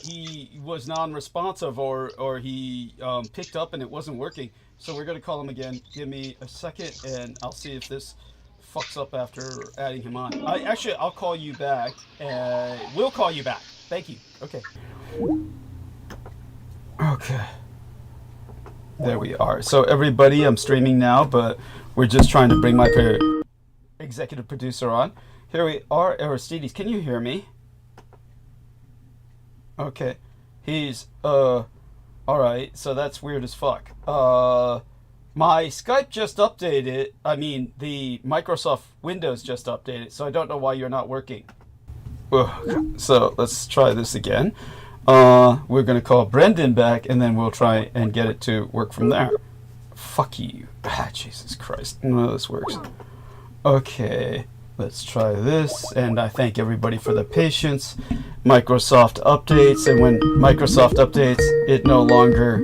He was non-responsive, or he picked up and it wasn't working. So we're going to call him again. Give me a second, and I'll see if this fucks up after adding him on. I'll call you back. We'll call you back. Thank you. Okay. Okay. There we are. So everybody, I'm streaming now, but we're just trying to bring my executive producer on. Here we are. Aristides, can you hear me? Okay. He's, alright, so that's weird as fuck. My Skype just updated. I mean, the Microsoft Windows just updated, so I don't know why you're not working. Ugh. So let's try this again. We're going to call Brendan back, and then we'll try and get it to work from there. Fuck you. Ah, Jesus Christ. None of this works. Okay. Let's try this, and I thank everybody for the patience. Microsoft updates, and when Microsoft updates, it no longer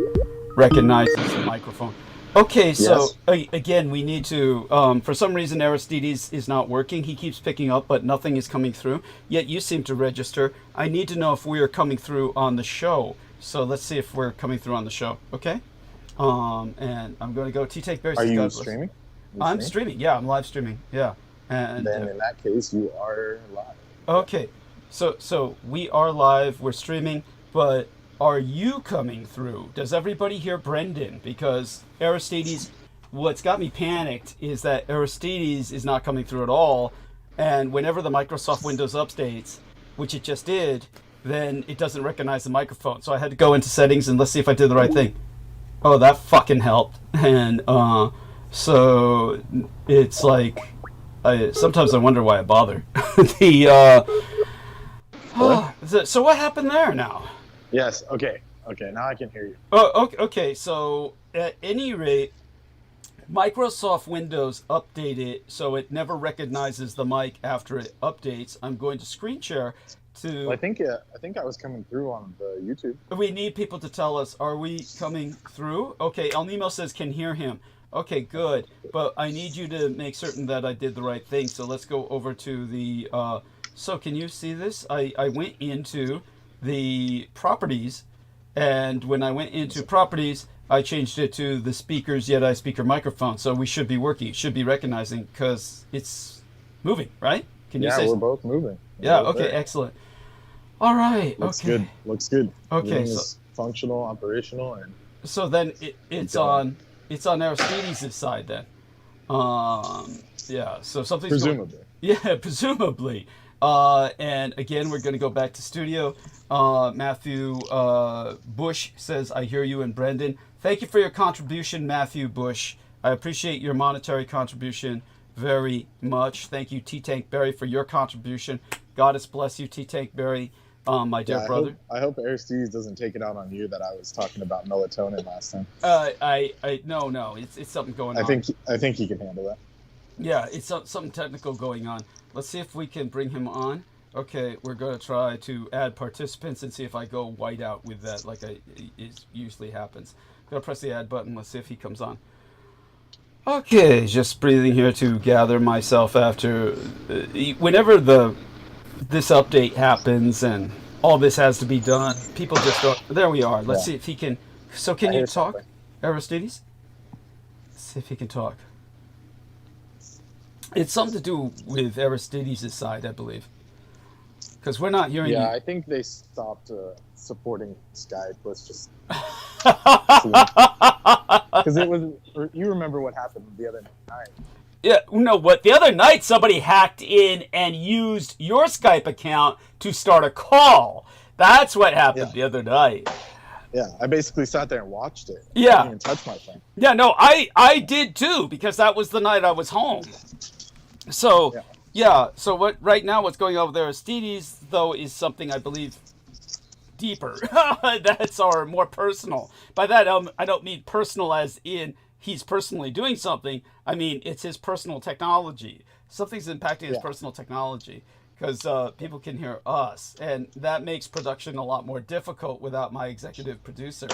recognizes the microphone. Okay, so again, we need to, for some reason Aristides is not working. He keeps picking up, but nothing is coming through. Yet you seem to register. I need to know if we are coming through on the show. So let's see if we're coming through on the show, okay? And I'm going to go T-Take Berry. Are you streaming? I'm streaming, yeah, I'm live streaming, yeah. And then in that case, you are live. Okay, so we are live, we're streaming, but are you coming through? Does everybody hear Brendan? Because Aristides, what's got me panicked is that Aristides is not coming through at all, and whenever the Microsoft Windows updates, which it just did, then it doesn't recognize the microphone. So I had to go into settings and let's see if I did the right thing. Oh, that fucking helped. And so it's like, sometimes I wonder why I bother. So what happened there now? Yes, okay, now I can hear you. Oh, okay, so at any rate, Microsoft Windows updated so it never recognizes the mic after it updates. I'm going to screen share to... Well, I think I was coming through on the YouTube. We need people to tell us, are we coming through? Okay, El Nemo says can hear him. Okay, good, but I need you to make certain that I did the right thing, so let's go over to the... So can you see this? I went into the properties, and when I went into properties, I changed it to the speakers YETI speaker microphone, so we should be working. It should be recognizing because it's moving, right? Can you say? Yeah, we're both moving. Yeah, okay, there. Excellent. All right, looks okay. Good. Looks good. Okay, everything is functional, operational, and so then it's on Aristides' side then. Yeah, so something's presumably. Yeah, presumably. And again, we're going to go back to studio. Matthew Bush says, I hear you, and Brendan. Thank you for your contribution, Matthew Bush. I appreciate your monetary contribution very much. Thank you, T-Tank Berry, for your contribution. Goddess bless you, T-Tank Berry, my dear brother. I hope Aristides doesn't take it out on you that I was talking about melatonin last time. No, it's something going on. I think he can handle that. Yeah, it's something technical going on. Let's see if we can bring him on. Okay, we're going to try to add participants and see if I go white out with that like it usually happens. I'm going to press the add button. Let's see if he comes on. Okay, just breathing here to gather myself after... whenever this update happens and all this has to be done, people just don't... There we are. Let's see if he can... So can you talk, Aristides? Let's see if he can talk. It's something to do with Aristides' side, I believe. Because we're not hearing you. I think they stopped supporting Skype. Let's just... Because it was... You remember what happened the other night. Yeah, no, what? The other night, somebody hacked in and used your Skype account to start a call. That's what happened the other night. Yeah, I basically sat there and watched it. Yeah. I didn't even touch my phone. Yeah, no, I did too, because that was the night I was home. So, so right now what's going on with Aristides, though, is something I believe deeper. That's our more personal. By that, I don't mean personal as in he's personally doing something. I mean, it's his personal technology. Something's impacting his personal technology because people can hear us, and that makes production a lot more difficult without my executive producer.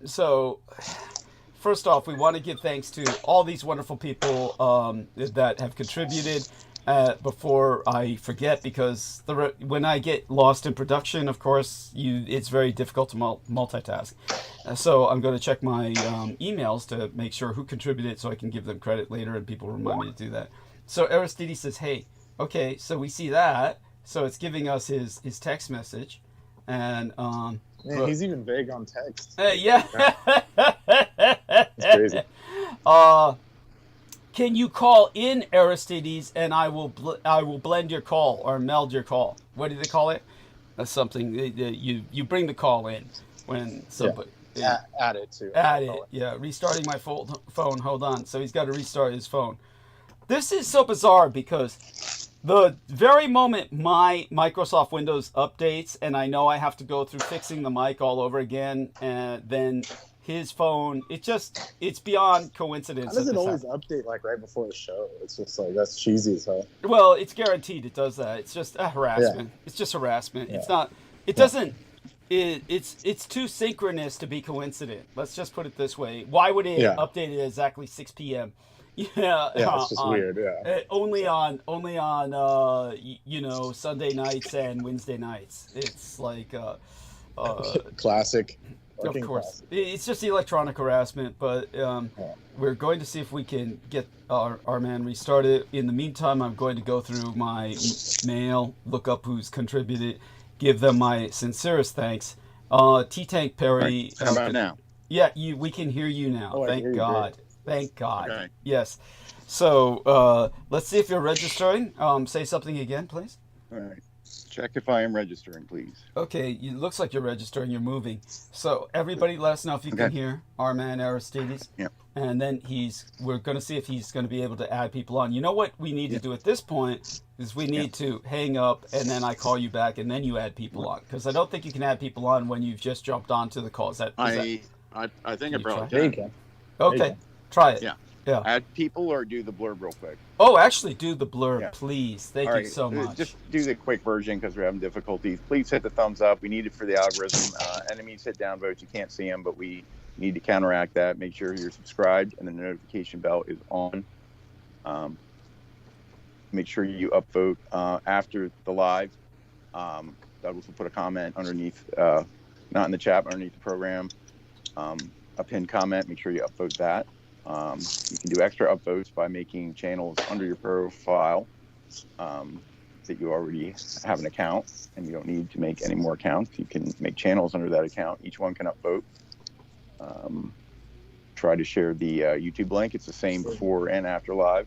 So... First off, we want to give thanks to all these wonderful people that have contributed. before I forget, because when I get lost in production, of course, it's very difficult to multitask. So I'm going to check my emails to make sure who contributed so I can give them credit later, and people remind me to do that. So Aristides says, hey, okay, so we see that. So it's giving us his text message. And Man, he's even vague on text. yeah. It's crazy. Can you call in, Aristides, and I will blend your call or meld your call. What do they call it? That's something you bring the call in when somebody Add it to. Add it. Yeah, restarting my phone. Hold on. So he's got to restart his phone. This is so bizarre because the very moment my Microsoft Windows updates, and I know I have to go through fixing the mic all over again, and then his phone, it's beyond coincidence. How does it always update like right before the show? It's just like, that's cheesy as hell. Well, it's guaranteed it does that. It's just a harassment. Yeah. It's just harassment. Yeah. It's not. It doesn't. It's too synchronous to be coincident. Let's just put it this way. Why would it update at exactly 6 p.m.? Yeah, it's just weird. Yeah. Only on Sunday nights and Wednesday nights. It's like classic. Of course, it's just the electronic harassment, but we're going to see if we can get our man restarted. In the meantime, I'm going to go through my mail, look up who's contributed, give them my sincerest thanks. T-Tank Perry. How about now? Yeah, we can hear you now. Oh, Thank God. Great. Thank God. Okay. Yes. So let's see if you're registering. Say something again, please. All right. Check if I am registering, please. Okay, it looks like you're registering. You're moving. So everybody, let us know if you can hear our man Aristides. Yep. And then we're going to see if he's going to be able to add people on. You know what we need to do at this point is we need to hang up, and then I call you back, and then you add people on, because I don't think you can add people on when you've just jumped onto the call. I think I probably There you can. Okay, try it. Yeah. Yeah. Add people or do the blurb real quick? Oh, actually, do the blurb, please. Thank you so much. Just do the quick version because we're having difficulties. Please hit the thumbs up. We need it for the algorithm. Enemies hit down votes. You can't see them, but we need to counteract that. Make sure you're subscribed and the notification bell is on. Make sure you upvote after the live. Douglas will put a comment underneath, not in the chat, but underneath the program. A pinned comment. Make sure you upvote that. You can do extra upvotes by making channels under your profile that you already have an account, and you don't need to make any more accounts. You can make channels under that account. Each one can upvote. Try to share the YouTube link. It's the same before and after live.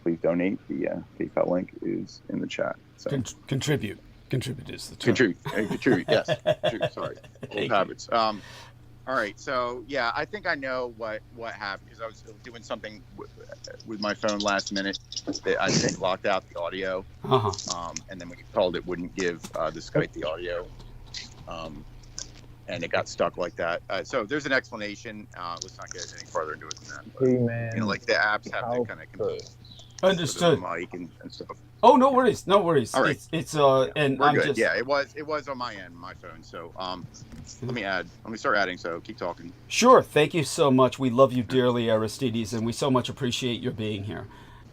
Please donate. The PayPal link is in the chat. So. Contribute. Contribute is the term. Contribute. Yes. Sorry. Old habits. All right, so yeah, I think I know what happened, because I was doing something with my phone last minute that I think locked out the audio, and then when you called, it wouldn't give the Skype the audio, and it got stuck like that. So there's an explanation. Let's not get any farther into it than that. But, hey man, like the apps have to kind of compete. Understood. The mic and stuff. Oh, no worries. No worries. All right. It's and we're I'm good. just It was on my end, my phone. So let me start adding. So keep talking. Sure. Thank you so much. We love you dearly, Aristides, and we so much appreciate your being here.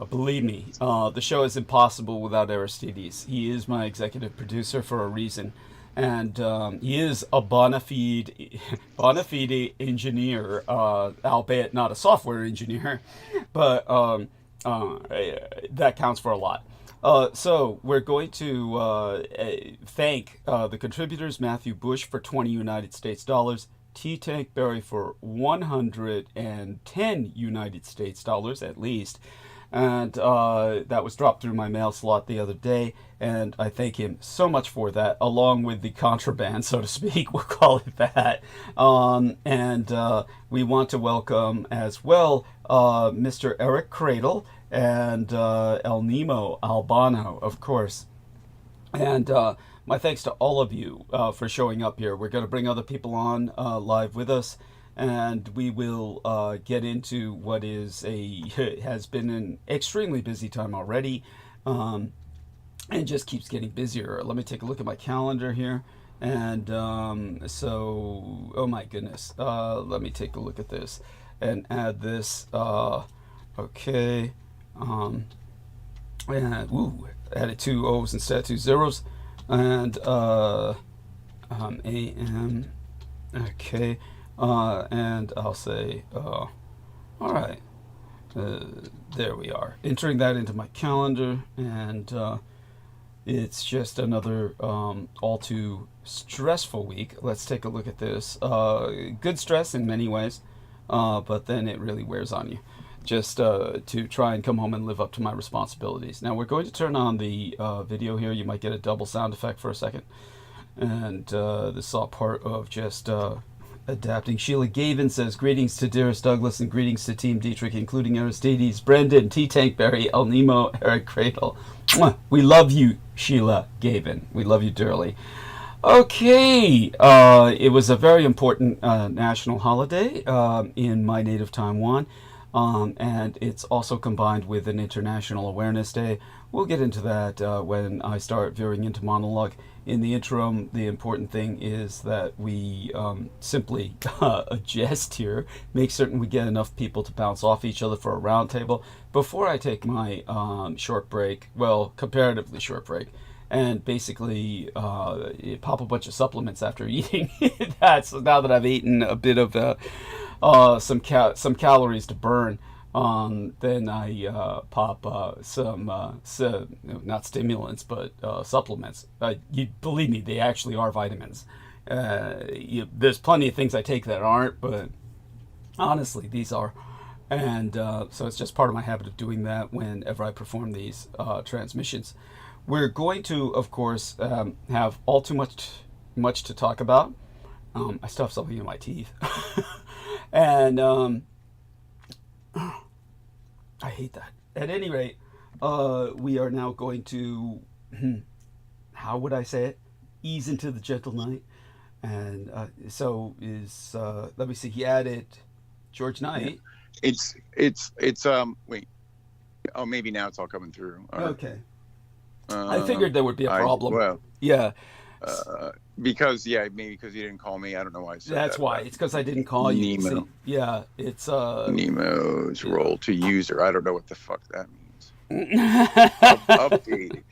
Believe me, the show is impossible without Aristides. He is my executive producer for a reason, and he is a bona fide engineer, albeit not a software engineer, but that counts for a lot. So we're going to thank the contributors: Matthew Bush for 20 United States dollars, T-Tank Berry for 110 United States dollars at least, and that was dropped through my mail slot the other day, and I thank him so much for that, along with the contraband, so to speak, we'll call it that. And we want to welcome as well Mr. Eric Cradle and El Nemo Albano, of course. And my thanks to all of you for showing up here. We're going to bring other people on live with us, and we will get into what has been an extremely busy time already, and just keeps getting busier. Let me take a look at my calendar here. And so, oh my goodness, let me take a look at this and add this. Okay. And added 2 O's instead of 2 zeros. And AM. Okay. And I'll say, all right. There we are. Entering that into my calendar, and it's just another all too stressful week. Let's take a look at this. Good stress in many ways, but then it really wears on you. Just to try and come home and live up to my responsibilities. Now we're going to turn on the video here. You might get a double sound effect for a second. And this is all part of just adapting. Sheila Gavin says, greetings to dearest Douglas and greetings to Team Dietrich, including Aristides, Brendan, T-Tankberry, El Nemo, Eric Cradle. Mwah! We love you, Sheila Gavin. We love you dearly. Okay, it was a very important national holiday in my native Taiwan. And it's also combined with an International Awareness Day. We'll get into that when I start veering into monologue. In the interim, the important thing is that we simply adjust here, make certain we get enough people to bounce off each other for a round table before I take my short break, well, comparatively short break, and basically pop a bunch of supplements after eating that. So now that I've eaten a bit of some calories to burn, then I pop some not stimulants but supplements. You believe me, they actually are vitamins. There's plenty of things I take that aren't, but honestly these are. And so it's just part of my habit of doing that whenever I perform these transmissions. We're going to, of course, have all too much to talk about. I still have something in my teeth. And I hate that. At any rate, we are now going to, how would I say it? Ease into the gentle night. And so is, let me see, he added George Knight. It's wait. Oh, maybe now it's all coming through. Okay. I figured there would be a problem. Well, yeah. Because maybe because you didn't call me. I don't know why I said That's that. why. It's because I didn't call you. Nemo. See, yeah, it's Nemo's role to user. I don't know what the fuck that means. Updated.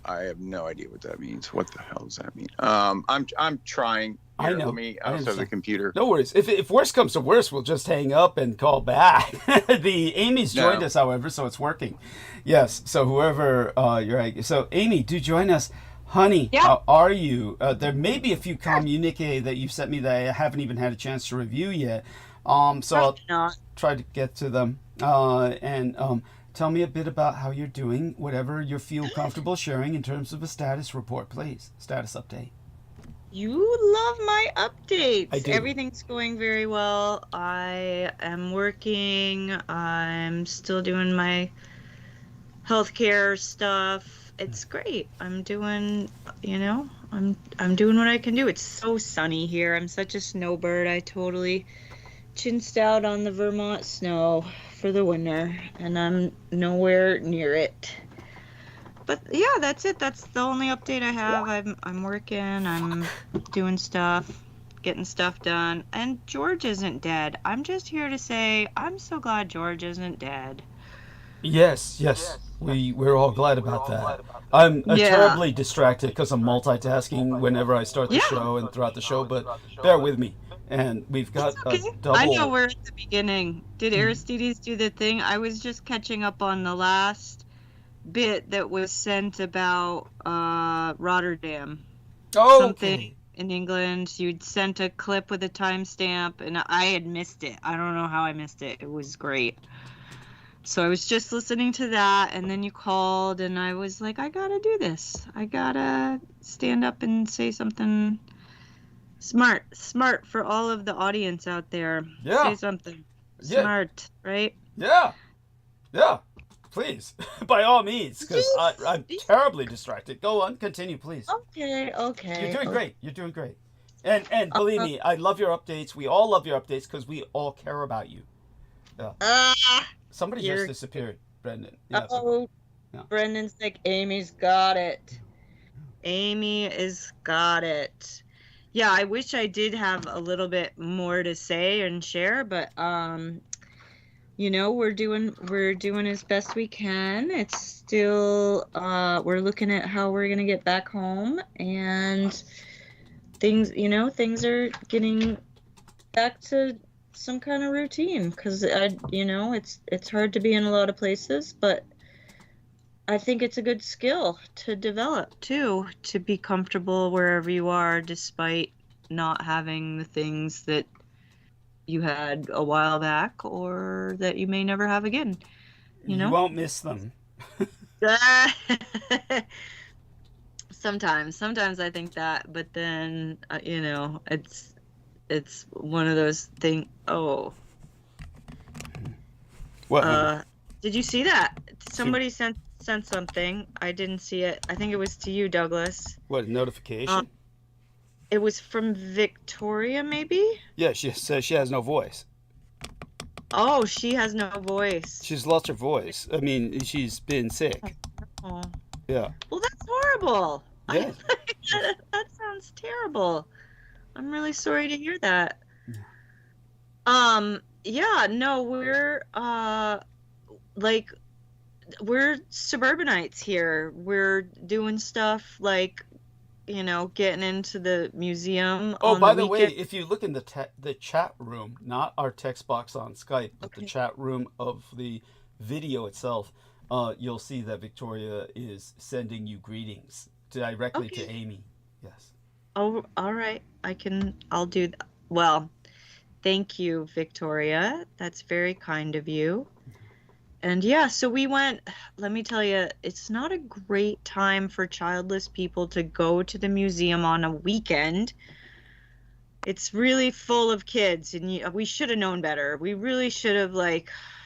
I have no idea what that means. What the hell does that mean? I'm trying. I know. I also have the computer. No worries. If worse comes to worse, we'll just hang up and call back. Amy's joined us, however, so it's working. Yes. So whoever you're right. So Amy, do join us. Honey, yeah. How are you? There may be a few communique that you've sent me that I haven't even had a chance to review yet. So I'll try to get to them. And tell me a bit about how you're doing, whatever you feel comfortable sharing in terms of a status report, please. Status update. You love my updates. I do. Everything's going very well. I am working. I'm still doing my healthcare stuff. It's great. I'm doing, I'm doing what I can do. It's so sunny here. I'm such a snowbird. I totally chinsed out on the Vermont snow for the winter, and I'm nowhere near it. But yeah, that's it. That's the only update I have. I'm working. I'm doing stuff, getting stuff done. And George isn't dead. I'm just here to say I'm so glad George isn't dead. Yes. We're all glad about that. I'm terribly distracted because I'm multitasking whenever I start the show and throughout the show, but bear with me. And we've got a double... I know we're at the beginning. Did Aristides do the thing? I was just catching up on the last bit that was sent about Rotterdam. Oh, something in England. You'd sent a clip with a timestamp, and I had missed it. I don't know how I missed it. It was great. So I was just listening to that, and then you called, and I was like, I gotta do this. I gotta stand up and say something smart for all of the audience out there. Yeah. Say something smart, right? Yeah. Please, by all means, because I'm terribly distracted. Go on, continue, please. Okay. You're doing great. You're doing great. And believe me, I love your updates. We all love your updates because we all care about you. Yeah. Somebody just disappeared, Brendan. Yeah, yeah. Brendan's like, Amy's got it. Amy is got it. Yeah, I wish I did have a little bit more to say and share, but you know, we're doing as best we can. It's still we're looking at how we're gonna get back home, and things are getting back to some kind of routine, because it's hard to be in a lot of places, but I think it's a good skill to develop too, to be comfortable wherever you are despite not having the things that you had a while back or that you may never have again. You won't miss them. Sometimes I think that, but then it's one of those things. Oh, What? did you see that? Somebody sent something. I didn't see it. I think it was to you, Douglas. What, notification? It was from Victoria, maybe? Yeah, she says she has no voice. Oh, she has no voice. She's lost her voice. I mean, she's been sick. Oh. Yeah. Well, that's horrible. Yeah. That sounds terrible. I'm really sorry to hear that. Yeah, no, we're suburbanites here. We're doing stuff like, getting into the museum. Oh, on by the the way, weekend. if you look in the chat room, not our text box on Skype, but the chat room of the video itself, you'll see that Victoria is sending you greetings directly to Amy. Yes. Oh, all right. I'll do that. Well, thank you, Victoria. That's very kind of you. And yeah, so we went, let me tell you, it's not a great time for childless people to go to the museum on a weekend. It's really full of kids, and we should have known better. We really should have,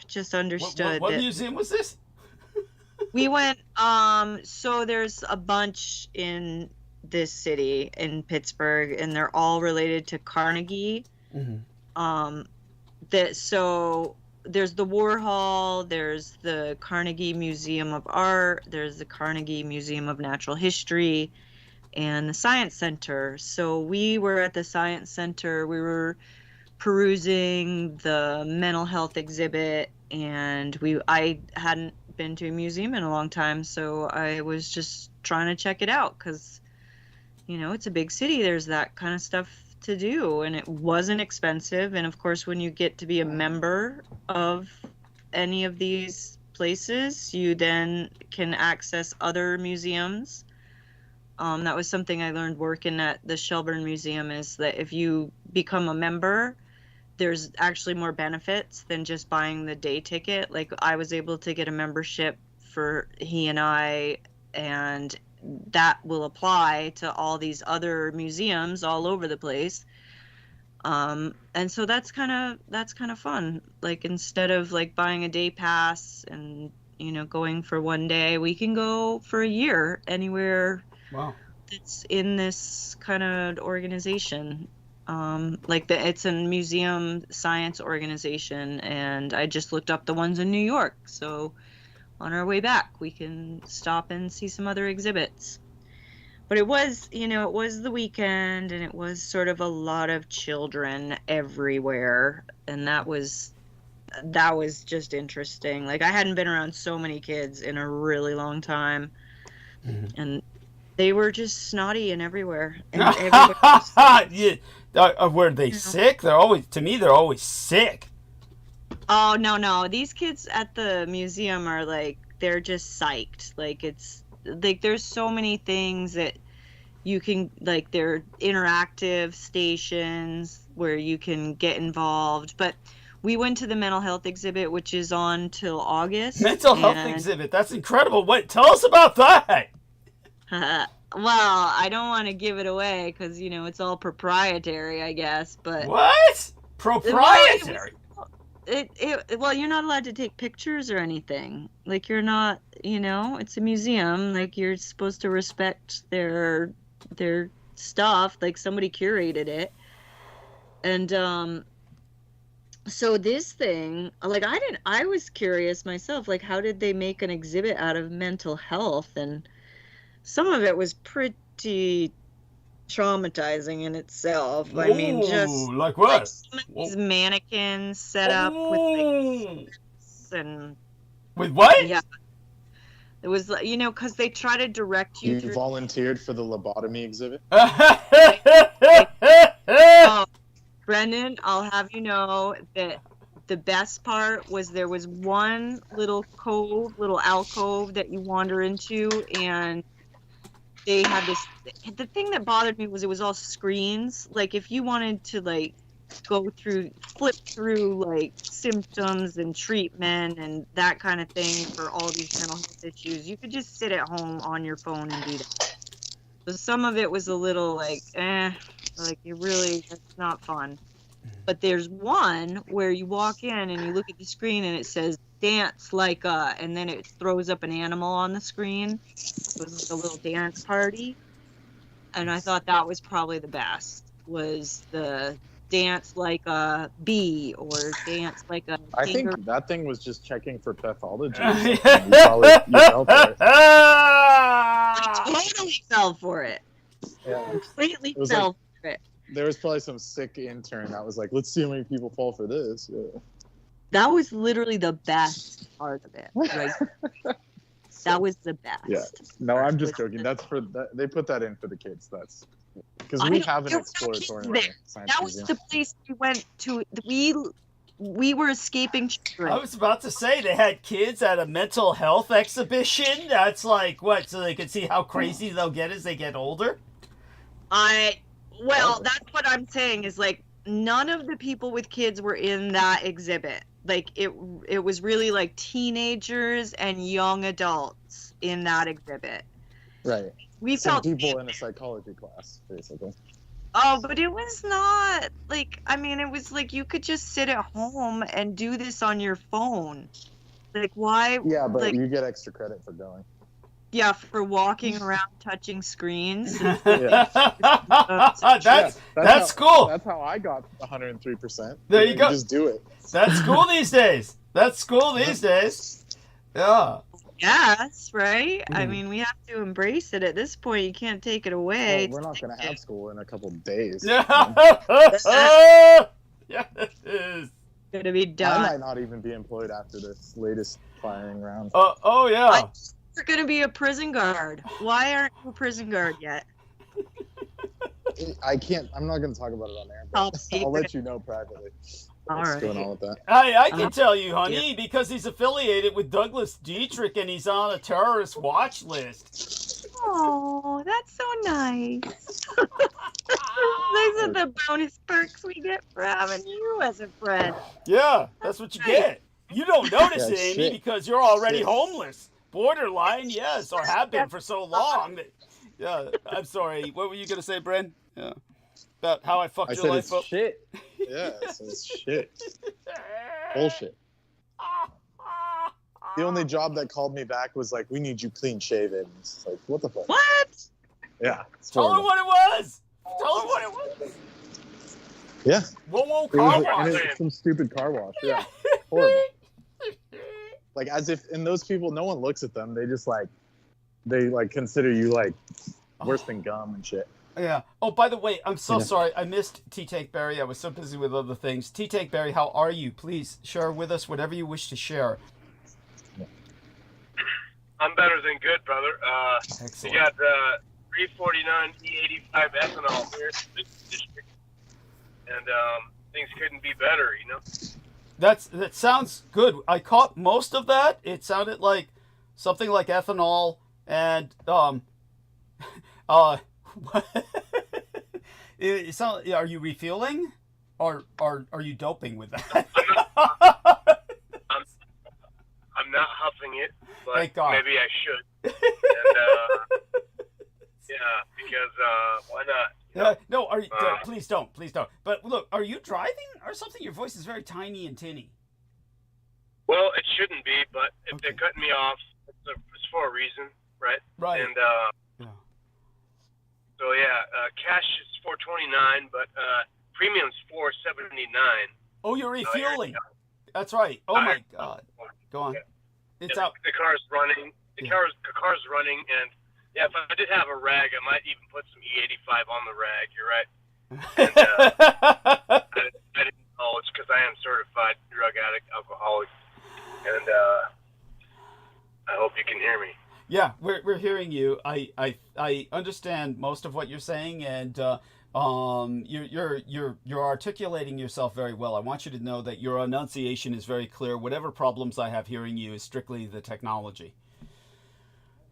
just understood. What museum was this? We went, so there's a bunch in this city, in Pittsburgh, and they're all related to Carnegie. Mm-hmm. So there's the Warhol, there's the Carnegie Museum of Art, there's the Carnegie Museum of Natural History, and the Science Center. So we were at the Science Center. We were perusing the mental health exhibit, and I hadn't been to a museum in a long time, so I was just trying to check it out because, it's a big city. There's that kind of stuff to do, and it wasn't expensive. And of course, when you get to be a member of any of these places, you then can access other museums. That was something I learned working at the Shelburne Museum, is that if you become a member, there's actually more benefits than just buying the day ticket. Like, I was able to get a membership for he and I, and that will apply to all these other museums all over the place. And so that's kind of fun. Like, instead of buying a day pass and, going for one day, we can go for a year anywhere. Wow. That's in this kind of organization. It's a museum science organization, and I just looked up the ones in New York. So on our way back, we can stop and see some other exhibits. But it was, it was the weekend, and it was sort of a lot of children everywhere, and that was just interesting. I hadn't been around so many kids in a really long time, and they were just snotty and everywhere. And Were they sick? They're always sick. Oh, no. These kids at the museum are they're just psyched. It's there's so many things that you can, they're interactive stations where you can get involved. But we went to the mental health exhibit, which is on till August. Mental health exhibit. That's incredible. Wait, tell us about that. Well, I don't want to give it away because, it's all proprietary, I guess. But what? Proprietary? Well, you're not allowed to take pictures or anything. You're not, it's a museum. You're supposed to respect their stuff. Somebody curated it. And so this thing, I was curious myself, how did they make an exhibit out of mental health? And some of it was pretty traumatizing in itself. I mean, just Ooh, like like what? some of these mannequins set up with like and with what? yeah, it was you know, because they try to direct you You through. volunteered for the lobotomy exhibit? Oh, Brendan, I'll have you know that the best part was there was one little alcove that you wander into, and they had this. The thing that bothered me was it was all screens. Like if you wanted to like flip through like symptoms and treatment and that kind of thing for all these mental health issues, you could just sit at home on your phone and do that. So some of it was a little like, like that's not fun. But there's one where you walk in and you look at the screen and it says dance like and then it throws up an animal on the screen. It was like a little dance party. And I thought that was probably the best, was the dance like a bee or dance like a I kangaroo. think that thing was just checking for pathology. You fell for it. Totally fell for it. Yeah. Completely was fell like- for it. There was probably some sick intern that was like, let's see how many people fall for this. Yeah. That was literally the best part of it. Right? That was the best. Yeah. No, I'm just joking. That's for they put that in for the kids. That's because we have an there were no kids exploratory there. science That was museum. the place we went to. We were escaping children. I was about to say they had kids at a mental health exhibition. That's like what? So they could see how crazy they'll get as they get older. Well, that's what I'm saying is like none of the people with kids were in that exhibit. Like it was really like teenagers and young adults in that exhibit. Right. We Some felt people in a psychology class, basically. Oh, but it was not like, I mean, it was like you could just sit at home and do this on your phone. Like, why? Yeah, but like, you get extra credit for going. yeah, for walking around touching screens. Yeah. That's cool. That's how I got 103%. There you go. Just do it. That's cool these days. That's cool these days. Yeah. Yes, right? I mean, we have to embrace it at this point. You can't take it away. Well, we're not going to have school in a couple of days. Yeah. Yeah, it is. It's going to be I done. might not even be employed after this latest firing round. Oh yeah. You're going to be a prison guard. Why aren't you a prison guard yet? I can't. I'm not going to talk about it on air. Top But secret. I'll let you know privately. All What's right. going on with that? I can tell you, honey, because he's affiliated with Douglas Dietrich and he's on a terrorist watch list. Oh, that's so nice. These are the bonus perks we get for having you as a friend. Yeah, that's what you get. You don't notice Yeah, it, Amy, shit. because you're already Shit. homeless. Borderline, yes, or have been for so long. Yeah, I'm sorry. What were you going to say, Bren? Yeah. About how I fucked I your said life it's up? shit. Yeah, it's shit. Bullshit. The only job that called me back was like, we need you clean shaven. It's like, what the fuck? What? Yeah. It's Tell her horrible. what it was. Tell her what it was. Yeah. Whoa, It car was, wash. and it's some stupid car wash. Yeah. Horrible. Like, as if, and those people, no one looks at them. They just they consider you like worse than gum and shit. Yeah. Oh, by the way, I'm so Yeah. sorry. I missed T-Take Berry. I was so busy with other things. T-Take Berry, how are you? Please share with us whatever you wish to share. I'm better than good, brother. We Excellent. got 349 E85 ethanol here in the district, and things couldn't be better, you know. That sounds good. I caught most of that. It sounded like something like ethanol and it sound, are you refueling or are you doping with that? I'm not huffing it, but Thank God. maybe I should. And, yeah, because why not? No, are you, please don't. But look, are you driving or something? Your voice is very tiny and tinny. Well, it shouldn't be, but if Okay. they're cutting me off, it's for a reason, right? Right. And Yeah. so yeah, cash is $4.29, but premium's $4.79. Oh, you're refueling. That's right. Oh my God. Go on. It's Yeah, out. The car's running. The Yeah. car's running, and Yeah, if I did have a rag, I might even put some E85 on the rag. You're right. And, I didn't know. It's because I am certified drug addict, alcoholic, and I hope you can hear me. Yeah, we're hearing you. I understand most of what you're saying, and you're articulating yourself very well. I want you to know that your enunciation is very clear. Whatever problems I have hearing you is strictly the technology.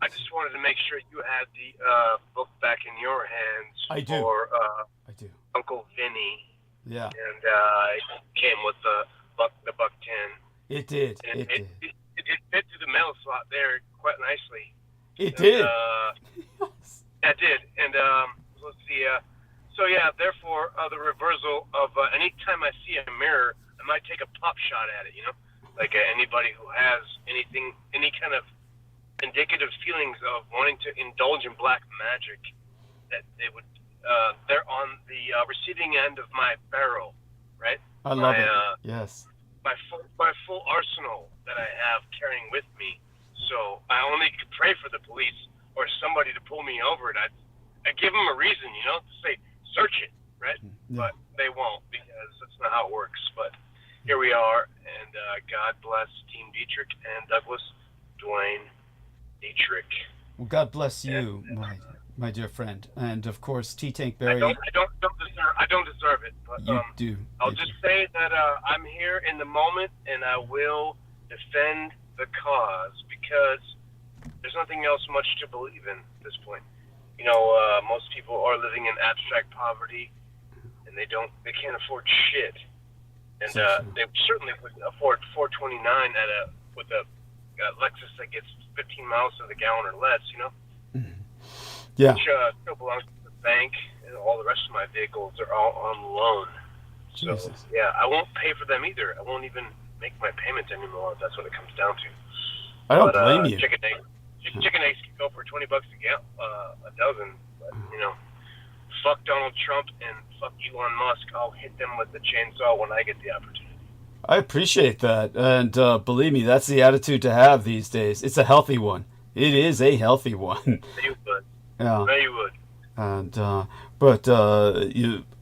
I just wanted to make sure you had the book back in your hands. I do. For I do. Uncle Vinny. Yeah. And it came with the buck 10. It did. And it did. It fit through the mail slot there quite nicely. It did. Yes. That did. And let's see. So yeah, therefore, the reversal of anytime I see a mirror, I might take a pop shot at it. You know, like anybody who has anything, any kind of indicative feelings of wanting to indulge in black magic, that they would. They're on the receiving end of my barrel, right? I love it. Yes. My full arsenal that I have carrying with me. So I only could pray for the police or somebody to pull me over, and I give them a reason, you know, to say search it, right? Yeah. But they won't, because that's not how it works. But here we are, and God bless Team Dietrich and Douglas Dwayne Dietrich. Well, God bless you, my dear friend, and of course, T-Tank Barry. I don't deserve it, but you do. I'll just say that I'm here in the moment, and I will defend the cause, because there's nothing else much to believe in at this point. You know, most people are living in abstract poverty, and they can't afford shit, and they certainly wouldn't afford $4.29 with a Lexus that gets 15 miles to the gallon or less. You know. Yeah. Which still belongs to the bank, and all the rest of my vehicles are all on loan. So, Jesus. yeah, I won't pay for them either. I won't even make my payments anymore if that's what it comes down to. I don't blame you. Chicken eggs can go for $20 a dozen. But, you know, fuck Donald Trump and fuck Elon Musk. I'll hit them with the chainsaw when I get the opportunity. I appreciate that. And believe me, that's the attitude to have these days. It's a healthy one. It is a healthy one. You would. Yeah. No, you would. And but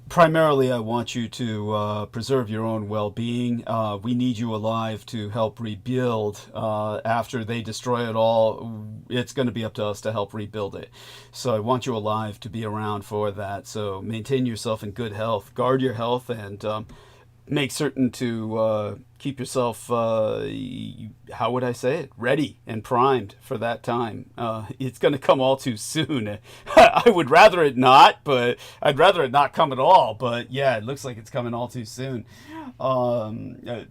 primarily, I want you to preserve your own well-being. We need you alive to help rebuild. After they destroy it all, it's going to be up to us to help rebuild it. So I want you alive to be around for that. So maintain yourself in good health, guard your health, and make certain to keep yourself, how would I say it, ready and primed for that time. It's going to come all too soon. I would rather it not, but I'd rather it not come at all. But yeah, it looks like it's coming all too soon. You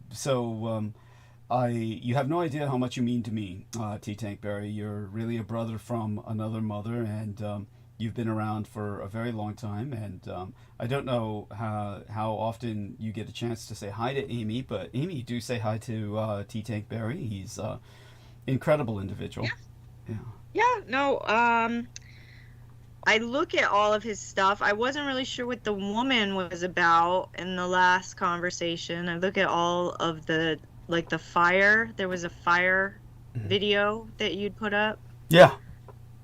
have no idea how much you mean to me, T-Tank Barry. You're really a brother from another mother, and you've been around for a very long time, and I don't know how often you get a chance to say hi to Amy, but Amy, do say hi to T-Tank Barry. He's an incredible individual. Yeah, no, I look at all of his stuff. I wasn't really sure what the woman was about in the last conversation. I look at all of the, like the fire. There was a fire video that you'd put up. Yeah.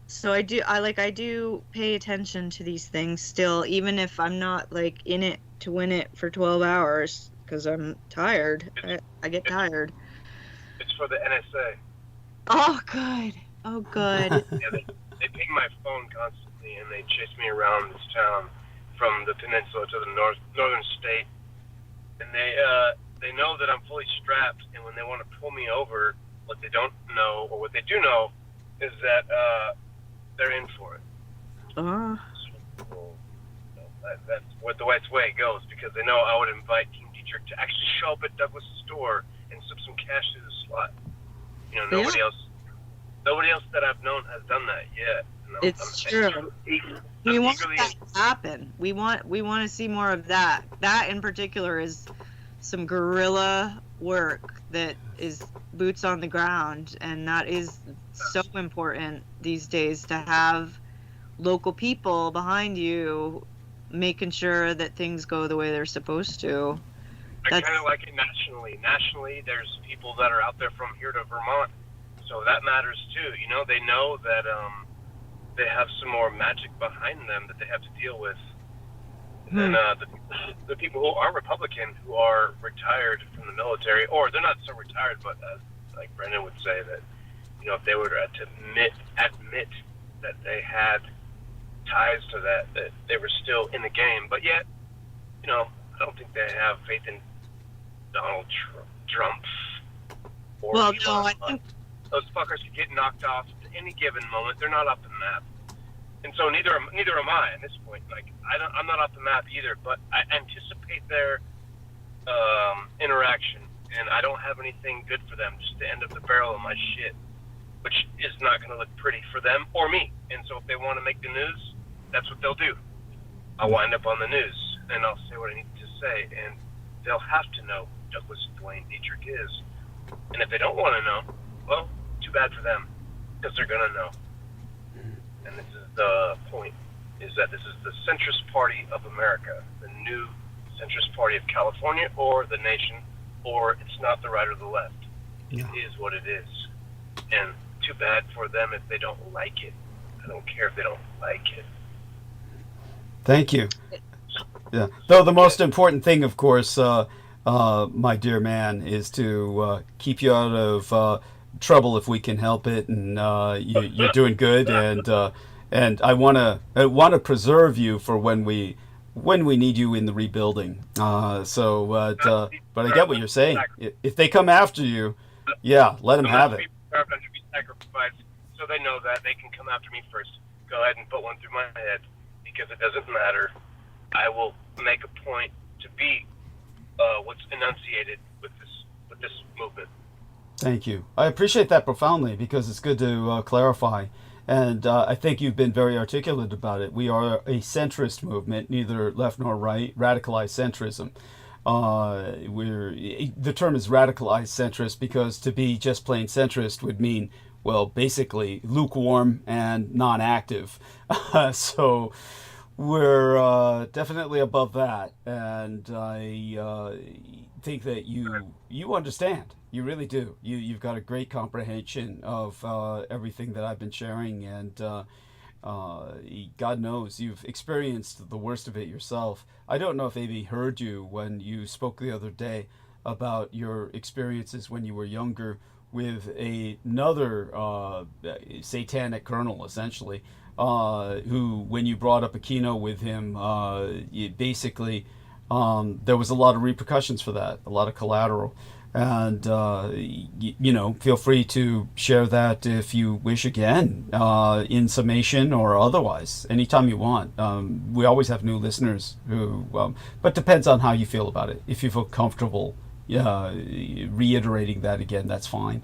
So I do pay attention to these things still, even if I'm not like in it to win it for 12 hours, because I'm tired. I get tired. It's for the NSA. Oh, good. Oh, good. Yeah, they ping my phone constantly, and they chase me around this town from the peninsula to the northern state. And they know that I'm fully strapped, and when they want to pull me over, what they don't know, or what they do know, is that they're in for it. So, that's the way it goes, because they know I would invite Team Dietrich to actually show up at Douglas' store and slip some cash through the slot. You know, nobody else that I've known has done that yet. It's true. We want that to happen. We want to see more of that. That in particular is some guerrilla work that is boots on the ground, and that is so important these days, to have local people behind you making sure that things go the way they're supposed to. I kind of like it nationally. Nationally, there's people that are out there from here to Vermont, so that matters too. You know, they know that they have some more magic behind them that they have to deal with than the people who are Republican, who are retired from the military, or they're not so retired, but like Brendan would say that, you know, if they were to admit that they had ties to that they were still in the game, but yet, you know, I don't think they have faith in Donald Trump. Or Well, no, I think those fuckers could get knocked off at any given moment. They're not off the map, and so neither am I at this point. Like I'm not off the map either, but I anticipate their interaction, and I don't have anything good for them. Just the end of the barrel of my shit, which is not going to look pretty for them or me. And so if they want to make the news, that's what they'll do. I'll wind up on the news, and I'll say what I need to say, and they'll have to know who Douglas Dwayne Dietrich is. And if they don't want to know, well, too bad for them, because they're going to know. And this is the point, is that this is the centrist party of America, the new centrist party of California or the nation, or it's not the right or the left. Yeah. It is what it is. And too bad for them if they don't like it. I don't care if they don't like it. Thank you. Yeah. Though the most important thing, of course, my dear man, is to keep you out of trouble if we can help it, and you're doing good, and I want to preserve you for when we need you in the rebuilding. But I get what you're saying. If they come after you, yeah, let them have it. To be sacrificed, so they know that they can come after me first. Go ahead and put one through my head, because it doesn't matter. I will make a point to be what's enunciated with this movement. Thank you. I appreciate that profoundly, because it's good to clarify. And I think you've been very articulate about it. We are a centrist movement, neither left nor right, radicalized centrism. The term is radicalized centrist because to be just plain centrist would mean, well, basically lukewarm and non-active. So we're definitely above that. And I think that you understand. You really do. You've got a great comprehension of everything that I've been sharing, and God knows you've experienced the worst of it yourself. I don't know if Amy heard you when you spoke the other day about your experiences when you were younger with another satanic colonel, essentially, who, when you brought up a keynote with him, basically there was a lot of repercussions for that, a lot of collateral. And, feel free to share that if you wish again, in summation or otherwise, anytime you want. We always have new listeners who, but depends on how you feel about it. If you feel comfortable reiterating that again, that's fine.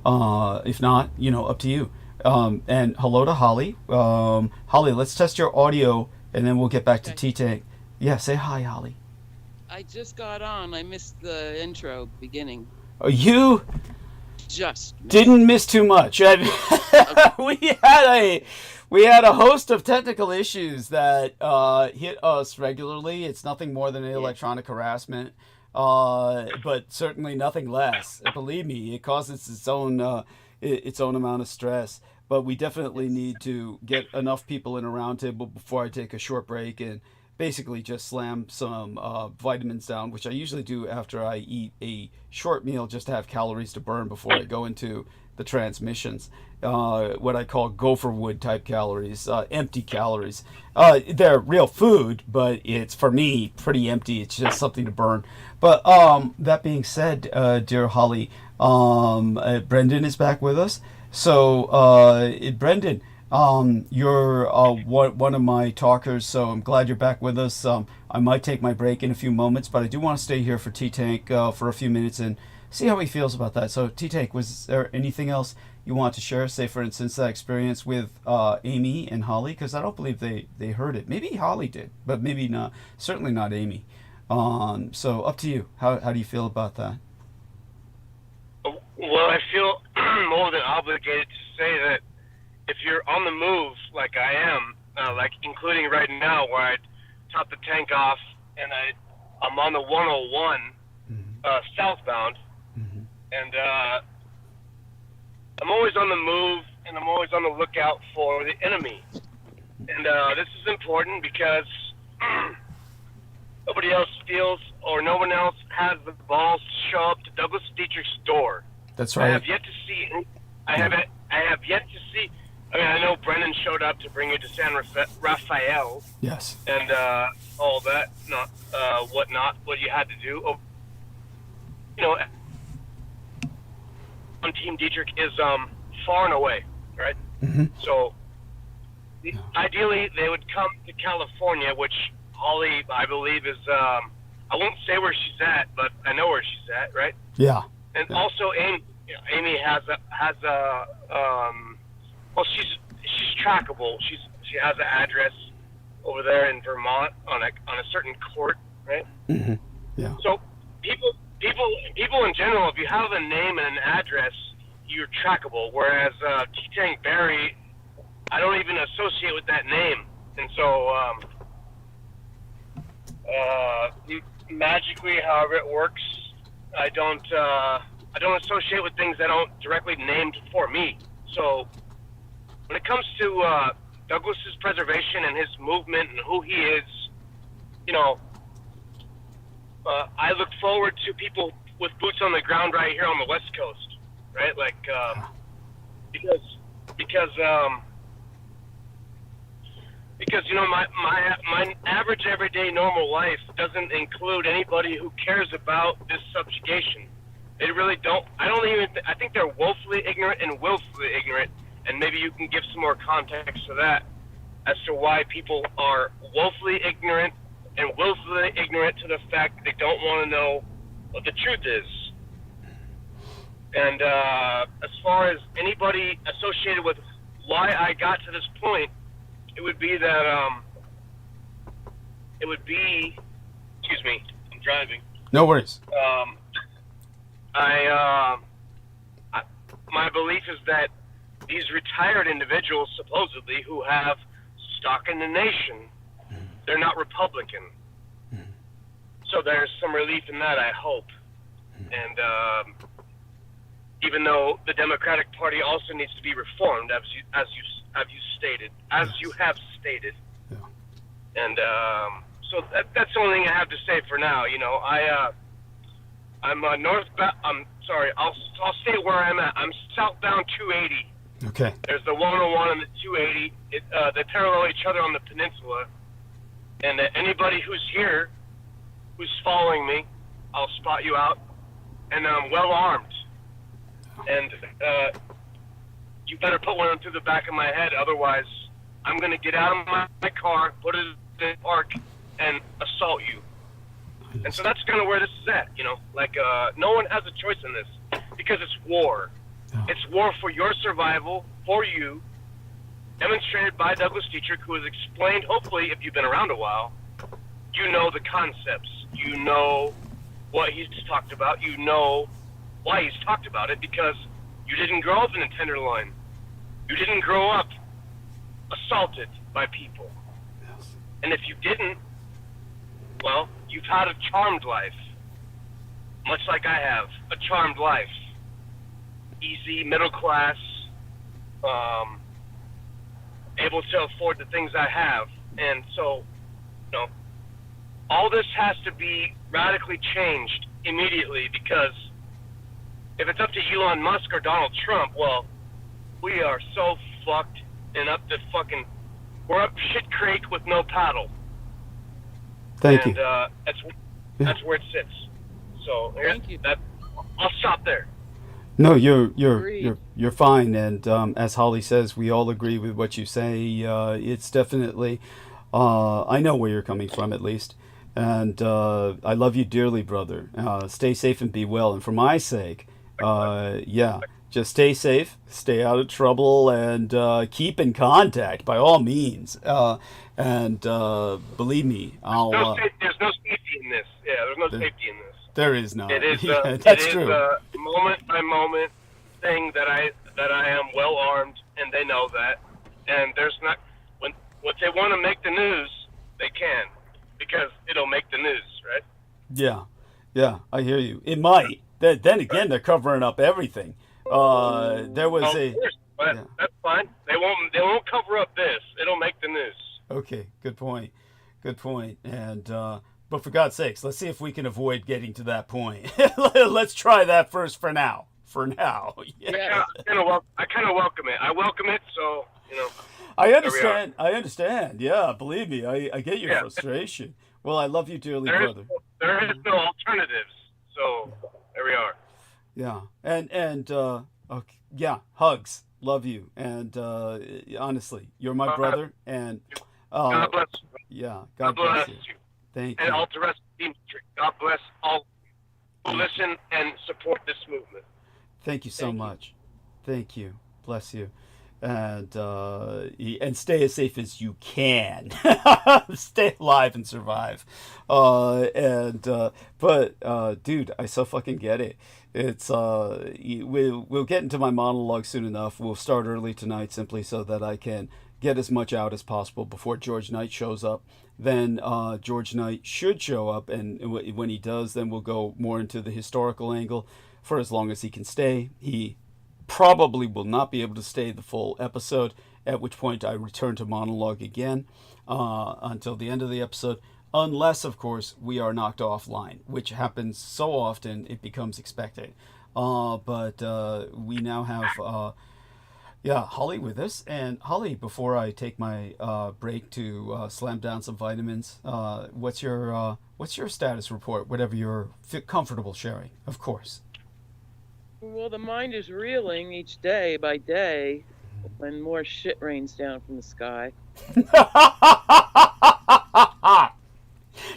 If not, up to you. And hello to Holly. Holly, let's test your audio, and then we'll get back to T-Tank. Yeah, say hi, Holly. I just got on. I missed the intro beginning. Oh, you Just didn't miss too much. We had a host of technical issues that hit us regularly. It's nothing more than electronic harassment, but certainly nothing less. Believe me, it causes its own amount of stress. But we definitely need to get enough people in a roundtable before I take a short break and basically just slam some vitamins down, which I usually do after I eat a short meal, just to have calories to burn before I go into the transmissions. What I call gopher wood type calories, empty calories. They're real food, but it's, for me, pretty empty. It's just something to burn. But that being said, dear Holly, Brendan is back with us. So, Brendan, you're one of my talkers, so I'm glad you're back with us. I might take my break in a few moments, but I do want to stay here for T-Tank for a few minutes and see how he feels about that. So, T-Tank, was there anything else you want to share? Say, for instance, that experience with Amy and Holly, because I don't believe they heard it. Maybe Holly did, but maybe not. Certainly not Amy. So, up to you. How do you feel about that? Well, I feel more than obligated to say that if you're on the move like I am, like including right now where I top the tank off and I'm on the 101 southbound, and I'm always on the move, and I'm always on the lookout for the enemy. And this is important because nobody else feels, or no one else has the balls to show up to Douglas Dietrich's door. That's right. I have yet to see. I have yet to see. I mean, I know Brennan showed up to bring you to San Rafael. Yes. And all that, what you had to do. You know, on Team Dietrich is far and away, right? Mm-hmm. So ideally, they would come to California, which Holly, I believe, is. I won't say where she's at, but I know where she's at, right? Yeah. And also, Amy has a well, she's trackable. She has an address over there in Vermont on a certain court, right? Mm-hmm. Yeah. So people in general, if you have a name and an address, you're trackable. Whereas T-Tank Barry, I don't even associate with that name, and so magically, however it works, I don't associate with things that aren't directly named for me. So when it comes to Douglas's preservation and his movement and who he is, you know, I look forward to people with boots on the ground right here on the West Coast, right? Like because you know my average everyday normal life doesn't include anybody who cares about this subjugation. They really don't. I think they're woefully ignorant and willfully ignorant. And maybe you can give some more context to that as to why people are woefully ignorant and willfully ignorant to the fact that they don't want to know what the truth is. And as far as anybody associated with why I got to this point, it would be that excuse me, I'm driving. No worries. My belief is that these retired individuals, supposedly, who have stock in the nation, they're not Republican. So there's some relief in that, I hope. And even though the Democratic Party also needs to be reformed, as you have stated. Yeah. And so that's the only thing I have to say for now. You know, I'm I'll stay where I'm at. I'm southbound 280. Okay. There's the 101 and the 280. They parallel each other on the peninsula. And anybody who's here, who's following me, I'll spot you out. And I'm well armed. And you better put one through the back of my head. Otherwise, I'm going to get out of my car, put it in the park, and assault you. And so that's kind of where this is at, you know. Like, no one has a choice in this because it's war. It's war for your survival, for you, demonstrated by Douglas Dietrich, who has explained, hopefully, if you've been around a while, you know the concepts. You know what he's talked about. You know why he's talked about it, because you didn't grow up in a Tenderloin. You didn't grow up assaulted by people. Yes. And if you didn't, well, you've had a charmed life, much like I have, a charmed life. Easy, middle class, able to afford the things I have. And so, you know, all this has to be radically changed immediately, because if it's up to Elon Musk or Donald Trump, well, we are so fucked and up to fucking, we're up shit creek with no paddle. Thank you. And that's where it sits. So Thank you. I'll stop there. No, Agreed. you're fine, and as Holly says, we all agree with what you say. It's definitely, I know where you're coming from, at least, and I love you dearly, brother. Stay safe and be well, and for my sake, yeah, just stay safe, stay out of trouble, and keep in contact by all means. And believe me, There's no safety in this. Yeah, there's no safety in this. There is not. It is. That's it is true. a moment by moment thing that I am well armed, and they know that. And there's not when they want to make the news, they can, because it'll make the news, right? Yeah, I hear you. It might. Then again, they're covering up everything. There was But Yeah. that's fine. They won't cover up this. It'll make the news. Okay, good point. Good point. And but for God's sakes, let's see if we can avoid getting to that point. Let's try that first for now. For now. Yeah. I kind of welcome it. I welcome it, so, I understand. I understand. Yeah, believe me, I get your frustration. Well, I love you dearly, brother. There is no alternatives. So there we are. Yeah. And okay, yeah, hugs. Love you. And honestly, you're my brother, and God bless you. yeah, God bless you. Thank And you. all the rest of the team. God bless all who listen and support this movement. Thank you so much. Thank you. Bless you. And stay as safe as you can. Stay alive and survive. But dude, I so fucking get it. It's we'll get into my monologue soon enough. We'll start early tonight simply so that I can get as much out as possible before George Knight shows up. Then George Knight should show up, and when he does, then we'll go more into the historical angle for as long as he can stay. He probably will not be able to stay the full episode, at which point I return to monologue again until the end of the episode, unless, of course, we are knocked offline, which happens so often it becomes expected. But we now have Holly with us. And Holly, before I take my break to slam down some vitamins, what's your status report, whatever you're comfortable sharing, of course. Well, the mind is reeling each day by day when more shit rains down from the sky.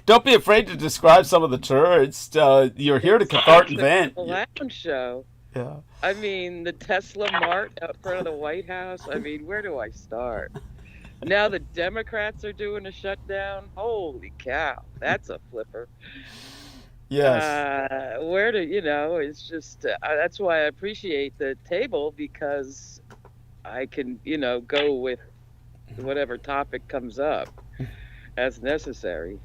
Don't be afraid to describe some of the turds. You're here to cathartic vent. The lounge show. Yeah. I mean, the Tesla Mart out front of the White House. I mean, where do I start? Now the Democrats are doing a shutdown. Holy cow, that's a flipper. Yes. It's just, that's why I appreciate the table, because I can, go with whatever topic comes up as necessary.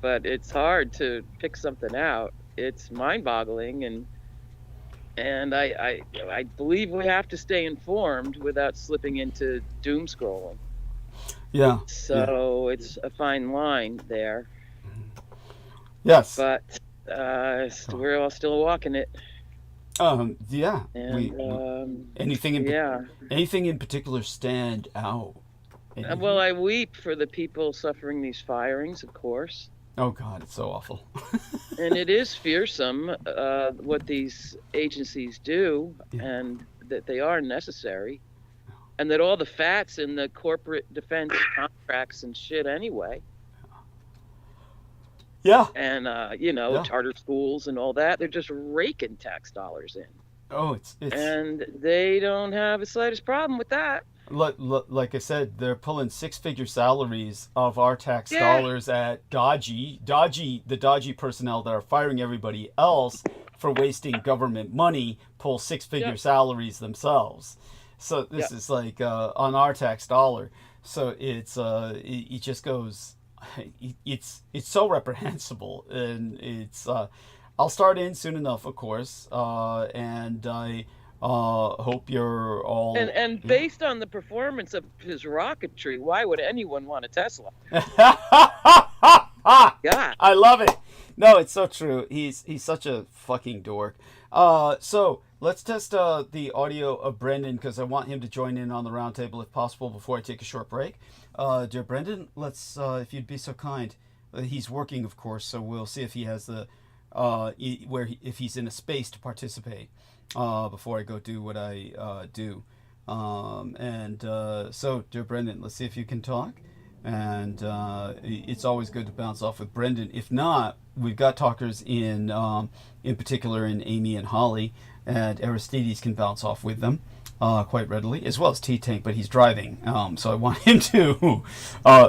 But it's hard to pick something out. It's mind-boggling, and I believe we have to stay informed without slipping into doom scrolling. Yeah. So it's a fine line there. Yes. But we're all still walking it. Yeah. And, anything in particular stand out? Anything? Well, I weep for the people suffering these firings, of course. Oh God, it's so awful. And it is fearsome what these agencies do, Yeah. and that they are necessary, and that all the fat's in the corporate defense contracts and shit anyway. Yeah. And charter schools and all that, they're just raking tax dollars in. Oh, it's And they don't have the slightest problem with that. like I said, they're pulling six-figure salaries of our tax Yeah. dollars at the dodgy personnel that are firing everybody else for wasting government money, pull six-figure Yep. salaries themselves. So this Yep. is like on our tax dollar. So it's it just goes. It's so reprehensible, and it's. I'll start in soon enough, of course, and I hope you're all. And based on the performance of his rocketry, why would anyone want a Tesla? God. I love it. No, it's so true. He's such a fucking dork. So let's test the audio of Brendan, because I want him to join in on the roundtable if possible before I take a short break. Dear Brendan, let's if you'd be so kind. He's working, of course, so we'll see if he has the if he's in a space to participate before I go do what I do. So, dear Brendan, let's see if you can talk. And it's always good to bounce off with Brendan. If not, we've got talkers in particular in Amy and Holly, and Aristides can bounce off with them quite readily, as well as T-Tank, but he's driving, so I want him to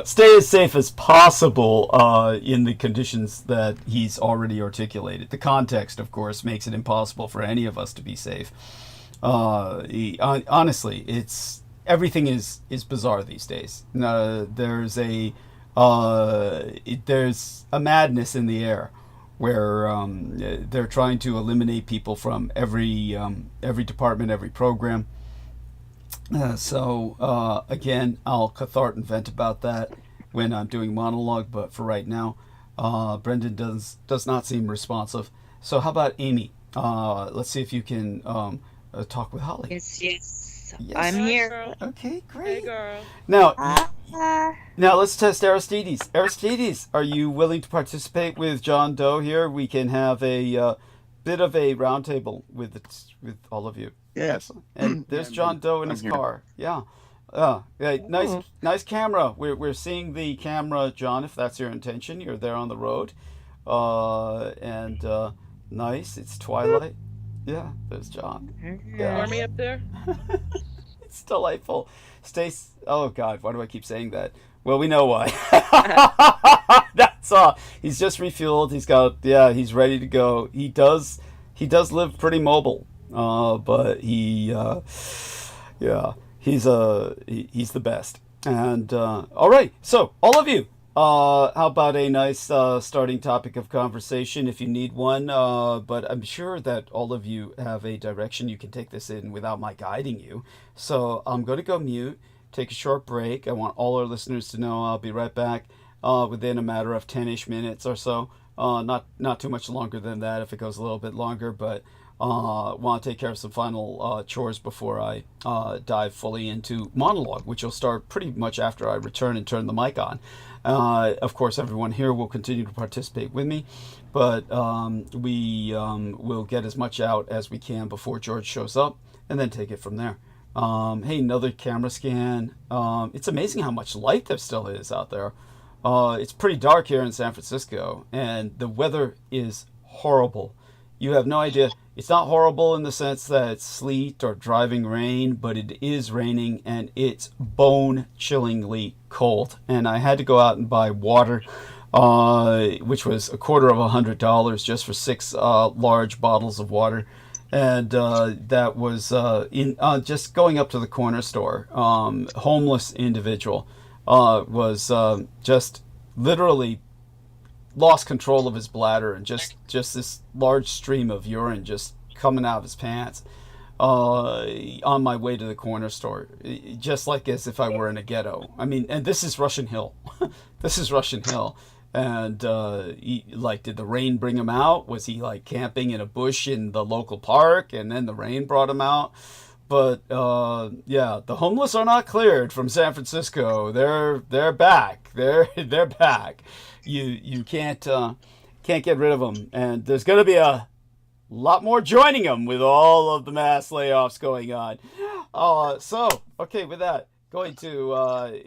stay as safe as possible in the conditions that he's already articulated. The context, of course, makes it impossible for any of us to be safe. Honestly, everything is bizarre these days. There's a madness in the air where they're trying to eliminate people from every department, every program. Again, I'll cathart and vent about that when I'm doing monologue, but for right now, Brendan does not seem responsive. So how about Amy? Let's see if you can talk with Holly. Yes, yes. Yes. I'm Hi, here. girl. Okay, Hey, great. girl. Now, Ah, now let's test Aristides. Aristides, are you willing to participate with John Doe here? We can have a bit of a roundtable with all of you. Yes. Excellent. And there's I'm John here. Doe in I'm his here. car. Yeah. Yeah. Nice camera. We're seeing the camera, John. If that's your intention, you're there on the road. Nice. It's twilight. Yeah. There's John. Yeah. Army up there? It's delightful. Stace. Oh God, why do I keep saying that? Well, we know why. That's all. He's just refueled. He's ready to go. He does live pretty mobile. But he's the best. And all right. So all of you, how about a nice starting topic of conversation if you need one? But I'm sure that all of you have a direction you can take this in without my guiding you. So I'm going to go mute, take a short break. I want all our listeners to know I'll be right back within a matter of 10-ish minutes or so. Not too much longer than that if it goes a little bit longer, but want to take care of some final chores before I dive fully into monologue, which will start pretty much after I return and turn the mic on. Of course, everyone here will continue to participate with me, but we will get as much out as we can before George shows up, and then take it from there. Hey, another camera scan. It's amazing how much light there still is out there. It's pretty dark here in San Francisco, and the weather is horrible. You have no idea. It's not horrible in the sense that it's sleet or driving rain, but it is raining and it's bone-chillingly cold. And I had to go out and buy water, which was $250 just for 6 large bottles of water. And that was just going up to the corner store. Homeless individual was just literally lost control of his bladder, and just this large stream of urine just coming out of his pants on my way to the corner store, just like as if I were in a ghetto. I mean, and this is Russian Hill. This is Russian Hill. And did the rain bring him out? Was he like camping in a bush in the local park and then the rain brought him out? But the homeless are not cleared from San Francisco. They're back. They're back. You can't get rid of them, and there's going to be a lot more joining them with all of the mass layoffs going on. Okay, with that, going to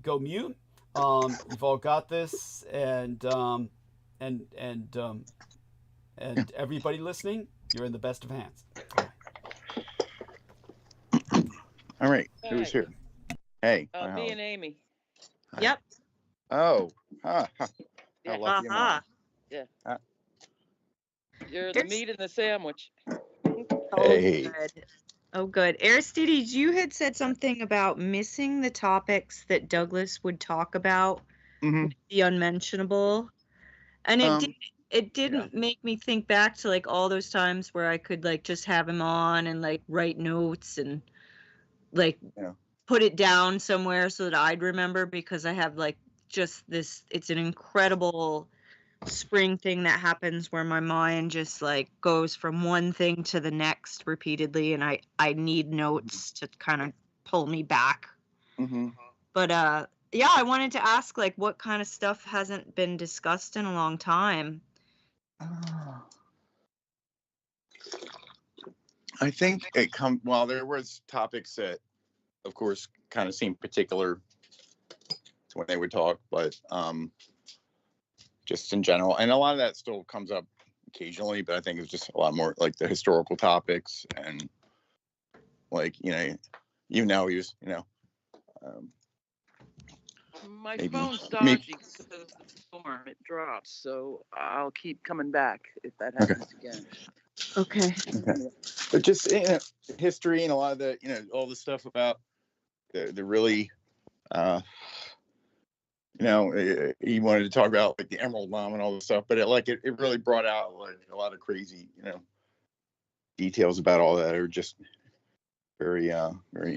go mute. You've all got this, and everybody listening, you're in the best of hands. All right. Who's here? Hey. Me and Amy. Hi. yep. Oh. How Yeah. lucky am I? Uh-huh. You're the meat in the sandwich. Hey. Oh, good. Aristides, you had said something about missing the topics that Douglas would talk about, Mm-hmm. the unmentionable. And it didn't make me think back to like all those times where I could like just have him on and like write notes and like put it down somewhere so that I'd remember, because I have like just this, it's an incredible spring thing that happens where my mind just like goes from one thing to the next repeatedly, and I need notes to kind of pull me back. Mm-hmm. But I wanted to ask like what kind of stuff hasn't been discussed in a long time. I think there was topics that, of course, kind of seemed particular to when they would talk, but just in general, and a lot of that still comes up occasionally, but I think it's just a lot more like the historical topics, and like, he was, My maybe- phone's dodgy because of the storm. It drops, so I'll keep coming back if that happens again. Okay. but just history and a lot of the, all the stuff about the really, he wanted to talk about like the Emerald Bomb and all this stuff, but it really brought out like a lot of crazy, details about all that, or just very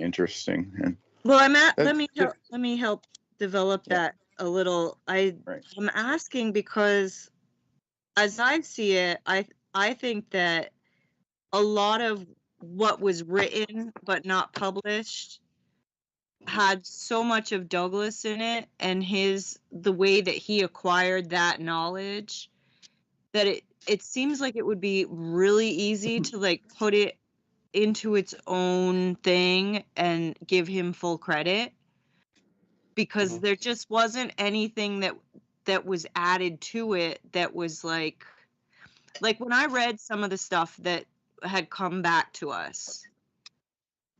interesting. And Well, that's let me help develop that a little. I'm asking because as I see it, I think that a lot of what was written but not published had so much of Douglas in it, and the way that he acquired that knowledge, that it seems like it would be really easy to like put it into its own thing and give him full credit, because there just wasn't anything that was added to it that was like when I read some of the stuff that had come back to us,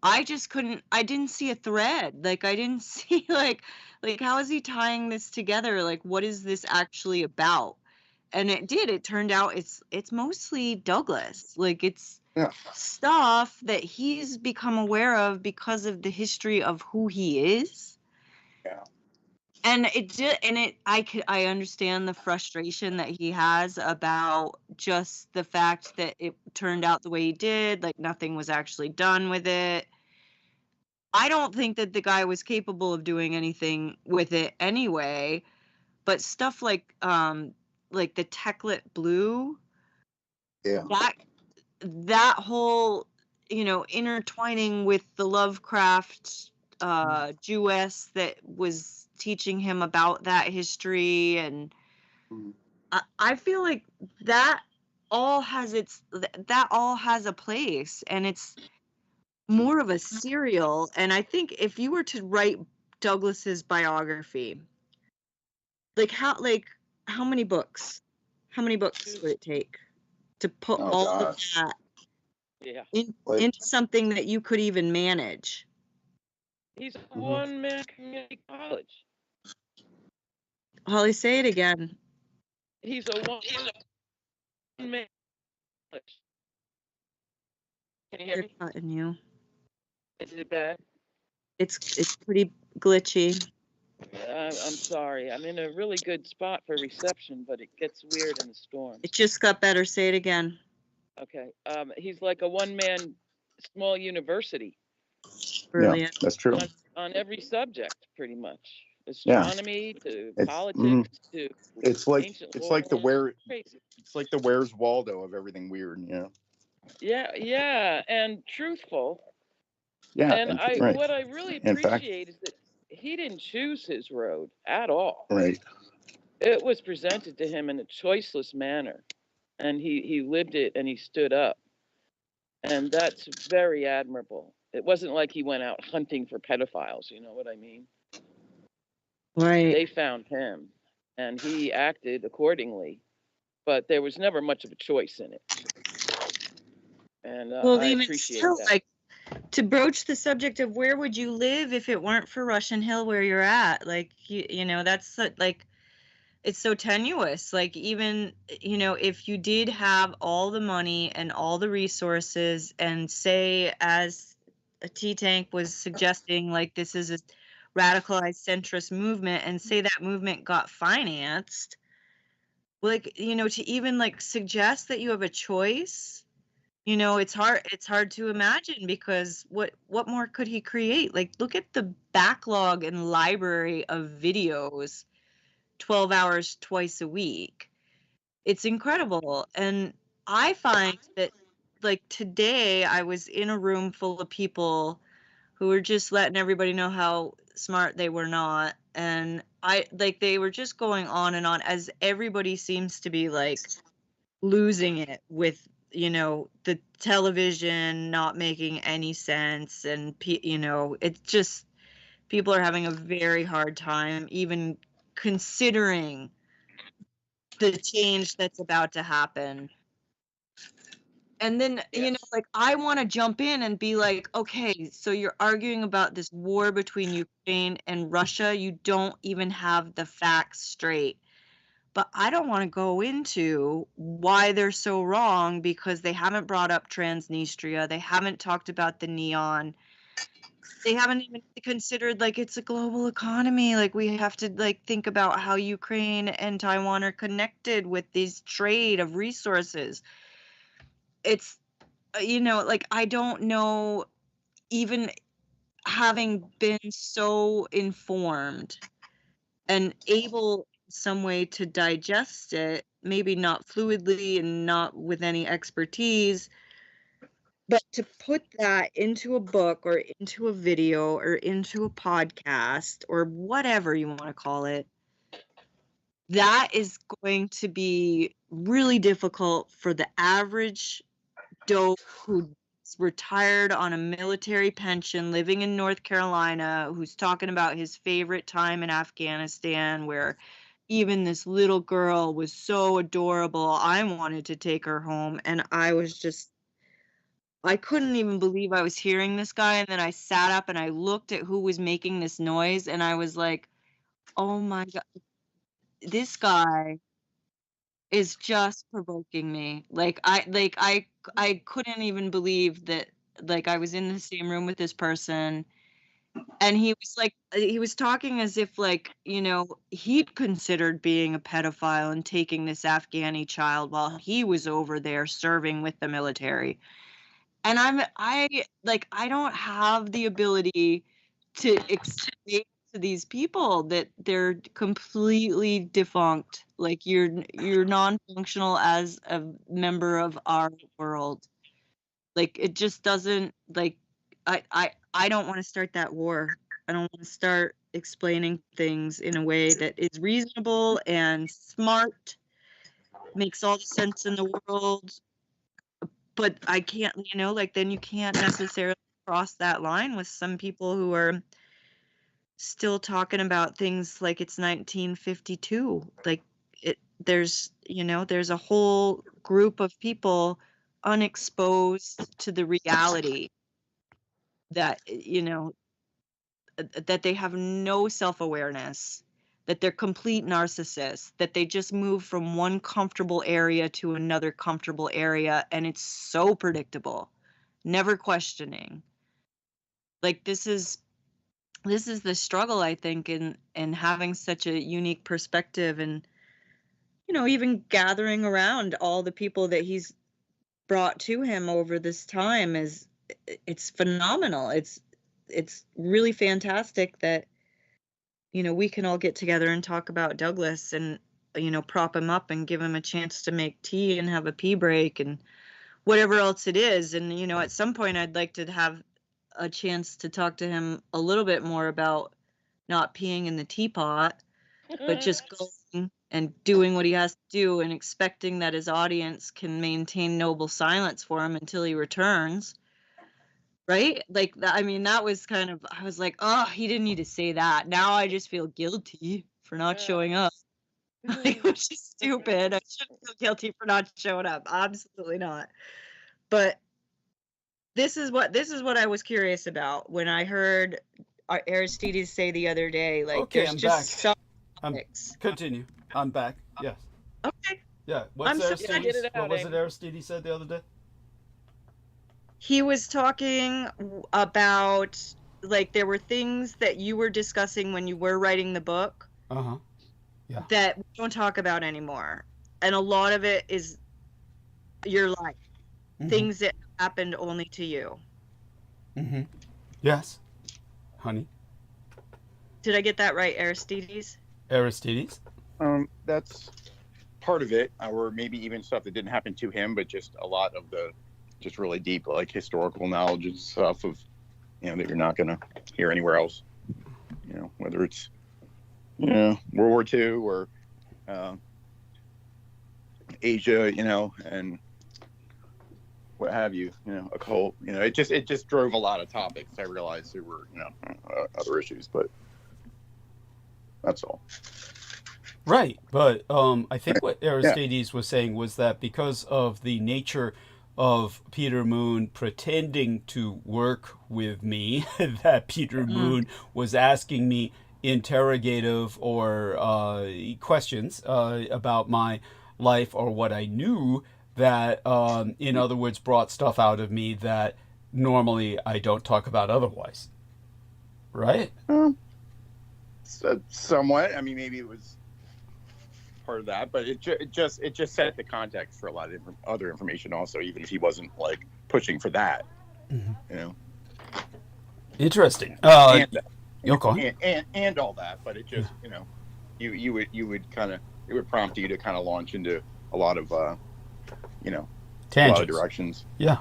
I didn't see a thread. Like I didn't see like how is he tying this together? Like what is this actually about? And it turned out it's mostly Douglas. Like it's stuff that he's become aware of because of the history of who he is. Yeah. And I understand the frustration that he has about just the fact that it turned out the way he did, like nothing was actually done with it. I don't think that the guy was capable of doing anything with it anyway, but stuff like the Techlit Blue, that whole, intertwining with the Lovecraft Jewess that was teaching him about that history, and I feel like that all has a place, and it's more of a serial. And I think if you were to write Douglas's biography, how many books would it take to put all of that into something that you could even manage? He's a one-man community college. Holly, say it again. He's a one-man college. Can you hear me? Cutting you. Is it bad? It's pretty glitchy. I'm sorry. I'm in a really good spot for reception, but it gets weird in the storm. It just got better. Say it again. Okay. He's like a one-man small university. Brilliant. Yeah, that's true. On every subject, pretty much. Astronomy to politics to it's like the Where's Waldo of everything weird, Yeah, and truthful. Yeah, and what I really appreciate is that he didn't choose his road at all. Right. It was presented to him in a choiceless manner, and he lived it, and he stood up, and that's very admirable. It wasn't like he went out hunting for pedophiles, you know what I mean? Right. They found him, and he acted accordingly, but there was never much of a choice in it. And I appreciate that. Like, to broach the subject of where would you live if it weren't for Russian Hill where you're at, like that's like, it's so tenuous. Like even if you did have all the money and all the resources, and say, as a T-Tank was suggesting, like this is a radicalized centrist movement, and say that movement got financed, like to even like suggest that you have a choice, it's hard to imagine, because what more could he create? Like, look at the backlog and library of videos, 12 hours twice a week. It's incredible. And I find that, like, today I was in a room full of people who were just letting everybody know how smart they were not. And they were just going on and on, as everybody seems to be like losing it with the television not making any sense, and it's just, people are having a very hard time even considering the change that's about to happen. And then I want to jump in and be like, okay, so you're arguing about this war between Ukraine and Russia, you don't even have the facts straight. But I don't want to go into why they're so wrong, because they haven't brought up Transnistria. They haven't talked about the neon. They haven't even considered, like, it's a global economy. Like, we have to, like, think about how Ukraine and Taiwan are connected with this trade of resources. It's, like, I don't know even having been so informed and able in some way to digest it, maybe not fluidly and not with any expertise, but to put that into a book or into a video or into a podcast or whatever you want to call it, that is going to be really difficult for the average dope who's retired on a military pension living in North Carolina, who's talking about his favorite time in Afghanistan, where even this little girl was so adorable. I wanted to take her home, and I couldn't even believe I was hearing this guy. And then I sat up and I looked at who was making this noise, and I was like, oh my God, this guy is just provoking me. I couldn't even believe that, like, I was in the same room with this person, and he was talking as if, like, you know, he'd considered being a pedophile and taking this Afghani child while he was over there serving with the military. And I don't have the ability to explain to these people that they're completely defunct. Like, you're non-functional as a member of our world. Like, it just doesn't, like, I don't want to start that war. I don't want to start explaining things in a way that is reasonable and smart, makes all the sense in the world. But I can't, you know, like, then you can't necessarily cross that line with some people who are still talking about things like it's 1952. Like, there's a whole group of people unexposed to the reality that, you know, that they have no self-awareness, that they're complete narcissists, that they just move from one comfortable area to another comfortable area, and it's so predictable, never questioning. Like, this is the struggle, I think, in having such a unique perspective, and, you know, even gathering around all the people that he's brought to him over this time it's phenomenal. It's really fantastic that, you know, we can all get together and talk about Douglas and, you know, prop him up and give him a chance to make tea and have a pee break and whatever else it is. And, you know, at some point I'd like to have a chance to talk to him a little bit more about not peeing in the teapot, but just going and doing what he has to do and expecting that his audience can maintain noble silence for him until he returns. Right? Like, I mean, that was kind of, I was like, oh, he didn't need to say that. Now I just feel guilty for not showing up. Like, which is stupid. I shouldn't feel guilty for not showing up. Absolutely not. But this is what I was curious about when I heard Aristides say the other day, like, Okay, there's I'm just back. some topics. Continue. I'm back. Yes. Okay. Yeah. I'm so glad you did it What out, was it Amy. Aristides said the other day? He was talking about, like, there were things that you were discussing when you were writing the book Uh-huh. Yeah. that we don't talk about anymore. And a lot of it is your life, things that happened only to you. Mm-hmm. Yes. Honey. Did I get that right, Aristides? Aristides? That's part of it, or maybe even stuff that didn't happen to him, but just a lot of the just really deep, like, historical knowledge and stuff of, you know, that you're not going to hear anywhere else. You know, whether it's, you know, World War II or Asia, you know, and what have you, you know, occult, you know, it just drove a lot of topics. I realized there were, you know, other issues, but that's all. Right, but I think what Aristides was saying was that because of the nature of Peter Moon pretending to work with me, that Peter Moon was asking me interrogative or questions about my life or what I knew, that, in other words, brought stuff out of me that normally I don't talk about otherwise. Right? So, somewhat. I mean, maybe it was part of that, but it just set the context for a lot of other information also, even if he wasn't, like, pushing for that. You know. Interesting. and, Go on. and all that, but it just, you know, you would kind of, it would prompt you to kind of launch into a lot of, you know, Tangents. a lot of directions. Yeah.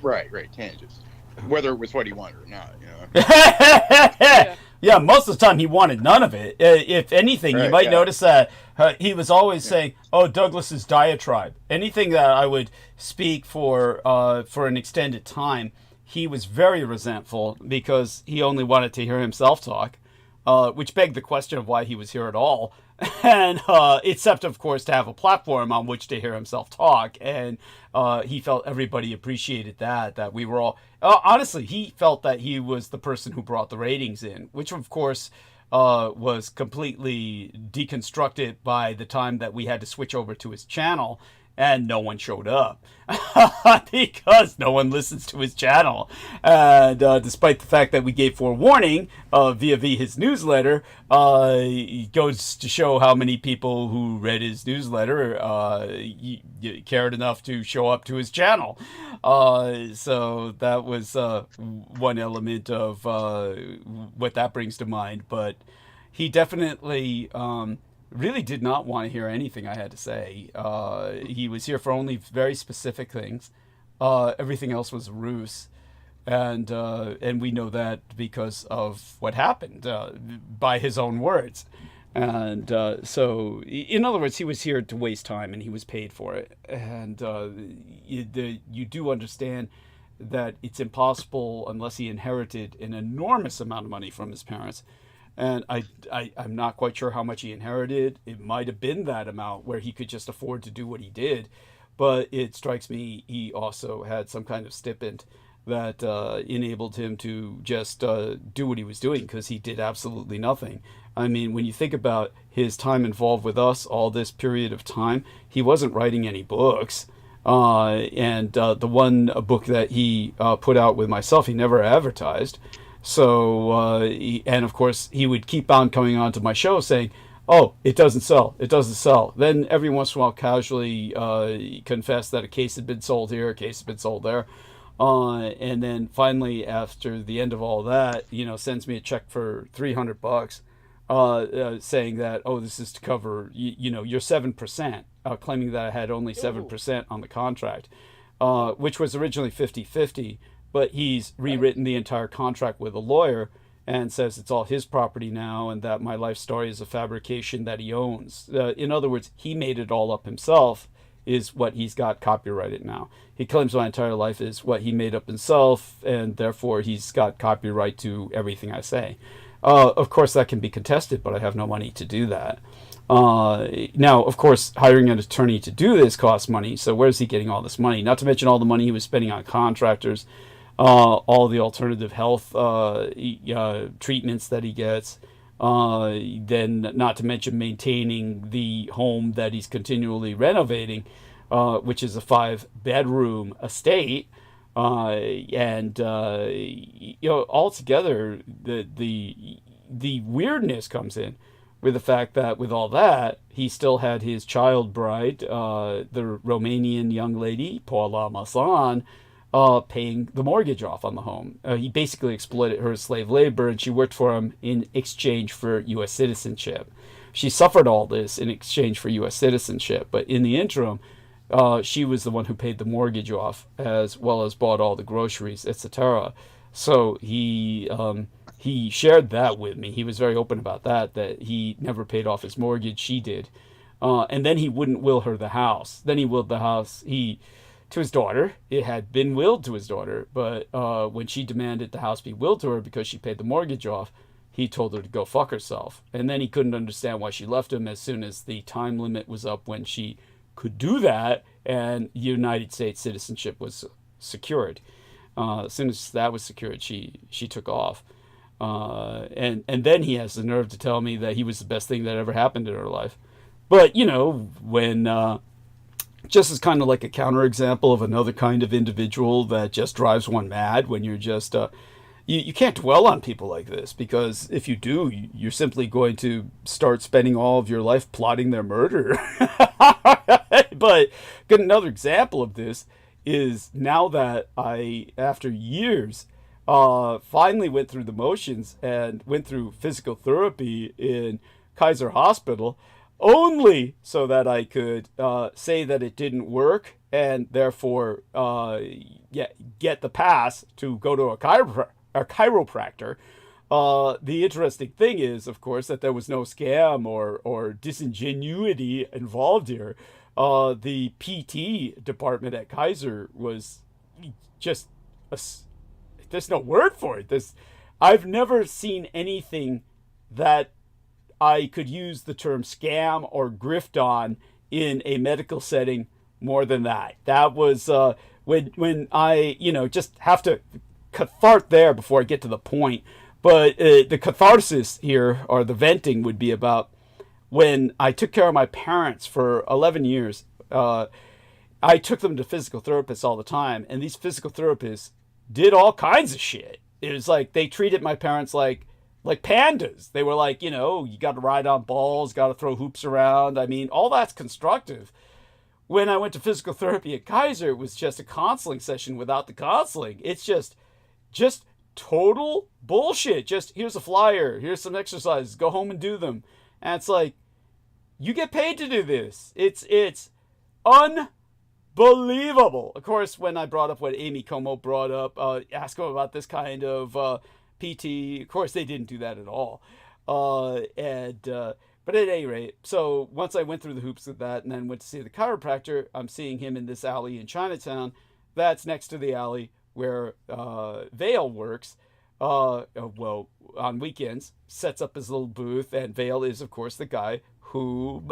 Right, tangents. Whether it was what he wanted or not, you know. Yeah, most of the time he wanted none of it. If anything, you might notice that he was always saying, "Oh, Douglas's diatribe." Anything that I would speak for an extended time, he was very resentful because he only wanted to hear himself talk, which begged the question of why he was here at all. And except, of course, to have a platform on which to hear himself talk. And he felt everybody appreciated that we were all... honestly, he felt that he was the person who brought the ratings in, which, of course, was completely deconstructed by the time that we had to switch over to his channel. And no one showed up because no one listens to his channel. And despite the fact that we gave forewarning via his newsletter, it goes to show how many people who read his newsletter cared enough to show up to his channel. So that was one element of what that brings to mind. But he definitely... really did not want to hear anything I had to say. He was here for only very specific things. Everything else was a ruse. And we know that because of what happened, by his own words. And so, in other words, he was here to waste time, and he was paid for it. And you do understand that it's impossible, unless he inherited an enormous amount of money from his parents. And I'm not quite sure how much he inherited. It might have been that amount where he could just afford to do what he did. But it strikes me he also had some kind of stipend that enabled him to just do what he was doing, because he did absolutely nothing. I mean, when you think about his time involved with us, all this period of time, he wasn't writing any books. And the one book that he put out with myself, he never advertised. So, and of course, he would keep on coming on to my show saying, "Oh, it doesn't sell. It doesn't sell." Then every once in a while, casually confess that a case had been sold here, a case had been sold there. And then finally, after the end of all that, sends me a check for $300, saying that, "Oh, this is to cover, your 7%, claiming that I had only 7% on the contract, which was originally 50-50. But he's rewritten the entire contract with a lawyer and says it's all his property now, and that my life story is a fabrication that he owns. In other words, he made it all up himself, is what he's got copyrighted now. He claims my entire life is what he made up himself, and therefore he's got copyright to everything I say. Of course, that can be contested, but I have no money to do that. Now, of course, hiring an attorney to do this costs money, so where's he getting all this money? Not to mention all the money he was spending on contractors, all the alternative health treatments that he gets, then not to mention maintaining the home that he's continually renovating, which is a 5-bedroom estate. And altogether, the weirdness comes in with the fact that with all that, he still had his child bride, the Romanian young lady, Paula Masan, paying the mortgage off on the home. He basically exploited her as slave labor, and she worked for him in exchange for U.S. citizenship. She suffered all this in exchange for U.S. citizenship, but in the interim, she was the one who paid the mortgage off, as well as bought all the groceries, etc. So he shared that with me. He was very open about that he never paid off his mortgage. She did. And then he wouldn't will her the house. Then he willed the house to his daughter. It had been willed to his daughter, but when she demanded the house be willed to her because she paid the mortgage off, he told her to go fuck herself. And then he couldn't understand why she left him as soon as the time limit was up when she could do that, and United States citizenship was secured. As soon as that was secured, she took off. And then he has the nerve to tell me that he was the best thing that ever happened in her life. But, when... just as kind of like a counterexample of another kind of individual that just drives one mad, when you're just... you can't dwell on people like this, because if you do, you're simply going to start spending all of your life plotting their murder. But another example of this is now that after years finally went through the motions and went through physical therapy in Kaiser Hospital, only so that I could say that it didn't work and therefore get the pass to go to a chiropractor. The interesting thing is, of course, that there was no scam or disingenuity involved here. The PT department at Kaiser was just there's no word for it. I've never seen anything that I could use the term scam or grift on in a medical setting more than that. That was when I just have to cathart there before I get to the point. But the catharsis here, or the venting, would be about when I took care of my parents for 11 years. I took them to physical therapists all the time, and these physical therapists did all kinds of shit. It was like they treated my parents like pandas. They were like, you got to ride on balls, got to throw hoops around. I mean, all that's constructive. When I went to physical therapy at Kaiser, it was just a counseling session without the counseling. It's just total bullshit. Just, here's a flyer, here's some exercises, go home and do them. And it's like, you get paid to do this. It's unbelievable. Of course, when I brought up what Amy Como brought up, ask them about this kind of PT, of course they didn't do that at all. But at any rate, so once I went through the hoops with that and then went to see the chiropractor, I'm seeing him in this alley in Chinatown. That's next to the alley where Vale works. Well, on weekends, sets up his little booth, and Vale is, of course, the guy who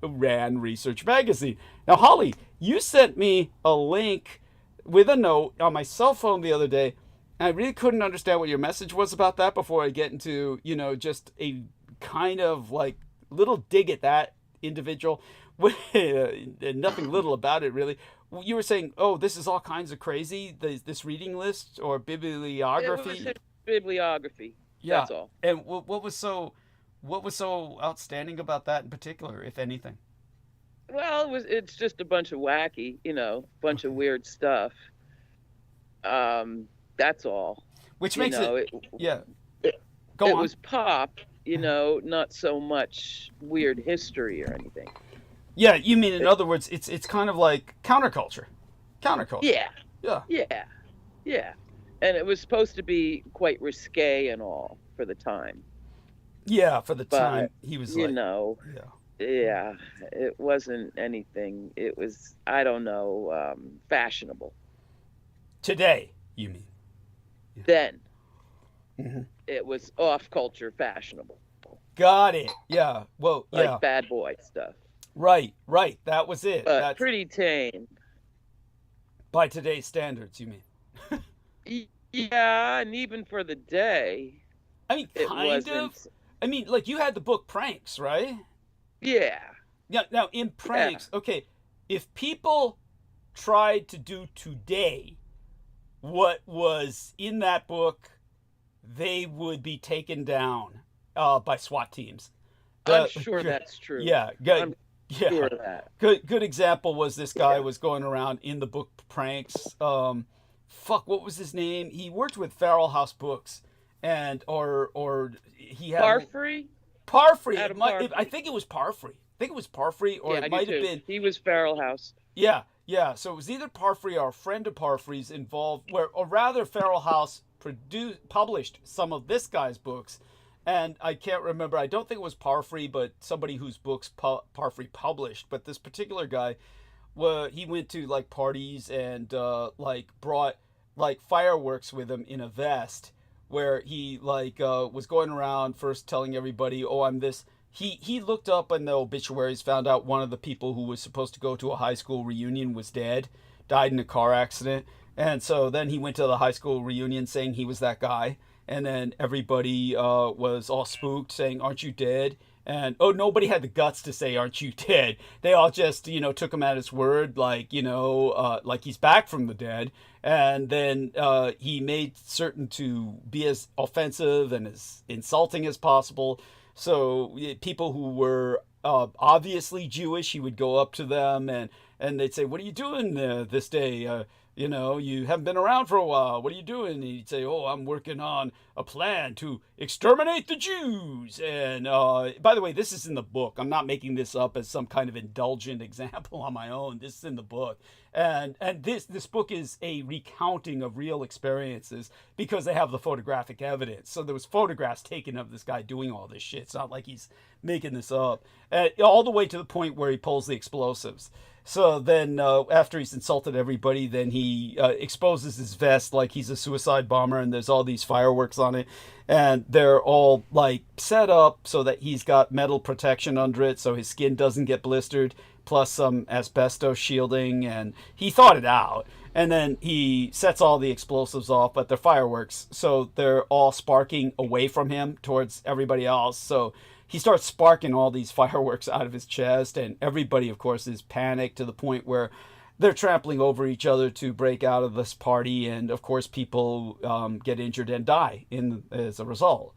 ran Research Magazine. Now, Holly, you sent me a link with a note on my cell phone the other day, and I really couldn't understand what your message was about that before I get into, just a kind of like little dig at that individual. Nothing little about it, really. You were saying, oh, this is all kinds of crazy, this reading list or bibliography. It was bibliography. Yeah. That's all. And what was so outstanding about that in particular, if anything? Well, it's just a bunch of wacky, bunch of weird stuff. That's all. Which makes it Go on. It on. was pop, not so much weird history or anything. Yeah, you mean, in other words, it's kind of like counterculture. Yeah. Yeah. Yeah. And it was supposed to be quite risque and all for the time. Yeah, for the But, time he was like, yeah, it wasn't anything. It was, I don't know, fashionable. Today, you mean? Then Mm-hmm. it was off culture fashionable. Got it. Yeah. Well, yeah. Like bad boy stuff. Right. That was it. But That's pretty tame. by today's standards, you mean? Yeah, and even for the day, I mean, it kind wasn't. of. I mean, like, you had the book Pranks, right? Yeah. Yeah. Now, in Pranks, okay, if people tried to do today what was in that book, they would be taken down by SWAT teams. I'm sure that's true. Yeah. I'm sure of that. Good example was this guy was going around in the book Pranks. What was his name? He worked with Feral House Books, and or he had Parfrey? Parfrey. Adam I Parfrey. think it was Parfrey, or Yeah, it might have too. been. He was Feral House. Yeah. So it was either Parfrey or a friend of Parfrey's involved, or rather, Feral House published some of this guy's books, and I can't remember. I don't think it was Parfrey, but somebody whose books Parfrey published. But this particular guy, he went to like parties and brought like fireworks with him in a vest, where he was going around first telling everybody, oh, I'm this. He looked up in the obituaries, found out one of the people who was supposed to go to a high school reunion was dead, died in a car accident. And so then he went to the high school reunion saying he was that guy. And then everybody was all spooked, saying, aren't you dead? And, nobody had the guts to say, aren't you dead? They all just, took him at his word, like he's back from the dead. And then he made certain to be as offensive and as insulting as possible. So people who were obviously Jewish, he would go up to them and they'd say, what are you doing this day? You know, you haven't been around for a while. What are you doing? And he'd say, oh, I'm working on a plan to exterminate the Jews. And by the way, this is in the book. I'm not making this up as some kind of indulgent example on my own. This is in the book. And this book is a recounting of real experiences because they have the photographic evidence. So there was photographs taken of this guy doing all this shit. It's not like he's making this up. All the way to the point where he pulls the explosives. So then after he's insulted everybody, then he exposes his vest like he's a suicide bomber, and there's all these fireworks on it. And they're all like set up so that he's got metal protection under it so his skin doesn't get blistered, plus some asbestos shielding. And he thought it out. And then he sets all the explosives off, but they're fireworks. So they're all sparking away from him towards everybody else. So he starts sparking all these fireworks out of his chest, and everybody, of course, is panicked to the point where they're trampling over each other to break out of this party, and of course, people get injured and die as a result.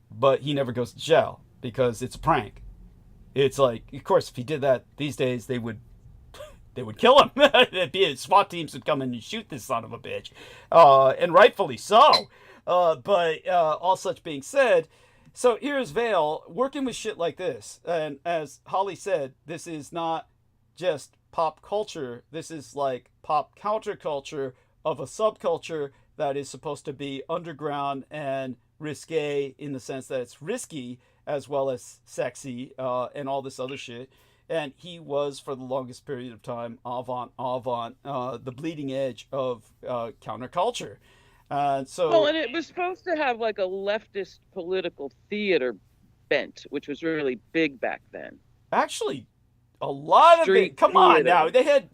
But he never goes to jail because it's a prank. It's like, of course, if he did that these days, they would kill him. SWAT teams would come in and shoot this son of a bitch, and rightfully so. But all such being said, so here's Vale working with shit like this. And as Holly said, this is not just pop culture. This is like pop counterculture of a subculture that is supposed to be underground and risque in the sense that it's risky as well as sexy and all this other shit. And he was, for the longest period of time, the bleeding edge of counterculture. And it was supposed to have like a leftist political theater bent, which was really big back then. Actually, a lot of it. Come on now, they had,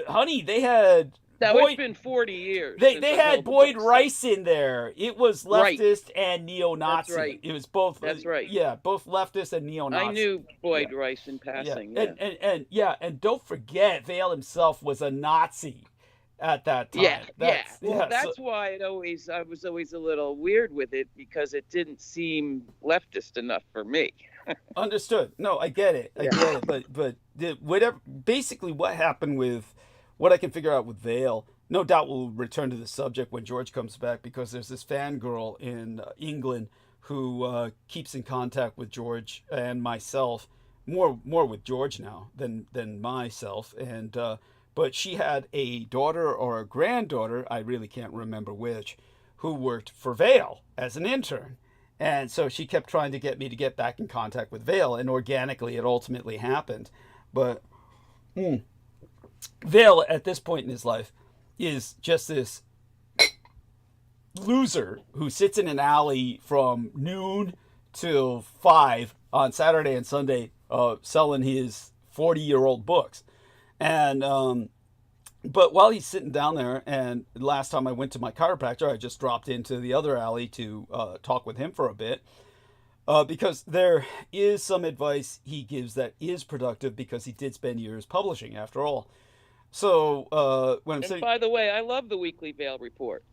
honey, they had. That was been 40 years. They had Boyd Rice in there. It was leftist and neo-Nazi. That's right. It was both. That's right. Yeah, both leftist and neo-Nazi. I knew Boyd Rice in passing. Yeah. And don't forget, Vale himself was a Nazi at that time. That's why I was always a little weird with it, because it didn't seem leftist enough for me. Understood. No, I get it. But basically what happened with what I can figure out with Vale, no doubt we'll return to the subject when George comes back, because there's this fangirl in England who keeps in contact with George and myself, more with George now than myself, and but she had a daughter or a granddaughter, I really can't remember which, who worked for Vale as an intern. And so she kept trying to get me to get back in contact with Vale, and organically it ultimately happened. But Vale, at this point in his life, is just this loser who sits in an alley from noon till 5 on Saturday and Sunday selling his 40-year-old books. And but while he's sitting down there, and last time I went to my chiropractor, I just dropped into the other alley to talk with him for a bit, because there is some advice he gives that is productive, because he did spend years publishing after all. So when I'm saying, by the way, I love the weekly Vale report.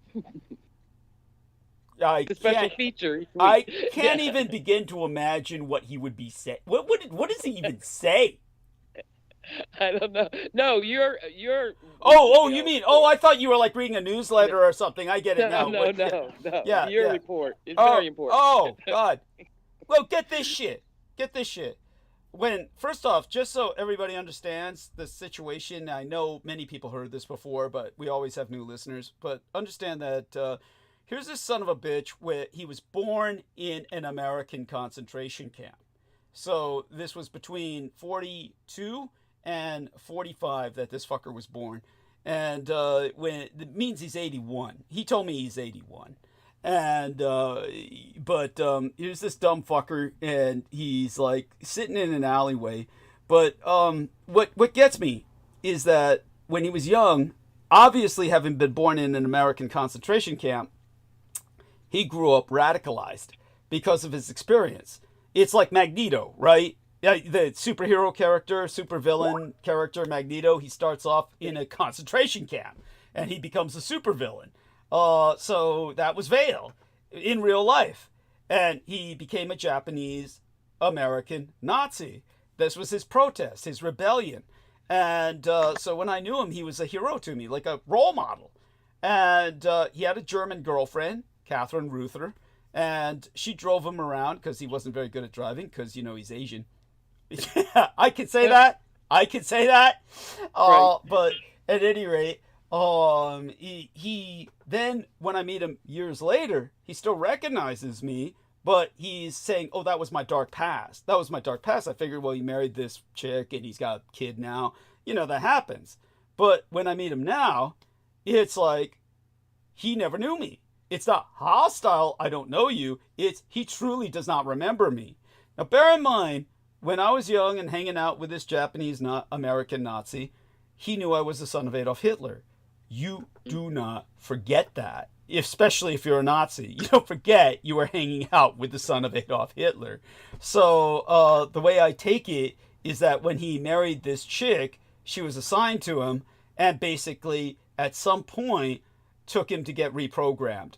The special feature. I can't even begin to imagine what he would be saying. What does he even say? I don't know. No, you're. You mean? I thought you were like reading a newsletter or something. I get it now. No. Yeah, your report is very important. Oh God. Well, get this shit. First off, just so everybody understands the situation, I know many people heard this before, but we always have new listeners. But understand that here's this son of a bitch where he was born in an American concentration camp. So this was between 42 and 45 that this fucker was born. And when it means he's 81. He told me he's 81. And but here's this dumb fucker, and he's like sitting in an alleyway. But what gets me is that when he was young, obviously having been born in an American concentration camp, he grew up radicalized because of his experience. It's like Magneto, right? Yeah, the superhero character, supervillain character, Magneto, he starts off in a concentration camp, and he becomes a supervillain. So that was Vale in real life. And he became a Japanese American Nazi. This was his protest, his rebellion. And so when I knew him, he was a hero to me, like a role model. And he had a German girlfriend, Catherine Ruther, and she drove him around because he wasn't very good at driving because, you know, he's Asian. I could say that. I could say that. Right. But at any rate, he then, when I meet him years later, he still recognizes me, but he's saying, oh, that was my dark past. That was my dark past. I figured, well, he married this chick and he's got a kid now. You know, that happens. But when I meet him now, it's like he never knew me. It's not hostile, I don't know you. It's he truly does not remember me. Now, bear in mind, when I was young and hanging out with this Japanese American Nazi, he knew I was the son of Adolf Hitler. You do not forget that, especially if you're a Nazi. You don't forget you were hanging out with the son of Adolf Hitler. So the way I take it is that when he married this chick, she was assigned to him and basically at some point took him to get reprogrammed.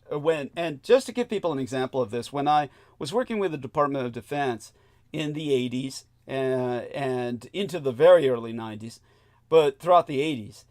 And just to give people an example of this, when I was working with the Department of Defense in the 80s and into the very early 90s, but throughout the 80s,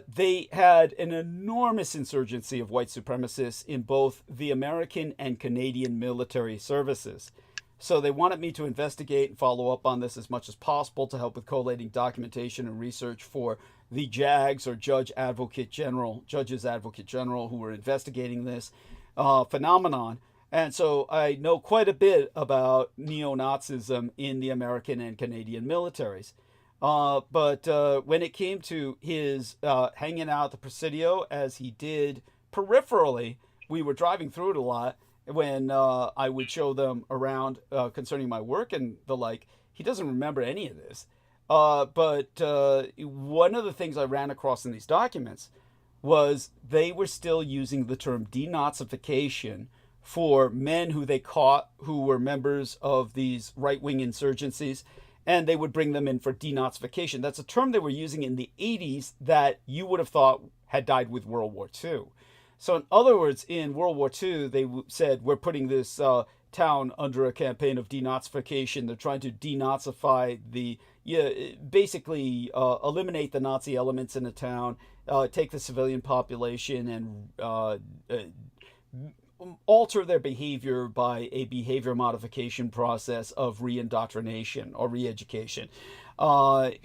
they had an enormous insurgency of white supremacists in both the American and Canadian military services. So they wanted me to investigate and follow up on this as much as possible to help with collating documentation and research for the JAGs, or Judges Advocate General, who were investigating this phenomenon. And so I know quite a bit about neo-Nazism in the American and Canadian militaries. But when it came to his hanging out at the Presidio, as he did peripherally, we were driving through it a lot when I would show them around concerning my work and the like. He doesn't remember any of this. But one of the things I ran across in these documents was they were still using the term denazification for men who they caught who were members of these right-wing insurgencies, and they would bring them in for denazification. That's a term they were using in the 80s that you would have thought had died with World War II. So in other words, in World War II, they said, we're putting this town under a campaign of denazification. They're trying to denazify basically eliminate the Nazi elements in the town, take the civilian population and alter their behavior by a behavior modification process of re-indoctrination or re-education. If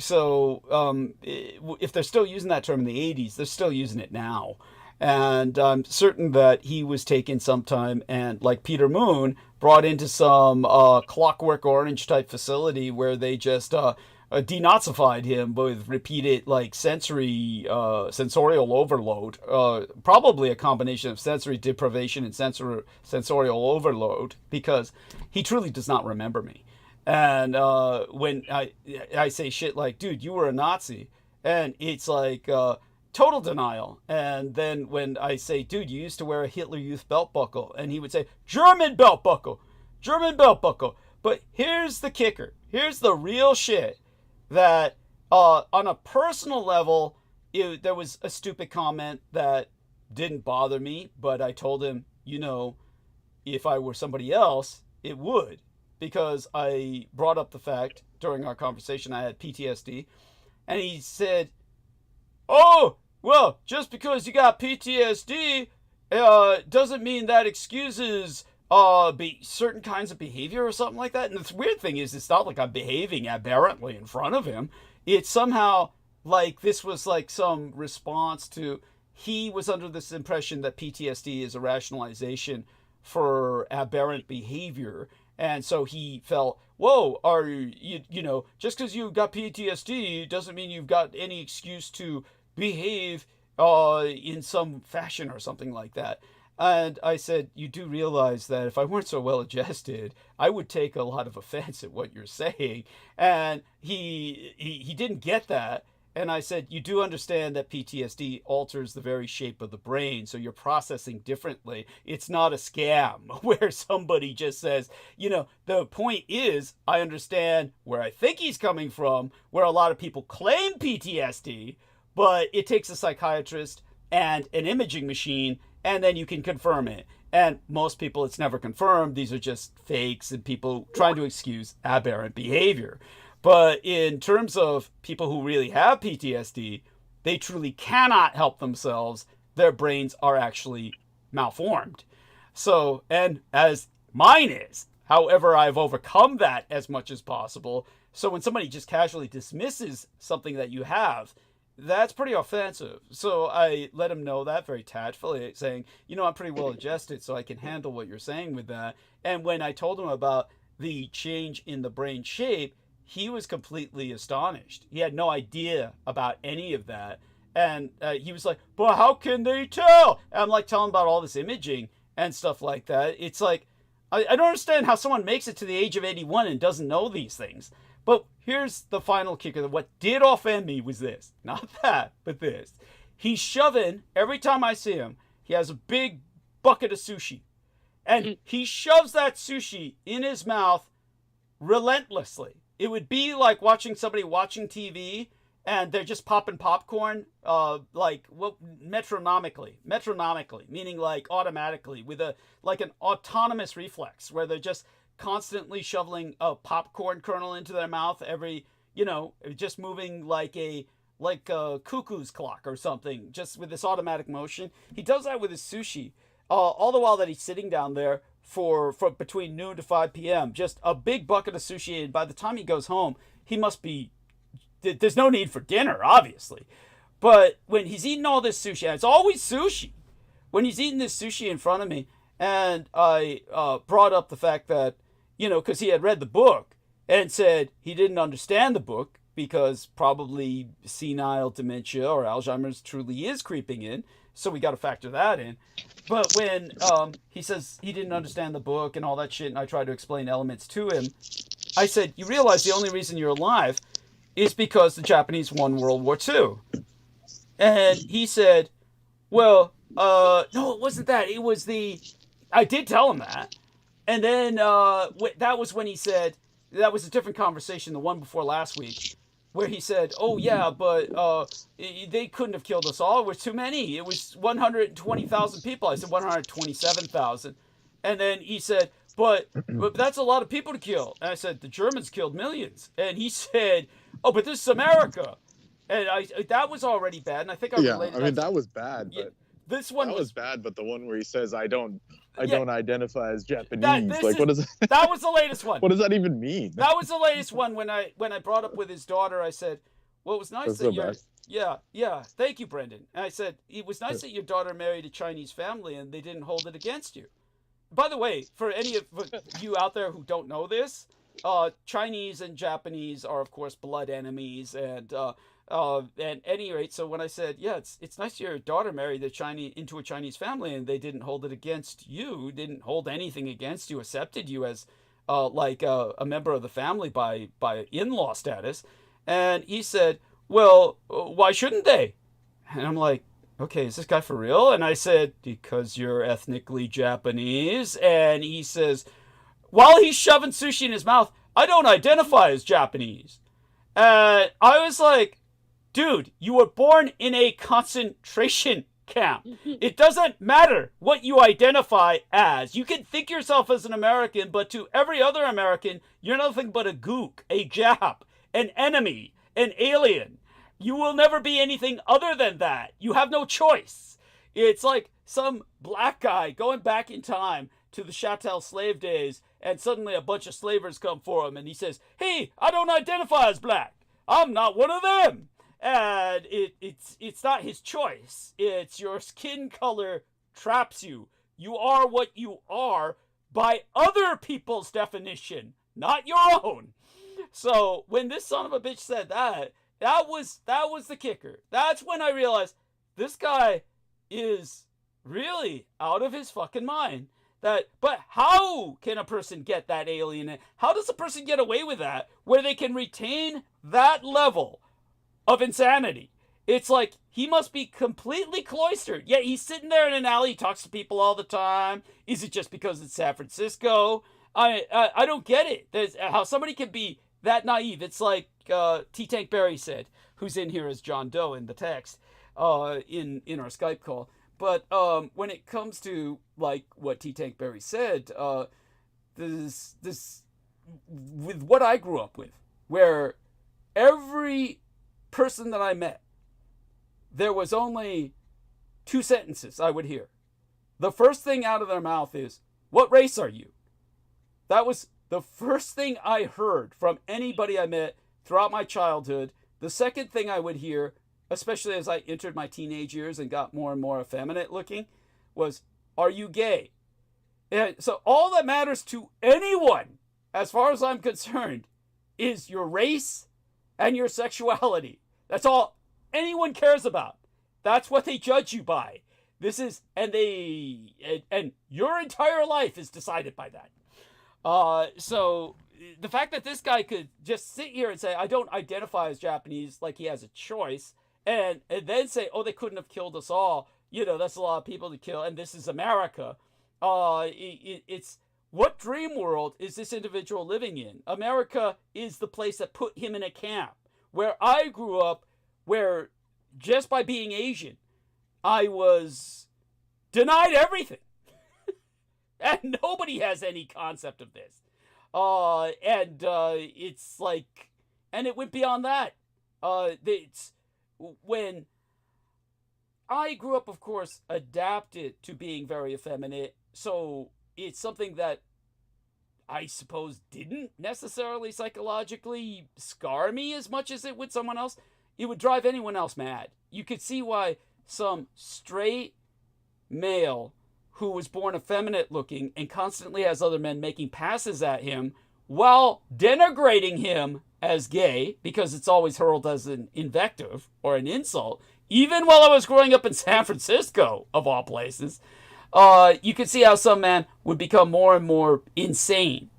they're still using that term in the 80s, they're still using it now. And I'm certain that he was taken sometime and, like Peter Moon, brought into some Clockwork Orange type facility where they just denazified him with repeated like sensorial overload, probably a combination of sensory deprivation and sensorial overload, because he truly does not remember me. And when I say shit like, dude, you were a Nazi, and it's like total denial. And then when I say, dude, you used to wear a Hitler Youth belt buckle, and he would say, German belt buckle. But here's the kicker. Here's the real shit. That on a personal level, there was a stupid comment that didn't bother me, but I told him, you know, if I were somebody else, it would. Because I brought up the fact during our conversation I had PTSD, and he said, oh, well, just because you got PTSD doesn't mean that excuses certain kinds of behavior or something like that. And the weird thing is, it's not like I'm behaving aberrantly in front of him. It's somehow like this was like some response to, he was under this impression that PTSD is a rationalization for aberrant behavior. And so he felt, whoa, are you know, just because you got PTSD doesn't mean you've got any excuse to behave in some fashion or something like that. And I said, you do realize that if I weren't so well adjusted, I would take a lot of offense at what you're saying. And he didn't get that. And I said, you do understand that PTSD alters the very shape of the brain, so you're processing differently. It's not a scam where somebody just says, you know, the point is, I understand where I think he's coming from, where a lot of people claim PTSD, but it takes a psychiatrist and an imaging machine, and then you can confirm it. And most people, it's never confirmed. These are just fakes and people trying to excuse aberrant behavior. But in terms of people who really have PTSD, they truly cannot help themselves. Their brains are actually malformed. So, and as mine is, however, I've overcome that as much as possible. So when somebody just casually dismisses something that you have, that's pretty offensive. So I let him know that very tactfully, saying, you know, I'm pretty well adjusted, so I can handle what you're saying with that. And when I told him about the change in the brain shape, he was completely astonished. He had no idea about any of that. And he was like, but how can they tell? And I'm like telling about all this imaging and stuff like that. It's like, I don't understand how someone makes it to the age of 81 and doesn't know these things. But here's the final kicker. What did offend me was this. Not that, but this. He's shoving, every time I see him, he has a big bucket of sushi. And he shoves that sushi in his mouth relentlessly. It would be like watching somebody watching TV and they're just popping popcorn, metronomically, meaning like automatically, with an autonomous reflex where they're just constantly shoveling a popcorn kernel into their mouth every, just moving like a cuckoo's clock or something, just with this automatic motion. He does that with his sushi, all the while that he's sitting down there for between noon to 5 p.m. Just a big bucket of sushi, and by the time he goes home, he must be. There's no need for dinner, obviously. But when he's eating all this sushi, and it's always sushi, when he's eating this sushi in front of me, and I brought up the fact that, because he had read the book and said he didn't understand the book because probably senile dementia or Alzheimer's truly is creeping in. So we got to factor that in. But when he says he didn't understand the book and all that shit, and I tried to explain elements to him, I said, you realize the only reason you're alive is because the Japanese won World War II. And he said, well, no, it wasn't that. It was I did tell him that. And then that was when he said, that was a different conversation, the one before last week, where he said, oh, yeah, but they couldn't have killed us all. It was too many. It was 120,000 people. I said 127,000. And then he said, but that's a lot of people to kill. And I said, the Germans killed millions. And he said, oh, but this is America. And that was already bad. And I think I related. I mean, that was bad. But this one was bad. But the one where he says, I don't identify as Japanese. What is that was the latest one. What does that even mean? That was the latest one. When I brought up with his daughter, I said, well, it was nice that you're. Yeah. Thank you, Brendan. And I said, it was nice that your daughter married a Chinese family and they didn't hold it against you. By the way, for any of you out there who don't know this, Chinese and Japanese are, of course, blood enemies. And at any rate, so when I said, yeah, it's nice your daughter married into a Chinese family and they didn't hold it against you, didn't hold anything against you, accepted you as a member of the family by in-law status. And he said, well, why shouldn't they? And I'm like, okay, is this guy for real? And I said, because you're ethnically Japanese. And he says, while he's shoving sushi in his mouth, I don't identify as Japanese. And I was like, dude, you were born in a concentration camp. It doesn't matter what you identify as. You can think yourself as an American, but to every other American, you're nothing but a gook, a Jap, an enemy, an alien. You will never be anything other than that. You have no choice. It's like some black guy going back in time to the chattel slave days, and suddenly a bunch of slavers come for him, and he says, hey, I don't identify as black. I'm not one of them. And it's not his choice. It's your skin color traps you. You are what you are by other people's definition, not your own. So when this son of a bitch said that was the kicker. That's when I realized this guy is really out of his fucking mind. But how can a person get that alien? How does a person get away with that where they can retain that level of insanity? It's like he must be completely cloistered. Yet he's sitting there in an alley, he talks to people all the time. Is it just because it's San Francisco? I don't get it. There's how somebody can be that naive. It's like T. Tank Berry said, who's in here as John Doe in the text, in our Skype call. But when it comes to like what T. Tank Berry said, this with what I grew up with, where every person that I met, there was only 2 sentences I would hear. The first thing out of their mouth is, "What race are you?" That was the first thing I heard from anybody I met throughout my childhood. The second thing I would hear, especially as I entered my teenage years and got more and more effeminate looking, was, "Are you gay?" And so all that matters to anyone, as far as I'm concerned, is your race and your sexuality. That's all anyone cares about. That's what they judge you by. This is, and your entire life is decided by that. So the fact that this guy could just sit here and say, "I don't identify as Japanese," like he has a choice, and then say, "Oh, they couldn't have killed us all. You know, that's a lot of people to kill, and this is America." It's, what dream world is this individual living in? America is the place that put him in a camp. Where I grew up, where just by being Asian, I was denied everything. And nobody has any concept of this. It's like, and it went beyond that. It's when I grew up, of course, adapted to being very effeminate. So it's something that I suppose didn't necessarily psychologically scar me as much as it would someone else. It would drive anyone else mad. You could see why some straight male who was born effeminate looking and constantly has other men making passes at him while denigrating him as gay, because it's always hurled as an invective or an insult. Even while I was growing up in San Francisco, of all places, you could see how some man would become more and more insane.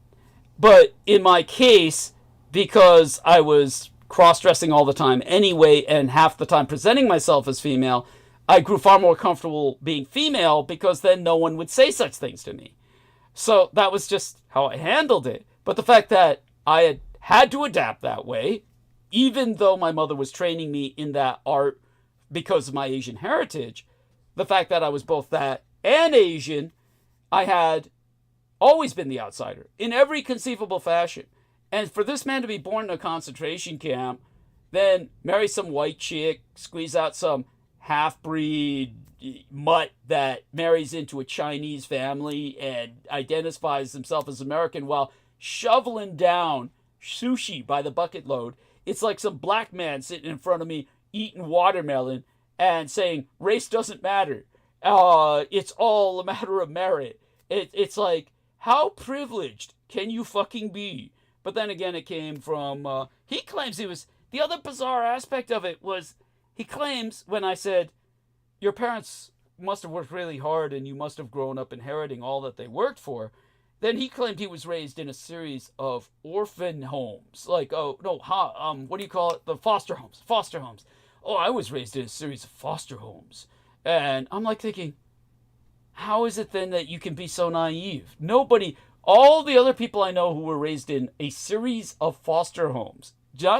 But in my case, because I was cross-dressing all the time anyway, and half the time presenting myself as female, I grew far more comfortable being female, because then no one would say such things to me. So that was just how I handled it. But the fact that I had to adapt that way, even though my mother was training me in that art because of my Asian heritage, the fact that I was both that and Asian, I had always been the outsider in every conceivable fashion. And for this man to be born in a concentration camp, then marry some white chick, squeeze out some half-breed mutt that marries into a Chinese family and identifies himself as American while shoveling down sushi by the bucket load. It's like some black man sitting in front of me eating watermelon and saying, "Race doesn't matter. It's all a matter of merit." It's like, how privileged can you fucking be? But then again, it came from, he claims he was, the other bizarre aspect of it was, he claims when I said, "Your parents must have worked really hard and you must have grown up inheriting all that they worked for," then he claimed he was raised in a series of orphan homes. Like, what do you call it? The foster homes. Foster homes. "Oh, I was raised in a series of foster homes." And I'm like thinking, how is it then that you can be so naive? Nobody, all the other people I know who were raised in a series of foster homes,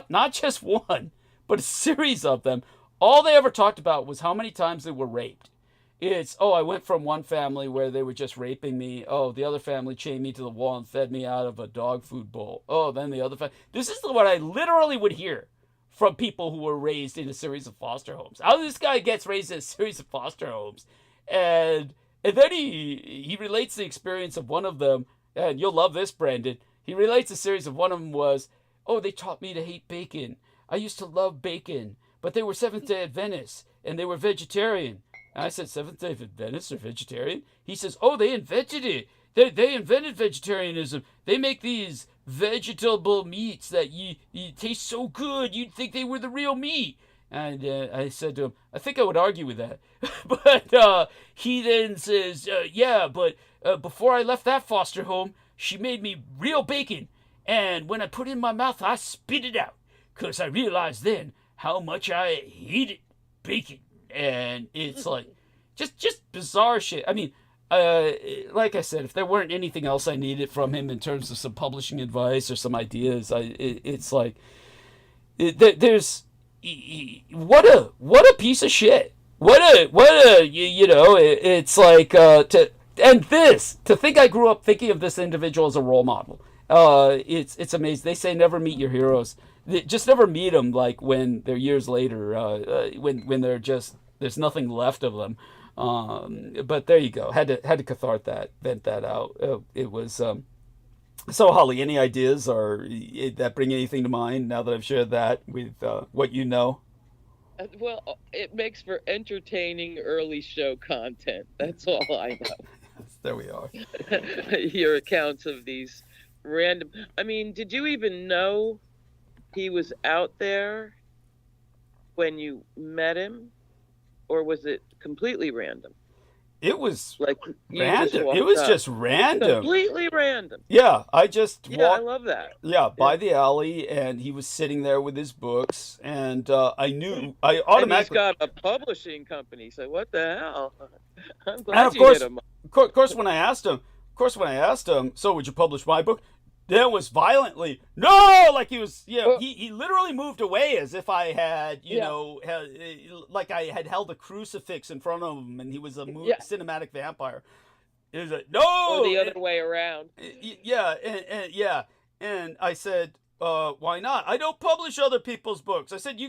not just one, but a series of them, all they ever talked about was how many times they were raped. It's, "Oh, I went from one family where they were just raping me. Oh, the other family chained me to the wall and fed me out of a dog food bowl. Oh, then the other family." This is what I literally would hear from people who were raised in a series of foster homes. How this guy gets raised in a series of foster homes. And then he relates the experience of one of them, and you'll love this, Brandon. He relates a series of one of them was, "Oh, they taught me to hate bacon. I used to love bacon, but they were Seventh-day Adventists, and they were vegetarian." And I said, "Seventh-day Adventists are vegetarian?" He says, "Oh, they invented it. They invented vegetarianism. They make these vegetable meats that you taste so good, you'd think they were the real meat." And I said to him, "I think I would argue with that." But he then says, "Yeah, but before I left that foster home, she made me real bacon. And when I put it in my mouth, I spit it out. Because I realized then how much I hated bacon." And it's like, just bizarre shit. I mean, like I said, if there weren't anything else I needed from him in terms of some publishing advice or some ideas, it's like, there's, what a piece of shit. It's like, to think I grew up thinking of this individual as a role model. It's amazing. They say never meet your heroes. Just never meet them like when they're years later, when they're just there's nothing left of them. But there you go. Had to vent that out. It was so. Holly, any ideas or that bring anything to mind now that I've shared that with what you know? Well, it makes for entertaining early show content. That's all I know. There we are. Your accounts of these random. I mean, did you even know he was out there when you met him, or was it completely random? It was like random. It was just random. Completely random. Yeah, I just walked. I love that. Yeah, by the alley, and he was sitting there with his books, and I knew I automatically. And he's got a publishing company. So what the hell? I'm glad and of you course, hit him. Of course, when I asked him, so would you publish my book? That was violently no, like he was, he literally moved away as if I had, like I had held a crucifix in front of him and he was a cinematic vampire. It was like, no, or the other way around. And I said, why not? I don't publish other people's books. I said,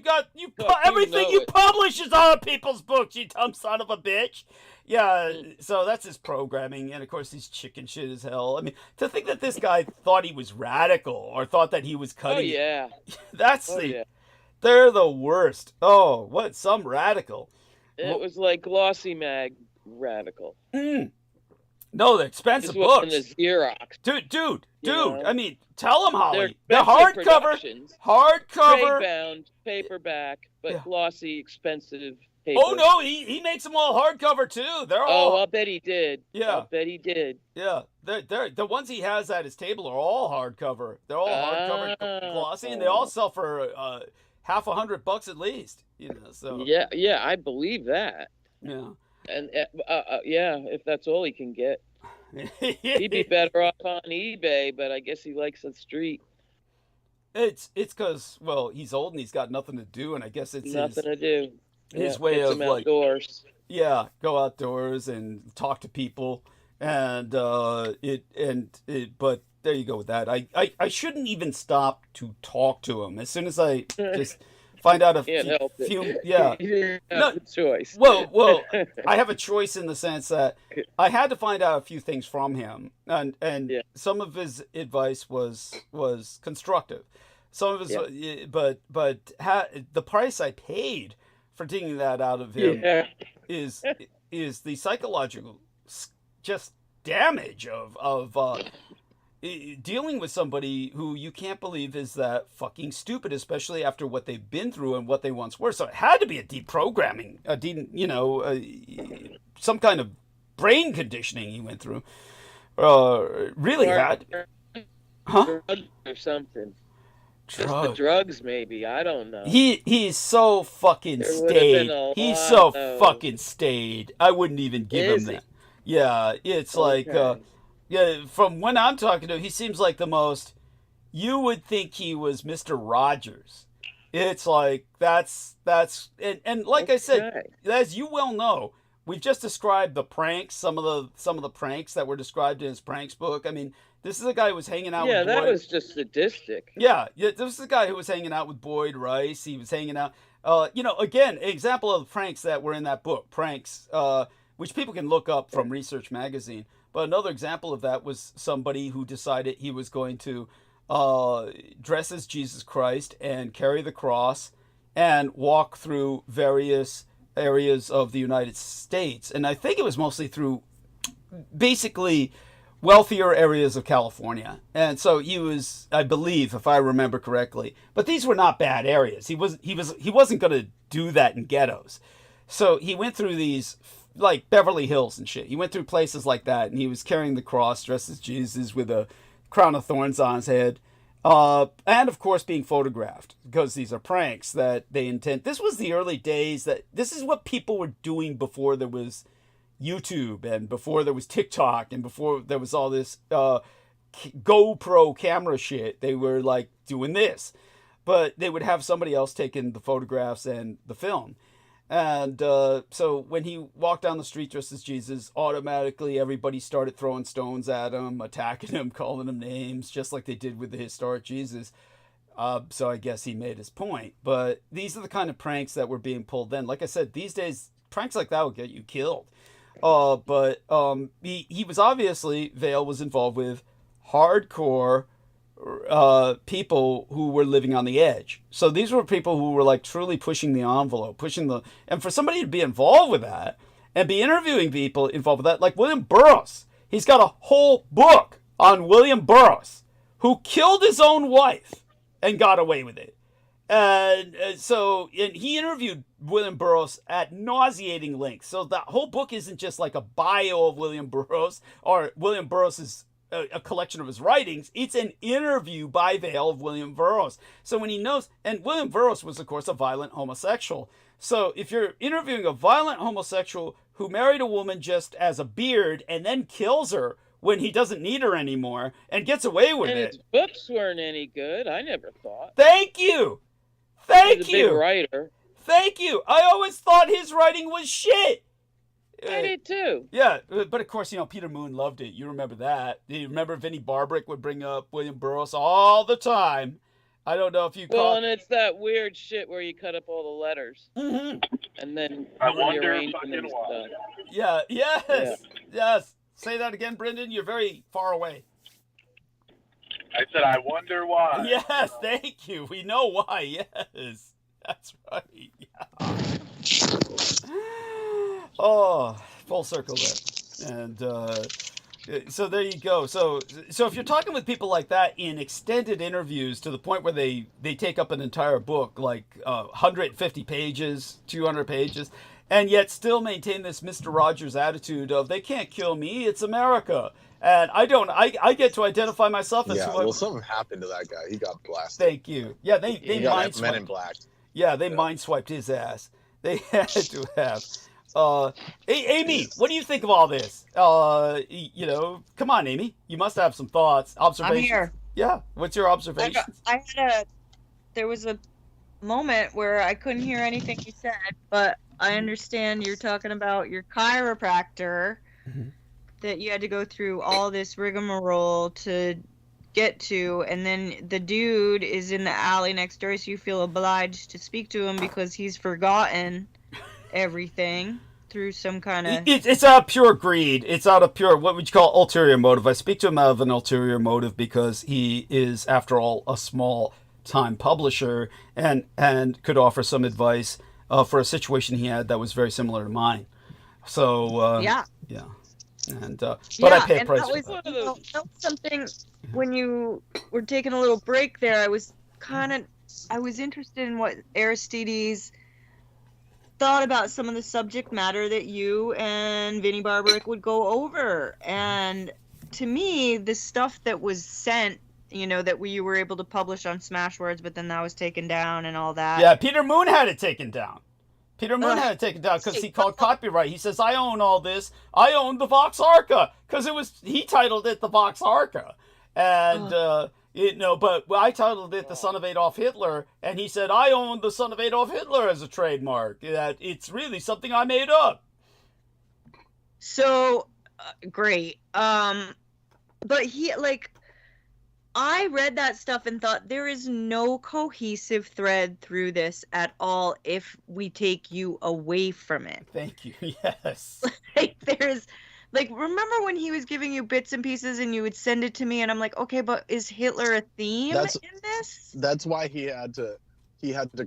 everything you publish is other people's books, you dumb son of a bitch. Yeah, so that's his programming, and of course he's chicken shit as hell. I mean, to think that this guy thought he was radical or thought that he was cutting. Oh yeah, they're the worst. Oh, what some radical? It was like Glossy Mag radical. No, they're expensive books. The Xerox. Dude. I mean, tell them, Holly. They're hardcover, trade-bound, paperback, but glossy, expensive. Paper. Oh no, he makes them all hardcover too. They're all. Oh, I'll bet he did. Yeah, I'll bet he did. Yeah, they're the ones he has at his table are all hardcover. They're all hardcover glossy, and they all sell for half $100 at least. So. Yeah, I believe that. Yeah. And if that's all he can get, he'd be better off on eBay. But I guess he likes the street. It's because he's old and he's got nothing to do, and I guess it's nothing to do. His way of outdoors. Go outdoors and talk to people, and but there you go with that. I shouldn't even stop to talk to him as soon as I just find out no choice. Well, I have a choice in the sense that I had to find out a few things from him, and some of his advice was constructive. Some of his, but the price I paid for digging that out of him is the psychological just damage of dealing with somebody who you can't believe is that fucking stupid, especially after what they've been through and what they once were. So it had to be a deprogramming, some kind of brain conditioning he went through. Really had, or something. Drugs, maybe. I don't know. He's so fucking staid. He's so fucking staid. I wouldn't even give him that. Yeah, it's like, from when I'm talking to him, he seems like the most. You would think he was Mr. Rogers. It's like that's and like I said, as you well know, we've just described the pranks. Some of the pranks that were described in his pranks book. I mean. This is a guy who was hanging out with Boyd. Yeah, that was just sadistic. Yeah, this is a guy who was hanging out with Boyd Rice. He was hanging out, again, an example of the pranks that were in that book, pranks, which people can look up from Research Magazine. But another example of that was somebody who decided he was going to dress as Jesus Christ and carry the cross and walk through various areas of the United States. And I think it was mostly through basically wealthier areas of California. And so he was, I believe, if I remember correctly, but these were not bad areas. He wasn't going to do that in ghettos. So he went through these like Beverly Hills and shit. He went through places like that, and he was carrying the cross, dressed as Jesus with a crown of thorns on his head. And of course being photographed, because these are pranks that they intend. This was the early days this is what people were doing before there was YouTube and before there was TikTok and before there was all this GoPro camera shit. They were like doing this, but they would have somebody else taking the photographs and the film. And so when he walked down the street dressed as Jesus, automatically everybody started throwing stones at him, attacking him, calling him names, just like they did with the historic Jesus. So I guess he made his point. But these are the kind of pranks that were being pulled then. Like I said, these days, pranks like that will get you killed. But he was obviously, Vale was involved with hardcore people who were living on the edge. So these were people who were like truly pushing the envelope, and for somebody to be involved with that and be interviewing people involved with that, like William Burroughs, he's got a whole book on William Burroughs, who killed his own wife and got away with it. And he interviewed William Burroughs at nauseating length. So the whole book isn't just like a bio of William Burroughs or William Burroughs's a collection of his writings. It's an interview by Vale of William Burroughs. So when he knows, and William Burroughs was, of course, a violent homosexual. So if you're interviewing a violent homosexual who married a woman just as a beard and then kills her when he doesn't need her anymore and gets away with and it. His books weren't any good. I never thought. Thank you. He's a big writer. Thank you. I always thought his writing was shit. I did too. Yeah, but of course, Peter Moon loved it. You remember that. You remember Vinnie Barbrick would bring up William Burroughs all the time. I don't know if you Well, and it's that weird shit where you cut up all the letters. Mm-hmm. And then I wonder rearrange if I them can and watch. stuff. Yes. Say that again, Brendan. You're very far away. I said, I wonder why. Yes, thank you. We know why. Yes, that's right. Yeah. Oh, full circle there. And so there you go. So if you're talking with people like that in extended interviews to the point where they take up an entire book, like 150 pages, 200 pages, and yet still maintain this Mr. Rogers attitude of they can't kill me, it's America. And I get to identify myself as who something happened to that guy. He got blasted. Thank you. Yeah, they mind Men in swiped. Black. Yeah, they mind swiped his ass. They had to have. Hey, Amy, what do you think of all this? Come on, Amy. You must have some thoughts, observations. I'm here. Yeah. What's your observation? There was a moment where I couldn't hear anything you said, but I understand you're talking about your chiropractor that you had to go through all this rigmarole to get to, and then the dude is in the alley next door, so you feel obliged to speak to him because he's forgotten everything through some kind of... It's out of pure greed. It's out of pure, what would you call, ulterior motive. I speak to him out of an ulterior motive because he is, after all, a small-time publisher and could offer some advice for a situation he had that was very similar to mine. So, yeah. And but I pay a price for that. That was something, when you were taking a little break there, I was interested in what Aristides thought about some of the subject matter that you and Vinnie Barbrick would go over. And to me, the stuff that was sent, that you were able to publish on Smashwords, but then that was taken down and all that. Yeah, Peter Moon had it taken down. Peter Moon had it taken down because he called copyright. He says, I own all this. I own the Vox Arca. Because he titled it the Vox Arca. And, but I titled it the Son of Adolf Hitler. And he said, I own the Son of Adolf Hitler as a trademark. That it's really something I made up. So, great. But I read that stuff and thought there is no cohesive thread through this at all if we take you away from it. Thank you. Yes. Remember when he was giving you bits and pieces and you would send it to me and I'm like, okay, but is Hitler a theme in this? That's why he had to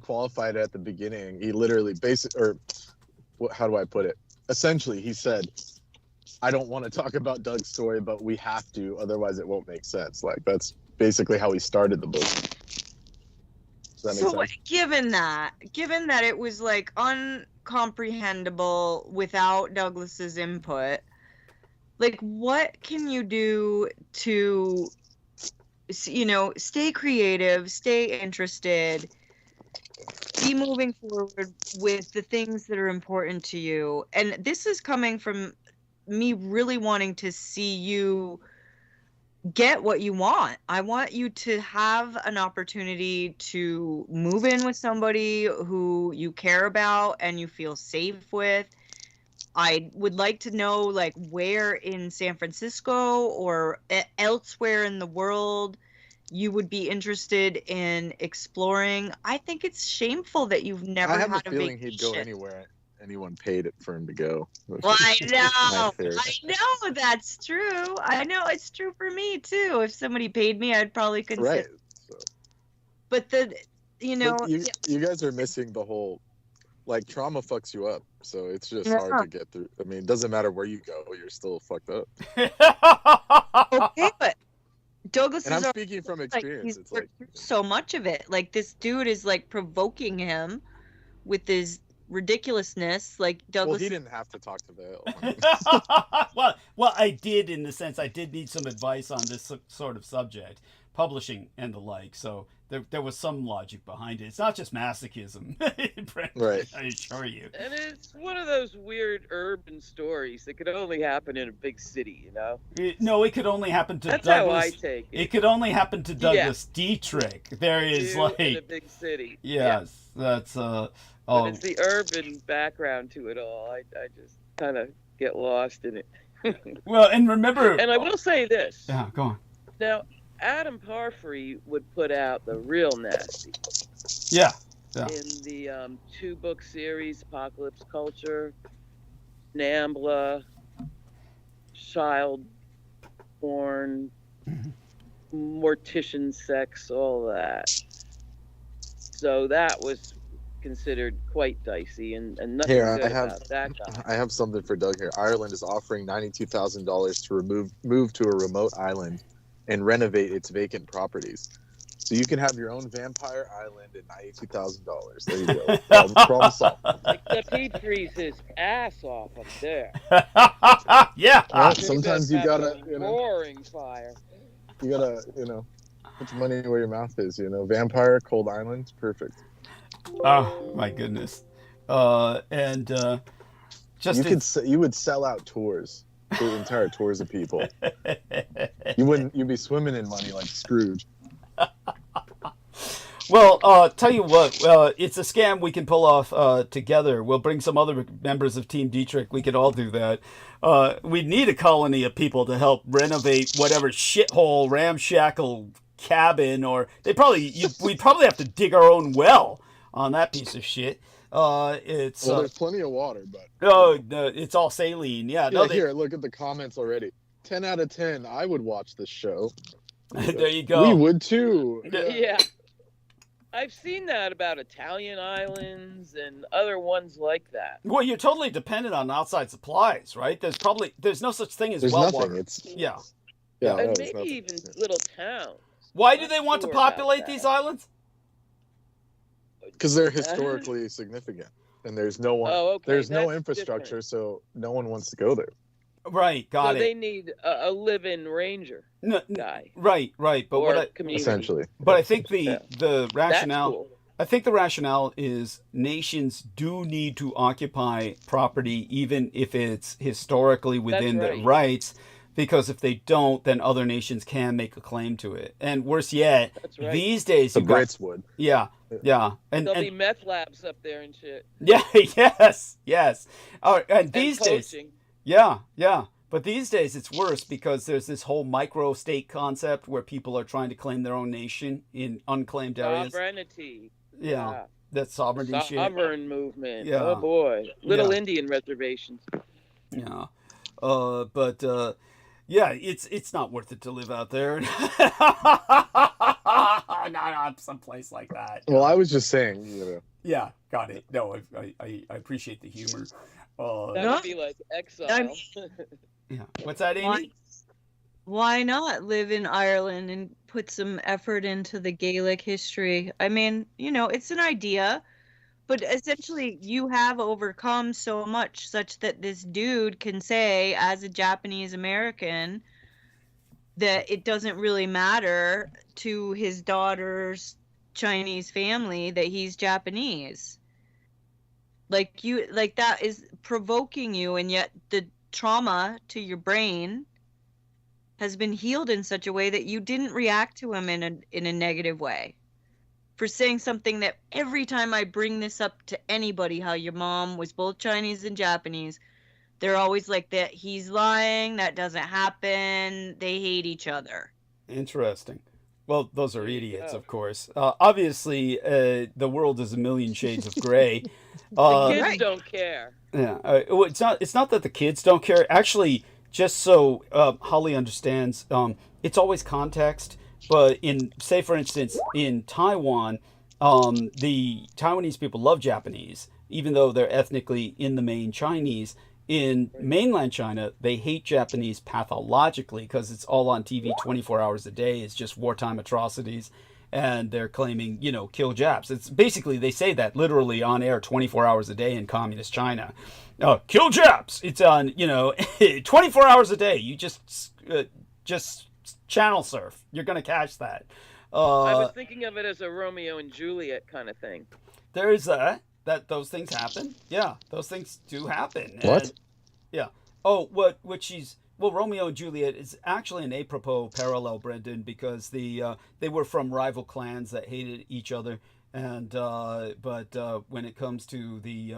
qualify it at the beginning. He literally how do I put it? Essentially, he said, I don't want to talk about Doug's story, but we have to, otherwise it won't make sense. Like, that's basically how he started the book. Does that make sense? Given that it was like uncomprehendable without Douglas's input, like, what can you do to, stay creative, stay interested, be moving forward with the things that are important to you? And this is coming from me really wanting to see you get what you want. I want you to have an opportunity to move in with somebody who you care about and you feel safe with. I would like to know, like, where in San Francisco or elsewhere in the world you would be interested in exploring. I think it's shameful that you've never I have had a a feeling vacation. he'd go anywhere anyone paid it for him to go. Well, I know. theory. I know that's true. I know it's true for me too. If somebody paid me, I'd probably consider. Right. So, But but you guys are missing the whole, like, trauma fucks you up. So it's just hard to get through. I mean, it doesn't matter where you go, you're still fucked up. Okay, but Douglas And I'm is speaking from experience. he's It's like, so much of it. Like, this dude is like provoking him with his ridiculousness. Like, well, Douglas. he didn't have to talk to Vale. well, I did, in the sense I did need some advice on this sort of subject, publishing and the like. So there was some logic behind it. It's not just masochism, Brent, Right. I assure you. And it's one of those weird urban stories that could only happen in a big city, you know? No, it could only happen to That's Douglas. how I take it. It could only happen to Douglas Dietrich. There is You in a like, big city. yes, that's But oh, it's the urban background to it all. I just kind of get lost in it. well, and remember. And I will say this. Yeah, go on. Now, Adam Parfrey would put out the real nasty Yeah. in the 2-book series, Apocalypse Culture, NAMBLA, child porn, mortician sex, all that. So that was considered quite dicey, and nothing Here, good I have about that guy. I have something for Doug here. Ireland is offering $92,000 to move to a remote island and renovate its vacant properties. So you can have your own vampire island at $92,000. There you go. Problem solved. Except he frees his ass off up there. Yeah. Well, sometimes you Have gotta, some roaring fire. put your money where your mouth is. Vampire, cold island, perfect. Oh my goodness. And just You would sell out tours, entire tours of people. You'd be swimming in money like Scrooge. Well, tell you what, it's a scam we can pull off together. We'll bring some other members of Team Dietrich. We could all do that. We need a colony of people to help renovate whatever shithole, ramshackle cabin, or we'd probably have to dig our own well on that piece of shit. It's there's plenty of water, but it's all saline. Yeah, here, look at the comments already. 10 out of 10. I would watch this show. There you go. We would too. Yeah. I've seen that about Italian islands and other ones like that. Well, you're totally dependent on outside supplies, right? There's no such thing as There's well nothing. water. Yeah. Yeah. And no, there's maybe nothing. even little towns. Why Not do they want to sure about populate that. these islands? Because they're historically significant, and there's no one. Oh, okay. There's no That's infrastructure, different. so no one wants to go there. Right, got So it. they need a live-in ranger guy. Right. But Or community. Essentially. but I think the That's rationale. cool. I think the rationale is nations do need to occupy property, even if it's historically within That's their right. rights, because if they don't, then other nations can make a claim to it. And worse yet, That's right. these days The you've got, Brits would. yeah, and There'll be meth labs up there and shit. yeah, yes. And these and days, coaching. yeah. But these days it's worse because there's this whole micro-state concept where people are trying to claim their own nation in unclaimed areas. Sovereignty. Yeah, that sovereignty shit. Sovereign movement. Yeah. Oh boy. Little Yeah. Indian reservations. Yeah, but yeah, it's not worth it to live out there. Not someplace like that. Well, I was just saying, Yeah, got it. No, I appreciate the humor. That No. would be like exile. I mean- Yeah, what's that, Amy? Why not live in Ireland and put some effort into the Gaelic history? I mean, it's an idea, but essentially you have overcome so much such that this dude can say, as a Japanese American, that it doesn't really matter to his daughter's Chinese family that he's Japanese. Like that is provoking you, and yet the trauma to your brain has been healed in such a way that you didn't react to him in a negative way. For saying something that every time I bring this up to anybody, how your mom was both Chinese and Japanese, they're always like that. He's lying. That doesn't happen. They hate each other. Interesting. Well, those are idiots, of course. Obviously, the world is a million shades of gray. The kids don't care. Yeah, it's not that the kids don't care. Actually, just so Holly understands, it's always context. But say for instance, in Taiwan, the Taiwanese people love Japanese, even though they're ethnically in the main Chinese. In mainland China, they hate Japanese pathologically because it's all on TV 24 hours a day. It's just wartime atrocities. And they're claiming, kill Japs. It's basically, they say that literally on air 24 hours a day in communist China. Kill Japs! It's on, 24 hours a day. You just channel surf. You're going to catch that. I was thinking of it as a Romeo and Juliet kind of thing. There is that those things happen. Yeah, those things do happen. What? And, yeah. Oh, Romeo and Juliet is actually an apropos parallel, Brendan, because they were from rival clans that hated each other, and but when it comes to the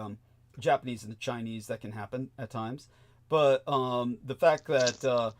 Japanese and the Chinese, that can happen at times. But the fact that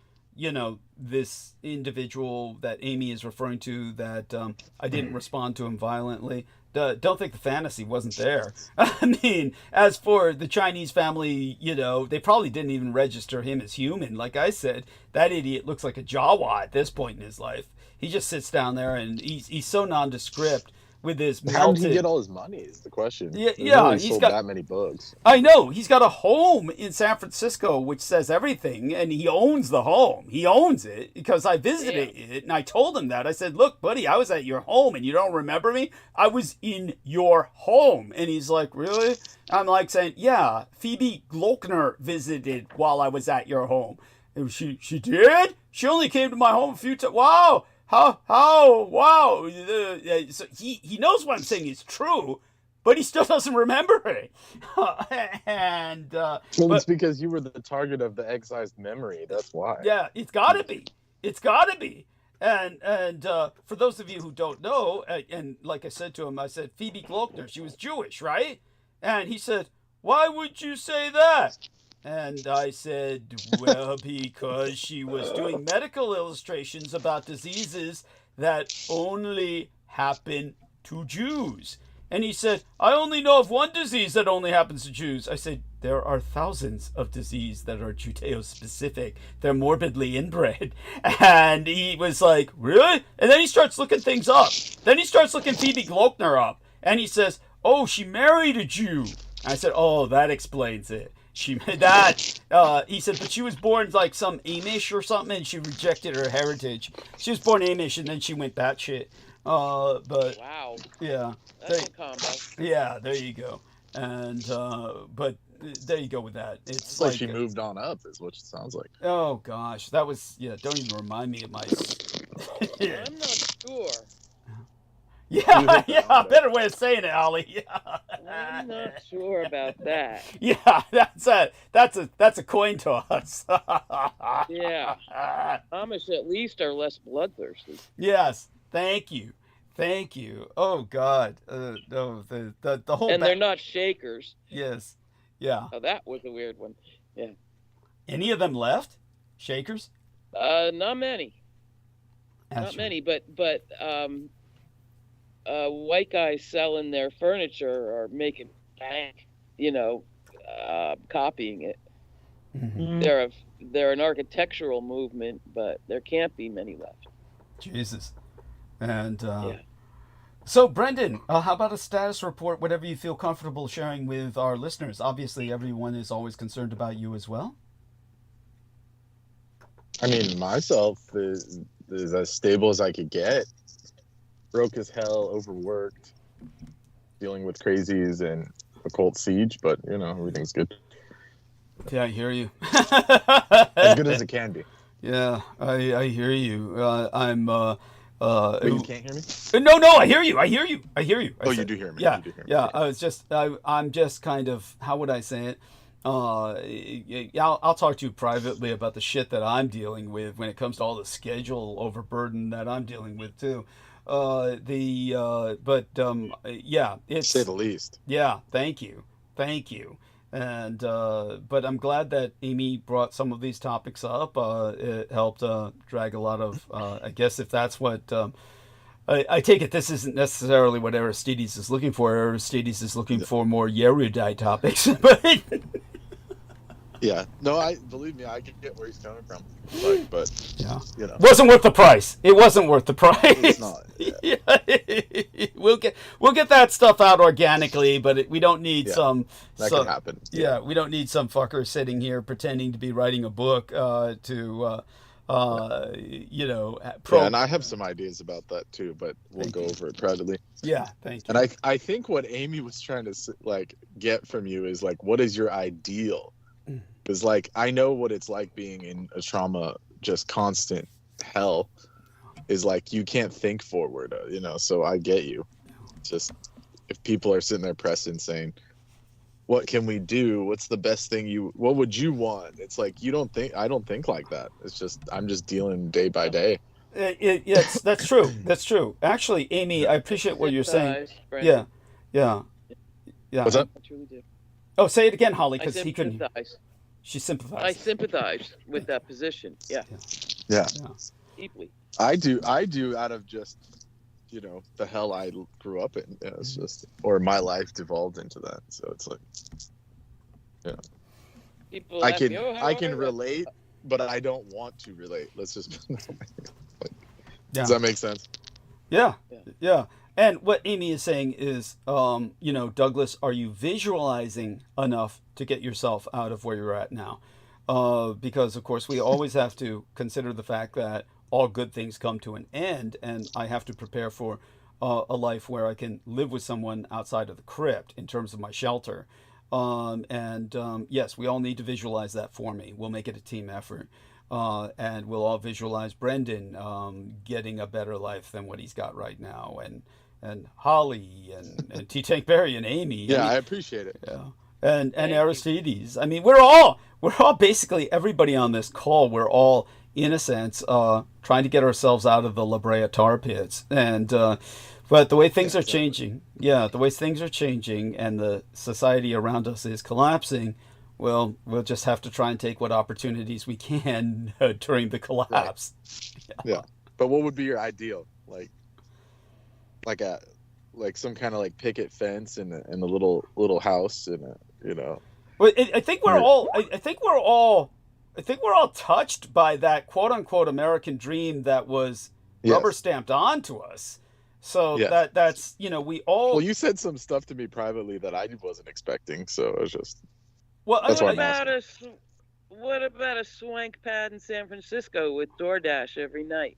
this individual that Amy is referring to, that I didn't respond to him violently. Don't think the fantasy wasn't there. I mean, as for the Chinese family, they probably didn't even register him as human. Like I said, that idiot looks like a Jawa at this point in his life. He just sits down there and he's so nondescript with his melted... How did he get all his money is the question. Yeah, he's sold that many books. I know. He's got a home in San Francisco, which says everything, and he owns the home. He owns it because I visited it, and I told him that. I said, look, buddy, I was at your home, and you don't remember me? I was in your home. And he's like, really? I'm like saying, yeah, Phoebe Glockner visited while I was at your home. And she did? She only came to my home a few times. Wow. Wow. So he knows what I'm saying is true, but he still doesn't remember it. It's because you were the target of the excised memory. That's why. Yeah, it's gotta be. And for those of you who don't know, and like I said to him, I said, Phoebe Glockner, she was Jewish, right? And he said, why would you say that? And I said, well, because she was doing medical illustrations about diseases that only happen to Jews. And he said, I only know of one disease that only happens to Jews. I said, there are thousands of diseases that are Judeo-specific. They're morbidly inbred. And he was like, really? And then he starts looking things up. Then he starts looking Phoebe Glockner up. And he says, oh, she married a Jew. I said, oh, that explains it. She made that. He said, but she was born like some Amish or something, and she rejected her heritage. She was born Amish, and then she went batshit. But wow, yeah, that's a combo. Yeah, there you go. And but there you go with that. It's like she moved on up, is what it sounds like. Oh gosh, that was Don't even remind me of my. I'm not sure. Yeah, better way of saying it, Ollie. Yeah. I'm not sure about that. Yeah, that's a coin toss. Yeah, Amish at least are less bloodthirsty. Yes, thank you. Oh God, no, the whole. And they're not shakers. Yes, yeah. Oh, that was a weird one. Yeah. Any of them left? Shakers? Not many. Not many, but white guys selling their furniture or making bank, copying it. Mm-hmm. They're an architectural movement, but there can't be many left. Jesus. And so, Brendan, how about a status report, whatever you feel comfortable sharing with our listeners? Obviously, everyone is always concerned about you as well. I mean, myself is as stable as I could get. Broke as hell, overworked, dealing with crazies and occult siege, but everything's good. Yeah, I hear you. As good as it can be. Yeah, I hear you. I'm. Wait, you can't hear me? No, I hear you. You do hear me. Yeah, You do hear me. yeah. I'm just kind of, how would I say it? I'll talk to you privately about the shit that I'm dealing with when it comes to all the schedule overburden that I'm dealing with too. Yeah, To say the least. yeah, thank you, thank you. And but I'm glad that Amy brought some of these topics up. It helped drag a lot of, I guess, if that's what. I take it this isn't necessarily what Aristides is looking for. Aristides is looking for more erudite topics. But Yeah. No, believe me, I can get where he's coming from. But yeah, you know, wasn't worth the price. It wasn't worth the price. it's not. Yeah. Yeah. We'll get that stuff out organically, but we don't need Yeah, that some can happen. yeah, we don't need some fucker sitting here pretending to be writing a book you know, Yeah, and I have some ideas about that too, but we'll Thank go you. over it privately. Yeah, thank you. And I think what Amy was trying to like get from you is like, what is your ideal? Because like I know what it's like being in a trauma, just constant hell. Is like you can't think forward, you know. So I get you. Just if people are sitting there pressed and saying, "What can we do? What's the best thing what would you want?" It's like you don't think. I don't think like that. It's just I'm just dealing day by day. Yes, that's true. That's true. Actually, Amy, I appreciate what you're saying. Sympathize, Brendan. Yeah, yeah. What's up? I truly do. Oh, say it again, Holly, I because he couldn't. sympathize. She I sympathized. sympathize with that position. Yeah, Yeah, deeply. I do out of just you know the hell I grew up in. Yeah, it's just or my life devolved into that. So it's like People I ask can me, "Oh, how I can are you?" relate, but I don't want to relate. Let's just Yeah. does that make sense? Yeah, Yeah. yeah. And what Amy is saying is, you know, Douglas, are you visualizing enough to get yourself out of where you're at now? Because, of course, we always have to consider the fact that all good things come to an end, and I have to prepare for a life where I can live with someone outside of the crypt in terms of my shelter. Yes, we all need to visualize that for me. We'll make it a team effort. And we'll all visualize Brendan getting a better life than what he's got right now, and Holly and T Tank Berry and Amy. Yeah, I I mean, appreciate it. yeah, and Thank you. Aristides. I mean, we're all basically everybody on this call. We're all in a sense trying to get ourselves out of the La Brea tar pits, and but the way things Yeah, are exactly. changing, the way things are changing, and the society around us is collapsing. Well, we'll just have to try and take what opportunities we can during the collapse. Yeah, but what would be your ideal? Like some kind of like picket fence and a little house and you know. Well, I think we're Yeah. all. I think we're all touched by that quote unquote American dream that was Yes. rubber stamped onto us. So Yeah. that's we all. Well, you said some stuff to me privately that I wasn't expecting, so it was just Well, That's What why I'm about what about a swank pad in San Francisco with DoorDash every night?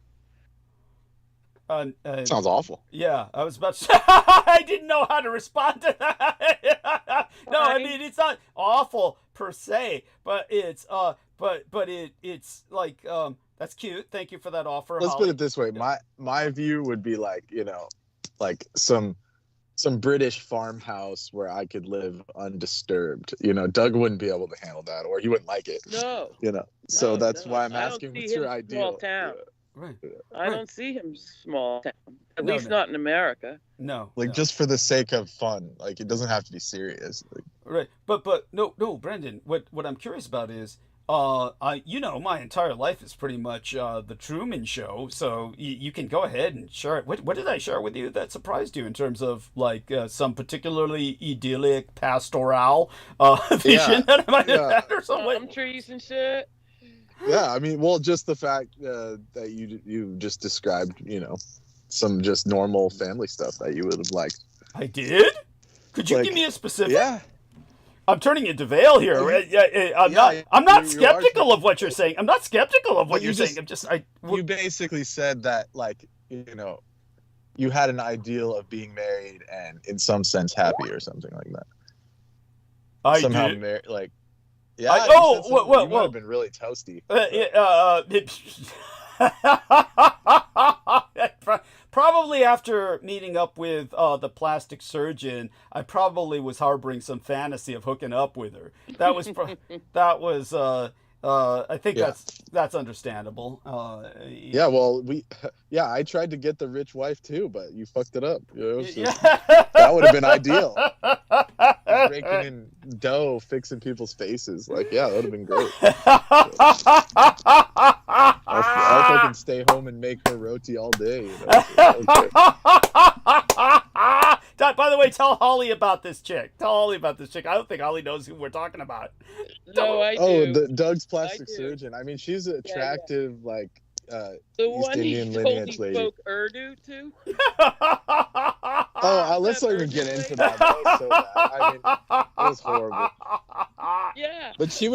sounds awful. Yeah, I was about to say, I didn't know how to respond to that. No, I mean, it's not awful per se, but it's it's like that's cute. Thank you for that offer. Let's Holly. put it this way. My view would be like, you know, like some British farmhouse where I could live undisturbed. You know, Doug wouldn't be able to handle that, or he wouldn't like it. No, You know, so No, that's no, why I'm I don't asking, see what's your him ideal? small town. Right. I don't see him small town. At No, least no. not in America. No. Like no. just for the sake of fun. Like it doesn't have to be serious. Like, Right, but no, Brendan. What I'm curious about is, my entire life is pretty much the Truman Show. So you can go ahead and share it. What did I share with you that surprised you in terms of like some particularly idyllic pastoral vision that I might have had or something? Palm trees and shit. yeah, I mean, well, just the fact that you just described, you know, some just normal family stuff that you would have liked. I did. Could you Like, give me a specific? Yeah. I'm turning into Vale here. I'm Yeah, not you skeptical are. of what you're saying. I'm not skeptical of what But you you're just- saying. I'm just You basically said that, like, you know, you had an ideal of being married and in some sense happy or something like that. I Somehow did. married, like, I- you oh, said something- well, you might well. have been really toasty. probably after meeting up with the plastic surgeon, I probably was harboring some fantasy of hooking up with her. That was I think that's understandable. Yeah, well, I tried to get the rich wife too, but you fucked it up. You know, so that would have been ideal. Raking in dough, fixing people's faces. Like, yeah, that would have been great. I'll fucking stay home and make her roti all day. You know? By the way, tell Holly about this chick. I don't think Holly knows who we're talking about. No, I do. Oh, Doug's plastic surgeon. I mean, she's an attractive, like, the East one Indian he told lineage he lady. spoke Urdu to? Oh, let's not even get into that. That was so bad. I mean, it was horrible. Yeah. But she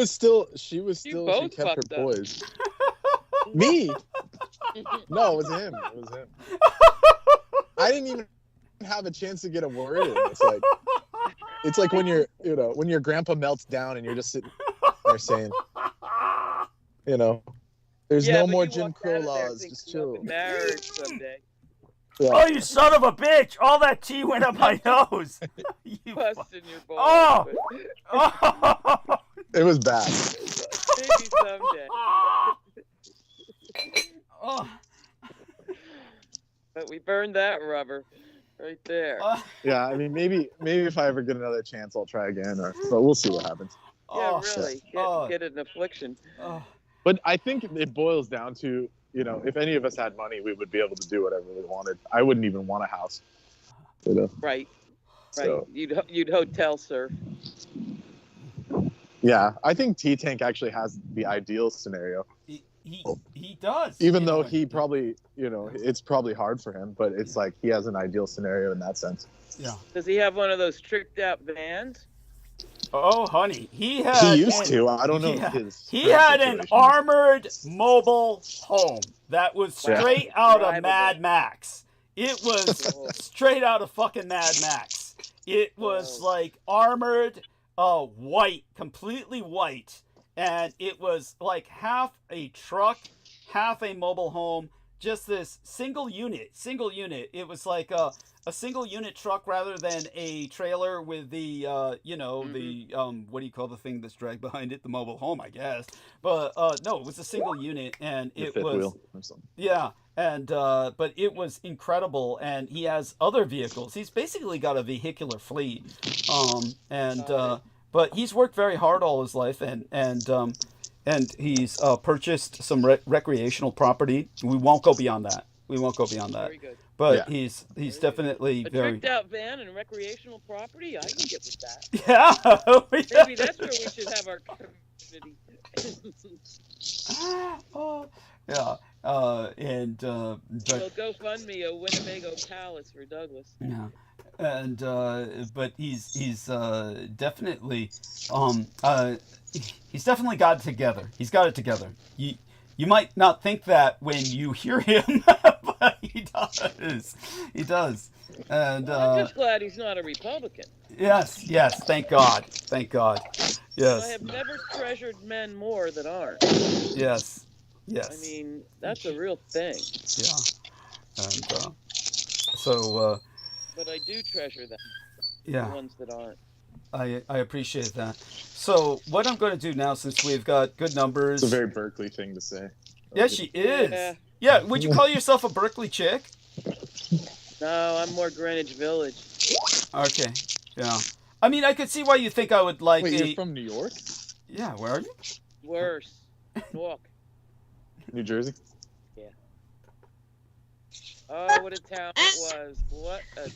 kept her poise. Me? No, it was him. I didn't even have a chance to get a word in. It's like when your grandpa melts down and you're just sitting there saying, there's no more Jim Crow laws. Just chill. Marriage someday. Yeah. Oh, you son of a bitch! All that tea went up my nose. You busting your balls. Oh! It was bad. Maybe someday. Oh. But we burned that rubber right there. Yeah, I mean, maybe if I ever get another chance, I'll try again. But we'll see what happens. Yeah, really. Get an affliction. But I think it boils down to, if any of us had money, we would be able to do whatever we wanted. I wouldn't even want a house. Right. So, You'd hotel surf. Yeah, I think T-Tank actually has the ideal scenario. He does. Even though he probably, it's probably hard for him, but it's like he has an ideal scenario in that sense. Yeah. Does he have one of those tricked out vans? Oh, honey, he used to. I don't know. He had an armored mobile home that was straight out of Mad Max. It was straight out of fucking Mad Max. It was like armored, white, completely white, and it was like half a truck, half a mobile home. Just this single unit. It was like a single unit truck rather than a trailer with the, the, what do you call the thing that's dragged behind it? The mobile home, I guess. But, no, it was a single unit and it was, wheel or something. Yeah. And, but it was incredible. And he has other vehicles. He's basically got a vehicular fleet. But he's worked very hard all his life and he's purchased some recreational property. We won't go beyond that. Very good. But he's definitely a very... tricked out van and recreational property? I can get with that. Yeah. Maybe that's where we should have our community. Yeah. We'll go fund me a Winnebago Palace for Douglas. Yeah. And but he's definitely he's definitely got it together. He's got it together. You might not think that when you hear him, but he does. He does. And I'm just glad he's not a Republican. Yes. Thank God. Yes. I have never treasured men more that aren't. Yes. I mean, that's a real thing. Yeah. And but I do treasure them. Yeah. The ones that aren't. I appreciate that. So what I'm going to do now, since we've got good numbers... It's a very Berkeley thing to say. Yeah, she is. Yeah, would you call yourself a Berkeley chick? No, I'm more Greenwich Village. Okay, yeah. I mean, I could see why you think I would like Wait, you're from New York? Yeah, where are you? Worse. Newark. New Jersey? Yeah. Oh, what a town it was. What a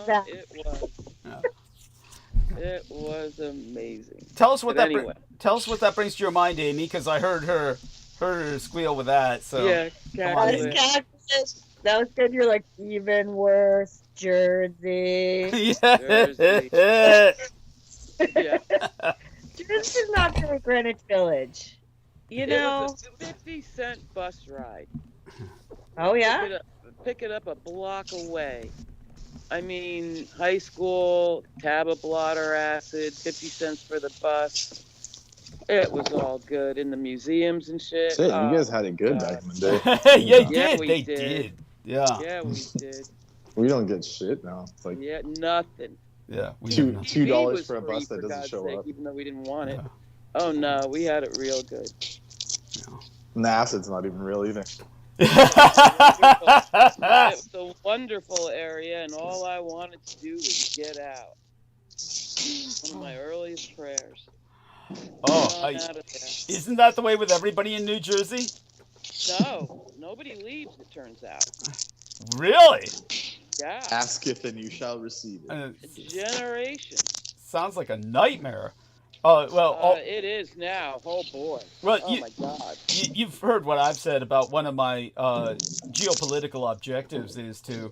town it was. Yeah. It was amazing. Tell us what that brings to your mind, Amy, because I heard her squeal with that. So yeah, cactus. That was good. You're like even worse, Jersey. Yeah. Jersey. Yeah. Jersey's not really Greenwich Village. You know. It was a 50-cent bus ride. Oh yeah. Pick it up a block away. I mean, high school, tab of blotter acid, 50 cents for the bus. It was all good in the museums and shit. Shit, you guys had it good back in the day. Yeah, Yeah, they did. Yeah. Yeah, we did. We don't get shit now. It's like Yeah, nothing. Yeah. We Two- have TV $2 was for a bus free, that doesn't God's show sake, up. even though we didn't want it. Yeah. Oh no, we had it real good. And the acid's not even real either. It's a wonderful area, and all I wanted to do was get out. One of my earliest prayers. Oh, Get out of there. isn't that the way with everybody in New Jersey? No, nobody leaves, it turns out. Really? Yeah. Asketh and you shall receive it. Uh, Generation. sounds like a nightmare. Well, It is now. Oh boy. Well, Oh my God. you've heard what I've said about one of my geopolitical objectives is to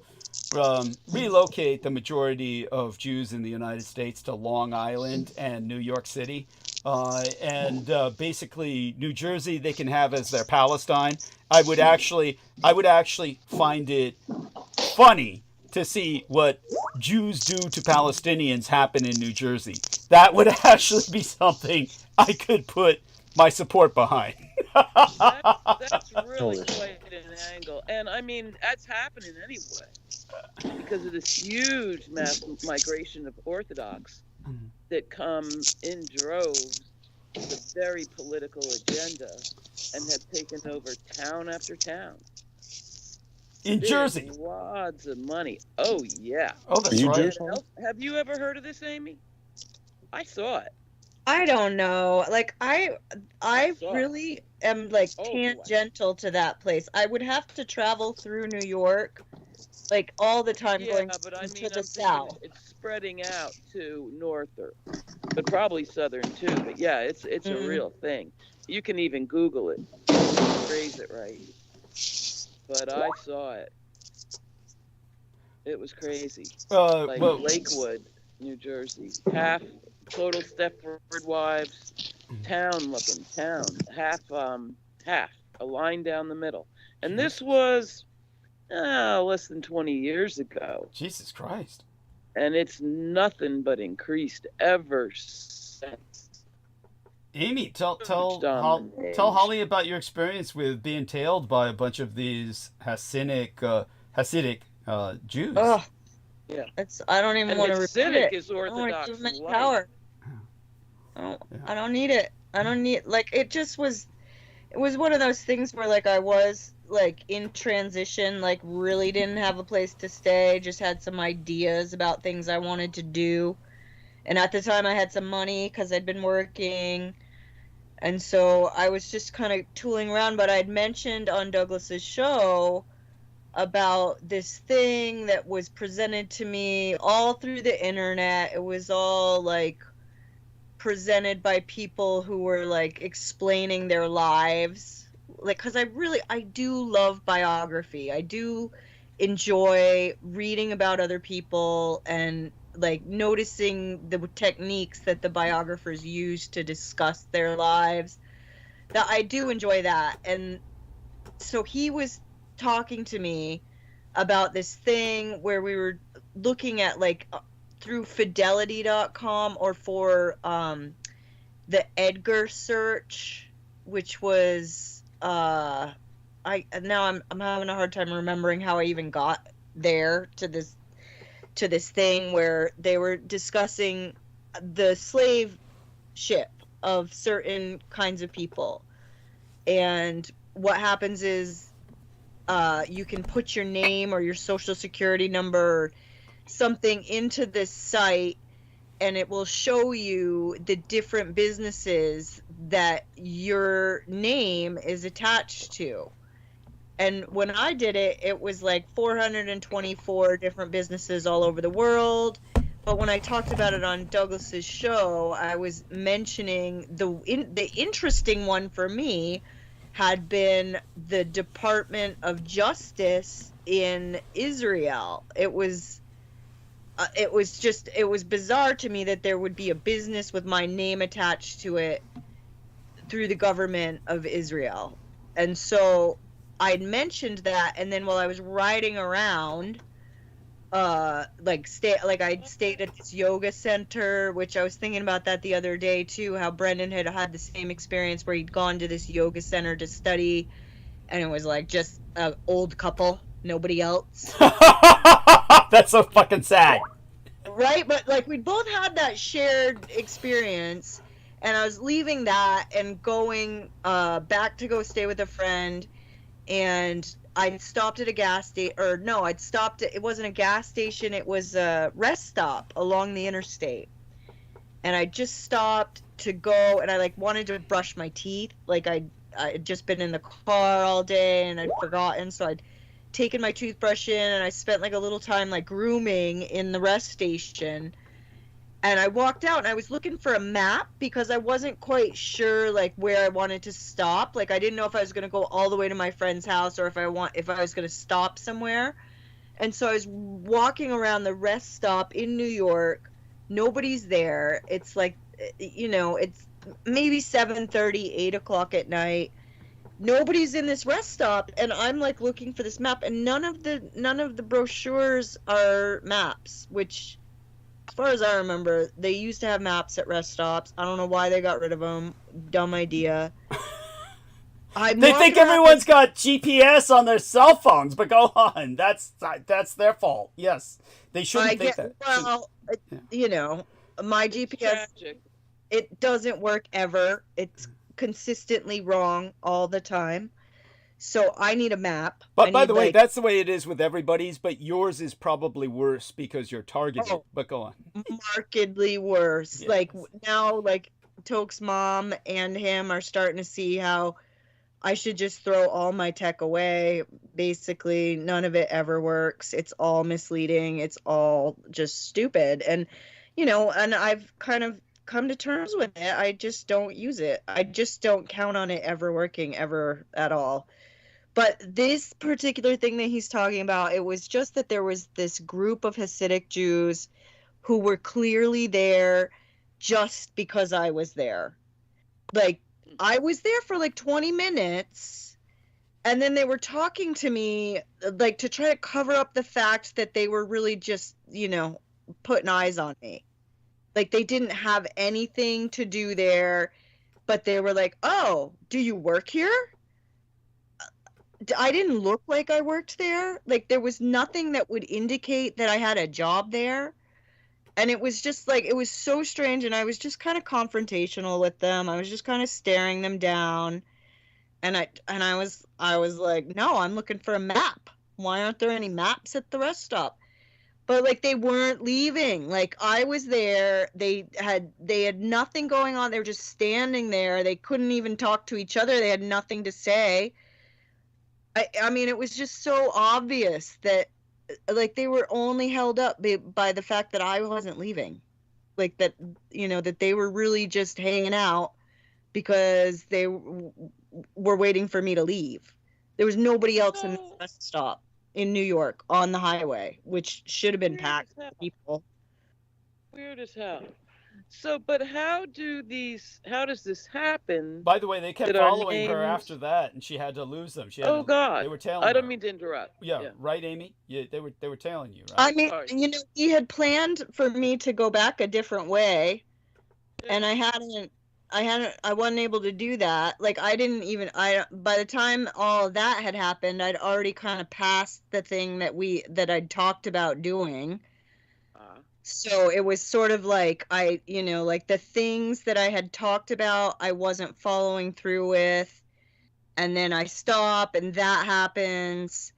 relocate the majority of Jews in the United States to Long Island and New York City. And basically, New Jersey they can have as their Palestine. I would actually find it funny to see what Jews do to Palestinians happen in New Jersey. That would actually be something I could put my support behind. That's really quite an angle. And I mean, that's happening anyway because of this huge mass migration of Orthodox that come in droves with a very political agenda and have taken over town after town. In Big Jersey. wads of money. Oh, yeah. Oh, that's You right. Jewish? Have you ever heard of this, Amy? I saw it. I don't know. Like I saw it. really am like Oh, boy. tangential to that place. I would have to travel through New York, like all the time, Yeah, going but I to mean, the I'm thinking south. it's spreading out to norther, but probably southern too. But yeah, it's a real thing. You can even Google it, phrase it right. But I saw it. It was crazy. Like Well, Lakewood, New Jersey, half total Stepford wives, town looking town, half a line down the middle, and this was less than 20 years ago. Jesus Christ. And it's nothing but increased ever since. Amy, tell Domination. Holly about your experience with being tailed by a bunch of these Hasidic Jews. Ugh. Yeah. I don't even And want to repeat Hasidic it. is I don't want to Orthodox give them any light. power. Yeah. I don't need it. I don't need like it was one of those things where like I was like in transition, like really didn't have a place to stay, just had some ideas about things I wanted to do. And at the time I had some money because I'd been working. And so I was just kind of tooling around, but I'd mentioned on Douglas's show about this thing that was presented to me all through the internet. It was all like presented by people who were like explaining their lives, like because I do love biography. I do enjoy reading about other people and like noticing the techniques that the biographers use to discuss their lives. That I do enjoy that. And so he was talking to me about this thing where we were looking at like through fidelity.com or for the Edgar search, which was I'm having a hard time remembering how I even got there to this thing where they were discussing the slave ship of certain kinds of people. And what happens is you can put your name or your social security number or something into this site, and it will show you the different businesses that your name is attached to. And when I did it, it was like 424 different businesses all over the world. But when I talked about it on Douglas's show, I was mentioning the interesting one for me had been the Department of Justice in Israel. It was bizarre to me that there would be a business with my name attached to it through the government of Israel. And so I'd mentioned that, and then while I was riding around, I'd stayed at this yoga center, which I was thinking about that the other day too, how Brendan had the same experience where he'd gone to this yoga center to study, and it was like just an old couple nobody else. That's so fucking sad. Right? But like we both had that shared experience, and I was leaving that and going back to go stay with a friend, and I stopped at a gas station, or no, I'd stopped at, it wasn't a gas station, it was a rest stop along the interstate. And I just stopped to go, and I like wanted to brush my teeth. Like I had just been in the car all day and I'd forgotten, so I'd taken my toothbrush in, and I spent like a little time like grooming in the rest station. And I walked out, and I was looking for a map because I wasn't quite sure like where I wanted to stop. Like I didn't know if I was going to go all the way to my friend's house, or if I was going to stop somewhere. And so I was walking around the rest stop in New York. Nobody's there. It's like, you know, it's maybe 7:30, 8 o'clock at night. Nobody's in this rest stop, and I'm like looking for this map, and none of the brochures are maps, which, as far as I remember, they used to have maps at rest stops. I don't know why they got rid of them. Dumb idea. They think everyone's got GPS on their cell phones, but go on. That's their fault. Yes, they shouldn't think that. Well, you know, my GPS, it doesn't work ever. It's consistently wrong all the time. So I need a map. But by the way, that's the way it is with everybody's, but yours is probably worse because you're targeted. Oh, but go on. Markedly worse. Yes. Like now, like Toke's mom and him are starting to see how I should just throw all my tech away. Basically, none of it ever works. It's all misleading. It's all just stupid. And, you know, and I've kind of come to terms with it. I just don't use it. I just don't count on it ever working ever at all. But this particular thing that he's talking about, it was just that there was this group of Hasidic Jews who were clearly there just because I was there. Like, I was there for like 20 minutes, and then they were talking to me, like, to try to cover up the fact that they were really just, you know, putting eyes on me. Like, they didn't have anything to do there, but they were like, oh, do you work here? I didn't look like I worked there. Like, there was nothing that would indicate that I had a job there. And it was just like, it was so strange, and I was just kind of confrontational with them. I was just kind of staring them down. And I was like, no, I'm looking for a map. Why aren't there any maps at the rest stop? But like, they weren't leaving. Like, I was there. They had nothing going on. They were just standing there. They couldn't even talk to each other. They had nothing to say. I mean, it was just so obvious that, like, they were only held up by the fact that I wasn't leaving. Like, that, you know, that they were really just hanging out because they were waiting for me to leave. There was nobody else in the rest stop in New York on the highway, which should have been packed with people. Weird as hell. So, but how does this happen? By the way, they kept following her after that, and she had to lose them. Oh God! They were tailing I don't her. mean to interrupt. Yeah, right, Amy. Yeah, they were tailing you, right? I mean, you know, he had planned for me to go back a different way, and I wasn't able to do that. Like, by the time all of that had happened, I'd already kind of passed the thing that I'd talked about doing. So it was sort of like like the things that I had talked about, I wasn't following through with, and then I stop, and that happens.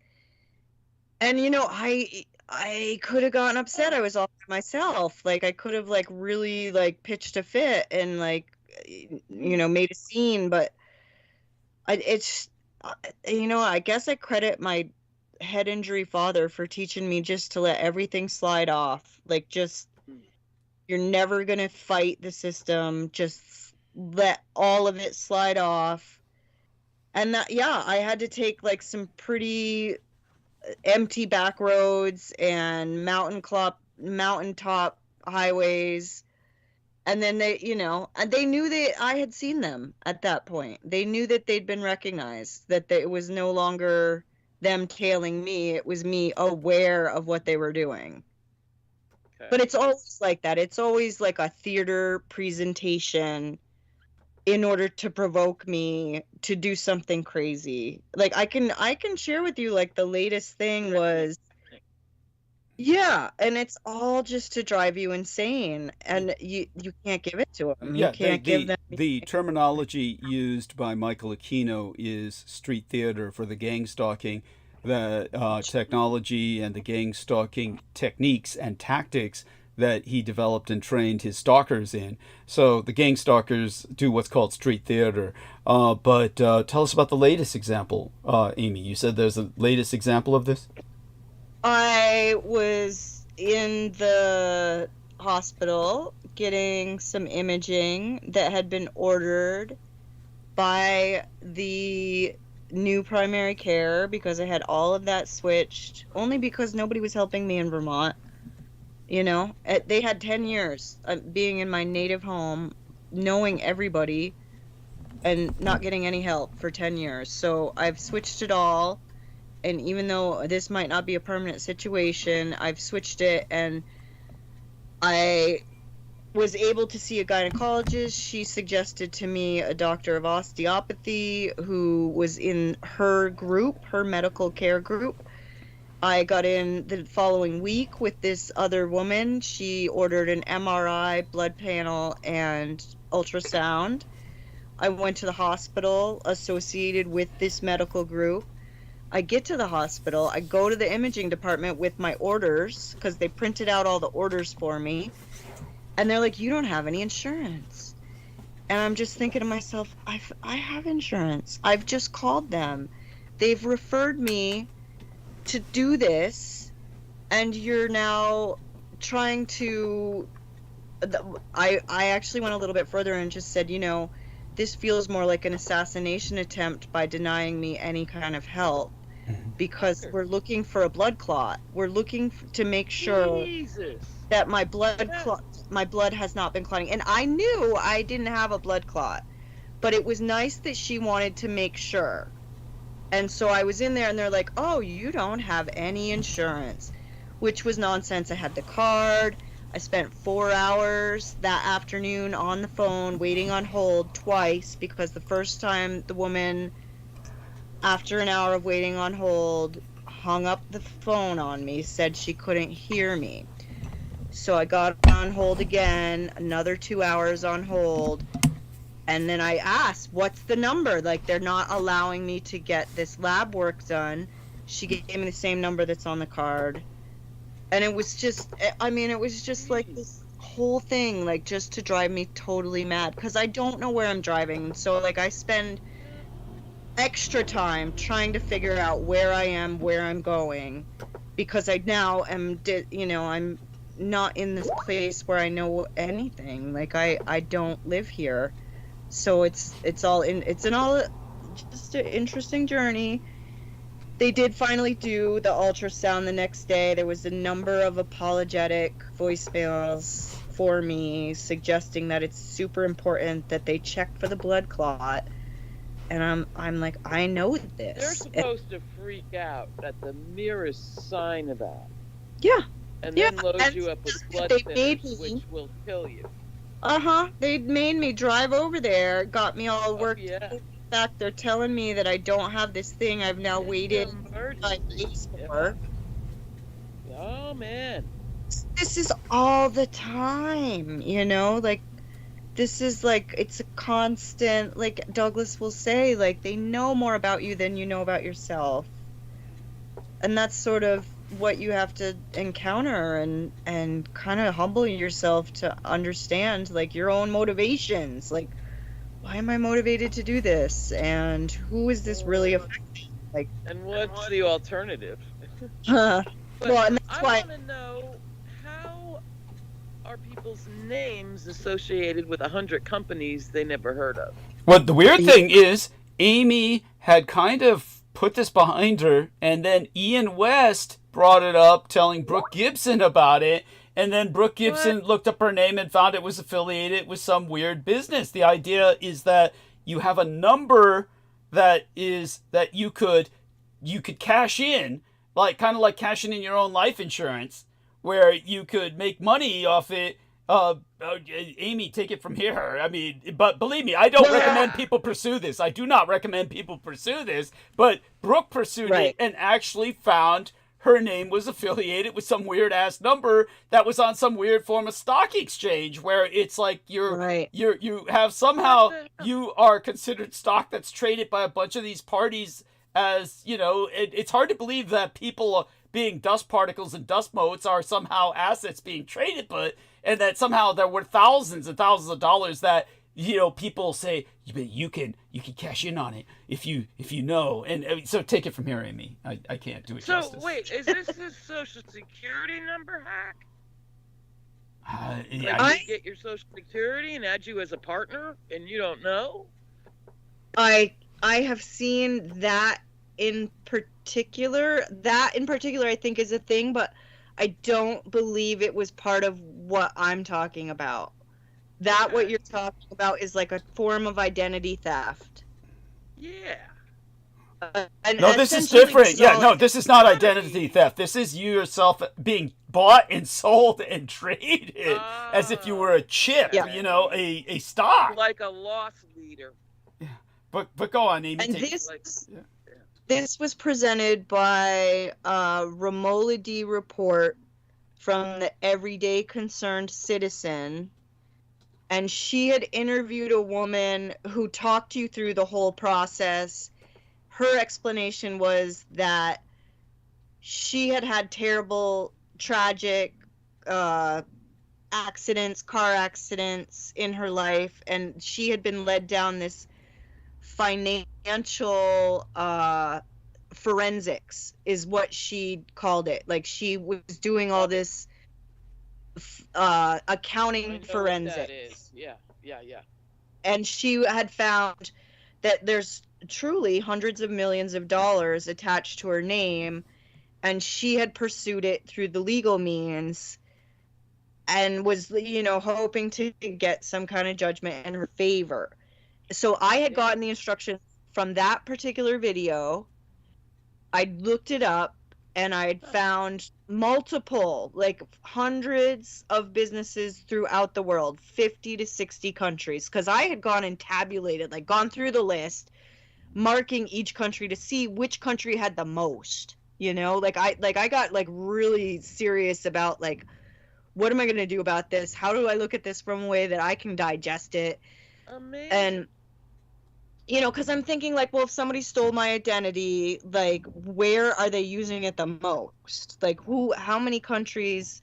And, you know, I could have gotten upset. I was all by myself. Like, I could have, like, really, like, pitched a fit and, like, you know, made a scene, but it's, you know, I guess I credit my head injury father for teaching me just to let everything slide off. Like, just, you're never gonna fight the system, just let all of it slide off. And that, yeah, I had to take like some pretty empty back roads and mountaintop highways. And then they, you know, and they knew that I had seen them at that point. They knew that they'd been recognized, that it was no longer them tailing me. It was me aware of what they were doing. Okay. But it's always like that. It's always like a theater presentation in order to provoke me to do something crazy. Like I can share with you, like, the latest thing was, yeah, and it's all just to drive you insane, and you can't give it to them. Yeah, You can't give them. the terminology used by Michael Aquino is street theater for the gang stalking. The technology and the gang stalking techniques and tactics that he developed and trained his stalkers in. So the gang stalkers do what's called street theater. But tell us about the latest example, Amy. You said there's a latest example of this? I was in the hospital getting some imaging that had been ordered by the new primary care because I had all of that switched, only because nobody was helping me in Vermont. You know, they had 10 years being in my native home, knowing everybody, and not getting any help for 10 years. So I've switched it all. And even though this might not be a permanent situation, I've switched it, and I was able to see a gynecologist. She suggested to me a doctor of osteopathy who was in her group, her medical care group. I got in the following week with this other woman. She ordered an MRI, blood panel, and ultrasound. I went to the hospital associated with this medical group. I get to the hospital, I go to the imaging department with my orders, because they printed out all the orders for me, and they're like, you don't have any insurance. And I'm just thinking to myself, I have insurance. I've just called them. They've referred me to do this, and you're now trying to... I actually went a little bit further and just said, you know, this feels more like an assassination attempt by denying me any kind of help, because we're looking for a blood clot. We're looking to make sure that my blood has not been clotting. And I knew I didn't have a blood clot, but it was nice that she wanted to make sure. And so I was in there, and they're like, oh, you don't have any insurance, which was nonsense. I had the card. I spent 4 hours that afternoon on the phone waiting on hold twice, because the first time the woman, after an hour of waiting on hold, hung up the phone on me, said she couldn't hear me. So I got on hold again, another 2 hours on hold, and then I asked, what's the number? Like, they're not allowing me to get this lab work done. She gave me the same number that's on the card. And it was just, I mean, it was just like this whole thing, like, just to drive me totally mad, because I don't know where I'm driving. So, like, I spend extra time trying to figure out where I am, where I'm going, because I now am, you know, I'm not in this place where I know anything. Like, I don't live here. So it's just an interesting journey. They did finally do the ultrasound the next day. There was a number of apologetic voicemails for me suggesting that it's super important that they check for the blood clot. And I'm like, I know this. They're supposed to freak out at the merest sign of that. Yeah. And then load you up with blood thinners, which will kill you. They made me drive over there, got me all worked. Yeah. In fact, they're telling me that I don't have this thing I've now waited 5 days for. Oh, man. This is all the time, you know? Like, this is like, it's a constant, like Douglas will say, like, they know more about you than you know about yourself. And that's sort of what you have to encounter and kind of humble yourself to understand, like, your own motivations. Like, why am I motivated to do this? And who is this really affecting? Like, and what's the alternative? well, and that's why I want to know, how are people's names associated with 100 companies they never heard of? Well, the weird thing is, Amy had kind of put this behind her, and then Ian West brought it up, telling Brooke Gibson about it, and then Brooke Gibson looked up her name and found it was affiliated with some weird business. The idea is that you have a number that you could cash in, like kind of like cashing in your own life insurance, where you could make money off it Amy, take it from here. I mean, but believe me, I don't recommend people pursue this. I do not recommend people pursue this. But Brooke pursued it and actually found her name was affiliated with some weird ass number that was on some weird form of stock exchange, where it's like you have somehow you are considered stock that's traded by a bunch of these parties. As you know, it's hard to believe that people being dust particles and dust motes are somehow assets being traded, and that somehow there were thousands and thousands of dollars that, you know, people say you can cash in on it if you know. And so take it from here, Amy. I can't do it justice. So wait, is this his social security number hack? Yeah, Like you get your social security and add you as a partner, and you don't know? I have seen that in particular. That in particular, I think, is a thing, but I don't believe it was part of what I'm talking about. That what you're talking about is like a form of identity theft. Yeah. No, this is different. Yeah, no, this is not identity theft. This is you yourself being bought and sold and traded as if you were a chip, you know, a stock. Like a loss leader. Yeah. But go on, Amy. And this was presented by a Romolidi report from the Everyday Concerned Citizen. And she had interviewed a woman who talked you through the whole process. Her explanation was that she had terrible, tragic accidents, car accidents in her life, and she had been led down this financial forensics, is what she called it. Like, she was doing all this accounting forensics. Yeah. And she had found that there's truly hundreds of millions of dollars attached to her name, and she had pursued it through the legal means and was, you know, hoping to get some kind of judgment in her favor. So I had gotten the instructions from that particular video. I looked it up, and I had found multiple, like hundreds of businesses throughout the world, 50 to 60 countries, because I had gone and tabulated, like gone through the list, marking each country to see which country had the most, you know? I got like really serious about like, what am I going to do about this? How do I look at this from a way that I can digest it? Amazing. And, you know, because I'm thinking, like, well, if somebody stole my identity, like, where are they using it the most? Like, how many countries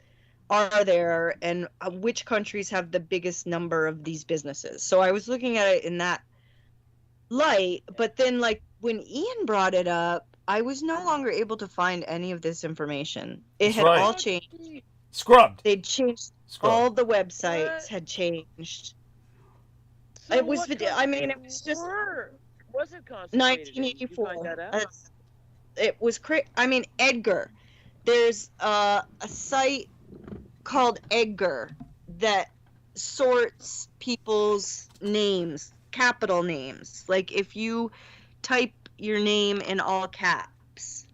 are there, and which countries have the biggest number of these businesses? So I was looking at it in that light, but then, like, when Ian brought it up, I was no longer able to find any of this information. It had all changed. Scrubbed. They'd changed. All the websites had changed. So it was, I mean, it was just was it concentrated 1984. It was I mean, Edgar. There's a site called Edgar that sorts people's names, capital names. Like, if you type your name in all caps,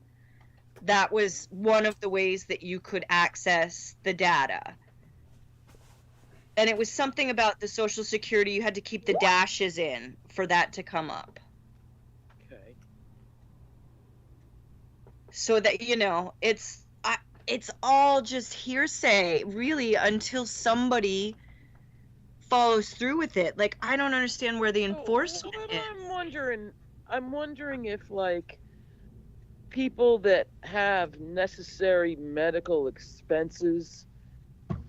that was one of the ways that you could access the data. And it was something about the Social Security, you had to keep the dashes in for that to come up. Okay. So that, you know, it's all just hearsay, really, until somebody follows through with it. Like, I don't understand where the enforcement is. I'm wondering if, like, people that have necessary medical expenses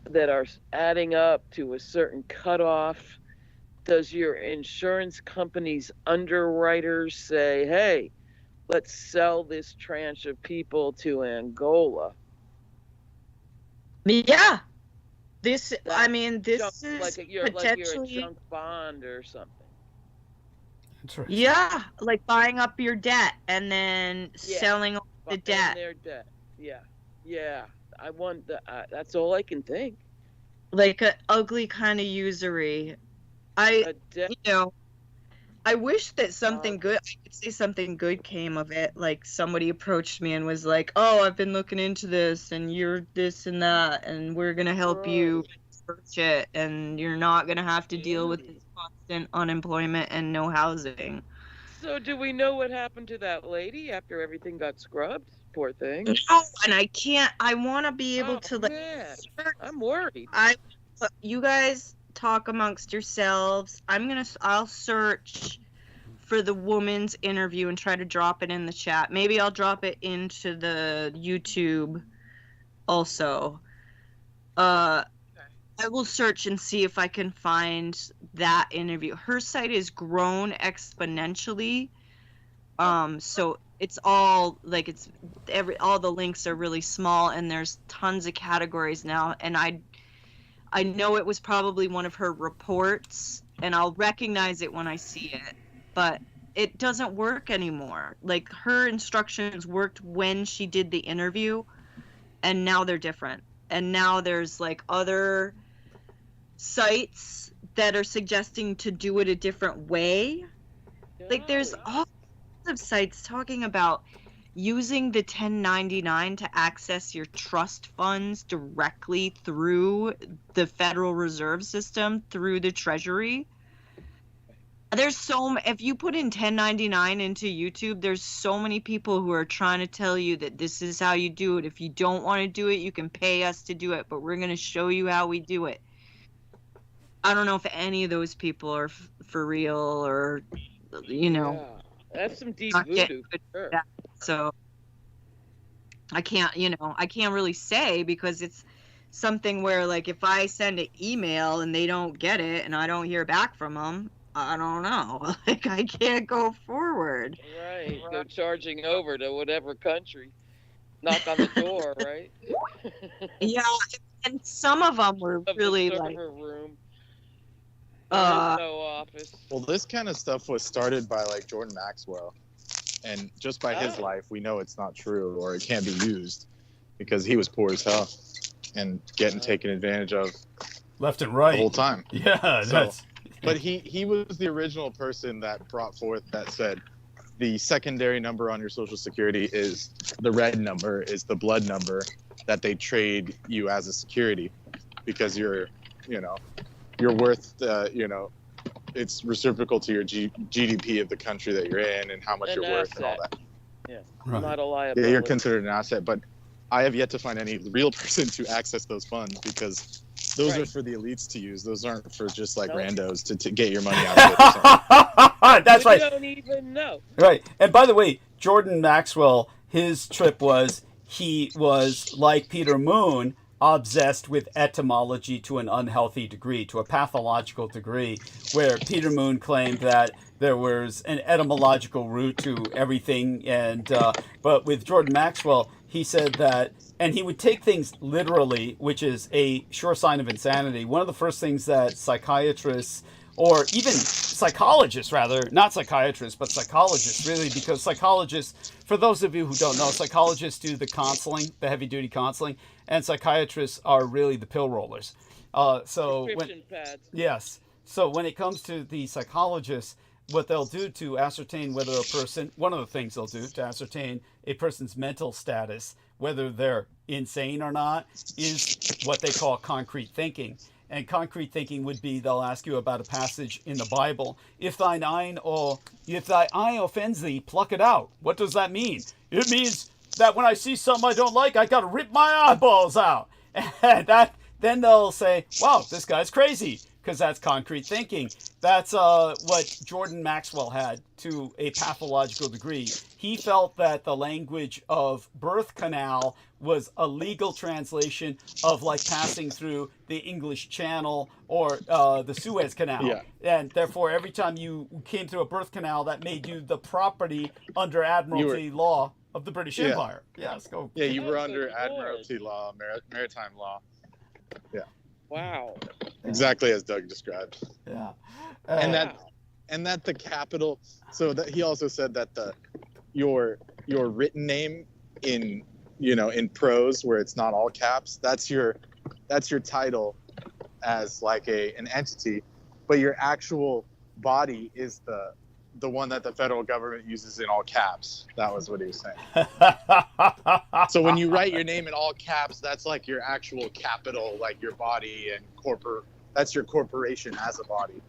that are adding up to a certain cutoff, does your insurance company's underwriters say, hey, let's sell this tranche of people to Angola? Yeah. This is like you're potentially a junk bond or something. Interesting. Yeah, like buying up your debt and then selling the debt. Their debt. Yeah. I want that's all I can think. Like an ugly kind of usury. I wish that something good, I could say something good came of it. Like, somebody approached me and was like, oh, I've been looking into this, and you're this and that, and we're going to help you. shit, and you're not gonna have to deal with this constant unemployment and no housing. So do we know what happened to that lady after everything got scrubbed? Poor thing. No, and I can't. I want to be able to like. Man, Search. I'm worried. You guys talk amongst yourselves. I'll search for the woman's interview and try to drop it in the chat. Maybe I'll drop it into the YouTube also. I will search and see if I can find that interview. Her site is grown exponentially. So it's all like all the links are really small, and there's tons of categories now, and I know it was probably one of her reports, and I'll recognize it when I see it, but it doesn't work anymore. Like, her instructions worked when she did the interview, and now they're different. And now there's like other sites that are suggesting to do it a different way. Like, there's all kinds of sites talking about using the 1099 to access your trust funds directly through the Federal Reserve System, through the Treasury. There's if you put in 1099 into YouTube, there's so many people who are trying to tell you that this is how you do it. If you don't want to do it, you can pay us to do it, but we're going to show you how we do it. I don't know if any of those people are for real or, you know. Yeah, that's some deep not voodoo. Sure. So I can't really say, because it's something where, like, if I send an email and they don't get it and I don't hear back from them, I don't know. Like, I can't go forward. Right. Go charging over to whatever country. Knock on the door, right? Yeah, and some of them were really like room. No office. Well, this kind of stuff was started by like Jordan Maxwell, and just by his life, we know it's not true, or it can't be used, because he was poor as hell and getting taken advantage of left and right the whole time. Yeah, so, but he was the original person that brought forth that said the secondary number on your Social Security is the red number, is the blood number that they trade you as a security, because you're worth, it's reciprocal to your GDP of the country that you're in and how much you're worth and all that. Yeah, right. Not a liability. Yeah, you're considered an asset, but I have yet to find any real person to access those funds, because those are for the elites to use. Those aren't for just like randos to get your money out of it or something. That's right. You don't even know. Right. And by the way, Jordan Maxwell, his trip was, he was like Peter Moon, obsessed with etymology to an unhealthy degree, to a pathological degree, where Peter Moon claimed that there was an etymological root to everything, and but with Jordan Maxwell, he said that, and he would take things literally, which is a sure sign of insanity. One of the first things that psychiatrists, or even psychologists rather, not psychiatrists, but psychologists really, because psychologists, for those of you who don't know, psychologists do the counseling, the heavy-duty counseling, and psychiatrists are really the pill rollers. Prescription pads. Yes. So when it comes to the psychologists, what they'll do to ascertain whether a person, one of the things they'll do to ascertain a person's mental status, whether they're insane or not, is what they call concrete thinking. And concrete thinking would be, they'll ask you about a passage in the Bible. If thy eye offends thee, pluck it out. What does that mean? It means that when I see something I don't like, I gotta rip my eyeballs out. And then they'll say, wow, this guy's crazy, because that's concrete thinking. That's what Jordan Maxwell had to a pathological degree. He felt that the language of birth canal was a legal translation of like passing through the English Channel or the Suez Canal. Yeah. And therefore, every time you came through a birth canal, that made you the property under Admiralty law of the British Empire. Yes, go. Yeah, you were under Admiralty law, maritime law. Yeah. Wow. Exactly as Doug described. Yeah. And that the capital. So that he also said that your written name in prose, where it's not all caps, that's your title as like an entity, but your actual body is the one that the federal government uses in all caps. That was what he was saying. So when you write your name in all caps, that's like your actual capital, like your body and that's your corporation as a body.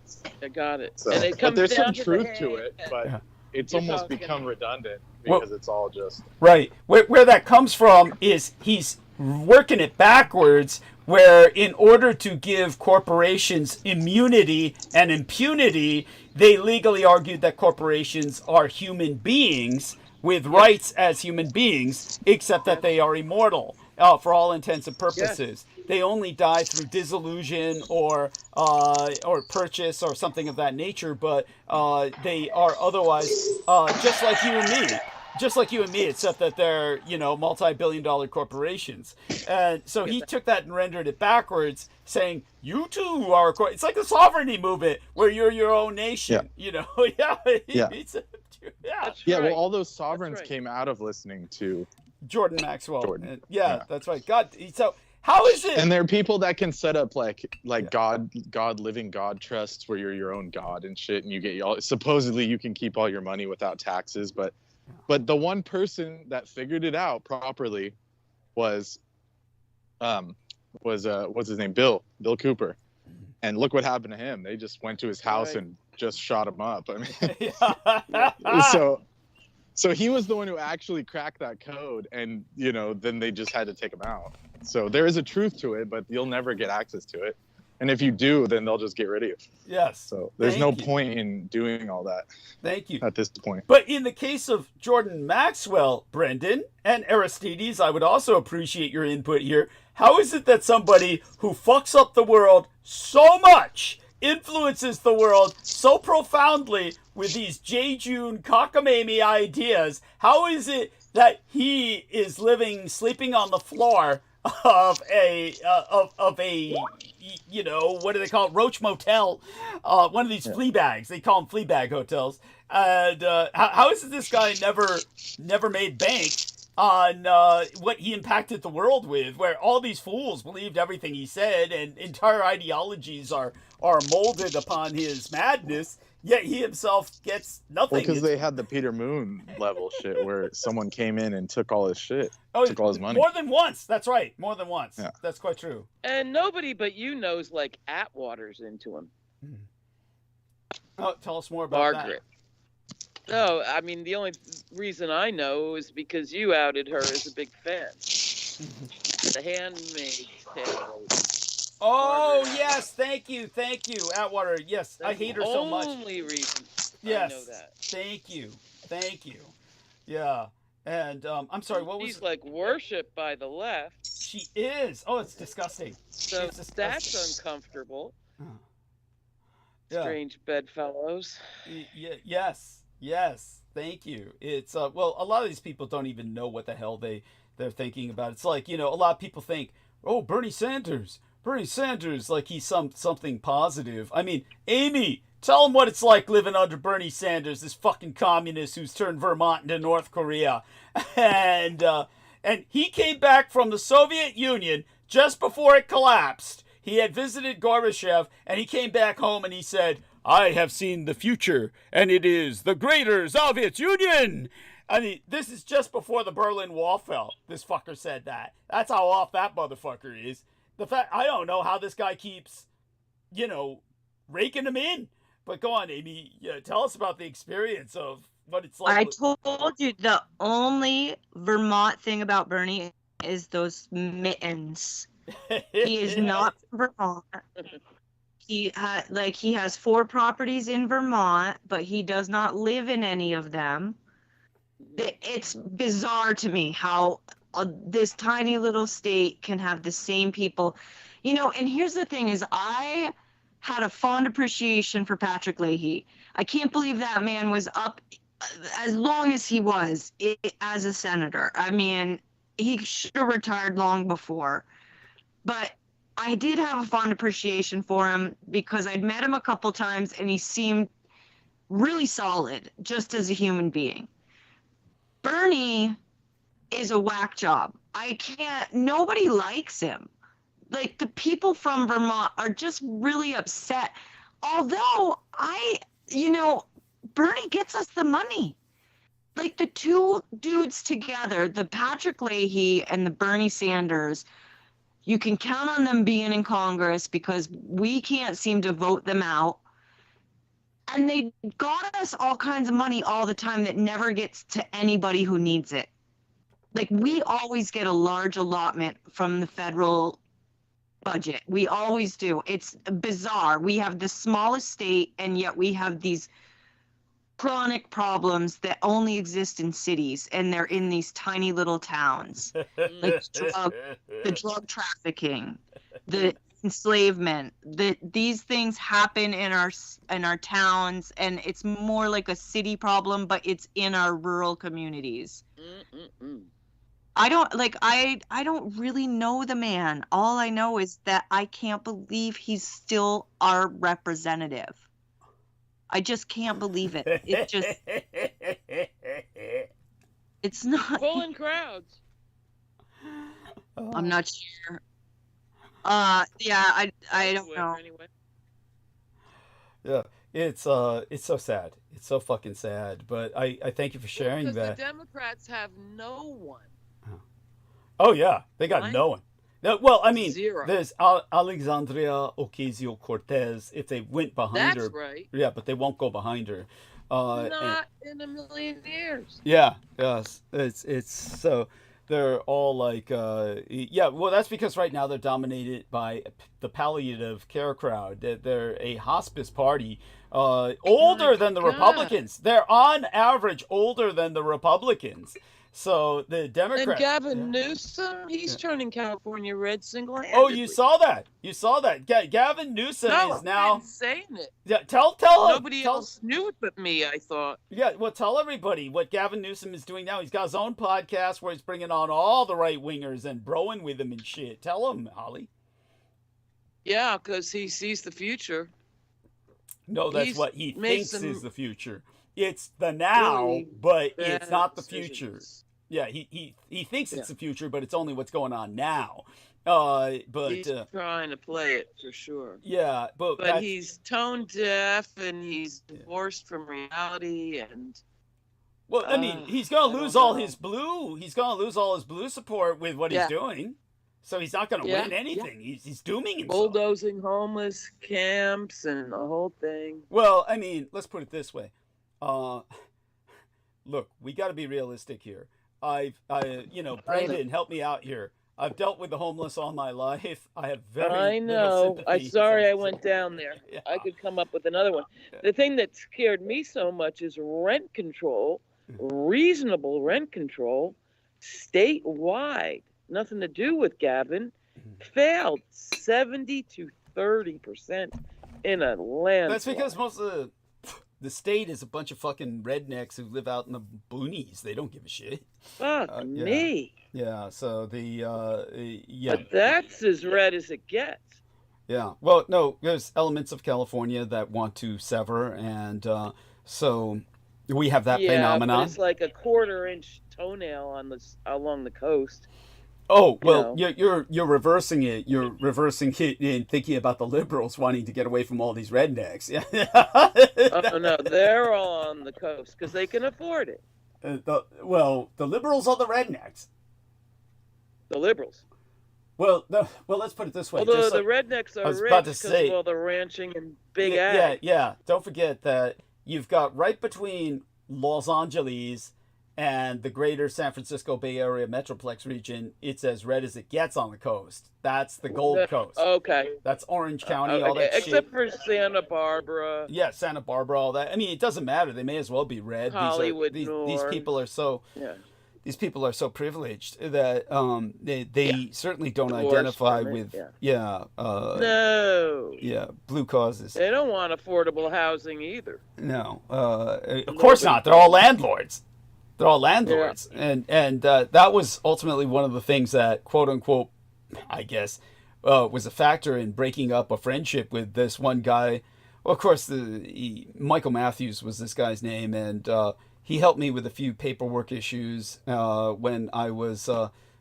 I got it. So, And it but comes there's some down to truth the to it, but Yeah. it's You're almost talking- become redundant because it's all just Right. Where that comes from is he's working it backwards, where in order to give corporations immunity and impunity, they legally argued that corporations are human beings with rights as human beings, except that they are immortal for all intents and purposes. They only die through dissolution or purchase or something of that nature, but they are otherwise just like you and me. Just like you and me, except that they're, multi-billion-dollar corporations. And so he took that and rendered it backwards, saying, you too are it's like the sovereignty movement, where you're your own nation. Yeah. Yeah. Yeah. That's yeah. right. Well, all those sovereigns right. came out of listening to Jordan Maxwell. Jordan. And Yeah. that's right. God. So how is it? And there are people that can set up like living God trusts where you're your own God and shit, and you get supposedly you can keep all your money without taxes, but the one person that figured it out properly was what's his name? Bill Cooper. And look what happened to him. They just went to his house and just shot him up. I mean, so he was the one who actually cracked that code, and then they just had to take him out. So there is a truth to it, but you'll never get access to it. And if you do, then they'll just get rid of you. Yes. So there's Thank no you. point in doing all that Thank you. at this point. But in the case of Jordan Maxwell, Brendan, and Aristides, I would also appreciate your input here. How is it that somebody who fucks up the world so much, influences the world so profoundly with these J-June cockamamie ideas, how is it that he is sleeping on the floor of a what do they call it? Roach Motel, one of these flea bags. They call them flea bag hotels. And how is it this guy never made bank on what he impacted the world with, where all these fools believed everything he said and entire ideologies are molded upon his madness, yet he himself gets nothing. Well, because they had the Peter Moon level shit where someone came in and took all his shit, took all his money. More than once. That's right. More than once. Yeah. That's quite true. And nobody but you knows like Atwater's into him. Oh, tell us more about Margaret. No, I mean, the only reason I know is because you outed her as a big fan. The Handmaid's Tale. Oh, Margaret. yes. Thank you, Atwater. Yes, I hate her so much. The only reason Yes. I know that. Thank you. Yeah. And I'm sorry, what was She's like worshipped by the left. she is? Oh, it's disgusting. So It's disgusting. that's uncomfortable. Yeah. Strange bedfellows. Yes. Thank you. It's well, a lot of these people don't even know what the hell they're thinking about. It's like, a lot of people think, "Oh, Bernie Sanders, like he's something positive." I mean, Amy, tell him what it's like living under Bernie Sanders, this fucking communist who's turned Vermont into North Korea. And he came back from the Soviet Union just before it collapsed. He had visited Gorbachev, and he came back home and he said, "I have seen the future, and it is the greater Soviet Union." I mean, this is just before the Berlin Wall fell. This fucker said that. That's how off that motherfucker is. The fact, I don't know how this guy keeps, raking him in. But go on, Amy. Tell us about the experience of what it's like. I told you the only Vermont thing about Bernie is those mittens. He is not from Vermont. He has 4 properties in Vermont, but he does not live in any of them. It's bizarre to me how this tiny little state can have the same people, and here's the thing is I had a fond appreciation for Patrick Leahy. I can't believe that man was up as long as he was as a senator. I mean, he should have retired long before, but I did have a fond appreciation for him because I'd met him a couple times and he seemed really solid just as a human being. Bernie is a whack job. Nobody likes him. Like, the people from Vermont are just really upset. Although Bernie gets us the money. Like the two dudes together, the Patrick Leahy and the Bernie Sanders, you can count on them being in Congress because we can't seem to vote them out. And they got us all kinds of money all the time that never gets to anybody who needs it. Like, we always get a large allotment from the federal budget. We always do. It's bizarre. We have the smallest state, and yet we have these chronic problems that only exist in cities, and they're in these tiny little towns. Like the drug trafficking, the enslavement, these things happen in our towns, and it's more like a city problem, but it's in our rural communities. I don't really know the man. All I know is that I can't believe he's still our representative. I just can't believe it. It's not Pulling crowds. I'm not sure. Yeah, I don't know. Anyway. Yeah, it's so sad. It's so fucking sad. But I thank you for sharing that. Because the Democrats have no one. Oh yeah, they got Right? no one. No, well, I mean, Zero. there's Alexandria Ocasio-Cortez. If they went behind her, That's right. yeah, but they won't go behind her. And- Not in a million years. yeah, yes, it's so they're all like, yeah. Well, that's because right now they're dominated by the palliative care crowd. They're a hospice party, older than the God. Republicans. They're on average older than the Republicans. So the Democrats. And Gavin Newsom, he's turning California red single-handedly. Oh, you saw that? You saw that? Gavin Newsom No, is now. I'm saying it. Yeah, tell him. Nobody tell, else knew it but me, I thought. Yeah, well, tell everybody what Gavin Newsom is doing now. He's got his own podcast where he's bringing on all the right wingers and broing with them and shit. Tell him, Holly. Yeah, because he sees the future. No, that's He's what he made thinks some is the future. It's the now, really but bad it's not the future. decisions. Yeah, he thinks it's Yeah. the future, but it's only what's going on now. But He's trying to play it for sure. yeah, but But he's tone deaf and he's divorced from reality and well, I mean, he's gonna I lose don't all know. his blue. He's gonna lose all his blue support with what Yeah. he's doing. So he's not gonna Yeah, win anything. He's dooming himself. bulldozing homeless camps and the whole thing. Well, I mean, let's put it this way. Look, we got to be realistic here. Brendan, help me out here. I've dealt with the homeless all my life. I have very I little know. sympathy Sorry I for- went down there. Yeah. I could come up with another one. Yeah. The thing that scared me so much is rent control, reasonable rent control, statewide. Nothing to do with Gavin. Failed 70 to 30% in a land. That's because most of the state is a bunch of fucking rednecks who live out in the boonies. They don't give a shit. Fuck yeah. me. Yeah. So yeah. But that's as red as it gets. Yeah. Well, no, there's elements of California that want to sever, and so we have that Yeah, phenomenon. but it's like a quarter-inch toenail on along the coast. Oh, well, You you're reversing it. You're reversing it and thinking about the liberals wanting to get away from all these rednecks. Yeah. Oh no, they're all on the coast because they can afford it. The liberals are the rednecks. The liberals. Well, let's put it this way. Although just the like- rednecks I are was rich about to because say- of all the ranching and big yeah, ag. yeah. Don't forget that you've got right between Los Angeles and the greater San Francisco Bay Area Metroplex region, it's as red as it gets on the coast. That's the Gold Coast. Okay. That's Orange County, all Okay, that except shit. for Santa Barbara. Yeah, Santa Barbara, all that. I mean, it doesn't matter. They may as well be red. Hollywood these North. people are so Yeah. these people are so privileged that they certainly don't Divorced identify from it, with yeah. yeah No. blue causes. They don't want affordable housing either. No, of course not. They're all landlords. They're all landlords, and that was ultimately one of the things that, quote unquote, I guess, was a factor in breaking up a friendship with this one guy. Well, of course, Michael Matthews was this guy's name, and he helped me with a few paperwork issues when I was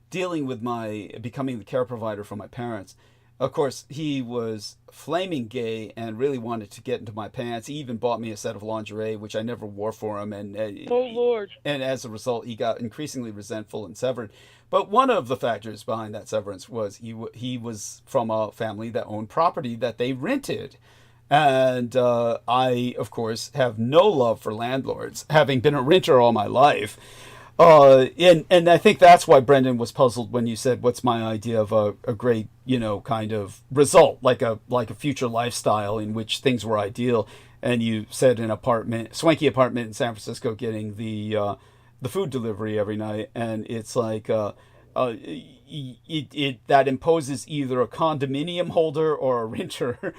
dealing with becoming the care provider for my parents. of course, he was flaming gay and really wanted to get into my pants. He even bought me a set of lingerie, which I never wore for him. And Oh Lord. and as a result, he got increasingly resentful and severed. But one of the factors behind that severance was he was from a family that owned property that they rented. And I, of course, have no love for landlords, having been a renter all my life. And I think that's why Brendan was puzzled when you said, "What's my idea of a great, kind of result, like a future lifestyle in which things were ideal?" And you said an apartment, swanky apartment in San Francisco, getting the food delivery every night, and it's like that imposes either a condominium holder or a renter.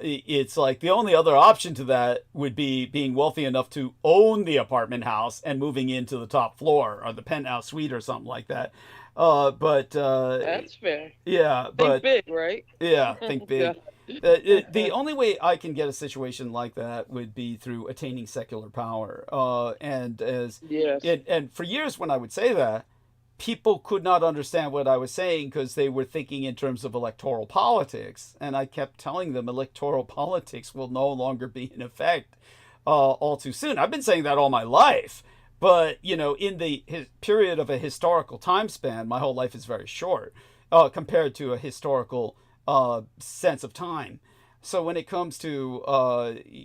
It's like the only other option to that would be being wealthy enough to own the apartment house and moving into the top floor or the penthouse suite or something like that. But That's fair. yeah, but Think big, right? yeah, think big. The only way I can get a situation like that would be through attaining secular power. Yes. And for years when I would say that, people could not understand what I was saying because they were thinking in terms of electoral politics. And I kept telling them electoral politics will no longer be in effect all too soon. I've been saying that all my life. But, in the period of a historical time span, my whole life is very short compared to a historical sense of time. So when it comes to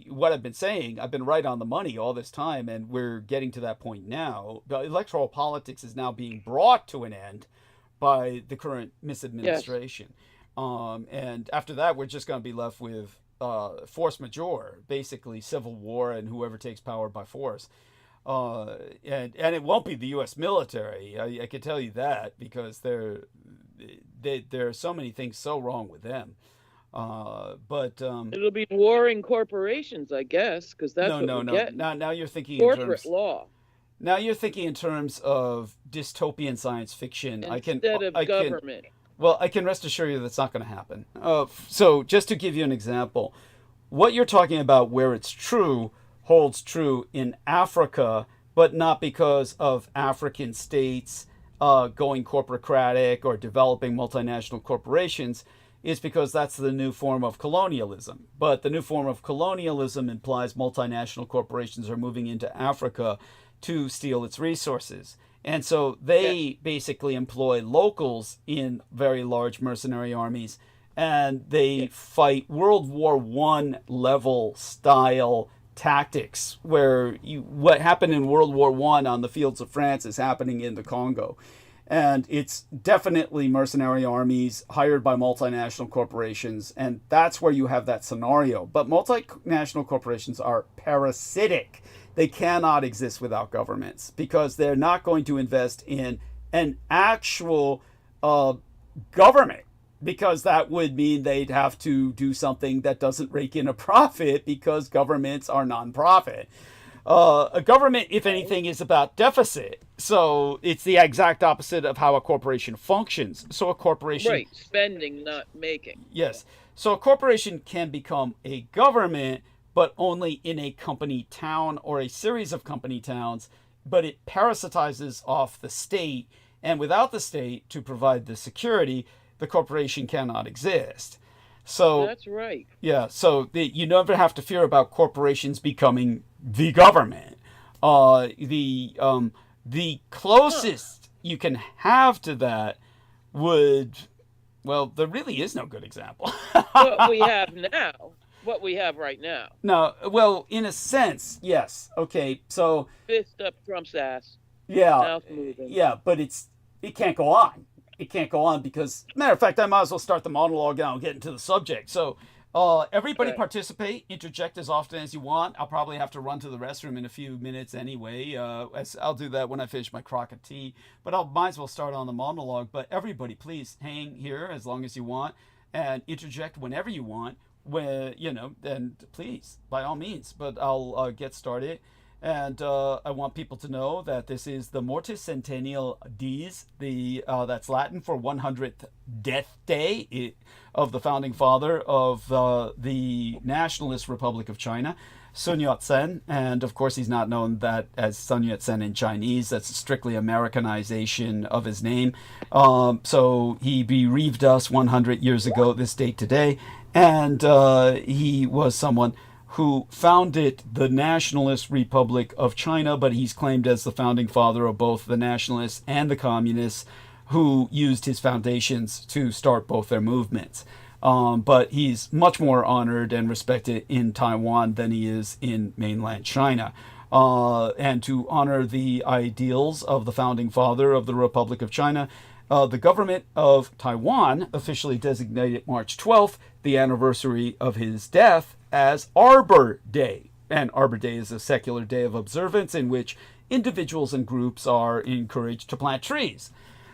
what I've been saying, I've been right on the money all this time, and we're getting to that point now. The electoral politics is now being brought to an end by the current misadministration. And after that, we're just going to be left with force majeure, basically civil war and whoever takes power by force. And it won't be the U.S. military. I can tell you that because there are so many things so wrong with them. But It'll be warring corporations, I guess, because that's what we're getting. Now you're thinking Corporate law Now you're thinking in terms of dystopian science fiction. instead of government. Well, I can rest assure you that's not going to happen. So just to give you an example, what you're talking about where it's true holds true in Africa, but not because of African states going corporatic or developing multinational corporations. Is because that's the new form of colonialism. But the new form of colonialism implies multinational corporations are moving into Africa to steal its resources. And so they basically employ locals in very large mercenary armies, and they fight World War I level style tactics, where what happened in World War I on the fields of France is happening in the Congo. And it's definitely mercenary armies hired by multinational corporations. And that's where you have that scenario. But multinational corporations are parasitic. They cannot exist without governments because they're not going to invest in an actual government, because that would mean they'd have to do something that doesn't rake in a profit because governments are nonprofit. A government, if anything, is about deficit. So it's the exact opposite of how a corporation functions. So a corporation... Right, spending, not making. Yes. So a corporation can become a government, but only in a company town or a series of company towns. But it parasitizes off the state. And without the state to provide the security, the corporation cannot exist. So That's right. yeah, so you never have to fear about corporations becoming the government. The closest you can have to that would, well, there really is no good example. What we have now. What we have right now. No, well, in a sense, yes. Okay, so Fist up Trump's ass. yeah, Mouth moving. yeah, but it can't go on. It can't go on because, matter of fact, I might as well start the monologue now and get into the subject. So everybody Okay. participate, interject as often as you want. I'll probably have to run to the restroom in a few minutes anyway. I'll do that when I finish my crock of tea. But I might as well start on the monologue. But everybody, please hang here as long as you want and interject whenever you want. And please, by all means. But I'll get started. And I want people to know that this is the Mortis-Centennial Dies, that's Latin for 100th Death Day of the founding father of the Nationalist Republic of China, SÖN YAT-SEN. And of course, he's not known that as SÖN YAT-SEN in Chinese. That's strictly Americanization of his name. So he bereaved us 100 years ago, this date today. And he was someone who founded the Nationalist Republic of China, but he's claimed as the founding father of both the nationalists and the communists, who used his foundations to start both their movements. But he's much more honored and respected in Taiwan than he is in mainland China. And to honor the ideals of the founding father of the Republic of China, the government of Taiwan officially designated March 12th, the anniversary of his death, as Arbor Day. And Arbor Day is a secular day of observance in which individuals and groups are encouraged to plant trees.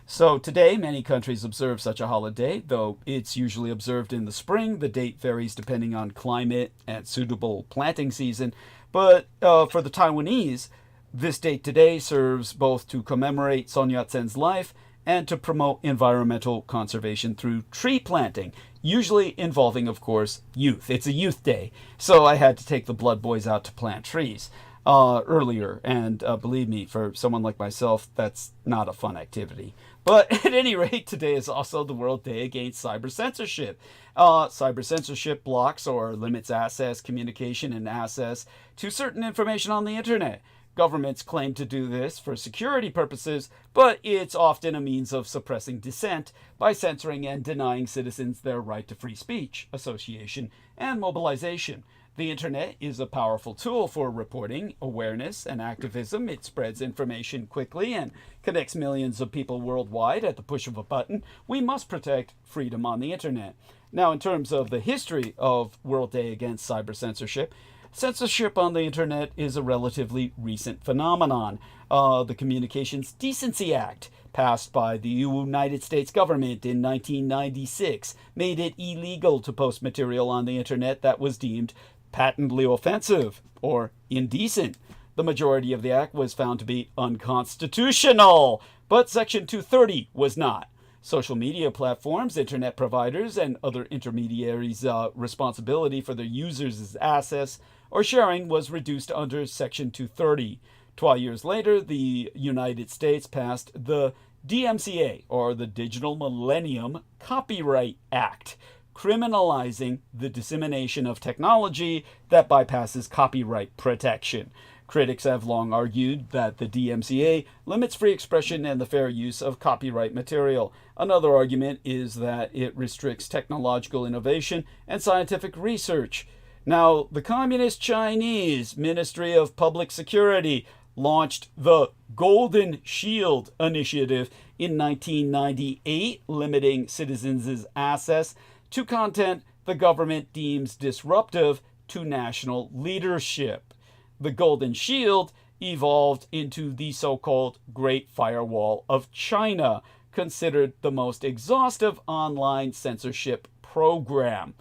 So today, many countries observe such a holiday, though it's usually observed in the spring. The date varies depending on climate and suitable planting season. But for the Taiwanese, this date today serves both to commemorate SÖN YAT-SEN's life and to promote environmental conservation through tree planting, usually involving, of course, youth. It's a youth day, so I had to take the Blood Boys out to plant trees earlier, and believe me, for someone like myself, that's not a fun activity. But at any rate, today is also the World Day Against Cyber Censorship. Cyber censorship blocks or limits access, communication, and access to certain information on the internet. Governments claim to do this for security purposes, but it's often a means of suppressing dissent by censoring and denying citizens their right to free speech, association, and mobilization. The internet is a powerful tool for reporting, awareness, and activism. It spreads information quickly and connects millions of people worldwide at the push of a button. We must protect freedom on the internet. Now, in terms of the history of World Day Against Cyber Censorship, censorship on the internet is a relatively recent phenomenon. The Communications Decency Act, passed by the United States government in 1996, made it illegal to post material on the internet that was deemed patently offensive or indecent. The majority of the act was found to be unconstitutional, but Section 230 was not. Social media platforms, internet providers, and other intermediaries' responsibility for their users' access or sharing was reduced under Section 230. 12 years later, the United States passed the DMCA, or the Digital Millennium Copyright Act, criminalizing the dissemination of technology that bypasses copyright protection. Critics have long argued that the DMCA limits free expression and the fair use of copyright material. Another argument is that it restricts technological innovation and scientific research. Now, the Communist Chinese Ministry of Public Security launched the Golden Shield Initiative in 1998, limiting citizens' access to content the government deems disruptive to national leadership. The Golden Shield evolved into the so-called Great Firewall of China, considered the most exhaustive online censorship program.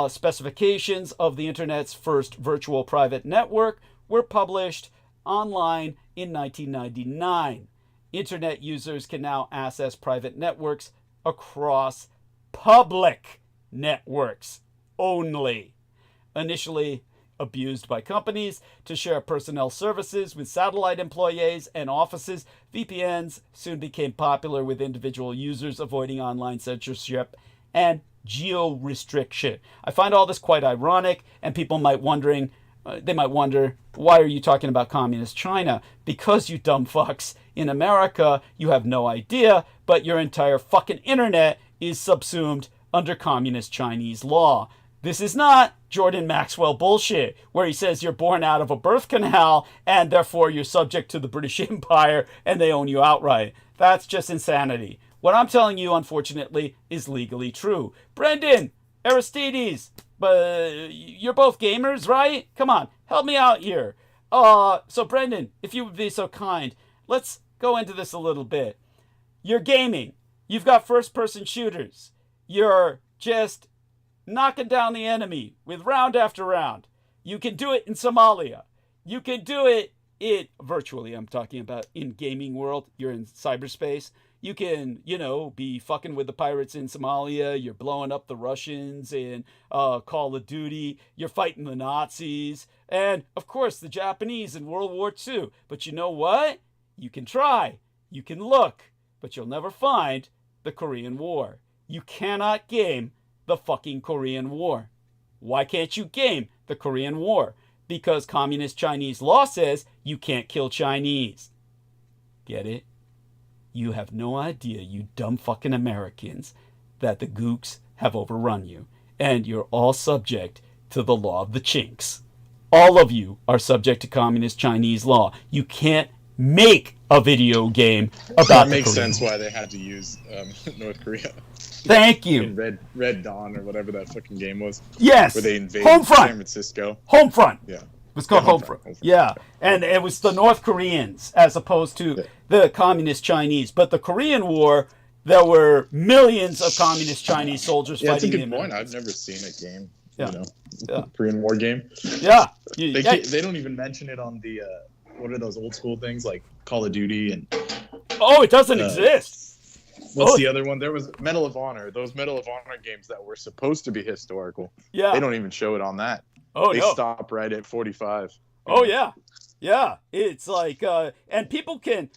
Specifications of the internet's first virtual private network were published online in 1999. Internet users can now access private networks across public networks only. Initially abused by companies to share personnel services with satellite employees and offices, VPNs soon became popular with individual users avoiding online censorship and geo-restriction. I find all this quite ironic, and people might wonder, why are you talking about communist China? Because, you dumb fucks, in America, you have no idea, but your entire fucking internet is subsumed under communist Chinese law. This is not Jordan Maxwell bullshit, where he says you're born out of a birth canal and therefore you're subject to the British Empire and they own you outright. That's just insanity. What I'm telling you, unfortunately, is legally true. Brendan, Aristides, but you're both gamers, right? Come on, help me out here. So Brendan, if you would be so kind, let's go into this a little bit. You're gaming. You've got first-person shooters. You're just knocking down the enemy with round after round. You can do it in Somalia. You can do it virtually, I'm talking about in gaming world, you're in cyberspace. You can, be fucking with the pirates in Somalia. You're blowing up the Russians in Call of Duty. You're fighting the Nazis. And, of course, the Japanese in World War II. But you know what? You can try. You can look. But you'll never find the Korean War. You cannot game the fucking Korean War. Why can't you game the Korean War? Because communist Chinese law says you can't kill Chinese. Get it? You have no idea, you dumb fucking Americans, that the gooks have overrun you. And you're all subject to the law of the chinks. All of you are subject to communist Chinese law. You can't make a video game about That the makes Korean sense War. why they had to use North Korea. Thank you. In Red Dawn or whatever that fucking game was. Yes. Where they invaded Homefront. San Francisco. Homefront. Yeah. It was called Yeah, Homefront. Homefront. Yeah. And it was the North Koreans as opposed to the communist Chinese. But the Korean War, there were millions of communist Chinese soldiers Yeah, that's a fighting good the point. Americans. I've never seen a game, Yeah. Korean War game. Yeah. They don't even mention it on the, what are those old school things like Call of Duty and... Oh, it doesn't exist. What's the other one? There was Medal of Honor. Those Medal of Honor games that were supposed to be historical. Yeah. They don't even show it on that. Oh, They no. stop right at 45. Oh, yeah. Yeah. It's like, and people can,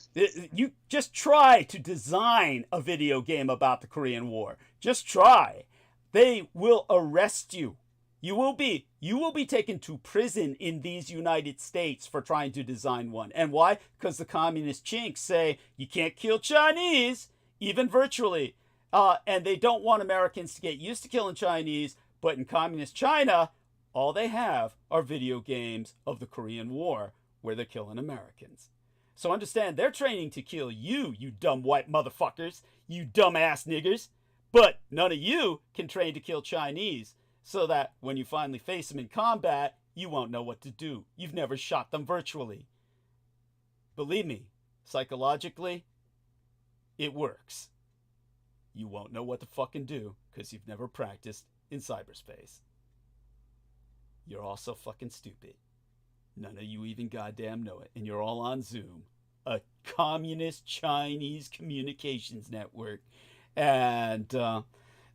you just try to design a video game about the Korean War. Just try. They will arrest you. You will be taken to prison in these United States for trying to design one. And why? Because the communist chinks say you can't kill Chinese, even virtually. And they don't want Americans to get used to killing Chinese. But in communist China, all they have are video games of the Korean War where they're killing Americans. So understand, they're training to kill you, you dumb white motherfuckers, you dumb ass niggers. But none of you can train to kill Chinese. So that when you finally face them in combat, you won't know what to do. You've never shot them virtually. Believe me, psychologically, it works. You won't know what to fucking do because you've never practiced in cyberspace. You're all so fucking stupid. None of you even goddamn know it. And you're all on Zoom, a communist Chinese communications network. And,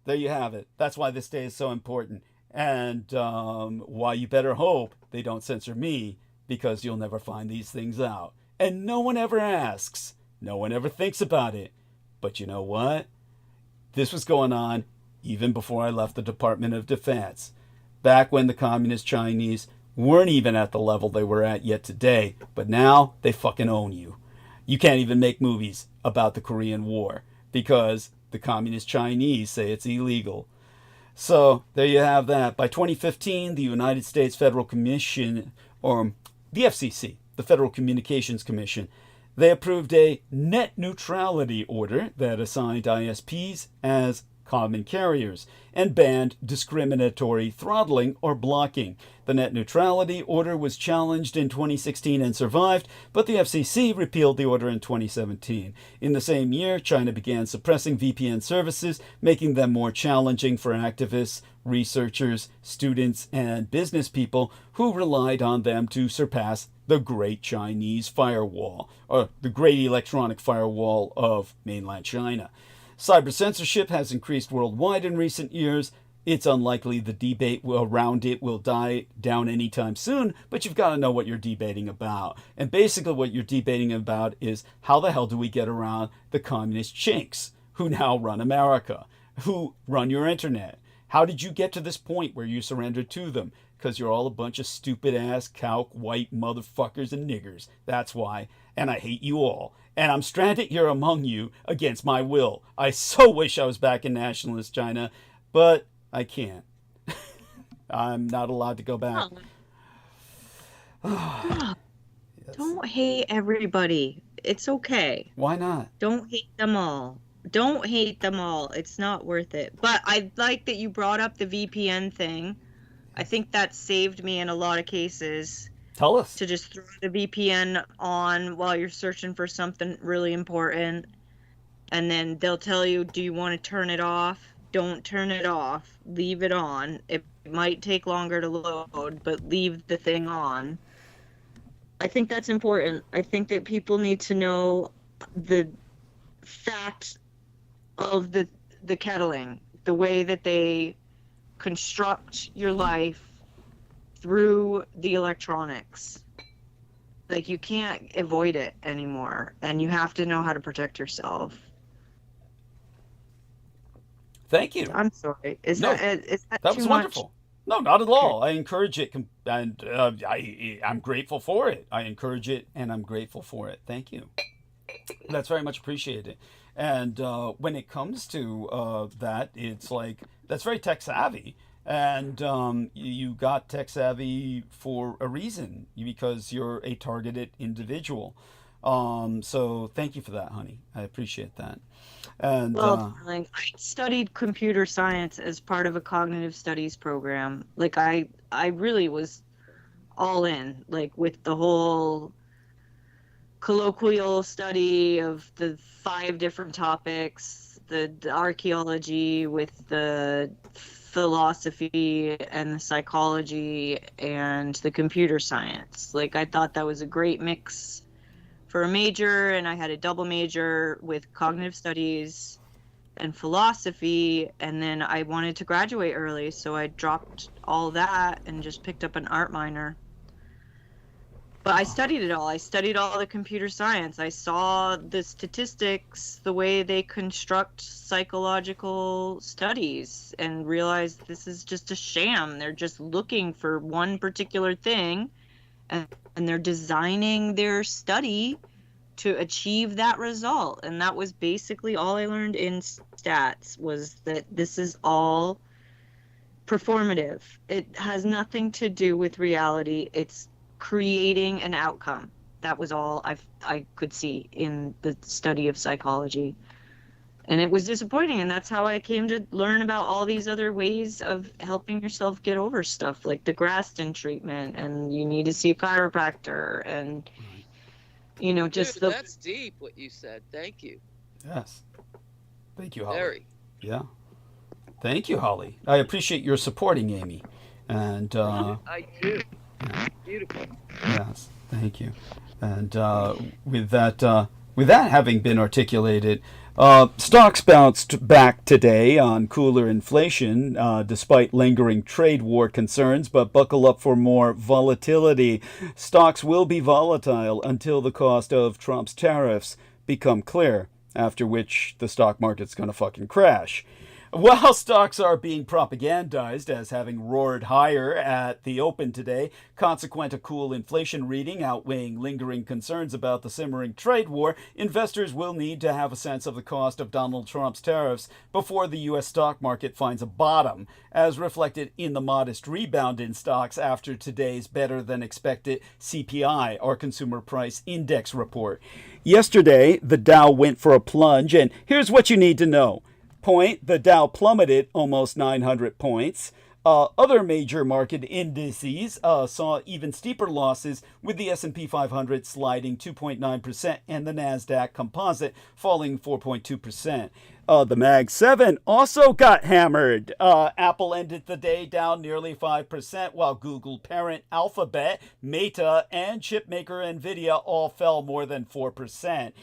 there you have it. That's why this day is so important. And why you better hope they don't censor me, because you'll never find these things out. And no one ever asks. No one ever thinks about it. But you know what? This was going on even before I left the Department of Defense. Back when the communist Chinese weren't even at the level they were at yet today. But now they fucking own you. You can't even make movies about the Korean War because the communist Chinese say it's illegal. So there you have that. By 2015, the United States Federal Commission, or the FCC, the Federal Communications Commission, they approved a net neutrality order that assigned ISPs as common carriers and banned discriminatory throttling or blocking. The net neutrality order was challenged in 2016 and survived, but the FCC repealed the order in 2017. In the same year, China began suppressing VPN services, making them more challenging for activists, researchers, students, and business people who relied on them to surpass the Great Chinese Firewall, or the Great Electronic Firewall of mainland China. Cyber censorship has increased worldwide in recent years. It's unlikely the debate around it will die down anytime soon, but you've got to know what you're debating about. And basically what you're debating about is how the hell do we get around the communist chinks who now run America, who run your internet? How did you get to this point where you surrendered to them? Because you're all a bunch of stupid-ass, calc, white motherfuckers and niggers. That's why. And I hate you all. And I'm stranded here among you against my will. I so wish I was back in nationalist China, but I can't. I'm not allowed to go back. Yes. Don't hate everybody. It's okay. Why not? Don't hate them all. Don't hate them all. It's not worth it. But I like that you brought up the VPN thing. I think that saved me in a lot of cases. Tell us. To just throw the VPN on while you're searching for something really important. And then they'll tell you, do you want to turn it off? Don't turn it off. Leave it on. It might take longer to load, but leave the thing on. I think that's important. I think that people need to know the fact of the kettling, the way that they construct your life through the electronics. Like, you can't avoid it anymore, and you have to know how to protect yourself. Thank you. I'm sorry. Is No, that That too was much? wonderful. No, not at all. I encourage it, and I'm grateful for it. I encourage it, and I'm grateful for it. Thank you. That's very much appreciated. And when it comes to that, it's like, that's very tech savvy. And you got tech savvy for a reason, because you're a targeted individual. So thank you for that, honey. I appreciate that. And Well, darling, I studied computer science as part of a cognitive studies program. Like, I really was all in, like, with the whole colloquial study of the 5 different topics, the archaeology with the philosophy and the psychology and the computer science. Like, I thought that was a great mix for a major, and I had a double major with cognitive studies and philosophy, and then I wanted to graduate early, so I dropped all that and just picked up an art minor. But I studied it all. I studied all the computer science. I saw the statistics, the way they construct psychological studies, and realized this is just a sham. They're just looking for one particular thing, and they're designing their study to achieve that result. And that was basically all I learned in stats, was that this is all performative. It has nothing to do with reality. It's creating an outcome. That was all I could see in the study of psychology. And it was disappointing, and that's how I came to learn about all these other ways of helping yourself get over stuff, like the Graston treatment, and you need to see a chiropractor, and just Dude, that's deep what you said. Thank you. yes. Thank you, Holly. Very. Yeah. Thank you, Holly. I appreciate your supporting Amy. And I do. yeah. Beautiful. Yes, thank you. And with that having been articulated, stocks bounced back today on cooler inflation, despite lingering trade war concerns, but buckle up for more volatility. Stocks will be volatile until the cost of Trump's tariffs become clear, after which the stock market's going to fucking crash. While stocks are being propagandized as having roared higher at the open today, consequent to cool inflation reading outweighing lingering concerns about the simmering trade war, investors will need to have a sense of the cost of Donald Trump's tariffs before the U.S. stock market finds a bottom, as reflected in the modest rebound in stocks after today's better-than-expected CPI, or Consumer Price Index report. Yesterday, the Dow went for a plunge, and here's what you need to know. The Dow plummeted almost 900 points. Other major market indices saw even steeper losses, with the S&P 500 sliding 2.9% and the NASDAQ Composite falling 4.2%. The Mag 7 also got hammered. Apple ended the day down nearly 5%, while Google parent Alphabet, Meta, and chipmaker Nvidia all fell more than 4%.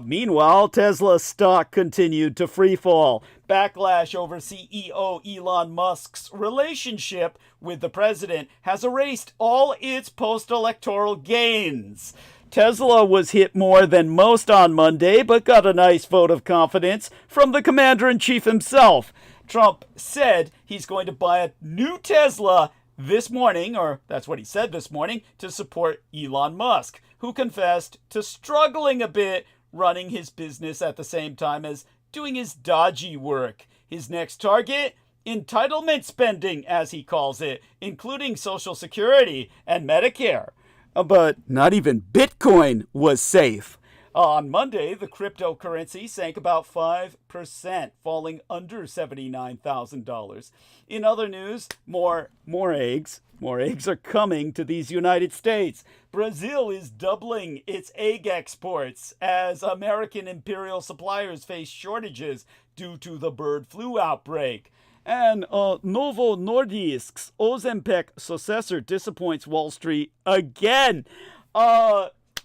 Meanwhile, Tesla stock continued to freefall. Backlash over CEO Elon Musk's relationship with the president has erased all its post-electoral gains. Tesla was hit more than most on Monday, but got a nice vote of confidence from the commander-in-chief himself. Trump said he's going to buy a new Tesla this morning, or that's what he said this morning, to support Elon Musk, who confessed to struggling a bit running his business at the same time as doing his dodgy work. His next target? Entitlement spending, as he calls it, including Social Security and Medicare. But not even Bitcoin was safe. On Monday, the cryptocurrency sank about 5%, falling under $79,000. In other news, more eggs. More eggs are coming to these United States. Brazil is doubling its egg exports as American imperial suppliers face shortages due to the bird flu outbreak. And Novo Nordisk's Ozempic successor disappoints Wall Street again.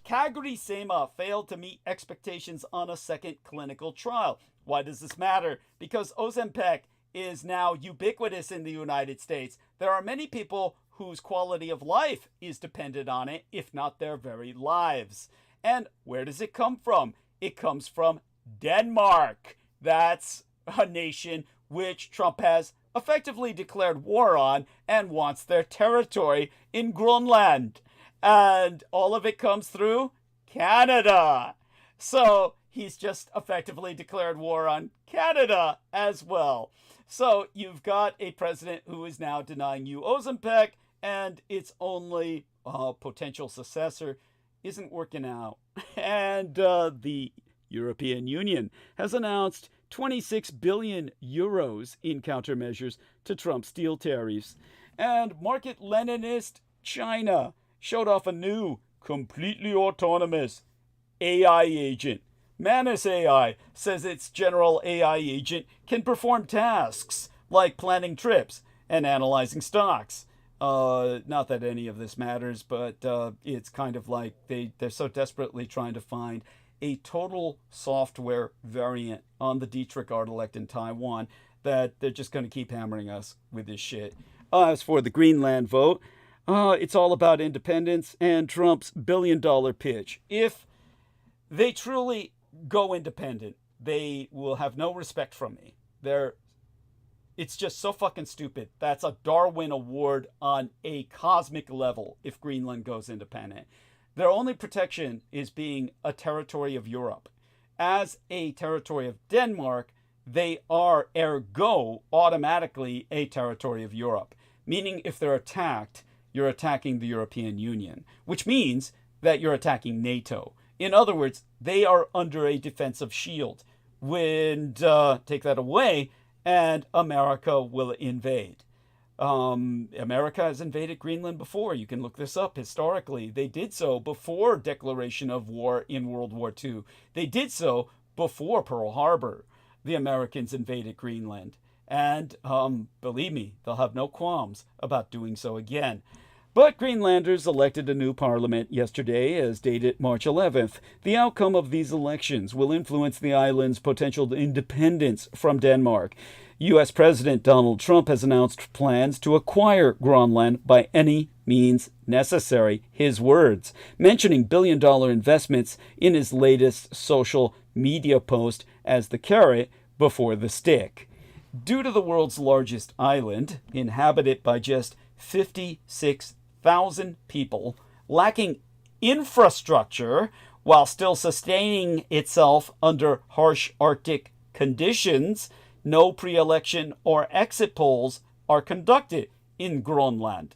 CagriSema failed to meet expectations on a second clinical trial. Why does this matter? Because Ozempic is now ubiquitous in the United States. There are many people whose quality of life is dependent on it, if not their very lives. And where does it come from? It comes from Denmark. That's a nation which Trump has effectively declared war on and wants their territory in Greenland. And all of it comes through Canada. So he's just effectively declared war on Canada as well. So you've got a president who is now denying you Ozempic, and its only potential successor isn't working out. And the European Union has announced 26 billion euros in countermeasures to Trump's steel tariffs. And Market-Leninist China showed off a new, completely autonomous AI agent. Manus AI says its general AI agent can perform tasks like planning trips and analyzing stocks. Not that any of this matters, but it's kind of like they're so desperately trying to find a total software variant on the Dietrich artifact in Taiwan that they're just going to keep hammering us with this shit. As for the Greenland vote, it's all about independence and Trump's billion-dollar pitch. If they truly go independent, they will have no respect from me. It's just so fucking stupid. That's a Darwin Award on a cosmic level if Greenland goes independent. Their only protection is being a territory of Europe. As a territory of Denmark, they are ergo automatically a territory of Europe. Meaning if they're attacked, you're attacking the European Union, which means that you're attacking NATO. In other words, they are under a defensive shield. When take that away, and America will invade. America has invaded Greenland before. You can look this up historically. They did so before declaration of war in World War II. They did so before Pearl Harbor. The Americans invaded Greenland. And believe me, they'll have no qualms about doing so again. But Greenlanders elected a new parliament yesterday, as dated March 11th. The outcome of these elections will influence the island's potential independence from Denmark. U.S. President Donald Trump has announced plans to acquire Greenland by any means necessary, his words, mentioning billion-dollar investments in his latest social media post as the carrot before the stick. Due to the world's largest island, inhabited by just 56,000 people, lacking infrastructure while still sustaining itself under harsh Arctic conditions, no pre-election or exit polls are conducted in Greenland.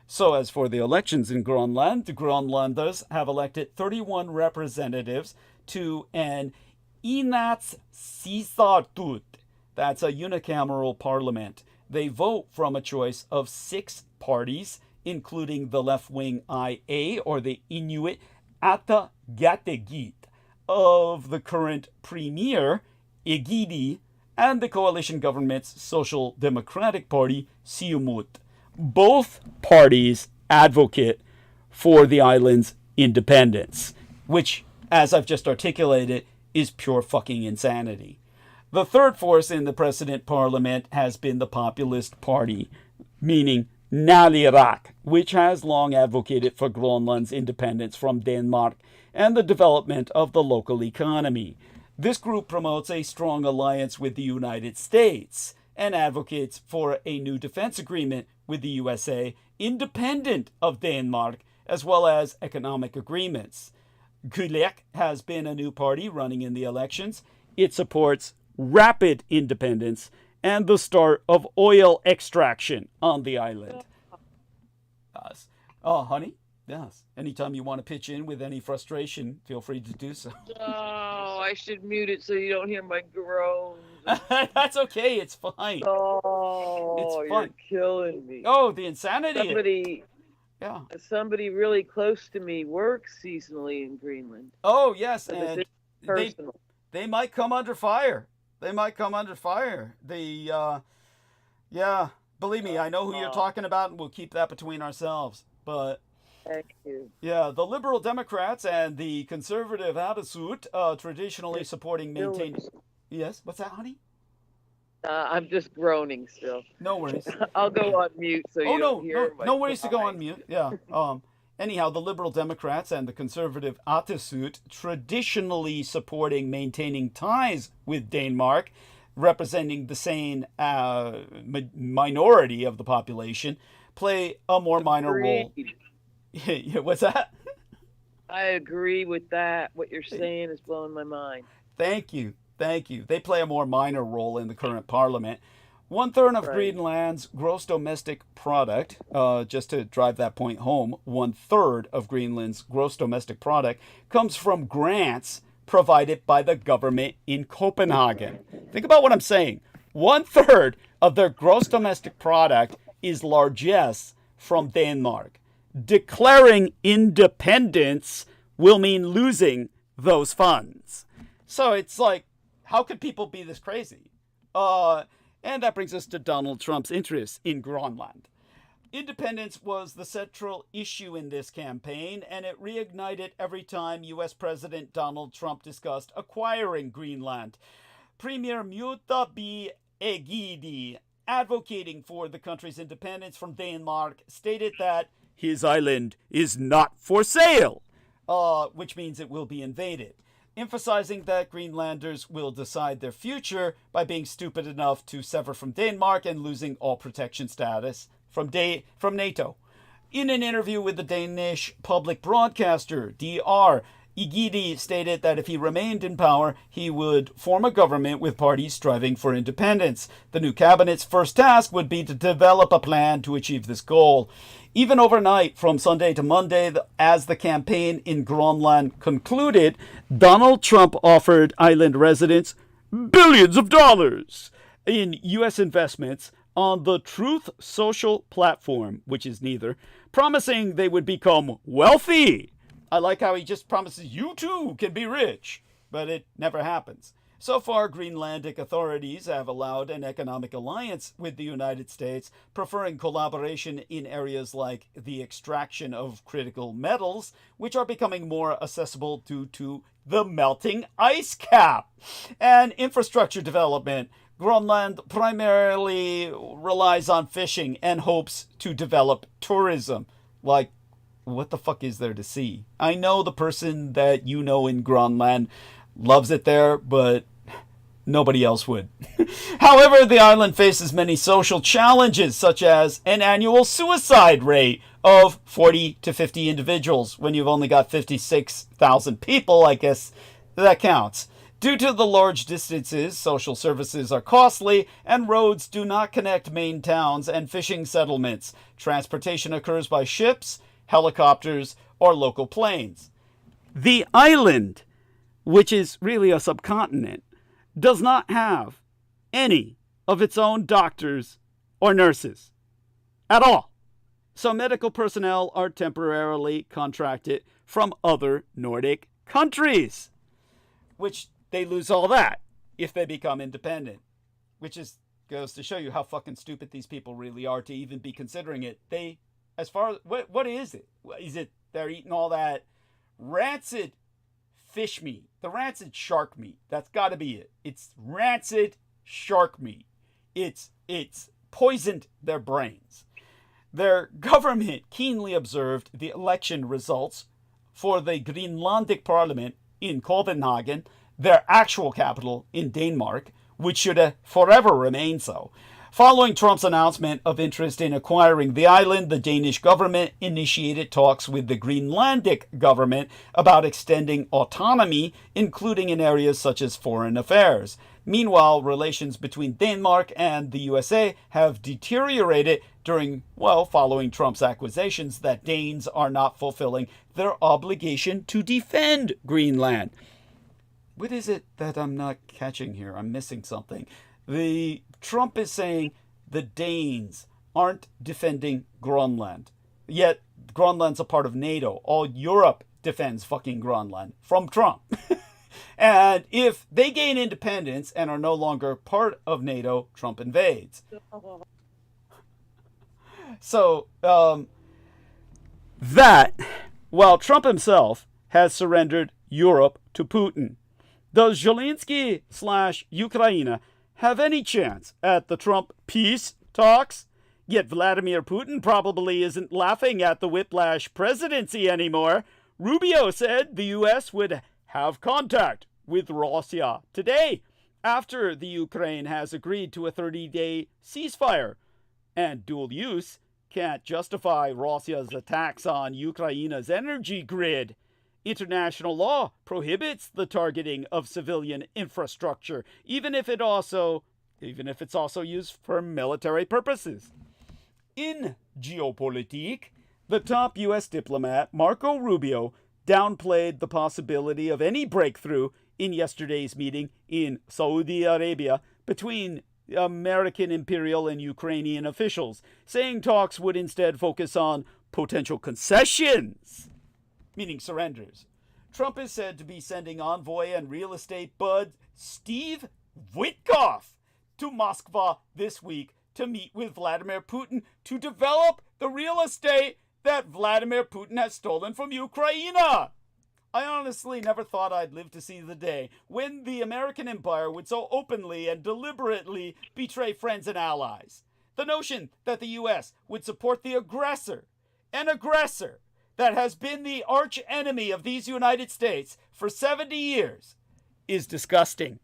So as for the elections in Greenland, the Greenlanders have elected 31 representatives to an Inatsisartut. That's a unicameral parliament. They vote from a choice of 6 parties, including the left-wing IA, or the Inuit Ataqatigiit, of the current premier, Egidi, and the coalition government's Social Democratic Party, Siumut. Both parties advocate for the island's independence, which, as I've just articulated, is pure fucking insanity. The third force in the precedent parliament has been the Populist Party, meaning Nalirak, which has long advocated for Greenland's independence from Denmark and the development of the local economy. This group promotes a strong alliance with the United States and advocates for a new defense agreement with the USA, independent of Denmark, as well as economic agreements. Gulek has been a new party running in the elections. It supports rapid independence and the start of oil extraction on the island. Yes. Oh, honey? Yes. Anytime you want to pitch in with any frustration, feel free to do so. Oh, I should mute it so you don't hear my groans. That's okay. It's fine. Oh, It's you're fun. killing me. Oh, the insanity. Somebody really close to me works seasonally in Greenland. Oh, yes. So this And is personal. they might come under fire. They might come under fire. Yeah, believe me, I know who you're talking about, and we'll keep that between ourselves. But Thank you. Yeah, the liberal Democrats and the conservative Attitude, traditionally supporting maintaining. Yes, what's that, honey? I'm just groaning still. No worries. I'll go on mute so you don't hear my no ways to go cry. on mute. Yeah. Anyhow, the liberal Democrats and the conservative Attitude, traditionally supporting maintaining ties with Denmark, representing the same minority of the population, play a more minor role. What's that? I agree with that. What you're saying is blowing my mind. Thank you. Thank you. They play a more minor role in the current parliament. 1/3 of Greenland's gross domestic product, just to drive that point home, 1/3 of Greenland's gross domestic product comes from grants provided by the government in Copenhagen. Think about what I'm saying. 1/3 of their gross domestic product is largesse from Denmark. Declaring independence will mean losing those funds. So it's like, how could people be this crazy? And that brings us to Donald Trump's interest in Greenland. Independence was the central issue in this campaign, and it reignited every time U.S. President Donald Trump discussed acquiring Greenland. Premier MEMɁYOUTHDy-100, advocating for the country's independence from Denmark, stated that his island is not for sale, which means it will be invaded, emphasizing that Greenlanders will decide their future by being stupid enough to sever from Denmark and losing all protection status from NATO. In an interview with the Danish public broadcaster, DR, Igidi stated that if he remained in power, he would form a government with parties striving for independence. The new cabinet's first task would be to develop a plan to achieve this goal. Even overnight, from Sunday to Monday, as the campaign in Greenland concluded, Donald Trump offered island residents billions of dollars in U.S. investments on the Truth Social platform, which is neither, promising they would become wealthy. I like how he just promises you too can be rich, but it never happens. So far, Greenlandic authorities have allowed an economic alliance with the United States, preferring collaboration in areas like the extraction of critical metals, which are becoming more accessible due to the melting ice cap, and infrastructure development. Greenland primarily relies on fishing and hopes to develop tourism. Like, what the fuck is there to see? I know the person that you know in Greenland loves it there, but nobody else would. However, the island faces many social challenges, such as an annual suicide rate of 40 to 50 individuals. When you've only got 56,000 people, I guess that counts. Due to the large distances, social services are costly, and roads do not connect main towns and fishing settlements. Transportation occurs by ships, helicopters, or local planes. The island, which is really a subcontinent, does not have any of its own doctors or nurses at all. So medical personnel are temporarily contracted from other Nordic countries, which they lose all that if they become independent, which goes to show you how fucking stupid these people really are to even be considering it. What is it? Is it they're eating all that rancid fish meat, the rancid shark meat? That's got to be it. It's rancid shark meat. It's poisoned their brains. Their government keenly observed the election results for the Greenlandic parliament in Copenhagen, their actual capital in Denmark, which should forever remain so. Following Trump's announcement of interest in acquiring the island, the Danish government initiated talks with the Greenlandic government about extending autonomy, including in areas such as foreign affairs. Meanwhile, relations between Denmark and the USA have deteriorated following Trump's accusations that Danes are not fulfilling their obligation to defend Greenland. What is it that I'm not catching here? I'm missing something. Trump is saying the Danes aren't defending Greenland. Yet Greenland's a part of NATO. All Europe defends fucking Greenland from Trump. And if they gain independence and are no longer part of NATO, Trump invades. So, that while Trump himself has surrendered Europe to Putin, does Zelensky/Ukraine have any chance at the Trump peace talks? Yet Vladimir Putin probably isn't laughing at the whiplash presidency anymore. Rubio said the U.S. would have contact with Russia today after the Ukraine has agreed to a 30-day ceasefire. And dual use can't justify Russia's attacks on Ukraine's energy grid. International law prohibits the targeting of civilian infrastructure, even if it's also used for military purposes. In geopolitique, the top U.S. diplomat, Marco Rubio, downplayed the possibility of any breakthrough in yesterday's meeting in Saudi Arabia between American imperial and Ukrainian officials, saying talks would instead focus on potential concessions, meaning surrenders. Trump is said to be sending envoy and real estate bud Steve Witkoff to Moscow this week to meet with Vladimir Putin to develop the real estate that Vladimir Putin has stolen from Ukraine. I honestly never thought I'd live to see the day when the American empire would so openly and deliberately betray friends and allies. The notion that the U.S. would support the aggressor, an aggressor that has been the arch enemy of these United States for 70 years, is disgusting.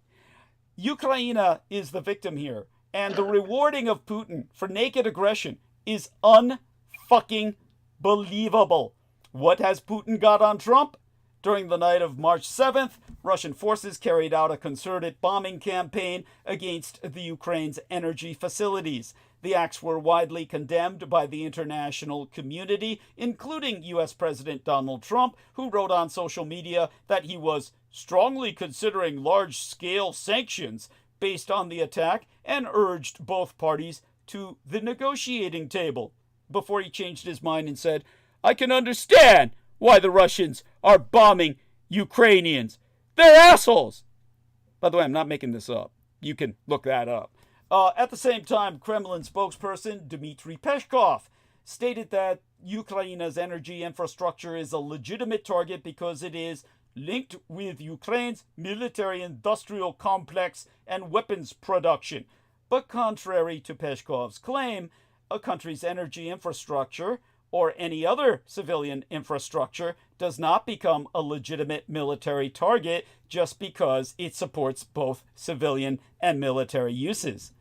Ukraine is the victim here, and the rewarding of Putin for naked aggression is unfucking believable. What has Putin got on Trump? During the night of March 7th, Russian forces carried out a concerted bombing campaign against the Ukraine's energy facilities. The acts were widely condemned by the international community, including U.S. President Donald Trump, who wrote on social media that he was strongly considering large-scale sanctions based on the attack and urged both parties to the negotiating table, before he changed his mind and said, "I can understand why the Russians are bombing Ukrainians. They're assholes." By the way, I'm not making this up. You can look that up. At the same time, Kremlin spokesperson Dmitry Peskov stated that Ukraine's energy infrastructure is a legitimate target because it is linked with Ukraine's military-industrial complex and weapons production. But contrary to Peshkov's claim, a country's energy infrastructure or any other civilian infrastructure does not become a legitimate military target just because it supports both civilian and military uses.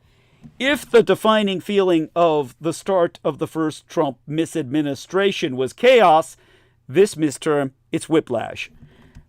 If the defining feeling of the start of the first Trump misadministration was chaos, this midterm, it's whiplash.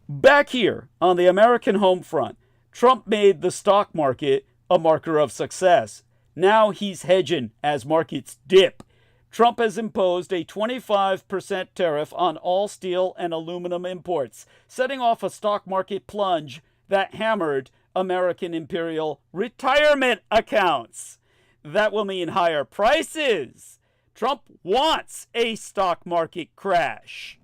Back here on the American home front, Trump made the stock market a marker of success. Now he's hedging as markets dip. Trump has imposed a 25% tariff on all steel and aluminum imports, setting off a stock market plunge that hammered American imperial retirement accounts. That will mean higher prices. Trump wants a stock market crash.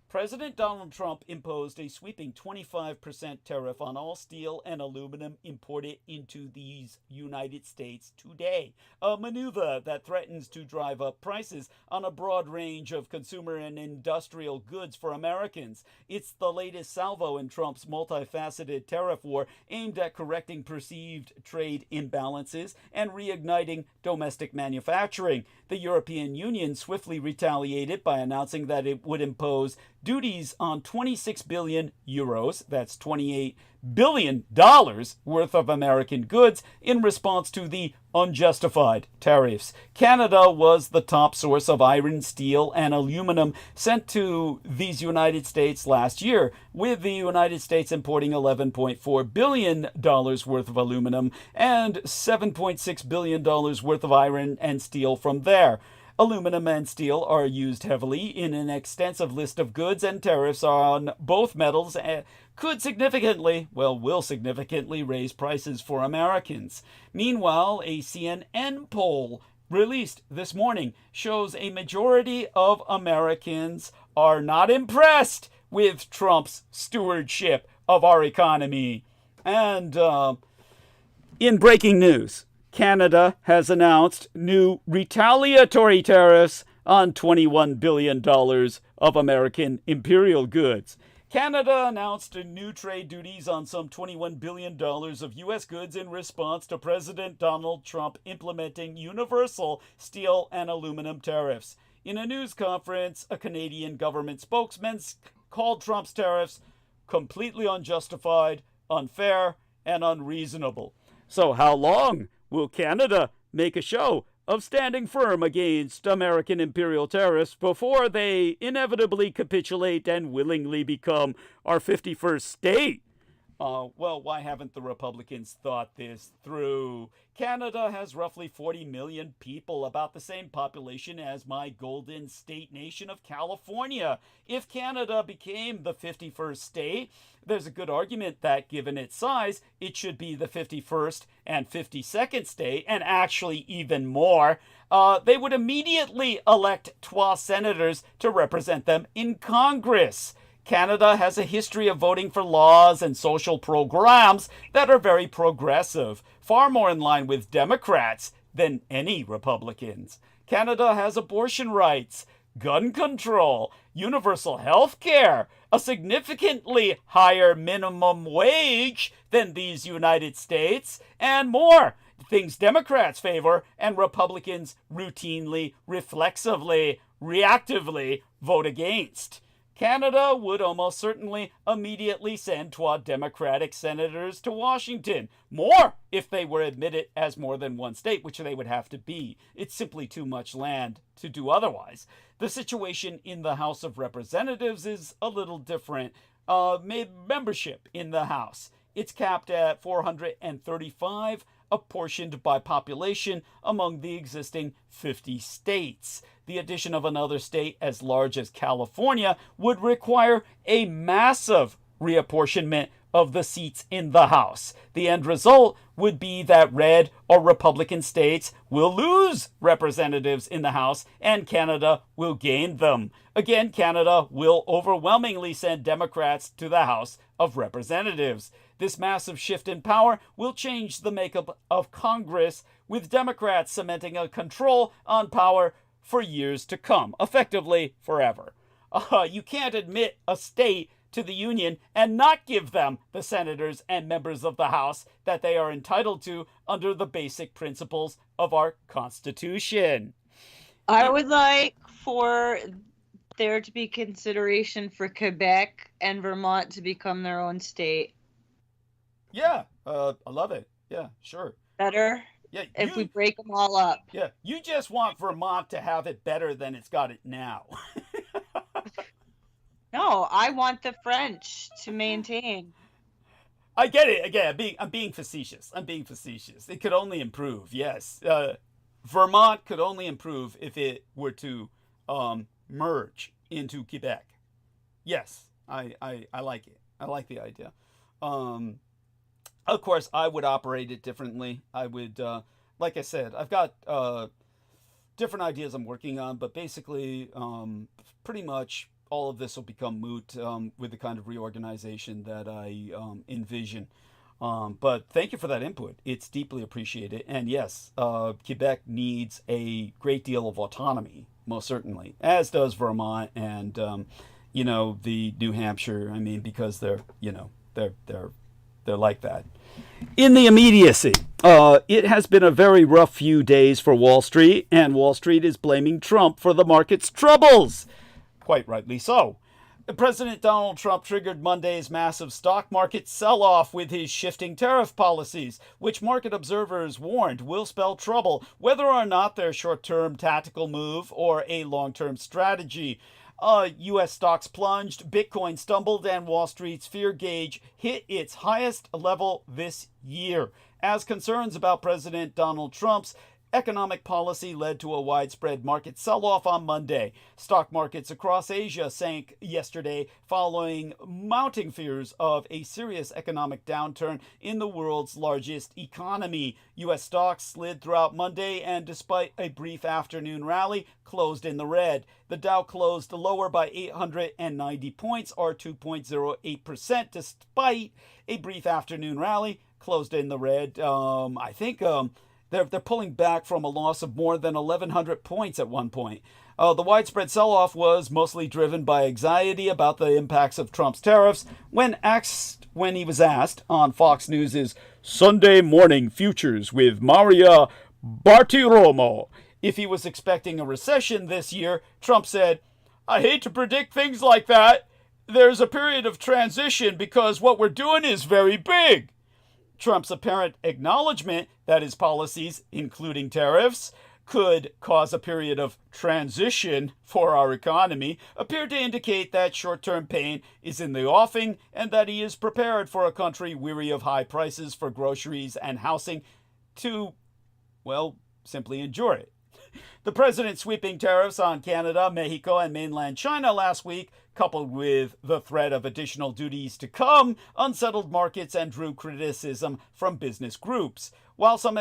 President Donald Trump imposed a sweeping 25% tariff on all steel and aluminum imported into these United States today, a maneuver that threatens to drive up prices on a broad range of consumer and industrial goods for Americans. It's the latest salvo in Trump's multifaceted tariff war aimed at correcting perceived trade imbalances and reigniting domestic manufacturing. The European Union swiftly retaliated by announcing that it would impose duties on 26 billion euros, that's $28 billion worth of American goods, in response to the unjustified tariffs. Canada was the top source of iron, steel, and aluminum sent to these United States last year, with the United States importing $11.4 billion worth of aluminum and $7.6 billion worth of iron and steel from there. Aluminum and steel are used heavily in an extensive list of goods, and tariffs on both metals will significantly raise prices for Americans. Meanwhile, a CNN poll released this morning shows a majority of Americans are not impressed with Trump's stewardship of our economy. And in breaking news, Canada has announced new retaliatory tariffs on $21 billion of American imperial goods. Canada announced new trade duties on some $21 billion of U.S. goods in response to President Donald Trump implementing universal steel and aluminum tariffs. In a news conference, a Canadian government spokesman called Trump's tariffs completely unjustified, unfair, and unreasonable. So how long will Canada make a show of standing firm against American imperial tariffs before they inevitably capitulate and willingly become our 51st state? Well, why haven't the Republicans thought this through? Canada has roughly 40 million people, about the same population as my golden state nation of California. If Canada became the 51st state, there's a good argument that given its size, it should be the 51st and 52nd state, and actually even more. They would immediately elect 12 senators to represent them in Congress. Canada has a history of voting for laws and social programs that are very progressive, far more in line with Democrats than any Republicans. Canada has abortion rights, gun control, universal health care, a significantly higher minimum wage than these United States, and more. Things Democrats favor and Republicans routinely, reflexively, reactively vote against. Canada would almost certainly immediately send 12 Democratic senators to Washington. More if they were admitted as more than one state, which they would have to be. It's simply too much land to do otherwise. The situation in the House of Representatives is a little different. Membership in the House. It's capped at 435, apportioned by population among the existing 50 states. The addition of another state as large as California would require a massive reapportionment of the seats in the House. The end result would be that red or Republican states will lose representatives in the House and Canada will gain them. Again, Canada will overwhelmingly send Democrats to the House of Representatives. This massive shift in power will change the makeup of Congress, with Democrats cementing a control on power for years to come, effectively forever. You can't admit a state to the Union and not give them the senators and members of the House that they are entitled to under the basic principles of our Constitution. I would like for there to be consideration for Quebec and Vermont to become their own state. Yeah, I love it. Yeah, sure. Better? Yeah, if we break them all up. Yeah, you just want Vermont to have it better than it's got it now. No, I want the French to maintain. I get it. Again, I'm being facetious. It could only improve, yes. Vermont could only improve if it were to merge into Quebec. Yes, I like it. I like the idea. Of course, I would operate it differently. I would, like I said, I've got different ideas I'm working on, but basically, pretty much all of this will become moot with the kind of reorganization that I envision. But thank you for that input. It's deeply appreciated. And yes, Quebec needs a great deal of autonomy, most certainly, as does Vermont and, the New Hampshire. I mean, because they're like that. In the immediacy, it has been a very rough few days for Wall Street, and Wall Street is blaming Trump for the market's troubles. Quite rightly so. President Donald Trump triggered Monday's massive stock market sell-off with his shifting tariff policies, which market observers warned will spell trouble, whether or not they're short-term tactical move or a long-term strategy. U.S. stocks plunged, Bitcoin stumbled, and Wall Street's fear gauge hit its highest level this year, as concerns about President Donald Trump's economic policy led to a widespread market sell-off on Monday. Stock markets across Asia sank yesterday following mounting fears of a serious economic downturn in the world's largest economy. U.S. stocks slid throughout Monday and, despite a brief afternoon rally, closed in the red. The Dow closed lower by 890 points, or 2.08%, despite a brief afternoon rally, closed in the red. They're pulling back from a loss of more than 1,100 points at one point. The widespread sell-off was mostly driven by anxiety about the impacts of Trump's tariffs. When he was asked on Fox News' Sunday Morning Futures with Maria Bartiromo if he was expecting a recession this year, Trump said, "I hate to predict things like that. There's a period of transition because what we're doing is very big." Trump's apparent acknowledgement that his policies, including tariffs, could cause a period of transition for our economy appeared to indicate that short-term pain is in the offing and that he is prepared for a country weary of high prices for groceries and housing to, well, simply endure it. The president's sweeping tariffs on Canada, Mexico, and mainland China last week, coupled with the threat of additional duties to come, unsettled markets and drew criticism from business groups. While some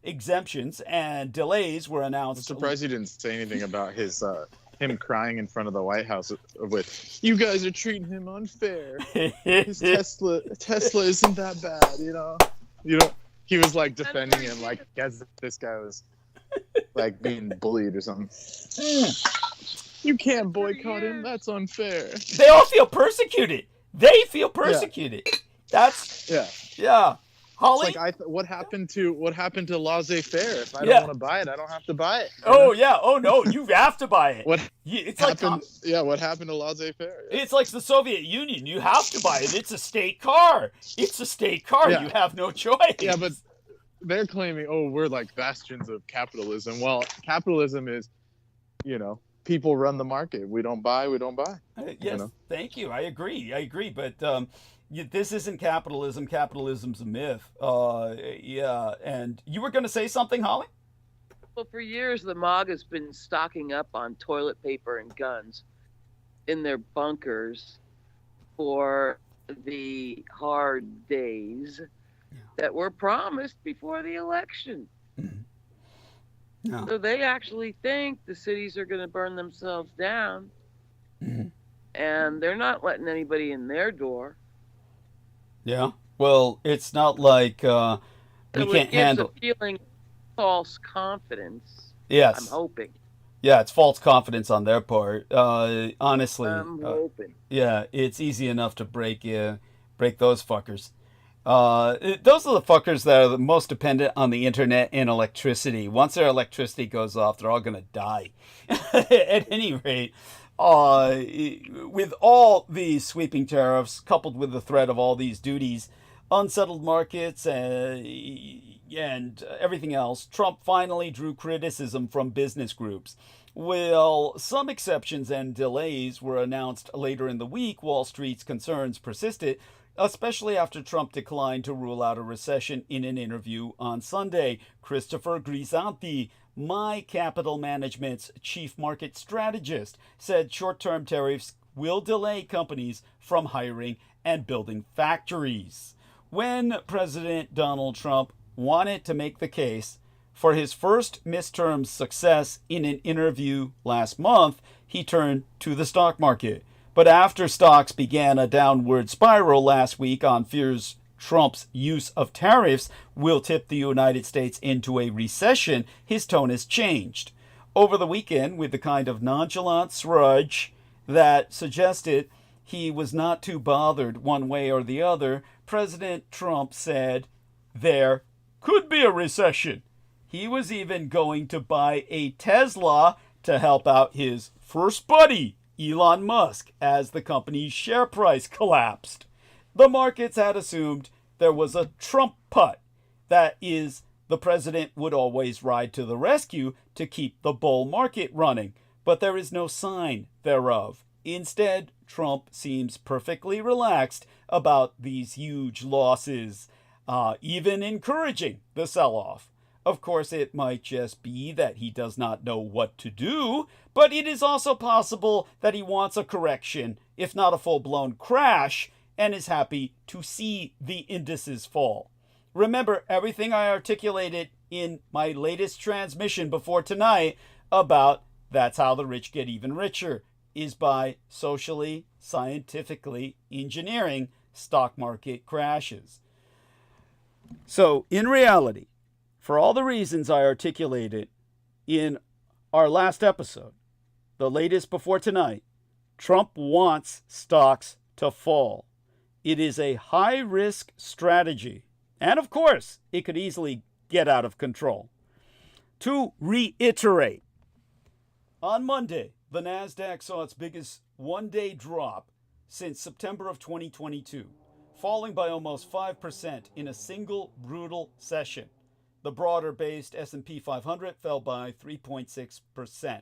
exemptions and delays were announced. I'm surprised he didn't say anything about his him crying in front of the White House with, "You guys are treating him unfair. His Tesla isn't that bad, you know." He was like defending him like as if this guy was like being bullied or something. "You can't boycott him. That's unfair." They all feel persecuted. They feel persecuted. Yeah. That's yeah. Holly, it's like what happened to laissez-faire? If I don't want to buy it, I don't have to buy it. Oh yeah. Oh no, you have to buy it. What happened to laissez-faire? It's like the Soviet Union. You have to buy it. It's a state car. Yeah. You have no choice. Yeah, but they're claiming, "Oh, we're like bastions of capitalism." Well, capitalism is, people run the market. We don't buy. Yes, thank you. I agree. But this isn't capitalism. Capitalism's a myth. And you were going to say something, Holly? Well, for years, the MOG has been stocking up on toilet paper and guns in their bunkers for the hard days that were promised before the election. Mm-hmm. No. So they actually think the cities are going to burn themselves down, and they're not letting anybody in their door. Yeah. Well, it's not like we can't handle. A feeling of false confidence. Yes. I'm hoping. Yeah, it's false confidence on their part. Honestly. I'm hoping. Yeah, it's easy enough to break those fuckers. Those are the fuckers that are the most dependent on the internet and electricity. Once their electricity goes off, they're all going to die. At any rate, with all these sweeping tariffs, coupled with the threat of all these duties, unsettled markets, and everything else, Trump finally drew criticism from business groups. Well, some exceptions and delays were announced later in the week. Wall Street's concerns persisted, especially after Trump declined to rule out a recession in an interview on Sunday. Christopher Grisanti, My Capital Management's chief market strategist, said short-term tariffs will delay companies from hiring and building factories. When President Donald Trump wanted to make the case for his first midterm success in an interview last month, he turned to the stock market. But after stocks began a downward spiral last week on fears Trump's use of tariffs will tip the United States into a recession, his tone has changed. Over the weekend, with the kind of nonchalant shrug that suggested he was not too bothered one way or the other, President Trump said there could be a recession. He was even going to buy a Tesla to help out his first buddy, Elon Musk, as the company's share price collapsed. The markets had assumed there was a Trump putt. That is, the president would always ride to the rescue to keep the bull market running, but there is no sign thereof. Instead, Trump seems perfectly relaxed about these huge losses, even encouraging the sell-off. Of course, it might just be that he does not know what to do, but it is also possible that he wants a correction, if not a full-blown crash, and is happy to see the indices fall. Remember everything I articulated in my latest transmission before tonight about that's how the rich get even richer, is by socially, scientifically engineering stock market crashes. So, in reality, for all the reasons I articulated in our last episode, the latest before tonight, Trump wants stocks to fall. It is a high-risk strategy. And of course, it could easily get out of control. To reiterate, on Monday, the NASDAQ saw its biggest one-day drop since September of 2022, falling by almost 5% in a single brutal session. The broader-based S&P 500 fell by 3.6%.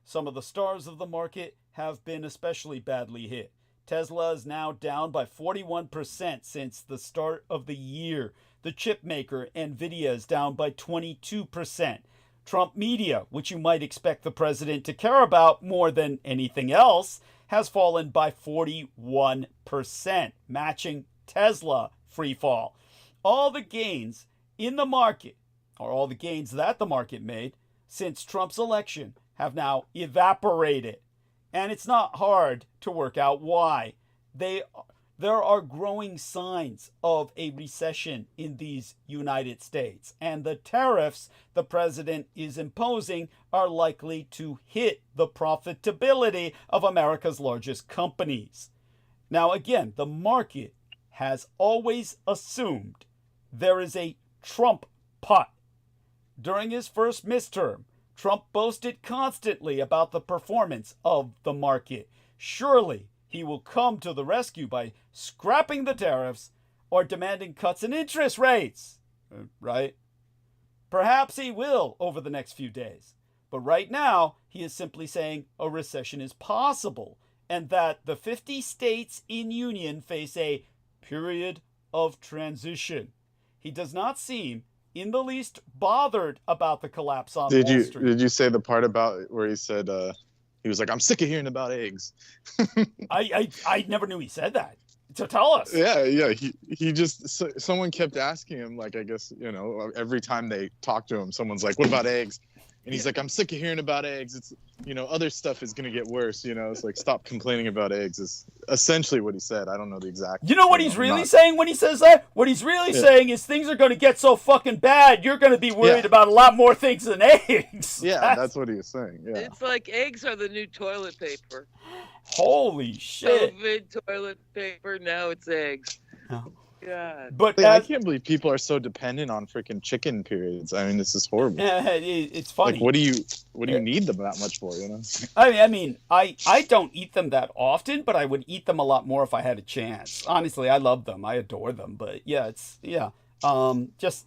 Some of the stars of the market have been especially badly hit. Tesla is now down by 41% since the start of the year. The chip maker Nvidia is down by 22%. Trump Media, which you might expect the president to care about more than anything else, has fallen by 41%, matching Tesla free fall. All the gains in the market, or all the gains that the market made since Trump's election, have now evaporated. And it's not hard to work out why. There are growing signs of a recession in these United States, and the tariffs the president is imposing are likely to hit the profitability of America's largest companies. Now, again, the market has always assumed there is a Trump pot. During his first midterm, Trump boasted constantly about the performance of the market. Surely he will come to the rescue by scrapping the tariffs or demanding cuts in interest rates, right? Perhaps he will over the next few days. But right now, he is simply saying a recession is possible and that the 50 states in union face a period of transition. He does not seem in the least bothered about the collapse on Wall Street. Did you say the part about where he said he was like, I'm sick of hearing about eggs? I never knew he said that. So tell us. Yeah. He just, someone kept asking him, like, I guess, every time they talk to him, someone's like, what about eggs? And he's like, I'm sick of hearing about eggs. It's, other stuff is going to get worse. It's like, stop complaining about eggs is essentially what he said. I don't know the exact. You know what he's really saying when he says that? What he's really saying is things are going to get so fucking bad, you're going to be worried about a lot more things than eggs. Yeah, that's what he was saying. Yeah. It's like eggs are the new toilet paper. Holy shit. COVID toilet paper, now it's eggs. Oh. God. But I can't believe people are so dependent on freaking chicken periods. I mean, this is horrible. It's funny. Like, what do you need them that much for? I mean, I don't eat them that often, but I would eat them a lot more if I had a chance. Honestly, I love them. I adore them. But yeah, just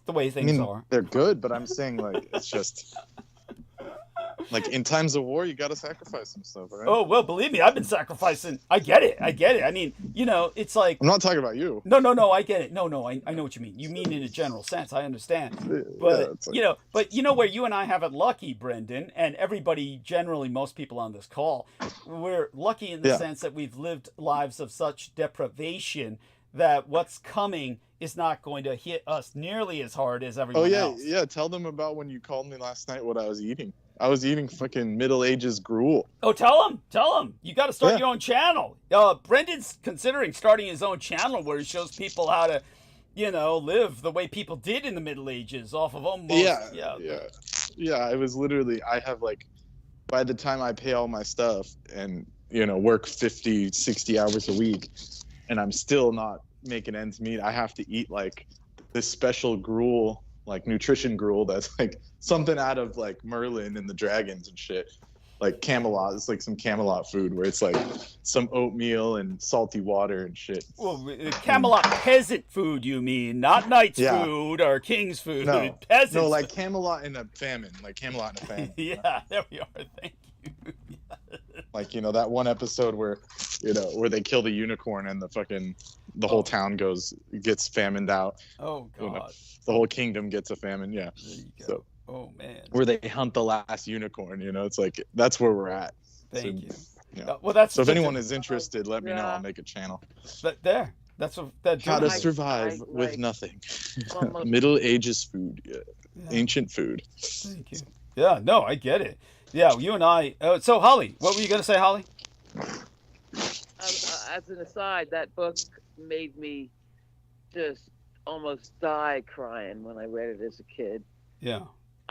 the way things are. They're good, but I'm saying like it's just. Like, in times of war, you got to sacrifice some stuff, right? Oh, well, believe me, I've been sacrificing. I get it. I mean, it's like... I'm not talking about you. No, I get it. No, I know what you mean. You mean in a general sense. I understand. But, like... where you and I have it lucky, Brendan, and everybody, generally, most people on this call, we're lucky in the sense that we've lived lives of such deprivation that what's coming is not going to hit us nearly as hard as everyone else. Yeah. Tell them about when you called me last night what I was eating. I was eating fucking Middle Ages gruel. Oh, tell him. You got to start your own channel. Brendan's considering starting his own channel where he shows people how to, live the way people did in the Middle Ages off of almost. Yeah. I was literally, I have like, by the time I pay all my stuff and, work 50, 60 hours a week, and I'm still not making ends meet, I have to eat like this special gruel, like nutrition gruel that's like something out of like Merlin and the dragons and shit, like Camelot. It's like some Camelot food where it's like some oatmeal and salty water and shit. Well, Camelot peasant food, you mean, not knight's food or king's food. No, peasant. Like Camelot in a famine, Yeah, there we are. Thank you. Like, that one episode where they kill the unicorn and the whole town gets famined out. Oh God. The whole kingdom gets a famine. Yeah. There you go. So, oh man. Where they hunt the last unicorn, it's like, that's where we're at. Thank you. Yeah. Well, that's so if anyone is interested, let me know. I'll make a channel. That's what that. How to survive with nothing. Middle Ages food. Yeah. Ancient food. Thank you. Yeah, no, I get it. Yeah, you and I. So, Holly, what were you going to say, Holly? As an aside, that book made me just almost die crying when I read it as a kid. Yeah.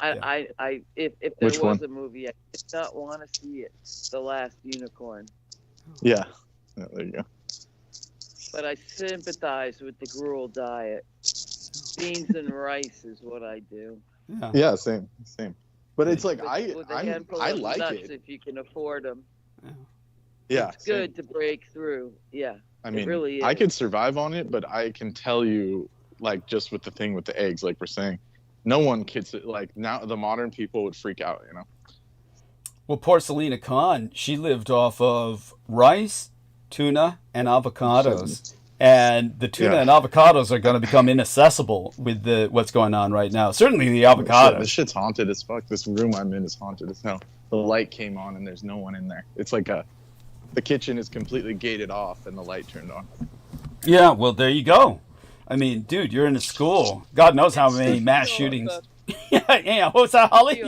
If there Which was one? a movie, I did not want to see it. The Last Unicorn. Yeah. There you go. But I sympathize with the gruel diet. Beans and rice is what I do. Yeah, same. But it's like With a handful I of like nuts it. if you can afford them. Yeah, It's good to break through. Yeah. I mean, it really is. I could survive on it, but I can tell you, like, just with the thing with the eggs, like we're saying, no one kids like now. The modern people would freak out, you know. Well, poor Selena Khan, she lived off of rice, tuna, and avocados. And the tuna and avocados are going to become inaccessible with what's going on right now. Certainly the avocados. This shit's haunted as fuck. This room I'm in is haunted as hell. The light came on and there's no one in there. It's like the kitchen is completely gated off and the light turned on. Yeah, well, there you go. I mean, dude, you're in a school. God knows how many mass shootings. Yeah, what's that, Holly?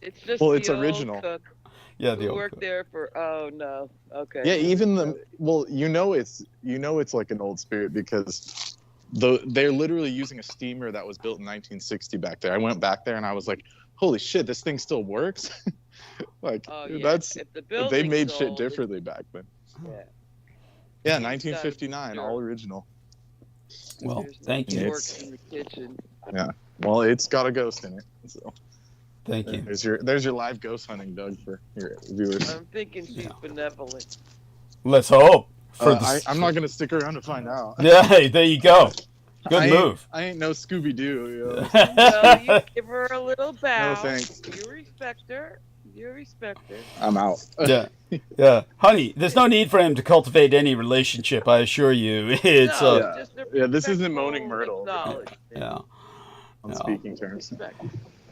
It's just It's the original. old cook Yeah, the who old worked cook. there for. Oh no. Okay. Yeah, even it's like an old spirit because they're literally using a steamer that was built in 1960 back there. I went back there and I was like, holy shit, this thing still works. Like If the they building's made shit old, differently back then. Yeah. Yeah, 1959, Sure. all original. Well, There's thank no you. forks in the kitchen. Yeah. Well, it's got a ghost in it. So Thank you. there's your live ghost hunting, Doug, for your viewers. I'm thinking she's benevolent. Let's hope. I'm not gonna stick around to find out. Yeah, hey, there you go. Good move. I ain't no Scooby Doo. You know? Well, you give her a little bow. No thanks. You respect her. I'm out. Yeah. Honey, there's no need for him to cultivate any relationship, I assure you. It's just a this isn't moaning respectful Myrtle. acknowledgement. yeah. On speaking terms. Respect.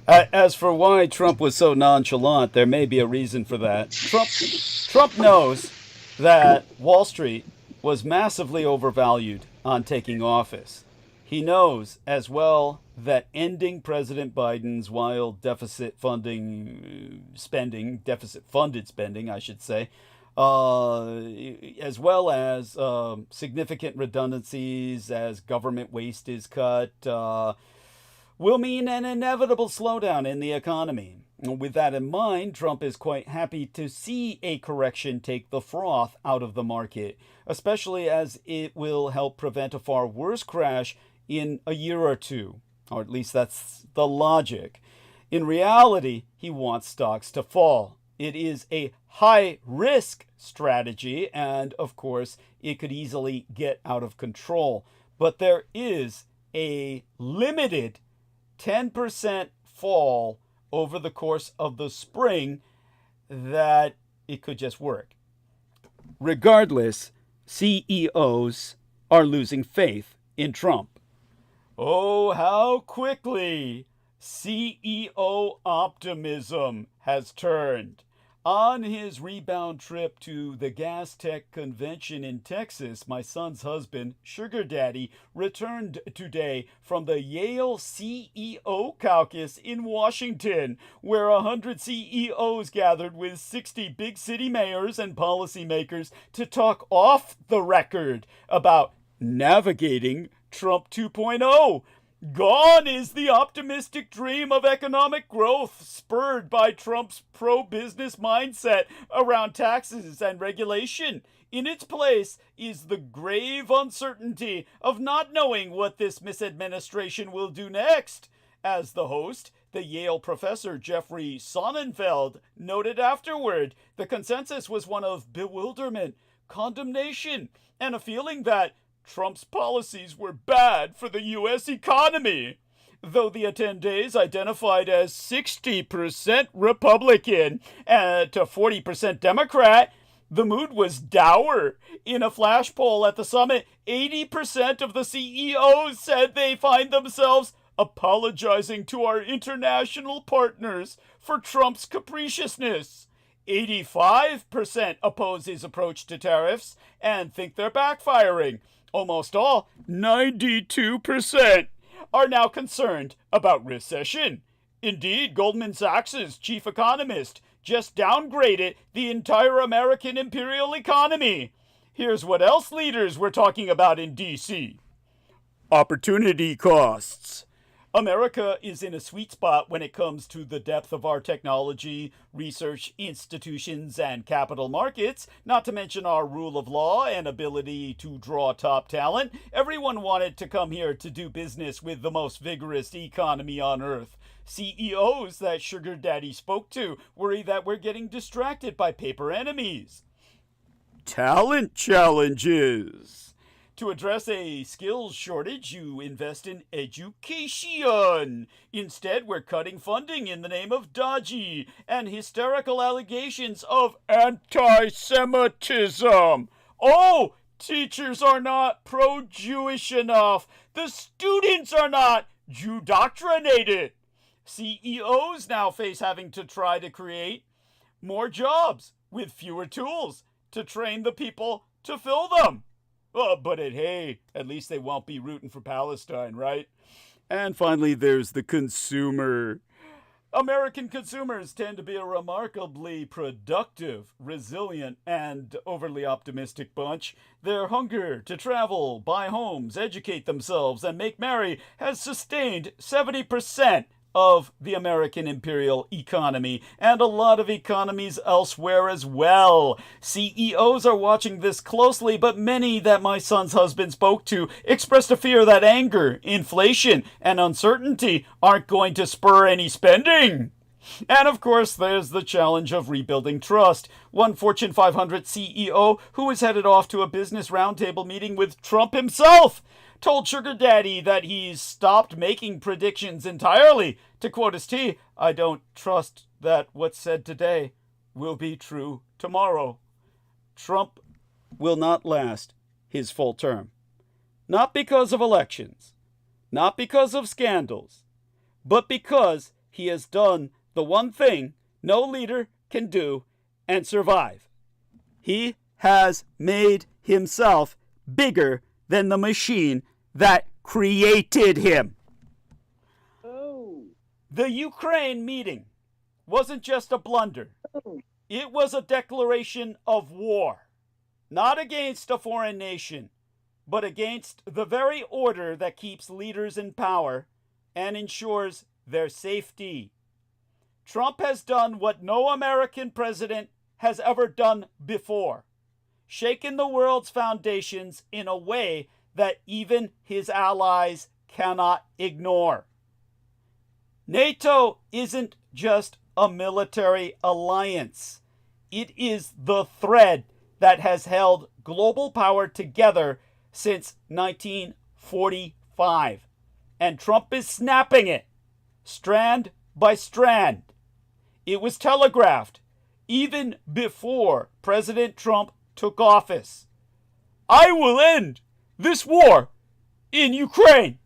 As for why Trump was so nonchalant, there may be a reason for that. Trump knows that Wall Street was massively overvalued on taking office. He knows as well that ending President Biden's wild deficit-funded spending, I should say, as well as significant redundancies as government waste is cut, will mean an inevitable slowdown in the economy. With that in mind, Trump is quite happy to see a correction take the froth out of the market, especially as it will help prevent a far worse crash in a year or two. Or at least that's the logic. In reality, he wants stocks to fall. It is a high-risk strategy, and of course, it could easily get out of control. But there is a limited 10% fall over the course of the spring that it could just work. Regardless, CEOs are losing faith in Trump. Oh, how quickly CEO optimism has turned. On his rebound trip to the Gas Tech Convention in Texas, my son's husband, Sugar Daddy, returned today from the Yale CEO Caucus in Washington, where 100 CEOs gathered with 60 big city mayors and policymakers to talk off the record about navigating Trump 2.0. Gone is the optimistic dream of economic growth spurred by Trump's pro-business mindset around taxes and regulation. In its place is the grave uncertainty of not knowing what this misadministration will do next. As the host, the Yale professor Jeffrey Sonnenfeld, noted afterward, the consensus was one of bewilderment, condemnation, and a feeling that Trump's policies were bad for the U.S. economy. Though the attendees identified as 60% Republican to 40% Democrat, the mood was dour. In a flash poll at the summit, 80% of the CEOs said they find themselves apologizing to our international partners for Trump's capriciousness. 85% oppose his approach to tariffs and think they're backfiring. Almost all, 92%, are now concerned about recession. Indeed, Goldman Sachs' chief economist just downgraded the entire American imperial economy. Here's what else leaders were talking about in D.C. Opportunity costs. America is in a sweet spot when it comes to the depth of our technology, research institutions, and capital markets, not to mention our rule of law and ability to draw top talent. Everyone wanted to come here to do business with the most vigorous economy on earth. CEOs that Sugar Daddy spoke to worry that we're getting distracted by paper enemies. Talent challenges. To address a skills shortage, you invest in education. Instead, we're cutting funding in the name of dodgy and hysterical allegations of anti-Semitism. Oh, teachers are not pro-Jewish enough. The students are not Jew-doctrinated. CEOs now face having to try to create more jobs with fewer tools to train the people to fill them. Oh, but hey, at least they won't be rooting for Palestine, right? And finally, there's the consumer. American consumers tend to be a remarkably productive, resilient, and overly optimistic bunch. Their hunger to travel, buy homes, educate themselves, and make merry has sustained 70% of the American imperial economy, and a lot of economies elsewhere as well. CEOs are watching this closely, but many that my son's husband spoke to expressed a fear that anger, inflation, and uncertainty aren't going to spur any spending. And of course, there's the challenge of rebuilding trust. One Fortune 500 CEO who was headed off to a business roundtable meeting with Trump himself told Sugar Daddy that he's stopped making predictions entirely. To quote his T, I don't trust that what's said today will be true tomorrow. Trump will not last his full term. Not because of elections, not because of scandals, but because he has done the one thing no leader can do and survive. He has made himself bigger than the machine that created him. Oh. The Ukraine meeting wasn't just a blunder. It was a declaration of war, not against a foreign nation, but against the very order that keeps leaders in power and ensures their safety. Trump has done what no American president has ever done before, shaken the world's foundations in a way that even his allies cannot ignore. NATO isn't just a military alliance. It is the thread that has held global power together since 1945. And Trump is snapping it, strand by strand. It was telegraphed even before President Trump took office. I will end this war in Ukraine.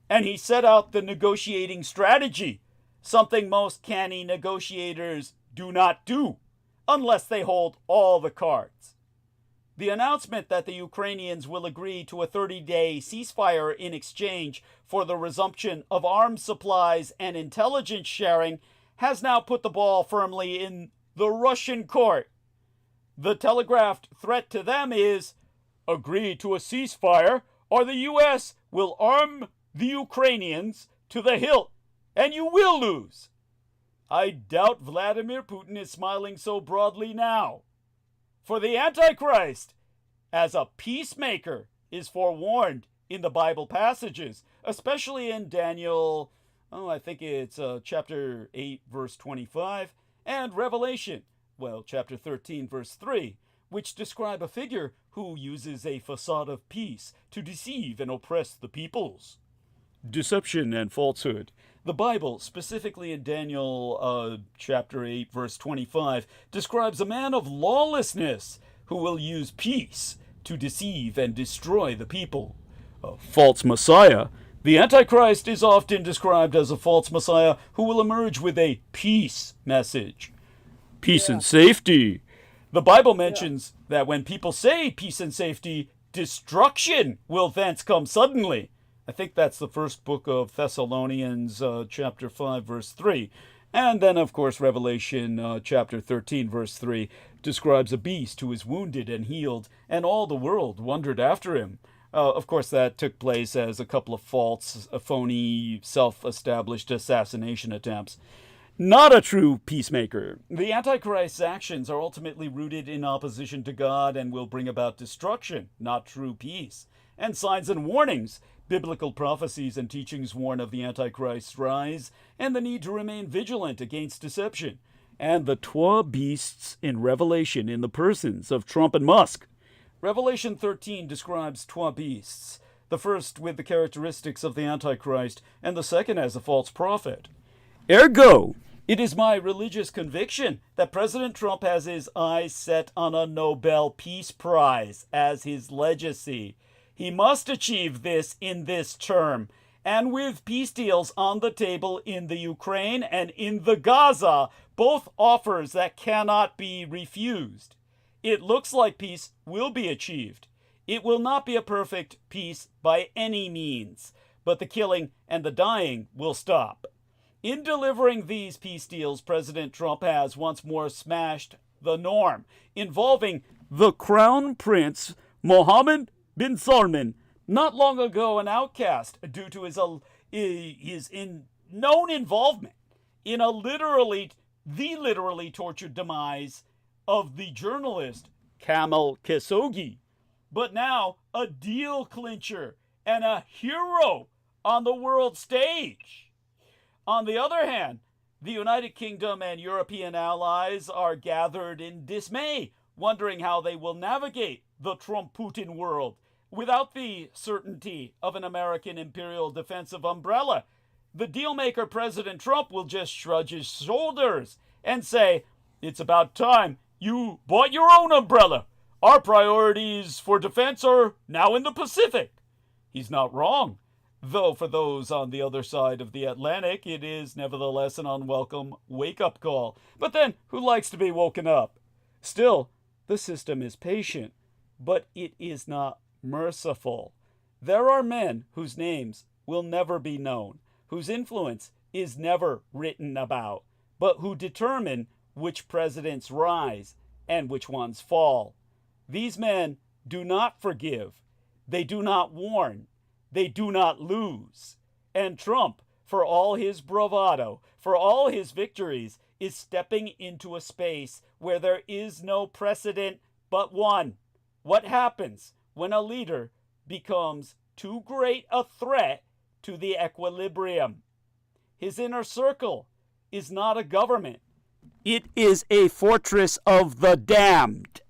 And he set out the negotiating strategy, something most canny negotiators do not do, unless they hold all the cards. The announcement that the Ukrainians will agree to a 30-day ceasefire in exchange for the resumption of arms supplies and intelligence sharing has now put the ball firmly in the Russian court. The telegraphed threat to them is, agree to a ceasefire or the U.S. will arm the Ukrainians to the hilt and you will lose. I doubt Vladimir Putin is smiling so broadly now. For the Antichrist, as a peacemaker, is forewarned in the Bible passages, especially in Daniel, I think it's chapter 8, verse 25, and Revelation, chapter 13, verse 3, which describe a figure who uses a facade of peace to deceive and oppress the peoples. Deception and falsehood. The Bible, specifically in Daniel chapter 8, verse 25, describes a man of lawlessness who will use peace to deceive and destroy the people. A false Messiah. The Antichrist is often described as a false Messiah who will emerge with a peace message. Peace and safety. The Bible mentions that when people say peace and safety, destruction will thence come suddenly. I think that's the first book of Thessalonians, chapter 5, verse 3. And then, of course, Revelation chapter 13, verse 3 describes a beast who is wounded and healed, and all the world wondered after him. Of course, that took place as a couple of false, phony, self-established assassination attempts. Not a true peacemaker. The Antichrist's actions are ultimately rooted in opposition to God and will bring about destruction, not true peace. And signs and warnings. Biblical prophecies and teachings warn of the Antichrist's rise and the need to remain vigilant against deception. And the twa beasts in Revelation in the persons of Trump and Musk. Revelation 13 describes twa beasts, the first with the characteristics of the Antichrist and the second as a false prophet. Ergo, it is my religious conviction that President Trump has his eyes set on a Nobel Peace Prize as his legacy. He must achieve this in this term, and with peace deals on the table in the Ukraine and in the Gaza, both offers that cannot be refused. It looks like peace will be achieved. It will not be a perfect peace by any means, but the killing and the dying will stop. In delivering these peace deals, President Trump has once more smashed the norm, involving the Crown Prince Mohammed bin Salman, not long ago an outcast due to his known involvement in the literally tortured demise of the journalist Jamal Khashoggi, but now a deal clincher and a hero on the world stage. On the other hand, the United Kingdom and European allies are gathered in dismay, wondering how they will navigate the Trump-Putin world without the certainty of an American imperial defensive umbrella. The dealmaker President Trump will just shrug his shoulders and say, "It's about time you bought your own umbrella. Our priorities for defense are now in the Pacific." He's not wrong, though for those on the other side of the Atlantic, it is nevertheless an unwelcome wake-up call. But then, who likes to be woken up? Still, the system is patient, but it is not merciful. There are men whose names will never be known, whose influence is never written about, but who determine which presidents rise and which ones fall. These men do not forgive. They do not warn. They do not lose. And Trump, for all his bravado, for all his victories, is stepping into a space where there is no precedent but one. What happens when a leader becomes too great a threat to the equilibrium? His inner circle is not a government. It is a fortress of the damned,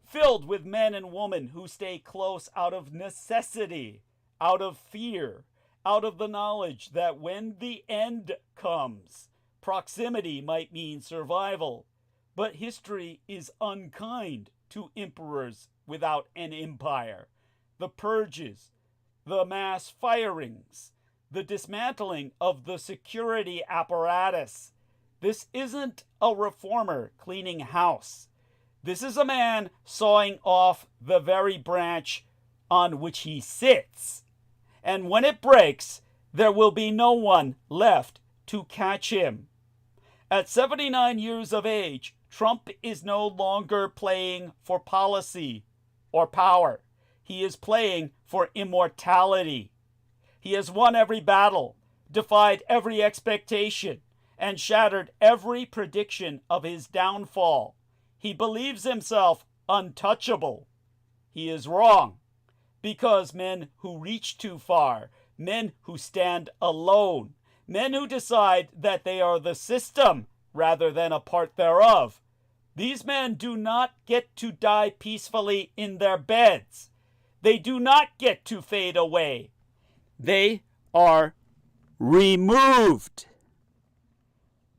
filled with men and women who stay close out of necessity, out of fear, out of the knowledge that when the end comes, proximity might mean survival. But history is unkind to emperors without an empire. The purges, the mass firings, the dismantling of the security apparatus. This isn't a reformer cleaning house. This is a man sawing off the very branch on which he sits. And when it breaks, there will be no one left to catch him. At 79 years of age, Trump is no longer playing for policy or power. He is playing for immortality. He has won every battle, defied every expectation, and shattered every prediction of his downfall. He believes himself untouchable. He is wrong, because men who reach too far, men who stand alone, men who decide that they are the system rather than a part thereof, these men do not get to die peacefully in their beds. They do not get to fade away. They are removed.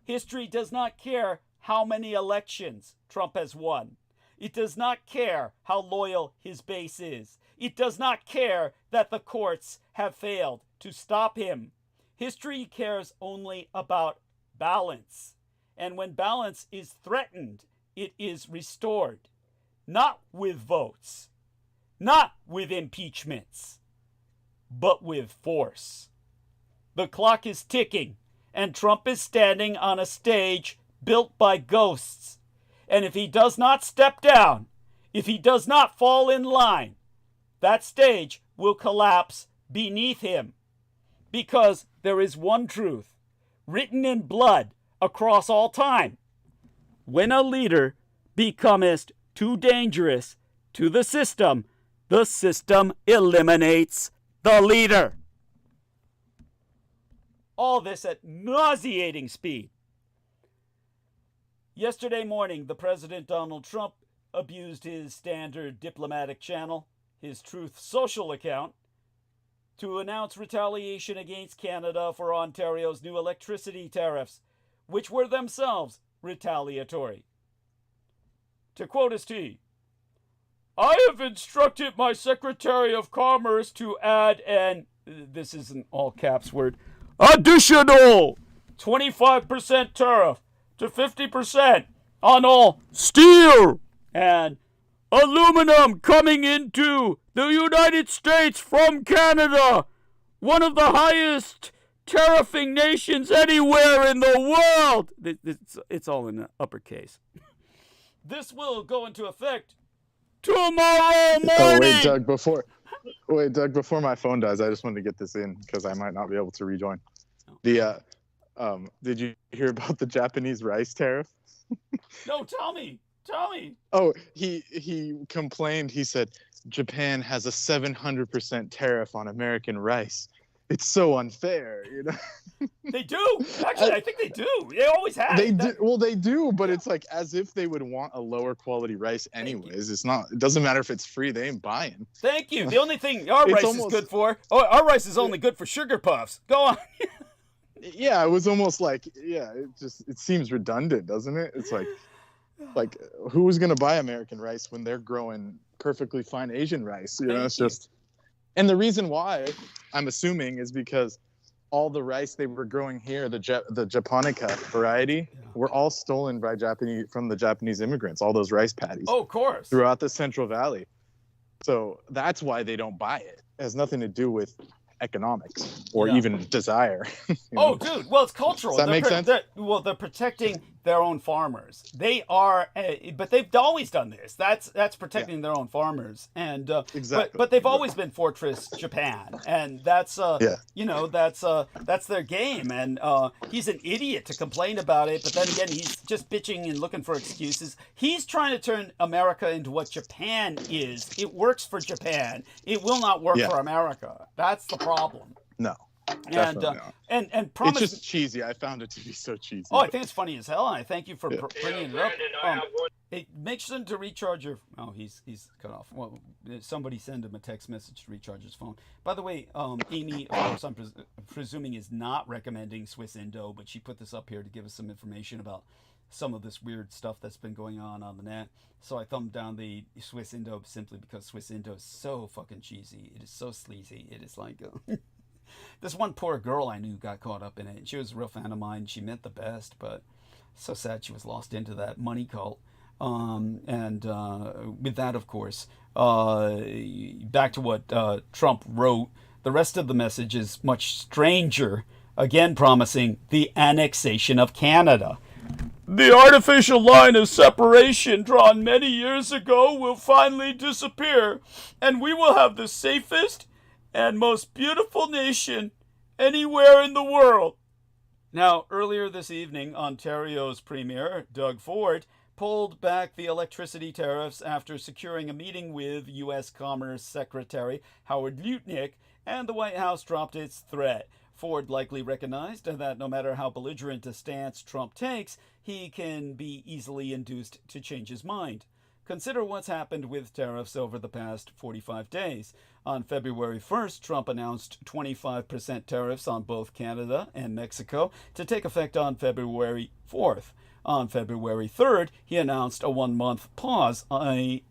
History does not care how many elections Trump has won. It does not care how loyal his base is. It does not care that the courts have failed to stop him. History cares only about balance. And when balance is threatened, it is restored. Not with votes, not with impeachments, but with force. The clock is ticking, and Trump is standing on a stage built by ghosts. And if he does not step down, if he does not fall in line, that stage will collapse beneath him. Because there is one truth, written in blood across all time. When a leader becometh too dangerous to the system eliminates the leader. All this at nauseating speed. Yesterday morning, the President Donald Trump abused his standard diplomatic channel, his Truth Social account, to announce retaliation against Canada for Ontario's new electricity tariffs, which were themselves retaliatory. To quote his T, I have instructed my Secretary of Commerce to add an, this is an all caps word, additional 25% tariff to 50% on all steel and aluminum coming into the United States from Canada, one of the highest tariffing nations anywhere in the world. It's all in uppercase. This will go into effect tomorrow morning. Oh, wait, Doug, before my phone dies, I just wanted to get this in because I might not be able to rejoin. Did you hear about the Japanese rice tariff? No, tell me. Oh, he complained. He said Japan has a 700% tariff on American rice. It's so unfair, you know. They do. Actually, I think they do. They always have. They do. Well, they do, but it's like as if they would want a lower quality rice anyways. It's not. It doesn't matter if it's free. They ain't buying. Thank you. The only thing our rice is good for. Oh, our rice is only good for sugar puffs. Go on. Yeah, it was almost like it seems redundant, doesn't it? It's like who's gonna buy American rice when they're growing perfectly fine Asian rice? You know, it's just. And the reason why, I'm assuming, is because all the rice they were growing here, the Japonica variety, were all stolen from the Japanese immigrants. All those rice paddies. Oh, of course. Throughout the Central Valley. So that's why they don't buy it. It has nothing to do with economics or even desire. Oh, dude. Well, it's cultural. Does that make sense? They're protecting their own farmers. They are, but they've always done this. That's protecting their own farmers, and exactly. But they've always been Fortress Japan, and that's that's their game. And he's an idiot to complain about it, but then again, he's just bitching and looking for excuses. He's trying to turn America into what Japan is. It works for Japan. It will not work for America. That's the problem. No. And promise. It's just cheesy. I found it to be so cheesy. Oh, I think it's funny as hell, and I thank you for bringing it up. Hey, make sure to recharge your. Oh, he's cut off. Well, somebody send him a text message to recharge his phone. By the way, Amy, of course, I'm presuming is not recommending Swiss Indo, but she put this up here to give us some information about some of this weird stuff that's been going on the net. So I thumbed down the Swiss Indo simply because Swiss Indo is so fucking cheesy. It is so sleazy. It is like. This one poor girl I knew got caught up in it. She was a real fan of mine. She meant the best, but so sad she was lost into that money cult. And with that, of course, back to what Trump wrote, the rest of the message is much stranger, again promising the annexation of Canada. The artificial line of separation drawn many years ago will finally disappear, and we will have the safest and most beautiful nation anywhere in the world. Now, earlier this evening, Ontario's Premier, Doug Ford, pulled back the electricity tariffs after securing a meeting with U.S. Commerce Secretary Howard Lutnick, and the White House dropped its threat. Ford likely recognized that no matter how belligerent a stance Trump takes, he can be easily induced to change his mind. Consider what's happened with tariffs over the past 45 days. On February 1st, Trump announced 25% tariffs on both Canada and Mexico to take effect on February 4th. On February 3rd, he announced a one-month pause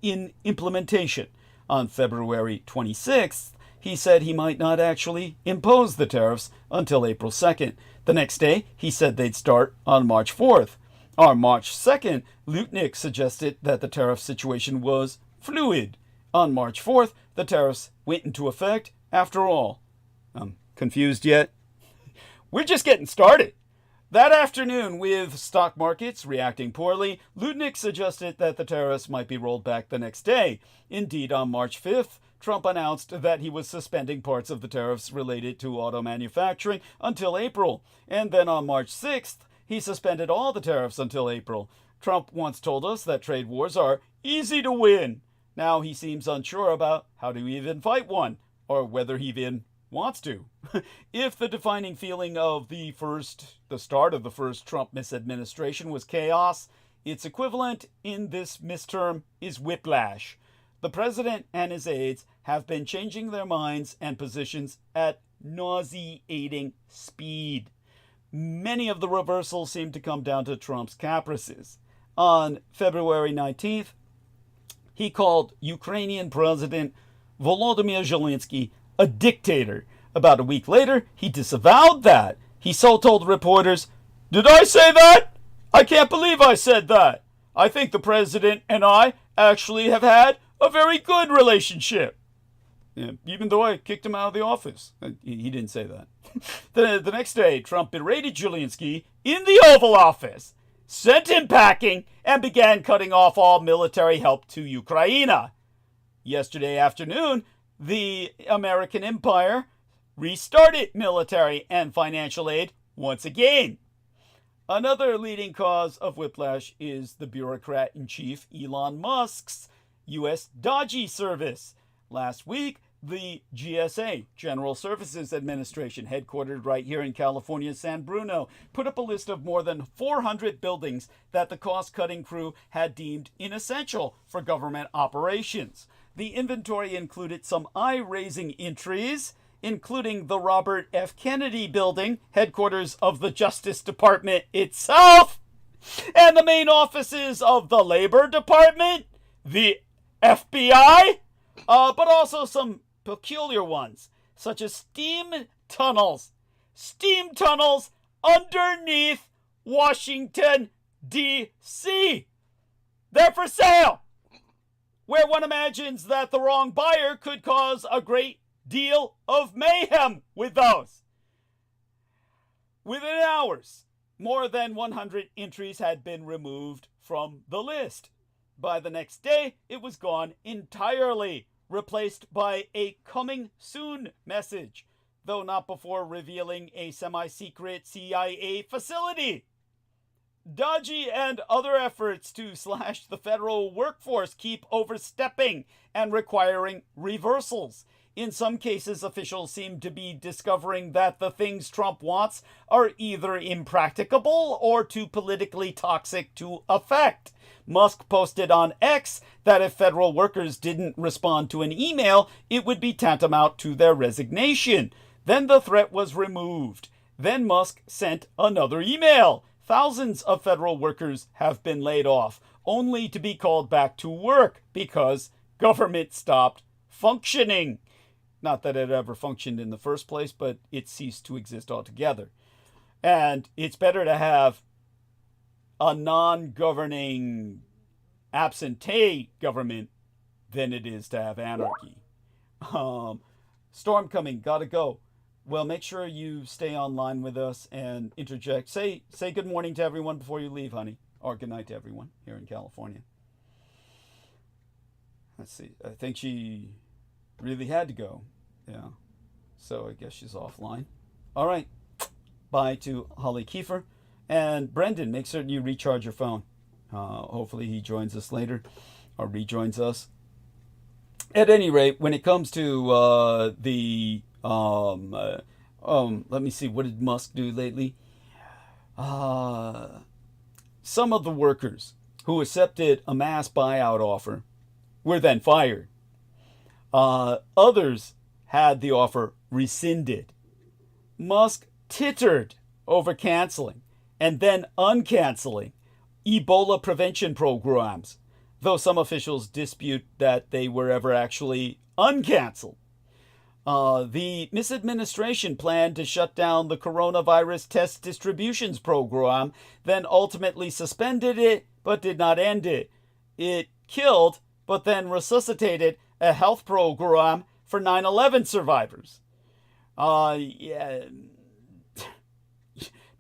in implementation. On February 26th, he said he might not actually impose the tariffs until April 2nd. The next day, he said they'd start on March 4th. On March 2nd, Lutnick suggested that the tariff situation was fluid. On March 4th, the tariffs went into effect after all. Confused yet? We're just getting started. That afternoon, with stock markets reacting poorly, Lutnick suggested that the tariffs might be rolled back the next day. Indeed, on March 5th, Trump announced that he was suspending parts of the tariffs related to auto manufacturing until April. And then on March 6th, he suspended all the tariffs until April. Trump once told us that trade wars are easy to win. Now he seems unsure about how to even fight one, or whether he even wants to. If the defining feeling of the start of the first Trump misadministration was chaos, its equivalent in this misterm is whiplash. The president and his aides have been changing their minds and positions at nauseating speed. Many of the reversals seem to come down to Trump's caprices. On February 19th, he called Ukrainian President Volodymyr Zelensky a dictator. About a week later, he disavowed that. He so told reporters, "Did I say that? I can't believe I said that. I think the president and I actually have had a very good relationship." Yeah, even though I kicked him out of the office. He didn't say that. The next day, Trump berated Zelensky in the Oval Office, sent him packing, and began cutting off all military help to Ukraine. Yesterday afternoon, the American empire restarted military and financial aid once again. Another leading cause of whiplash is the bureaucrat-in-chief Elon Musk's U.S. dodgy service. Last week, the GSA, General Services Administration, headquartered right here in California's San Bruno, put up a list of more than 400 buildings that the cost-cutting crew had deemed inessential for government operations. The inventory included some eye-raising entries, including the Robert F. Kennedy Building, headquarters of the Justice Department itself, and the main offices of the Labor Department, the FBI, but also some peculiar ones, such as steam tunnels underneath Washington, D.C. They're for sale, where one imagines that the wrong buyer could cause a great deal of mayhem with those. Within hours, more than 100 entries had been removed from the list. By the next day, it was gone entirely, replaced by a "coming soon" message, though not before revealing a semi-secret CIA facility. Dodgy and other efforts to slash the federal workforce keep overstepping and requiring reversals. In some cases, officials seem to be discovering that the things Trump wants are either impracticable or too politically toxic to effect. Musk posted on X that if federal workers didn't respond to an email, it would be tantamount to their resignation. Then the threat was removed. Then Musk sent another email. Thousands of federal workers have been laid off, only to be called back to work because government stopped functioning. Not that it ever functioned in the first place, but it ceased to exist altogether. And it's better to have a non-governing absentee government than it is to have anarchy. Storm coming, gotta go. Well, make sure you stay online with us and interject. Say good morning to everyone before you leave, honey. Or good night to everyone here in California. Let's see. I think she really had to go. Yeah. So I guess she's offline. All right. Bye to Holly Kiefer. And Brendan, make certain you recharge your phone. Hopefully he joins us later or rejoins us. At any rate, when it comes to let me see, what did Musk do lately? Some of the workers who accepted a mass buyout offer were then fired. Others had the offer rescinded. Musk tittered over canceling and then uncanceling Ebola prevention programs, though some officials dispute that they were ever actually uncanceled. The misadministration planned to shut down the coronavirus test distributions program, then ultimately suspended it, but did not end it. It killed, but then resuscitated a health program for 9/11 survivors.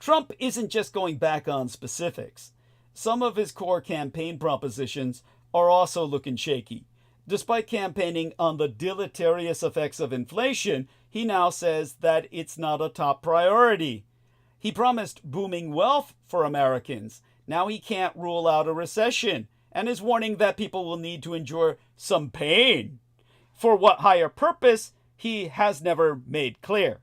Trump isn't just going back on specifics. Some of his core campaign propositions are also looking shaky. Despite campaigning on the deleterious effects of inflation, he now says that it's not a top priority. He promised booming wealth for Americans. Now he can't rule out a recession, and is warning that people will need to endure some pain. For what higher purpose, he has never made clear.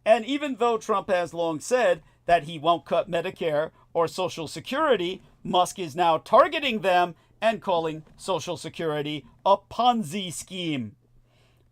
And even though Trump has long said that he won't cut Medicare or Social Security, Musk is now targeting them and calling Social Security a Ponzi scheme,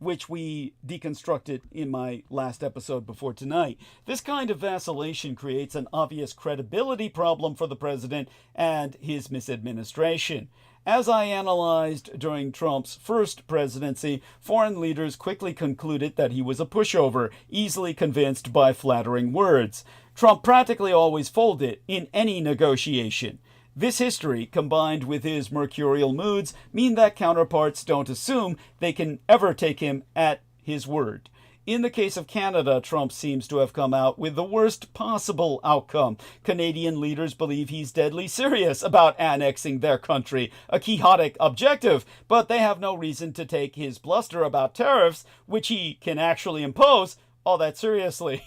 which we deconstructed in my last episode before tonight. This kind of vacillation creates an obvious credibility problem for the president and his misadministration. As I analyzed during Trump's first presidency, foreign leaders quickly concluded that he was a pushover, easily convinced by flattering words. Trump practically always folded in any negotiation. This history, combined with his mercurial moods, mean that counterparts don't assume they can ever take him at his word. In the case of Canada, Trump seems to have come out with the worst possible outcome. Canadian leaders believe he's deadly serious about annexing their country, a quixotic objective, but they have no reason to take his bluster about tariffs, which he can actually impose, all that seriously.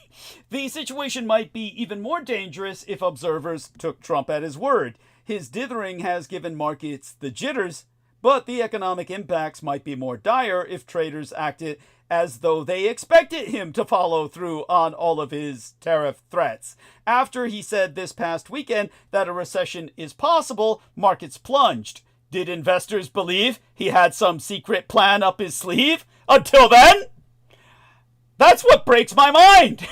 The situation might be even more dangerous if observers took Trump at his word. His dithering has given markets the jitters, but the economic impacts might be more dire if traders acted as though they expected him to follow through on all of his tariff threats. After he said this past weekend that a recession is possible, markets plunged. Did investors believe he had some secret plan up his sleeve? Until then? That's what breaks my mind!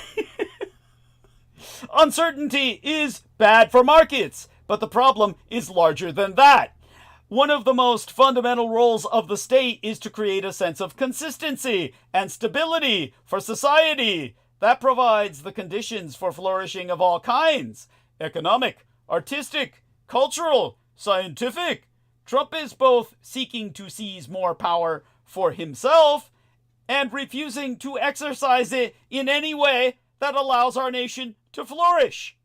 Uncertainty is bad for markets, but the problem is larger than that. One of the most fundamental roles of the state is to create a sense of consistency and stability for society. That provides the conditions for flourishing of all kinds: economic, artistic, cultural, scientific. Trump is both seeking to seize more power for himself and refusing to exercise it in any way that allows our nation to flourish.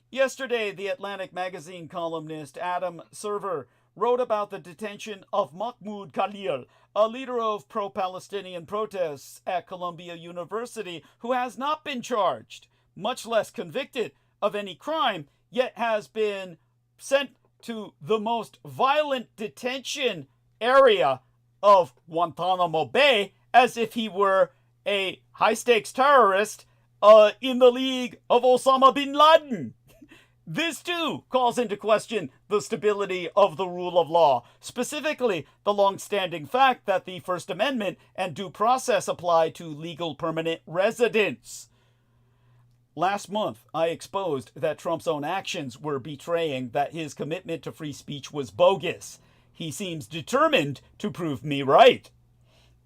Yesterday, the Atlantic magazine columnist Adam Server wrote about the detention of Mahmoud Khalil, a leader of pro-Palestinian protests at Columbia University who has not been charged, much less convicted of any crime, yet has been sent to the most violent detention area of Guantanamo Bay as if he were a high-stakes terrorist in the league of Osama bin Laden. This, too, calls into question the stability of the rule of law, specifically the long-standing fact that the First Amendment and due process apply to legal permanent residents. Last month, I exposed that Trump's own actions were betraying that his commitment to free speech was bogus. He seems determined to prove me right.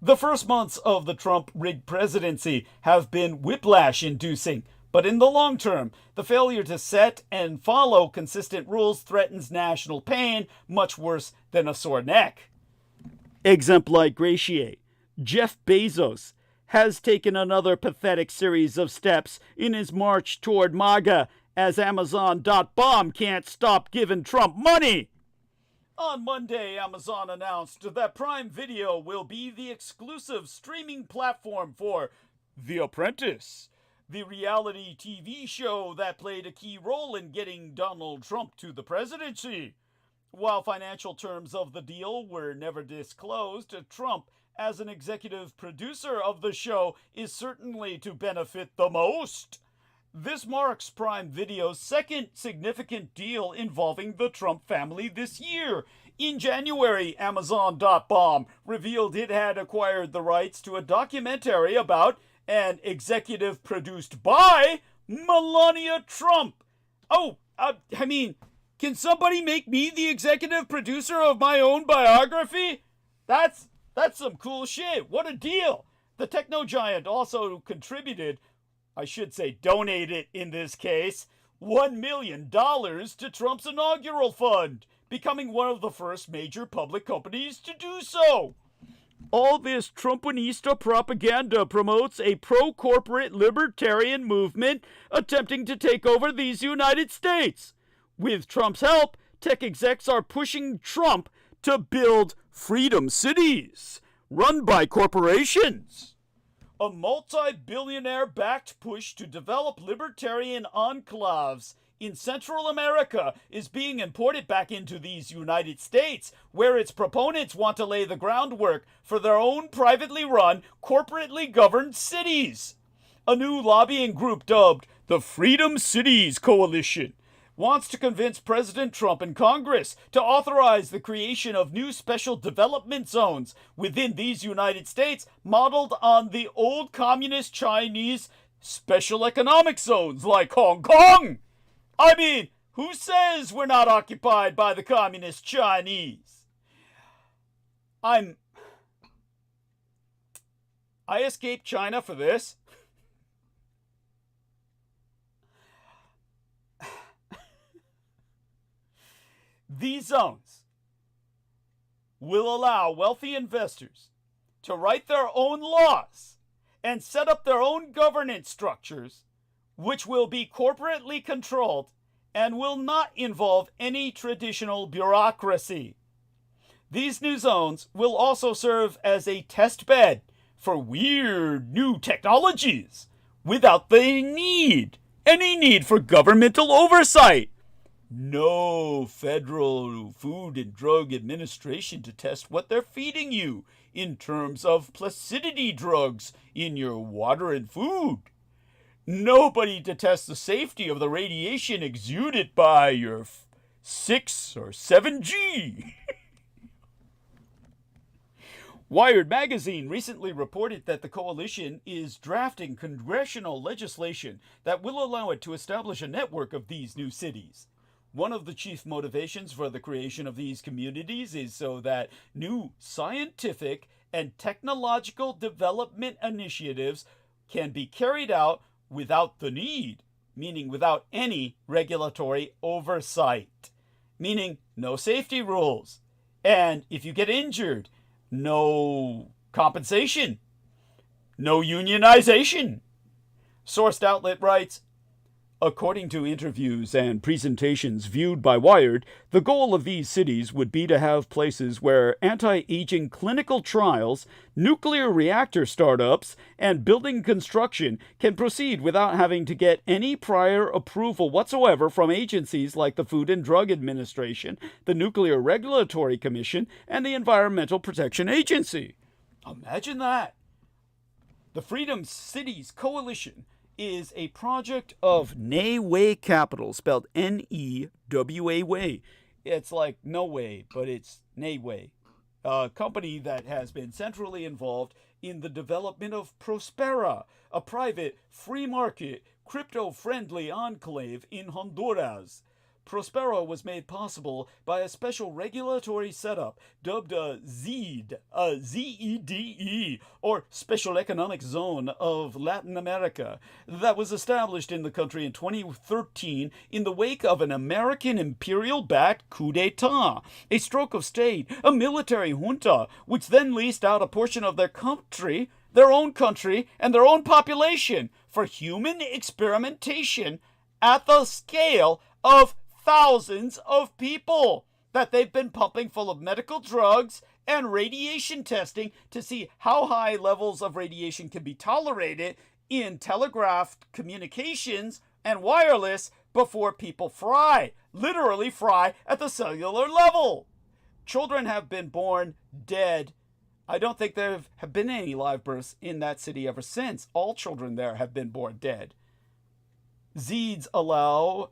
The first months of the Trump-rigged presidency have been whiplash-inducing, but in the long term, the failure to set and follow consistent rules threatens national pain much worse than a sore neck. Exempli gratiae. Jeff Bezos has taken another pathetic series of steps in his march toward MAGA as Amazon.bomb can't stop giving Trump money. On Monday, Amazon announced that Prime Video will be the exclusive streaming platform for The Apprentice, the reality TV show that played a key role in getting Donald Trump to the presidency. While financial terms of the deal were never disclosed, Trump, as an executive producer of the show, is certainly to benefit the most. This marks Prime Video's second significant deal involving the Trump family this year. In January, Amazon.bomb revealed it had acquired the rights to a documentary about and executive produced by Melania Trump. Can somebody make me the executive producer of my own biography? That's some cool shit. What a deal. The techno giant also contributed, I should say donated in this case, $1 million to Trump's inaugural fund, becoming one of the first major public companies to do so. All this Trumpanista propaganda promotes a pro-corporate libertarian movement attempting to take over these United States. With Trump's help, tech execs are pushing Trump to build freedom cities run by corporations. A multi-billionaire-backed push to develop libertarian enclaves in Central America is being imported back into these United States, where its proponents want to lay the groundwork for their own privately run, corporately governed cities. A new lobbying group dubbed the Freedom Cities Coalition wants to convince President Trump and Congress to authorize the creation of new special development zones within these United States modeled on the old communist Chinese special economic zones like Hong Kong. I mean, who says we're not occupied by the communist Chinese? I escaped China for this. These zones will allow wealthy investors to write their own laws and set up their own governance structures, which will be corporately controlled and will not involve any traditional bureaucracy. These new zones will also serve as a test bed for weird new technologies without any need for governmental oversight. No Federal Food and Drug Administration to test what they're feeding you in terms of placidity drugs in your water and food. Nobody to test the safety of the radiation exuded by your 6 or 7G. Wired magazine recently reported that the coalition is drafting congressional legislation that will allow it to establish a network of these new cities. One of the chief motivations for the creation of these communities is so that new scientific and technological development initiatives can be carried out without the need, meaning without any regulatory oversight, meaning no safety rules. And if you get injured, no compensation, no unionization. Sourced outlet writes, according to interviews and presentations viewed by Wired, the goal of these cities would be to have places where anti-aging clinical trials, nuclear reactor startups, and building construction can proceed without having to get any prior approval whatsoever from agencies like the Food and Drug Administration, the Nuclear Regulatory Commission, and the Environmental Protection Agency. Imagine that. The Freedom Cities Coalition is a project of NEWAY Capital, spelled N-E-W-A-Y. It's like no way, but it's NEWAY, a company that has been centrally involved in the development of Prospera, a private, free market, crypto-friendly enclave in Honduras. Prospera was made possible by a special regulatory setup dubbed a ZED, Z-E-D-E, or Special Economic Zone of Latin America, that was established in the country in 2013 in the wake of an American imperial-backed coup d'etat, a stroke of state, a military junta, which then leased out a portion of their own country, and their own population for human experimentation at the scale of thousands of people that they've been pumping full of medical drugs and radiation testing to see how high levels of radiation can be tolerated in telegraphed communications and wireless before people literally fry at the cellular level. Children have been born dead. I don't think there have been any live births in that city ever since. All children there have been born dead. ZEDs allow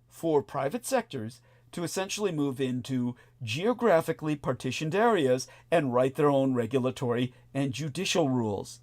for private sectors to essentially move into geographically partitioned areas and write their own regulatory and judicial rules.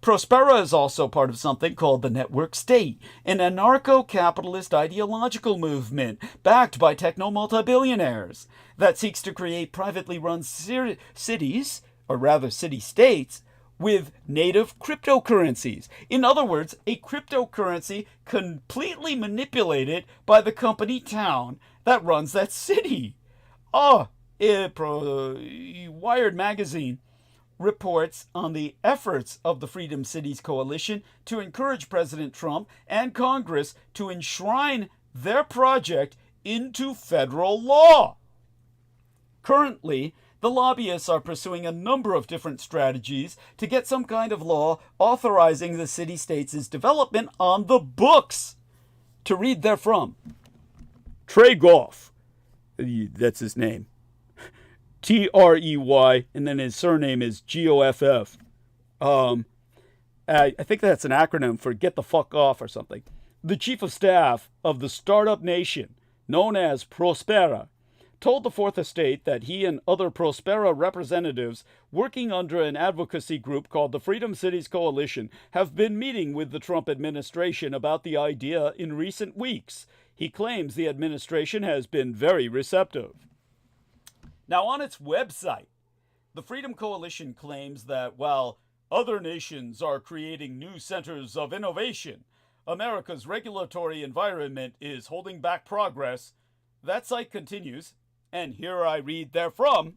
Prospera is also part of something called the Network State, an anarcho-capitalist ideological movement backed by techno-multibillionaires that seeks to create privately run cities, or rather city-states, with native cryptocurrencies. In other words, a cryptocurrency completely manipulated by the company town that runs that city. Wired magazine reports on the efforts of the Freedom Cities Coalition to encourage President Trump and Congress to enshrine their project into federal law. Currently, the lobbyists are pursuing a number of different strategies to get some kind of law authorizing the city-states' development on the books. To read therefrom, Trey Goff, that's his name, Trey, and then his surname is Goff. I think that's an acronym for get the fuck off or something. The chief of staff of the startup nation, known as Prospera, told the Fourth Estate that he and other Prospera representatives working under an advocacy group called the Freedom Cities Coalition have been meeting with the Trump administration about the idea in recent weeks. He claims the administration has been very receptive. Now, on its website, the Freedom Coalition claims that while other nations are creating new centers of innovation, America's regulatory environment is holding back progress. That site continues, and here I read therefrom,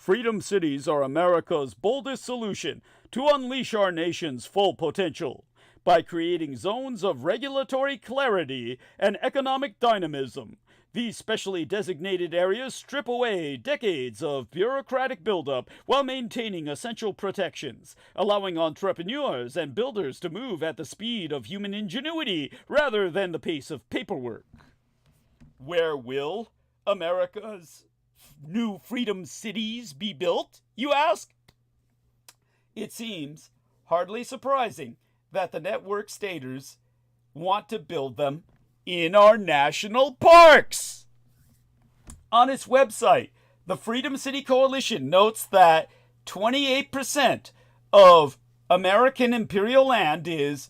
Freedom cities are America's boldest solution to unleash our nation's full potential by creating zones of regulatory clarity and economic dynamism. These specially designated areas strip away decades of bureaucratic buildup while maintaining essential protections, allowing entrepreneurs and builders to move at the speed of human ingenuity rather than the pace of paperwork. Where will America's new freedom cities be built, you ask? It seems hardly surprising that the network staters want to build them in our national parks. On its website, the Freedom City Coalition notes that 28% of American imperial land is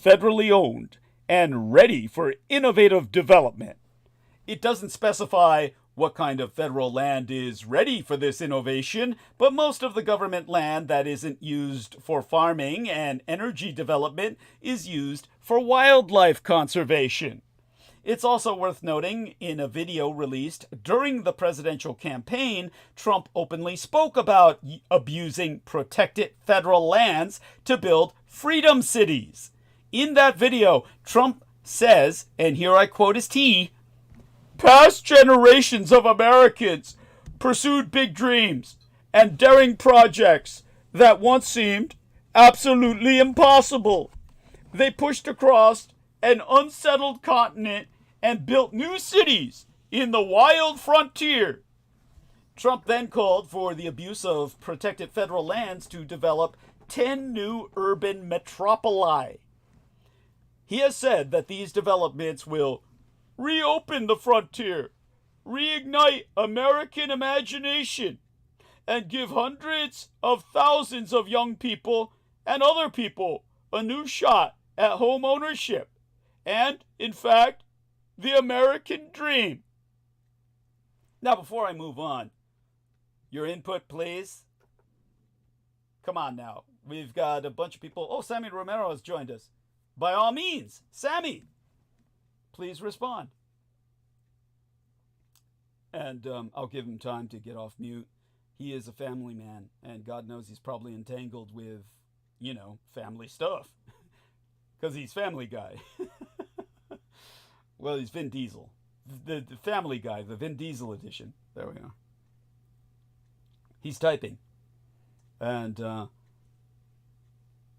federally owned and ready for innovative development. It doesn't specify what kind of federal land is ready for this innovation, but most of the government land that isn't used for farming and energy development is used for wildlife conservation. It's also worth noting, in a video released during the presidential campaign, Trump openly spoke about abusing protected federal lands to build freedom cities. In that video, Trump says, and here I quote his T, "Past generations of Americans pursued big dreams and daring projects that once seemed absolutely impossible. They pushed across an unsettled continent and built new cities in the wild frontier." Trump then called for the abuse of protected federal lands to develop 10 new urban metropoli. He has said that these developments will reopen the frontier, reignite American imagination, and give hundreds of thousands of young people and other people a new shot at home ownership and, in fact, the American dream. Now, before I move on, your input, please. Come on now. We've got a bunch of people. Oh, Sammy Romero has joined us. By all means, Sammy, please respond. And I'll give him time to get off mute. He is a family man, and God knows he's probably entangled with, family stuff. Because he's Family Guy. Well, he's Vin Diesel. The Family Guy, the Vin Diesel edition. There we are. He's typing. And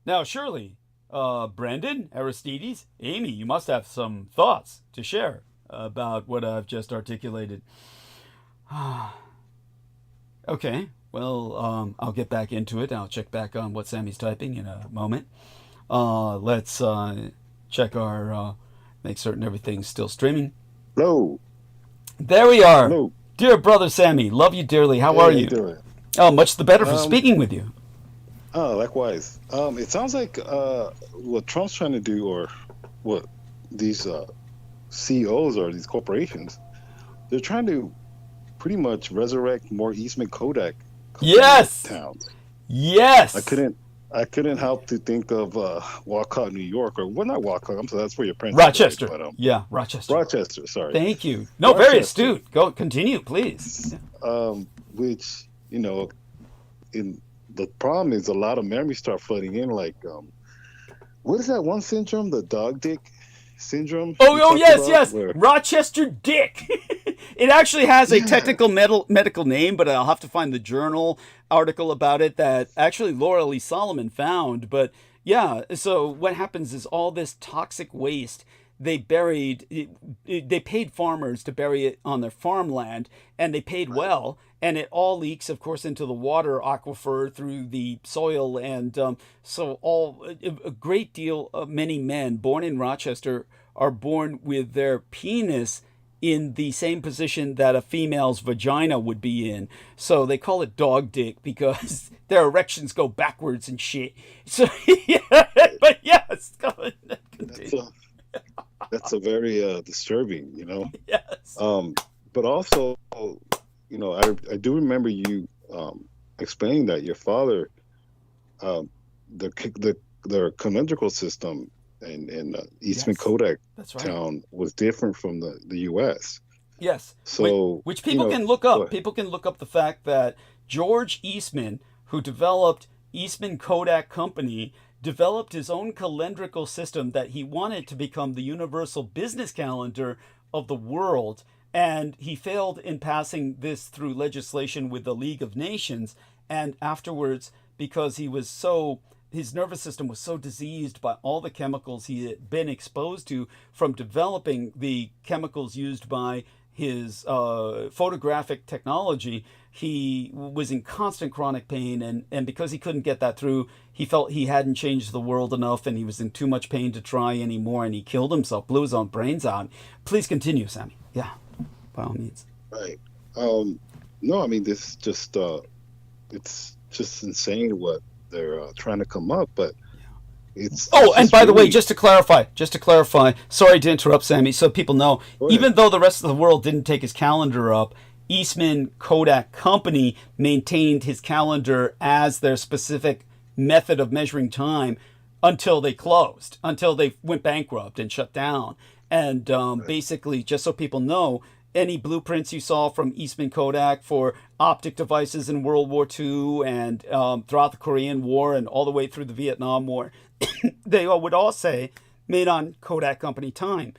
now, surely, Brandon, Aristides, Amy, you must have some thoughts to share about what I've just articulated. Okay, well, I'll get back into it. I'll check back on what Sammy's typing in a moment. Let's check our, make certain everything's still streaming. Hello. There we are. Hello. Dear brother Sammy, love you dearly. How are you? Doing? Oh, much the better for speaking with you. Oh, likewise. It sounds like what Trump's trying to do, or what these CEOs or these corporations, they're trying to pretty much resurrect more Eastman Kodak. Yes. Towns. Yes. I couldn't help to think of Walcott, New York, or well, not Walcott. I'm sorry, that's where your parents. Rochester. Right, but, yeah, Rochester. Rochester. Sorry. Thank you. No, Rochester. Very astute. Go continue, please. Which in the problem is a lot of memories start flooding in. Like, what is that one syndrome? The dog dick syndrome? Oh, yes, yes. Where... Rochester Dick. It actually has a technical medical name, but I'll have to find the journal article about it that actually Laura Lee Solomon found. But yeah, so what happens is all this toxic waste, they paid farmers to bury it on their farmland, and they paid well, and it all leaks, of course, into the water aquifer through the soil. And so a great deal of many men born in Rochester are born with their penis in the same position that a female's vagina would be in. So they call it dog dick because their erections go backwards and shit. So, yeah, but yes. That's a very disturbing, Yes. But also, I do remember you explaining that your father, the conjugal system in Eastman Kodak town was different from the U.S. Yes. So which people can look up. People can look up the fact that George Eastman, who developed Eastman Kodak Company, developed his own calendrical system that he wanted to become the universal business calendar of the world. And he failed in passing this through legislation with the League of Nations. And afterwards, because his nervous system was so diseased by all the chemicals he had been exposed to from developing the chemicals used by his photographic technology, he was in constant chronic pain. And because he couldn't get that through, he felt he hadn't changed the world enough, and he was in too much pain to try anymore, and he killed himself, blew his own brains out. Please continue, Sammy. Yeah, by all means. Right. No, I mean, this just, it's just insane what they're trying to come up, but it's... and by the way, just to clarify, sorry to interrupt, Sammy, so people know, even though the rest of the world didn't take his calendar up, Eastman Kodak Company maintained his calendar as their specific method of measuring time until they closed, until they went bankrupt and shut down. And basically, just so people know, any blueprints you saw from Eastman Kodak for optic devices in World War II and throughout the Korean War and all the way through the Vietnam War, they all would all say made on Kodak Company time.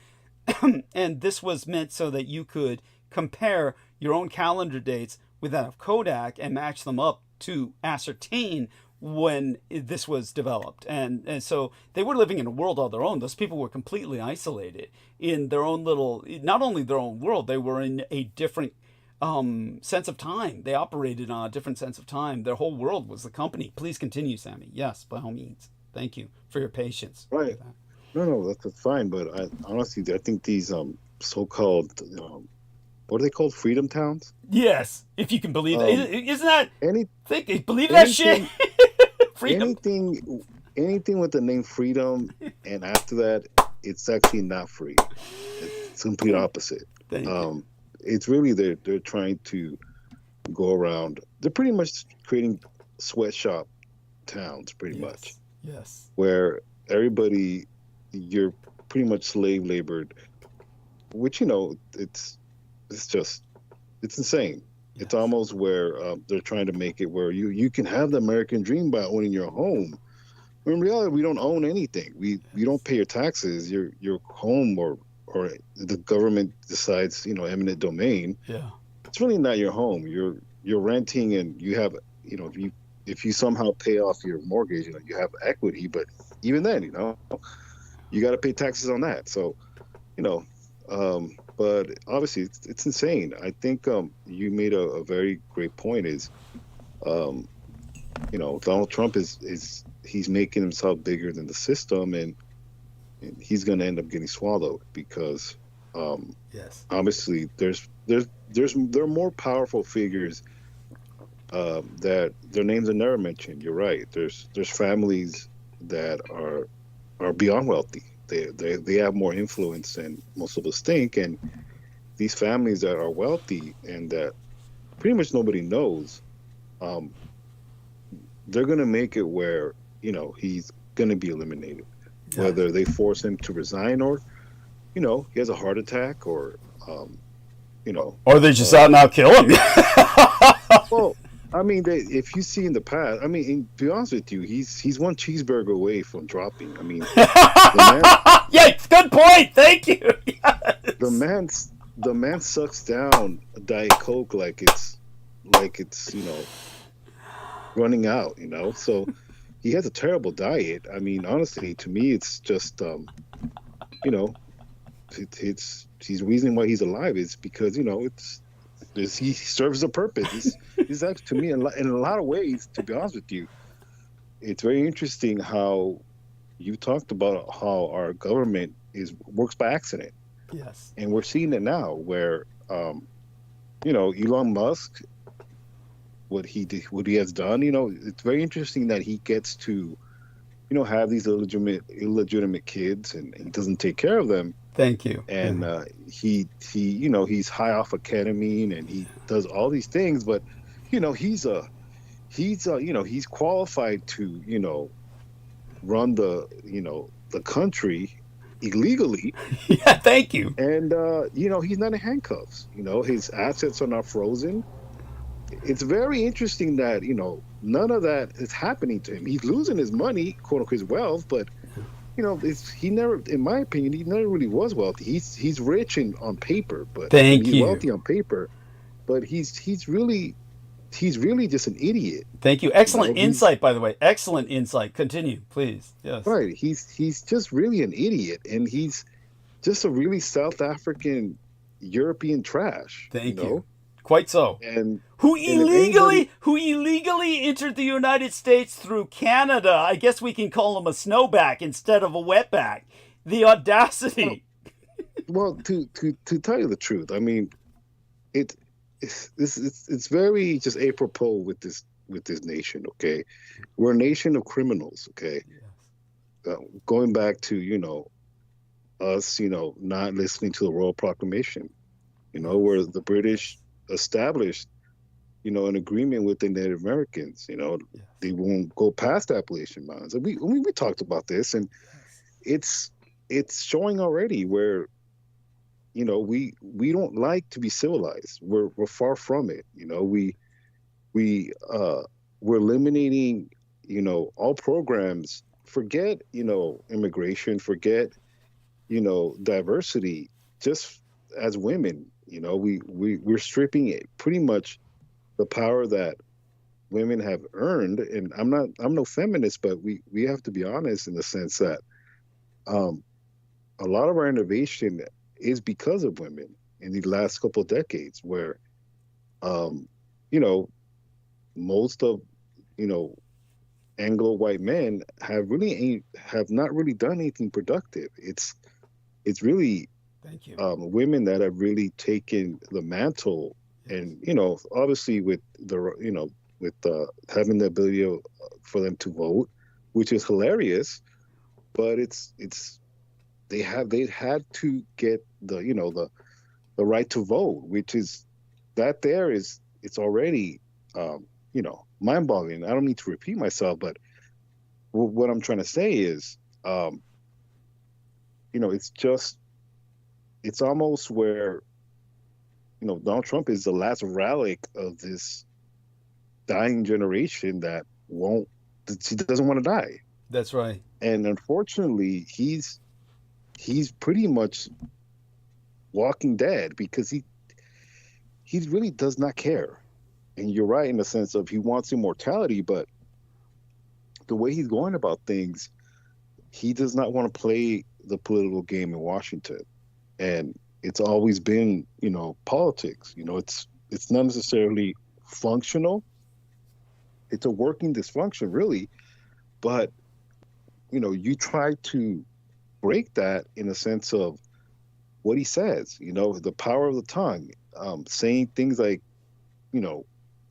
And this was meant so that you could compare your own calendar dates with that of Kodak and match them up to ascertain when this was developed. And so they were living in a world of their own. Those people were completely isolated in their own little, not only their own world, they were in a different sense of time. They operated on a different sense of time. Their whole world was the company. Please continue, Sammy. Yes, by all means. Thank you for your patience. Right. No, that's fine. But honestly, I think these so-called, what are they called? Freedom towns? Yes, if you can believe that. Isn't that... believe that shit? Freedom. Anything with the name freedom, and after that, it's actually not free. It's complete opposite. It's really they're trying to go around. They're pretty much creating sweatshop towns, pretty much. Yes. Where everybody, you're pretty much slave labored, which it's insane. Yes. It's almost where they're trying to make it where you can have the American dream by owning your home. In reality, we don't own anything. We don't pay your taxes. Your home or the government decides eminent domain. Yeah, it's really not your home. You're renting, and you have if you somehow pay off your mortgage, you have equity. But even then, you got to pay taxes on that. So, but obviously it's insane. I think you made a very great point. Is Donald Trump is he's making himself bigger than the system, and he's going to end up getting swallowed because obviously there are more powerful figures that their names are never mentioned. You're right. There's families that are beyond wealthy. They have more influence than most of us think, and these families that are wealthy and that pretty much nobody knows, they're going to make it where he's going to be eliminated, whether they force him to resign or he has a heart attack or they just out now kill him. well, I mean, if you see in the past, I mean, to be honest with you, he's one cheeseburger away from dropping. I mean, yeah, good point. Thank you. Yes. The man sucks down a Diet Coke like it's running out. So he has a terrible diet. I mean, honestly, to me, it's just it's the reason why he's alive is because he serves a purpose. He's actually, to me, in a lot of ways, to be honest with you, it's very interesting how you talked about how our government works by accident. Yes. And we're seeing it now where, Elon Musk, what he has done, it's very interesting that he gets to, have these illegitimate kids and he doesn't take care of them. Thank you. And he's high off of ketamine and he does all these things, but he's qualified to run the country illegally. Yeah, thank you. And he's not in handcuffs. His assets are not frozen. It's very interesting that none of that is happening to him. He's losing his money, quote unquote, his wealth, but he never, in my opinion, he never really was wealthy. He's rich on paper, but he's wealthy on paper, but he's really just an idiot. Thank you. Excellent insight, by the way. Excellent insight. Continue, please. Yes. Right. He's just really an idiot, and he's just a really South African European trash. Thank you. Quite so. And who illegally entered the United States through Canada. I guess we can call him a snowback instead of a wetback. The audacity. Well, to tell you the truth, I mean, it's very just apropos with this nation. Okay, we're a nation of criminals. Okay, going back to us, not listening to the Royal Proclamation, where the British established, an agreement with the Native Americans. They won't go past Appalachian Mountains. And we talked about this, and it's showing already where, we don't like to be civilized. We're far from it. We're eliminating, all programs. Forget, immigration. Forget, diversity. Just as women. We're stripping it pretty much the power that women have earned. And I'm no feminist, but we have to be honest in the sense that a lot of our innovation is because of women in the last couple of decades where, most of, Anglo white men have not really done anything productive. It's really, thank you. Women that have really taken the mantle, and obviously with the having the ability for them to vote, which is hilarious, but they've had to get the right to vote, which is it's already mind-boggling. I don't need to repeat myself, but what I'm trying to say is it's almost where, Donald Trump is the last relic of this dying generation that doesn't want to die. That's right. And unfortunately, he's pretty much walking dead because he really does not care. And you're right in the sense of he wants immortality, but the way he's going about things, he does not want to play the political game in Washington. And it's always been, politics. It's not necessarily functional. It's a working dysfunction, really. But, you try to break that in a sense of what he says, the power of the tongue, saying things like,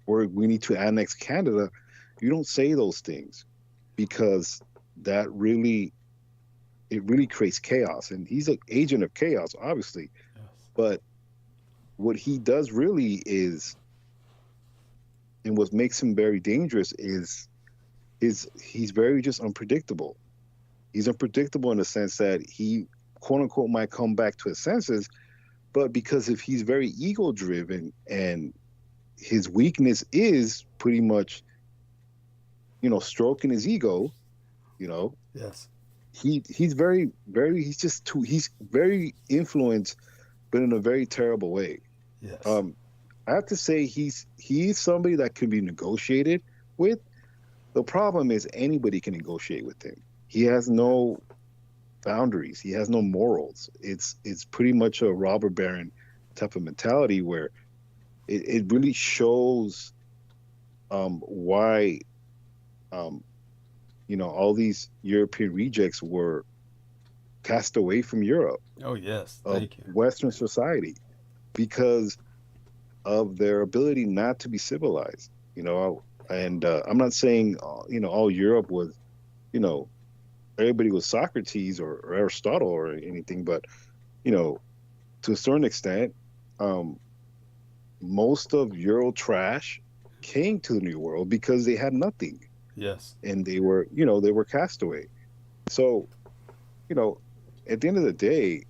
where we need to annex Canada. You don't say those things because that really creates chaos. And he's an agent of chaos, obviously. Yes. But what he does really is, and what makes him very dangerous is he's very just unpredictable. He's unpredictable in the sense that he, quote unquote, might come back to his senses, but because if he's very ego driven and his weakness is pretty much, stroking his ego. Yes. He's very, very, he's very influenced, but in a very terrible way. Yes. I have to say he's somebody that can be negotiated with. The problem is anybody can negotiate with him. He has no boundaries. He has no morals. It's pretty much a robber baron type of mentality where it really shows why all these European rejects were cast away from Europe. Oh yes, thank you. Western society, because of their ability not to be civilized. And I'm not saying all Europe was, everybody was Socrates or Aristotle or anything, but to a certain extent, most of Euro trash came to the New World because they had nothing. Yes. And they were castaway. So, at the end of the day,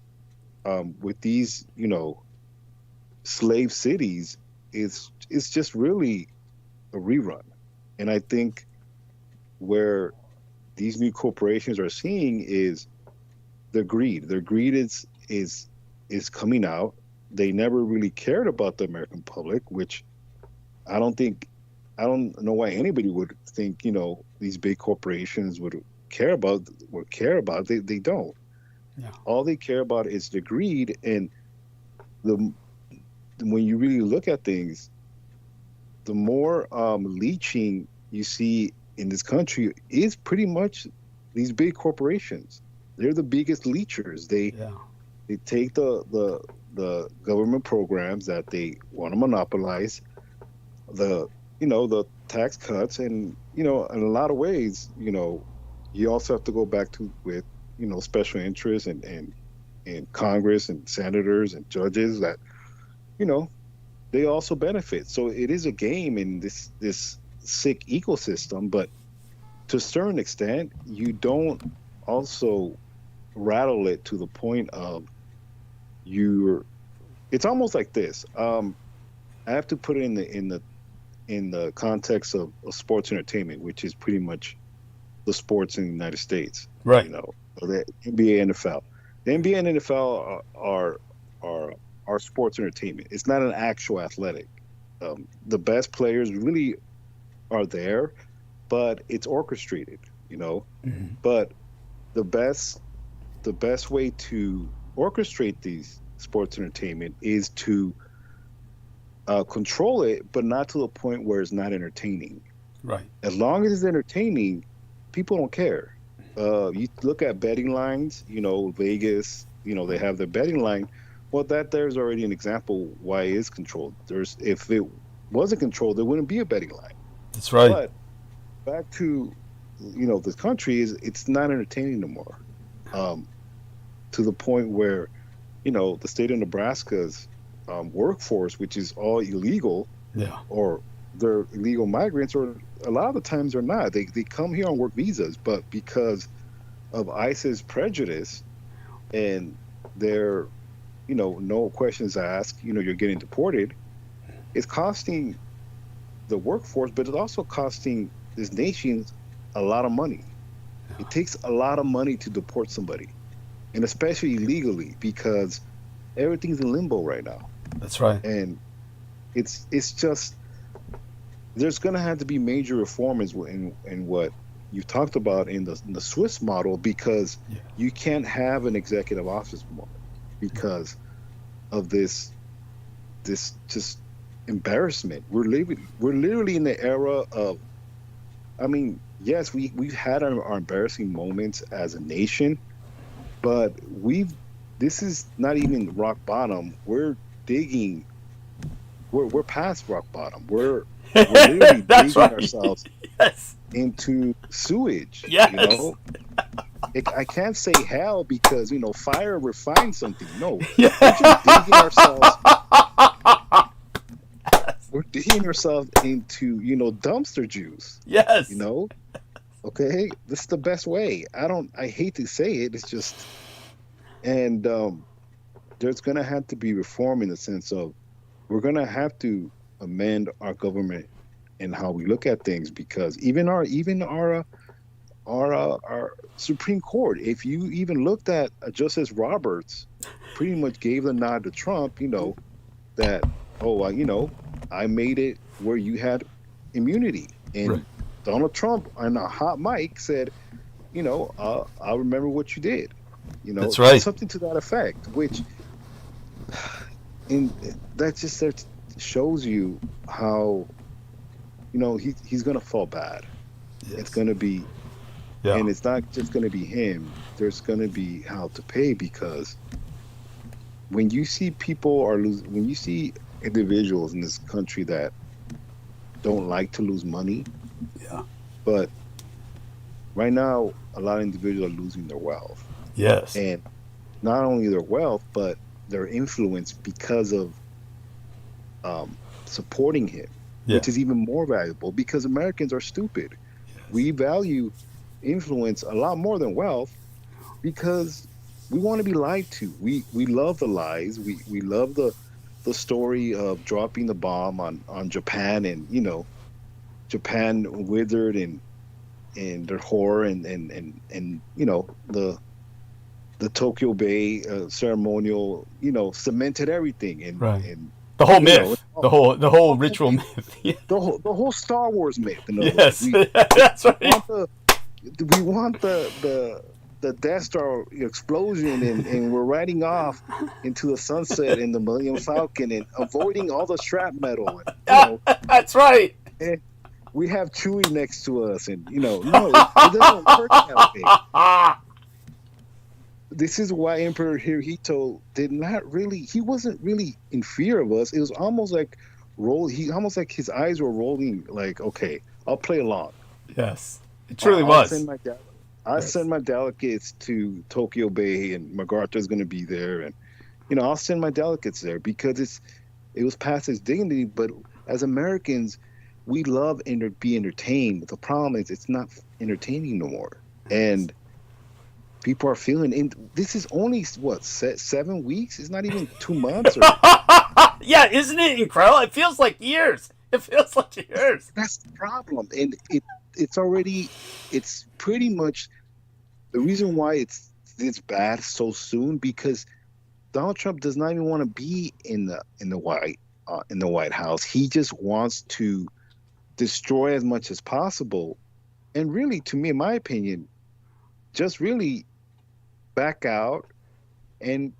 with these, slave cities, it's just really a rerun. And I think where these new corporations are seeing is their greed. Their greed is coming out. They never really cared about the American public, which I don't know why anybody would think, these big corporations would care about. They don't. Yeah. All they care about is the greed. And when you really look at things, the more leeching you see in this country is pretty much these big corporations. They're the biggest leechers. They take the government programs that they want to monopolize, the tax cuts, and in a lot of ways, you also have to go back to with special interests and Congress and senators and judges that they also benefit. So it is a game in this sick ecosystem, but to a certain extent, you don't also rattle it to the point of it's almost like this. I have to put it in the context of sports entertainment, which is pretty much the sports in the United States. Right. The NBA and NFL. The NBA and NFL are sports entertainment. It's not an actual athletic. The best players really are there, but it's orchestrated, Mm-hmm. But the best way to orchestrate these sports entertainment is to control it, but not to the point where it's not entertaining. Right. As long as it's entertaining, people don't care. You look at betting lines, Vegas, they have their betting line. Well, there's already an example why it is controlled. If it wasn't controlled, there wouldn't be a betting line. That's right. But back to, this country it's not entertaining no more. To the point where, the state of Nebraska's workforce, which is all illegal, or they're illegal migrants, or a lot of the times they're not. They come here on work visas, but because of ICE's prejudice and their, no questions asked, you're getting deported, it's costing the workforce, but it's also costing this nation a lot of money. It takes a lot of money to deport somebody, and especially illegally, because everything's in limbo right now. That's right. And it's just, there's going to have to be major reforms in what you talked about in the Swiss model, because you can't have an executive office more because of this just embarrassment. We're literally in the era of, yes, we've had our embarrassing moments as a nation, but this is not even rock bottom. We're digging. We're past rock bottom. We're literally digging ourselves into sewage. Yes. I can't say hell because fire refines something. No, we're just digging ourselves. We're digging ourselves into dumpster juice. Yes. Okay, this is the best way. I hate to say it. It's just, and there's gonna have to be reform in the sense of we're gonna have to amend our government and how we look at things, because even our Supreme Court, if you even looked at Justice Roberts, pretty much gave the nod to Trump, that, I made it where you had immunity. And Right. Donald Trump on a hot mic said, I'll remember what you did. That's right. Something to that effect, which that shows you how, he's going to fall bad. Yes. It's going to be, Yeah. and it's not just going to be him. There's going to be how to pay, because when you see when you see individuals in this country that don't like to lose money, Yeah. but right now a lot of individuals are losing their wealth, Yes. and not only their wealth but their influence because of supporting him, Yeah. which is even more valuable, because Americans are stupid. Yes. We value influence a lot more than wealth, because we want to be lied to. We love the lies. We love the story of dropping the bomb on Japan, and Japan withered, and their horror, and the Tokyo Bay ceremonial cemented everything, and Right. and The whole you myth, know, the whole ritual myth. Yeah. the whole Star Wars myth. In other Yes, words. that's right. We want the Death Star explosion, and we're riding off into the sunset in the Millennium Falcon and avoiding all the shrapnel. And, That's right. we have Chewie next to us, and no, it doesn't work that way. This is why Emperor Hirohito he wasn't really in fear of us. It was almost like his eyes were rolling, like, okay, I'll play along. Yes, it truly I'll was. send my delegates to Tokyo Bay, and MacArthur's going to be there, and I'll send my delegates there, because it was past his dignity. But as Americans, we love be entertained. The problem is it's not entertaining no more, and people are feeling. And this is only 7 weeks. It's not even 2 months. Yeah, isn't it incredible? It feels like years. That's the problem, and it's pretty much the reason why it's bad so soon, because Donald Trump does not even want to be in the White House. He just wants to destroy as much as possible, and really, to me, in my opinion, just really back out and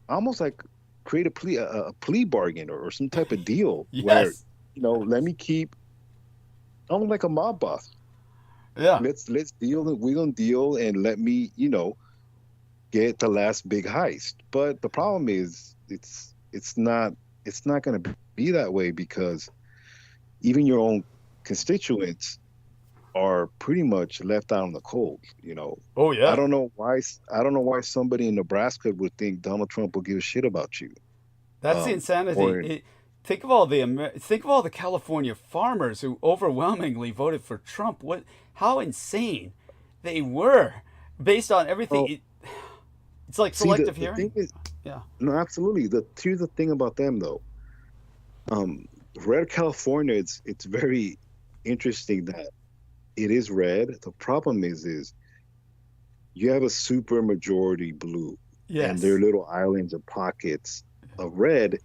almost like create a plea bargain or some type of deal. Yes. Where let me keep. I'm like a mob boss. Yeah. Let's deal. We're gonna deal, and let me, get the last big heist. But the problem is, it's not gonna be that way, because even your own constituents are pretty much left out in the cold. Oh yeah. I don't know why somebody in Nebraska would think Donald Trump will give a shit about you. That's the insanity. Think of all the California farmers who overwhelmingly voted for Trump. How insane they were, based on everything. It's like selective hearing. Yeah. No, absolutely. Here's the thing about them, though. Red California, it's very interesting that it is red. The problem is you have a super majority blue, and there are little islands and pockets of red,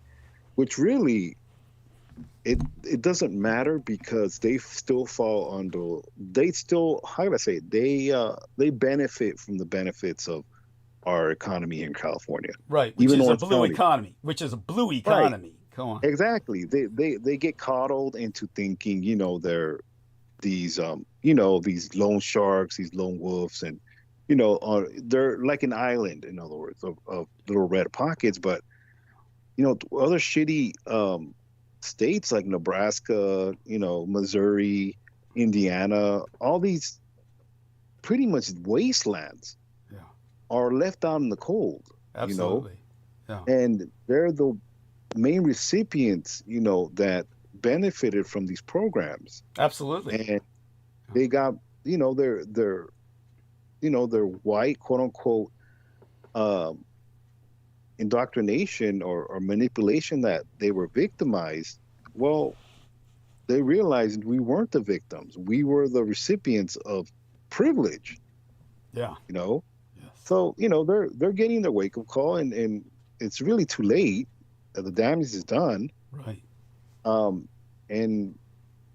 which really it doesn't matter, because they still fall under. How can I say it? They benefit from the benefits of our economy here in California, right? Which is a blue economy. Right. Come on. Exactly. They get coddled into thinking, they're these these lone sharks, these lone wolves, and they're like an island, in other words, of little red pockets. But other shitty states like Nebraska, Missouri, Indiana, all these pretty much wastelands are left out in the cold. Absolutely. Yeah. And they're the main recipients, that benefited from these programs. Absolutely. And they got, their white, quote unquote, indoctrination or manipulation that they were victimized well, they realized we weren't the victims. We were the recipients of privilege. Yeah. You know? Yes. So, you know, they're getting their wake-up call, and it's really too late. The damage is done. Right. And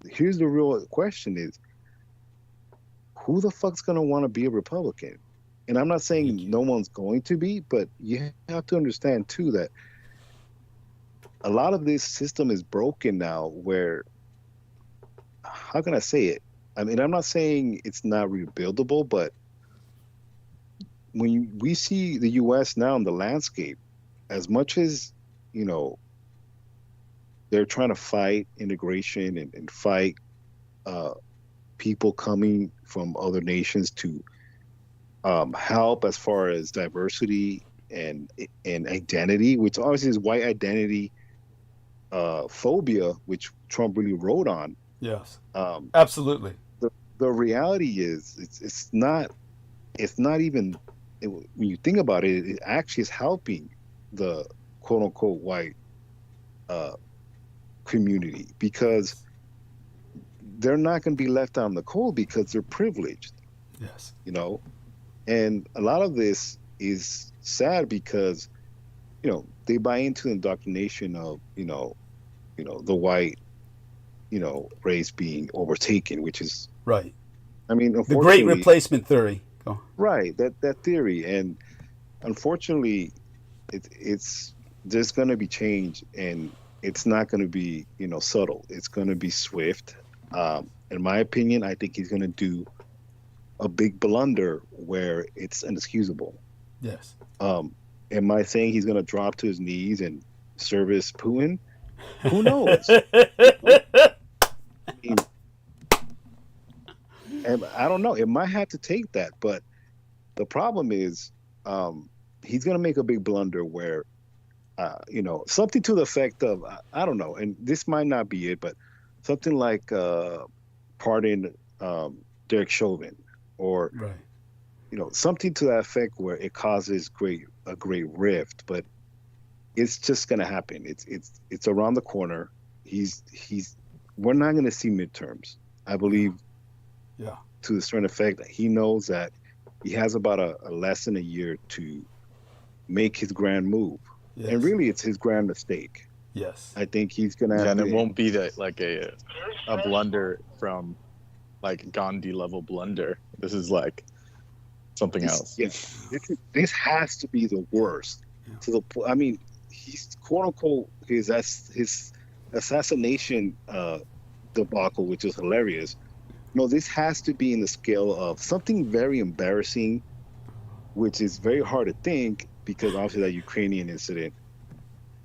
here's the real question is, who the fuck's going to want to be a Republican? And I'm not saying no one's going to be, but you have to understand, too, that a lot of this system is broken now where, how can I say it? I mean, I'm not saying it's not rebuildable, but when we see the U.S. now in the landscape, as much as, you know, they're trying to fight integration and fight people coming from other nations to help as far as diversity and identity, which obviously is white identity phobia, which Trump really wrote on. Yes. Absolutely. The reality is it's not even, when you think about it, it actually is helping the quote unquote white community, because they're not going to be left out in the cold because they're privileged. Yes. You know, and a lot of this is sad because, you know, they buy into the indoctrination of, you know, the white, you know, race being overtaken, which is right. I mean, the great replacement theory. Go. Right. That theory. And unfortunately, it's there's going to be change, and it's not going to be, you know, subtle. It's going to be swift. In my opinion, I think he's going to do a big blunder where it's inexcusable. Yes. Am I saying he's going to drop to his knees and service Putin? Who knows? I don't know. It might have to take that, but the problem is he's going to make a big blunder where, you know, something to the effect of, I don't know, and this might not be it, but something like pardon Derek Chauvin, or right. You know, something to that effect where it causes a great rift. But it's just going to happen. It's around the corner. We're not going to see midterms, I believe. Yeah. To a certain effect, he knows that he has about a less than a year to make his grand move. Yes. And really, it's his grand mistake. Yes. I think he's gonna. Yeah, and it won't be that like a blunder from like Gandhi level blunder. This is like something else. Yeah, this has to be the worst. Yeah. To the I mean, he's quote unquote his assassination debacle, which is hilarious. No, this has to be in the scale of something very embarrassing, which is very hard to think because obviously that Ukrainian incident.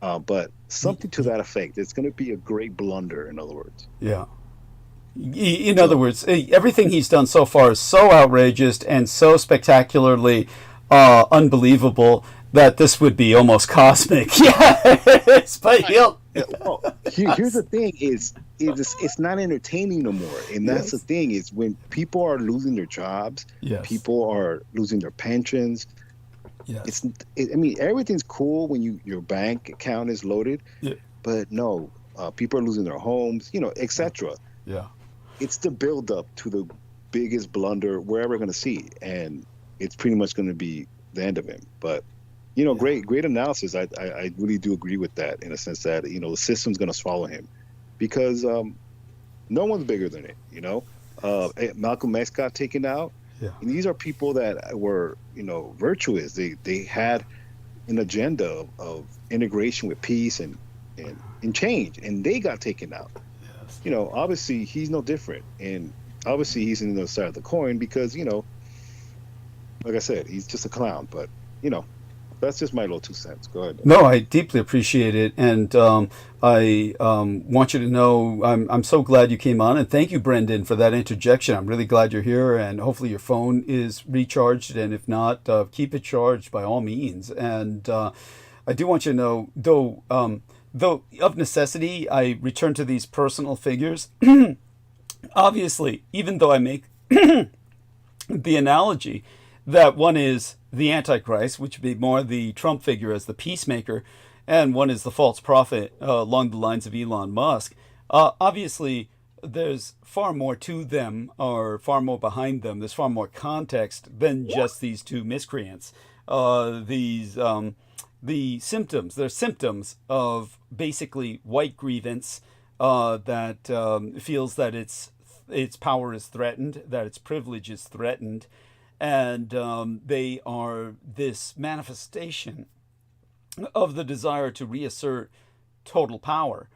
But something to that effect. It's going to be a great blunder, in other words. Yeah. In other words, everything he's done so far is so outrageous and so spectacularly unbelievable that this would be almost cosmic. Yes, but he'll... Well, here's the thing: it's not entertaining no more, and that's the thing. Is when people are losing their jobs, people are losing their pensions. Yes. I mean, everything's cool when your bank account is loaded, but no, people are losing their homes, you know, etc. Yeah, it's the build up to the biggest blunder we're ever going to see, and it's pretty much going to be the end of him. But you know, great analysis. I really do agree with that in a sense that, you know, the system's going to swallow him because no one's bigger than it. You know, Malcolm X got taken out. Yeah. And these are people that were, you know, virtuous. They had an agenda of integration with peace and change, and they got taken out. Yes. You know, obviously he's no different, and obviously he's on the other side of the coin because, you know, like I said, he's just a clown. But you know, that's just my little 2 cents. Go ahead. No, I deeply appreciate it, and I want you to know I'm so glad you came on, and thank you, Brendan, for that interjection. I'm really glad you're here, and hopefully your phone is recharged, and if not, keep it charged by all means. And I do want you to know, though of necessity, I return to these personal figures. Obviously, even though I make the analogy that one is the Antichrist, which would be more the Trump figure as the peacemaker, and one is the false prophet along the lines of Elon Musk. Obviously, there's far more to them, or far more behind them. There's far more context than just these two miscreants. The symptoms, they're symptoms of basically white grievance that feels that its power is threatened, that its privilege is threatened, and they are this manifestation of the desire to reassert total power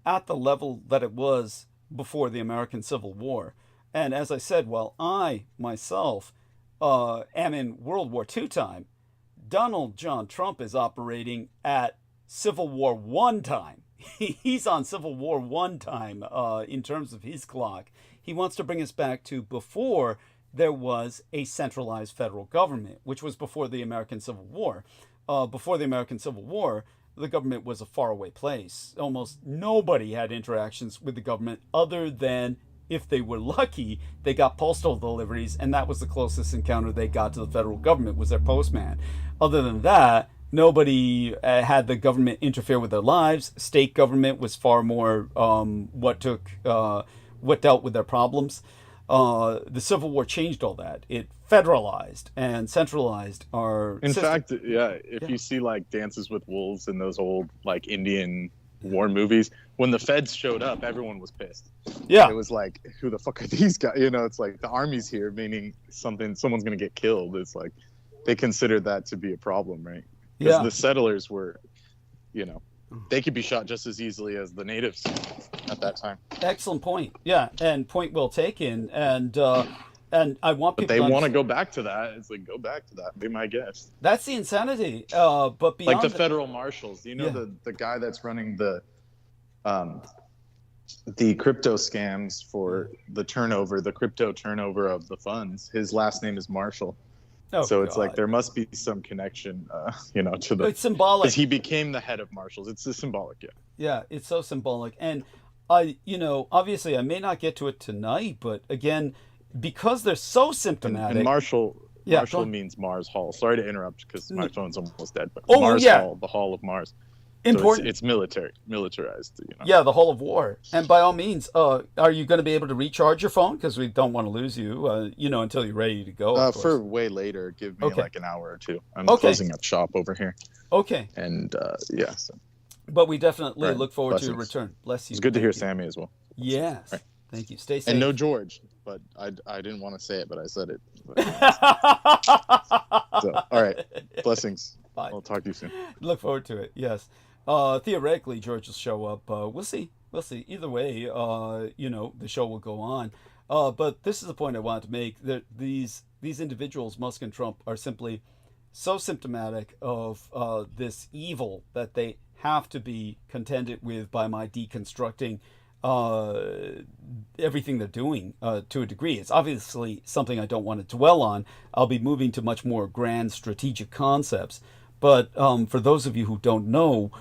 at the level that it was before the American Civil War. And as I said, while I myself am in World War II time, Donald John Trump is operating at Civil War I time. He's on Civil War I time in terms of his clock. He wants to bring us back to before there was a centralized federal government, which was before the American Civil War. Before the American Civil War, the government was a faraway place. Almost nobody had interactions with the government other than, if they were lucky, they got postal deliveries, and that was the closest encounter they got to the federal government, was their postman. Other than that, nobody had the government interfere with their lives. State government was far more what dealt with their problems. The Civil War changed all that. It federalized and centralized our In system. fact, yeah, if you see like Dances with Wolves and those old like Indian war movies, when the feds showed up, everyone was pissed. Yeah. It was like, who the fuck are these guys? You know, it's like the army's here, meaning someone's going to get killed. It's like they considered that to be a problem, right? Because Yeah. the settlers were, you know, they could be shot just as easily as the natives at that time. Excellent point. Yeah, and point well taken. And I want But people they to want to go back to that. It's like, go back to that. Be my guest. That's the insanity. But beyond Like the federal marshals. You know, Yeah. the guy that's running the crypto scams for the crypto turnover of the funds. His last name is Marshall. Oh, So it's like God. there must be some connection, you know, to the. It's symbolic. Because he became the head of marshals. It's a symbolic, yeah. Yeah, it's so symbolic. And obviously I may not get to it tonight, but again, because they're so symptomatic. And Marshall Yeah, go Marshall on. means Mars Hall. Sorry to interrupt because my phone's almost dead. But Oh, Mars yeah. Hall, the Hall of Mars. Important. So it's militarized. You know. Yeah, the Hall of War. And by all means, are you going to be able to recharge your phone? Because we don't want to lose you, until you're ready to go. of course. For way later, give me Okay. like an hour or two. I'm Okay. closing up shop over here, Okay. and yeah, so But we definitely Right. look forward to your Blessings. return. Bless you. it's good to Thank hear you. Sammy as well. Yes. Right. Thank you. Stay safe. And no George, but I didn't want to say it, but I said it. So, all right, blessings. Bye. I'll talk to you soon. Look forward to it. Yes. Theoretically, George will show up. We'll see. We'll see. Either way, the show will go on. But this is the point I wanted to make. That these individuals, Musk and Trump, are simply so symptomatic of this evil that they have to be contended with by my deconstructing everything they're doing to a degree. It's obviously something I don't want to dwell on. I'll be moving to much more grand strategic concepts. But for those of you who don't know,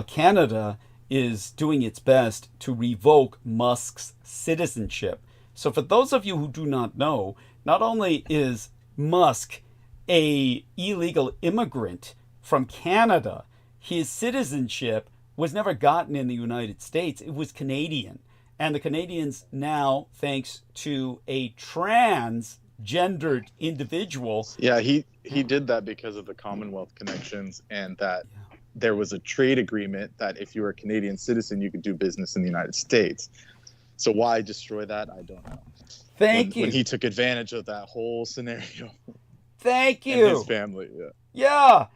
Canada is doing its best to revoke Musk's citizenship. So for those of you who do not know, not only is Musk a illegal immigrant from Canada, his citizenship was never gotten in the United States. It was Canadian. And the Canadians now, thanks to a transgendered individual. Yeah, he did that because of the Commonwealth connections, and that there was a trade agreement that if you were a Canadian citizen, you could do business in the United States. So why destroy that? I don't know. Thank you. When he took advantage of that whole scenario. Thank And you. his family, yeah. Yeah.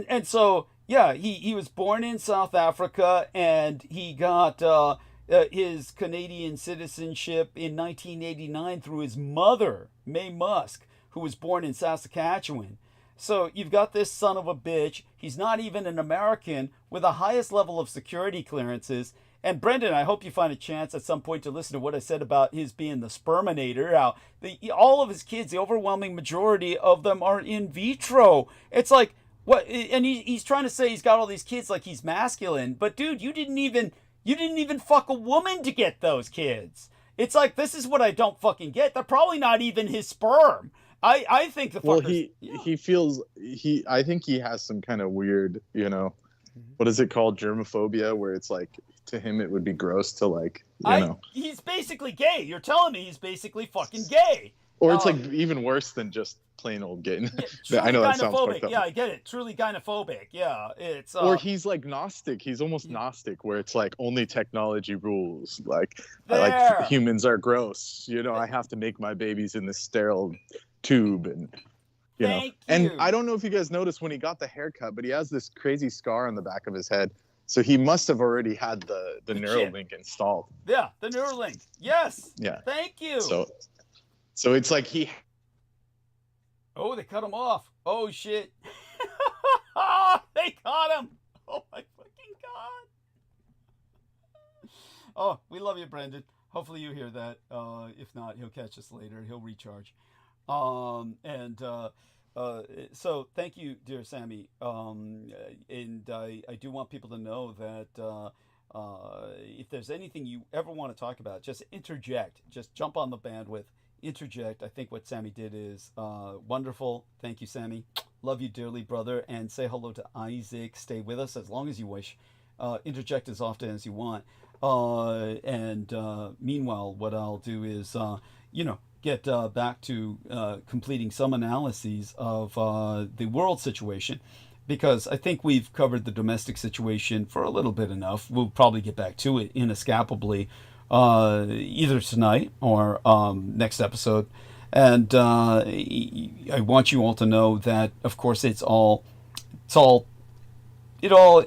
And so, yeah, he was born in South Africa, and he got his Canadian citizenship in 1989 through his mother, Mae Musk, who was born in Saskatchewan. So you've got this son of a bitch. He's not even an American with the highest level of security clearances. And Brendan, I hope you find a chance at some point to listen to what I said about his being the sperminator. How all of his kids, the overwhelming majority of them, are in vitro. It's like, what? And he's trying to say he's got all these kids like he's masculine. But dude, you didn't even fuck a woman to get those kids. It's like, this is what I don't fucking get. They're probably not even his sperm. I think the fuckers. Well, he feels I think he has some kind of weird, what is it called, germophobia, where it's like to him it would be gross to like he's basically gay. You're telling me he's basically fucking gay. Or it's like even worse than just plain old gay. Yeah, I know that sounds fucked up. Yeah, I get it. Truly gynophobic. Yeah, it's. Or he's like Gnostic. He's almost Gnostic, where it's like only technology rules. Like humans are gross. You know, I have to make my babies in this sterile tube, and you know. And I don't know if you guys noticed when he got the haircut, but he has this crazy scar on the back of his head. So he must have already had the Neuralink installed. Yeah, the Neuralink. Yes. Yeah. Thank you. So it's like he. Oh, they cut him off. Oh shit. They caught him. Oh my fucking god. Oh, we love you, Brendan. Hopefully you hear that. If not, he'll catch us later. He'll recharge. So thank you, dear Sammy. And I do want people to know that if there's anything you ever want to talk about, just interject. Just jump on the bandwidth. Interject. I think what Sammy did is wonderful. Thank you, Sammy. Love you dearly, brother. And say hello to Isaac. Stay with us as long as you wish. Interject as often as you want. Meanwhile, what I'll do is, get back to completing some analyses of the world situation, because I think we've covered the domestic situation for a little bit enough. We'll probably get back to it inescapably either tonight or next episode. And I want you all to know that, of course, it all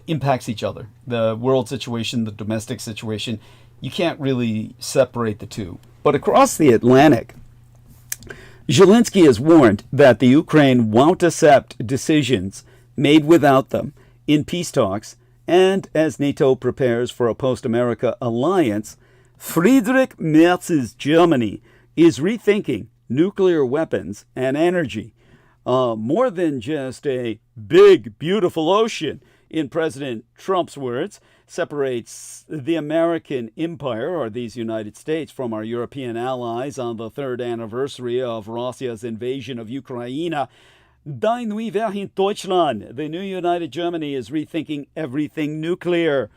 impacts each other. The world situation, the domestic situation, you can't really separate the two. But across the Atlantic, Zelensky has warned that the Ukraine won't accept decisions made without them in peace talks, and as NATO prepares for a post-America alliance, Friedrich Merz's Germany is rethinking nuclear weapons and energy. More than just a big, beautiful ocean, in President Trump's words, separates the American empire, or these United States, from our European allies on the third anniversary of Russia's invasion of Ukraine. Die Neue Vereinigte Deutschland, the new United Germany, is rethinking everything nuclear.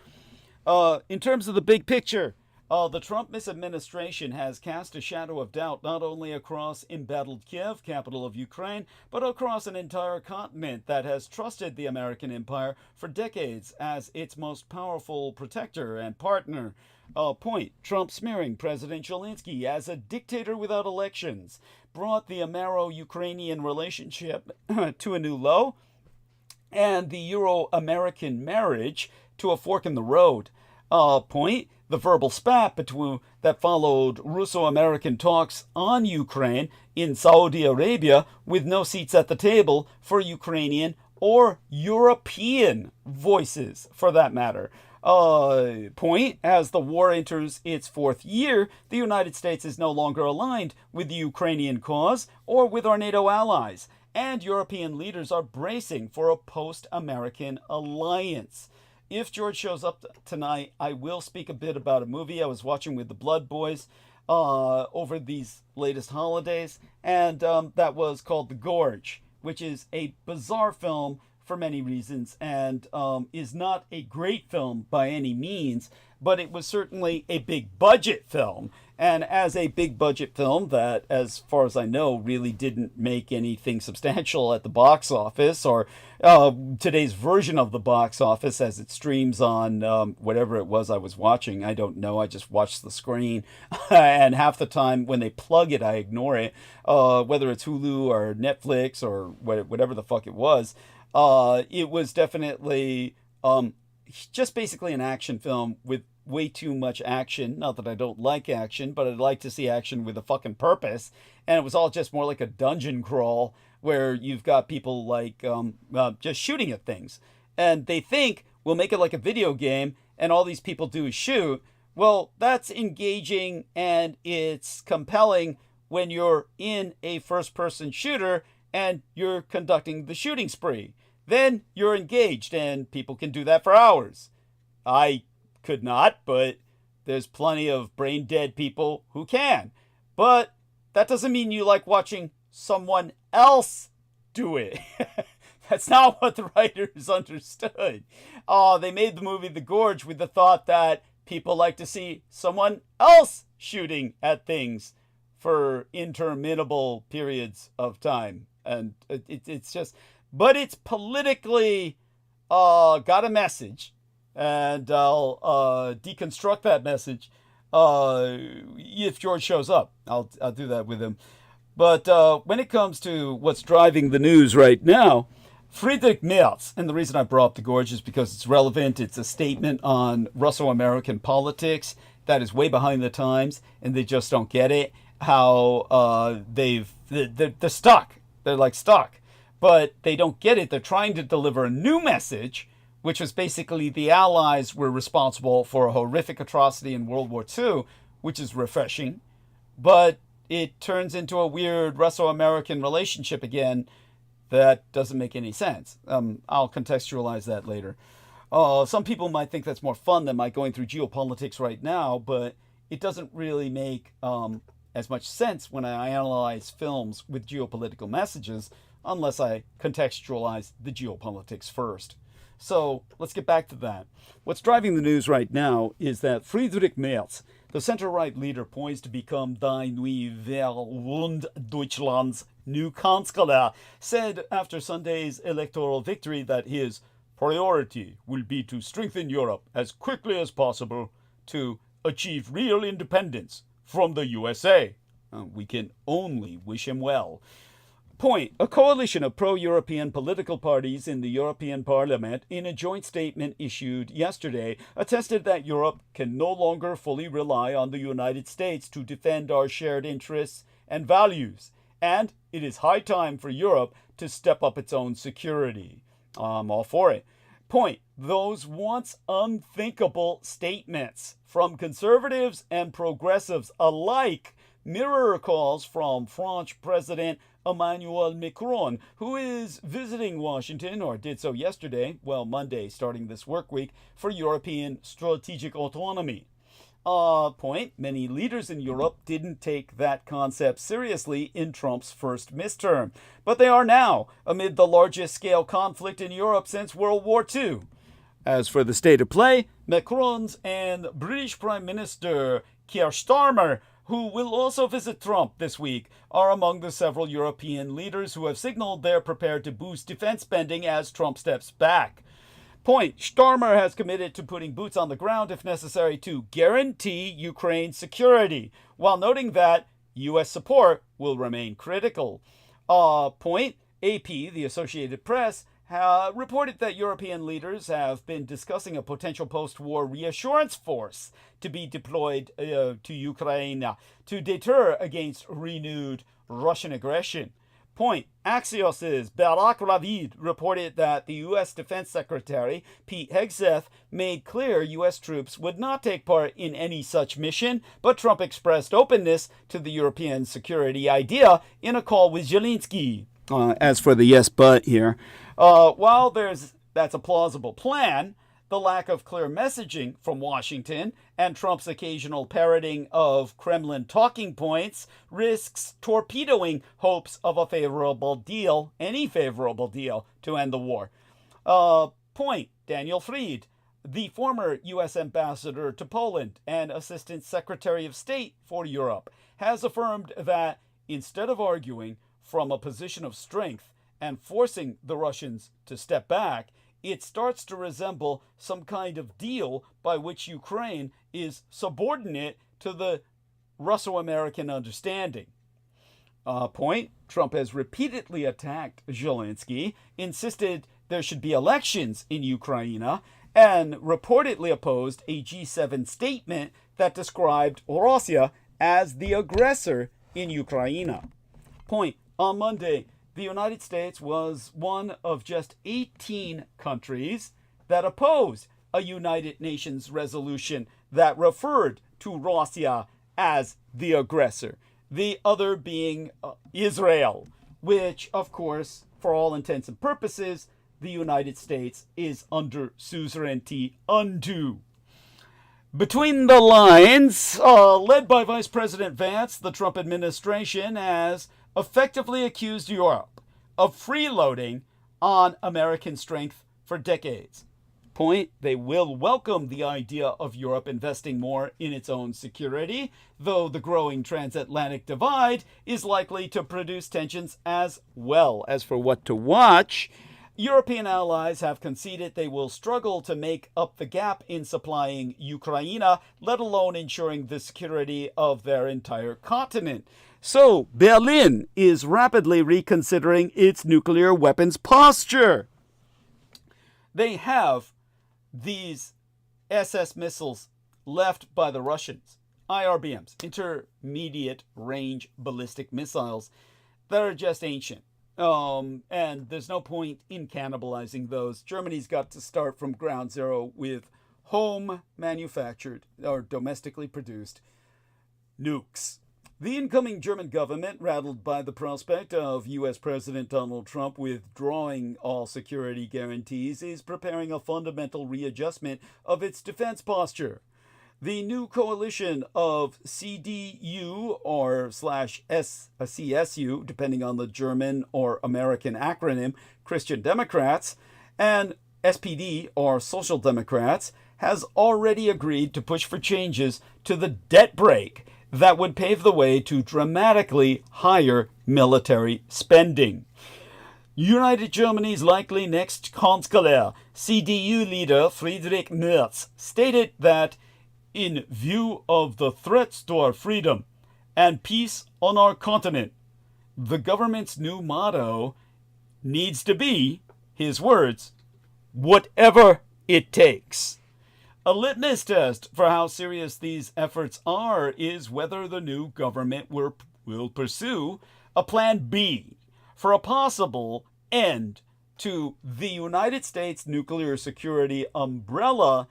In terms of the big picture, the Trump misadministration has cast a shadow of doubt not only across embattled Kiev, capital of Ukraine, but across an entire continent that has trusted the American empire for decades as its most powerful protector and partner. Point, Trump smearing President Zelensky as a dictator without elections brought the Amero-Ukrainian relationship to a new low, and the Euro-American marriage to a fork in the road. Point, the verbal spat that followed Russo-American talks on Ukraine in Saudi Arabia, with no seats at the table for Ukrainian or European voices, for that matter. Point, as the war enters its fourth year, the United States is no longer aligned with the Ukrainian cause or with our NATO allies, and European leaders are bracing for a post-American alliance. If George shows up tonight, I will speak a bit about a movie I was watching with the Blood Boys over these latest holidays, and that was called The Gorge, which is a bizarre film for many reasons, and is not a great film by any means, but it was certainly a big budget film. And as a big budget film that, as far as I know, really didn't make anything substantial at the box office, or today's version of the box office as it streams on whatever it was I was watching. I don't know. I just watched the screen. And half the time when they plug it, I ignore it. Whether it's Hulu or Netflix or whatever the fuck it was definitely just basically an action film with way too much action. Not that I don't like action, but I'd like to see action with a fucking purpose. And it was all just more like a dungeon crawl where you've got people like just shooting at things. And they think we'll make it like a video game and all these people do is shoot. Well, that's engaging and it's compelling when you're in a first-person shooter and you're conducting the shooting spree. Then you're engaged and people can do that for hours. I could not, but there's plenty of brain dead people who can. But that doesn't mean you like watching someone else do it. That's not what the writers understood. They made the movie The Gorge with the thought that people like to see someone else shooting at things for interminable periods of time. And it's just, but it's politically got a message. And I'll deconstruct that message if George shows up. I'll do that with him. But when it comes to what's driving the news right now, Friedrich Merz, and the reason I brought up The Gorge is because it's relevant. It's a statement on Russo-American politics that is way behind the times, and they just don't get it. How they're stuck. They're like stuck. But they don't get it. They're trying to deliver a new message, which was basically the Allies were responsible for a horrific atrocity in World War II, which is refreshing. But it turns into a weird Russo-American relationship again that doesn't make any sense. I'll contextualize that later. Some people might think that's more fun than my going through geopolitics right now, but it doesn't really make as much sense when I analyze films with geopolitical messages unless I contextualize the geopolitics first. So let's get back to that. What's driving the news right now is that Friedrich Merz, the center-right leader poised to become Die Neue Welt Deutschland's new Kanzler, said after Sunday's electoral victory that his priority will be to strengthen Europe as quickly as possible to achieve real independence from the USA. We can only wish him well. Point. A coalition of pro-European political parties in the European Parliament, in a joint statement issued yesterday, attested that Europe can no longer fully rely on the United States to defend our shared interests and values, and it is high time for Europe to step up its own security. I'm all for it. Point. Those once unthinkable statements from conservatives and progressives alike mirror calls from French President Emmanuel Macron, who is visiting Washington, or did so yesterday, Monday, starting this work week, for European strategic autonomy. Point, many leaders in Europe didn't take that concept seriously in Trump's first midterm, but they are now, amid the largest scale conflict in Europe since World War II. As for the state of play, Macron's and British Prime Minister Keir Starmer, who will also visit Trump this week, are among the several European leaders who have signaled they're prepared to boost defense spending as Trump steps back. Point. Starmer has committed to putting boots on the ground if necessary to guarantee Ukraine's security, while noting that U.S. support will remain critical. Point. AP, the Associated Press, reported that European leaders have been discussing a potential post-war reassurance force to be deployed to Ukraine to deter against renewed Russian aggression. Point. Axios' Barak Ravid reported that the U.S. Defense Secretary, Pete Hegseth, made clear U.S. troops would not take part in any such mission, but Trump expressed openness to the European security idea in a call with Zelensky. As for the yes but here, while that's a plausible plan, the lack of clear messaging from Washington and Trump's occasional parroting of Kremlin talking points risks torpedoing hopes of a favorable deal, any favorable deal, to end the war. Point. Daniel Fried, the former U.S. ambassador to Poland and Assistant Secretary of State for Europe, has affirmed that instead of arguing from a position of strength and forcing the Russians to step back, it starts to resemble some kind of deal by which Ukraine is subordinate to the Russo-American understanding. Point. Trump has repeatedly attacked Zelensky, insisted there should be elections in Ukraine, and reportedly opposed a G7 statement that described Russia as the aggressor in Ukraine. Point. On Monday, the United States was one of just 18 countries that opposed a United Nations resolution that referred to Russia as the aggressor, the other being Israel, which, of course, for all intents and purposes, the United States is under suzerainty undue. Between the lines, led by Vice President Vance, the Trump administration has effectively accused Europe of freeloading on American strength for decades. Point, they will welcome the idea of Europe investing more in its own security, though the growing transatlantic divide is likely to produce tensions as well. As for what to watch, European allies have conceded they will struggle to make up the gap in supplying Ukraine, let alone ensuring the security of their entire continent. So, Berlin is rapidly reconsidering its nuclear weapons posture. They have these SS missiles left by the Russians, IRBMs, intermediate range ballistic missiles, that are just ancient. And there's no point in cannibalizing those. Germany's got to start from ground zero with home manufactured or domestically produced nukes. The incoming German government, rattled by the prospect of U.S. President Donald Trump withdrawing all security guarantees, is preparing a fundamental readjustment of its defense posture. The new coalition of CDU or /CSU, depending on the German or American acronym, Christian Democrats, and SPD or Social Democrats, has already agreed to push for changes to the debt brake that would pave the way to dramatically higher military spending. United Germany's likely next Chancellor, CDU leader Friedrich Merz, stated that in view of the threats to our freedom and peace on our continent, the government's new motto needs to be, his words, whatever it takes. A litmus test for how serious these efforts are is whether the new government will pursue a plan B for a possible end to the United States nuclear security umbrella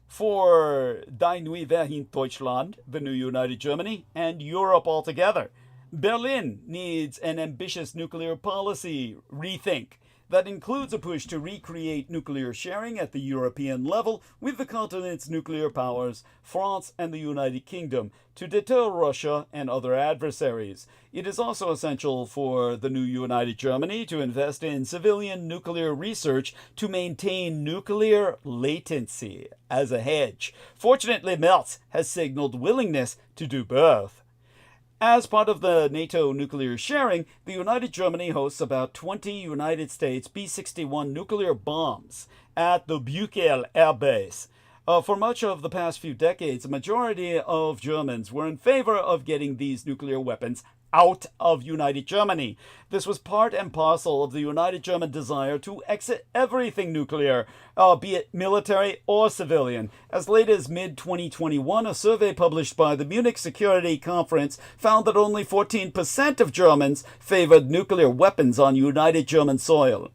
for Die Neue Vereinigte Deutschland, the new United Germany, and Europe altogether. Berlin needs an ambitious nuclear policy rethink that includes a push to recreate nuclear sharing at the European level with the continent's nuclear powers, France and the United Kingdom, to deter Russia and other adversaries. It is also essential for the new United Germany to invest in civilian nuclear research to maintain nuclear latency as a hedge. Fortunately, Merz has signaled willingness to do both. As part of the NATO nuclear sharing, the United Germany hosts about 20 United States B-61 nuclear bombs at the Buchel Air Base. For much of the past few decades, a majority of Germans were in favor of getting these nuclear weapons out of United Germany. This was part and parcel of the United German desire to exit everything nuclear, be it military or civilian. As late as mid-2021, a survey published by the Munich Security Conference found that only 14% of Germans favored nuclear weapons on United German soil.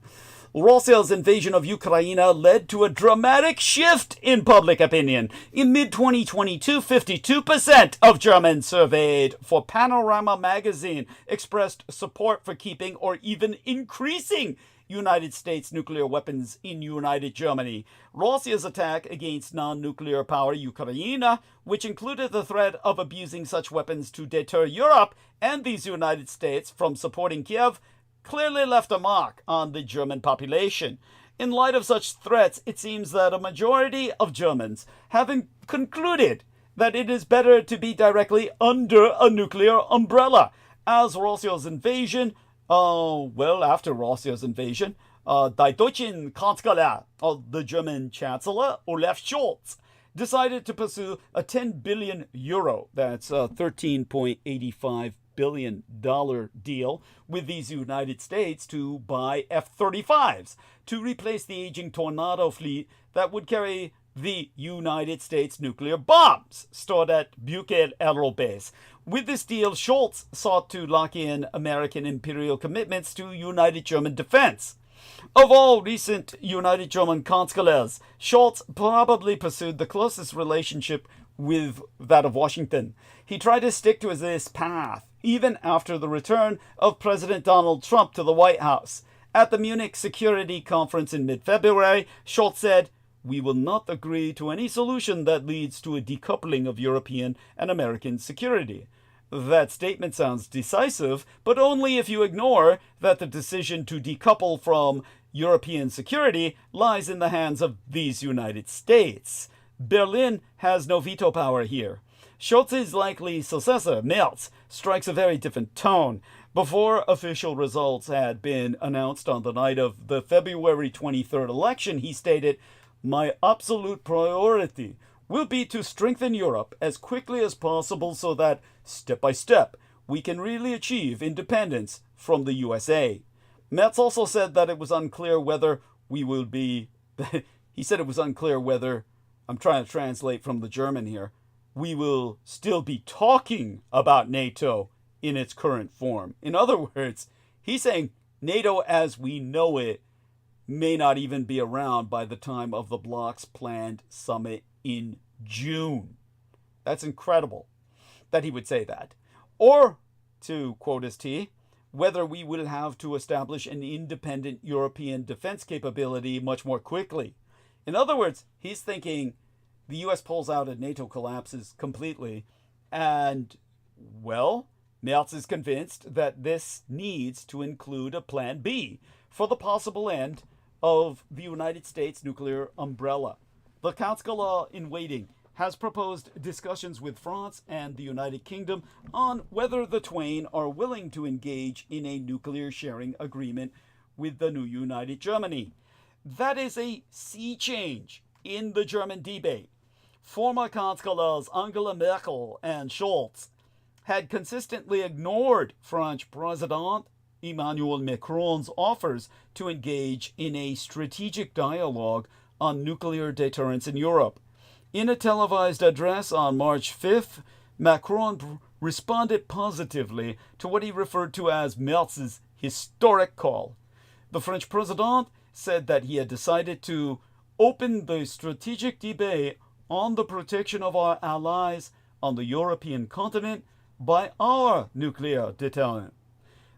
Russia's invasion of Ukraine led to a dramatic shift in public opinion. In mid-2022, 52% of Germans surveyed for Panorama magazine expressed support for keeping or even increasing United States nuclear weapons in United Germany. Russia's attack against non-nuclear power Ukraine, which included the threat of abusing such weapons to deter Europe and these United States from supporting Kiev, clearly left a mark on the German population. In light of such threats, it seems that a majority of Germans have concluded that it is better to be directly under a nuclear umbrella. As Russia's invasion, after Russia's invasion, Die deutschen Kanzler, the German Chancellor, Olaf Scholz, decided to pursue a 10 billion euro, that's $13.85 billion deal with these United States to buy F-35s to replace the aging Tornado fleet that would carry the United States nuclear bombs stored at Buchel Air Base. With this deal, Scholz sought to lock in American imperial commitments to United German defense. Of all recent United German chancellors, Scholz probably pursued the closest relationship with that of Washington. He tried to stick to this path even after the return of President Donald Trump to the White House. At the Munich Security Conference in mid-February, Scholz said, "We will not agree to any solution that leads to a decoupling of European and American security." That statement sounds decisive, but only if you ignore that the decision to decouple from European security lies in the hands of these United States. Berlin has no veto power here. Scholz's likely successor, Merz, strikes a very different tone. Before official results had been announced on the night of the February 23rd election, he stated, "My absolute priority will be to strengthen Europe as quickly as possible so that, step by step, we can really achieve independence from the USA." Merz also said that it was unclear whether we will be... he said it was unclear whether... I'm trying to translate from the German here. We will still be talking about NATO in its current form. In other words, he's saying NATO as we know it may not even be around by the time of the bloc's planned summit in June. That's incredible that he would say that. Or, to quote his T, whether we will have to establish an independent European defense capability much more quickly. In other words, he's thinking the US pulls out and NATO collapses completely. And, well, Merz is convinced that this needs to include a plan B for the possible end of the United States nuclear umbrella. The Kanzler-in-Waiting has proposed discussions with France and the United Kingdom on whether the twain are willing to engage in a nuclear sharing agreement with the new United Germany. That is a sea change in the German debate. Former Chancellors Angela Merkel and Scholz had consistently ignored French President Emmanuel Macron's offers to engage in a strategic dialogue on nuclear deterrence in Europe. In a televised address on March 5th, Macron responded positively to what he referred to as Merz's historic call. The French president said that he had decided to open the strategic debate on the protection of our allies on the European continent by our nuclear deterrent.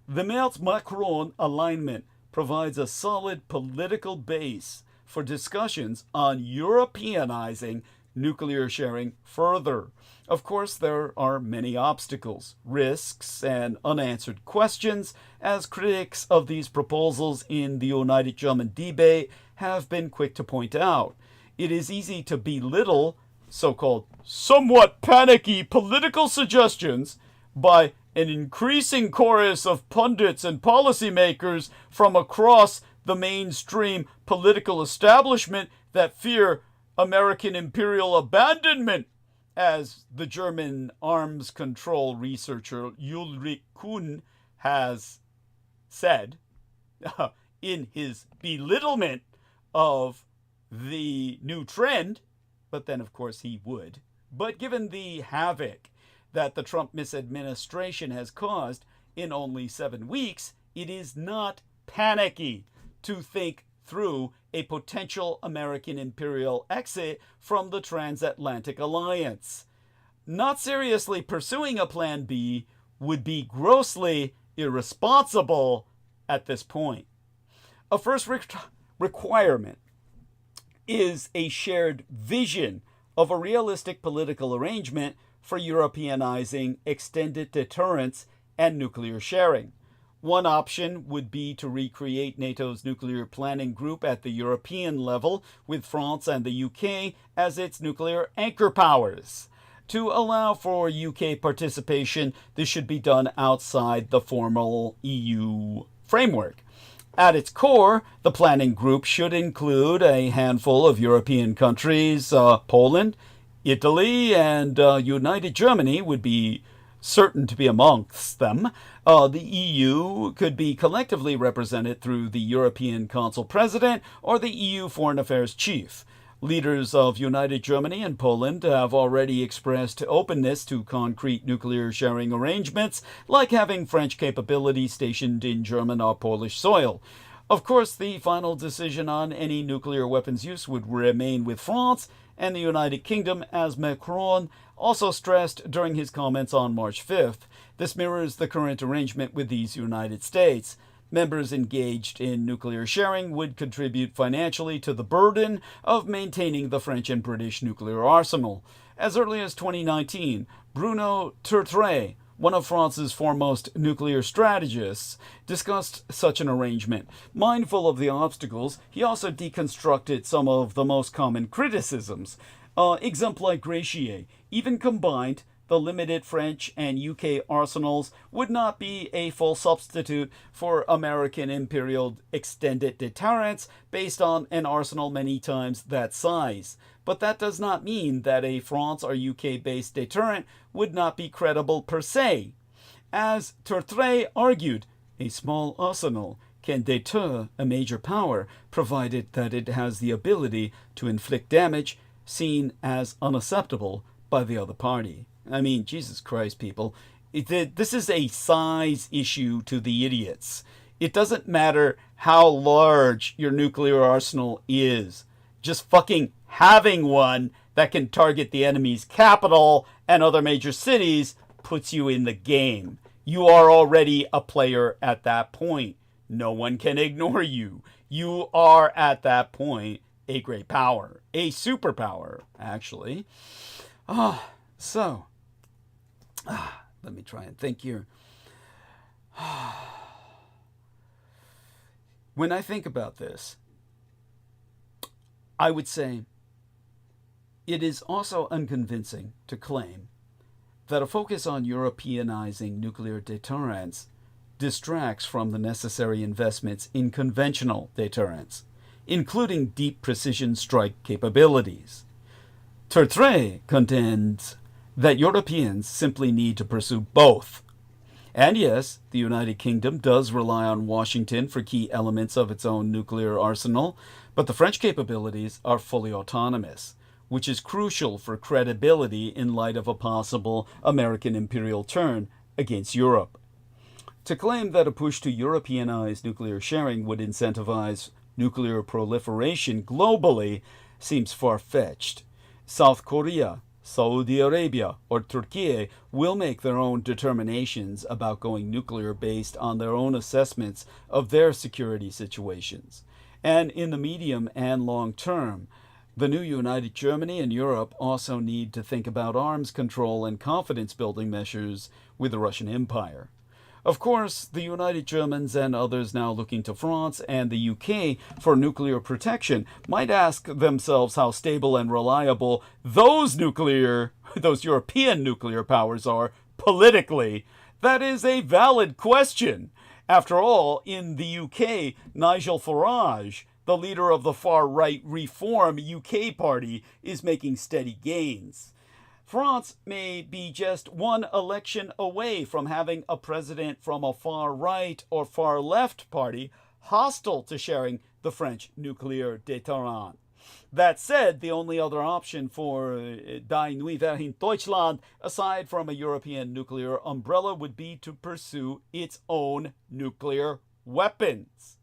The Merz-Macron alignment provides a solid political base for discussions on Europeanizing nuclear sharing further. Of course, there are many obstacles, risks, and unanswered questions, as critics of these proposals in the United German debate have been quick to point out. It is easy to belittle so-called somewhat panicky political suggestions by an increasing chorus of pundits and policymakers from across the mainstream political establishment that fear American imperial abandonment, as the German arms control researcher Ulrich Kuhn has said in his belittlement of the new trend, but then of course he would. But given the havoc that the Trump misadministration has caused in only 7 weeks, it is not panicky to think through a potential American imperial exit from the transatlantic alliance. Not seriously pursuing a plan B would be grossly irresponsible at this point. A first requirement is a shared vision of a realistic political arrangement for Europeanizing extended deterrence and nuclear sharing. One option would be to recreate NATO's nuclear planning group at the European level, with France and the UK as its nuclear anchor powers. To allow for UK participation, this should be done outside the formal EU framework. At its core, the planning group should include a handful of European countries. Poland, Italy, and United Germany would be certain to be amongst them. The EU could be collectively represented through the European Council President or the EU Foreign Affairs Chief. Leaders of United Germany and Poland have already expressed openness to concrete nuclear sharing arrangements, like having French capabilities stationed in German or Polish soil. Of course, the final decision on any nuclear weapons use would remain with France and the United Kingdom, as Macron also stressed during his comments on March 5th. This mirrors the current arrangement with these United States. Members engaged in nuclear sharing would contribute financially to the burden of maintaining the French and British nuclear arsenal. As early as 2019, Bruno Tertre, one of France's foremost nuclear strategists, discussed such an arrangement. Mindful of the obstacles, he also deconstructed some of the most common criticisms. Exemplar Gratier, even combined, the limited French and UK arsenals would not be a full substitute for American imperial extended deterrence based on an arsenal many times that size. But that does not mean that a France or UK-based deterrent would not be credible per se. As Tertre argued, a small arsenal can deter a major power, provided that it has the ability to inflict damage seen as unacceptable by the other party. I mean, Jesus Christ, people. This is a size issue to the idiots. It doesn't matter how large your nuclear arsenal is. Just fucking having one that can target the enemy's capital and other major cities puts you in the game. You are already a player at that point. No one can ignore you. You are at that point a great power. A superpower, actually. Let me try and think here. When I think about this, I would say it is also unconvincing to claim that a focus on Europeanizing nuclear deterrence distracts from the necessary investments in conventional deterrence, including deep precision strike capabilities. Tertre contends that Europeans simply need to pursue both. And yes, the United Kingdom does rely on Washington for key elements of its own nuclear arsenal, but the French capabilities are fully autonomous, which is crucial for credibility in light of a possible American imperial turn against Europe. To claim that a push to Europeanize nuclear sharing would incentivize nuclear proliferation globally seems far-fetched. South Korea, Saudi Arabia, or Turkey will make their own determinations about going nuclear based on their own assessments of their security situations. And in the medium and long term, the new united Germany and Europe also need to think about arms control and confidence-building measures with the Russian Empire. Of course, the United Germans and others now looking to France and the UK for nuclear protection might ask themselves how stable and reliable those European nuclear powers are politically. That is a valid question. After all, in the UK, Nigel Farage, the leader of the far-right Reform UK party, is making steady gains. France may be just one election away from having a president from a far-right or far-left party hostile to sharing the French nuclear deterrent. That said, the only other option for Die Neue Deutschland, aside from a European nuclear umbrella, would be to pursue its own nuclear weapons.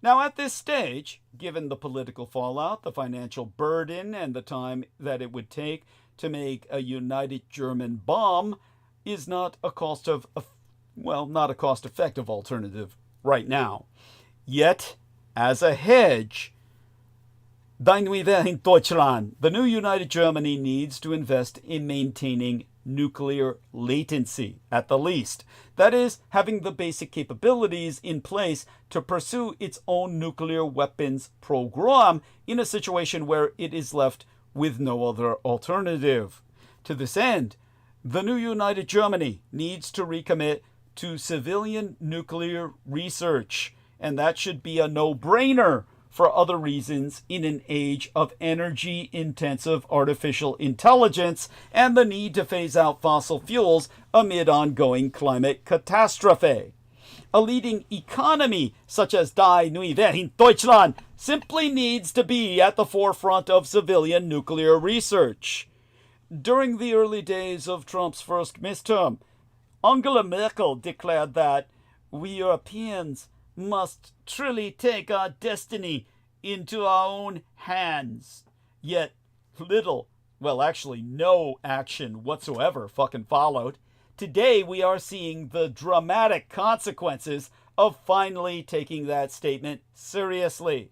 Now, at this stage, given the political fallout, the financial burden, and the time that it would take to make a united German bomb, is not a cost-effective alternative right now. Yet, as a hedge, Die Neue Deutschland, the new united Germany, needs to invest in maintaining nuclear latency, at the least. That is, having the basic capabilities in place to pursue its own nuclear weapons program in a situation where it is left with no other alternative. To this end, the new united Germany needs to recommit to civilian nuclear research, and that should be a no-brainer for other reasons in an age of energy-intensive artificial intelligence and the need to phase out fossil fuels amid ongoing climate catastrophe. A leading economy such as Die Neue Deutschland simply needs to be at the forefront of civilian nuclear research. During the early days of Trump's first midterm, Angela Merkel declared that we Europeans must truly take our destiny into our own hands. Yet little, well actually no action whatsoever fucking followed. Today we are seeing the dramatic consequences of finally taking that statement seriously.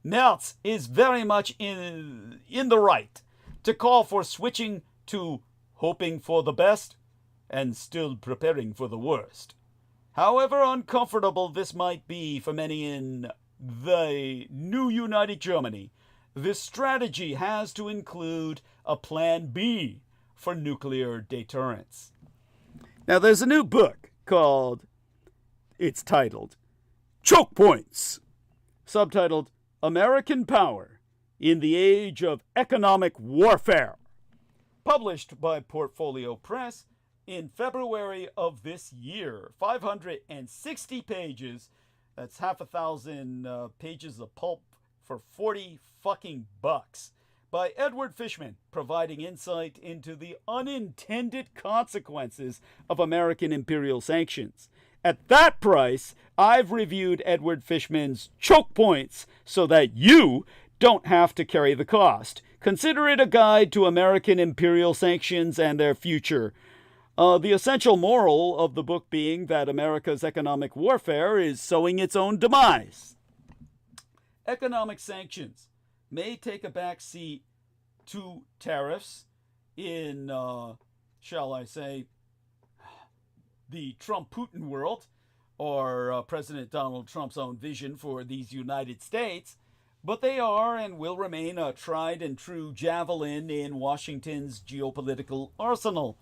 Merz is very much in the right to call for switching to hoping for the best and still preparing for the worst. However uncomfortable this might be for many in the new united Germany, this strategy has to include a plan B for nuclear deterrence. Now, there's a new book it's titled Choke Points, subtitled American Power in the Age of Economic Warfare, published by Portfolio Press in February of this year. 560 pages. That's half a thousand pages of pulp for 40 fucking bucks. By Edward Fishman, providing insight into the unintended consequences of American imperial sanctions. At that price, I've reviewed Edward Fishman's choke points so that you don't have to carry the cost. Consider it a guide to American imperial sanctions and their future. The essential moral of the book being that America's economic warfare is sowing its own demise. Economic sanctions may take a back seat to tariffs in, shall I say, the Trump-Putin world, or President Donald Trump's own vision for these United States, but they are and will remain a tried and true javelin in Washington's geopolitical arsenal.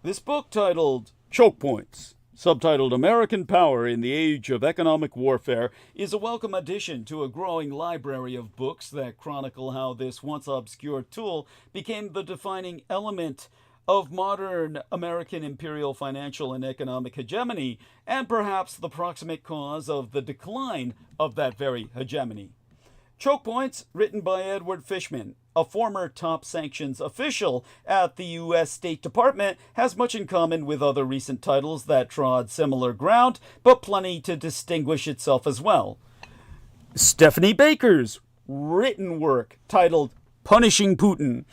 This book, titled Choke Points, subtitled American Power in the Age of Economic Warfare, is a welcome addition to a growing library of books that chronicle how this once obscure tool became the defining element of modern American imperial financial and economic hegemony, and perhaps the proximate cause of the decline of that very hegemony. Choke Points, written by Edward Fishman, a former top sanctions official at the U.S. State Department, has much in common with other recent titles that trod similar ground, but plenty to distinguish itself as well. Stephanie Baker's written work, titled Punishing Putin,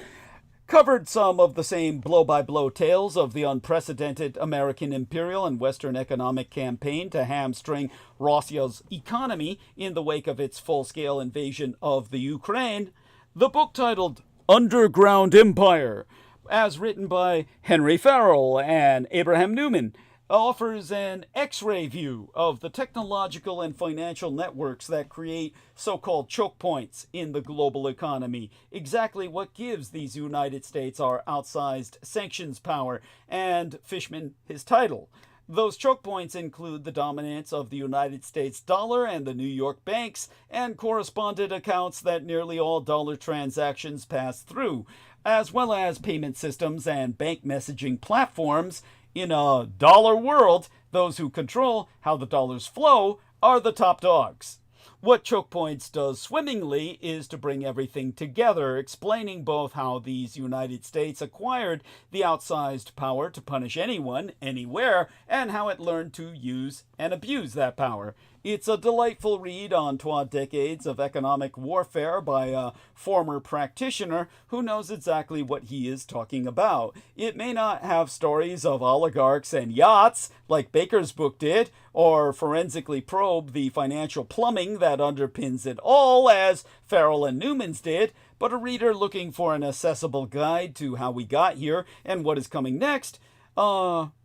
covered some of the same blow-by-blow tales of the unprecedented American imperial and Western economic campaign to hamstring Russia's economy in the wake of its full-scale invasion of the Ukraine. The book, titled Underground Empire, as written by Henry Farrell and Abraham Newman, offers an X-ray view of the technological and financial networks that create so-called choke points in the global economy, exactly what gives these United States our outsized sanctions power, and Fishman his title. Those choke points include the dominance of the United States dollar and the New York banks, and correspondent accounts that nearly all dollar transactions pass through, as well as payment systems and bank messaging platforms. In a dollar world, those who control how the dollars flow are the top dogs. What Choke Points does swimmingly is to bring everything together, explaining both how these United States acquired the outsized power to punish anyone, anywhere, and how it learned to use and abuse that power. It's a delightful read on 12 decades of economic warfare by a former practitioner who knows exactly what he is talking about. It may not have stories of oligarchs and yachts, like Baker's book did, or forensically probe the financial plumbing that underpins it all, as Farrell and Newman's did, but a reader looking for an accessible guide to how we got here and what is coming next,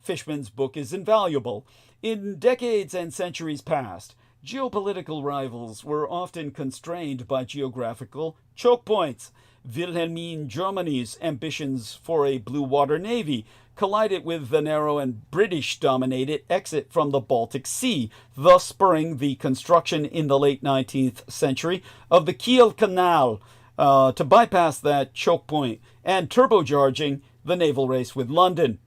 Fishman's book is invaluable. In decades and centuries past, geopolitical rivals were often constrained by geographical choke points. Wilhelmine Germany's ambitions for a blue water navy collided with the narrow and British-dominated exit from the Baltic Sea, thus spurring the construction in the late 19th century of the Kiel Canal to bypass that choke point and turbocharging the naval race with London.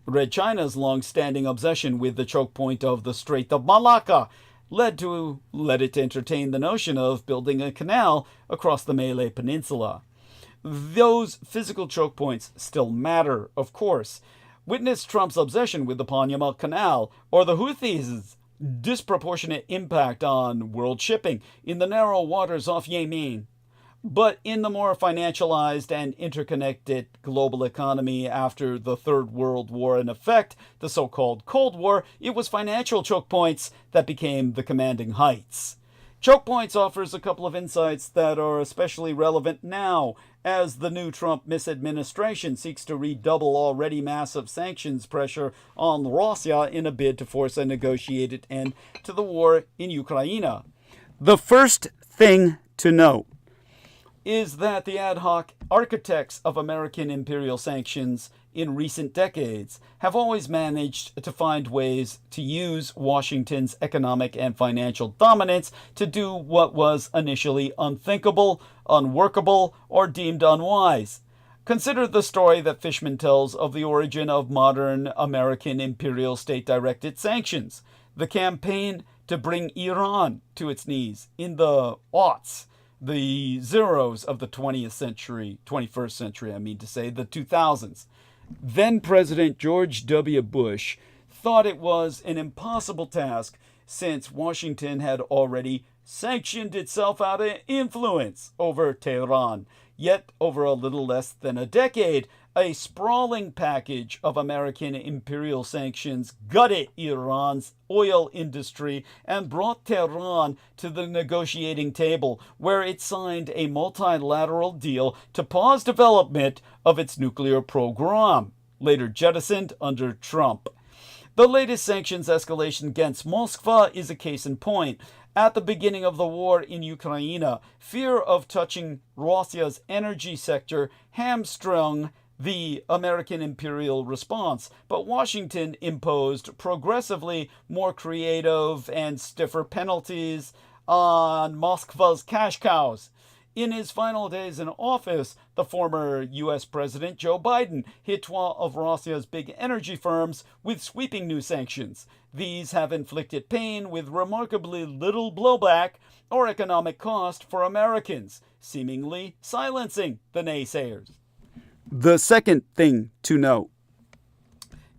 Red China's long-standing obsession with the choke point of the Strait of Malacca led it to entertain the notion of building a canal across the Malay Peninsula. Those physical choke points still matter, of course. Witness Trump's obsession with the Panama Canal, or the Houthis' disproportionate impact on world shipping in the narrow waters off Yemen. But in the more financialized and interconnected global economy after the Third World War in effect, the so-called Cold War, it was financial choke points that became the commanding heights. Choke Points offers a couple of insights that are especially relevant now as the new Trump misadministration seeks to redouble already massive sanctions pressure on Russia in a bid to force a negotiated end to the war in Ukraine. The first thing to note is that the ad hoc architects of American imperial sanctions in recent decades have always managed to find ways to use Washington's economic and financial dominance to do what was initially unthinkable, unworkable, or deemed unwise. Consider the story that Fishman tells of the origin of modern American imperial state-directed sanctions, the campaign to bring Iran to its knees in the aughts, the zeros of the 20th century, 21st century, the 2000s. Then President George W. Bush thought it was an impossible task since Washington had already sanctioned itself out of influence over Tehran. Yet, over a little less than a decade, a sprawling package of American imperial sanctions gutted Iran's oil industry and brought Tehran to the negotiating table, where it signed a multilateral deal to pause development of its nuclear program, later jettisoned under Trump. The latest sanctions escalation against Moscow is a case in point. At the beginning of the war in Ukraine, fear of touching Russia's energy sector hamstrung the American imperial response, but Washington imposed progressively more creative and stiffer penalties on Moscow's cash cows. In his final days in office, the former U.S. President Joe Biden hit one of Russia's big energy firms with sweeping new sanctions. These have inflicted pain with remarkably little blowback or economic cost for Americans, seemingly silencing the naysayers. The second thing to note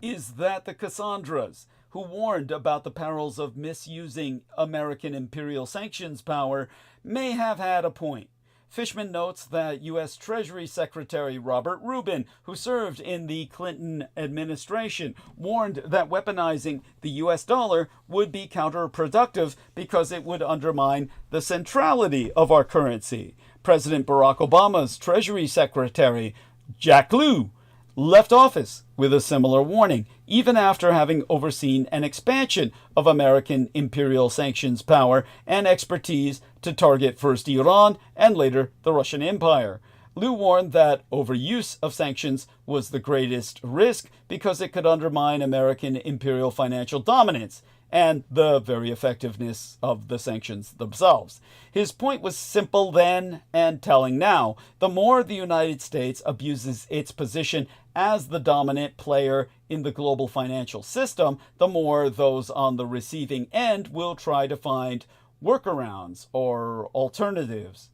is that the Cassandras, who warned about the perils of misusing American imperial sanctions power, may have had a point. Fishman notes that U.S. Treasury Secretary Robert Rubin, who served in the Clinton administration, warned that weaponizing the U.S. dollar would be counterproductive because it would undermine the centrality of our currency. President Barack Obama's Treasury Secretary, Jack Lew, left office with a similar warning, even after having overseen an expansion of American imperial sanctions power and expertise to target first Iran and later the Russian Empire. Lew warned that overuse of sanctions was the greatest risk because it could undermine American imperial financial dominance and the very effectiveness of the sanctions themselves. His point was simple then and telling now. The more the United States abuses its position as the dominant player in the global financial system, the more those on the receiving end will try to find workarounds or alternatives.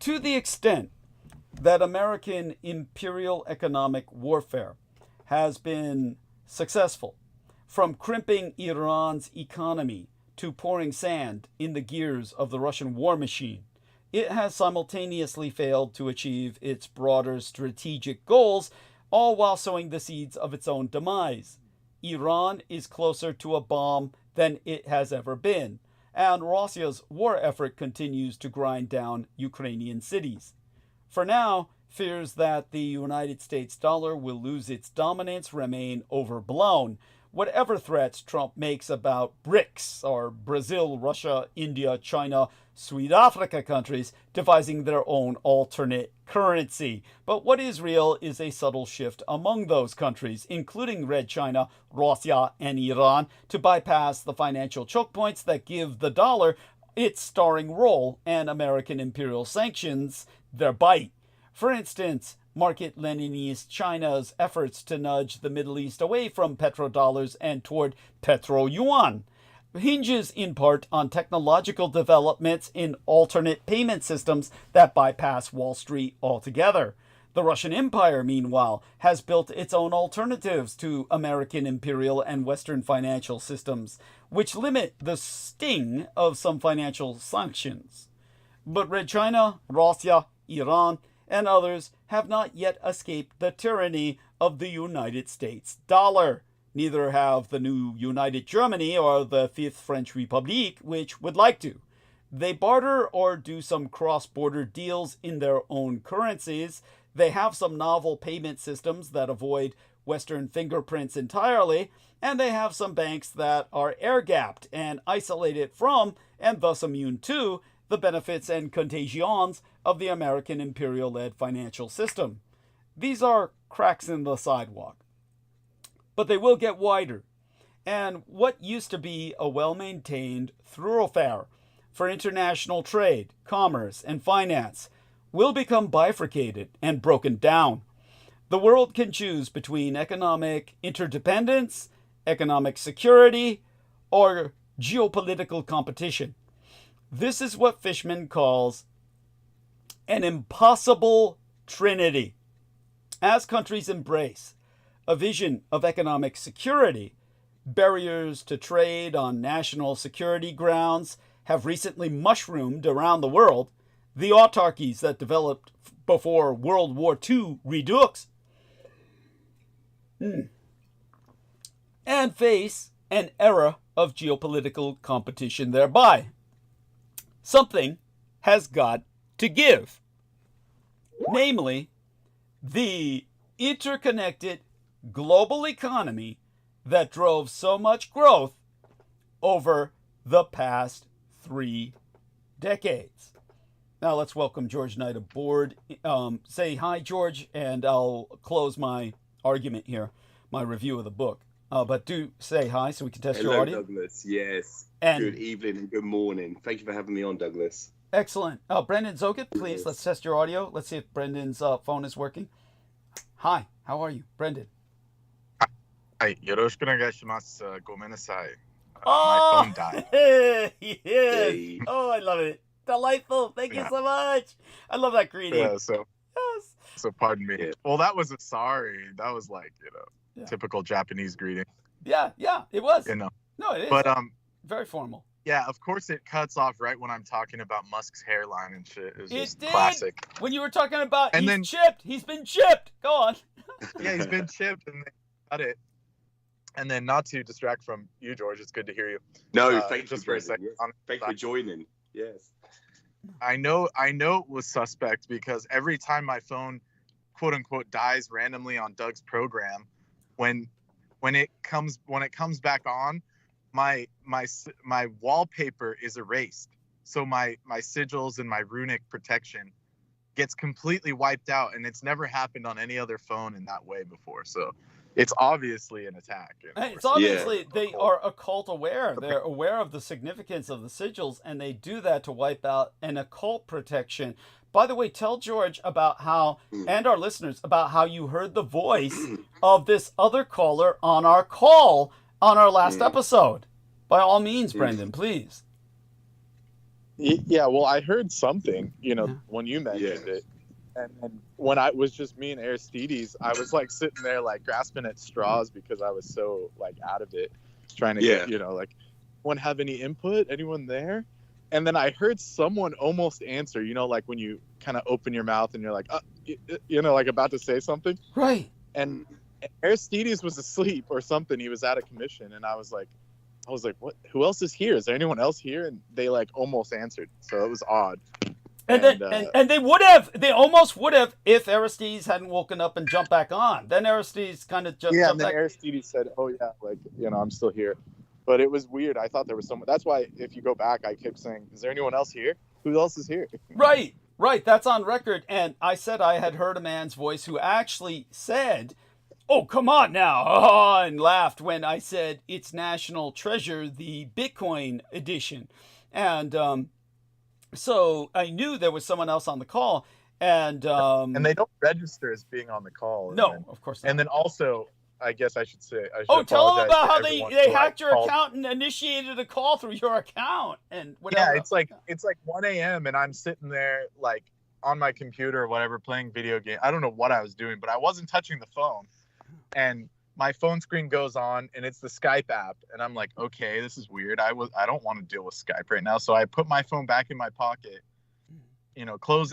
To the extent that American imperial economic warfare has been successful, from crimping Iran's economy to pouring sand in the gears of the Russian war machine, it has simultaneously failed to achieve its broader strategic goals, all while sowing the seeds of its own demise. Iran is closer to a bomb than it has ever been, and Russia's war effort continues to grind down Ukrainian cities. For now, fears that the United States dollar will lose its dominance remain overblown. Whatever threats Trump makes about BRICS, or Brazil, Russia, India, China, Sweet Africa countries devising their own alternate currency. But what is real is a subtle shift among those countries, including Red China, Russia, and Iran, to bypass the financial choke points that give the dollar its starring role and American imperial sanctions their bite. For instance, market Leninist China's efforts to nudge the Middle East away from petrodollars and toward petro-yuan hinges in part on technological developments in alternate payment systems that bypass Wall Street altogether. The Russian Empire, meanwhile, has built its own alternatives to American imperial and Western financial systems, which limit the sting of some financial sanctions. But Red China, Russia, Iran, and others have not yet escaped the tyranny of the United States dollar. Neither have the new United Germany or the Fifth French Republic, which would like to. They barter or do some cross-border deals in their own currencies. They have some novel payment systems that avoid Western fingerprints entirely, and they have some banks that are air-gapped and isolated from, and thus immune to, the benefits and contagions of the American imperial-led financial system. These are cracks in the sidewalk. But they will get wider. And what used to be a well-maintained thoroughfare for international trade, commerce, and finance will become bifurcated and broken down. The world can choose between economic interdependence, economic security, or geopolitical competition. This is what Fishman calls an impossible trinity. As countries embrace a vision of economic security, barriers to trade on national security grounds have recently mushroomed around the world. The autarkies that developed before World War II redux and face an era of geopolitical competition thereby. Something has got to give. Namely, the interconnected global economy that drove so much growth over the past 3 decades. Now let's welcome George Knight aboard. Say hi, George, and I'll close my argument here, my review of the book. But do say hi so we can test your audio. Hello, Douglas. Yes. And good evening and good morning. Thank you for having me on, Douglas. Excellent. Brendan Zogit, please, let's test your audio. Let's see if Brendan's phone is working. Hi, how are you, Brendan? はい、よろしくお願いします。ごめんなさい。Oh, my phone died. yes. Yay. Oh, I love it. Delightful. Thank you so much. I love that greeting. Yeah, so pardon me. Yeah. Well, that was a sorry. That was like, typical Japanese greeting. Yeah, it was. You know. No, it is. But very formal. yeah, of course it cuts off right when I'm talking about Musk's hairline and shit. It's just did. classic. When you were talking about And he's then- chipped. He's been chipped. Go on. Yeah, he's been chipped and they cut it. And then not to distract from you, George, it's good to hear you. No, thank you just for a Brendan. second. Yes. Thank you for joining. Yes. I know it was suspect because every time my phone quote unquote dies randomly on Doug's program, when it comes back on, my wallpaper is erased. So my sigils and my runic protection gets completely wiped out, and it's never happened on any other phone in that way before. So it's obviously an attack. It's obviously they are occult aware. They're aware of the significance of the sigils, and they do that to wipe out an occult protection. By the way, tell George about how, and our listeners, about how you heard the voice of this other caller on our call on our last episode. By all means, Brendan, please. Yeah, well, I heard something, when you mentioned it. And when I was just me and Aristides, I was like sitting there like grasping at straws because I was so like out of it, trying to get, like, anyone have any input? Anyone there? And then I heard someone almost answer, like when you kind of open your mouth and you're like, like about to say something. Right. And Aristides was asleep or something. He was out of commission. And I was like, what? Who else is here? Is there anyone else here? And they like almost answered. So it was odd. And they almost would have if Aristides hadn't woken up and jumped back on. Then Aristides kind of jumped and then back. Aristides said, oh yeah, like, I'm still here. But it was weird. I thought there was someone. That's why if you go back, I kept saying, is there anyone else here? Who else is here? Right. That's on record. And I said I had heard a man's voice who actually said, oh, come on now, and laughed when I said it's National Treasure, the Bitcoin edition. And so I knew there was someone else on the call. And they don't register as being on the call. No, of course not. And then also, I guess I should say, tell them about how they hacked your called. account and initiated a call through your account and whatever. Yeah, it's like 1 a.m. and I'm sitting there like on my computer or whatever playing video game. I don't know what I was doing, but I wasn't touching the phone. And my phone screen goes on and it's the Skype app, and I'm like, okay, this is weird. I don't want to deal with Skype right now, so I put my phone back in my pocket. Close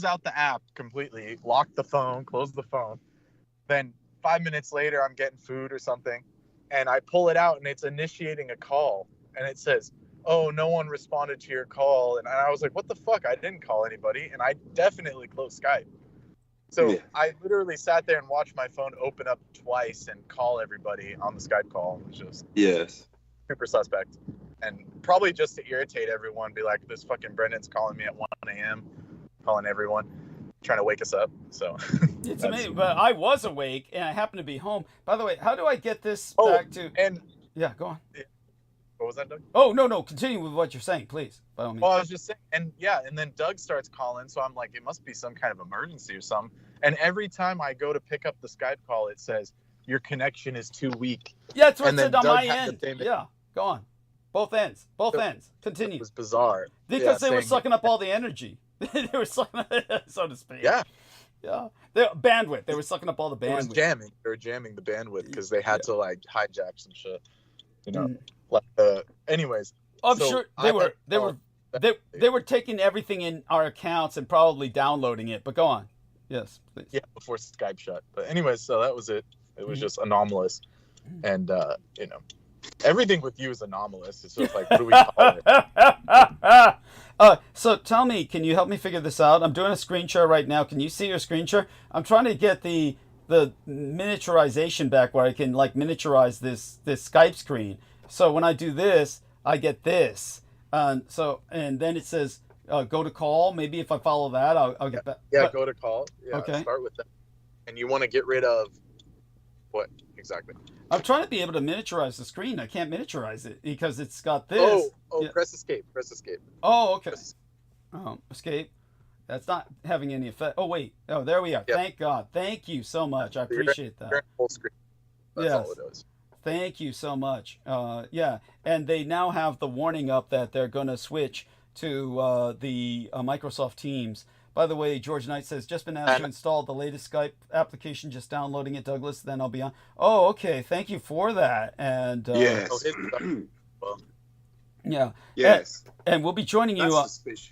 out the app completely, lock the phone, close the phone. Then 5 minutes later, I'm getting food or something, and I pull it out and it's initiating a call, and it says, "Oh, no one responded to your call." And I was like, "What the fuck? I didn't call anybody." And I definitely closed Skype. So Yeah. I literally sat there and watched my phone open up twice and call everybody on the Skype call. It was just Yes. super suspect. And probably just to irritate everyone, be like, this fucking Brendan's calling me at 1 a.m., calling everyone, trying to wake us up. So It's amazing. But I was awake and I happened to be home. By the way, how do I get this Oh, back to... and Yeah, go on. what was that, Doug? Oh, no. Continue with what you're saying, please. By all means. Well, I was just saying, and then Doug starts calling, so I'm like, it must be some kind of emergency or something. And every time I go to pick up the Skype call, it says, your connection is too weak. Yeah, that's what and it then said on Doug my had the end. same- Yeah, go on. Both ends. It Continue. was bizarre. Because they were saying- sucking up all the energy. They were sucking, so to speak. Yeah, Yeah. Bandwidth. They were sucking up all the it was bandwidth. jamming. They were jamming the bandwidth because they had to like hijack some shit. You know, Mm. like anyways. I'm so sure I they had- were they were taking everything in our accounts and probably downloading it. But go on. Yes, please. Yeah, before Skype shut. But anyways, so that was it. It was just anomalous, and you know, everything with you is anomalous. It's just like, what do we call it? So tell me, can you help me figure this out? I'm doing a screen share right now. Can you see your screen share? I'm trying to get the miniaturization back where I can like miniaturize this Skype screen. So when I do this, I get this. And then it says go to call. Maybe if I follow that, I'll get back. Yeah, But- go to call. Yeah, Okay. start with that. And you want to get rid of what exactly? I'm trying to be able to miniaturize the screen. I can't miniaturize it because it's got this. Yeah. Press escape. Press escape. Oh, okay. Press- Escape. That's not having any effect. Oh, wait. Oh, there we are. Yep. Thank God. Thank you so much. I appreciate You're that. in full screen. That's Yes. all it is. Thank you so much. Yeah. And they now have the warning up that they're going to switch to the Microsoft Teams. By the way, George Knight says, just been asked to install the latest Skype application, just downloading it, Douglas, then I'll be on. Oh, okay. Thank you for that. And Yes. Oh, hit well, yeah. Yes. And we'll be joining you. That's suspicious.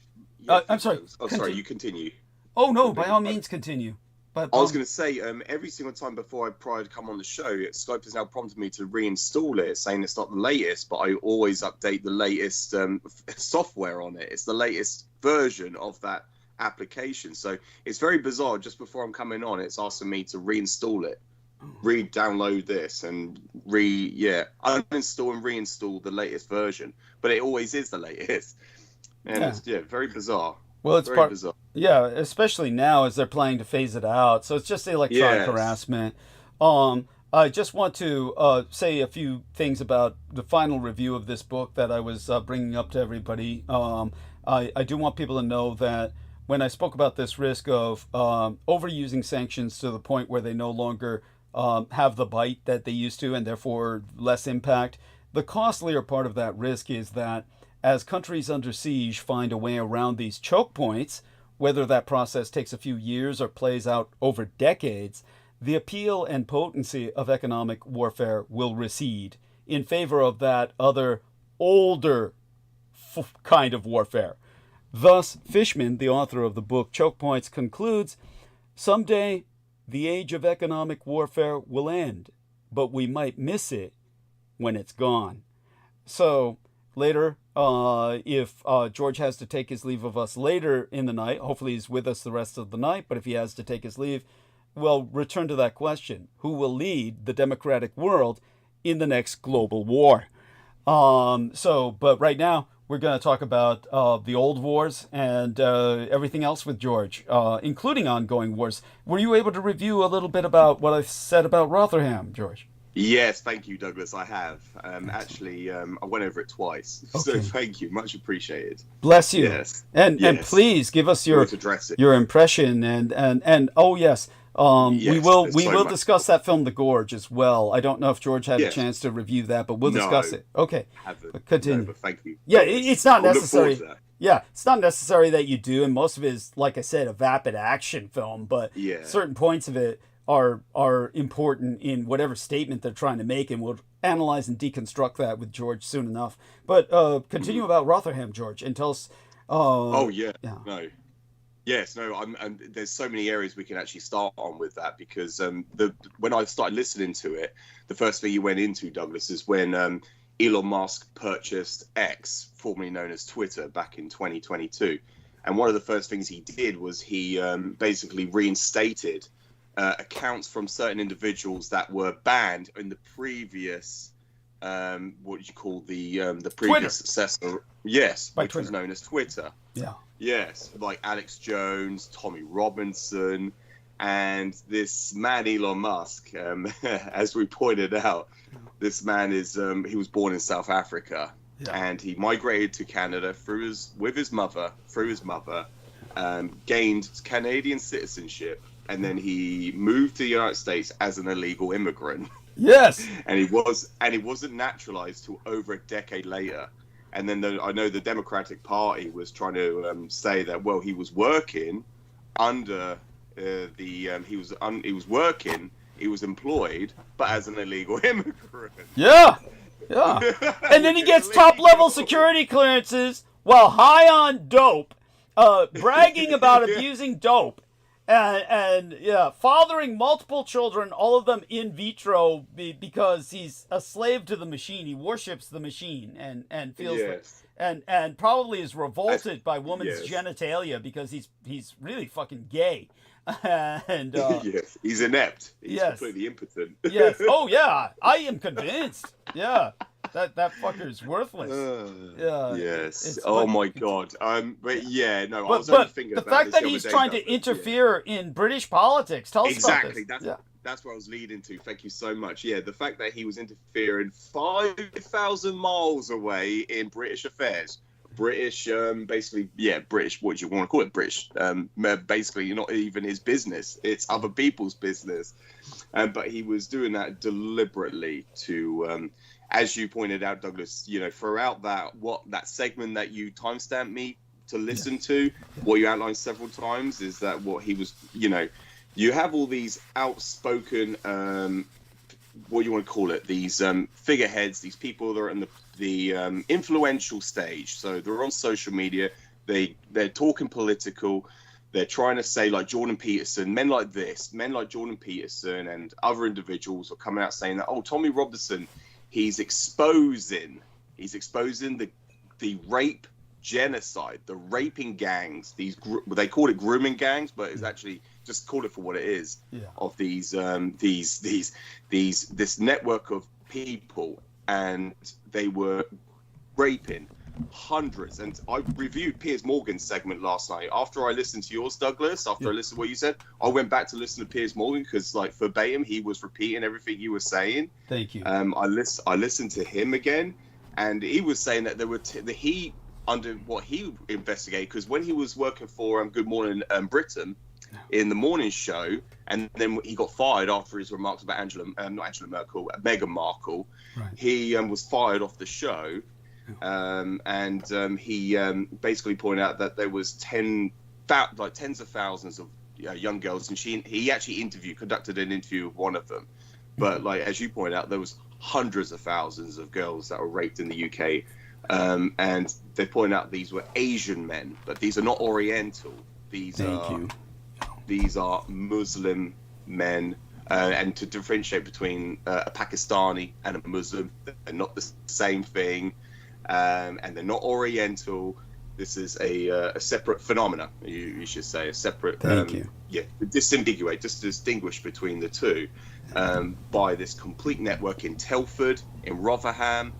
I'm sorry. Oh, sorry. You continue. Oh, no, by all means, continue. But I was going to say, every single time prior to come on the show, Skype has now prompted me to reinstall it, saying it's not the latest, but I always update the latest software on it. It's the latest version of that application. So it's very bizarre. Just before I'm coming on, it's asking me to reinstall it, re-download this, and uninstall and reinstall the latest version. But it always is the latest. And Yeah. it's very bizarre. well, it's Very bizarre. Yeah, especially now as they're planning to phase it out. So it's just electronic Yes. harassment. I just want to say a few things about the final review of this book that I was bringing up to everybody. I do want people to know that when I spoke about this risk of overusing sanctions to the point where they no longer have the bite that they used to and therefore less impact, the costlier part of that risk is that as countries under siege find a way around these choke points, whether that process takes a few years or plays out over decades, the appeal and potency of economic warfare will recede in favor of that other older kind of warfare. Thus, Fishman, the author of the book Choke Points, concludes, someday the age of economic warfare will end, but we might miss it when it's gone. So later, if George has to take his leave of us later in the night, hopefully he's with us the rest of the night, but if he has to take his leave, we'll return to that question. Who will lead the democratic world in the next global war? But right now, we're going to talk about the old wars and everything else with George, including ongoing wars. Were you able to review a little bit about what I said about Rotherham, George? Yes, thank you, Douglas. I have. Actually, I went over it twice. So Okay. thank you. Much appreciated. Bless you. Yes. And Yes. please give us Wanted to address it. your impression and oh yes. We Yes, will there's we so will much. discuss that film The Gorge as well. I don't know if George had a Yes. chance to review that, but we'll No. discuss it. Okay. Haven't. But continue. No, but thank you. Yeah, Douglas. it's not I'll look forward necessary. to that. Yeah, it's not necessary that you do, and most of it is, like I said, a vapid action film, but Yeah. certain points of it are important in whatever statement they're trying to make, and we'll analyze and deconstruct that with George soon enough. But continue about Rotherham, George, and tell us. Oh yeah. yeah. No. Yes, no, and there's so many areas we can actually start on with that, because when I started listening to it, the first thing you went into, Douglas, is when Elon Musk purchased X, formerly known as Twitter, back in 2022. And one of the first things he did was he basically reinstated accounts from certain individuals that were banned in the previous, what did you call the previous Twitter. successor? Yes, By which Twitter. was known as Twitter. Yeah. Yes, like Alex Jones, Tommy Robinson, and this man Elon Musk. As we pointed out, this man is he was born in South Africa, and he migrated to Canada with his mother, gained Canadian citizenship, and then he moved to the United States as an illegal immigrant. Yes. And he wasn't naturalized till over a decade later. And then I know the Democratic Party was trying to say that, well, he was working under he was employed, but as an illegal immigrant. Yeah. Yeah. And then he gets top-level security clearances while high on dope, bragging about abusing dope, and fathering multiple children, all of them in vitro, because he's a slave to the machine. He worships the machine and feels and probably is revolted by women's genitalia, because he's really fucking gay. And yes, he's inept. He's completely impotent. Yes. Oh yeah, I am convinced. Yeah. That fucker's worthless. Yes. Oh my God. But yeah, no. I was only thinking the about fact this that the he's other day, trying to interfere in British politics. Tell us about this. Exactly. That's what I was leading to. Thank you so much. Yeah, the fact that he was interfering 5,000 miles away in British affairs. British, basically, British. What do you want to call it? British. Basically, not even his business. It's other people's business. But he was doing that deliberately to. As you pointed out, Douglas, throughout that segment that you timestamped me to listen to, what you outlined several times is that what he was, you have all these outspoken, what you want to call it, these figureheads, these people that are in the influential stage. So they're on social media, they're talking political, they're trying to say, like Jordan Peterson, men like Jordan Peterson and other individuals are coming out saying that, oh, Tommy Robinson, he's exposing the rape genocide, the raping gangs, they call it grooming gangs, but it's actually just call it for what it is, of this network of people, and they were raping hundreds. And I reviewed Piers Morgan's segment last night. After I listened to yours, Douglas, I listened to what you said, I went back to listen to Piers Morgan, because like verbatim he was repeating everything you were saying. Thank you. I listened to him again, and he was saying that there were under what he investigated, because when he was working for Good Morning Britain in the morning show, and then he got fired after his remarks about Meghan Markle. Right. He was fired off the show. He basically pointed out that there was tens of thousands of young girls, and he actually conducted an interview with one of them. But like as you pointed out, there was hundreds of thousands of girls that were raped in the UK, and they pointed out these were Asian men, but these are not Oriental. These are Muslim men. And to differentiate between a Pakistani and a Muslim, they're not the same thing. And they're not Oriental. This is a separate phenomena. You should say a separate. Distinguish between the two by this complete network in Telford, in Rotherham,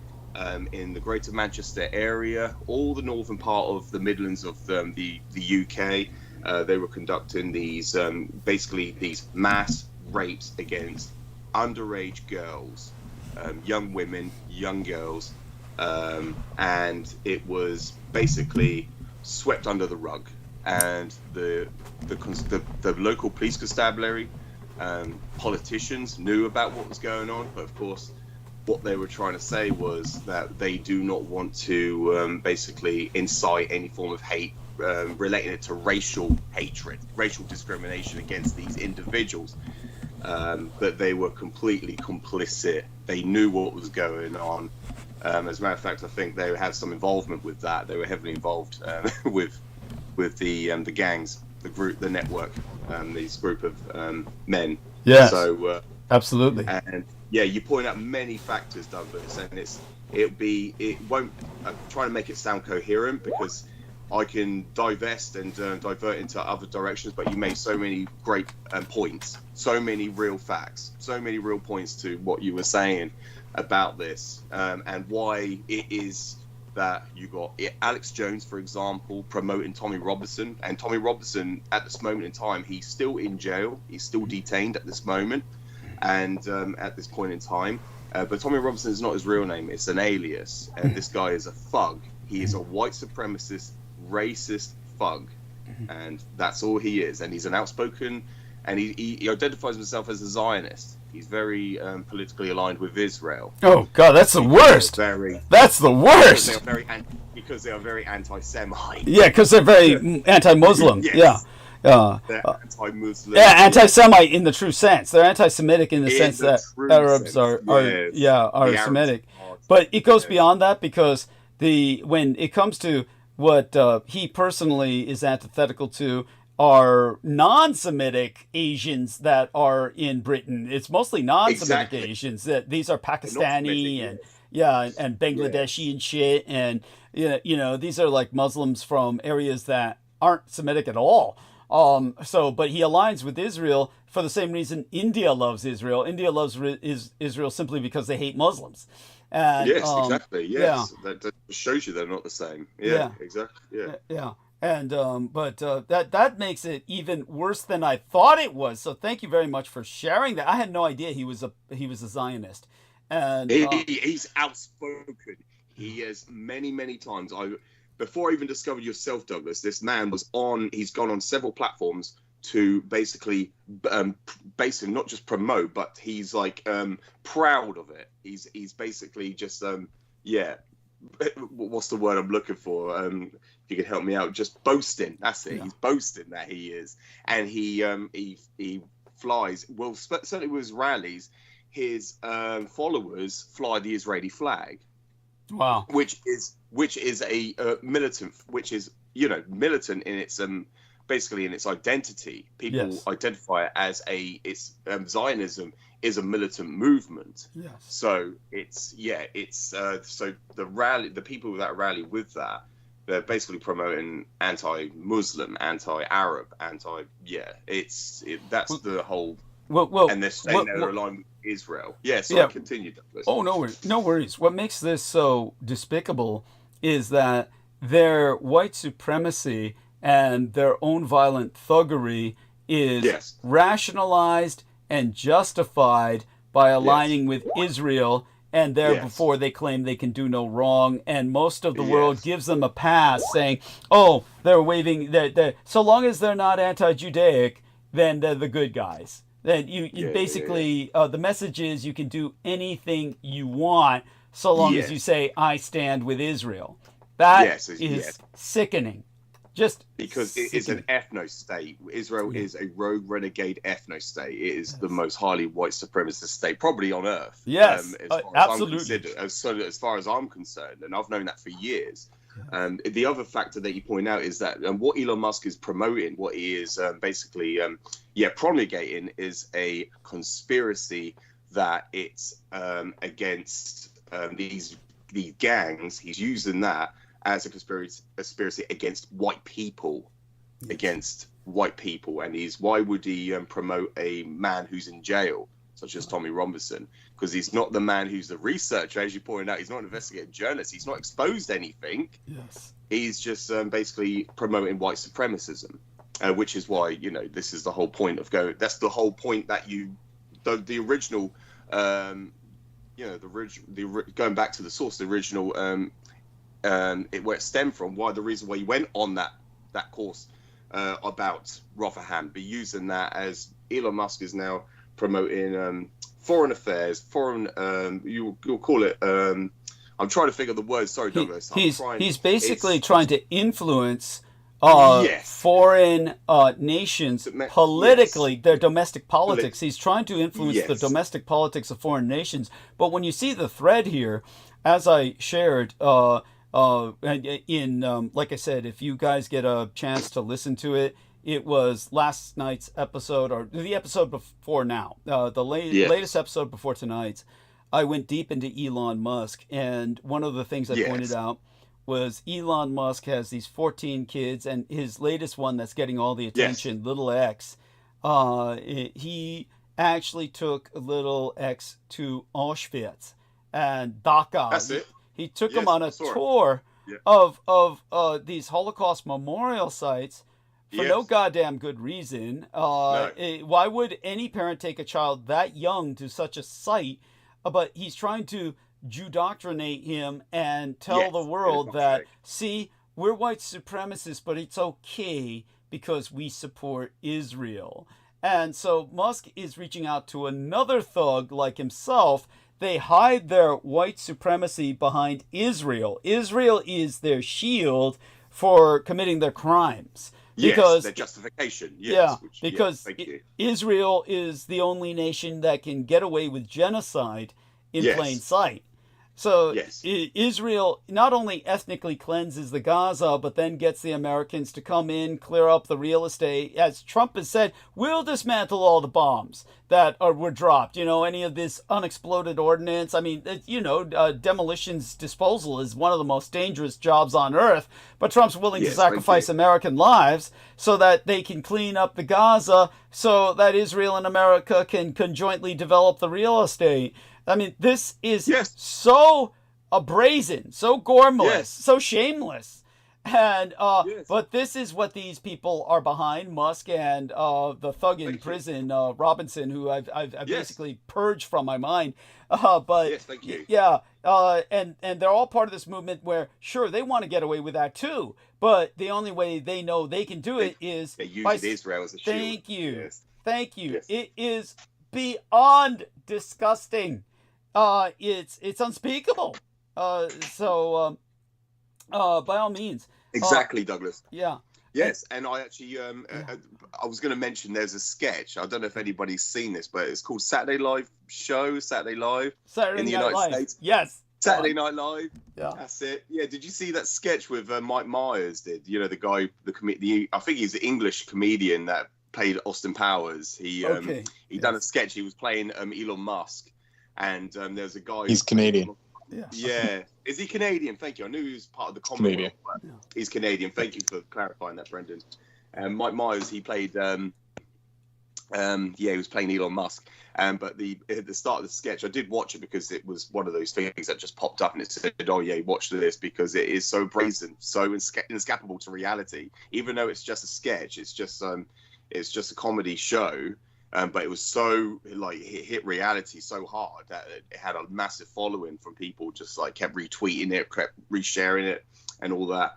in the Greater Manchester area, all the northern part of the Midlands of the UK. They were conducting these these mass rapes against underage girls, young women, young girls. And it was basically swept under the rug, and the local police constabulary, politicians knew about what was going on, but of course what they were trying to say was that they do not want to basically incite any form of hate relating to racial hatred, racial discrimination against these individuals. But they were completely complicit. They knew what was going on. As a matter of fact, I think they had some involvement with that. They were heavily involved with the gangs. the network, these group of men. Yes. So absolutely. And yeah, you point out many factors, Douglas, and it won't try to make it sound coherent, because I can divest and divert into other directions, but you made so many great points, so many real facts, so many real points to what you were saying about this, and why it is that you got Alex Jones, for example, promoting Tommy Robinson. And Tommy Robinson, at this moment in time, he's still in jail. He's still detained at this moment, and at this point in time. But Tommy Robinson is not his real name. It's an alias. And this guy is a thug. He is a white supremacist, racist thug. And that's all he is. And he's an outspoken, and he identifies himself as a Zionist. He's very politically aligned with Israel. Oh God, that's the worst. That's the worst. Because they are very anti-Semite. Yeah, because they're very anti-Muslim. Yes. Yeah. They're anti-Muslim. Yeah, anti-Semite in the true sense. They're anti-Semitic in the sense that Arabs are Semitic. But it goes beyond that, because when it comes to what he personally is antithetical to are non-Semitic Asians that are in Britain. It's mostly non-Semitic Asians. That these are Pakistani and Bangladeshi and shit, and these are like Muslims from areas that aren't Semitic at all. But he aligns with Israel for the same reason India loves Israel. India loves Israel simply because they hate Muslims. And, yes, exactly. Yes, yeah. That shows you they're not the same. Yeah. Exactly. Yeah. And but that makes it even worse than I thought it was. So thank you very much for sharing that. I had no idea he was a Zionist. And he's outspoken. He has many times. Before I even discovered yourself, Douglas, this man he's gone on several platforms to basically not just promote, but he's like proud of it. He's basically just what's the word I'm looking for? If you could help me out, just boasting. That's it. Yeah. He's boasting that he is, and he flies. Well, certainly with his rallies, his followers fly the Israeli flag. Wow. Which is a militant, which is militant in its basically in its identity. People identify it as Zionism is a militant movement. Yes. So so the people that rally with that, they're basically promoting anti-Muslim, anti-Arab, that's the whole. And they're saying they're aligned with Israel. I continue, Douglas. Oh, no worries. What makes this so despicable is that their white supremacy and their own violent thuggery is rationalized and justified by aligning with Israel, and before they claim they can do no wrong, and most of the world gives them a pass, saying, "Oh, they're waving. So long as they're not anti-Judaic, then they're the good guys." Then you basically the message is you can do anything you want so long as you say I stand with Israel. That is sickening. Just because it is an ethno-state. Israel is a rogue renegade ethno-state. It is the most highly white supremacist state probably on earth. Yes, absolutely. As far as I'm concerned, and I've known that for years. The other factor that you point out is that what Elon Musk is promoting, what he is basically promulgating, is a conspiracy that it's against these gangs. He's using that as a conspiracy against white people, and why would he promote a man who's in jail, such as Tommy Robinson? Because he's not the man who's the researcher, as you pointed out. He's not an investigative journalist. He's not exposed anything. Yes. He's just basically promoting white supremacism, which is why this is the whole point of going. That's the whole point that the original, going back to the source, the original, where it stemmed from. Why the reason why you went on that course about Rotherham, be using that as Elon Musk is now promoting foreign affairs, you'll call it. I'm trying to figure the words. Sorry, Douglas. He's basically trying to influence foreign nations politically, their domestic politics. He's trying to influence the domestic politics of foreign nations. But when you see the thread here, as I shared, like I said, if you guys get a chance to listen to it, it was last night's episode, or the episode before now, the latest episode before tonight's, I went deep into Elon Musk, and one of the things I pointed out was Elon Musk has these 14 kids, and his latest one that's getting all the attention, little X, he actually took little X to Auschwitz and Dachau. That's it. He took him on a tour of these Holocaust memorial sites for no goddamn good reason. Why would any parent take a child that young to such a site? But he's trying to Jew-doctrinate him and tell the world that, see, we're white supremacists, but it's okay because we support Israel. And so Musk is reaching out to another thug like himself. They hide their white supremacy behind Israel. Israel is their shield for committing their crimes. Because their justification. Because Israel is the only nation that can get away with genocide in plain sight. So Israel not only ethnically cleanses the Gaza, but then gets the Americans to come in, clear up the real estate. As Trump has said, we'll dismantle all the bombs that were dropped. Any of this unexploded ordnance. I mean, demolitions disposal is one of the most dangerous jobs on earth. But Trump's willing to sacrifice American lives so that they can clean up the Gaza, so that Israel and America can conjointly develop the real estate. I mean, this is so brazen, so gormless, so shameless. And but this is what these people are behind, Musk and the thug in prison, Robinson, who I've basically purged from my mind. And they're all part of this movement where, sure, they want to get away with that too, but the only way they know they can do it is by Israel as a shield. Thank you. It is beyond disgusting. It's unspeakable. So by all means. Exactly, Douglas. Yeah. Yes, and I actually, I was going to mention there's a sketch. I don't know if anybody's seen this, but it's called Saturday Live in the United States. Yes. Saturday Night Live. Yeah. That's it. Yeah. Did you see that sketch with Mike Myers? The guy, I think he's an English comedian that played Austin Powers. He done a sketch. He was playing Elon Musk, and there's a guy. He's Canadian. Yeah. Is he Canadian? Thank you. I knew he was part of the Commonwealth. He's Canadian. Thank you for clarifying that, Brendan. Mike Myers, he played. He was playing Elon Musk. But at the start of the sketch, I did watch it because it was one of those things that just popped up and it said, "Oh yeah, watch this," because it is so brazen, so inescapable to reality. Even though it's just a sketch, it's just a comedy show. But it was so it hit reality so hard that it had a massive following from people. Just kept retweeting it, kept resharing it, and all that.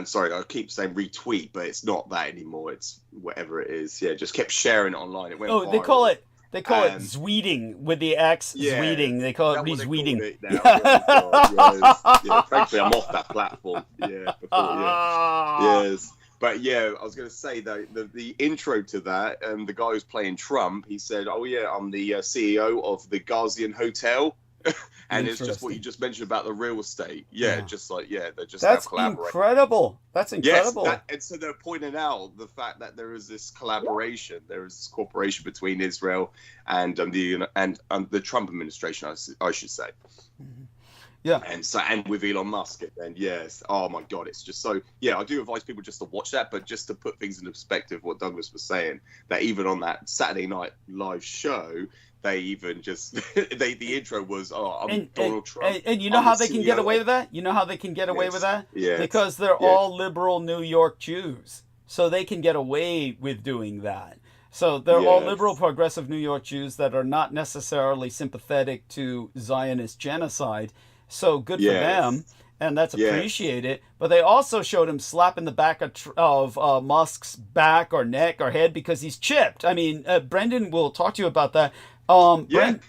Sorry, I keep saying retweet, but it's not that anymore. It's whatever it is. Yeah, just kept sharing it online. It went. Oh, viral. They call it Zweeting with the X. Zweeting. They call it Zweeting. Frankly, I'm off that platform. Yes. But yeah, I was going to say that the intro to that, the guy who's playing Trump, he said, "Oh yeah, I'm the CEO of the Ghazian Hotel," and it's just what you just mentioned about the real estate. They're just that's incredible. That's incredible. Yes, and so they're pointing out the fact that there is this collaboration, there is this cooperation between Israel and the Trump administration, I should say. Mm-hmm. Yeah, and with Elon Musk, and oh my God, it's just so. Yeah, I do advise people just to watch that, but just to put things into perspective, what Douglas was saying, that even on that Saturday Night Live show, they even just the intro was, I'm Donald Trump, and you know how they can get away with that? You know how they can get away with that? Yeah, because they're all liberal New York Jews, so they can get away with doing that. So they're all liberal, progressive New York Jews that are not necessarily sympathetic to Zionist genocide. So good for them, and that's appreciated. But they also showed him slapping the back of Musk's back or neck or head because he's chipped. I mean, Brendan will talk to you about that.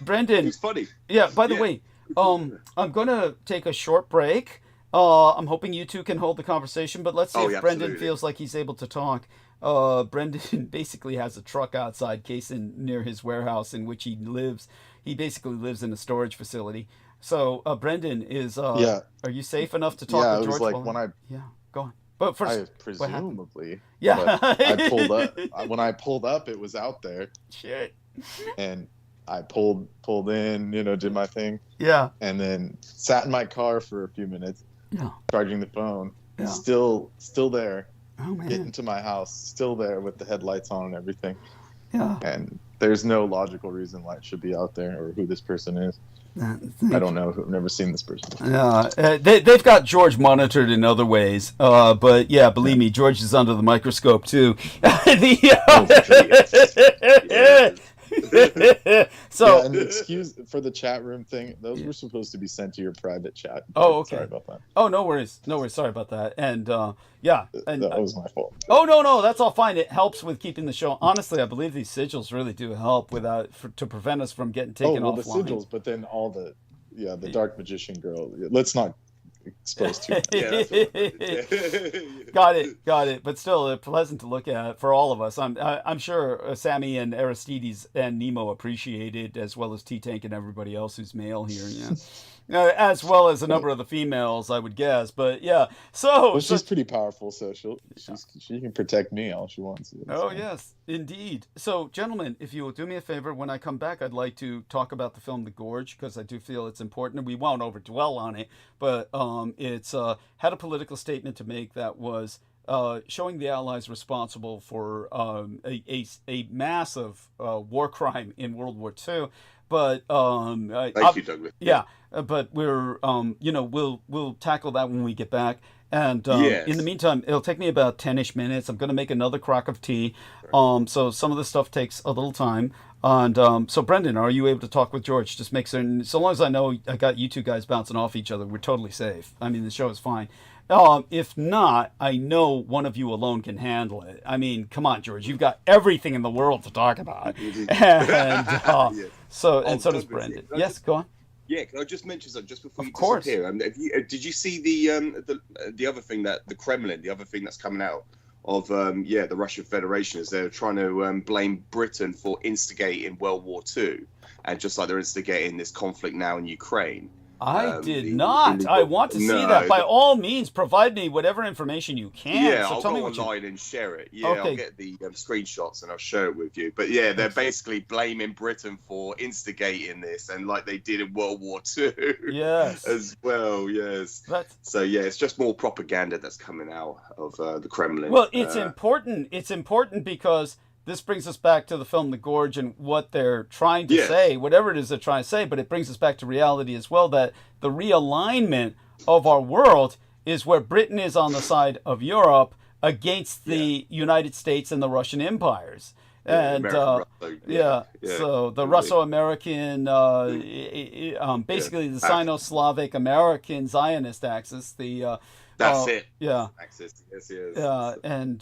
Brendan, he's funny. Yeah. By the way, I'm gonna take a short break. I'm hoping you two can hold the conversation, but let's see if Brendan feels like he's able to talk. Brendan basically has a truck outside casing near his warehouse in which he lives. He basically lives in a storage facility. So, Brendan, are you safe enough to talk with George? Go on. But for presumably, yeah, but I pulled up. When I pulled up, it was out there. Shit. And I pulled in, did my thing. Yeah. And then sat in my car for a few minutes, charging the phone. Yeah. Still there. Oh man. Getting to my house, still there with the headlights on and everything. Yeah. And there's no logical reason why it should be out there or who this person is. I don't know. I've never seen this person. Yeah, they've got George monitored in other ways, but yeah, believe me, George is under the microscope too. So, and excuse for the chat room thing. Those were supposed to be sent to your private chat. Oh, okay. Sorry about that. Oh, no worries. Sorry about that. And yeah, and that was my fault. Oh no, that's all fine. It helps with keeping the show. Honestly, I believe these sigils really do help to prevent us from getting taken offline. The sigils, but then all the dark magician girl. Let's not expose too much. Got it. But still, pleasant to look at for all of us. I'm sure Sammy and Aristides and Nemo appreciate it, as well as T-Tank and everybody else who's male here. Yeah. As well as a number of the females, I would guess. But yeah, she's pretty powerful, so she can protect me all she wants. Oh yes, indeed. So, gentlemen, if you will do me a favor, when I come back, I'd like to talk about the film The Gorge, because I do feel it's important, and we won't overdwell on it. But it's had a political statement to make that was showing the Allies responsible for a massive war crime in World War II. But thank you, Douglas. Yeah, but we're we'll tackle that when we get back. And in the meantime, it'll take me about 10-ish minutes. I'm going to make another crock of tea. So some of this stuff takes a little time. And so, Brendan, are you able to talk with George? Just make certain, so long as I know I got you two guys bouncing off each other, we're totally safe. I mean, the show is fine. If not, I know one of you alone can handle it. I mean, come on, George, you've got everything in the world to talk about. So does Brendan. Yes, go on. Yeah, can I just mention something just before you course. disappear? Did you see the other thing that the Kremlin, the other thing that's coming out of the Russian Federation is they're trying to blame Britain for instigating World War II, and just like they're instigating this conflict now in Ukraine. I did not. I want to see that. By all means, provide me whatever information you can. Yeah, so I'll tell go me what online and share it. Yeah, Okay. I'll get the screenshots and I'll share it with you. But yeah, they're basically blaming Britain for instigating this, and like they did in World War II. Yes. As well, yes. So yeah, it's just more propaganda that's coming out of the Kremlin. Well, it's important. It's important because this brings us back to the film The Gorge and what they're trying to say, whatever it is they're trying to say, but it brings us back to reality as well, that the realignment of our world is where Britain is on the side of Europe against the United States and the Russian empires. And so the Russo-American, basically the Sino-Slavic American Zionist axis, that's it. Yeah. Axis. Yes. And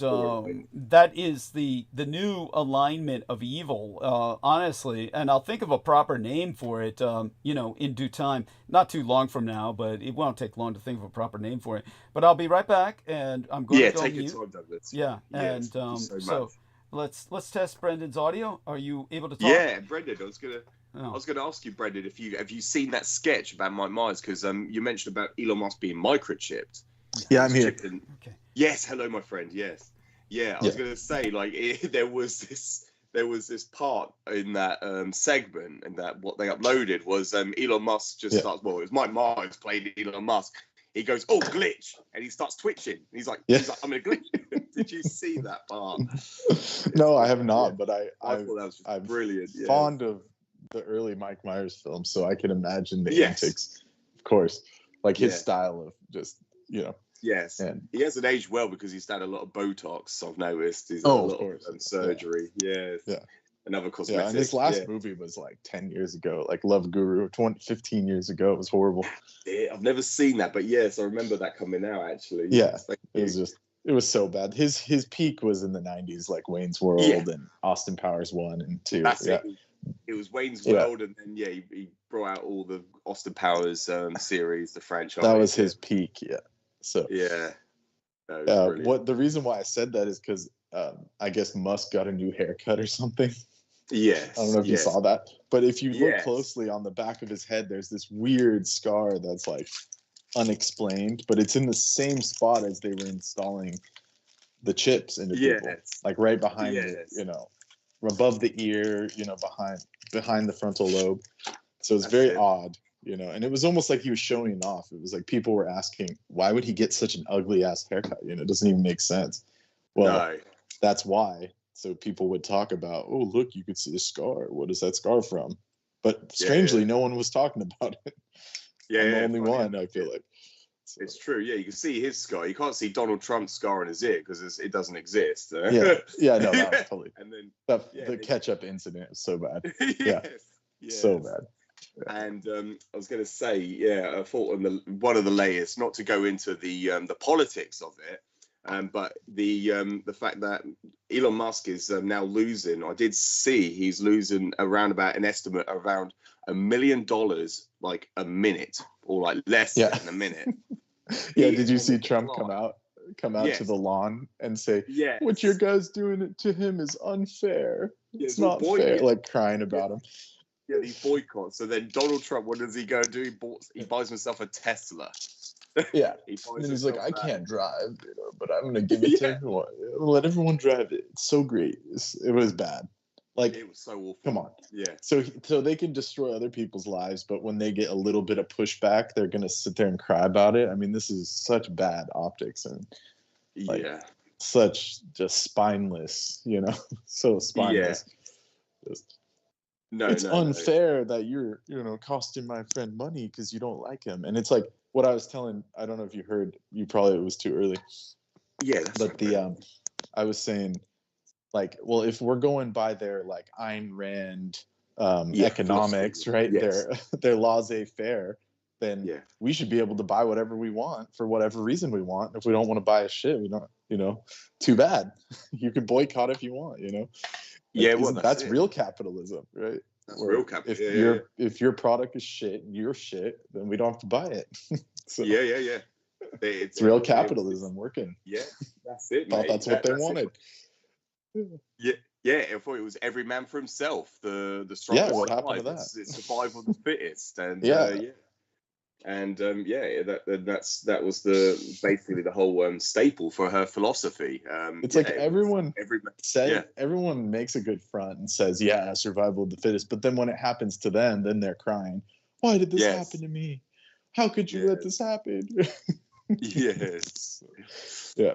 that is the new alignment of evil, honestly. And I'll think of a proper name for it, in due time. Not too long from now, but it won't take long to think of a proper name for it. But I'll be right back, and I'm going to go take mute. your time, Douglas. Yeah, and so let's test Brendan's audio. Are you able to talk? Yeah, Brendan, I was gonna ask you, Brendan, have you seen that sketch about Mike Myers? Because you mentioned about Elon Musk being microchipped. Yeah, I'm here. Okay. Yes, hello, my friend. Yes, I was gonna say, like, there was this part in that segment, and that what they uploaded was Elon Musk just starts. Well, it was Mike Myers playing Elon Musk. He goes, "Oh, glitch," and he starts twitching. He's like, "I'm gonna glitch." Did you see that part? No, I have not, but I thought that was I'm brilliant. Yeah. Fond of the early Mike Myers films, so I can imagine the antics. Of course, like his style of just Yes, and he hasn't aged well because he's had a lot of Botox. I've noticed. He's had a lot of surgery. Yes. Yeah. Another cosmetic. Yeah, and his last movie was like 10 years ago, like Love Guru, 15 years ago. It was horrible. Yeah, I've never seen that, but yes, I remember that coming out actually. Yeah, it was so bad. His peak was in the 90s, like Wayne's World and Austin Powers 1 and 2. That's it. It was Wayne's World, and then he brought out all the Austin Powers series, the franchise. That was his peak. Yeah. So what the reason why I said that is because I guess Musk got a new haircut or something. Yes. I don't know if you saw that, but if you look closely on the back of his head, there's this weird scar that's like unexplained, but it's in the same spot as they were installing the chips into people, like right behind it, you know, above the ear, you know, behind the frontal lobe. So it's very odd, you know, and it was almost like he was showing it off. It was like people were asking, why would he get such an ugly ass haircut? You know, it doesn't even make sense. Well, that's why. So people would talk about, oh, look, you could see a scar. What is that scar from? But strangely, no one was talking about it. I'm the only one, I feel like. So. It's true. Yeah, you can see his scar. You can't see Donald Trump's scar on his ear because it doesn't exist. No, totally. And then the ketchup incident is so bad. So bad. And I was going to say, I thought on one of the layers, not to go into the politics of it, but the fact that Elon Musk is now losing. I did see he's losing around about an estimate around $1 million like a minute, or like less than a minute. Did you see Trump come out to the lawn and say, what your guys doing to him is unfair. It's not fair, like crying about him. Yeah, these boycotts. So then Donald Trump, what does he go do? He buys himself a Tesla. And he's like, I can't drive, you know, but I'm gonna give it to everyone. Let everyone drive it. It's so great. It was bad. Like, it was so awful. Come on. Yeah. So they can destroy other people's lives, but when they get a little bit of pushback, they're gonna sit there and cry about it. I mean, this is such bad optics and such just spineless, you know, so spineless. It's unfair that you're, you know, costing my friend money because you don't like him. And it's like what I was telling, I don't know if you heard, it was too early. But I was saying, like, well, if we're going by their like Ayn Rand economics, right? Their laissez-faire, then we should be able to buy whatever we want for whatever reason we want. If we don't want to buy a shit, we don't, you know, too bad. You can boycott if you want, you know. That's real capitalism, right? That's real capitalism. If your product is shit and you're shit, then we don't have to buy it. So, it's real capitalism working. Yeah, that's it. Thought that's what they wanted. I thought it was every man for himself. The strongest. What happened to that? It's survival of the fittest, and that was basically the whole staple for her philosophy. It's like everyone makes a good front and says, survival of the fittest, but then when it happens to them, then they're crying, why did this happen to me? How could you let this happen?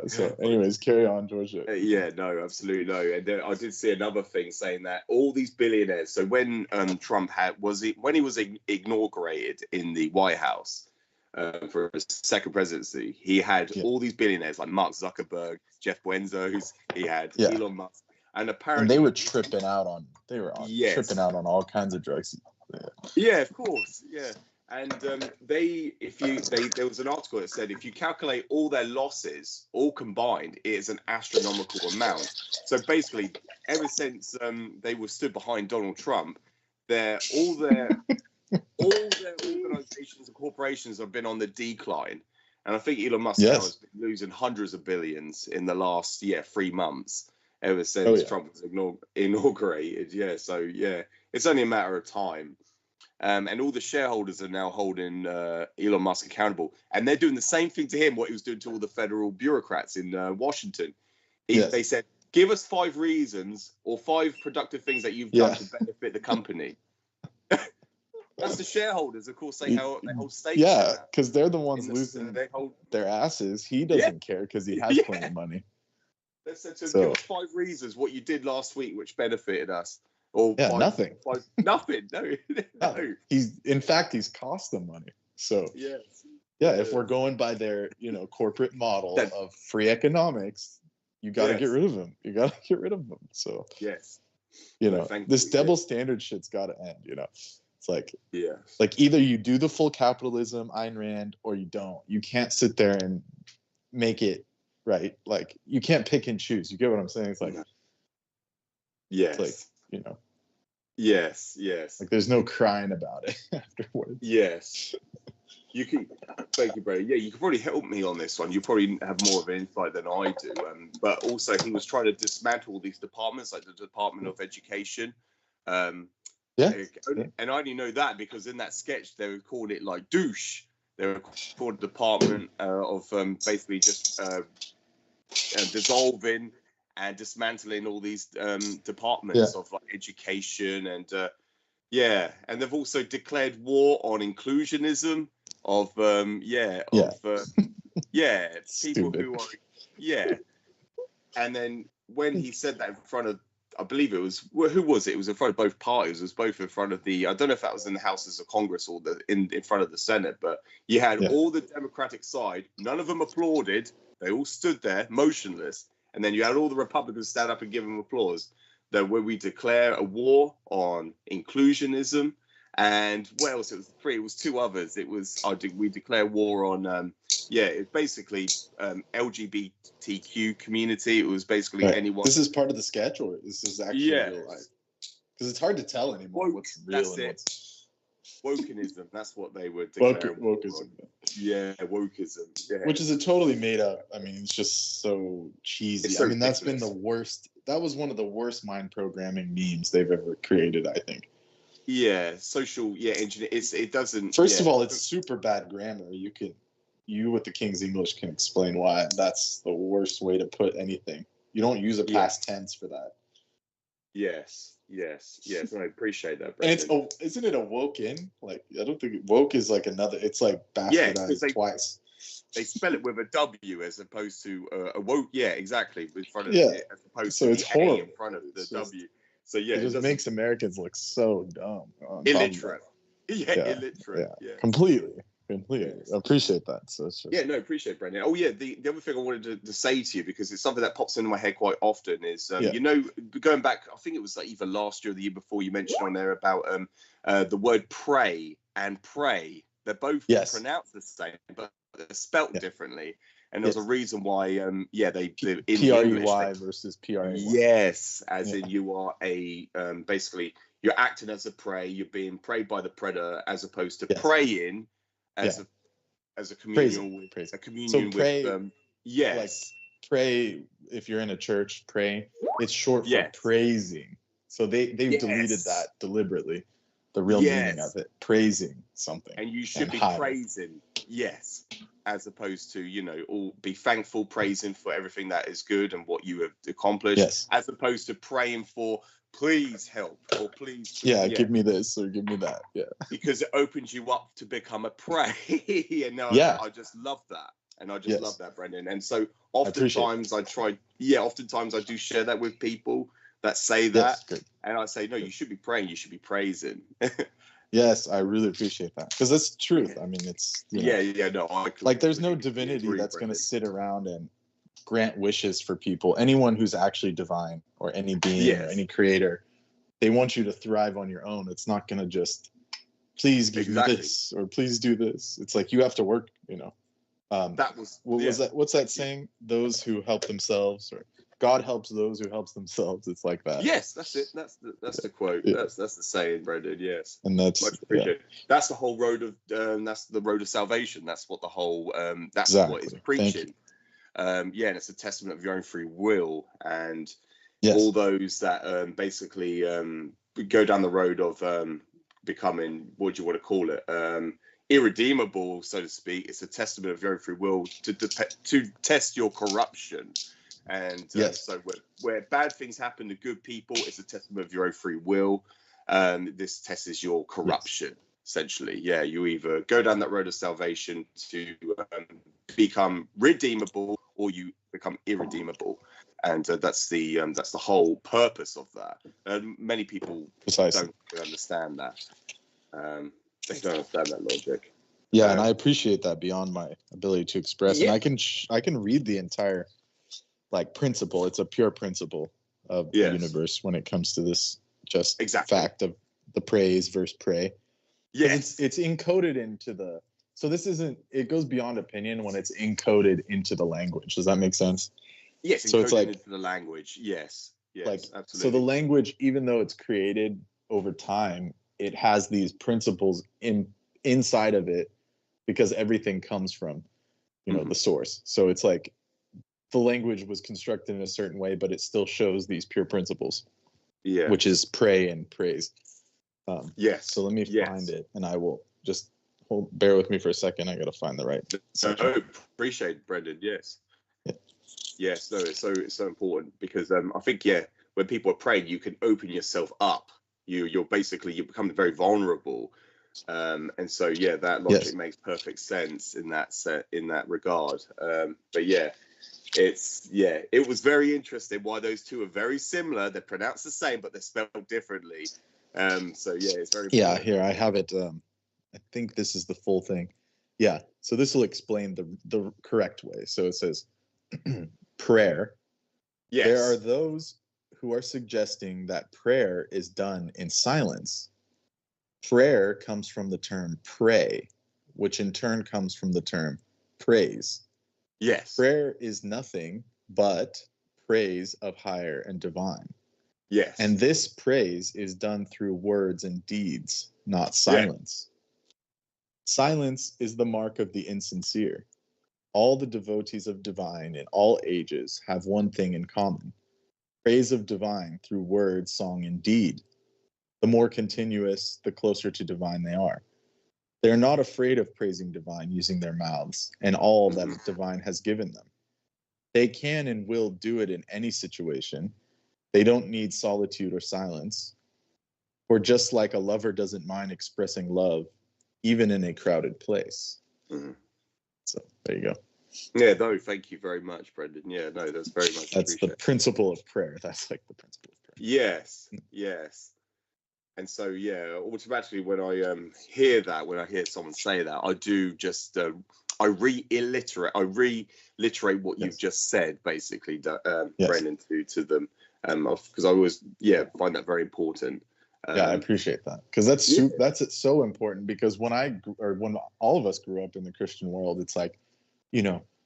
So anyways, carry on, Georgia. Absolutely no. And then I did see another thing saying that all these billionaires, so when Trump when he was inaugurated in the White House for his second presidency, he had all these billionaires like Mark Zuckerberg, Jeff Bezos, he had Elon Musk, and apparently they were tripping out on all kinds of drugs. Of course. And there was an article that said if you calculate all their losses, all combined, it is an astronomical amount. So basically, ever since they were stood behind Donald Trump, all their organizations and corporations have been on the decline. And I think Elon Musk now has been losing hundreds of billions in the last 3 months, ever since Trump was inaugurated. So it's only a matter of time. And all the shareholders are now holding Elon Musk accountable. And they're doing the same thing to him, what he was doing to all the federal bureaucrats in Washington. They said, give us 5 reasons or 5 productive things that you've done to benefit the company. That's the shareholders, of course, they hold stakes. Because they're the ones losing their asses. He doesn't care because he has plenty of money. They said to him, give us 5 reasons what you did last week which benefited us. Or nothing. Nothing. No. He's cost them money. So if we're going by their corporate model of free economics, you got to get rid of them. So this double standard shit's got to end. It's like either you do the full capitalism, Ayn Rand, or you don't. You can't sit there and make it right. Like you can't pick and choose. You get what I'm saying? It's like it's like. Yes. Like there's no crying about it afterwards. Yes. You can. Thank you, bro. Yeah, you can probably help me on this one. You probably have more of an insight than I do. But also, he was trying to dismantle all these departments, like the Department of Education. And I only know that because in that sketch they would call it like douche. They were called the Department of basically just dissolving and dismantling all these departments of like education and and they've also declared war on inclusionism of people who are and then when he said that in front of, I believe it was, who was it? It was in front of both parties. It was both in front of the, I don't know if that was in the Houses of Congress or in front of the Senate, but you had all the Democratic side. None of them applauded. They all stood there motionless. And then you had all the Republicans stand up and give them applause. That where we declare a war on inclusionism. And what else? It was three. It was two others. It was we declare war on it's basically LGBTQ community. It was basically anyone. This is part of the sketch, or this is actually real life? Because it's hard to tell anymore what's real and what's wokeism. That's what they were declaring. Wokeism. Yeah, wokeism. Yeah. Which is a totally made up. I mean, it's just so cheesy. So that's been the worst. That was one of the worst mind programming memes they've ever created, I think. Yeah, social. Yeah, engineer. It doesn't. First of all, it's super bad grammar. You with the King's English can explain why that's the worst way to put anything. You don't use a past tense for that. Yes. I appreciate that. Brendan. And isn't it a woke in? Like, I don't think woke is like another. It's like bastardized twice. They spell it with a W as opposed to a woke. Yeah, exactly. In front of it, as opposed to it's horrible in front of the W. So it just makes Americans look so dumb. Illiterate. Illiterate. Yeah. Completely. I appreciate that. So it's just... no, appreciate it, Brendan. Oh yeah, the other thing I wanted to say to you, because it's something that pops into my head quite often, is you know, going back, I think it was like either last year or the year before, you mentioned on there about the word pray and pray. They're both pronounced the same, but they're spelt differently. And there's a reason why, they P-R-E-Y versus P-R-A-Y. Yes, as in you are basically you're acting as a prey. You're being preyed by the predator, as opposed to praying as a communion with a communion with like pray. If you're in a church, pray. It's short for praising. So they've deleted that deliberately. The real meaning of it, praising something. And you should be praising, as opposed to, all be thankful, praising for everything that is good and what you have accomplished, as opposed to praying for, please help, or please. Give me this or give me that. Yeah. Because it opens you up to become a prey. I just love that. And I just love that, Brendan. And so oftentimes oftentimes I do share that with people that say that, and I say, no, you should be praying, you should be praising. Yes, I really appreciate that, because that's the truth. I mean, it's there's no divinity that's going to sit around and grant wishes for people. Anyone who's actually divine, or any being, or any creator, they want you to thrive on your own. It's not going to just please give me this or please do this. It's like you have to work. That was was that? What's that saying? Those who help themselves, or God helps those who helps themselves. It's like that. Yes, that's it. That's the quote. That's the saying, Brendan. Yes, and that's that's the whole road of that's the road of salvation. That's what the whole that's what it's preaching. And it's a testament of your own free will, and all those that basically go down the road of becoming, what do you want to call it, irredeemable, so to speak. It's a testament of your own free will to test your corruption. And so where bad things happen to good people, it's a testament of your own free will. This tests your corruption, essentially. You either go down that road of salvation to become redeemable, or you become irredeemable. And that's the whole purpose of that. And many people don't understand that. They don't understand that logic. And I appreciate that beyond my ability to express. And I can read the entire principle. It's a pure principle of the universe when it comes to this fact of the praise versus pray. It's encoded into the, so this isn't, it goes beyond opinion when it's encoded into the language. Does that make sense? Yes, so it's into the language. Yes, absolutely. So the language, even though it's created over time, it has these principles inside of it, because everything comes from, the source. So it's like the language was constructed in a certain way, but it still shows these pure principles, which is pray and praise. So let me find it, and I will just hold, bear with me for a second. I gotta find the right section. No, appreciate it, Brendan. Yes. Yeah. Yes. No, it's so important because I think when people are praying, you can open yourself up. You become very vulnerable, and so that logic makes perfect sense in that regard. But it was very interesting why those two are very similar. They're pronounced the same, but they're spelled differently. It's very important. Here I have it. I think this is the full thing. Yeah, so this will explain the correct way. So it says prayer. Yes. There are those who are suggesting that prayer is done in silence. Prayer comes from the term pray, which in turn comes from the term praise. Yes. Prayer is nothing but praise of higher and divine. Yes. And this praise is done through words and deeds, not silence. Silence is the mark of the insincere. All the devotees of divine in all ages have one thing in common: praise of divine through word, song, and deed. The more continuous, the closer to divine they are. They are not afraid of praising divine using their mouths and all that divine has given them. They can and will do it in any situation. They don't need solitude or silence. For just like a lover doesn't mind expressing love, even in a crowded place. So there you go. Yeah, no, thank you very much, Brendan. Yeah, no, that's very much That's the principle of prayer. That's like the principle of prayer. Yes, yes. And so, automatically when I hear that, when I hear someone say that, I do just, I reiterate what you've just said, basically, Brendan, to them, because I always, find that very important. I appreciate that, because that's so important. Because when all of us grew up in the Christian world, it's like,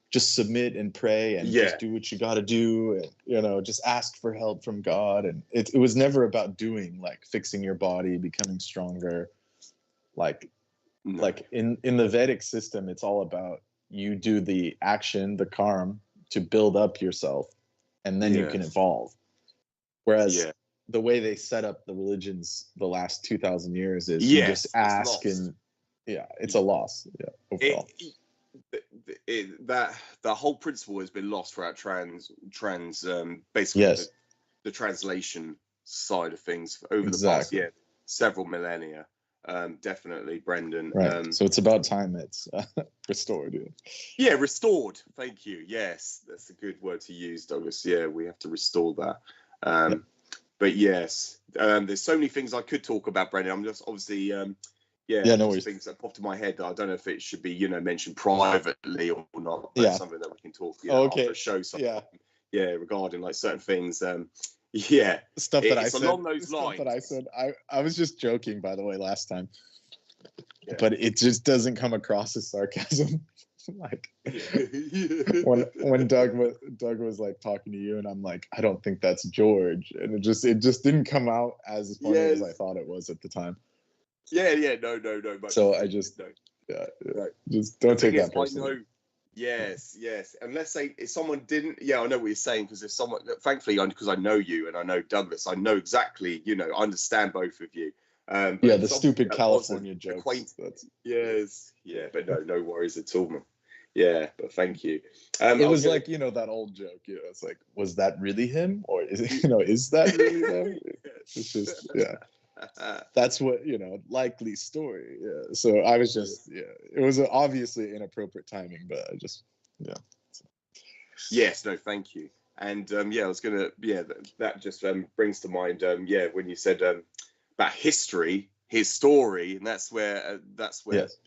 just submit and pray and just do what you got to do, and just ask for help from God. And it was never about doing, like fixing your body, becoming stronger. Like in the Vedic system, it's all about you do the action, the karma, to build up yourself, and then you can evolve. Whereas the way they set up the religions the last 2,000 years is you just ask, and it's a loss. Overall. The whole principle has been lost throughout basically the translation side of things over the past several millennia. Definitely, Brendan. Right. So it's about time it's restored. Yeah, restored. Thank you. Yes, that's a good word to use, Douglas. Yeah, we have to restore that. But yes, there's so many things I could talk about, Brendan. I'm just obviously no worries. Things that popped in my head that I don't know if it should be mentioned privately or not. But something that we can talk after a show. Regarding like certain things. Stuff that I said along those lines. That I said. I was just joking, by the way, last time. But it just doesn't come across as sarcasm. Like when Doug was like talking to you, and I'm like, I don't think that's George, and it just didn't come out as funny as I thought it was at the time. No. So I just just don't take that personally. I know. Yes. And let's say if someone didn't, I know what you're saying, because if someone, thankfully, because I know you and I know Douglas, I know exactly, I understand both of you. The stupid California jokes. But no worries at all, man. Yeah, but thank you. It was like, that old joke. It's like, was that really him, or is that really him? It's just that's what likely story. So I was just it was obviously inappropriate timing, but I just Yes, no, thank you. And I was gonna that just brings to mind when you said about history, his story, and that's where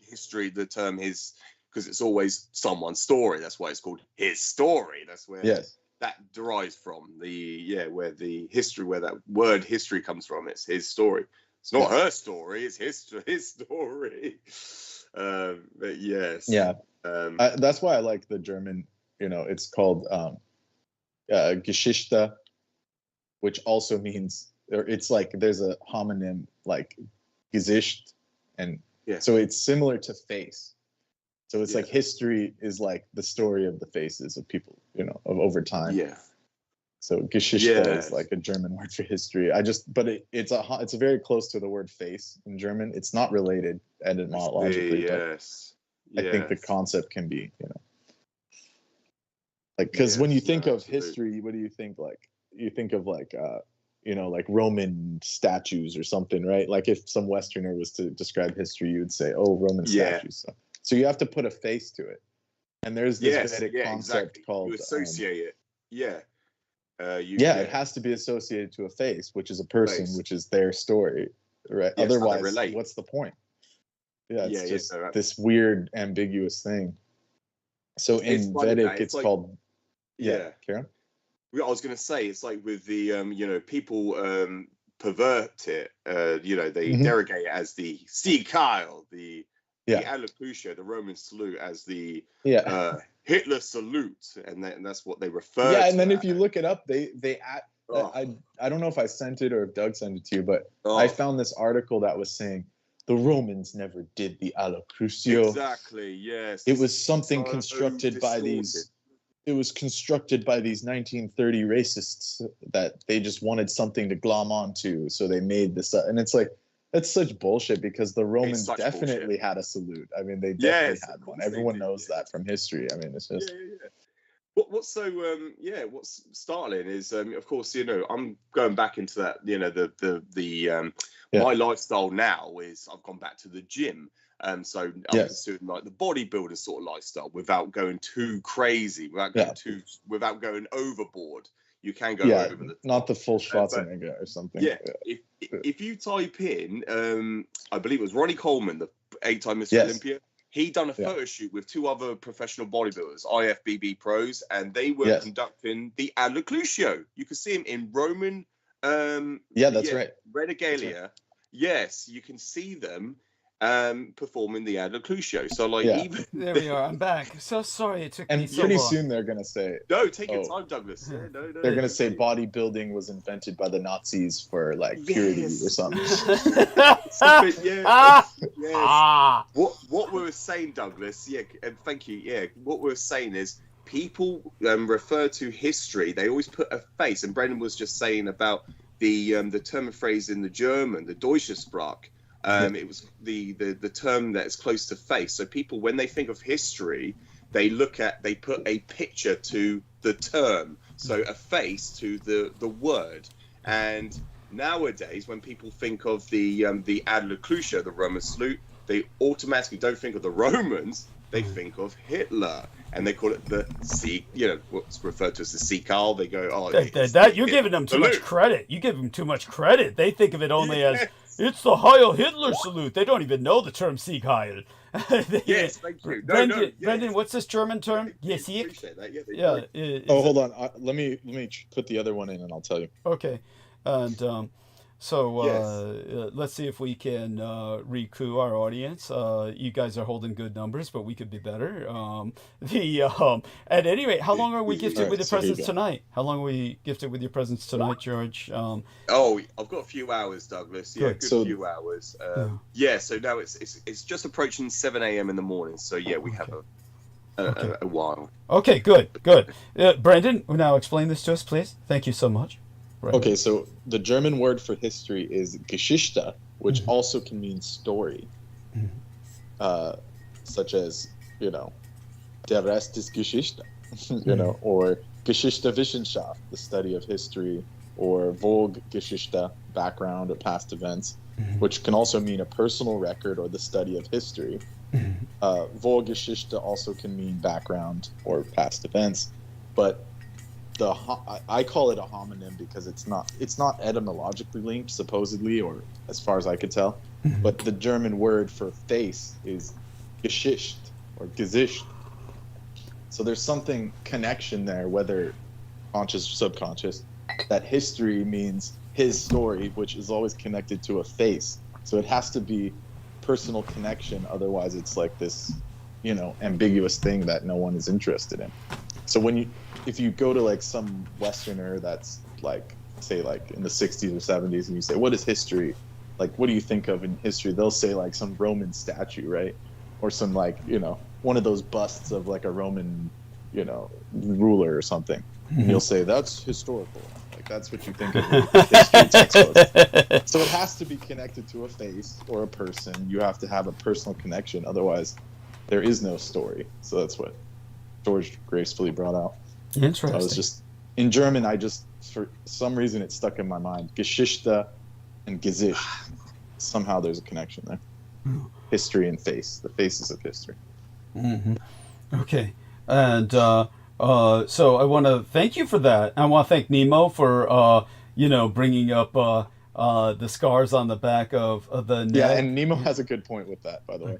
history, the term his, because it's always someone's story. That's why it's called his story. That's where that derives from. Where that word history comes from. It's his story. It's not her story. It's his story. But yes. That's why I like the German. It's called Geschichte, which also means, it's like there's a homonym like Gesicht, and so it's similar to face. So it's like history is like the story of the faces of people, of over time. So Geschichte is like a German word for history. It's very close to the word face in German. It's not related etymologically, but I think the concept can be, like, because when you think of history, what do you think? Like, you think of like, like Roman statues or something, right? Like if some Westerner was to describe history, you would say, "Oh, Roman statues." So you have to put a face to it. And there's this Vedic concept called you associate it. It has to be associated to a face, which is a person, which is their story, right? Yes, otherwise, what's the point? It's just this weird, ambiguous thing. So in Vedic, it's like, called. Karen? I was going to say, it's like with the people pervert it. They derogate it as the Sieg-Heil, the Allocutia, the Roman salute, as the Hitler salute, and that's what they refer to. Yeah, and then if you look it up, they I don't know if I sent it or if Doug sent it to you, but I found this article that was saying the Romans never did the Allocrutio. Exactly, yes. It was something constructed by these. It was constructed by these 1930 racists that they just wanted something to glom onto, so they made this up. And it's like, that's such bullshit, because the Romans definitely had a salute. I mean, they definitely had one. Everyone knows that from history. I mean, it's just. What's startling is, of course, I'm going back into that. My lifestyle now is I've gone back to the gym. So I'm pursuing like the bodybuilder sort of lifestyle without going too crazy, without going overboard. You can go over the top. Not the full Schwarzenegger or something. If you type in, I believe it was Ronnie Coleman, the 8-time Mr. Olympia. He done a photo shoot with 2 other professional bodybuilders, IFBB pros, and they were conducting the Allocrutio. You could see him in Roman. That's right. Regalia. Yes, you can see them performing the Allocrutio. So like, even there we are. I'm back. So sorry it took me so long. Pretty soon they're gonna say, "No, take your time, Douglas." They're gonna say bodybuilding was invented by the Nazis for like purity or something. What we were saying, Douglas? And thank you. What we were saying is, people refer to history. They always put a face. And Brendan was just saying about the term and phrase in the German, the Deutsche Sprache. It was the term that is close to face. So people, when they think of history, they put a picture to the term, so a face to the word. And nowadays, when people think of the Allocrutio, the Roman salute, they automatically don't think of the Romans. They think of Hitler, and they call it the what's referred to as the Sieg-Heil. They go, you're giving them too much credit. You give them too much credit. They think of it only as. It's the Heil Hitler salute. They don't even know the term Sieg-Heil. Yes, thank you. Brendan, what's this German term? Appreciate that. Hold on. Let me put the other one in, and I'll tell you. Okay, and let's see if we can recoup our audience. You guys are holding good numbers, but we could be better. At any rate, how long are we gifted with your presence tonight? How long are we gifted with your presence tonight, George? I've got a few hours, Douglas. Yeah, good few hours. So now it's just approaching 7 a.m. in the morning. So we have a while. Okay, good. Brendan, now explain this to us, please. Thank you so much. Right. Okay, so the German word for history is Geschichte, which also can mean story, such as, der Rest ist Geschichte, or Geschichtswissenschaft, the study of history, or Volksgeschichte, background or past events, which can also mean a personal record or the study of history. Volksgeschichte also can mean background or past events, but I call it a homonym because it's not etymologically linked, supposedly, or as far as I could tell. But the German word for face is Geschicht or Gesicht. So there's something connection there, whether conscious or subconscious, that history means his story, which is always connected to a face. So it has to be personal connection, otherwise it's like this, ambiguous thing that no one is interested in. So if you go to like some Westerner that's like, say like in the 60s or 70s, and you say, what is history? Like, what do you think of in history? They'll say like some Roman statue, right? Or some like, one of those busts of like a Roman ruler or something. And you'll say, that's historical. Like, that's what you think of in history textbooks. So it has to be connected to a face or a person. You have to have a personal connection. Otherwise, there is no story. So that's what George gracefully brought out. Interesting. So I was just, in German, for some reason, it stuck in my mind. Geschichte and Gesicht. Somehow there's a connection there. History and face. The faces of history. Mm-hmm. Okay. And so I want to thank you for that. I want to thank Nemo for, bringing up the scars on the back of the neck. Yeah, and Nemo has a good point with that, by the way.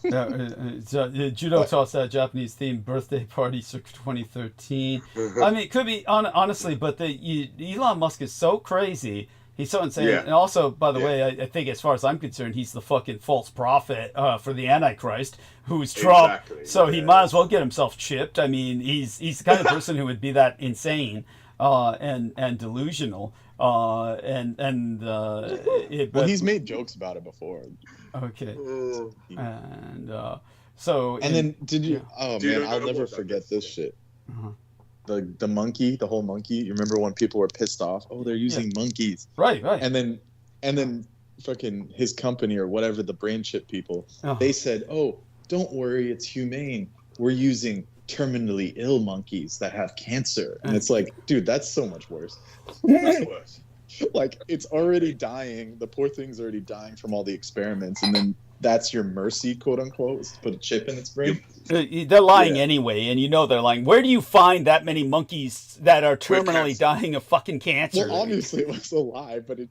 Okay. Judo tossed that Japanese themed birthday party circa 2013. I mean, it could be, honestly, but Elon Musk is so crazy. He's so insane. Yeah. And also, by the way, I think as far as I'm concerned, he's the fucking false prophet for the Antichrist, who's Trump. Exactly. So he might as well get himself chipped. I mean, he's the kind of person who would be that insane and delusional. Well, he's made jokes about it before. Okay. And then did you? Oh man, I'll never forget this shit. Uh-huh. The monkey, the whole monkey. You remember when people were pissed off? Oh, they're using monkeys. Right. And then fucking his company or whatever, the brain chip people, they said, oh, don't worry, it's humane. We're using terminally ill monkeys that have cancer. And it's like, dude, that's so much worse. That's worse. Like, it's already dying. The poor thing's already dying from all the experiments. And then that's your mercy, quote unquote, is to put a chip in its brain. They're lying anyway, and they're lying. Where do you find that many monkeys that are terminally dying of fucking cancer? Well, obviously it was a lie, but it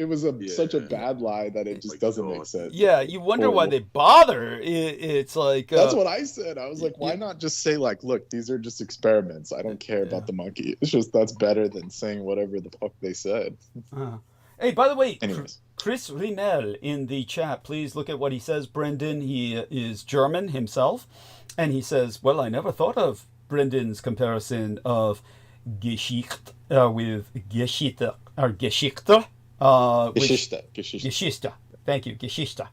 was such a bad lie that it just doesn't make sense. Yeah, you wonder why they bother. It's like that's what I said. I was like, why not just say like, look, these are just experiments. I don't care about the monkey. It's just that's better than saying whatever the fuck they said. Hey, by the way, anyways. Chris Rimmel in the chat, please look at what he says, Brendan. He is German himself, and he says, well, I never thought of Brendan's comparison of Geschichte with Geschichte, or Geschichte. Geschichte. Thank you, Geschichte,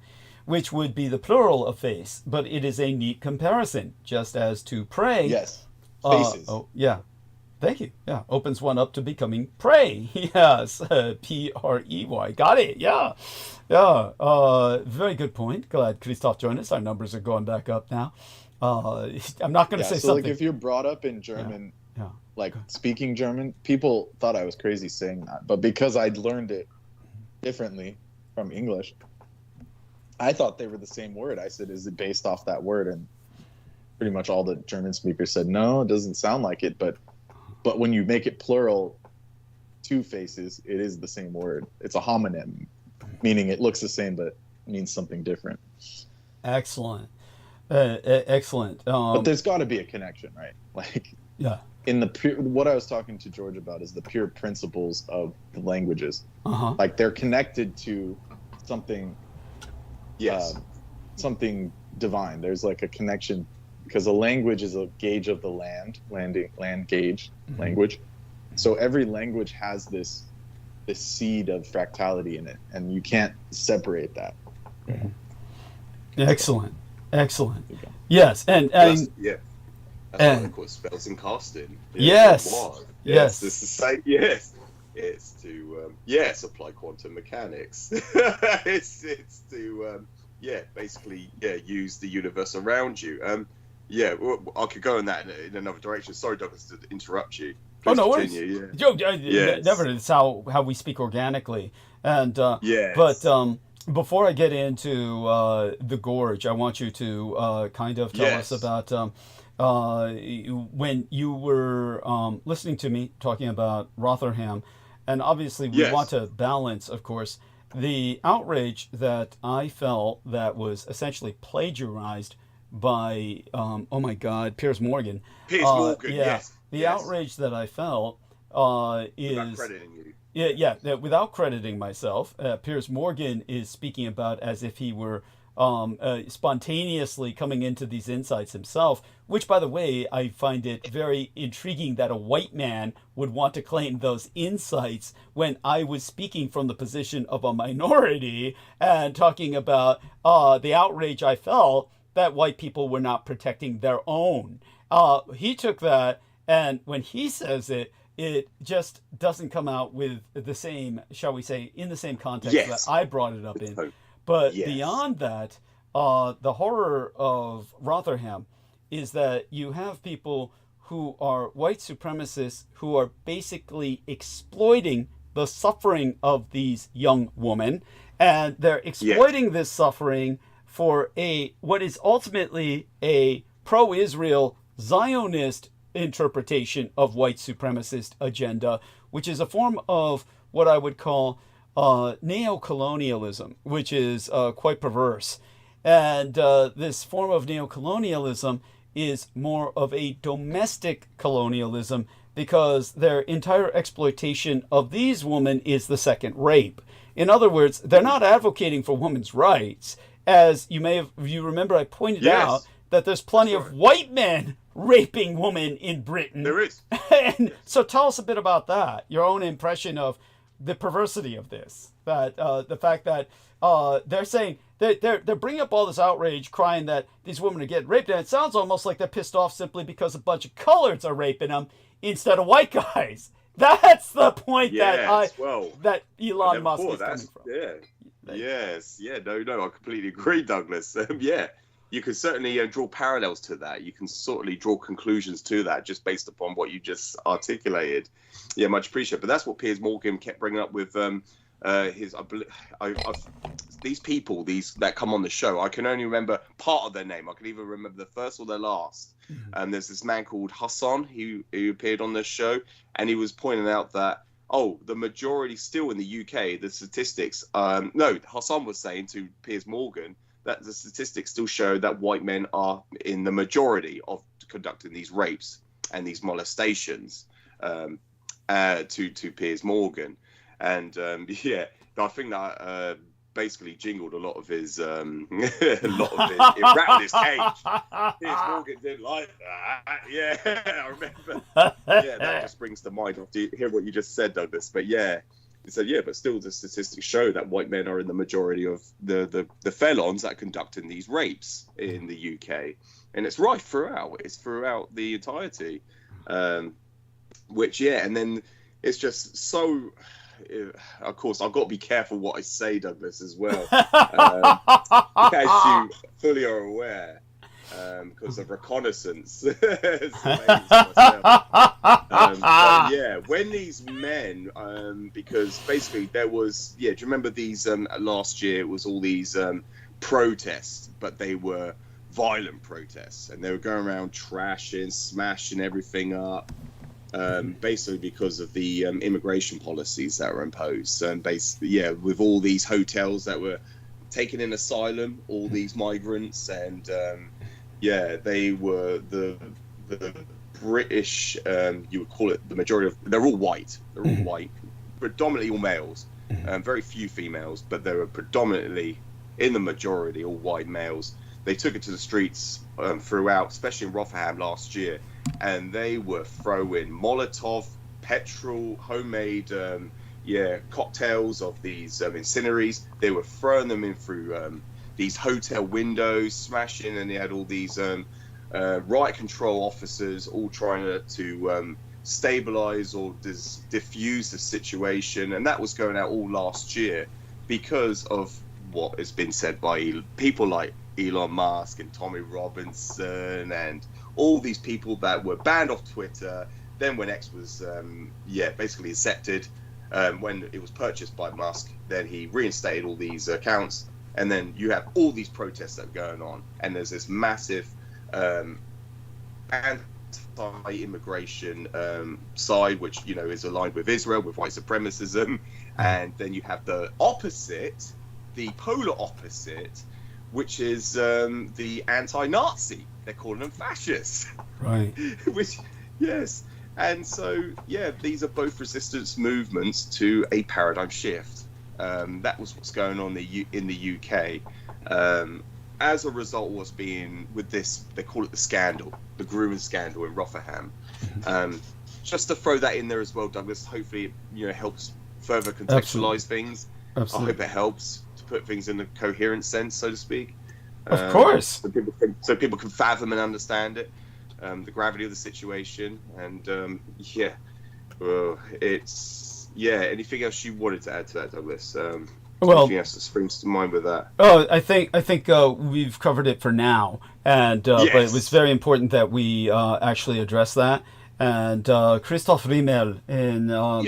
which would be the plural of face, but it is a neat comparison, just as to prey. Yes, faces. Yeah. Thank you. Yeah, opens one up to becoming prey. Yes, P-R-E-Y. Got it. Yeah. Very good point. Glad Christoph joined us. Our numbers are going back up now. I'm not going to say something. Like if you're brought up in German, like speaking German, people thought I was crazy saying that. But because I'd learned it differently from English, I thought they were the same word. I said, is it based off that word? And pretty much all the German speakers said, no, it doesn't sound like it. But when you make it plural, two faces, it is the same word. It's a homonym, meaning it looks the same but means something different. Excellent. Excellent. But there's got to be a connection, right? Like, in what I was talking to George about is the pure principles of the languages. Like they're connected to something, something divine. There's like a connection. Because a language is a gauge of the land gauge, language. So every language has this seed of fractality in it, and you can't separate that. Excellent. Yes, and that's why they call it spells and casting. Yes. It's the same. Yes, it's to apply quantum mechanics. it's to basically use the universe around you. I could go in that in another direction. Sorry, Douglas, to interrupt you. Please continue. Never. It's how we speak organically. And but before I get into the gorge, I want you to kind of tell us about when you were listening to me talking about Rotherham, and obviously we want to balance, of course, the outrage that I felt that was essentially plagiarized by oh my God, Piers Morgan. The outrage that I felt is without crediting you. That without crediting myself, Piers Morgan is speaking about as if he were spontaneously coming into these insights himself, which, by the way, I find it very intriguing that a white man would want to claim those insights when I was speaking from the position of a minority and talking about the outrage I felt that white people were not protecting their own. he took that, and when he says it, it just doesn't come out with the same, shall we say, in the same context that I brought it up in. But beyond that, the horror of Rotherham is that you have people who are white supremacists who are basically exploiting the suffering of these young women, and they're exploiting this suffering for what is ultimately a pro-Israel Zionist interpretation of white supremacist agenda, which is a form of what I would call neocolonialism, which is quite perverse. And this form of neocolonialism is more of a domestic colonialism, because their entire exploitation of these women is the second rape. In other words, they're not advocating for women's rights. As you remember, I pointed out that there's plenty of white men raping women in Britain. There is. And so tell us a bit about that, your own impression of the perversity of this, that the fact that they're saying, they're bringing up all this outrage, crying that these women are getting raped, and it sounds almost like they're pissed off simply because a bunch of coloreds are raping them instead of white guys. That's the point that Elon Musk is coming from. No, I completely agree, Douglas. You can certainly draw parallels to that. You can certainly draw conclusions to that just based upon what you just articulated. Yeah, much appreciated. But that's what Piers Morgan kept bringing up with these people, that come on the show. I can only remember part of their name. I can either remember the first or the last. There's this man called Hassan who appeared on the show, and he was pointing out that, the majority still in the UK, the statistics, Hassan was saying to Piers Morgan that the statistics still show that white men are in the majority of conducting these rapes and these molestations, to Piers Morgan. And I think that basically jingled a lot of his, it rattled his cage. Piers Morgan didn't like that. Yeah, I remember. That just brings to mind after you hear what you just said, Douglas. But he said, but still the statistics show that white men are in the majority of the felons that are conducting these rapes in the UK. And it's right throughout. It's throughout the entirety. And then it's just so... Of course, I've got to be careful what I say, Douglas, as well. As you fully are aware, because of reconnaissance. When these men, because basically there was, do you remember these, last year it was all these protests, but they were violent protests, and they were going around trashing, smashing everything up. Basically because of the immigration policies that were imposed, and with all these hotels that were taking in asylum, all these migrants, and they were the British, you would call it the majority of, they're all white, predominantly all males, very few females, but they were predominantly in the majority all white males. They took it to the streets throughout, especially in Rotherham last year, and they were throwing Molotov, petrol, homemade cocktails of these incendiaries. They were throwing them in through these hotel windows, smashing, and they had all these riot control officers all trying to stabilize or diffuse the situation, and that was going out all last year because of what has been said by people like Elon Musk and Tommy Robinson and all these people that were banned off Twitter. Then when X was basically accepted, when it was purchased by Musk, then he reinstated all these accounts, and then you have all these protests that are going on, and there's this massive anti-immigration side, which is aligned with Israel, with white supremacism, and then you have the opposite, the polar opposite, which is the anti-Nazi. They're calling them fascists. Right. And so, these are both resistance movements to a paradigm shift. That was what's going on in the UK. As a result, what's being with this, they call it the scandal, the grooming scandal in Rotherham. Just to throw that in there as well, Douglas, hopefully it helps further contextualize things. Absolutely. I hope it helps to put things in a coherent sense, so to speak. Of course. So people can fathom and understand it. the gravity of the situation, and yeah, well, it's Anything else you wanted to add to that, Douglas? Well, anything else that springs to mind with that? Oh, I think we've covered it for now, and Yes. but it was very important that we actually address that. And Christoph Riemel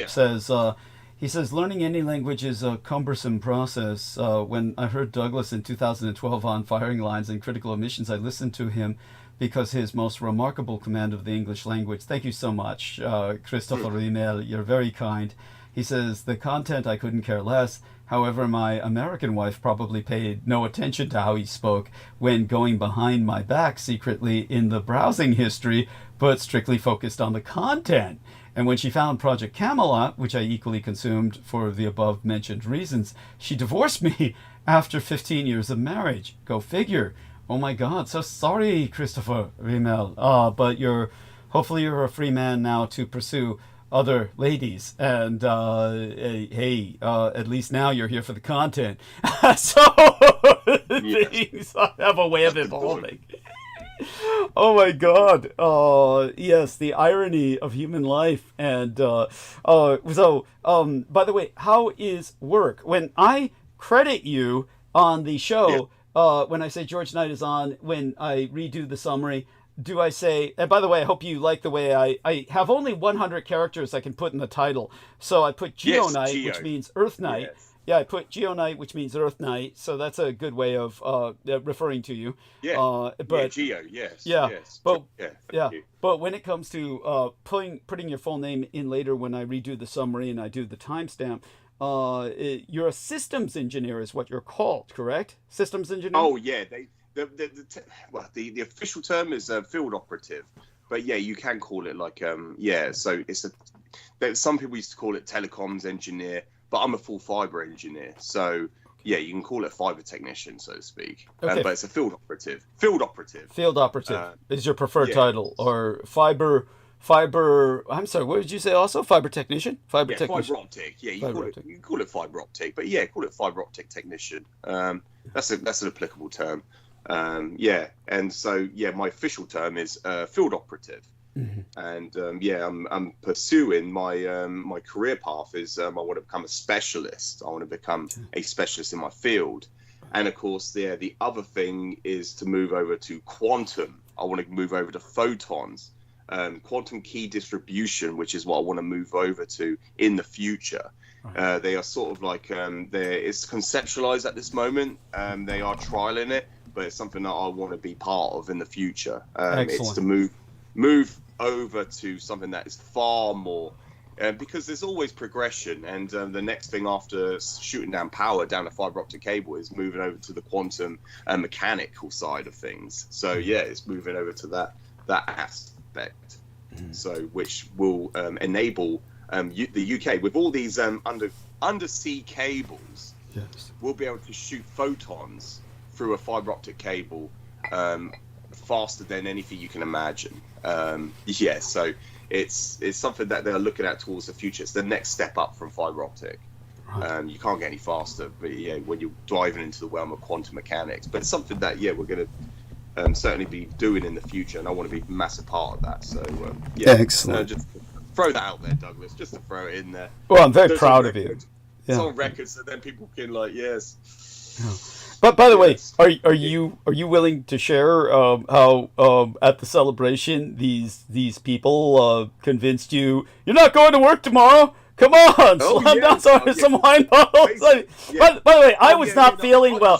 says he says learning any language is a cumbersome process. When I heard Douglas in 2012 on firing lines and critical omissions, I listened to him because his most remarkable command of the English language. Thank you so much, Christopher Riemel. You're very kind. He says, the content I couldn't care less. However, my American wife probably paid no attention to how he spoke when going behind my back secretly in the browsing history, but strictly focused on the content. And when she found Project Camelot, which I equally consumed for the above mentioned reasons, she divorced me after 15 years of marriage. Go figure. Oh my God, so sorry, Christopher Riemel. But hopefully you're a free man now to pursue other ladies, and at least now you're here for the content. So things have a way of evolving. Oh my God. Yes, the irony of human life. And by the way, how is work? When I credit you on the show, when I say George Knight is on, when I redo the summary, do I say, and by the way, I hope you like the way I have only 100 characters I can put in the title. So I put Geonite, which means Earth Knight. Yes. Yeah, I put Geonite, which means Earth Knight. So that's a good way of referring to you. Yeah. But Geo, yes. Yeah. Yes. But Thank you. But when it comes to putting your full name in later when I redo the summary and I do the timestamp, you're a systems engineer is what you're called, correct? Systems engineer? Oh yeah, the official term is field operative, but yeah, you can call it like So some people used to call it telecoms engineer, but I'm a full fiber engineer, so yeah, you can call it fiber technician, so to speak. Okay. But it's a field operative. Field operative is your preferred title, or fiber. I'm sorry. What did you say? Also, fiber technician. Fiber fiber optic. Yeah, you can call it fiber optic, but yeah, call it fiber optic technician. That's an applicable term. And so my official term is field operative. Mm-hmm. And I'm pursuing my career path is I want to become a specialist. I want to become a specialist in my field. And of course, the other thing is to move over to quantum. I want to move over to photons. Quantum key distribution, which is what I want to move over to in the future. Right. They are sort of like it's conceptualized at this moment. They are trialing it, but it's something that I want to be part of in the future. It's to move over to something that is far more, because there's always progression, and the next thing after shooting down power down a fiber optic cable is moving over to the quantum mechanical side of things. So yeah, it's moving over to that aspect. So which will enable the UK with all these undersea cables. Yes, we'll be able to shoot photons through a fiber optic cable faster than anything you can imagine. So it's something that they're looking at towards the future. It's the next step up from fiber optic. Right. You can't get any faster, but when you're diving into the realm of quantum mechanics. But it's something that we're going to certainly be doing in the future, and I want to be a massive part of that. So excellent. Just throw that out there, Douglas, just to throw it in there. Well, I'm very proud of you. It's on record, so then people can yes. Yeah. But by the way, are you willing to share how at the celebration these people convinced you're not going to work tomorrow? Come on, slam down some wine bottles. By the way, I was not feeling well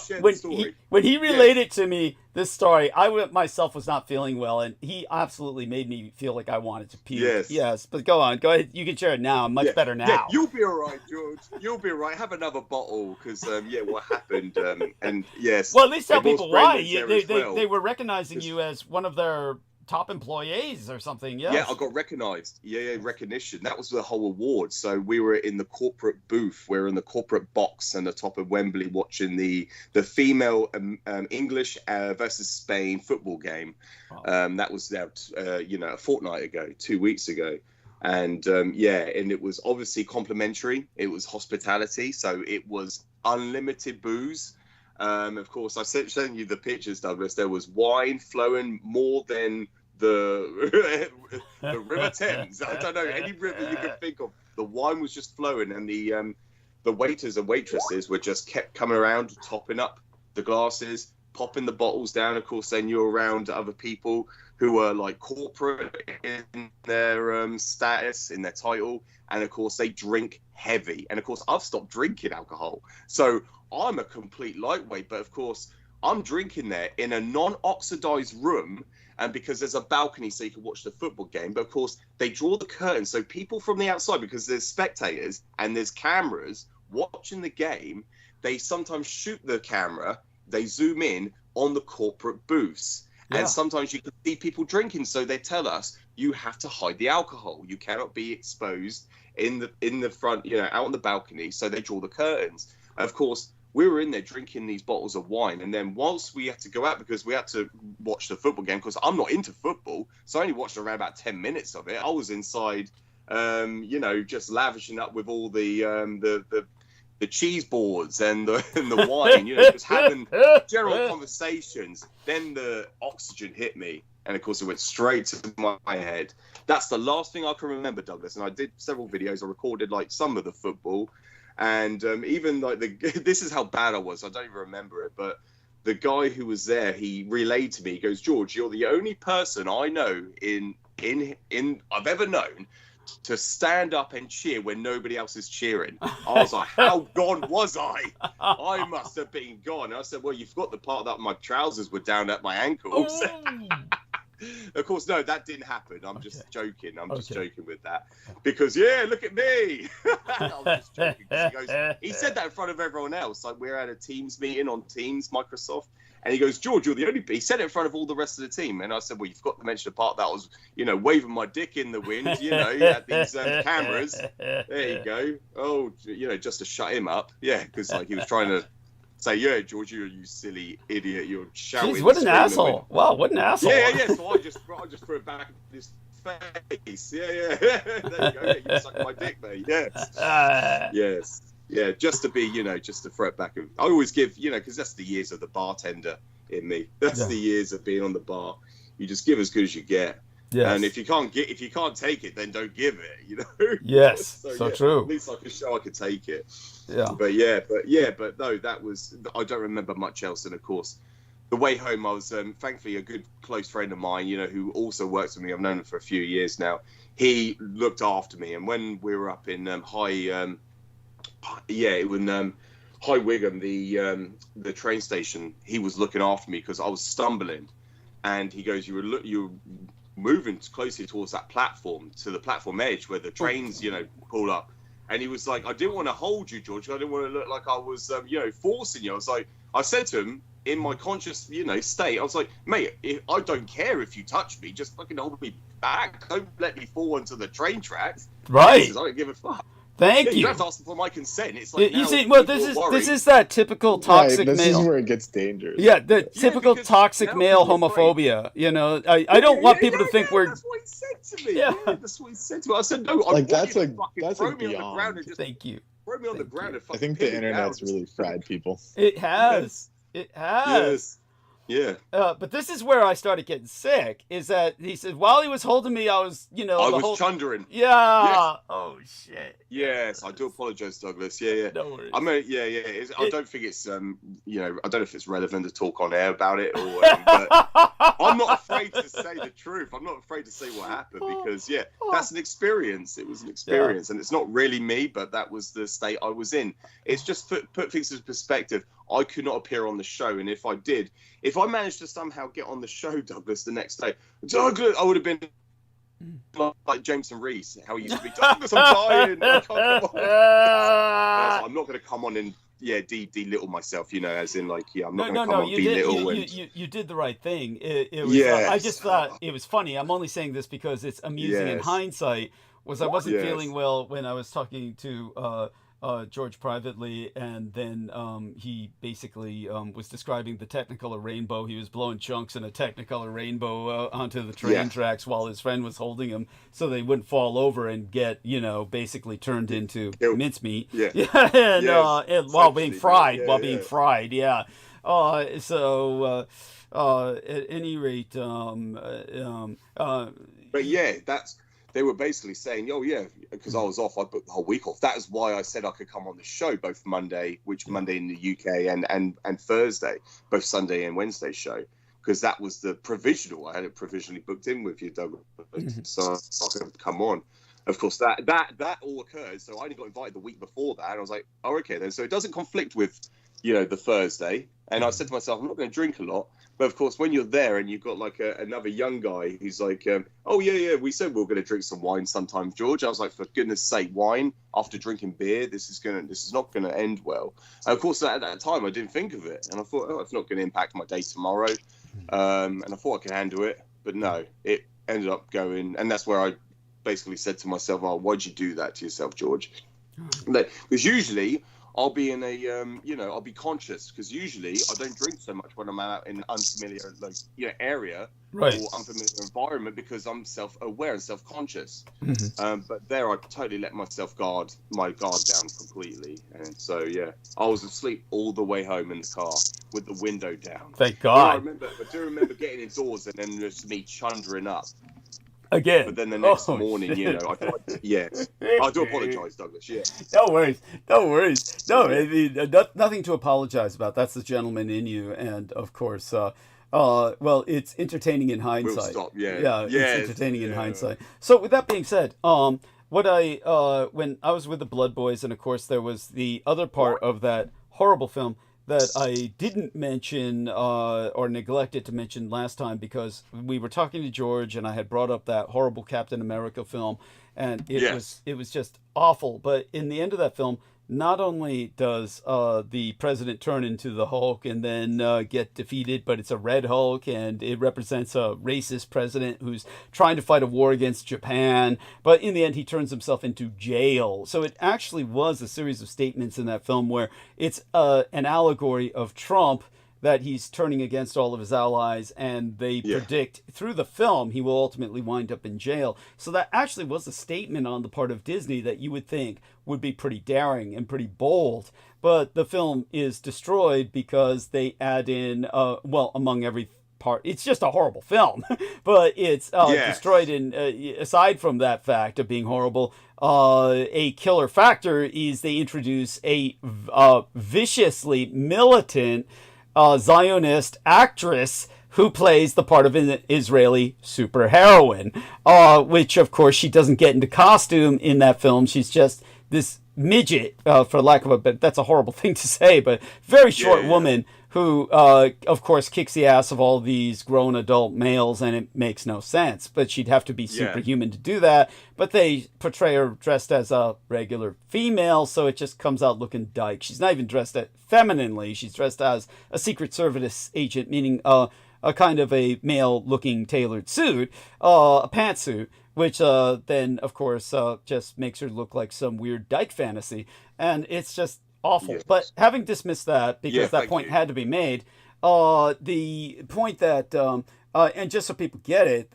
when he related to me this story. I myself was not feeling well, and he absolutely made me feel like I wanted to puke. Yes, but go ahead. You can share it now. I'm much better now. Yeah, you'll be all right, George. You'll be all right. Have another bottle, because what happened? And yes. Well, at least tell people why. They were recognizing you as one of their top employees or something. Yeah, I got recognized. Recognition. That was the whole award. So we were in the corporate booth. We were in the corporate box on the top of Wembley watching the female English versus Spain football game. Wow. That was a fortnight ago, 2 weeks ago. And and it was obviously complimentary. It was hospitality, so it was unlimited booze. Of course, I sent you the pictures, Douglas. There was wine flowing more than the the River Thames. I don't know, any river you can think of. The wine was just flowing, and the waiters and waitresses were just kept coming around, topping up the glasses, popping the bottles down. Of course, then you're around other people who were like corporate in their status, in their title, and of course they drink heavy. And of course, I've stopped drinking alcohol, so I'm a complete lightweight. But of course, I'm drinking there in a non-oxidized room, and because there's a balcony so you can watch the football game. But of course, they draw the curtain so people from the outside, because there's spectators and there's cameras watching the game, they sometimes shoot the camera, they zoom in on the corporate booths. Yeah. And sometimes you can see people drinking, so they tell us you have to hide the alcohol. You cannot be exposed in the front, out on the balcony. So they draw the curtains. Of course, we were in there drinking these bottles of wine, and then whilst we had to go out because we had to watch the football game, because I'm not into football, so I only watched around about 10 minutes of it. I was inside, just lavishing up with all the cheese boards and the wine, just having general conversations. Then the oxygen hit me, and of course it went straight to my head. That's the last thing I can remember, Douglas. And I did several videos. I recorded like some of the football, and even like this is how bad I was. I don't even remember it, but the guy who was there, he relayed to me. He goes, "George, you're the only person I know in I've ever known to stand up and cheer when nobody else is cheering." I was like, how gone was I? I must have been gone. And I said, well, you've got the part that my trousers were down at my ankles. Of course, no, that didn't happen. I'm just joking. I'm just joking with that. Because, look at me. I was just joking. He said that in front of everyone else. Like, we're at a Teams meeting on Teams, Microsoft. And he goes, "George, you're the only..." He said it in front of all the rest of the team. And I said, well, you've got to mention the part that I was, waving my dick in the wind, at these cameras. There you go. Oh, just to shut him up. Yeah, because like he was trying to say, "Yeah, George, you silly idiot. You're shouting." Jeez, what an asshole. Wow, what an asshole. Yeah. So I just threw it back in his face. Yeah. There you go. You suck my dick, mate. Yes. Yes. Yeah, just to be, just to throw it back. I always give, because that's the years of the bartender in me. That's the years of being on the bar. You just give as good as you get. Yes. And if you can't take it, then don't give it, Yes. So true. At least I can show I could take it. Yeah. But no, that was, I don't remember much else. And of course, the way home, I was thankfully a good close friend of mine, who also works with me. I've known him for a few years now. He looked after me. And when we were up in High Wycombe, the train station, he was looking after me because I was stumbling, and he goes, "You were moving closely towards that platform, to the platform edge where the trains, pull up." And he was like, "I didn't want to hold you, George. I didn't want to look like I was, forcing you." I was like, I said to him in my conscious, state, I was like, "Mate, I don't care if you touch me. Just fucking hold me back. Don't let me fall onto the train tracks." Right. I don't give a fuck. Thank you. You have to ask for my consent. It's like, you see, well, this is that typical toxic male. This is where it gets dangerous. Yeah, the typical toxic male homophobia. I don't want people to think we're. That's what he said to me. Yeah, that's what he said to me. I said, "No, I that's a beyond. Thank you. Throw me on the ground and fucking. I think the internet's really fried people. It has. It has. Yes. Yeah. But this is where I started getting sick. Is that he said while he was holding me, I was, I was chundering. Yeah. Yes. Oh shit. Yes, I do apologize, Douglas. Yeah. No worries. I mean, I don't think it's, I don't know if it's relevant to talk on air about it, or, but I'm not afraid to say the truth. I'm not afraid to say what happened because, that's an experience. It was an experience, and it's not really me, but that was the state I was in. It's just put things into perspective. I could not appear on the show, and if I managed to somehow get on the show, Douglas, the next day, Douglas, I would have been like Jameson Reese, how he used to be. Douglas, I'm dying. I can't come on. I'm not going to come on and belittle myself, as in like, I'm not going to come on belittle. You did the right thing. It was. I just thought it was funny. I'm only saying this because it's amusing in hindsight. I wasn't feeling well when I was talking to George privately, and then he basically was describing the Technicolor rainbow. He was blowing chunks in a Technicolor rainbow onto the train tracks while his friend was holding him so they wouldn't fall over and get, basically turned into mincemeat. And while being fried, At any rate, but yeah, they were basically saying, oh yeah, because I was off, I booked the whole week off. That is why I said I could come on the show both Monday in the UK and Thursday, both Sunday and Wednesday show, because that was the provisional. I had it provisionally booked in with you, Doug, so I could come on. Of course, that all occurred, so I only got invited the week before that, and I was like, oh, okay then. So it doesn't conflict with, the Thursday. And I said to myself, I'm not going to drink a lot. But of course, when you're there and you've got like another young guy who's like, oh yeah, we said we were going to drink some wine sometime, George. I was like, for goodness sake, wine after drinking beer? This is not going to end well. And of course, at that time, I didn't think of it, and I thought, oh, it's not going to impact my day tomorrow. And I thought I could handle it, but no, it ended up going, and that's where I basically said to myself, oh, why'd you do that to yourself, George? Because usually I'll be in I'll be conscious, because usually I don't drink so much when I'm out in an unfamiliar area or unfamiliar environment, because I'm self-aware and self-conscious. But there I totally let my guard down completely, and so I was asleep all the way home in the car with the window down. Thank God. I do remember getting indoors and then just me chundering up. Again. But then the next morning, I do apologize, Douglas. Yeah. No worries. No, I mean, nothing to apologize about. That's the gentleman in you, and of course, well, it's entertaining in hindsight. We'll stop. It's entertaining in hindsight. So, with that being said, when I was with the Blood Boys, and of course there was the other part of that horrible film that I didn't mention or neglected to mention last time, because we were talking to George and I had brought up that horrible Captain America film, and it was just awful. But in the end of that film, not only does the president turn into the Hulk and then get defeated, but it's a red Hulk, and it represents a racist president who's trying to fight a war against Japan, but in the end he turns himself into jail. So it actually was a series of statements in that film where it's an allegory of Trump, that he's turning against all of his allies, and they predict through the film he will ultimately wind up in jail. So that actually was a statement on the part of Disney that you would think would be pretty daring and pretty bold. But the film is destroyed because they add in, among every part, it's just a horrible film, but it's destroyed in, aside from that fact of being horrible, a killer factor is they introduce a viciously militant Zionist actress who plays the part of an Israeli superheroine, which of course she doesn't get into costume in that film. She's just this midget, for lack of a better, that's a horrible thing to say, but very short woman who, of course, kicks the ass of all these grown adult males, and it makes no sense. But she'd have to be superhuman to do that. But they portray her dressed as a regular female, so it just comes out looking dyke. She's not even dressed femininely. She's dressed as a Secret Service agent, meaning a kind of a male-looking tailored suit, a pantsuit, which then, of course, just makes her look like some weird dyke fantasy. And it's just awful. But having dismissed that, because that point had to be made, the point that, and just so people get it,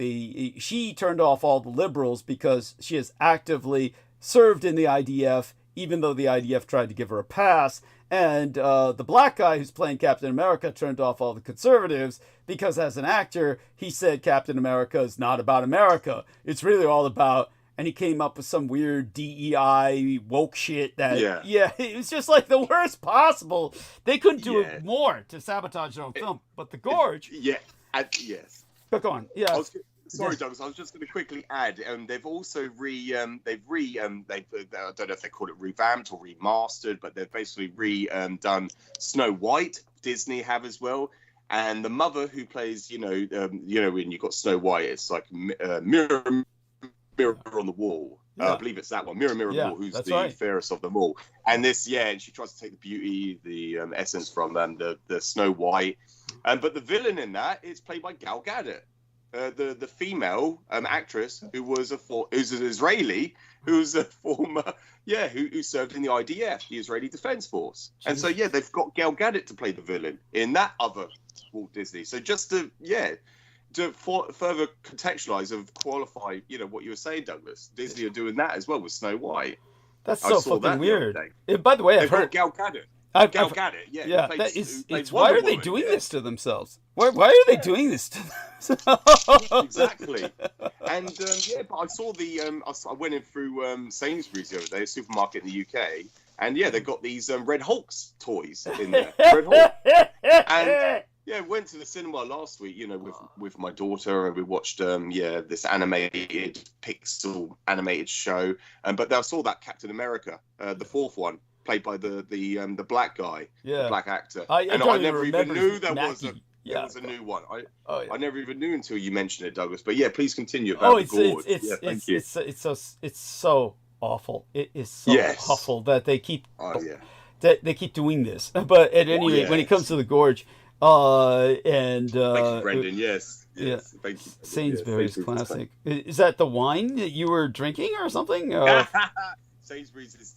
she turned off all the liberals because she has actively served in the IDF, even though the IDF tried to give her a pass. And the black guy who's playing Captain America turned off all the conservatives because, as an actor, he said Captain America is not about America. It's really all about... And he came up with some weird DEI woke shit that, it was just like the worst possible. They couldn't do it more to sabotage their own film. But The Gorge... But go on. Yeah. Sorry, Douglas. I was just going to quickly add. They've also I don't know if they call it revamped or remastered, but they've basically done Snow White. Disney have as well. And the mother who plays, when you've got Snow White, it's like Mirror on the Wall. I believe it's that one. Mirror on the Wall, who's the fairest of them all. And this, and she tries to take the beauty, the essence from the Snow White. But the villain in that is played by Gal Gadot, the female actress who's an Israeli, who's a former, who served in the IDF, the Israeli Defense Force. And so, they've got Gal Gadot to play the villain in that other Walt Disney. So just to further contextualize and qualify, what you were saying, Douglas, Disney are doing that as well with Snow White. That's so fucking weird. By the way, I've heard Gal Gadot. Gal Gadot, yeah. Yeah, why are they doing this to themselves? Why are they doing this to themselves? Exactly. And but I saw I went in through Sainsbury's the other day, a supermarket in the UK, and they got these Red Hulk's toys in there. Red Hulk. And went to the cinema last week, with my daughter, and we watched this animated pixel animated show. But I saw that Captain America, the fourth one, played by the black guy, the black actor. I never even knew there was a new one. I never even knew until you mentioned it, Douglas. But please continue about the gorge. Thank you. It's so awful. It is so awful that they keep they keep doing this. But at any rate, when it comes to the gorge, thank you, Brendan. Yes. Thank you. Sainsbury's classic. Is that the wine that you were drinking or something? Sainsbury's is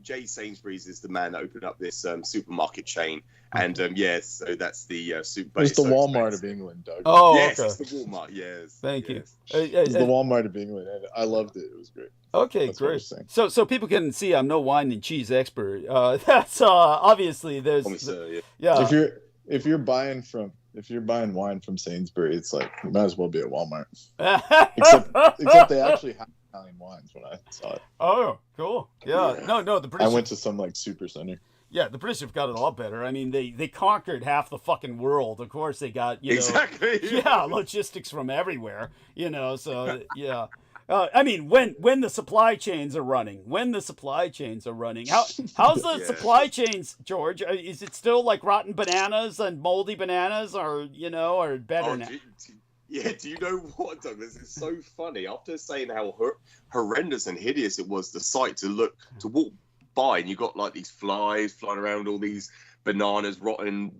Jay Sainsbury's is the man that opened up this supermarket chain, and so that's the super. It's the Walmart of England, Doug. Oh, yes, okay. It's the Walmart. Yes, thank you. It's the Walmart of England, and I loved it. It was great. Okay, that's great. So people can see I'm no wine and cheese expert. That's obviously there's. If you're buying wine from Sainsbury, it's like you might as well be at Walmart. except they actually have Italian wines when I saw it. Oh, cool. Yeah. No, the British. I went to some super center. Yeah, the British have got it a lot better. I mean, they conquered half the fucking world. Of course, they got exactly. Logistics from everywhere. So yeah. I mean, when the supply chains are running, how's the supply chains, George? Is it still like rotten bananas and moldy bananas, or better now? Do you know what, Douglas? It's so funny. After saying how horrendous and hideous it was, the sight to walk by, and you got like these flies flying around, all these bananas rotten,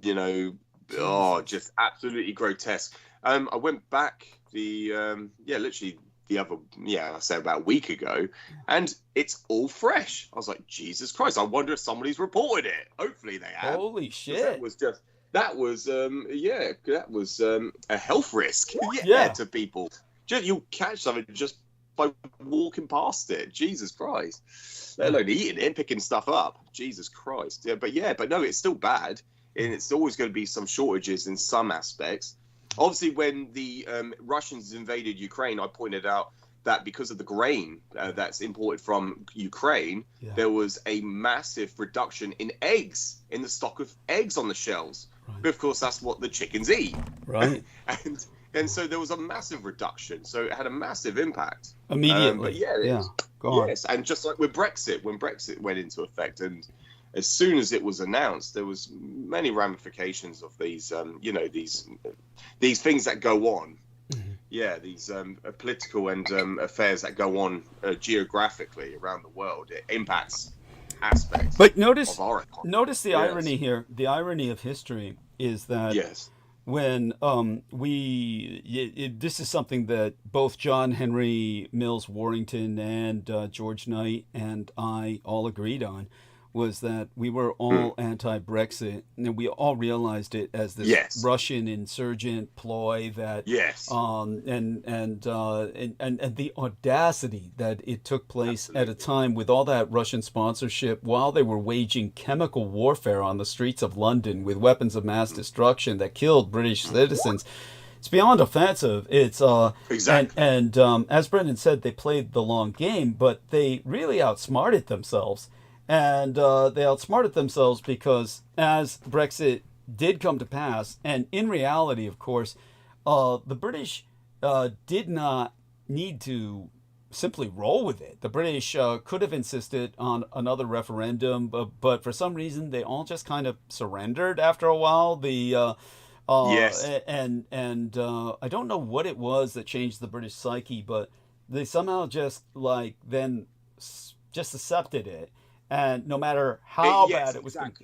just absolutely grotesque. I went back literally the other, I say about a week ago, and it's all fresh. I was like, Jesus Christ, I wonder if somebody's reported it. Hopefully they have. Holy shit. That was a health risk to people. You'll catch something just by walking past it. Jesus Christ. Let alone eating it, picking stuff up. Jesus Christ. But no, it's still bad. And it's always going to be some shortages in some aspects. Obviously, when the Russians invaded Ukraine, I pointed out that because of the grain that's imported from Ukraine, there was a massive reduction in eggs, in the stock of eggs on the shelves. Right. But of course, that's what the chickens eat. Right. and so there was a massive reduction. So it had a massive impact. Immediately. Yes. And just like with Brexit, when Brexit went into effect, and as soon as it was announced, there was many ramifications of these, these things that go on. Mm-hmm. These political and affairs that go on geographically around the world. It impacts aspects. But notice the irony here. The irony of history is that when this is something that both John Henry Mills Warrington and George Knight and I all agreed on, was that we were all anti-Brexit, and we all realized it as this Russian insurgent ploy that, and the audacity that it took place at a time with all that Russian sponsorship, while they were waging chemical warfare on the streets of London with weapons of mass destruction that killed British citizens. It's beyond offensive. It's and as Brendan said, they played the long game, but they really outsmarted themselves. And they outsmarted themselves because as Brexit did come to pass, and in reality, of course, the British did not need to simply roll with it. The British could have insisted on another referendum, but for some reason, they all just kind of surrendered after a while. And I don't know what it was that changed the British psyche, but they somehow just then just accepted it. And no matter how bad it was, And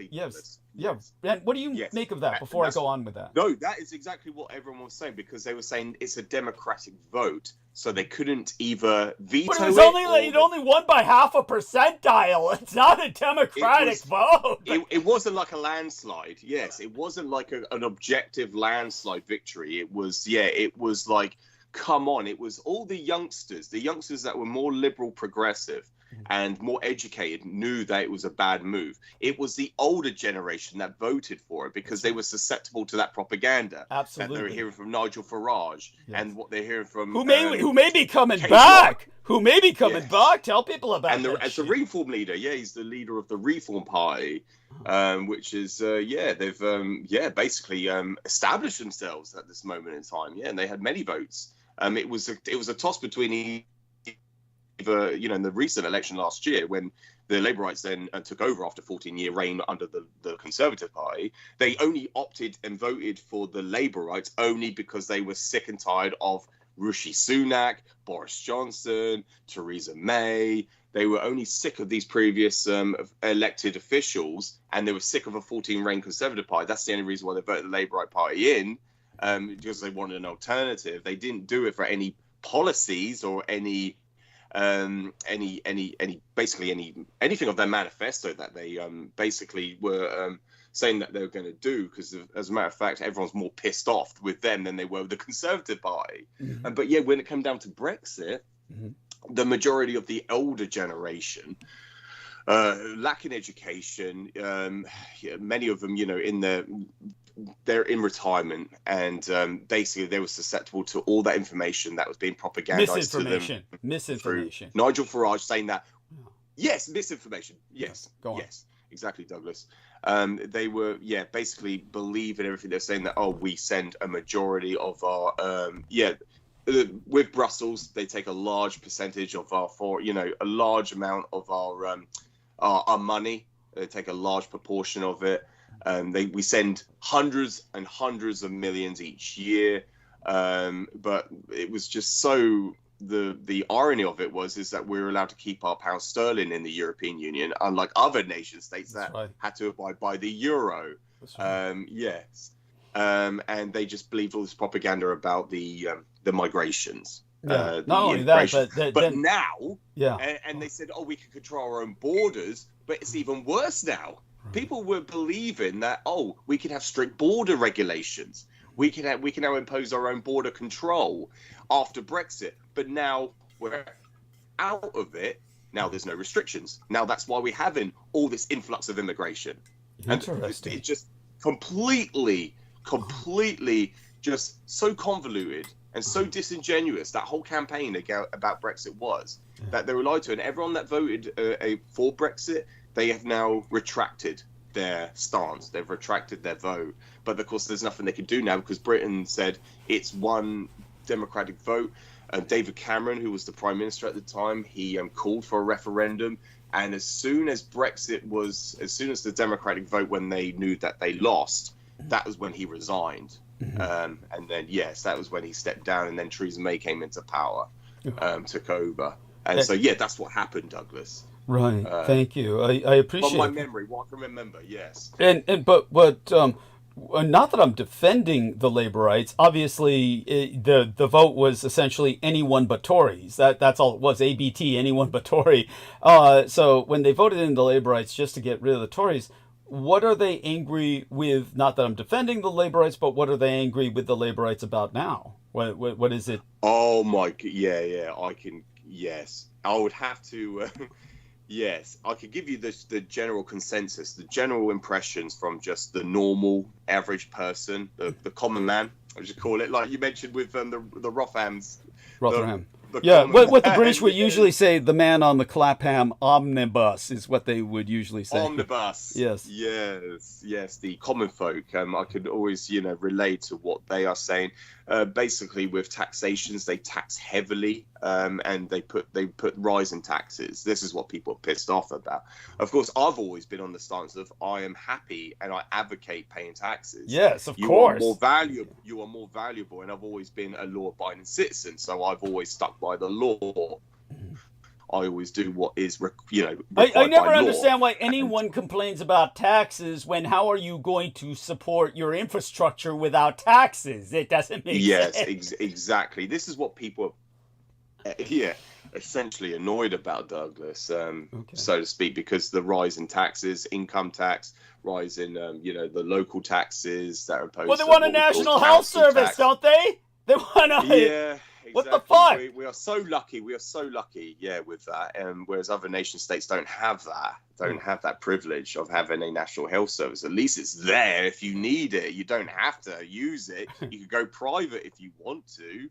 what do you make of that before I go on with that? No, that is exactly what everyone was saying, because they were saying it's a democratic vote, so they couldn't either veto it. But it was it only won by 0.5 percentile. It's not a democratic vote. It wasn't like a landslide. Yes, it wasn't like an objective landslide victory. It was like, come on. It was all the youngsters that were more liberal progressive, and more educated knew that it was a bad move. It was the older generation that voted for it because they were susceptible to that propaganda. Absolutely. That they were hearing from Nigel Farage and what they're hearing from who may be coming back. Who may be coming back. Tell people about that. As the Reform leader, he's the leader of the Reform Party, which is they've basically established themselves at this moment in time. And they had many votes. It was a toss between either, in the recent election last year when the Labourites then took over after 14-year reign under the Conservative Party. They only opted and voted for the Labourites only because they were sick and tired of Rishi Sunak, Boris Johnson, Theresa May. They were only sick of these previous elected officials, and they were sick of a 14-reign Conservative Party. That's the only reason why they voted the Labourite Party in, because they wanted an alternative. They didn't do it for any policies or anything of their manifesto that they basically were saying that they were going to do, because as a matter of fact, everyone's more pissed off with them than they were with the Conservative Party. But when it came down to Brexit, the majority of the older generation, lacking education, many of them, they're in retirement, and basically they were susceptible to all that information that was being propagandized to them. Misinformation. Nigel Farage saying that, misinformation. Yes, go on. Yes, exactly, Douglas. They were, basically believing everything they're saying, that, we send a majority of our, with Brussels, they take a large percentage of a large amount of our money. They take a large proportion of it. We send hundreds and hundreds of millions each year. But it was just so, the irony of it is that we're allowed to keep our pound sterling in the European Union, unlike other nation states that had to abide by the euro. And they just believed all this propaganda about the migrations. Not only that, but now, and they said, we can control our own borders, but it's even worse now. People were believing that, we could have strict border regulations. We can now impose our own border control after Brexit. But now we're out of it. Now there's no restrictions. Now that's why we're having all this influx of immigration. Interesting. And it's just completely just so convoluted and so disingenuous, that whole campaign about Brexit was, that they were lied to. And everyone that voted for Brexit, they have now retracted their stance. They've retracted their vote. But of course, there's nothing they can do now, because Britain said it's one democratic vote. David Cameron, who was the Prime Minister at the time, he called for a referendum. And as soon as the Democratic vote, when they knew that they lost, that was when he resigned. And then, that was when he stepped down, and then Theresa May came into power, took over. And so, that's what happened, Douglas. Right. Thank you. I appreciate. From my memory, what I can remember, yes. But not that I'm defending the Labourites. Obviously, the vote was essentially anyone but Tories. That's all it was. ABT, anyone but Tory. So when they voted in the Labourites just to get rid of the Tories, what are they angry with? Not that I'm defending the Labourites, but what are they angry with the Labourites about now? What is it? Oh my, I can. Yes, I would have to. Yes, I could give you the general consensus, the general impressions from just the normal, average person, the common man, I just call it, like you mentioned with the Rothams. Rotherham. What the British would usually say, the man on the Clapham omnibus is what they would usually say. Omnibus. Yes, the common folk. I could always, relate to what they are saying. Basically, with taxations, they tax heavily, and they put rise in taxes. This is what people are pissed off about. Of course, I've always been on the stance of I am happy and I advocate paying taxes. Yes, of course. You are more valuable, and I've always been a law-abiding citizen, so I've always stuck by the law. I always do what is, I never understand why anyone complains about taxes when how are you going to support your infrastructure without taxes? It doesn't make sense. Yes, exactly. This is what people are, essentially annoyed about, Douglas, so to speak, because the rise in taxes, income tax, rise in, the local taxes that are imposed. Well, they want a national health service, don't they? They want to. What the fuck? We are so lucky. We are so lucky, yeah, with that. Whereas other nation states don't have that privilege of having a national health service. At least it's there if you need it. You don't have to use it. You could go private if you want to,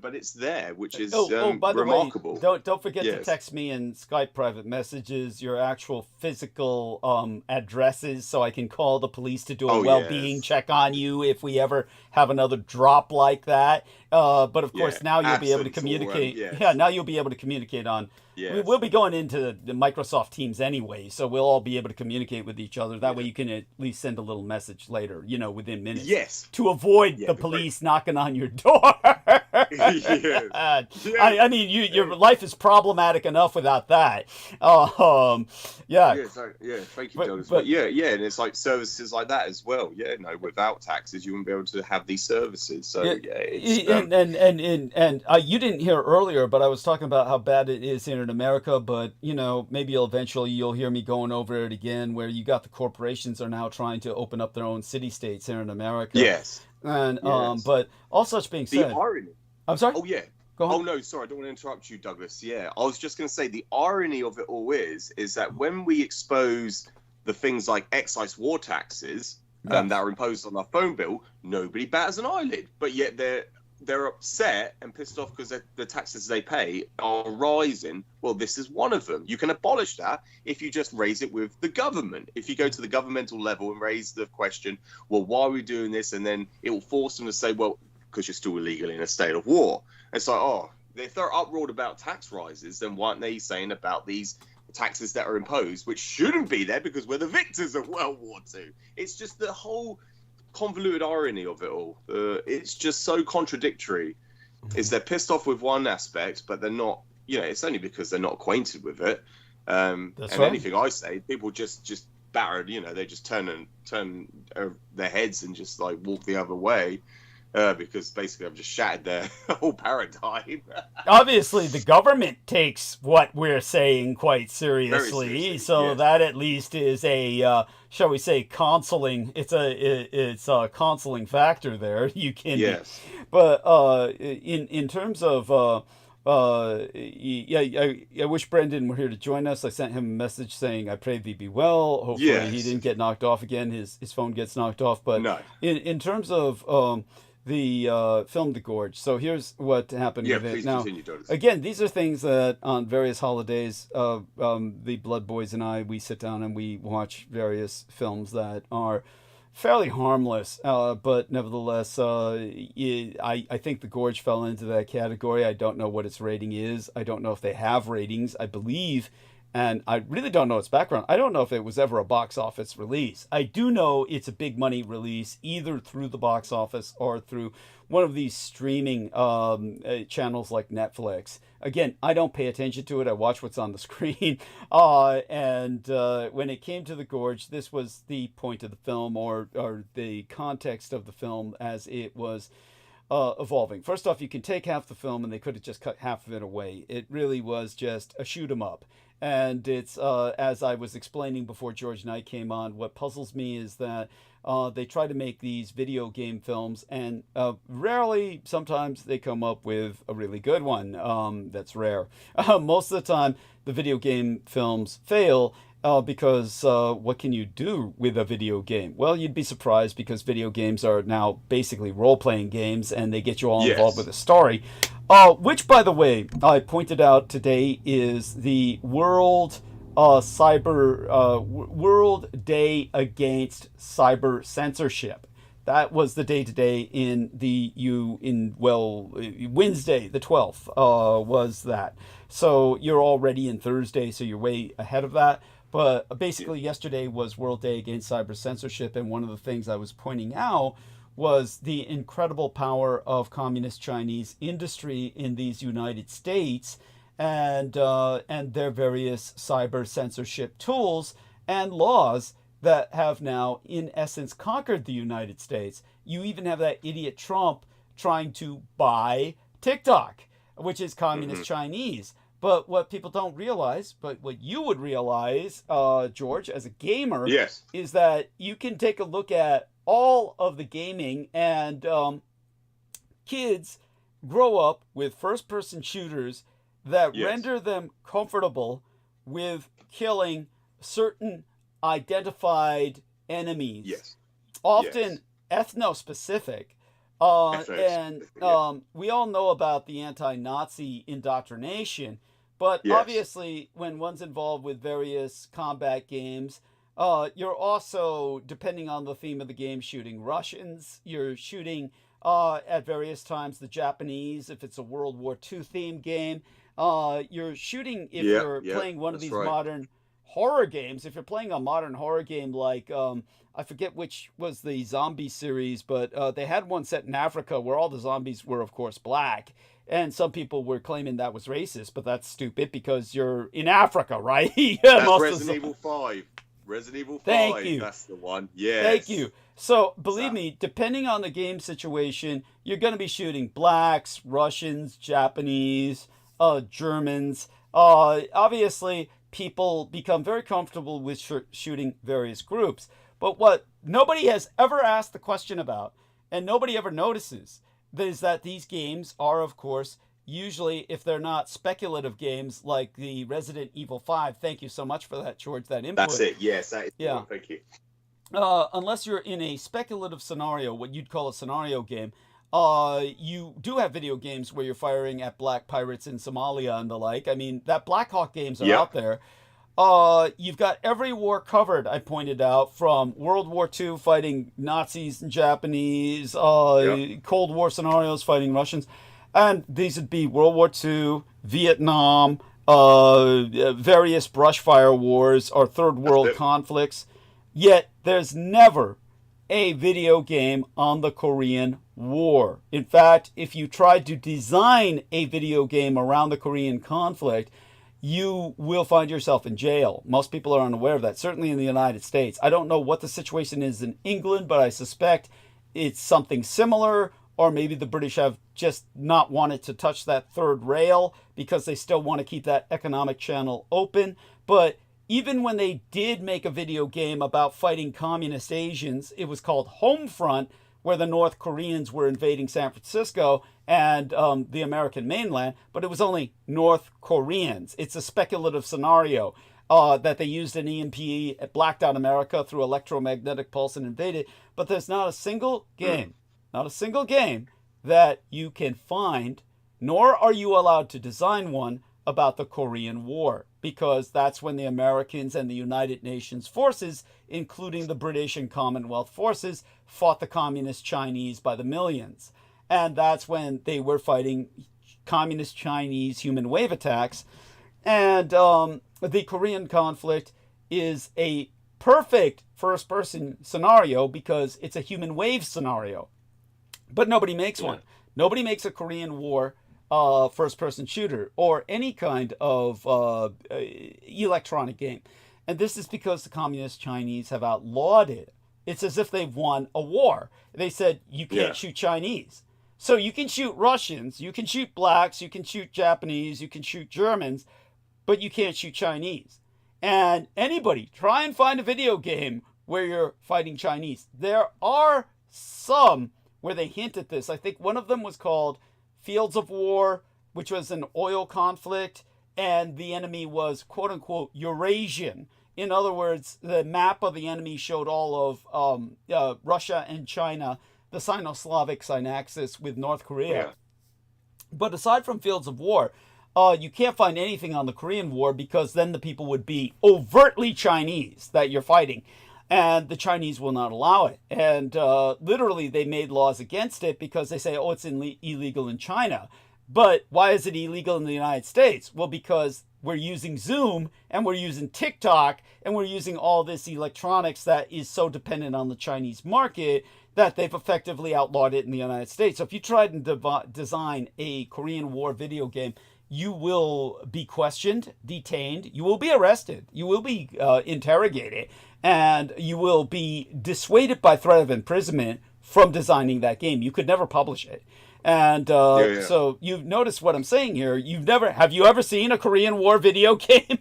but it's there, which is by the remarkable. way, don't forget to text me in Skype private messages your actual physical addresses so I can call the police to do a well-being check on you if we ever have another drop like that. But of course, now you'll be able to communicate. Now you'll be able to communicate on. Yes. We'll be going into the Microsoft Teams anyway, so we'll all be able to communicate with each other. That way you can at least send a little message later, within minutes. Yes. To avoid the police knocking on your door. Yes. I mean, your life is problematic enough without that. Thank you, Douglas. But and it's like services like that as well. Yeah, no, without taxes, you wouldn't be able to have these services. So and you didn't hear earlier, but I was talking about how bad it is here in America. But maybe eventually you'll hear me going over it again, where you got the corporations are now trying to open up their own city states here in America. Yes. And but all such being said, the irony. I'm sorry. Oh yeah. Go on. Oh no, sorry, I don't want to interrupt you, Douglas. Yeah, I was just going to say the irony of it all is that when we expose the things like excise war taxes that are imposed on our phone bill, nobody bats an eyelid. But yet they're upset and pissed off because the taxes they pay are rising. Well, this is one of them. You can abolish that if you just raise it with the government. If you go to the governmental level and raise the question, well, why are we doing this? And then it will force them to say, well, because you're still illegally in a state of war. It's like, if they're uproared about tax rises, then why aren't they saying about these taxes that are imposed, which shouldn't be there because we're the victors of World War II? It's just the whole convoluted irony of it all. It's just so contradictory. Is they're pissed off with one aspect, but they're not. It's only because they're not acquainted with it. Anything I say, people just batter. They just turn their heads and just like walk the other way. Because basically I've just shattered their whole paradigm. Obviously, the government takes what we're saying quite seriously, that at least is a, shall we say, consoling. It's a consoling factor there. You can, but in terms of, I wish Brendan were here to join us. I sent him a message saying, "I pray thee be well." Hopefully, he didn't get knocked off again. His phone gets knocked off, but no. In terms of the film The Gorge. So here's what happened with it. Now, again, these are things that on various holidays, the Blood Boys and I, we sit down and we watch various films that are fairly harmless, but nevertheless, I think The Gorge fell into that category. I don't know what its rating is. I don't know if they have ratings. I believe, and I really don't know its background. I don't know if it was ever a box office release. I do know it's a big money release, either through the box office or through one of these streaming channels like Netflix. Again, I don't pay attention to it. I watch what's on the screen. And when it came to The Gorge, this was the point of the film, or the context of the film as it was evolving. First off, you can take half the film and they could have just cut half of it away. It really was just a shoot 'em up. And it's, as I was explaining before George Knight came on, what puzzles me is that they try to make these video game films, and rarely, sometimes they come up with a really good one. That's rare. Most of the time, the video game films fail because what can you do with a video game? Well, you'd be surprised, because video games are now basically role-playing games, and they get you all involved with a story. Which, by the way, I pointed out today is the World Day Against Cyber Censorship. That was the day today Wednesday, the 12th, was that. So you're already in Thursday, so you're way ahead of that. But basically, yesterday was World Day Against Cyber Censorship, and one of the things I was pointing out was the incredible power of communist Chinese industry in these United States, and their various cyber censorship tools and laws that have now, in essence, conquered the United States. You even have that idiot Trump trying to buy TikTok, which is communist Chinese. But what people don't realize, but what you would realize, George, as a gamer, is that you can take a look at all of the gaming, and kids grow up with first-person shooters that Yes. render them comfortable with killing certain identified enemies. Yes. Often ethno-specific. And Ethno-specific, yeah. we all know about the anti-Nazi indoctrination, but Yes. obviously when one's involved with various combat games, you're also, depending on the theme of the game, shooting Russians. You're shooting at various times the Japanese, if it's a World War II themed game. You're shooting if Yeah, you're yeah, playing one of that's these right. modern horror games. If you're playing a modern horror game like, I forget which was the zombie series, but they had one set in Africa where all the zombies were, of course, black. And some people were claiming that was racist, but that's stupid because you're in Africa, right? That's Most of Resident the- Evil 5. Resident Evil 5. Thank you. That's the one. Yes. Thank you. So, believe So- me, depending on the game situation, you're going to be shooting blacks, Russians, Japanese, Germans. Obviously, people become very comfortable with shooting various groups. But what nobody has ever asked the question about, and nobody ever notices, is that these games are, of course, usually, if they're not speculative games like the Resident Evil 5, thank you so much for that, George, that input. That's it. Yes, that is the Yeah. one. Thank you. Unless you're in a speculative scenario, what you'd call a scenario game, you do have video games where you're firing at black pirates in Somalia and the like. I mean, that Black Hawk games are Yep. out there. You've got every war covered, I pointed out, from World War II fighting Nazis and Japanese, Cold War scenarios fighting Russians. And these would be World War II, Vietnam, various brushfire wars or third world it. conflicts. Yet there's never a video game on the Korean War. In fact, if you tried to design a video game around the Korean conflict, you will find yourself in jail. Most people are unaware of that, certainly in the United States. I don't know what the situation is in England, but I suspect it's something similar, or maybe the British have just not wanted to touch that third rail because they still want to keep that economic channel open. But even when they did make a video game about fighting communist Asians, it was called Homefront, where the North Koreans were invading San Francisco and the American mainland, but it was only North Koreans. It's a speculative scenario that they used an EMP, it blacked out America through electromagnetic pulse and invaded, but there's not a single game, that you can find, nor are you allowed to design one about the Korean War, because that's when the Americans and the United Nations forces, including the British and Commonwealth forces, fought the communist Chinese by the millions. And that's when they were fighting communist Chinese human wave attacks. And the Korean conflict is a perfect first-person scenario because it's a human wave scenario. But nobody makes one. Nobody makes a Korean War first-person shooter or any kind of electronic game. And this is because the communist Chinese have outlawed it. It's as if they've won a war. They said, you can't shoot Chinese. So you can shoot Russians, you can shoot blacks, you can shoot Japanese, you can shoot Germans, but you can't shoot Chinese. And anybody, try and find a video game where you're fighting Chinese. There are some where they hint at this. I think one of them was called Fields of War, which was an oil conflict, and the enemy was, quote-unquote, Eurasian. In other words, the map of the enemy showed all of Russia and China, the Sino-Slavic synaxis with North Korea. Yeah. But aside from Fields of War, you can't find anything on the Korean War because then the people would be overtly Chinese that you're fighting. And the Chinese will not allow it. And literally they made laws against it because they say, oh, it's illegal in China. But why is it illegal in the United States? Well, because we're using Zoom and we're using TikTok and we're using all this electronics that is so dependent on the Chinese market that they've effectively outlawed it in the United States. So if you try to design a Korean War video game, you will be questioned, detained, you will be arrested, you will be interrogated, and you will be dissuaded by threat of imprisonment from designing that game. You could never publish it. And so you've noticed what I'm saying here. Have you ever seen a Korean War video game?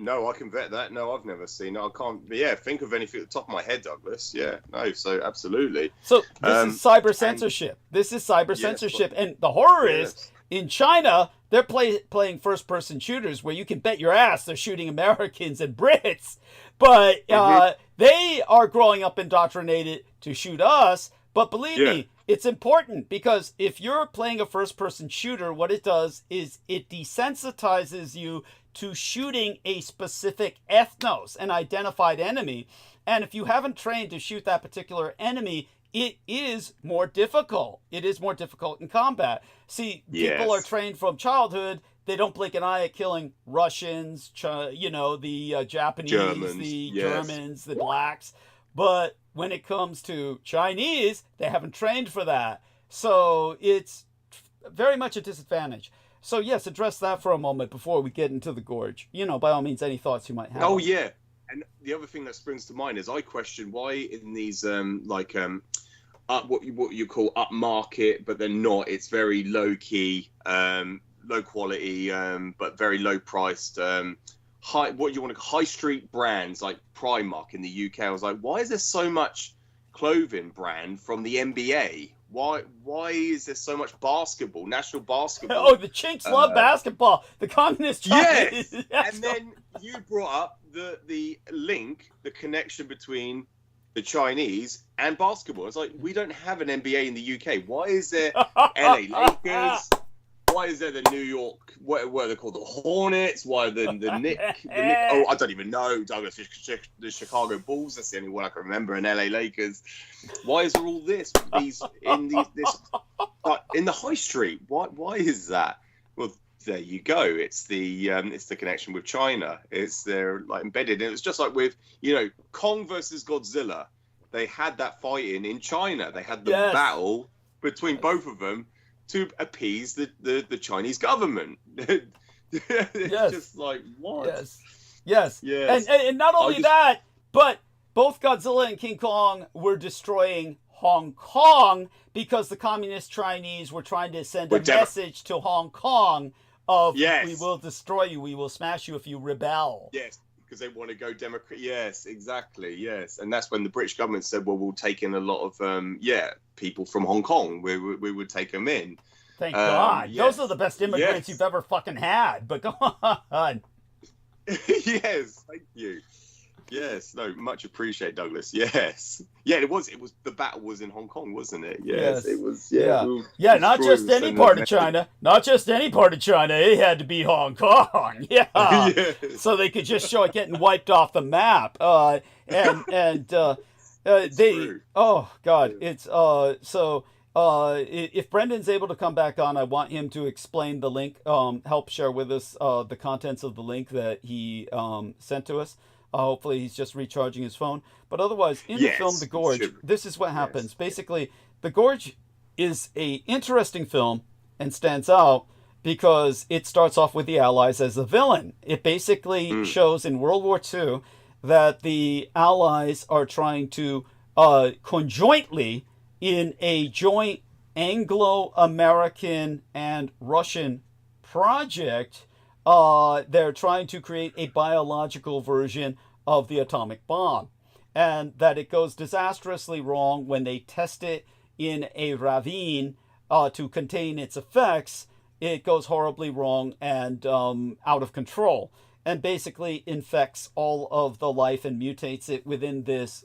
No, I can vet that. No, I've never seen it. I can't. Yeah, think of anything at the top of my head, Douglas. Yeah, no. So absolutely. So this is cyber censorship. This is cyber censorship, and the horror is in China they're playing first-person shooters where you can bet your ass they're shooting Americans and Brits, but they are growing up indoctrinated to shoot us. But believe me, it's important because if you're playing a first-person shooter, what it does is it desensitizes you to shooting a specific ethnos, an identified enemy. And if you haven't trained to shoot that particular enemy, it is more difficult. It is more difficult in combat. See, people are trained from childhood. They don't blink an eye at killing Russians, the Japanese, the Germans, the blacks. But when it comes to Chinese, they haven't trained for that. So it's very much a disadvantage. So yes, address that for a moment before we get into the gorge. By all means, any thoughts you might have. Oh yeah, and the other thing that springs to mind is I question why in these what you call upmarket, but they're not. It's very low key, low quality, but very low priced. High street brands like Primark in the UK. I was like, why is there so much clothing brand from the NBA? Why is there so much basketball, national basketball? Oh, the Chinks love basketball. The communist Chinese. Yes. And then you brought up the link, the connection between the Chinese and basketball. It's like, we don't have an NBA in the UK. Why is there LA Lakers? Why is there the New York, what are they called, the Hornets? Why are the Nick? Oh, I don't even know, Douglas. The Chicago Bulls. That's the only one I can remember. And LA Lakers. Why is there all this in the high street? Why is that? Well, there you go. It's the connection with China. They're like embedded. And it was just like with Kong versus Godzilla. They had that fighting in China. They had the battle between both of them to appease the Chinese government. It's just like, what? Yes. And not only that, but both Godzilla and King Kong were destroying Hong Kong because the communist Chinese were trying to send a message to Hong Kong of, we will destroy you, we will smash you if you rebel. Yes, because they want to go Democrat. Yes, exactly, yes. And that's when the British government said, well, we'll take in a lot of, people from Hong Kong. We would take them in. Thank God. Those are the best immigrants you've ever fucking had. But go on. Yes, thank you. Yes, no, much appreciate, Douglas. Yes. Yeah, it was the battle was in Hong Kong, wasn't it? Yes. It was, not just any part of China. Not just any part of China. It had to be Hong Kong. So they could just show it getting wiped off the map. If Brendan's able to come back on, I want him to explain the link, help share with us the contents of the link that he sent to us. Hopefully he's just recharging his phone. But otherwise, in the film The Gorge, this is what happens. Basically, The Gorge is a interesting film and stands out because it starts off with the Allies as a villain. It basically shows in World War II that the Allies are trying to conjointly, in a joint Anglo-American and Russian project, they're trying to create a biological version of the atomic bomb. And that it goes disastrously wrong when they test it in a ravine to contain its effects. It goes horribly wrong and out of control, and basically infects all of the life and mutates it within this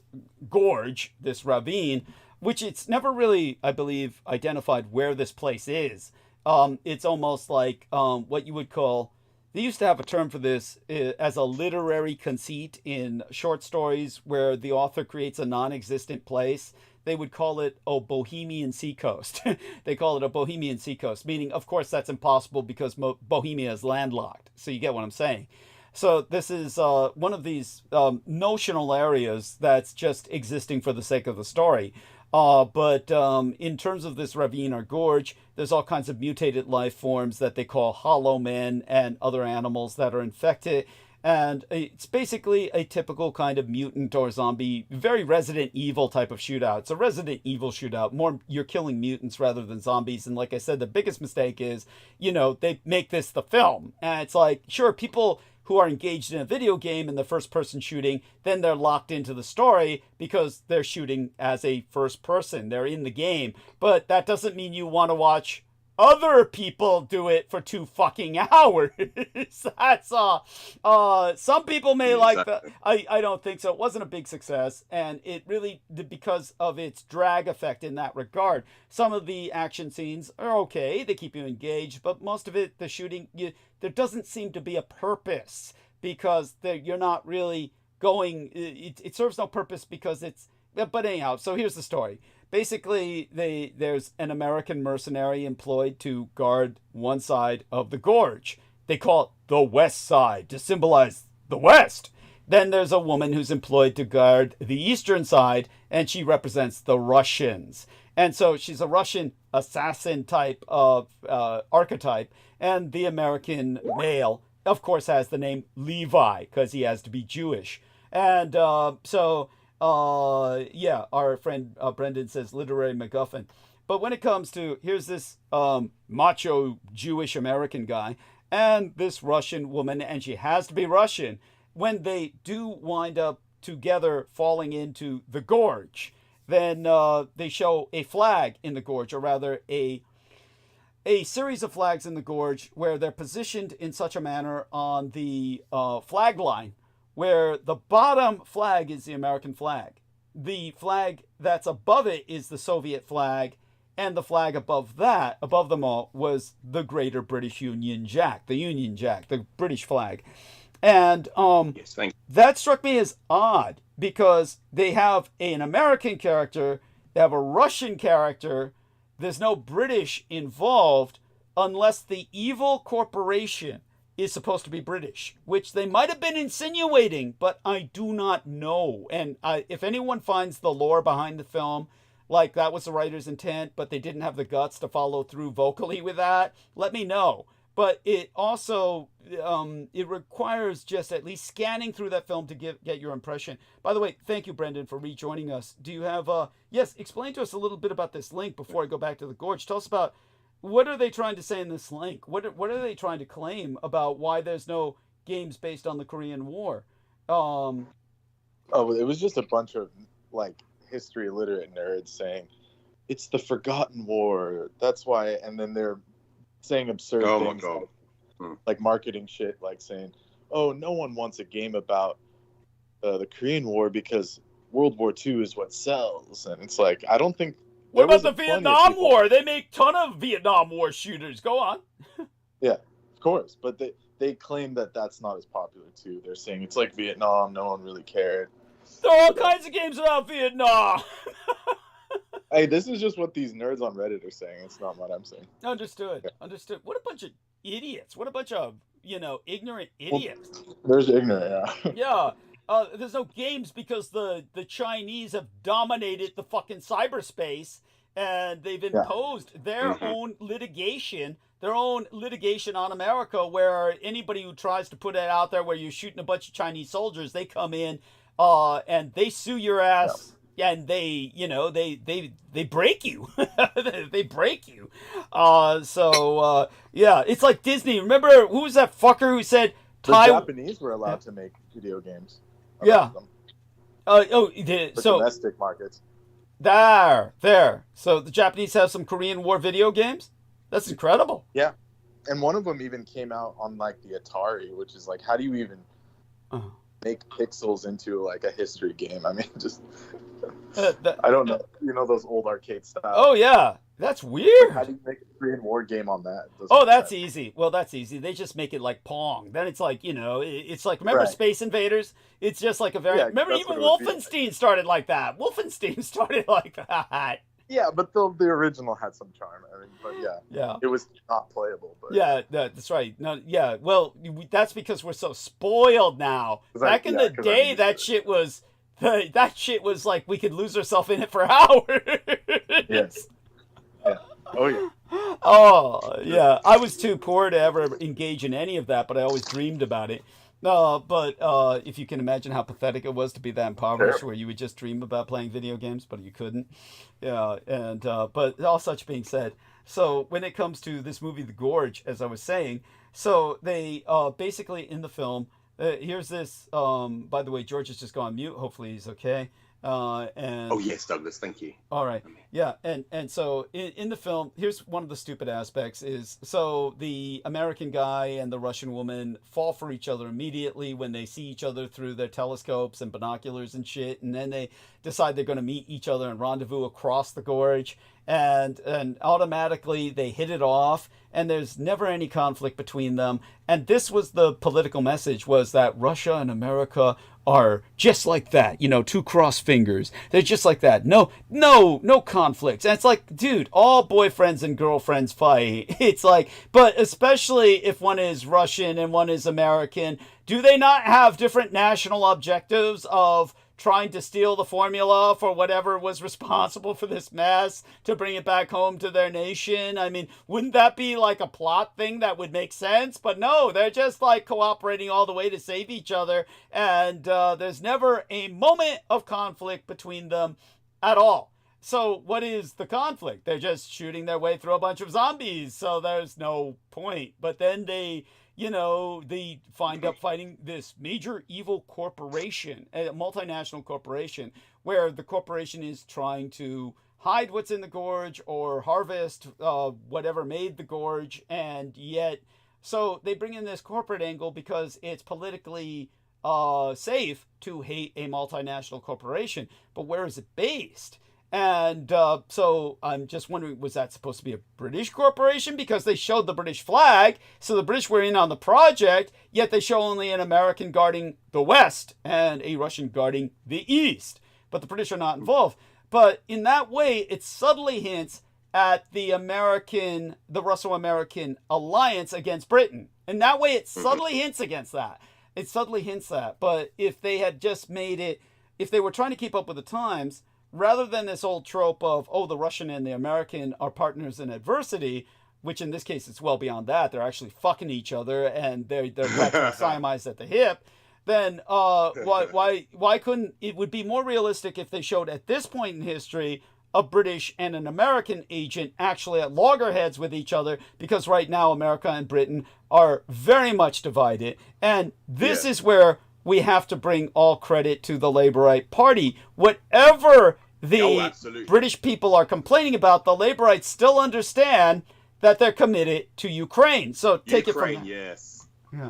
gorge, this ravine, which it's never really, I believe, identified where this place is. It's almost like what you would call, they used to have a term for this as a literary conceit in short stories where the author creates a non-existent place. They would call it a Bohemian seacoast. They call it a Bohemian seacoast, meaning, of course, that's impossible because Bohemia is landlocked. So you get what I'm saying. So this is one of these notional areas that's just existing for the sake of the story. But in terms of this ravine or gorge, there's all kinds of mutated life forms that they call hollow men and other animals that are infected. And it's basically a typical kind of mutant or zombie, very Resident Evil type of shootout. It's a Resident Evil shootout. More, you're killing mutants rather than zombies. And like I said, the biggest mistake is, they make this the film. And it's like, sure, people who are engaged in a video game in the first person shooting, then they're locked into the story because they're shooting as a first person. They're in the game. But that doesn't mean you want to watch other people do it for 2 fucking hours. That's some people may like that. I don't think so. It wasn't a big success, and it really, because of its drag effect in that regard. Some of the action scenes are okay, they keep you engaged, but most of it, the shooting, there doesn't seem to be a purpose, because you're not really going, it serves no purpose because it's, but anyhow, so here's the story. Basically, there's an American mercenary employed to guard one side of the gorge. They call it the west side to symbolize the West. Then there's a woman who's employed to guard the eastern side, and she represents the Russians. And so she's a Russian assassin type of archetype, and the American male, of course, has the name Levi because he has to be Jewish. And yeah, our friend Brendan says literary MacGuffin. But when it comes to, here's this macho Jewish American guy and this Russian woman, and she has to be Russian, when they do wind up together falling into the gorge, then they show a flag in the gorge, or rather a series of flags in the gorge where they're positioned in such a manner on the flag line where the bottom flag is the American flag. The flag that's above it is the Soviet flag, and the flag above that, above them all, was the Greater British Union Jack, the Union Jack, the British flag. And yes, thank you. That struck me as odd, because they have an American character, they have a Russian character, there's no British involved, unless the evil corporation is supposed to be British, which they might have been insinuating, but I do not know. And if anyone finds the lore behind the film, like that was the writer's intent, but they didn't have the guts to follow through vocally with that, let me know. But it also, it requires just at least scanning through that film to get your impression. By the way, thank you, Brendan, for rejoining us. Do you have, yes, explain to us a little bit about this link before I go back to the gorge. Tell us about, what are they trying to say in this link? What are they trying to claim about why there's no games based on the Korean War? Oh, it was just a bunch of like history literate nerds saying it's the forgotten war. That's why, and then they're saying absurd things like marketing shit, like saying, "Oh, no one wants a game about the Korean War because World War II is what sells." And it's like, I don't think. What about the Vietnam War? They make ton of Vietnam War shooters. Go on. Yeah, of course. But they claim that that's not as popular, too. They're saying it's like Vietnam. No one really cared. There are all kinds of games about Vietnam. Hey, this is just what these nerds on Reddit are saying. It's not what I'm saying. Understood. Yeah. Understood. What a bunch of idiots. What a bunch of, ignorant idiots. Well, there's ignorant, yeah. Yeah. There's no games because the Chinese have dominated the fucking cyberspace, and they've imposed their own litigation on America, where anybody who tries to put it out there where you're shooting a bunch of Chinese soldiers, they come in and they sue your ass. Yeah, and they break you. They break you. Yeah, it's like Disney. Remember, who was that fucker who said the Japanese were allowed to make video games? Yeah. For domestic markets. There. So the Japanese have some Korean War video games? That's incredible. Yeah. And one of them even came out on like the Atari, which is like, how do you even make pixels into like a history game? I mean, just I don't know. You know those old arcade style. Oh yeah. That's weird. How do you make a Korean War game on that? That's easy. Well, that's easy. They just make it like Pong. Then it's like, it's like, remember Space Invaders? It's just like a very... remember even Wolfenstein started like that. Wolfenstein started like that. Yeah, but the original had some charm. I mean, but yeah. It was not playable. But yeah, that's right. No, yeah, well, that's because we're so spoiled now. Back in the day, that shit was like, we could lose ourselves in it for hours. Yes. Yeah. Oh yeah. Oh yeah. I was too poor to ever engage in any of that, but I always dreamed about it. But if you can imagine how pathetic it was to be that impoverished, where you would just dream about playing video games, but you couldn't. Yeah. And but all such being said, so when it comes to this movie, The Gorge, as I was saying, So they basically in the film, here's this. By the way, George has just gone mute. Hopefully he's okay. And oh yes, Douglas, thank you. all right, yeah, and so in the film, here's one of the stupid aspects is so the American guy and the Russian woman fall for each other immediately when they see each other through their telescopes and binoculars and shit, and then they decide they're going to meet each other and rendezvous across the gorge, and automatically they hit it off, and there's never any conflict between them. And this was the political message, was that Russia and America are just like that, you know, two cross fingers. They're just like that. No conflicts. And it's like, dude, all boyfriends and girlfriends fight. It's like, but especially if one is Russian and one is American, do they not have different national objectives of trying to steal the formula for whatever was responsible for this mess to bring it back home to their nation? I mean, wouldn't that be like a plot thing that would make sense? But no, they're just like cooperating all the way to save each other. And there's never a moment of conflict between them at all. So what is the conflict? They're just shooting their way through a bunch of zombies. So there's no point. But then they find up fighting this major evil corporation, a multinational corporation, where the corporation is trying to hide what's in the gorge or harvest whatever made the gorge. And yet, so they bring in this corporate angle because it's politically safe to hate a multinational corporation. But where is it based? And so I'm just wondering, was that supposed to be a British corporation? Because they showed the British flag, so the British were in on the project, yet they show only an American guarding the West and a Russian guarding the East. But the British are not involved. But in that way, it subtly hints at the Russo-American alliance against Britain. In that way, it subtly hints against that. It subtly hints that. But if they had just made it, if they were trying to keep up with the times, rather than this old trope of, oh, the Russian and the American are partners in adversity, which in this case it's well beyond that. They're actually fucking each other and they're practically Siamese at the hip. Then why couldn't it would be more realistic if they showed at this point in history a British and an American agent actually at loggerheads with each other, because right now America and Britain are very much divided. And this is where we have to bring all credit to the Labourite Party. Whatever the British people are complaining about, the Labourites still understand that they're committed to Ukraine. So take Ukraine, it from yes. Yeah.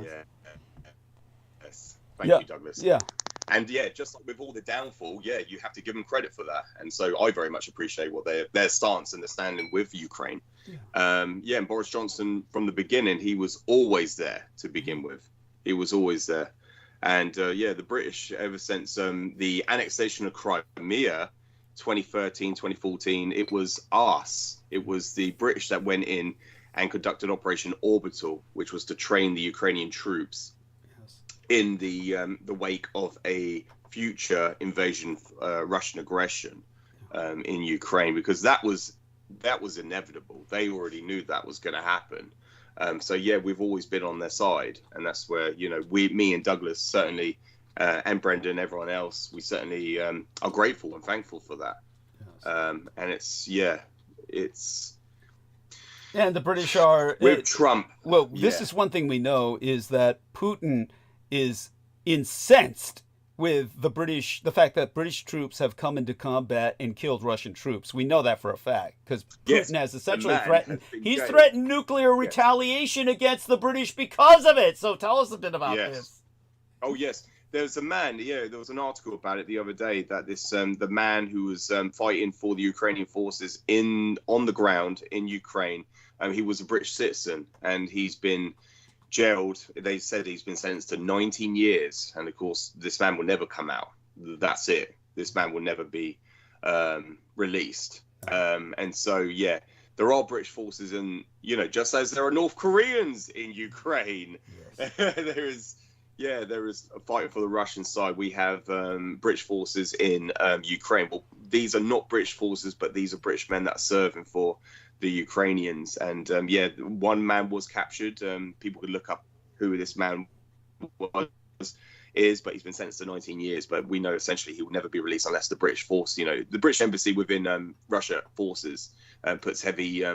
Yes. Thank you, Douglas. Yeah. And yeah, just like with all the downfall, you have to give them credit for that. And so I very much appreciate what their stance and their standing with Ukraine. And Boris Johnson, from the beginning, he was always there to begin with. He was always there. And the British, ever since the annexation of Crimea, 2013, 2014, it was us. It was the British that went in and conducted Operation Orbital, which was to train the Ukrainian troops in the wake of a future invasion, Russian aggression in Ukraine, because that was inevitable. They already knew that was going to happen. We've always been on their side, and that's where me and Douglas certainly, and Brendan, everyone else, we certainly are grateful and thankful for that. And and the British are with Trump. Well, this is one thing we know, is that Putin is incensed with the fact that British troops have come into combat and killed Russian troops. We know that for a fact, because Putin has essentially threatened, threatened nuclear retaliation against the British because of it. So tell us a bit about this. Oh, yes. There's a man, there was an article about it the other day, that this the man who was fighting for the Ukrainian forces on the ground in Ukraine, he was a British citizen, and he's been jailed. They said he's been sentenced to 19 years, and of course this man will never come out. That's it. This man will never be released. And so there are British forces, and just as there are North Koreans in Ukraine, there is a fight for the Russian side. We have British forces in Ukraine. Well, these are not British forces, but these are British men that are serving for the Ukrainians. And one man was captured. People could look up who this man is, but he's been sentenced to 19 years. But we know essentially he will never be released unless the British force, the British embassy within Russia forces puts heavy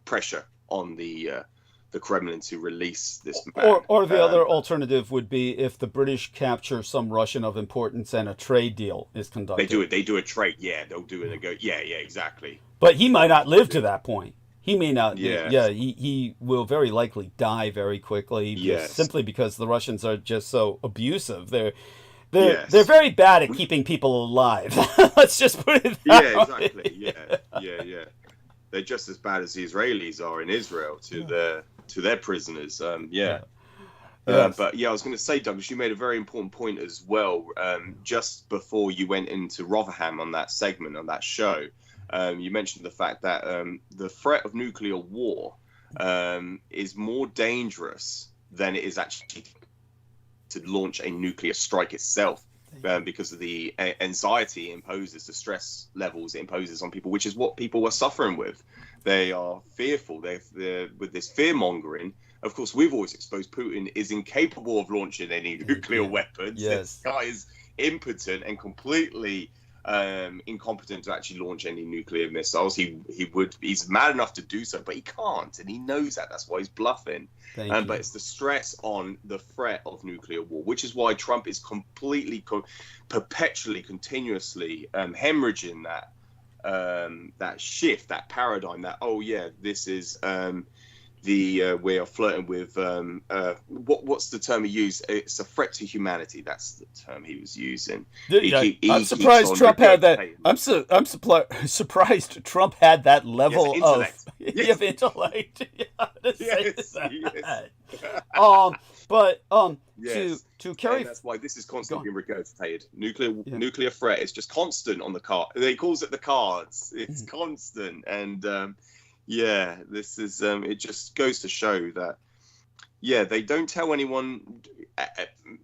pressure on the the Kremlin to release this man. Or the other alternative would be if the British capture some Russian of importance and a trade deal is conducted. They do a trade. Yeah, they'll do it. Yeah, exactly. But he might not live to that point. He may not. Yeah. Yeah, he will very likely die very quickly. Simply because the Russians are just so abusive. They're very bad at keeping people alive. Let's just put it that way. Yeah, exactly. Yeah. They're just as bad as the Israelis are in Israel to their prisoners. Yes. But I was going to say, Douglas, you made a very important point as well. Just before you went into Rotherham on that segment on that show, you mentioned the fact that the threat of nuclear war is more dangerous than it is actually to launch a nuclear strike itself, because of the anxiety it imposes, the stress levels it imposes on people, which is what people are suffering with. They are fearful. They're with this fear mongering. Of course, we've always exposed Putin is incapable of launching any nuclear weapons. Yes. This guy is impotent and completely incompetent to actually launch any nuclear missiles. He's mad enough to do so, but he can't, and he knows that. That's why he's bluffing. But it's the stress on the threat of nuclear war, which is why Trump is completely, perpetually, continuously hemorrhaging that shift, that paradigm. That this is we are flirting with what's the term he used? It's a threat to humanity. That's the term he was using. I'm surprised Trump had that. I'm surprised Trump had that level of intellect. To carry. And that's why this is constantly being regurgitated. Nuclear threat is just constant on the card. He calls it the cards. It's constant, and this is it just goes to show that they don't tell anyone.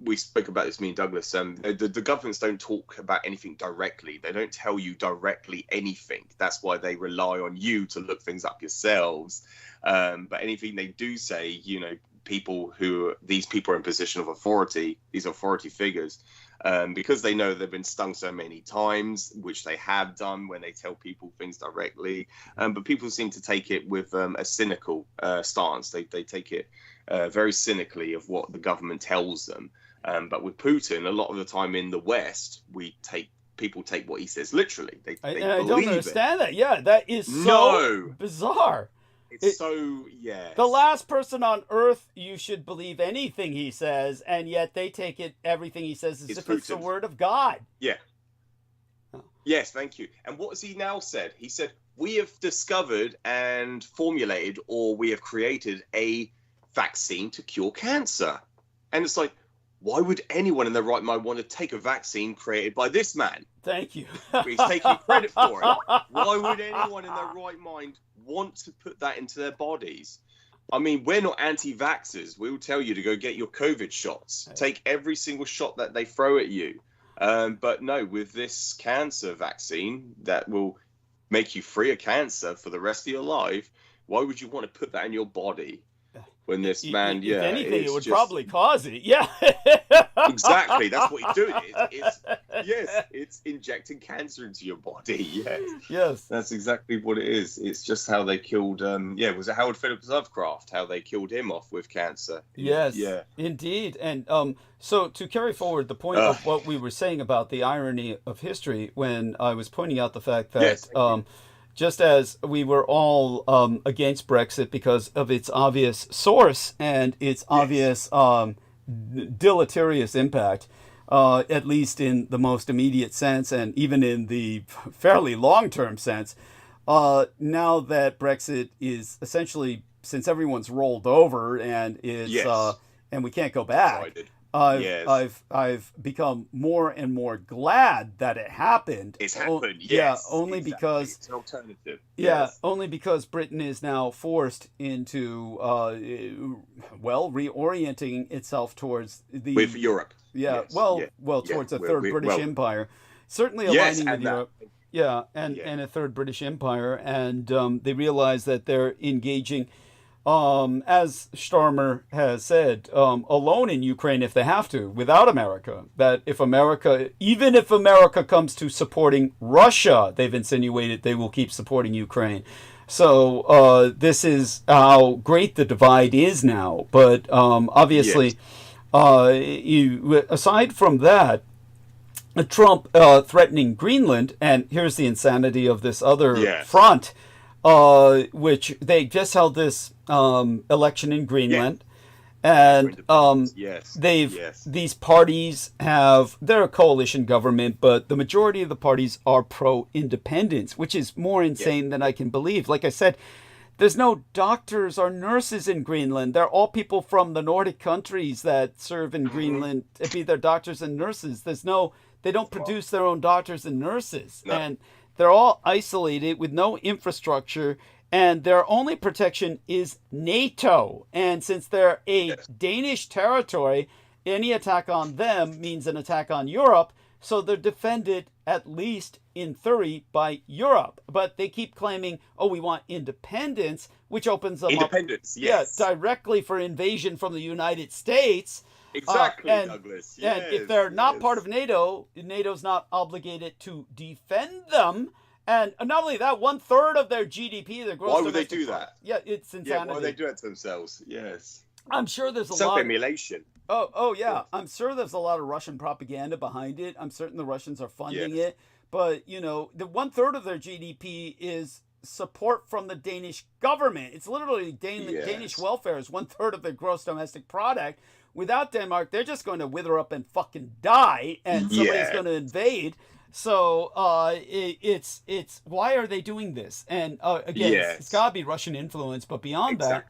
We spoke about this, me and Douglas. The governments don't talk about anything directly. They don't tell you directly anything. That's why they rely on you to look things up yourselves. But anything they do say, these people are in position of authority, these authority figures, because they know they've been stung so many times, which they have done when they tell people things directly. But people seem to take it with a cynical stance. They take it very cynically of what the government tells them. But with Putin, a lot of the time in the West, people take what he says literally. They I don't understand that. Yeah, that is so bizarre. It's the last person on earth you should believe anything he says, and yet they take everything he says as if it's the word of God. Yeah. Oh. Yes, thank you. And what has he now said? He said, we have discovered and formulated, or we have created a vaccine to cure cancer. And it's like, why would anyone in their right mind want to take a vaccine created by this man? Thank you. He's taking credit for it. Why would anyone in their right mind want to put that into their bodies? I mean, we're not anti-vaxxers. We will tell you to go get your COVID shots. Take every single shot that they throw at you. But no, with this cancer vaccine that will make you free of cancer for the rest of your life, why would you want to put that in your body? When this man, if anything, it would probably cause it. Yeah. Exactly. That's what he's doing. It's injecting cancer into your body. Yes. That's exactly what it is. It's just how they killed. Was it Howard Phillips Lovecraft? How they killed him off with cancer. Yes. Yeah. Indeed. And so to carry forward the point of what we were saying about the irony of history, when I was pointing out the fact that. Just as we were all against Brexit because of its obvious source and its obvious deleterious impact, at least in the most immediate sense and even in the fairly long-term sense, now that Brexit is essentially, since everyone's rolled over and it's and we can't go back. I've become more and more glad that it happened. It's happened, only because it's an alternative. Only because Britain is now forced into reorienting itself towards with Europe. Towards a third British Empire. Certainly aligning with Europe. And a third British Empire, and they realize that they're engaging. As Starmer has said, alone in Ukraine if they have to, without America. That even if America comes to supporting Russia, they've insinuated they will keep supporting Ukraine. So this is how great the divide is now. But obviously, aside from that, Trump threatening Greenland, and here's the insanity of this other front, which they just held this election in Greenland. And these parties they're a coalition government, but the majority of the parties are pro-independence, which is more insane than I can believe. Like I said, there's no doctors or nurses in Greenland. They're all people from the Nordic countries that serve in Greenland to be their doctors and nurses. They don't produce their own doctors and nurses. No. And they're all isolated with no infrastructure. And their only protection is NATO. And since they're a Danish territory, any attack on them means an attack on Europe. So they're defended, at least in theory, by Europe. But they keep claiming, we want independence, which opens them up directly for invasion from the United States. Exactly, Douglas. Yes, and if they're not part of NATO, NATO's not obligated to defend them. And not only that, 1/3 of their GDP, their gross. Why would they do that? Yeah, it's insanity. Yeah, why would they do it to themselves? Yes. I'm sure there's a self-emulation. Oh yeah. I'm sure there's a lot of Russian propaganda behind it. I'm certain the Russians are funding it. But the 1/3 of their GDP is support from the Danish government. It's literally Danish welfare is 1/3 of their gross domestic product. Without Denmark, they're just going to wither up and fucking die, and somebody's going to invade. So it's why are they doing this? And again, it's got to be Russian influence. But beyond that,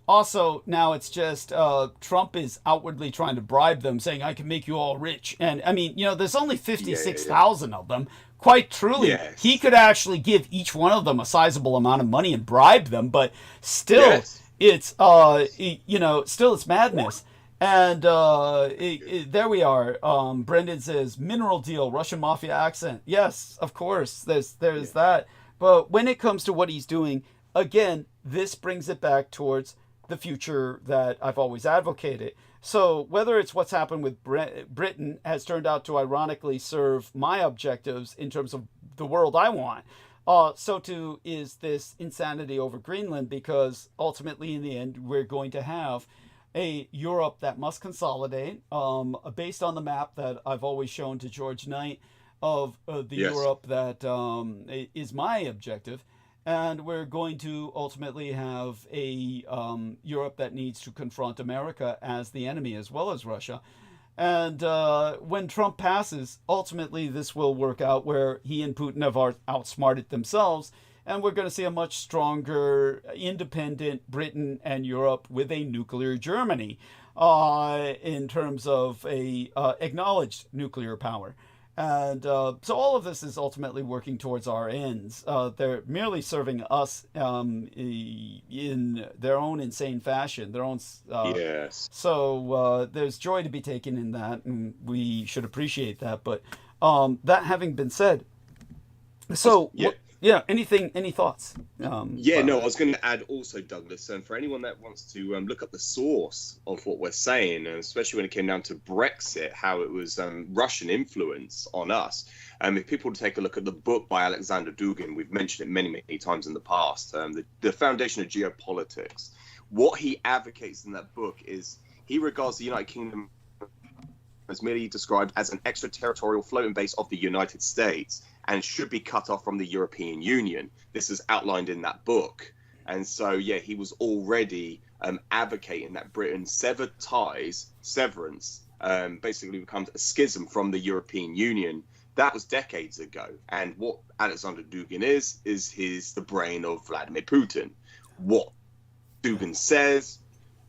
also now it's just Trump is outwardly trying to bribe them, saying I can make you all rich. And I mean, there's only 56,000 of them. Quite truly, he could actually give each one of them a sizable amount of money and bribe them. But still, it's still it's madness. And there we are. Brendan says, mineral deal, Russian mafia accent. Yes, of course, there's that. But when it comes to what he's doing, again, this brings it back towards the future that I've always advocated. So whether it's what's happened with Britain has turned out to ironically serve my objectives in terms of the world I want. So too is this insanity over Greenland, because ultimately in the end, we're going to have a Europe that must consolidate, based on the map that I've always shown to George Knight of the Europe that is my objective. And we're going to ultimately have a Europe that needs to confront America as the enemy, as well as Russia. And when Trump passes, ultimately this will work out where he and Putin have outsmarted themselves. And we're going to see a much stronger, independent Britain and Europe with a nuclear Germany in terms of a acknowledged nuclear power. And so all of this is ultimately working towards our ends. They're merely serving us in their own insane fashion, their own. So there's joy to be taken in that, and we should appreciate that. But that having been said, so. Any thoughts? I was going to add also, Douglas, for anyone that wants to look up the source of what we're saying, and especially when it came down to Brexit, how it was Russian influence on us. If people take a look at the book by Alexander Dugin, we've mentioned it many, many times in the past, the Foundation of Geopolitics. What he advocates in that book is he regards the United Kingdom as merely described as an extraterritorial floating base of the United States, and should be cut off from the European Union. This is outlined in that book. And so, he was already advocating that Britain sever ties, severance, basically becomes a schism from the European Union. That was decades ago. And what Alexander Dugin is the brain of Vladimir Putin. What Dugin says,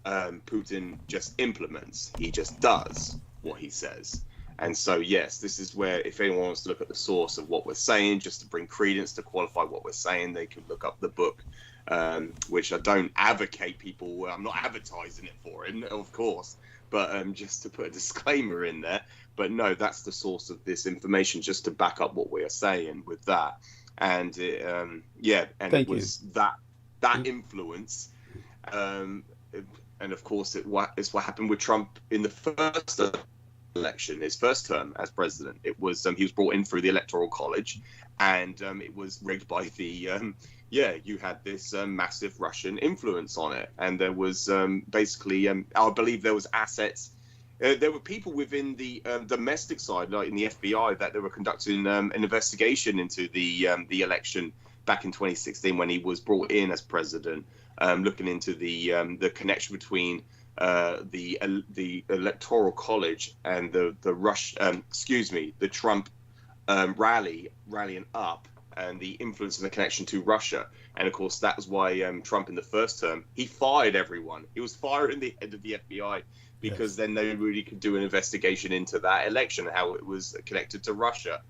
Putin just implements. He just does what he says. And so, yes, this is where, if anyone wants to look at the source of what we're saying, just to bring credence, to qualify what we're saying, they could look up the book, which I don't advocate people. I'm not advertising it for him, of course, but just to put a disclaimer in there. But no, that's the source of this information, just to back up what we are saying with that. And it was that influence. And of course, it's what happened with Trump in the first election, his first term as president. It was he was brought in through the Electoral College, and it was rigged by the you had this massive Russian influence on it, and there was basically I believe there was assets. There were people within the domestic side, like in the FBI, that they were conducting an investigation into the election back in 2016 when he was brought in as president, looking into the connection between the Electoral College and the Trump rallying up, and the influence and the connection to Russia. And of course, that was why Trump in the first term, he fired everyone. He was firing the head of the FBI because then they really could do an investigation into that election, how it was connected to Russia.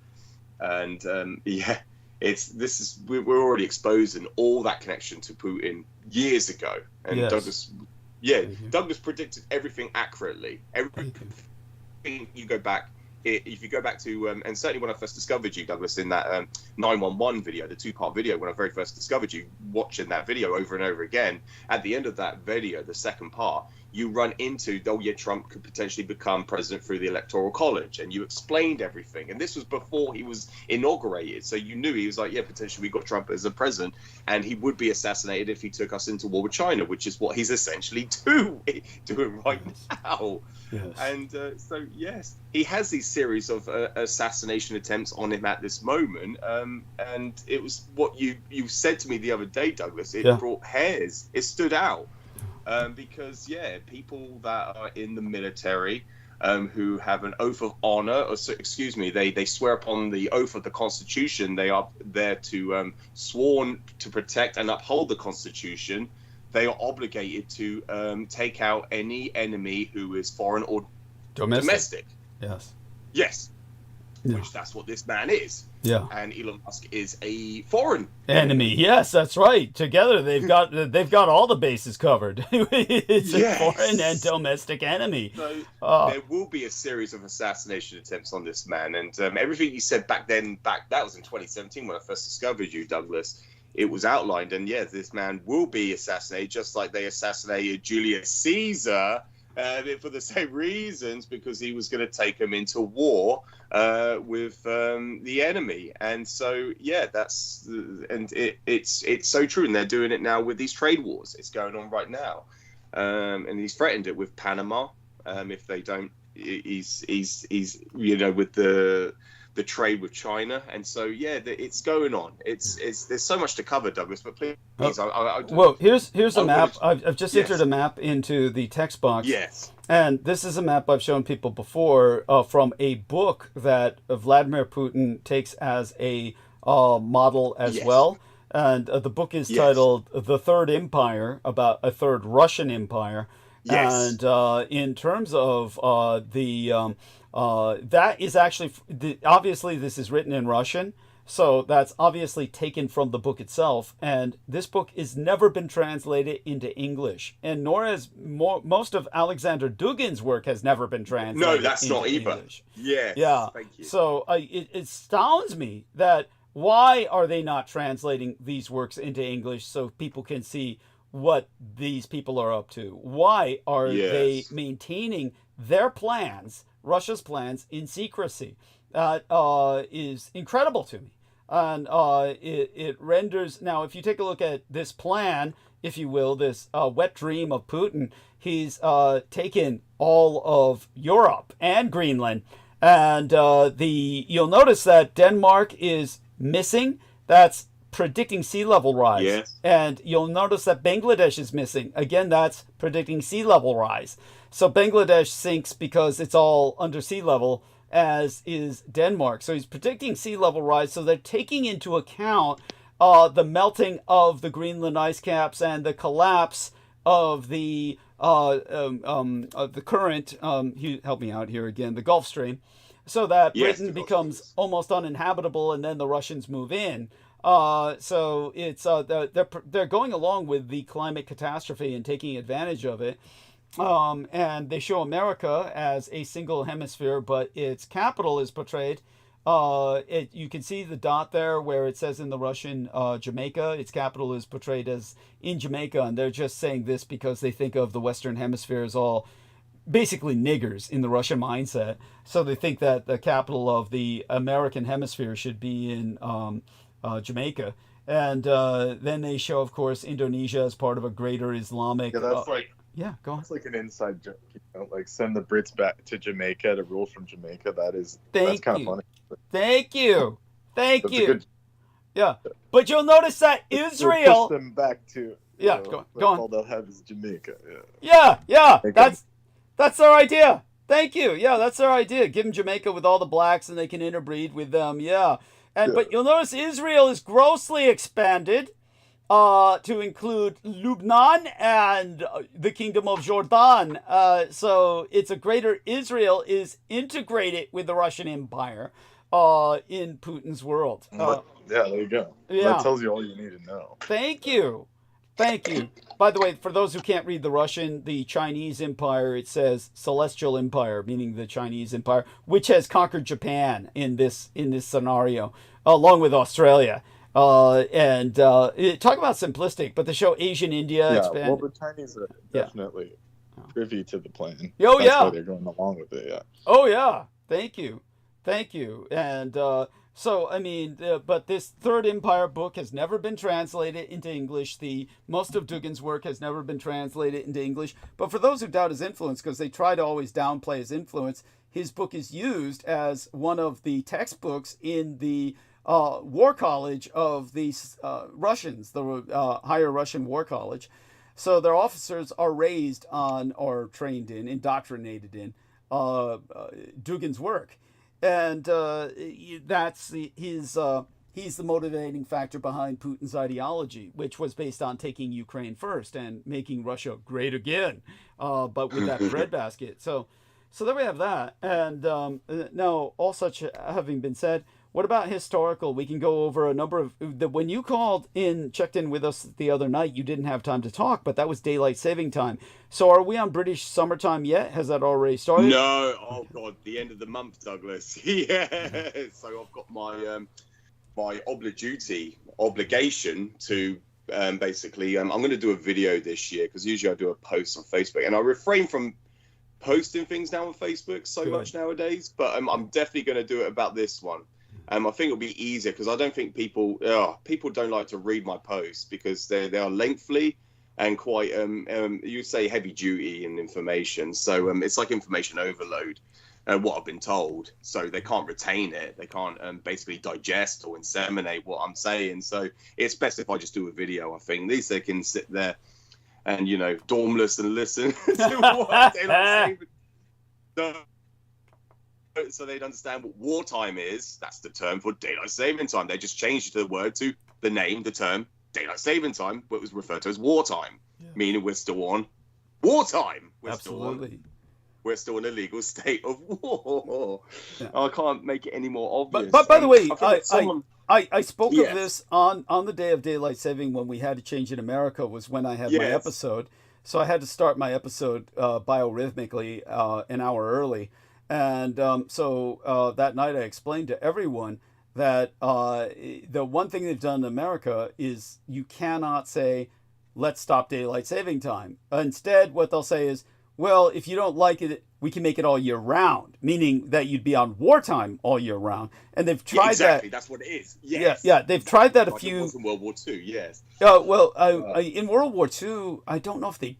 And we're already exposing all that connection to Putin years ago. And Douglas predicted everything accurately. Everything you go back. If you go back to, and certainly when I first discovered you, Douglas, in that 911 video, the 2-part video, when I very first discovered you, watching that video over and over again, at the end of that video, the second part, you run into, Trump could potentially become president through the Electoral College, and you explained everything. And this was before he was inaugurated, so you knew he was like, potentially we got Trump as a president, and he would be assassinated if he took us into war with China, which is what he's essentially doing right now. Yes. And yes, he has these series of assassination attempts on him at this moment, and it was what you said to me the other day, Douglas. It brought hairs. It stood out. Because people that are in the military who have an oath of honor, they swear upon the oath of the Constitution. They are there to sworn to protect and uphold the Constitution. They are obligated to take out any enemy who is foreign or domestic. Yes. Yeah. Which that's what this man is. Yeah. And Elon Musk is a foreign enemy. Yes, that's right. Together they've got all the bases covered. It's a foreign and domestic enemy. So there will be a series of assassination attempts on this man, and everything you said back that was in 2017 when I first discovered you, Douglas. It was outlined, and this man will be assassinated, just like they assassinated Julius Caesar. For the same reasons, because he was going to take him into war with the enemy, and so it's so true, and they're doing it now with these trade wars. It's going on right now, and he's threatened it with Panama. If they don't, he's with the trade with China, and so it's going on. There's so much to cover, Douglas. But please, well, here's a map. I've just entered a map into the text box. Yes, and this is a map I've shown people before from a book that Vladimir Putin takes as a model as well. And the book is titled "The Third Empire," about a third Russian empire. Yes. And in terms of that is actually, obviously this is written in Russian, so that's obviously taken from the book itself. And this book has never been translated into English, and nor has most of Alexander Dugin's work has never been translated. No, that's into not either. English. Yeah. Thank you. So it astounds me that why are they not translating these works into English so people can see what these people are up to? Why are they maintaining their plans, Russia's plans, in secrecy? That is incredible to me. And it renders... Now, if you take a look at this plan, if you will, this wet dream of Putin, he's taken all of Europe and Greenland. And you'll notice that Denmark is missing. That's predicting sea level rise. Yes. And you'll notice that Bangladesh is missing. Again, that's predicting sea level rise. So Bangladesh sinks because it's all under sea level, as is Denmark. So he's predicting sea level rise. So they're taking into account the melting of the Greenland ice caps and the collapse of the current, help me out here again, the Gulf Stream, so that Britain becomes almost uninhabitable, and then the Russians move in. So it's they're going along with the climate catastrophe and taking advantage of it. And they show America as a single hemisphere, but its capital is portrayed. You can see the dot there where it says in the Russian Jamaica. Its capital is portrayed as in Jamaica, and they're just saying this because they think of the Western Hemisphere as all basically niggers in the Russian mindset. So they think that the capital of the American hemisphere should be in Jamaica. And then they show, of course, Indonesia as part of a greater Islamic. Yeah, that's like yeah, go on. It's like an inside joke, you know, like send the Brits back to Jamaica to rule from Jamaica. That's kind of funny. Thank you. Thank That's you. a good, Yeah, but you'll notice that Israel. push them back to. Yeah, go on. All they'll have is Jamaica. Yeah. Okay. That's their idea. Thank you. Yeah, that's their idea. Give them Jamaica with all the blacks, and they can interbreed with them. Yeah, but you'll notice Israel is grossly expanded to include Lebanon and the Kingdom of Jordan. So it's a greater Israel is integrated with the Russian Empire in Putin's world. Yeah, there you go. Yeah. That tells you all you need to know. Thank you. By the way, for those who can't read the Russian, the Chinese Empire, it says Celestial Empire, meaning the Chinese Empire, which has conquered Japan in this scenario, along with Australia. Talk about simplistic, but they show Asian India expand. Well, the Chinese are definitely privy to the plan. Oh, That's yeah. why they're going along with it, yeah. Oh, yeah. Thank you. And so, I mean, but this Third Empire book has never been translated into English. Most of Dugin's work has never been translated into English. But for those who doubt his influence, because they try to always downplay his influence, his book is used as one of the textbooks in the War College of the Russians, the Higher Russian War College. So their officers are raised on, or trained in, indoctrinated in Dugin's work. And he's the motivating factor behind Putin's ideology, which was based on taking Ukraine first and making Russia great again, but with that breadbasket. So there we have that. And now, all such having been said, what about historical? We can go over a number of... When you checked in with us the other night, you didn't have time to talk, but that was daylight saving time. So are we on British summertime yet? Has that already started? No. Oh, God. The end of the month, Douglas. Yeah. So I've got my my obligation to basically... I'm going to do a video this year, because usually I do a post on Facebook. And I refrain from posting things now on Facebook so much nowadays, but I'm definitely going to do it about this one. I think it'll be easier, because I don't think people don't like to read my posts, because they are lengthy and quite you say heavy duty in information. So it's like information overload, what I've been told. So they can't retain it. They can't basically digest or inseminate what I'm saying. So it's best if I just do a video. I think at least they can sit there and dormless and listen to what they're saying. So they'd understand what wartime is. That's the term for daylight saving time. They just changed the word to the term daylight saving time, but it was referred to as wartime, meaning we're still on wartime. Absolutely. We're still in a legal state of war. Yeah. I can't make it any more obvious. But by the way, I spoke of this on the day of daylight saving when we had to change in America, was when I had my episode. So I had to start my episode biorhythmically an hour early. And so that night I explained to everyone that the one thing they've done in America is you cannot say, let's stop daylight saving time. Instead, what they'll say is, well, if you don't like it, we can make it all year round, meaning that you'd be on wartime all year round. And they've tried exactly. that. That's what it is. Yes. Yeah, they've tried that a few. It was in World War II, yes. In World War II, I don't know if they...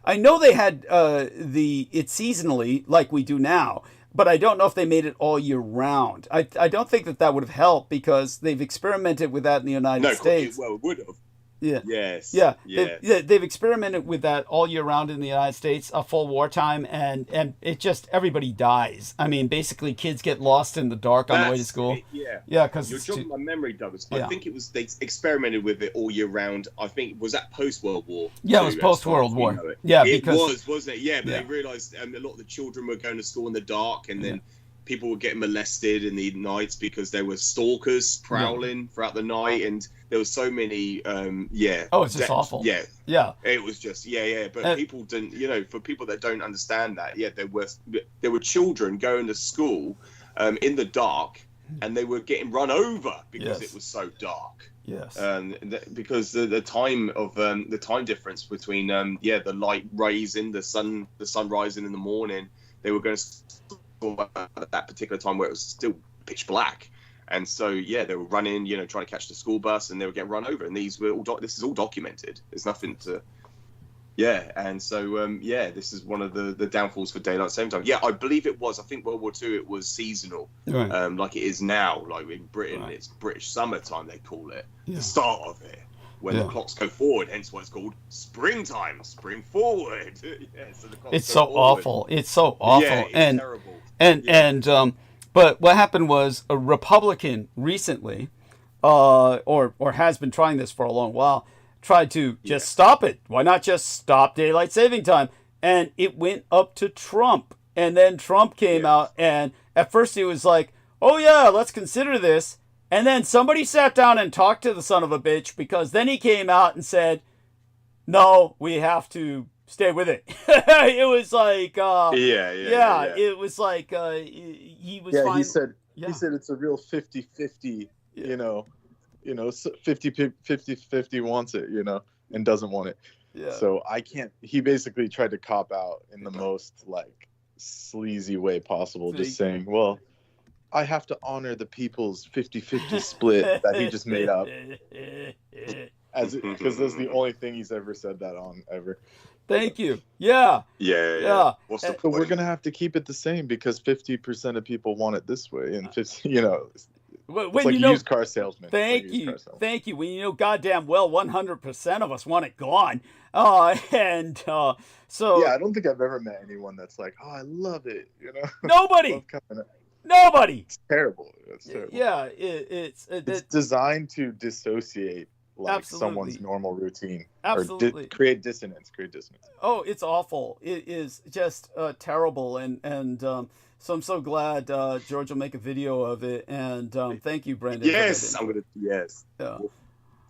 I know they had it seasonally like we do now, but I don't know if they made it all year round. I don't think that would have helped, because they've experimented with that in the United States. Well, it would have. Yeah. Yes. Yeah. Yes. They've experimented with that all year round in the United States, full wartime, and it just, everybody dies. I mean, basically, kids get lost in the dark on the way to school. Yeah, because you're jogging my memory, Douglas. I think it was, they experimented with it all year round. I think, was that post World War? Yeah, it was post World War. Yeah, because it was, wasn't it? Yeah, but they realised a lot of the children were going to school in the dark, and then people were getting molested in the nights because there were stalkers prowling throughout the night, and there was so many it's just awful. Yeah it was just but people didn't, for people that don't understand that, there were children going to school in the dark, and they were getting run over because Yes. it was so dark. Yes. Because the time of the time difference between the light raising, the sun rising in the morning, they were going to storm at that particular time where it was still pitch black. And so, they were running, trying to catch the school bus, and they were getting run over. And these were this is all documented. There's nothing to, And so, this is one of the downfalls for daylight saving time. Yeah, I believe it was. I think World War II, it was seasonal, Right. like it is now. Like in Britain, Right. it's British summertime. They call it Yeah. the start of it, when the clocks go forward. Hence why it's called springtime. Spring forward. So the clocks It's go so forward. awful. It's so awful. Yeah, it's and terrible. but what happened was a Republican recently, or has been trying this for a long while, tried to just stop it. Why not just stop daylight saving time? And it went up to Trump. And then Trump came out, and at first he was like, oh yeah, let's consider this. And then somebody sat down and talked to the son of a bitch, because then he came out and said, no, we have to stay with it. It was like, it was like, he was fine. He said Yeah. he said it's a real 50-50, 50-50 wants it, and doesn't want it. Yeah. So he basically tried to cop out in the most like sleazy way possible, just saying, well, I have to honor the people's 50-50 split that he just made up. Because that's the only thing he's ever said that on ever. Thank you. Yeah. Yeah. What's the So point? we're gonna have to keep it the same because 50% of people want it this way, and 50, When it's like you know, used car salesman. thank It's like you. used car salesman. Thank you. When you know goddamn well 100% of us want it gone. So Yeah, I don't think I've ever met anyone that's like, oh, I love it. nobody. Love coming up. Nobody. It's terrible. It's terrible. Yeah, It's designed to dissociate like someone's Absolutely. normal routine. Absolutely. Or create dissonance. Oh, it's awful. It is just terrible, and so I'm so glad George will make a video of it, and thank you, Brendan. for Yes, that. I'm gonna. Yes. Yeah.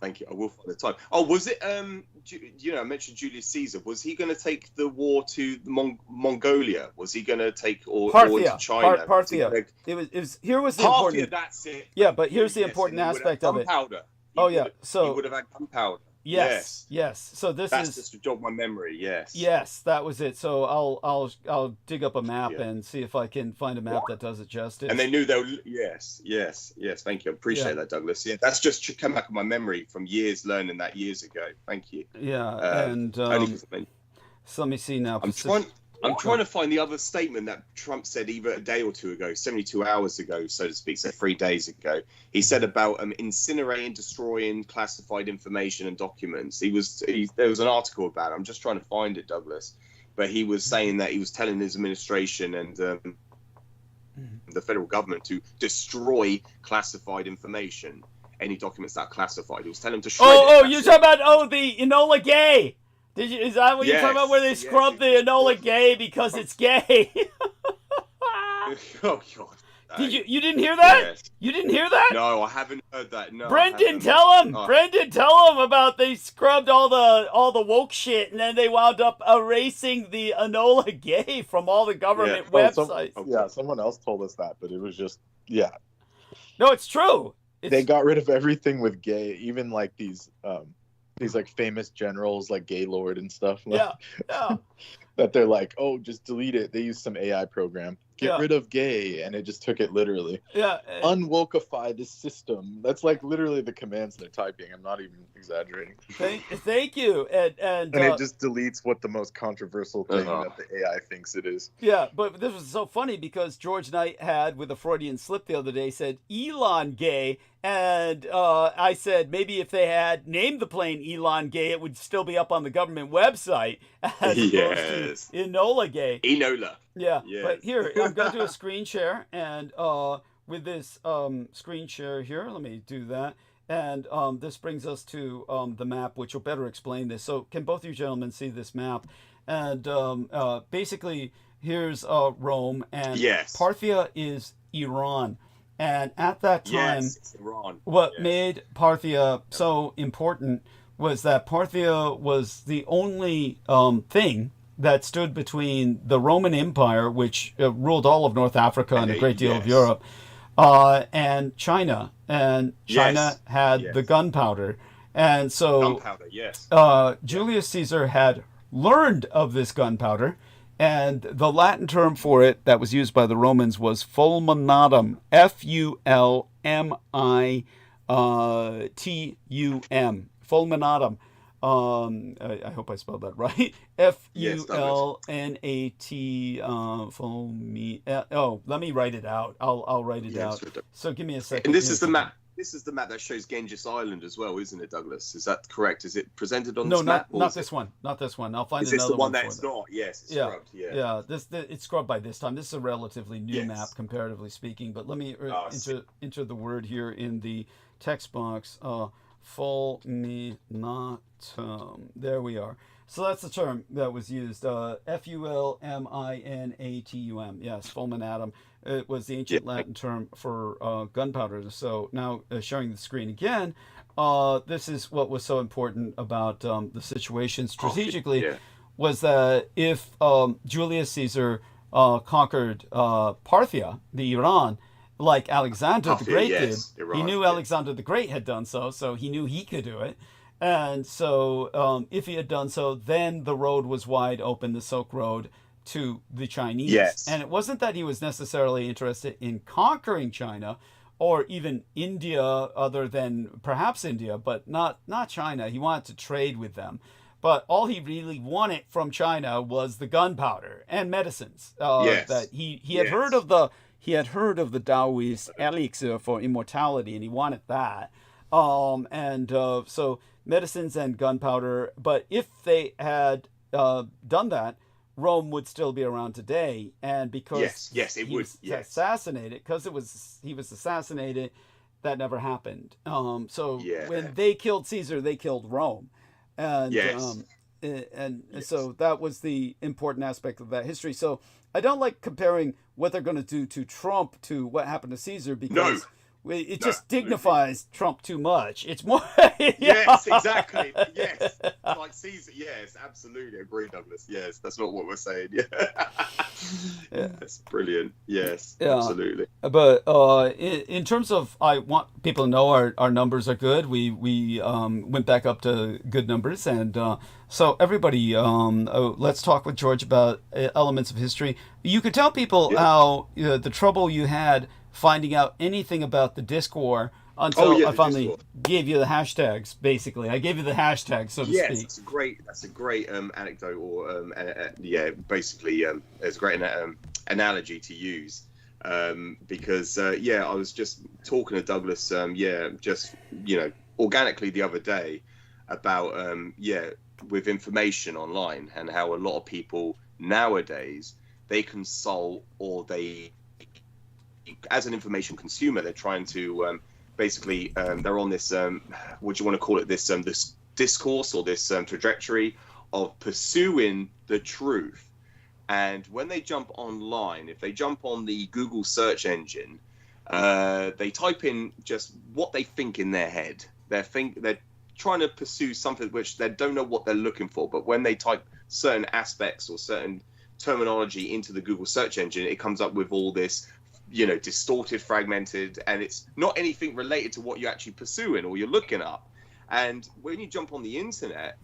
Thank you. I will find the time. Oh, was it? I mentioned Julius Caesar. Was he going to take the war to Mongolia? Was he going to take or Parthia. to China? Parthia. It was. Here was the Parthia. important. That's it. Yeah, but here's the Yes, important and he would have aspect of it. gunpowder. So he would have had gunpowder. yes. So this That's is. just to jog my memory. Yes. Yes, that was it. So I'll dig up a map and see if I can find a map that does it justice. And they knew they were. Yes. Thank you. I appreciate that, Douglas. Yeah, that's just come back in my memory from years learning that years ago. Thank you. Yeah, so let me see now. I'm trying to find the other statement that Trump said either a day or two ago, 72 hours ago, so to speak, so 3 days ago. He said about incinerating, destroying classified information and documents. There was an article about it. I'm just trying to find it, Douglas. But he was saying that he was telling his administration and the federal government to destroy classified information, any documents that are classified. He was telling them to shred it. You're talking about the Enola Gay. Is that what you're talking about? Where they scrub the Enola Gay because it's gay? Oh God! You didn't hear that? Yes. You didn't hear that? No, I haven't heard that. No, Brendan, tell him. Brendan, tell him about they scrubbed all the woke shit, and then they wound up erasing the Enola Gay from all the government websites. Someone else told us that, but it was just No, it's true. They got rid of everything with gay, even like these like famous generals like Gaylord and stuff. Yeah. That they're like, oh, just delete it. They used some AI program. Get rid of gay, and it just took it literally. Yeah. Unwokeify this system. That's like literally the commands they're typing. I'm not even exaggerating. Thank you. And it just deletes what the most controversial thing that the AI thinks it is. Yeah, but this was so funny because George Knight had, with a Freudian slip the other day, said Elon Gay. And I said maybe if they had named the plane Elon Gay, it would still be up on the government website as opposed to Enola Gay. Enola. Yeah, yes. But here, I'm going to do a screen share. And with this screen share here, let me do that. And this brings us to the map, which will better explain this. So can both you gentlemen see this map? And basically, here's Rome. And Parthia is Iran. And at that time, what made Parthia so important was that Parthia was the only thing that stood between the Roman Empire, which ruled all of North Africa and a great deal of Europe, and China. And China had the gunpowder. And so gunpowder, yes. Julius Caesar had learned of this gunpowder, and the Latin term for it that was used by the Romans was fulminatum, F-U-L-M-I-T-U-M, fulminatum. I hope I spelled that right. F-U-L-N-A-T, let me write it out. I'll write it out. So give me a second. And this is the map. This is the map that shows Genghis Island as well, isn't it, Douglas? Is that correct? Is it presented on this map? No, not this one. Not this one. I'll find another one. Is this the one that's not? Yes, it's scrubbed. Yeah. It's scrubbed by this time. This is a relatively new map, comparatively speaking. But let me enter the word here in the text box. Fulminatum. There we are. So that's the term that was used. F-U-L-M-I-N-A-T-U-M. Yes, fulminatum. It was the ancient Latin term for gunpowder. So now showing the screen again, this is what was so important about the situation strategically, was that if Julius Caesar conquered Parthia, the Iran, like Alexander the Great did, he knew Alexander the Great had done so, so he knew he could do it. And so if he had done so, then the road was wide open, the Silk Road, to the Chinese. And it wasn't that he was necessarily interested in conquering China or even India, other than perhaps India, but not China. He wanted to trade with them. But all he really wanted from China was the gunpowder and medicines. That he had heard of the Taoist elixir for immortality, and he wanted that. So medicines and gunpowder. But if they had done that, Rome would still be around today, and because he was assassinated, he was assassinated, that never happened. When they killed Caesar, they killed Rome, and so that was the important aspect of that history. So I don't like comparing what they're going to do to Trump to what happened to Caesar, because it just dignifies Trump too much. It's more. Yes, exactly. Yes, like Caesar. Yes, absolutely agree, Douglas. Yes, that's not what we're saying. That's brilliant. Yes, absolutely. But in terms of, I want people to know our numbers are good. We went back up to good numbers, and so everybody, let's talk with George about elements of history. You could tell people how the trouble you had finding out anything about the disc war until I finally gave you the hashtags. Basically, I gave you the hashtags, so to speak. Yes, that's a great anecdote, or basically, it's a great analogy to use, because I was just talking to Douglas, just organically the other day about with information online, and how a lot of people nowadays, they consult, or they, as an information consumer, they're trying to basically they're on this what do you want to call it, this discourse, or this trajectory of pursuing the truth. And when they jump online, if they jump on the Google search engine, they type in just what they think in their head. They're trying to pursue something which they don't know what they're looking for, but when they type certain aspects or certain terminology into the Google search engine, it comes up with all this distorted, fragmented, and it's not anything related to what you're actually pursuing or you're looking up. And when you jump on the internet,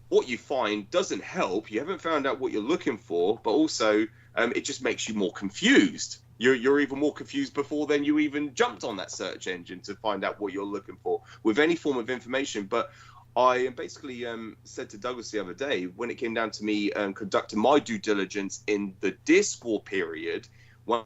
what you find doesn't help. You haven't found out what you're looking for, but also it just makes you more confused. You're even more confused before then you even jumped on that search engine to find out what you're looking for with any form of information. But I basically said to Douglas the other day, when it came down to me conducting my due diligence in the disc war period, when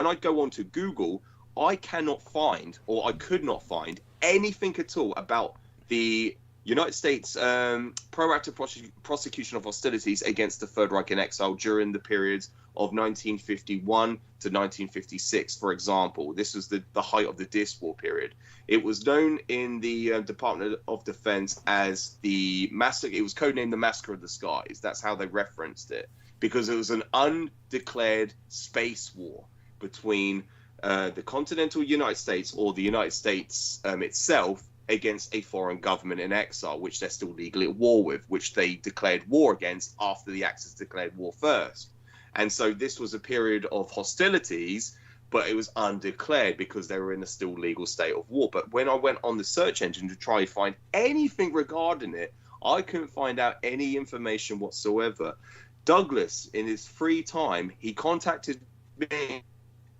I go onto Google, I cannot find, or I could not find, anything at all about the United States proactive prosecution of hostilities against the Third Reich in exile during the periods of 1951 to 1956, for example. This was the height of the disc war period. It was known in the Department of Defense as the massacre. It was codenamed the Massacre of the Skies. That's how they referenced it, because it was an undeclared space war between the continental United States, or the United States itself, against a foreign government in exile, which they're still legally at war with, which they declared war against after the Axis declared war first. And so this was a period of hostilities but it was undeclared because they were in a still legal state of war. But when I went on the search engine to try and find anything regarding it, I couldn't find out any information whatsoever. Douglas, in his free time, he contacted me,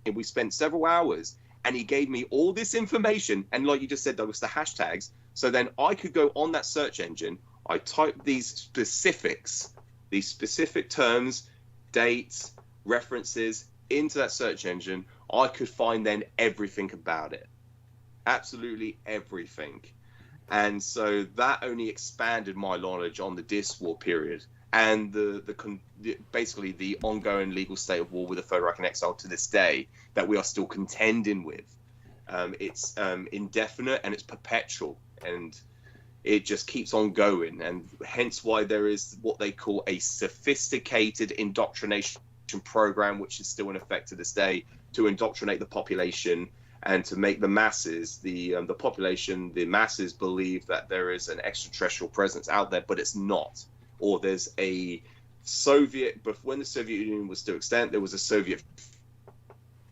and we spent several hours, and he gave me all this information, and like you just said, Douglas, the hashtags, so then I could go on that search engine, I typed these specifics, these specific terms, dates, references into that search engine, I could find then everything about it. Absolutely everything. And so that only expanded my knowledge on the Dis War period and basically the ongoing legal state of war with the Third Reich in exile to this day that we are still contending with. It's indefinite and it's perpetual, and it just keeps on going, and hence why there is what they call a sophisticated indoctrination program, which is still in effect to this day, to indoctrinate the population and to make the masses, the population, the masses believe that there is an extraterrestrial presence out there, but it's not. Or there's a Soviet, but when the Soviet Union was still extant, there was a Soviet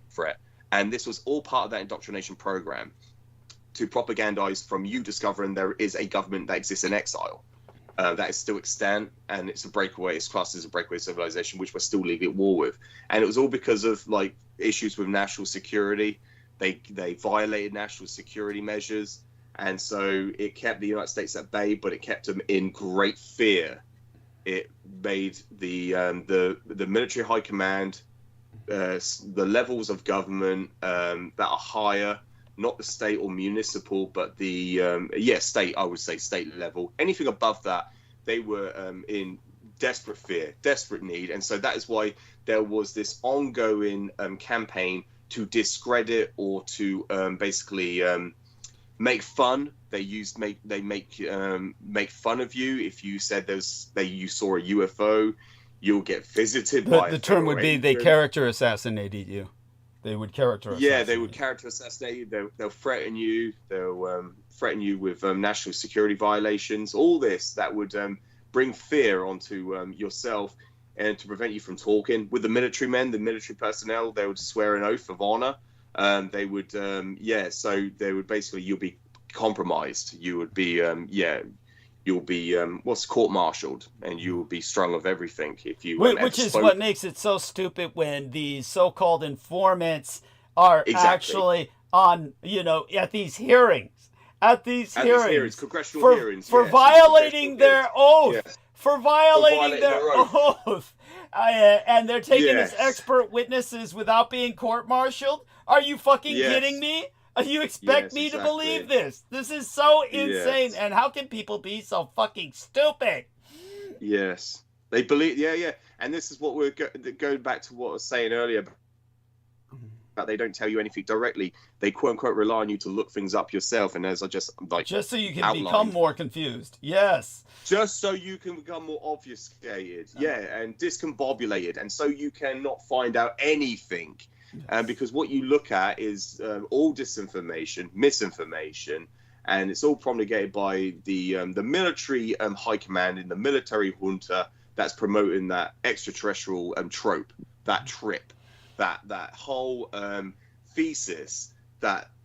threat. And this was all part of that indoctrination program to propagandize from you discovering there is a government that exists in exile. That is still extant, and it's a breakaway, it's classed as a breakaway civilization, which we're still legally at war with. And it was all because of like issues with national security. They violated national security measures, and so it kept the United States at bay, but it kept them in great fear. It made the military high command, the levels of government that are higher, not the state or municipal, but the state, I would say state level. Anything above that, they were in desperate fear, desperate need. And so that is why there was this ongoing campaign to discredit or to basically make fun. They make fun of you if you said you saw a UFO. You'll get visited by. The term would be they character assassinated you. They would character assassinate. Yeah, they would character assassinate you. They'll threaten you. They'll threaten you with national security violations. All this that would bring fear onto yourself and to prevent you from talking. With the military men, the military personnel, they would swear an oath of honor. They would, so they would basically, you'll be compromised. You would be, you'll be court-martialed, and you will be strung of everything if you. Which is what makes it so stupid when the so-called informants are actually on, at these hearings. At these hearings, congressional hearings, for violating their oath. Yes. For violating their oath. And they're taken as expert witnesses without being court-martialed? Are you fucking kidding me? You expect me to believe this? This is so insane. And how can people be so fucking stupid? Yes. They believe, And this is what we're going back to what I was saying earlier. But they don't tell you anything directly. They quote-unquote rely on you to look things up yourself. And as I just so you can become more confused. Yes. Just so you can become more obfuscated. And discombobulated. And so you cannot find out anything. Because what you look at is all disinformation, misinformation, and it's all promulgated by the military high command in the military junta that's promoting that extraterrestrial trope, that trip, that whole thesis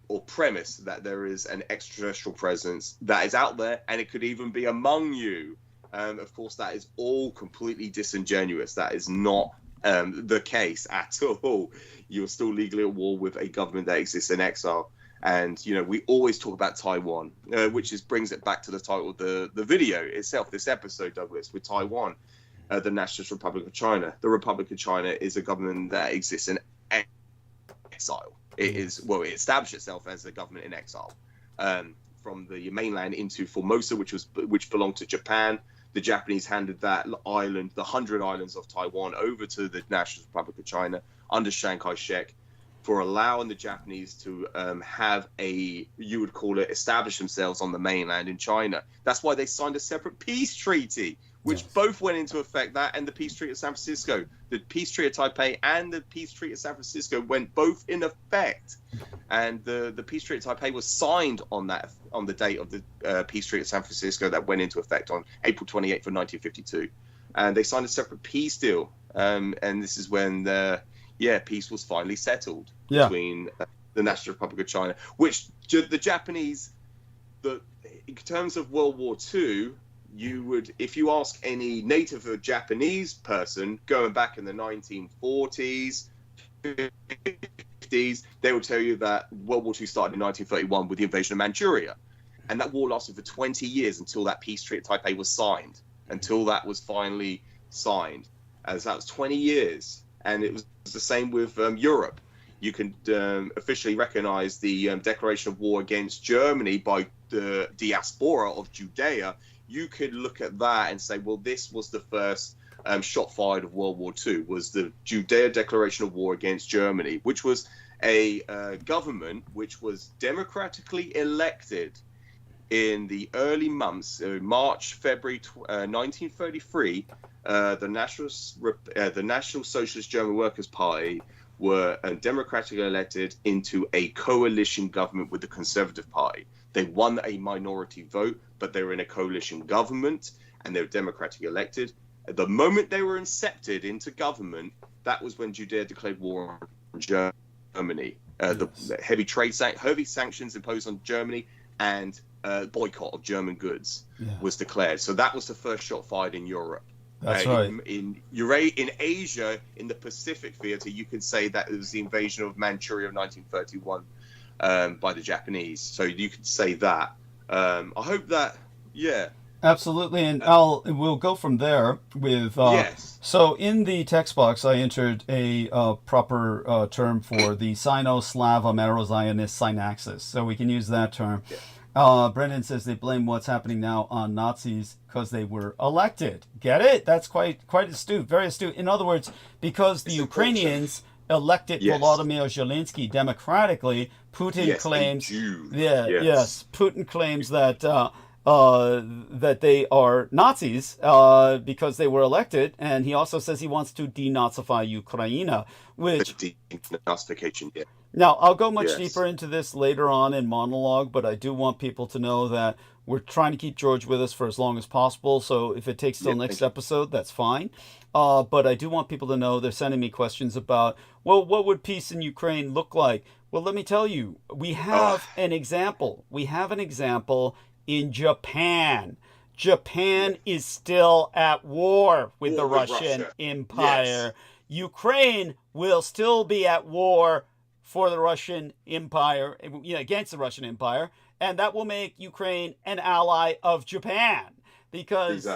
or premise that there is an extraterrestrial presence that is out there, and it could even be among you. Of course, that is all completely disingenuous. That is not the case at all. You're still legally at war with a government that exists in exile. And, we always talk about Taiwan, which brings it back to the title of the video itself, this episode, Douglas, with Taiwan, the Nationalist Republic of China. The Republic of China is a government that exists in exile. It it established itself as a government in exile from the mainland into Formosa, which belonged to Japan. The Japanese handed that island, the 100 islands of Taiwan, over to the National Republic of China under Chiang Kai-shek for allowing the Japanese to have you would call it, establish themselves on the mainland in China. That's why they signed a separate peace treaty, which both went into effect, that and the peace treaty of San Francisco. The peace treaty of Taipei and the peace treaty of San Francisco went both in effect. And the peace treaty of Taipei was signed on the date of the peace treaty of San Francisco that went into effect on April 28th of 1952. And they signed a separate peace deal. And this is when peace was finally settled. between the National Republic of China, which the Japanese, in terms of World War II, you would, if you ask any native or Japanese person going back in the 1940s, 50s, they will tell you that World War II started in 1931 with the invasion of Manchuria. And that war lasted for 20 years until that peace treaty at Taipei was signed, until that was finally signed. As that was 20 years. And it was the same with Europe. You can officially recognize the declaration of war against Germany by the diaspora of Judea. You could look at that and say, well, this was the first shot fired of World War II, was the Judea Declaration of War against Germany, which was a government which was democratically elected in the early months, March, February 1933. The National Socialist German Workers' Party were democratically elected into a coalition government with the Conservative Party. They won a minority vote, but they were in a coalition government, and they were democratically elected. At the moment they were incepted into government, that was when Judea declared war on Germany. The heavy sanctions imposed on Germany and boycott of German goods was declared. So that was the first shot fired in Europe. That's right. In Asia, in the Pacific theater, you could say that it was the invasion of Manchuria of 1931 by the Japanese. So you could say that. I hope that, Absolutely, and we'll go from there with. Yes. So in the text box, I entered a proper term for the Sino-Slav-Amero-Zionist synaxis, so we can use that term. Yeah. Brendan says they blame what's happening now on Nazis because they were elected. Get it? That's quite astute, very astute. In other words, because the Ukrainians elected Volodymyr Zelensky democratically, Putin claims. Putin claims that that they are Nazis because they were elected, and he also says he wants to denazify Ukraine, which denazification. Yeah. Now, I'll go much deeper into this later on in monologue, but I do want people to know that we're trying to keep George with us for as long as possible, so if it takes till next episode, that's fine. But I do want people to know they're sending me questions about, well, what would peace in Ukraine look like? Well, let me tell you, we have an example. We have an example in Japan. Japan is still at war with the Russian Empire. Ukraine will still be at war for the Russian Empire, against the Russian Empire, and that will make Ukraine an ally of Japan. Because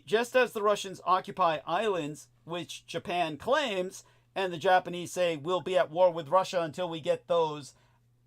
just as the Russians occupy islands, which Japan claims, and the Japanese say we'll be at war with Russia until we get those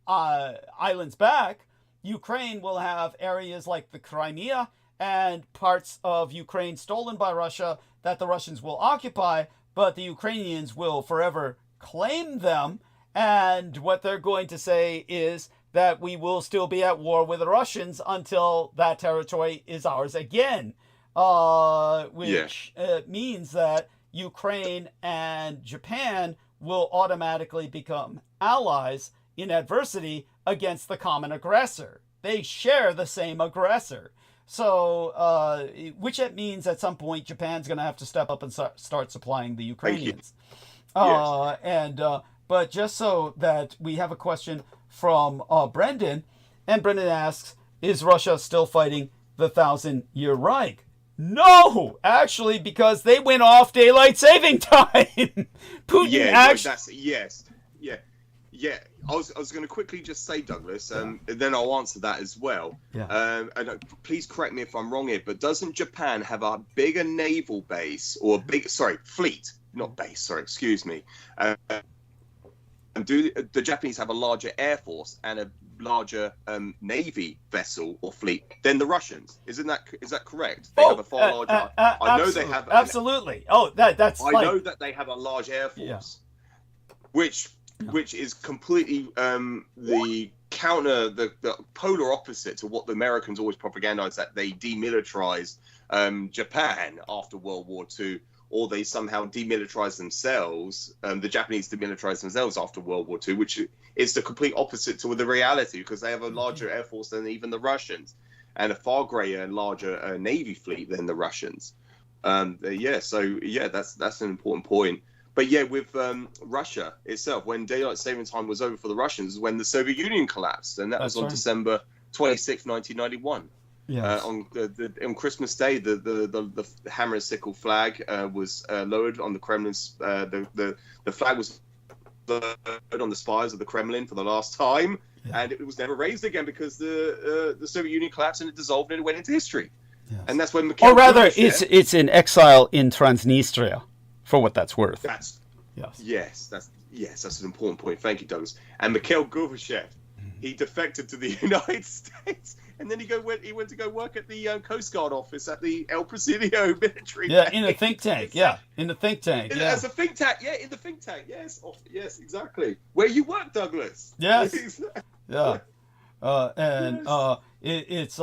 islands back, Ukraine will have areas like the Crimea and parts of Ukraine stolen by Russia that the Russians will occupy, but the Ukrainians will forever claim them, and what they're going to say is that we will still be at war with the Russians until that territory is ours again, which means that Ukraine and Japan will automatically become allies in adversity against the common aggressor. They share the same aggressor. So, which it means at some point Japan's going to have to step up and start supplying the Ukrainians. But just so that we have a question from Brendan, and Brendan asks, is Russia still fighting the 1,000-year Reich? No, actually, because they went off daylight saving time. Putin I was going to quickly just say, Douglas, and then I'll answer that as well. And please correct me if I'm wrong here, but doesn't Japan have a bigger naval base or fleet? Not base. Sorry, excuse me. And do the Japanese have a larger air force and a larger navy vessel or fleet than the Russians? Is that correct? They have a far larger. I know they have absolutely. I know that they have a large air force, which is completely the counter, the polar opposite to what the Americans always propagandize, that they demilitarized Japan after World War II, or they somehow demilitarized themselves. The Japanese demilitarized themselves after World War II, which is the complete opposite to the reality, because they have a larger air force than even the Russians, and a far greater and larger navy fleet than the Russians. That's an important point. But yeah, with Russia itself, when daylight saving time was over for the Russians, when the Soviet Union collapsed, and that was on December 26, 1991. Yes. On Christmas Day, the hammer and sickle flag was lowered on the Kremlin's. The flag was lowered on the spires of the Kremlin for the last time, and it was never raised again because the Soviet Union collapsed and it dissolved and it went into history. Yes. And that's when Mikhail. Or rather, it's in exile in Transnistria, for what that's worth. That's an important point. Thank you, Douglas. And Mikhail Gorbachev, he defected to the United States, and then he went to go work at the Coast Guard office at the El Presidio military. Yeah, in a think tank. Yeah, in the think tank. Yeah, as a think tank. Yeah, in the think tank. Yes, yes, exactly. Where you work, Douglas. Yes. Yeah. It's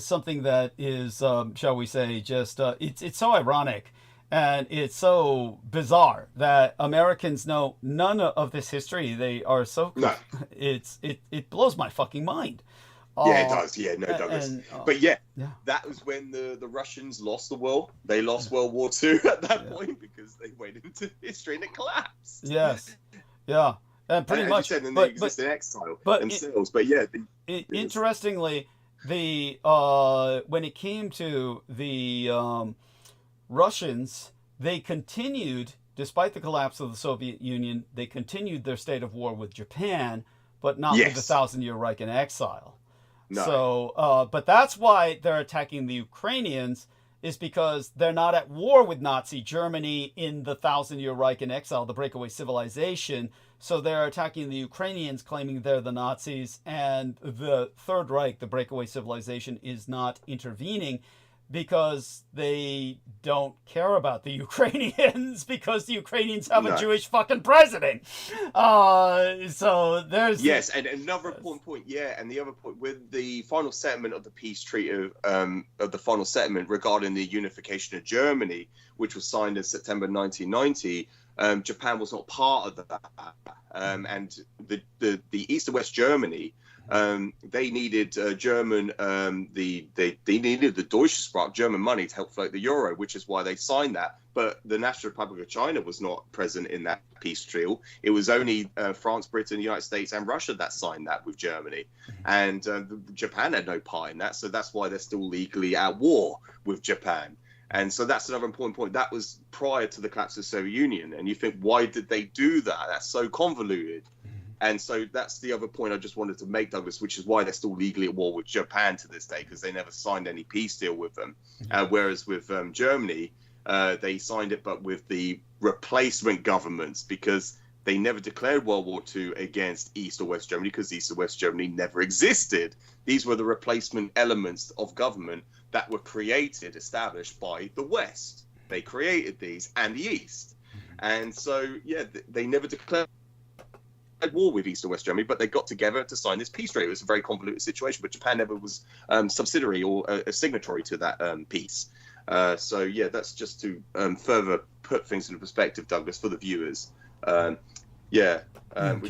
something that is, shall we say, just it's so ironic. And it's so bizarre that Americans know none of this history. They are so. No. It blows my fucking mind. Yeah, it does. Yeah, no, Douglas. But yeah, that was when the Russians lost the war. They lost World War II at that point because they went into history and it collapsed. Yes. Yeah. And pretty much. You said, and they exist in exile themselves. Interestingly, when it came to the Russians, they continued, despite the collapse of the Soviet Union, they continued their state of war with Japan, but not with the 1,000-Year Reich in exile. No. So, but that's why they're attacking the Ukrainians, is because they're not at war with Nazi Germany in the 1,000-Year Reich in exile, the breakaway civilization. So they're attacking the Ukrainians, claiming they're the Nazis, and the Third Reich, the breakaway civilization, is not intervening because they don't care about the Ukrainians, because the Ukrainians have a Jewish fucking president. So there's... Yes, and another important point, and the other point, with the final settlement of the peace treaty of the final settlement regarding the unification of Germany, which was signed in September 1990, Japan was not part of that. And the East and West Germany, they needed German, they needed the Deutschsprach, German money, to help float the euro, which is why they signed that. But the National Republic of China was not present in that peace treaty. It was only France, Britain, the United States, and Russia that signed that with Germany. And Japan had no part in that, so that's why they're still legally at war with Japan. And so that's another important point. That was prior to the collapse of the Soviet Union. And you think, why did they do that? That's so convoluted. And so that's the other point I just wanted to make, Douglas, which is why they're still legally at war with Japan to this day, because they never signed any peace deal with them. Whereas with Germany, they signed it, but with the replacement governments, because they never declared World War II against East or West Germany, because East or West Germany never existed. These were the replacement elements of government that were established by the West. They created these, and the East. And so, they never declared war with East or West Germany, but they got together to sign this peace treaty. It was a very convoluted situation, but Japan never was subsidiary or a signatory to that peace. So that's just to further put things into perspective, Douglas, for the viewers. Which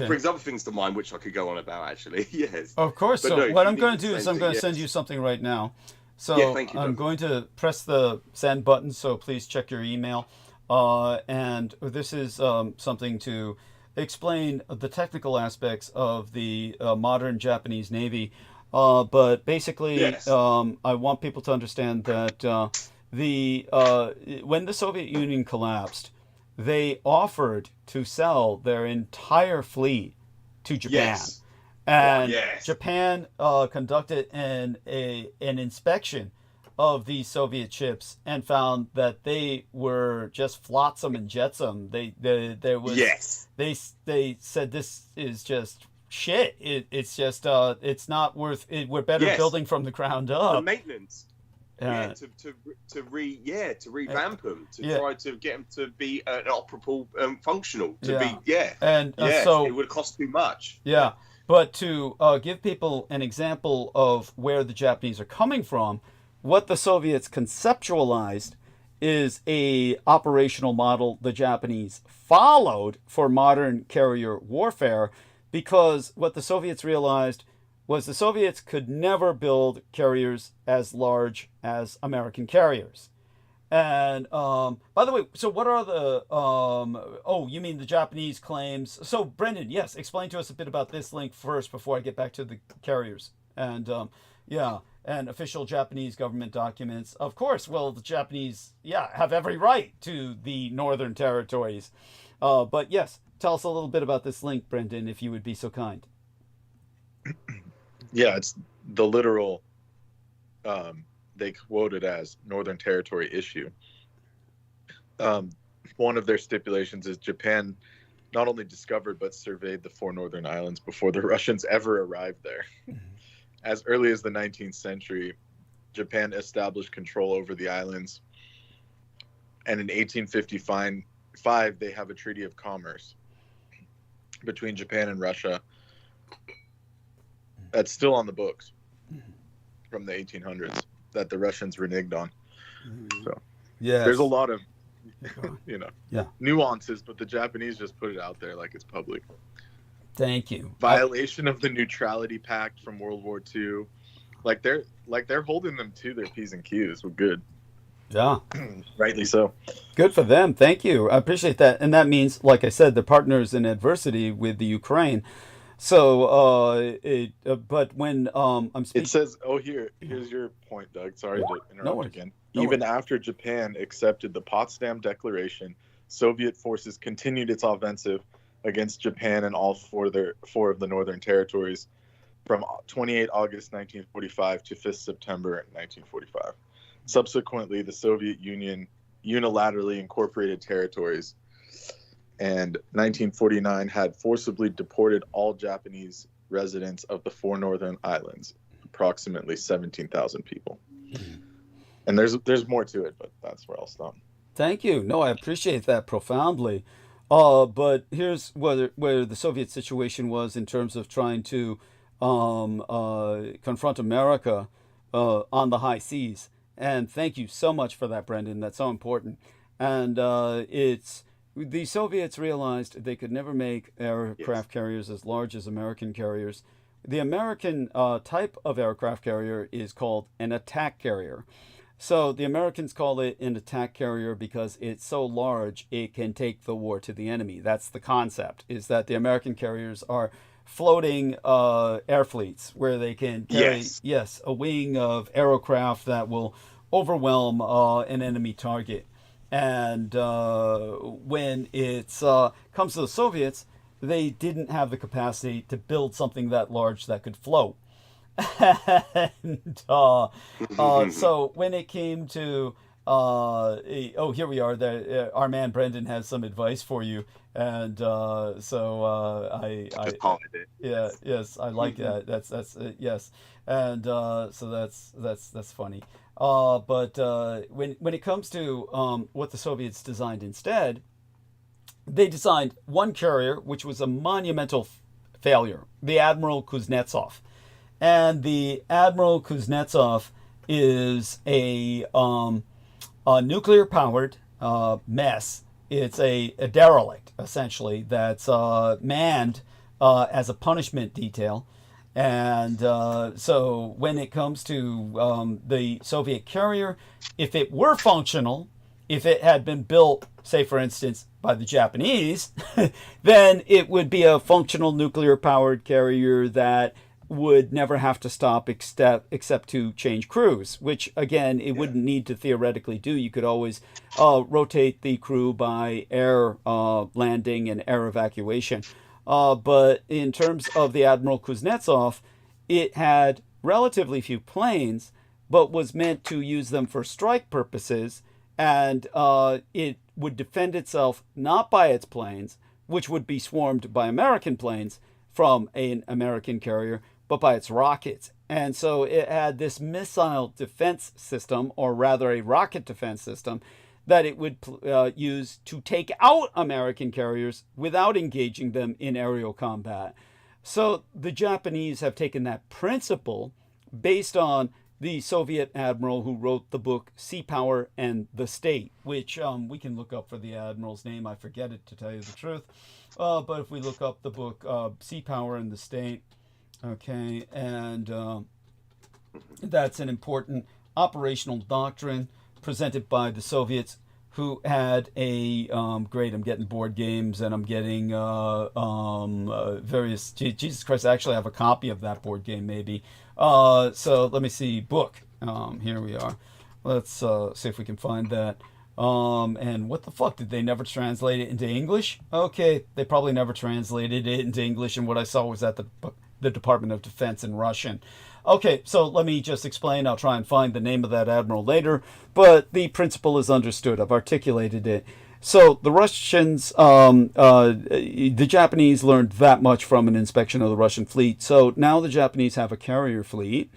brings other things to mind, which I could go on about, actually. Yes. Of course. But so what I'm going to do is I'm going to send you something right now. So thank you, I'm going to press the send button, so please check your email. And this is something to explain the technical aspects of the modern Japanese Navy. But basically, I want people to understand that when the Soviet Union collapsed, they offered to sell their entire fleet to Japan. Yes. And Japan conducted an inspection of these Soviet ships and found that they were just flotsam and jetsam. They said this is just shit. It's just it's not worth it. We're better building from the ground up. The maintenance. To revamp them, to try to get them to be an operable, functional, so it would cost too much. Yeah. But to give people an example of where the Japanese are coming from, what the Soviets conceptualized is a operational model the Japanese followed for modern carrier warfare, because what the Soviets realized was the Soviets could never build carriers as large as American carriers. And by the way, so what are the oh, you mean the Japanese claims? So Brendan, yes, explain to us a bit about this link first before I get back to the carriers. And yeah, and official Japanese government documents. Of course, well, the Japanese, yeah, have every right to the Northern Territories. But yes, tell us a little bit about this link, Brendan, if you would be so kind. Yeah, it's the literal, they quote it as Northern Territory issue. One of their stipulations is Japan not only discovered but surveyed the 4 northern islands before the Russians ever arrived there. As early as the 19th century, Japan established control over the islands. And in 1855, they have a treaty of commerce between Japan and Russia that's still on the books from the 1800s that the Russians reneged on. So yeah, there's a lot of, yeah, nuances, but the Japanese just put it out there like it's public. Thank you. Violation of the Neutrality Pact from World War II. Like they're holding them to their P's and Q's. Well, good. Yeah. Rightly so. Good for them. Thank you. I appreciate that. And that means, like I said, they're partners in adversity with the Ukraine. So, but when I'm speaking... It says, oh, here's your point, Doug. Sorry to interrupt again. Even after Japan accepted the Potsdam Declaration, Soviet forces continued its offensive against Japan and all 4 of the Northern Territories from 28 August 1945 to 5th September 1945. Subsequently, the Soviet Union unilaterally incorporated territories, and 1949 had forcibly deported all Japanese residents of the 4 northern islands, approximately 17,000 people. And there's more to it, but that's where I'll stop. Thank you. No, I appreciate that profoundly. But here's where the Soviet situation was in terms of trying to confront America on the high seas. And thank you so much for that, Brendan. That's so important. And the Soviets realized they could never make aircraft carriers as large as American carriers. The American type of aircraft carrier is called an attack carrier. So the Americans call it an attack carrier because it's so large it can take the war to the enemy. That's the concept, is that the American carriers are floating air fleets where they can carry, a wing of aerocraft that will overwhelm an enemy target. And when it comes to the Soviets, they didn't have the capacity to build something that large that could float. And so when it came to here we are. Our man Brendan has some advice for you, and I like that. That's yes, and so that's funny. But when it comes to what the Soviets designed instead, they designed one carrier which was a monumental failure, the Admiral Kuznetsov. And the Admiral Kuznetsov is a nuclear-powered mess. It's a derelict, essentially, that's manned as a punishment detail. And so when it comes to the Soviet carrier, if it were functional, if it had been built, say, for instance, by the Japanese, then it would be a functional nuclear-powered carrier that would never have to stop except to change crews, which, again, it wouldn't need to theoretically do. You could always rotate the crew by air landing and air evacuation. But in terms of the Admiral Kuznetsov, it had relatively few planes, but was meant to use them for strike purposes, and it would defend itself not by its planes, which would be swarmed by American planes from an American carrier, but by its rockets. And so it had this missile defense system, or rather a rocket defense system, that it would use to take out American carriers without engaging them in aerial combat. So the Japanese have taken that principle based on the Soviet admiral who wrote the book Sea Power and the State, which we can look up for the admiral's name. I forget it, to tell you the truth. But if we look up the book Sea Power and the State, okay, and that's an important operational doctrine presented by the Soviets, who had a great. I'm getting board games, and I'm getting various. Jesus Christ! I actually have a copy of that board game, maybe. So let me see. Book. Here we are. Let's see if we can find that. And what the fuck, did they never translate it into English? Okay, they probably never translated it into English, and what I saw was at the Department of Defense in Russian. Okay, so let me just explain. I'll try and find the name of that admiral later, but the principle is understood. I've articulated it. So the Russians, the Japanese learned that much from an inspection of the Russian fleet. So now the Japanese have a carrier fleet.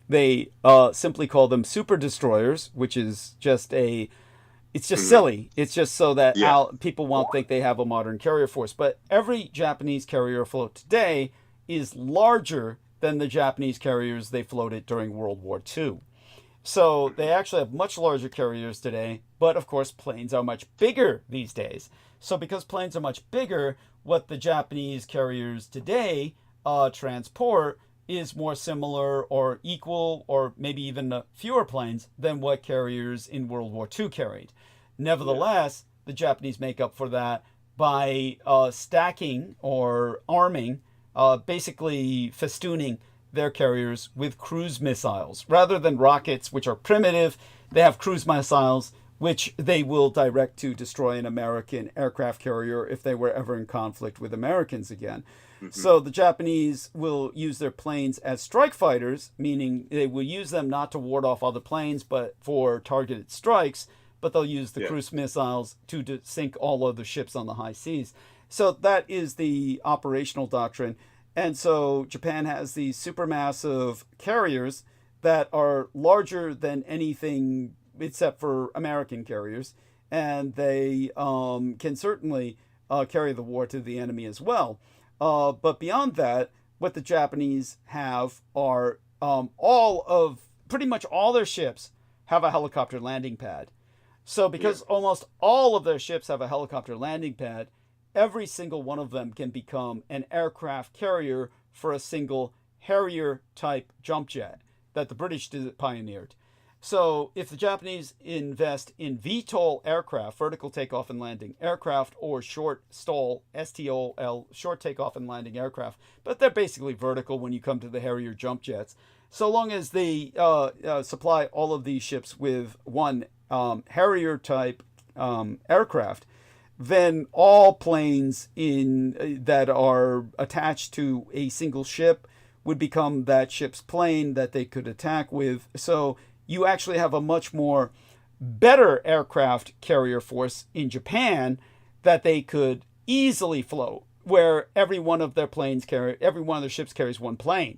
They simply call them super destroyers, which is just it's just silly. It's just so that people won't think they have a modern carrier force. But every Japanese carrier afloat today is larger than the Japanese carriers they floated during World War II. So they actually have much larger carriers today, but of course planes are much bigger these days. So because planes are much bigger, what the Japanese carriers today transport is more similar or equal, or maybe even fewer planes than what carriers in World War II carried. Nevertheless, the Japanese make up for that by stacking or arming, basically festooning their carriers with cruise missiles. Rather than rockets, which are primitive, they have cruise missiles, which they will direct to destroy an American aircraft carrier if they were ever in conflict with Americans again. So the Japanese will use their planes as strike fighters, meaning they will use them not to ward off other planes, but for targeted strikes, but they'll use the cruise missiles to sink all other ships on the high seas. So that is the operational doctrine. And so Japan has these supermassive carriers that are larger than anything except for American carriers. And they can certainly carry the war to the enemy as well. But beyond that, what the Japanese have are pretty much all their ships have a helicopter landing pad. So because almost all of their ships have a helicopter landing pad, every single one of them can become an aircraft carrier for a single Harrier-type jump jet that the British pioneered. So if the Japanese invest in VTOL aircraft, vertical takeoff and landing aircraft, or short stall, STOL, short takeoff and landing aircraft, but they're basically vertical when you come to the Harrier jump jets, so long as they supply all of these ships with one Harrier-type aircraft, then all planes that are attached to a single ship would become that ship's plane that they could attack with. So you actually have a much more better aircraft carrier force in Japan that they could easily float, where every one of their ships carries one plane.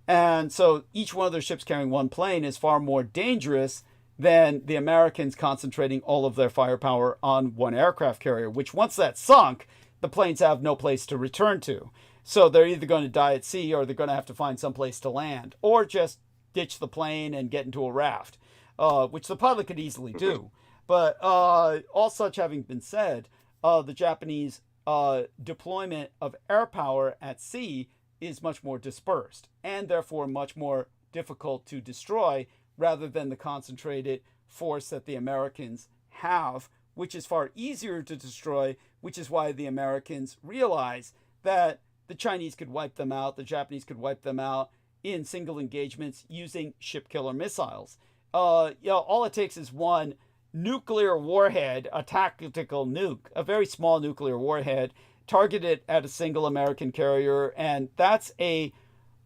And so each one of their ships carrying one plane is far more dangerous than the Americans concentrating all of their firepower on one aircraft carrier, which once that's sunk, the planes have no place to return to. So they're either going to die at sea, or they're going to have to find some place to land, or just ditch the plane and get into a raft, which the pilot could easily do. But all such having been said, the Japanese deployment of air power at sea is much more dispersed, and therefore much more difficult to destroy, rather than the concentrated force that the Americans have, which is far easier to destroy, which is why the Americans realize that the Chinese could wipe them out, the Japanese could wipe them out in single engagements using ship killer missiles. All it takes is one nuclear warhead, a tactical nuke, a very small nuclear warhead, targeted at a single American carrier, and that's think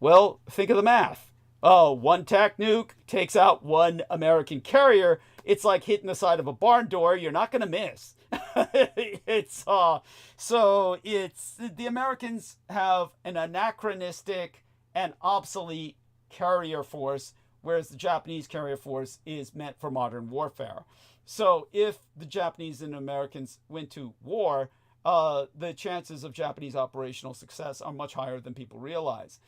of the math. One TAC nuke takes out one American carrier. It's like hitting the side of a barn door. You're not going to miss. So the Americans have an anachronistic and obsolete carrier force, whereas the Japanese carrier force is meant for modern warfare. So if the Japanese and Americans went to war, the chances of Japanese operational success are much higher than people realize.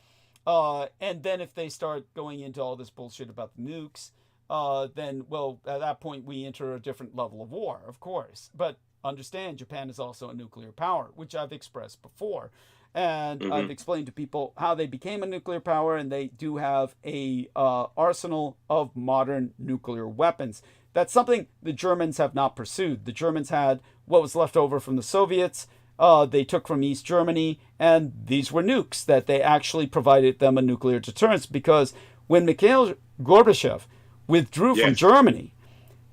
And then if they start going into all this bullshit about the nukes, then, at that point we enter a different level of war, of course. But understand, Japan is also a nuclear power, which I've expressed before. And I've explained to people how they became a nuclear power, and they do have a arsenal of modern nuclear weapons. That's something the Germans have not pursued. The Germans had what was left over from the Soviets. They took from East Germany, and these were nukes that they actually provided them a nuclear deterrence, because when Mikhail Gorbachev withdrew from Germany,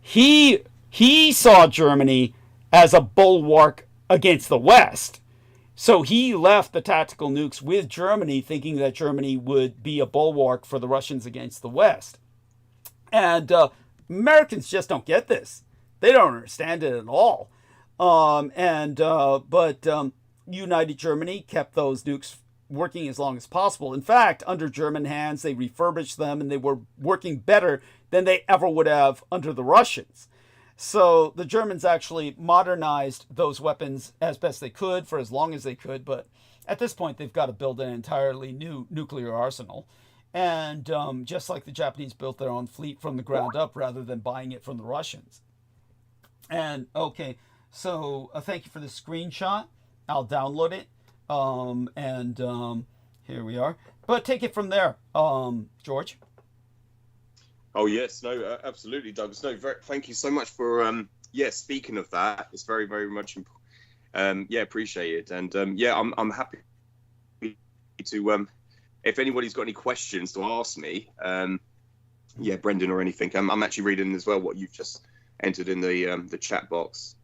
he saw Germany as a bulwark against the West. So he left the tactical nukes with Germany, thinking that Germany would be a bulwark for the Russians against the West. And Americans just don't get this. They don't understand it at all. But United Germany kept those nukes working as long as possible. In fact, under German hands, they refurbished them, and they were working better than they ever would have under the Russians. So the Germans actually modernized those weapons as best they could for as long as they could. But at this point, they've got to build an entirely new nuclear arsenal. And just like the Japanese built their own fleet from the ground up rather than buying it from the Russians. And okay, so thank you for the screenshot. I'll download it. Here we are. But take it from there, George. Oh yes, no, absolutely, Douglas. No, thank you so much for speaking of that. It's very, very much appreciate it. And I'm happy to if anybody's got any questions to ask me, Brendan or anything. I'm actually reading as well what you've just entered in the chat box.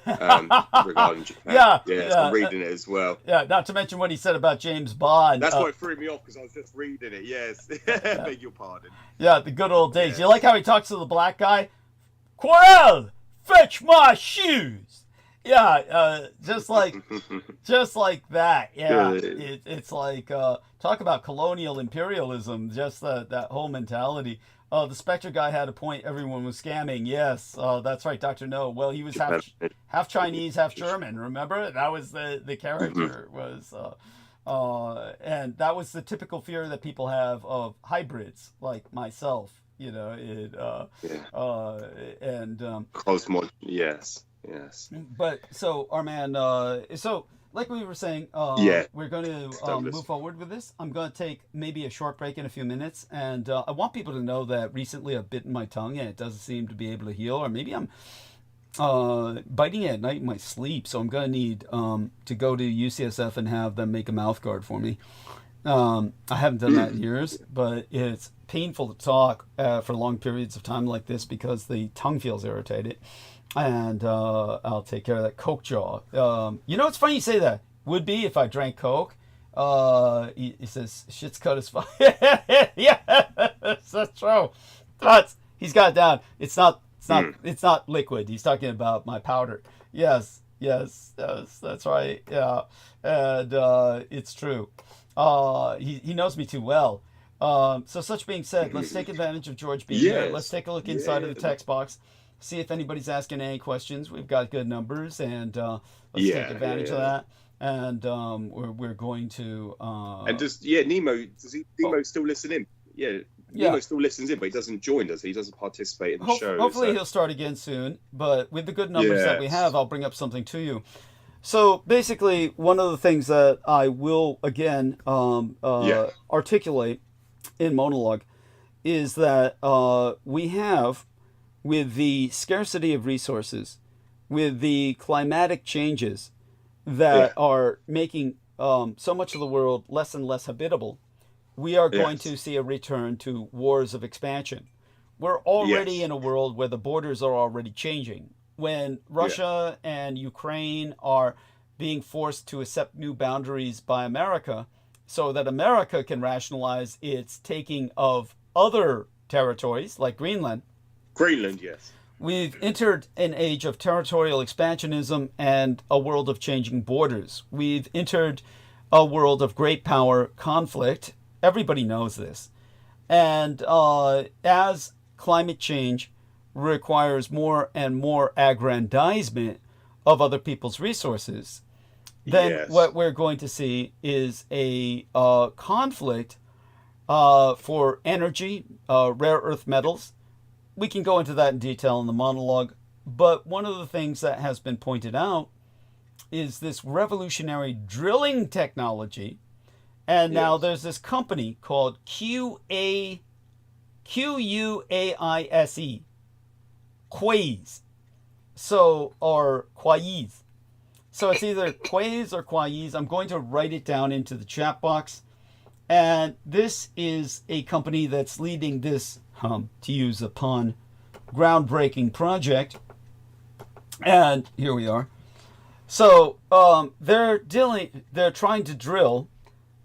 Regarding Japan. I'm reading it as well. Yeah, not to mention what he said about James Bond. That's why it threw me off, because I was just reading it. Yes, beg your pardon. Yeah, the good old days. Yes. You like how he talks to the black guy? Quail, fetch my shoes. Yeah, just like that. Yeah, it's like talk about colonial imperialism. Just that whole mentality. The Spectre guy had a point. Everyone was scamming. Yes, that's right, Dr. No. Well, he was half Chinese, half German. Remember? That was the character was, and that was the typical fear that people have of hybrids, like myself. You know, Cosmo. Yes. But so, our man. Like we were saying, we're going to move forward with this. I'm going to take maybe a short break in a few minutes. And I want people to know that recently I've bitten my tongue and it doesn't seem to be able to heal. Or maybe I'm biting it at night in my sleep. So I'm going to need to go to UCSF and have them make a mouth guard for me. I haven't done that in years, but it's painful to talk for long periods of time like this because the tongue feels irritated. And I'll take care of that Coke jaw. It's funny you say that. Would be if I drank Coke. He says shit's cut as fine. Yeah, that's true. He's got it down. It's not liquid. He's talking about my powder. Yes, that's right. Yeah, and it's true. He knows me too well. So such being said, let's take advantage of George being here. Let's take a look inside of the text box. See if anybody's asking any questions. We've got good numbers, and let's take advantage of that. And we're going to. And Nemo? Does Nemo still listen in? Yeah. Nemo still listens in, but he doesn't join us. He doesn't participate in the show. Hopefully, he'll start again soon. But with the good numbers that we have, I'll bring up something to you. So basically, one of the things that I will again articulate in monologue is that we have. With the scarcity of resources, with the climatic changes that are making so much of the world less and less habitable, we are going to see a return to wars of expansion. We're already in a world where the borders are already changing. When Russia and Ukraine are being forced to accept new boundaries by America so that America can rationalize its taking of other territories like Greenland, yes. We've entered an age of territorial expansionism and a world of changing borders. We've entered a world of great power conflict. Everybody knows this. And as climate change requires more and more aggrandizement of other people's resources, then what we're going to see is a conflict for energy, rare earth metals. We can go into that in detail in the monologue, but one of the things that has been pointed out is this revolutionary drilling technology. And now there's this company called QUAISE. Quays. So, or Quays. So it's either Quays or Quays. I'm going to write it down into the chat box. And this is a company that's leading this, to use a pun, groundbreaking project. And here we are. So they're trying to drill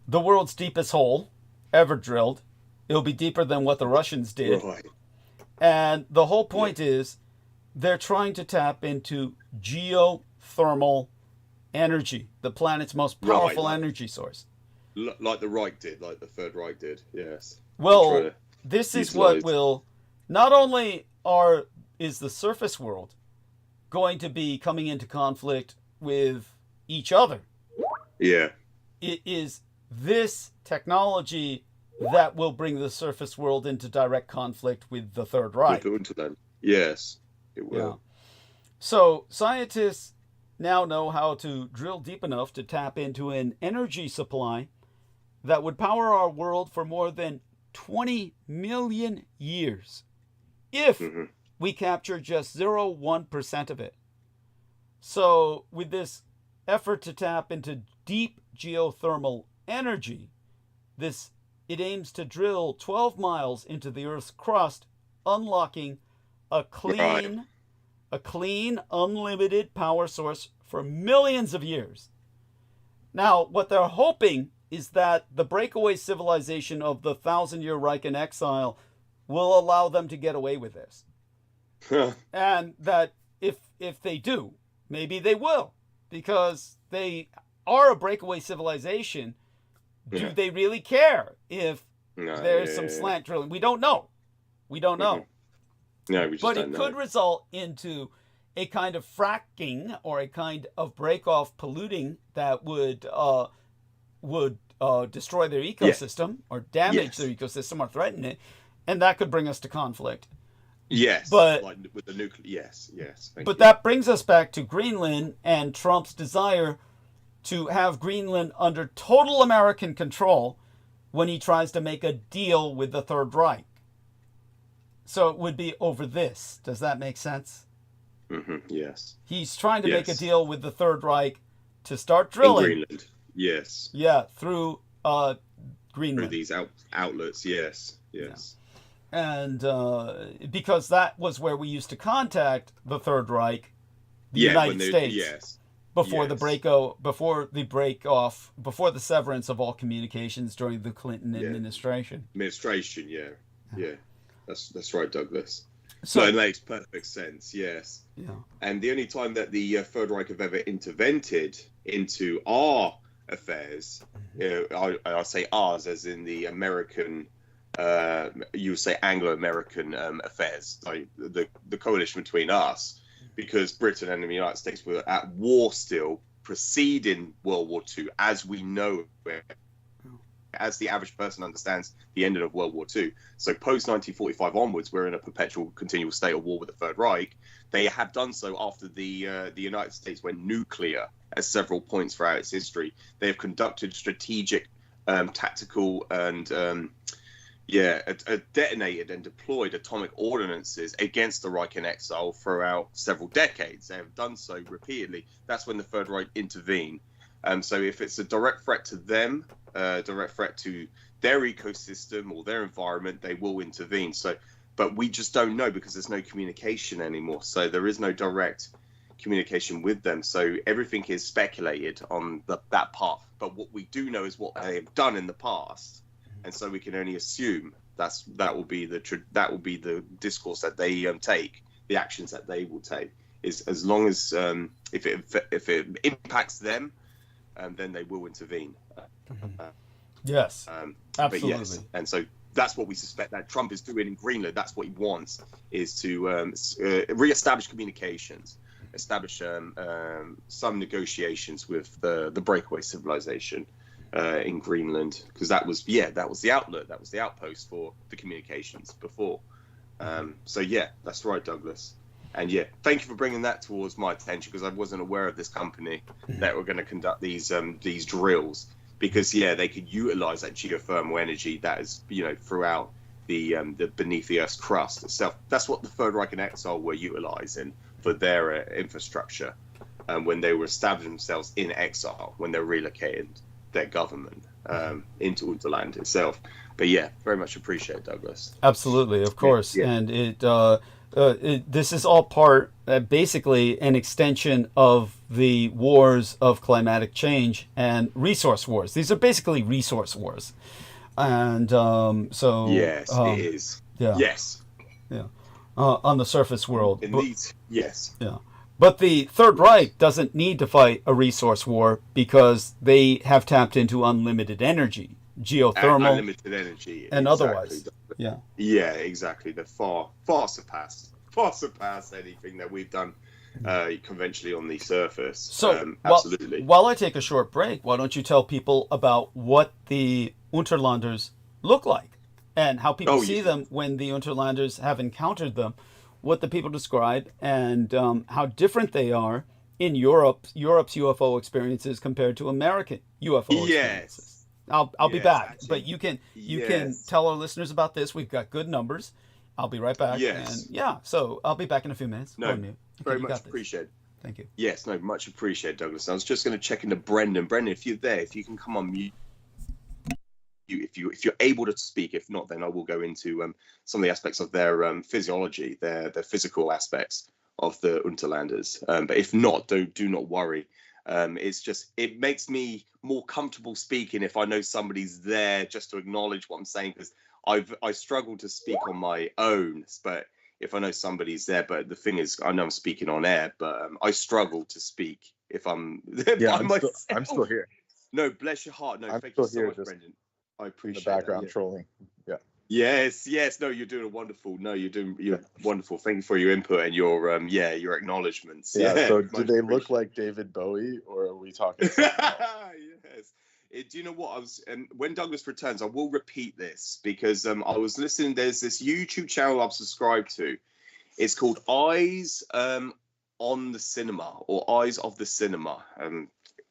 the world's deepest hole ever drilled. It'll be deeper than what the Russians did. Right. And the whole point is they're trying to tap into geothermal energy, the planet's most powerful energy source. Like the Reich did, like the Third Reich did, yes. Well, this is what will, not only is the surface world going to be coming into conflict with each other. Yeah. It is this technology that will bring the surface world into direct conflict with the Third Reich. Yes, it will. Yeah. So scientists now know how to drill deep enough to tap into an energy supply that would power our world for more than 20 million years if we capture just 0.1% of it. So with this effort to tap into deep geothermal energy, it aims to drill 12 miles into the Earth's crust, unlocking a clean, unlimited power source for millions of years. Now, what they're hoping is that the breakaway civilization of the 1,000-year Reich in exile will allow them to get away with this. And that if they do, maybe they will, because they are a breakaway civilization. Do they really care if there's some slant drilling? We don't know. We don't know. No, we just but don't it know. could result into a kind of fracking or a kind of break-off polluting that would destroy their ecosystem or damage their ecosystem or threaten it, and that could bring us to conflict. Yes, but like with the nuclear. Yes. But that brings us back to Greenland and Trump's desire to have Greenland under total American control when he tries to make a deal with the Third Reich. So it would be over this. Does that make sense? Yes. He's trying to make a deal with the Third Reich to start drilling. In Greenland. Yes. Yeah, through Greenland. Through these outlets. Yes. Yeah. And because that was where we used to contact the Third Reich, the United States. Before the severance of all communications during the Clinton administration. Yeah. That's right, Douglas. So it makes perfect sense. Yes. Yeah. And the only time that the Third Reich have ever intervened into our affairs, I say ours as in the American, you would say Anglo-American affairs, like the coalition between us. Because Britain and the United States were at war still, preceding World War II, as we know, as the average person understands the ending of World War II. So post-1945 onwards, we're in a perpetual, continual state of war with the Third Reich. They have done so after the United States went nuclear at several points throughout its history. They have conducted strategic, tactical, and detonated and deployed atomic ordinances against the Reich in exile throughout several decades. They have done so repeatedly. That's when the Third Reich intervened. So if it's a direct threat to them, direct threat to their ecosystem or their environment, they will intervene. So, but we just don't know because there's no communication anymore. So there is no direct communication with them. So everything is speculated on that path. But what we do know is what they have done in the past. And so we can only assume that will be the discourse that they take, the actions that they will take. Is as long as if it impacts them, then they will intervene. Yes, absolutely. But yes, and so that's what we suspect that Trump is doing in Greenland. That's what he wants, is to re-establish communications, establish some negotiations with the breakaway civilization. In Greenland, because that was the outlet, that was the outpost for the communications before. So that's right, Douglas. And thank you for bringing that towards my attention, because I wasn't aware of this company that were going to conduct these drills, because they could utilize that geothermal energy that is throughout the beneath the Earth's crust itself. That's what the Third Reich in exile were utilizing for their infrastructure, when they were establishing themselves in exile, when they relocated their government into Unterland itself. But yeah, very much appreciate, Douglas. Absolutely, of course. Yeah. And this is all part, basically, an extension of the wars of climatic change and resource wars. These are basically resource wars. And so... Yes, it is. Yeah. Yes. Yeah. On the surface world. Yes. Yeah. But the Third Reich doesn't need to fight a resource war because they have tapped into unlimited energy, geothermal, unlimited energy, and otherwise. Yeah. Yeah, exactly. They're far surpass anything that we've done conventionally on the surface. So, absolutely. While I take a short break, why don't you tell people about what the Unterlanders look like and how people see them when the Unterlanders have encountered them, what the people describe, and how different they are in Europe's UFO experiences compared to American UFO experiences. I'll be back, actually, but you can tell our listeners about this. We've got good numbers. I'll be right back. Yes. And yeah, so I'll be back in a few minutes. No, very much appreciated. Thank you. Yes, no, much appreciated, Douglas. I was just going to check into Brendan. Brendan, if you're there, if you can come on mute. If you're able to speak. If not, then I will go into some of the aspects of their physiology, their physical aspects of the Unterlanders. But if not, do not worry. It's just, it makes me more comfortable speaking if I know somebody's there just to acknowledge what I'm saying, because I struggle to speak on my own. But if I know somebody's there, but the thing is, I know I'm speaking on air, but I struggle to speak if I'm by myself. I'm still here. No, bless your heart. No, I'm thank you so here, much, Brendan. I appreciate the background that, trolling. Yeah. Yes. No, you're doing wonderful. No, you're wonderful. Thank you for your input and your acknowledgements. Yeah. So do they look like David Bowie, or are we talking? Yes. Do you know what I was? When Douglas returns, I will repeat this because I was listening. There's this YouTube channel I've subscribed to. It's called Eyes on the Cinema, or Eyes of the Cinema.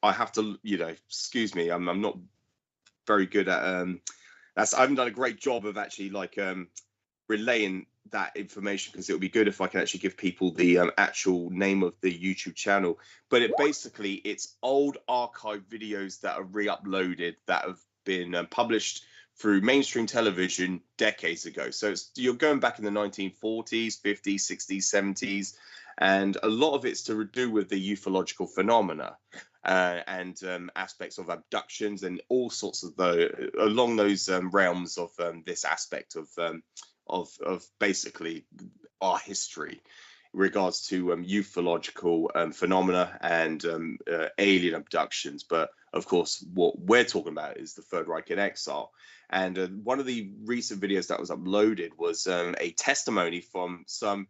I have to, excuse me. I'm not very good at I haven't done a great job of actually relaying that information, because it would be good if I can actually give people the actual name of the YouTube channel. But it's old archive videos that are re-uploaded that have been published through mainstream television decades ago. So you're going back in the 1940s, 50s, 60s, 70s, and a lot of it's to do with the ufological phenomena. And aspects of abductions and all sorts of along those realms of this aspect of basically our history in regards to ufological phenomena and alien abductions. But of course, what we're talking about is the Third Reich in exile. And one of the recent videos that was uploaded was a testimony from some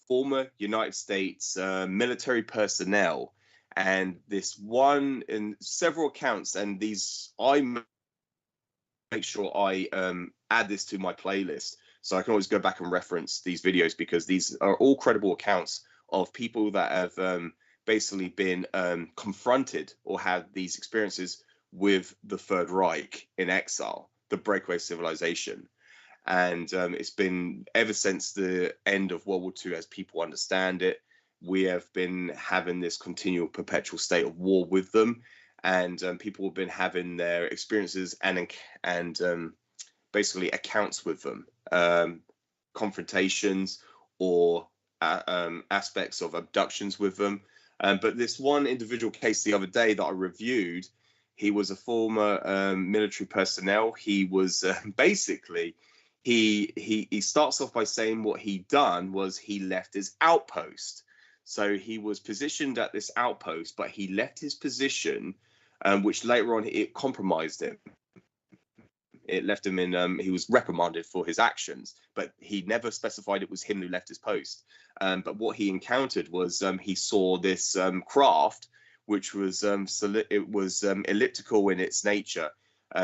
former United States military personnel. And this one in several accounts, and these, I make sure I add this to my playlist, so I can always go back and reference these videos, because these are all credible accounts of people that have basically been confronted or had these experiences with the Third Reich in exile, the breakaway civilization. And it's been ever since the end of World War II, as people understand it. We have been having this continual perpetual state of war with them, and people have been having their experiences and basically accounts with them, confrontations or aspects of abductions with them. But this one individual case the other day that I reviewed, he was a former military personnel. He was basically, he starts off by saying what he'd done was he left his outpost. So he was positioned at this outpost, but he left his position, which later on it compromised him. It left him in, he was reprimanded for his actions, but he never specified it was him who left his post. But what he encountered was he saw this craft, which was, elliptical in its nature.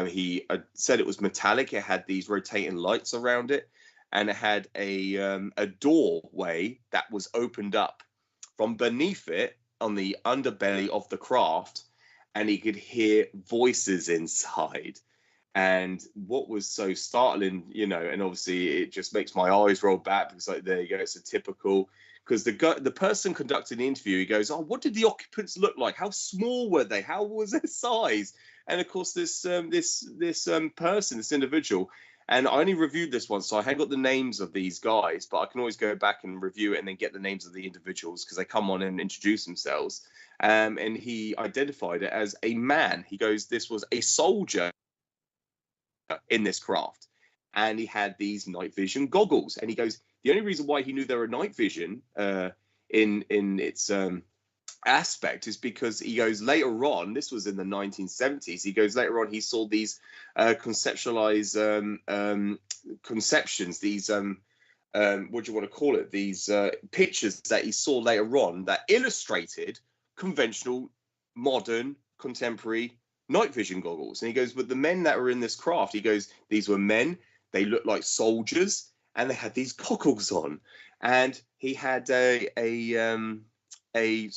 He said it was metallic. It had these rotating lights around it, and it had a doorway that was opened up from beneath it on the underbelly of the craft, and he could hear voices inside. And what was so startling, you know, and obviously it just makes my eyes roll back because, like, there you go, it's a typical. Because the person conducting the interview, he goes, "Oh, what did the occupants look like? How small were they? How was their size?" And of course, this person, this individual, and I only reviewed this one, so I haven't got the names of these guys, but I can always go back and review it and then get the names of the individuals because they come on and introduce themselves. And he identified it as a man. He goes, "This was a soldier in this craft," and he had these night vision goggles. And he goes, the only reason why he knew there were night vision in its aspect is because he goes later on, this was in the 1970s, he goes later on, he saw these conceptualized conceptions, these what do you want to call it, these pictures that he saw later on that illustrated conventional, modern, contemporary night vision goggles. And he goes, but the men that were in this craft, he goes, these were men, they looked like soldiers, and they had these goggles on. And he had a what do you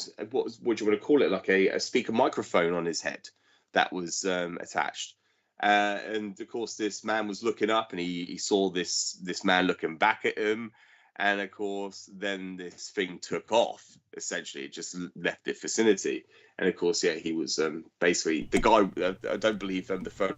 want to call it, like a speaker microphone on his head that was attached. And of course, this man was looking up, and he saw this man looking back at him. And of course, then this thing took off. Essentially, it just left the vicinity. And of course, yeah, he was basically the guy. I don't believe the phone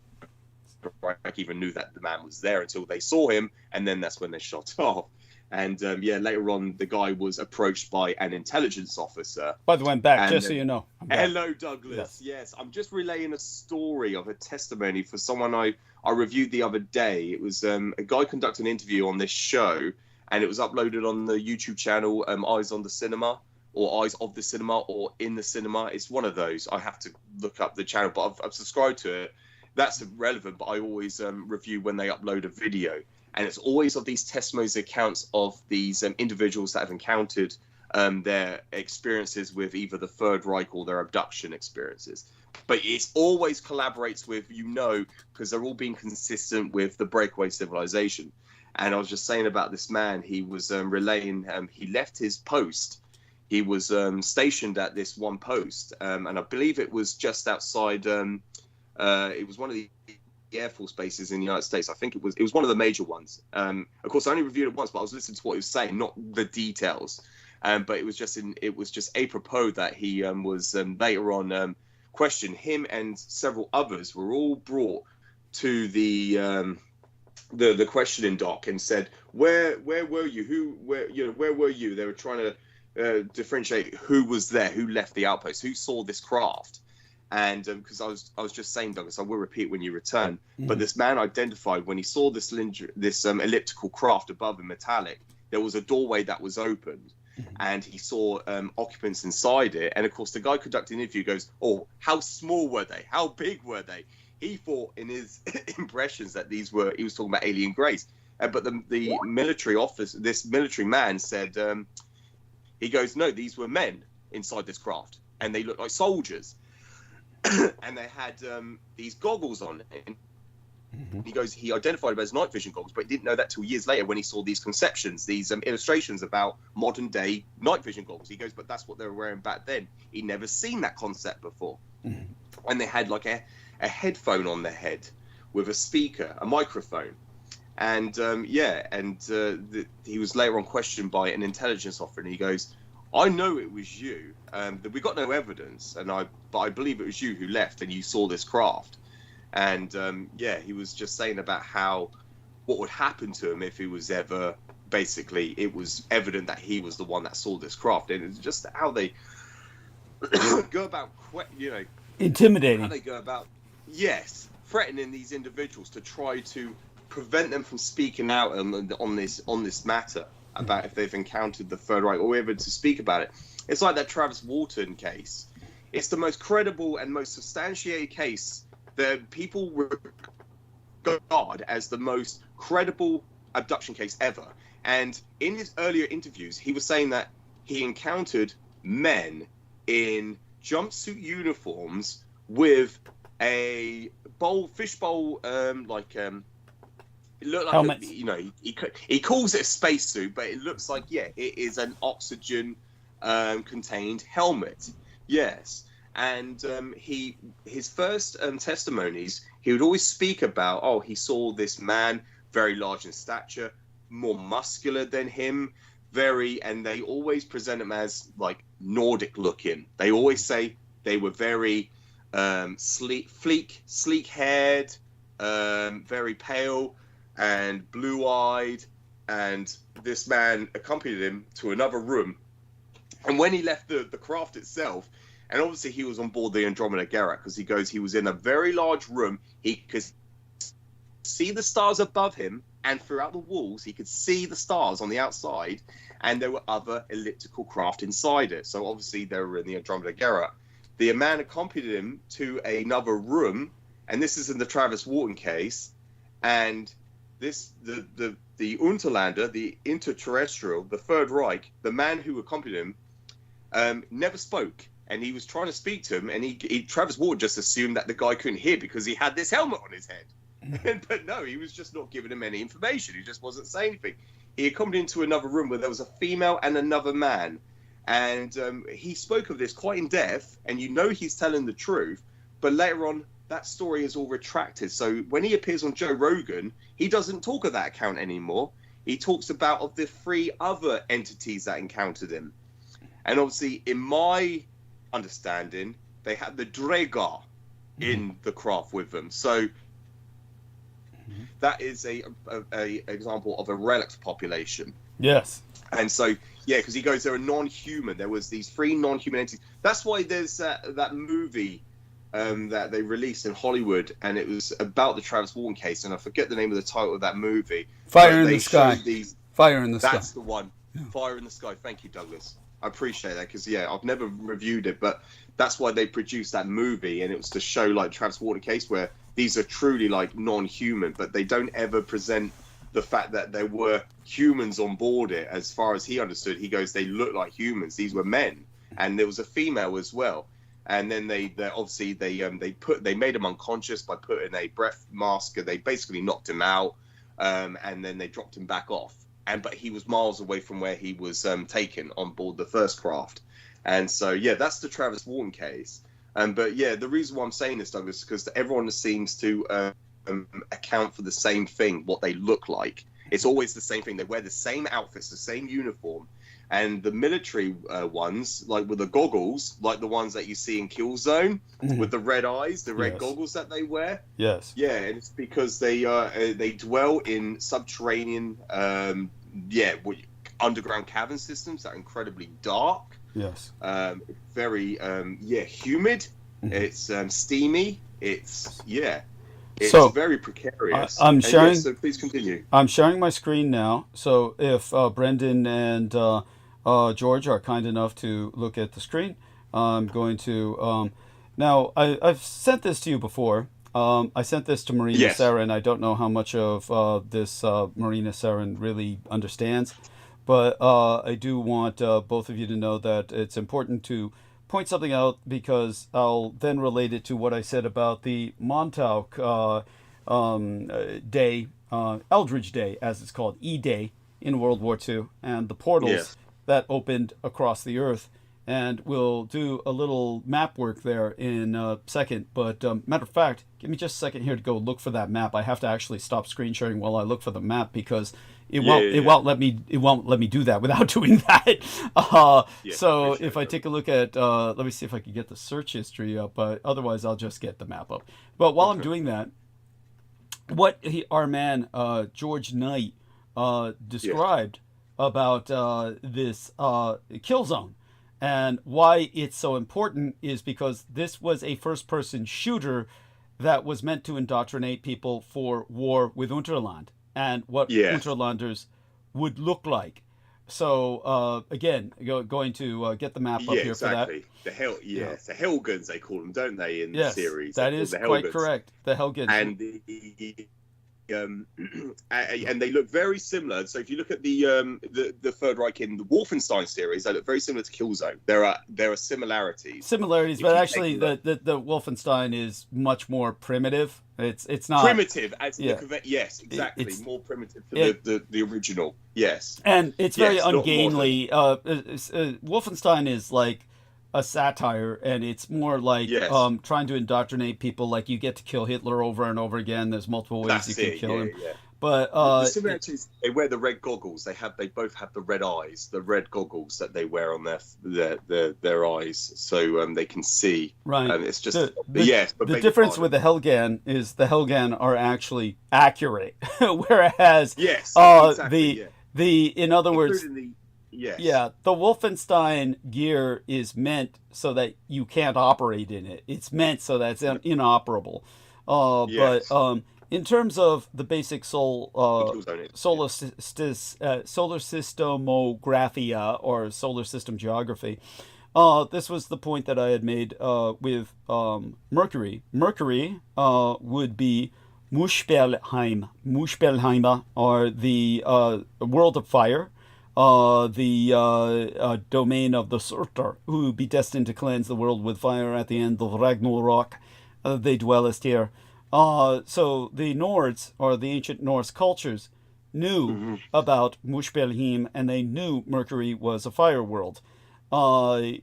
even knew that the man was there until they saw him, and then that's when they shot off. And yeah, later on, the guy was approached by an intelligence officer. By the way, I'm back, just so you know. Hello, Douglas. Yes, I'm just relaying a story of a testimony for someone I reviewed the other day. It was a guy conducting an interview on this show, and it was uploaded on the YouTube channel Eyes on the Cinema, or Eyes of the Cinema, or In the Cinema. It's one of those. I have to look up the channel, but I've subscribed to it. That's irrelevant, but I always review when they upload a video. And it's always of these testimonies, accounts of these individuals that have encountered their experiences with either the Third Reich or their abduction experiences. But it always collaborates with, because they're all being consistent with the breakaway civilization. And I was just saying about this man, he was relaying, he left his post. He was stationed at this one post, and I believe it was just outside, it was one of the Air Force bases in the United States. I think it was one of the major ones. Of course, I only reviewed it once, but I was listening to what he was saying, not the details. But it was just apropos that he was later on questioned. Him and several others were all brought to the questioning dock and said, where were you? Where were you? They were trying to differentiate who was there, who left the outpost, who saw this craft. And because I was just saying, Douglas, I will repeat when you return. But this man identified when he saw this elliptical craft above him, metallic. There was a doorway that was opened, and he saw occupants inside it. And of course, the guy conducting the interview goes, "Oh, how small were they? How big were they?" He thought in his impressions that he was talking about alien race. But the military officer, this military man, said, he goes, "No, these were men inside this craft, and they looked like soldiers." And they had these goggles on. And he goes, he identified them as night vision goggles, but he didn't know that till years later when he saw these conceptions, these illustrations about modern day night vision goggles. He goes, but that's what they were wearing back then. He'd never seen that concept before. And they had like a headphone on their head with a speaker, a microphone. And he was later on questioned by an intelligence officer, and he goes, "I know it was you. We got no evidence, but I believe it was you who left and you saw this craft." And he was just saying about what would happen to him if he was ever, basically, it was evident that he was the one that saw this craft. And it's just how they go about, intimidating. How they go about, threatening these individuals to try to prevent them from speaking out on this matter. About if they've encountered the Third Reich or ever to speak about it. It's like that Travis Walton case. It's the most credible and most substantiated case that people regard as the most credible abduction case ever. And in his earlier interviews, he was saying that he encountered men in jumpsuit uniforms with a fishbowl, it looked like he calls it a spacesuit, but it looks like it is an oxygen contained helmet. Yes, And his first testimonies, he would always speak about, oh, he saw this man very large in stature, more muscular than him, and they always present him as like Nordic looking. They always say they were very sleek haired, very pale and blue eyed. And this man accompanied him to another room. And when he left the craft itself, and obviously he was on board the Andromeda Gerrat, because he was in a very large room. He could see the stars above him, and throughout the walls, he could see the stars on the outside, and there were other elliptical craft inside it. So obviously they were in the Andromeda Gerrat. The man accompanied him to another room, and this is in the Travis Walton case, and the Unterlander, the interterrestrial, the Third Reich, the man who accompanied him, never spoke. And he was trying to speak to him, and Travis Walton just assumed that the guy couldn't hear because he had this helmet on his head. But no, he was just not giving him any information. He just wasn't saying anything. He accompanied him to another room where there was a female and another man. And he spoke of this quite in depth, and you know he's telling the truth. But later on, that story is all retracted. So when he appears on Joe Rogan, he doesn't talk of that account anymore. He talks about of the 3 other entities that encountered him. And obviously, in my understanding, they had the Dregar in the craft with them. So that is a example of a relics population. Yes. And so, yeah, because he goes, they're a non-human. There was these 3 non-human entities. That's why there's that movie that they released in Hollywood, and it was about the Travis Walton case, and I forget the name of the title of that movie. Fire in the Sky. Fire in the Sky. That's the one. Yeah. Fire in the Sky. Thank you, Douglas. I appreciate that, because I've never reviewed it, but that's why they produced that movie, and it was to show like Travis Walton case where these are truly like non-human, but they don't ever present the fact that there were humans on board it. As far as he understood, he goes, they look like humans. These were men, and there was a female as well. And then they obviously they made him unconscious by putting a breath mask. They basically knocked him out, and then they dropped him back off. But he was miles away from where he was taken on board the first craft. And so, yeah, that's the Travis Walton case. But yeah, the reason why I'm saying this, Douglas, is because everyone seems to account for the same thing, what they look like. It's always the same thing. They wear the same outfits, the same uniform. And the military ones, like with the goggles, like the ones that you see in Killzone, with the red eyes, the red goggles that they wear. Yes. Yeah, and it's because they dwell in subterranean, underground cavern systems that are incredibly dark. Yes. Very, humid. It's steamy. It's very precarious. I'm sharing. So please continue. I'm sharing my screen now. So if Brendan and George are kind enough to look at the screen, I'm going to. Now I've sent this to you before. I sent this to Marina Sarin. I don't know how much of this Marina Sarin really understands, but I do want both of you to know that it's important to point something out, because I'll then relate it to what I said about the Montauk Day, Eldridge Day, as it's called, E-Day in World War II, and the portals that opened across the earth. And we'll do a little map work there in a second. But matter of fact, give me just a second here to go look for that map. I have to actually stop screen sharing while I look for the map, because it won't let me do that without doing that. So if I take a look at let me see if I can get the search history up, but otherwise I'll just get the map up. But while I'm doing that, what our man George Knight described about this kill zone and why it's so important is because this was a first-person shooter that was meant to indoctrinate people for war with Unterland and what Unterlanders would look like. So again, going to get the map up here for that. The Helgans they call them, don't they? In the series, that is quite correct. The Helgans and and they look very similar. So if you look at the Third Reich in the Wolfenstein series, they look very similar to Killzone. There are similarities. But actually, the Wolfenstein is much more primitive. It's not primitive as yes, exactly. It's more primitive than the original. Yes, and it's very ungainly. Wolfenstein is like a satire, and it's more like trying to indoctrinate people. Like, you get to kill Hitler over and over again. There's multiple ways you can kill him. Yeah. But the similarities, they wear the red goggles. They both have the red eyes, the red goggles that they wear on their eyes, so they can see. Right. It's just the difference with the Helghan is the Helghan are actually accurate, whereas in other words, the Wolfenstein gear is meant so that you can't operate in it. It's meant so that it's inoperable. But in terms of the basic solar systemographia or solar system geography, this was the point that I had made with Mercury. Mercury would be Muspelheim, or the world of fire, the domain of the Surtur, who be destined to cleanse the world with fire at the end of Ragnarok. They dwellest here. So the Nords, or the ancient Norse cultures, knew about Muspelheim, and they knew Mercury was a fire world. The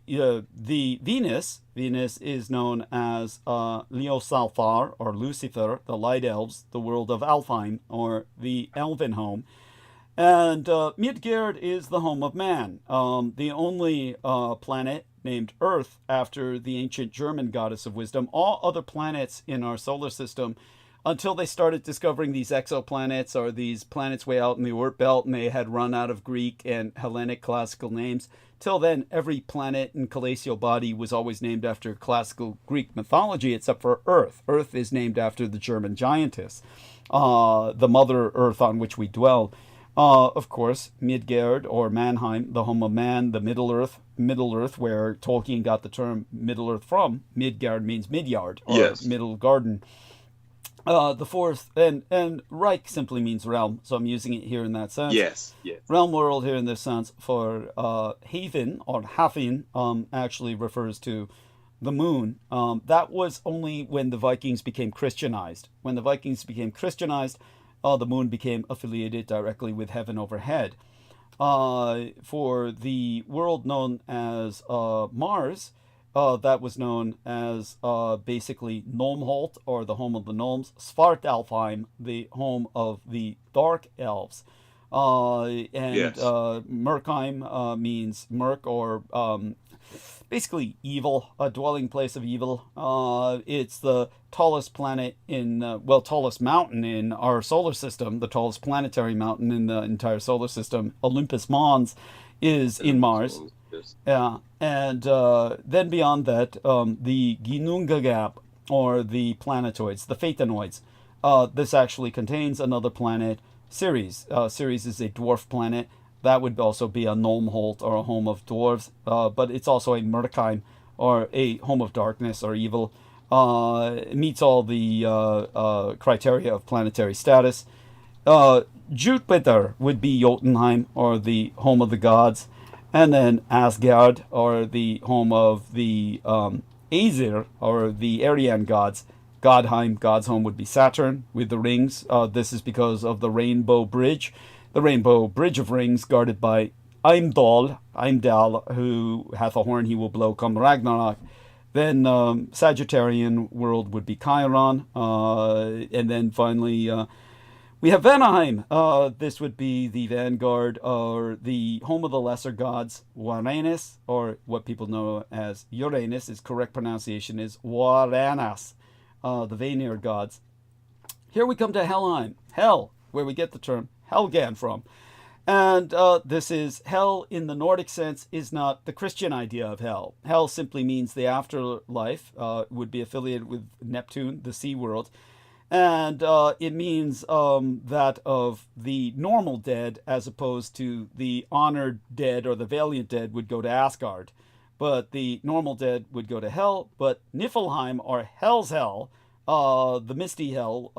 Venus is known as Leosalfar, or Lucifer, the Light Elves, the world of Alfheim, or the Elven home. And Midgard is the home of man, the only planet named Earth after the ancient German goddess of wisdom. All other planets in our solar system, until they started discovering these exoplanets, or these planets way out in the Oort belt, and they had run out of Greek and Hellenic classical names. Till then, every planet and celestial body was always named after classical Greek mythology, except for Earth. Earth is named after the German giantess, the Mother Earth on which we dwell. Of course, Midgard, or Mannheim, the home of man, the Middle Earth, where Tolkien got the term Middle Earth from. Midgard means midyard, or middle garden. The fourth, and Reich simply means realm, so I'm using it here in that sense. Yes. Realm world here in this sense. For Haven, or Hafin, actually refers to the moon. That was only when the Vikings became Christianized. When the Vikings became Christianized, the moon became affiliated directly with heaven overhead. For the world known as Mars, that was known as basically Gnomeholt, or the home of the gnomes. Svartalfheim, the home of the dark elves. Merkheim means Merk, or basically evil, a dwelling place of evil. It's the tallest planet tallest mountain in our solar system, the tallest planetary mountain in the entire solar system. Olympus Mons is in Mars. Yeah, and then beyond that, the Ginnunga Gap, or the planetoids, the Phaethanoids. This actually contains another planet, Ceres. Ceres is a dwarf planet. That would also be a Gnomeholt, or a home of dwarves, but it's also a Merkheim, or a home of darkness or evil. It meets all the criteria of planetary status. Jupiter would be Jotunheim, or the home of the gods. And then Asgard, or the home of the Aesir, or the Aryan gods. Godheim, God's home, would be Saturn with the rings. This is because of the Rainbow Bridge. The Rainbow Bridge of Rings, guarded by Heimdall, who hath a horn he will blow come Ragnarok. Then Sagittarian world would be Chiron. And then finally, we have Vanaheim. This would be the vanguard, or the home of the lesser gods. Uranus, or what people know as Uranus, his correct pronunciation is Uranus, the Vanir gods. Here we come to Helheim, hell, where we get the term Helghan from. And this is hell in the Nordic sense, is not the Christian idea of hell. Hell simply means the afterlife, would be affiliated with Neptune, the sea world. And it means that of the normal dead, as opposed to the honored dead, or the valiant dead, would go to Asgard. But the normal dead would go to hell. But Niflheim, or Hell's Hell, the misty hell,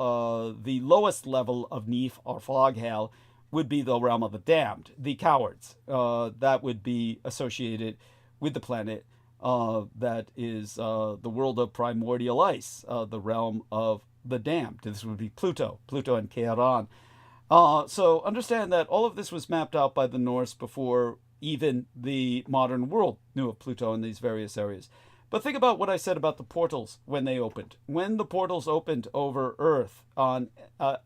the lowest level of Nif, or fog hell, would be the realm of the damned, the cowards. That would be associated with the planet that is the world of primordial ice, the realm of the damned. This would be Pluto and Charon. So understand that all of this was mapped out by the Norse before even the modern world knew of Pluto in these various areas. But think about what I said about the portals when they opened. When the portals opened over Earth on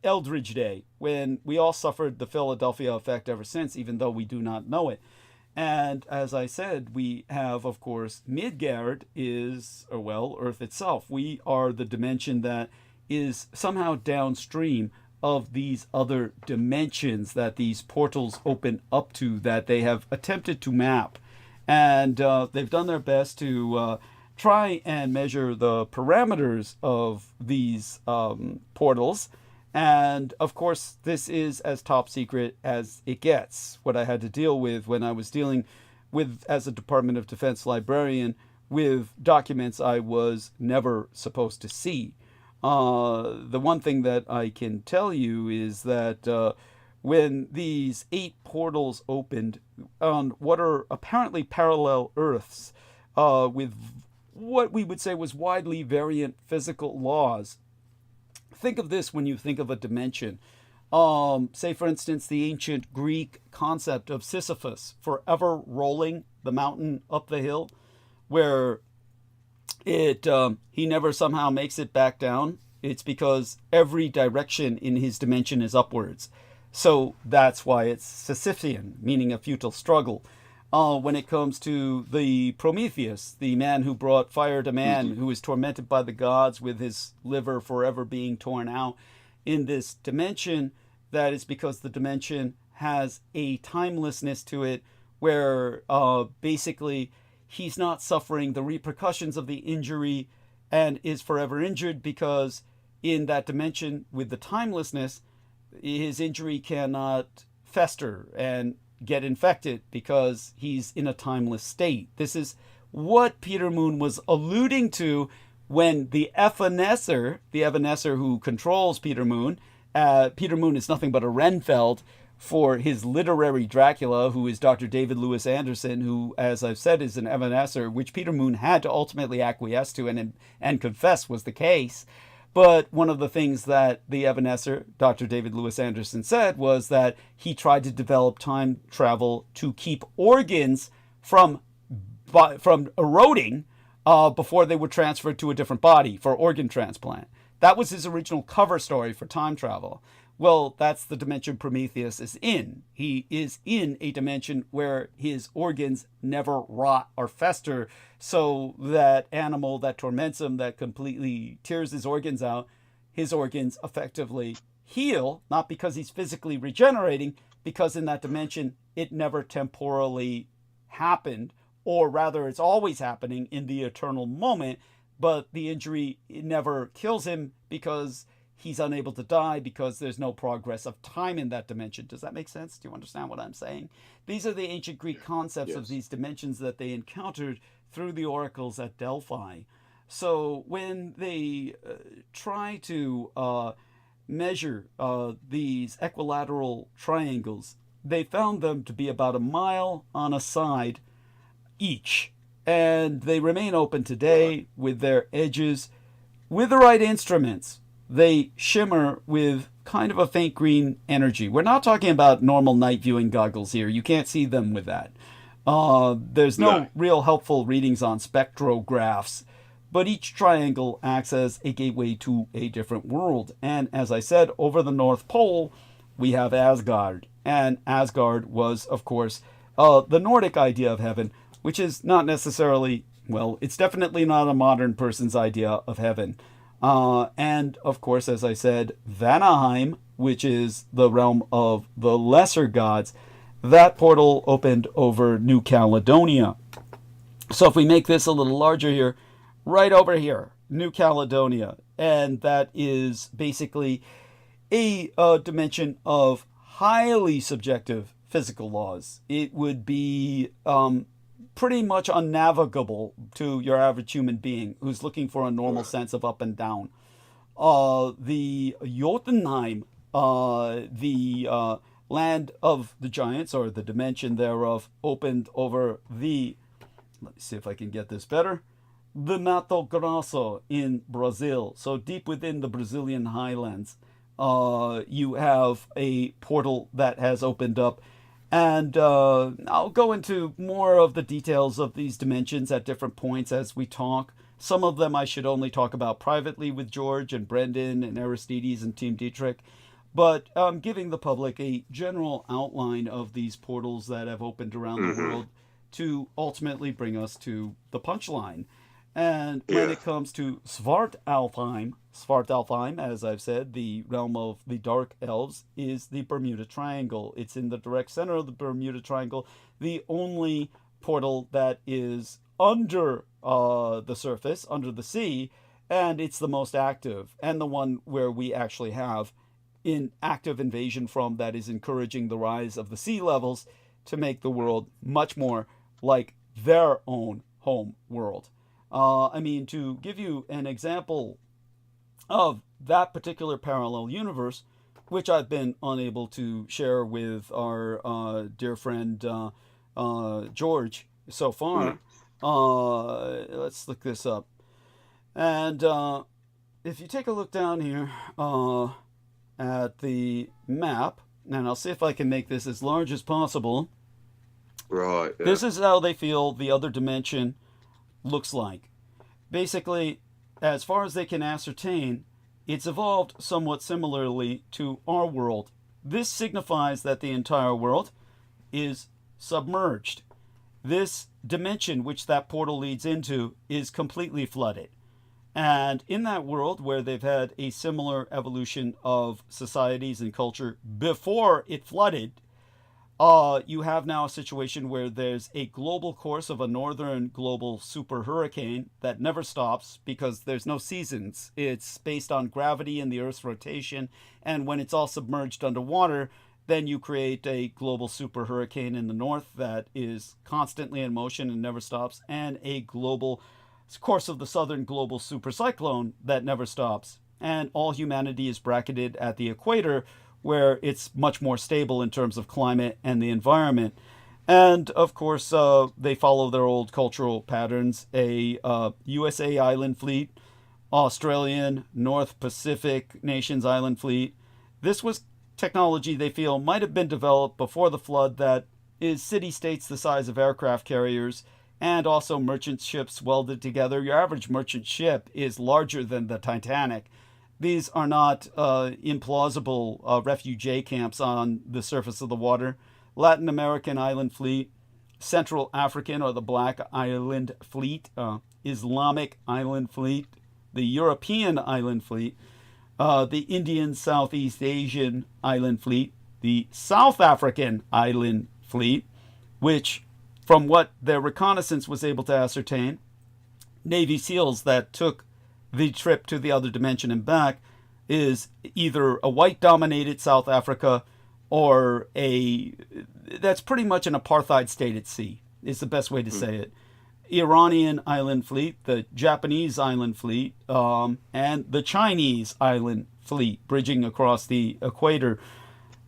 Eldridge Day, when we all suffered the Philadelphia effect ever since, even though we do not know it. And as I said, we have, of course, Midgard is, or well, Earth itself. We are the dimension that is somehow downstream of these other dimensions that these portals open up to, that they have attempted to map. And they've done their best to try and measure the parameters of these portals. And of course, this is as top secret as it gets. What I had to deal with when I was dealing with, as a Department of Defense librarian, with documents I was never supposed to see. The one thing that I can tell you is that when these 8 portals opened on what are apparently parallel Earths with what we would say was widely variant physical laws. Think of this when you think of a dimension. Say, for instance, the ancient Greek concept of Sisyphus forever rolling the mountain up the hill, where he never somehow makes it back down. It's because every direction in his dimension is upwards. So that's why it's Sisyphean, meaning a futile struggle. When it comes to the Prometheus, the man who brought fire to man, who is tormented by the gods with his liver forever being torn out in this dimension, that is because the dimension has a timelessness to it, where basically he's not suffering the repercussions of the injury and is forever injured, because in that dimension with the timelessness, his injury cannot fester and get infected because he's in a timeless state. This is what Peter Moon was alluding to when the Evanescer who controls Peter Moon is nothing but a Renfeld for his literary Dracula, who is Dr. David Lewis Anderson, who, as I've said, is an Evanescer, which Peter Moon had to ultimately acquiesce to and confess was the case. But one of the things that the Evanescer, Dr. David Lewis Anderson, said was that he tried to develop time travel to keep organs from eroding before they were transferred to a different body for organ transplant. That was his original cover story for time travel. Well, that's the dimension Prometheus is in. He is in a dimension where his organs never rot or fester, so that animal that torments him, that completely tears his organs out, his organs effectively heal, not because he's physically regenerating, because in that dimension it never temporally happened, or rather it's always happening in the eternal moment, but the injury never kills him because he's unable to die, because there's no progress of time in that dimension. Does that make sense? Do you understand what I'm saying? These are the ancient Greek concepts of these dimensions that they encountered through the oracles at Delphi. So when they try to measure these equilateral triangles, they found them to be about a mile on a side each. And they remain open today with their edges. With the right instruments, they shimmer with kind of a faint green energy. We're not talking about normal night viewing goggles here. You can't see them with that. There's no real helpful readings on spectrographs, but each triangle acts as a gateway to a different world. And as I said, over the North Pole, we have Asgard. And Asgard was, of course, the Nordic idea of heaven, which is not necessarily, well, it's definitely not a modern person's idea of heaven. And of course, as I said, Vanaheim, which is the realm of the lesser gods, that portal opened over New Caledonia. So if we make this a little larger here, right over here, New Caledonia, and that is basically a dimension of highly subjective physical laws. It would be pretty much unnavigable to your average human being who's looking for a normal sense of up and down. The Jotunheim, the land of the giants, or the dimension thereof, opened over the, let me see if I can get this better, the Mato Grosso in Brazil. So deep within the Brazilian highlands, you have a portal that has opened up. And I'll go into more of the details of these dimensions at different points as we talk. Some of them I should only talk about privately with George and Brendan and Aristides and Team Dietrich. But I'm giving the public a general outline of these portals that have opened around the world to ultimately bring us to the punchline. And when it comes to Svartalfheim, as I've said, the realm of the Dark Elves, is the Bermuda Triangle. It's in the direct center of the Bermuda Triangle, the only portal that is under the surface, under the sea, and it's the most active, and the one where we actually have an active invasion from that is encouraging the rise of the sea levels to make the world much more like their own home world. I mean, to give you an example of that particular parallel universe, which I've been unable to share with our dear friend George so far, let's look this up. And if you take a look down here at the map, and I'll see if I can make this as large as possible. Right. Yeah. This is how they feel the other dimension looks like. Basically, as far as they can ascertain, it's evolved somewhat similarly to our world. This signifies that the entire world is submerged. This dimension which that portal leads into is completely flooded. And in that world where they've had a similar evolution of societies and culture before it flooded, you have now a situation where there's a global course of a northern global super hurricane that never stops because there's no seasons. It's based on gravity and the Earth's rotation. And when it's all submerged underwater, then you create a global super hurricane in the north that is constantly in motion and never stops, and a global course of the southern global supercyclone that never stops. And all humanity is bracketed at the equator, where it's much more stable in terms of climate and the environment. And of course, they follow their old cultural patterns. A USA island fleet, Australian, North Pacific nations island fleet. This was technology they feel might have been developed before the flood that is city-states the size of aircraft carriers, and also merchant ships welded together. Your average merchant ship is larger than the Titanic. These are not implausible refugee camps on the surface of the water. Latin American island fleet, Central African or the Black Island Fleet, Islamic Island Fleet, the European Island Fleet, the Indian Southeast Asian Island Fleet, the South African Island Fleet, which, from what their reconnaissance was able to ascertain, Navy SEALs that took the trip to the other dimension and back, is either a white-dominated South Africa or that's pretty much an apartheid state at sea, is the best way to say it. Iranian island fleet, the Japanese island fleet, and the Chinese island fleet bridging across the equator.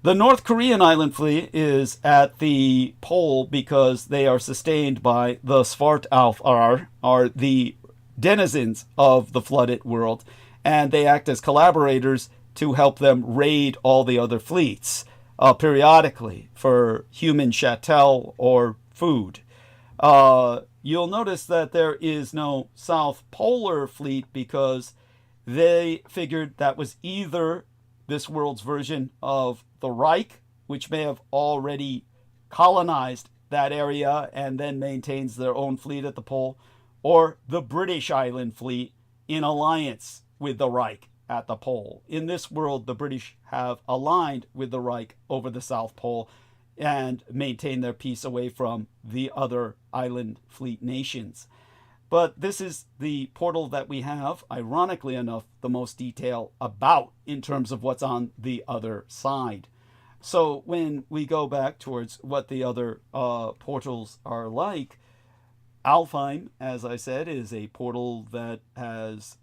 The North Korean island fleet is at the pole because they are sustained by the Svartalfar, are the denizens of the flooded world, and they act as collaborators to help them raid all the other fleets periodically for human chattel or food. You'll notice that there is no South Polar Fleet because they figured that was either this world's version of the Reich, which may have already colonized that area and then maintains their own fleet at the pole, or the British Island Fleet in alliance with the Reich at the pole. In this world, the British have aligned with the Reich over the South Pole and maintain their peace away from the other island fleet nations. But this is the portal that we have, ironically enough, the most detail about in terms of what's on the other side. So when we go back towards what the other portals are like, Alfheim, as I said, is a portal that has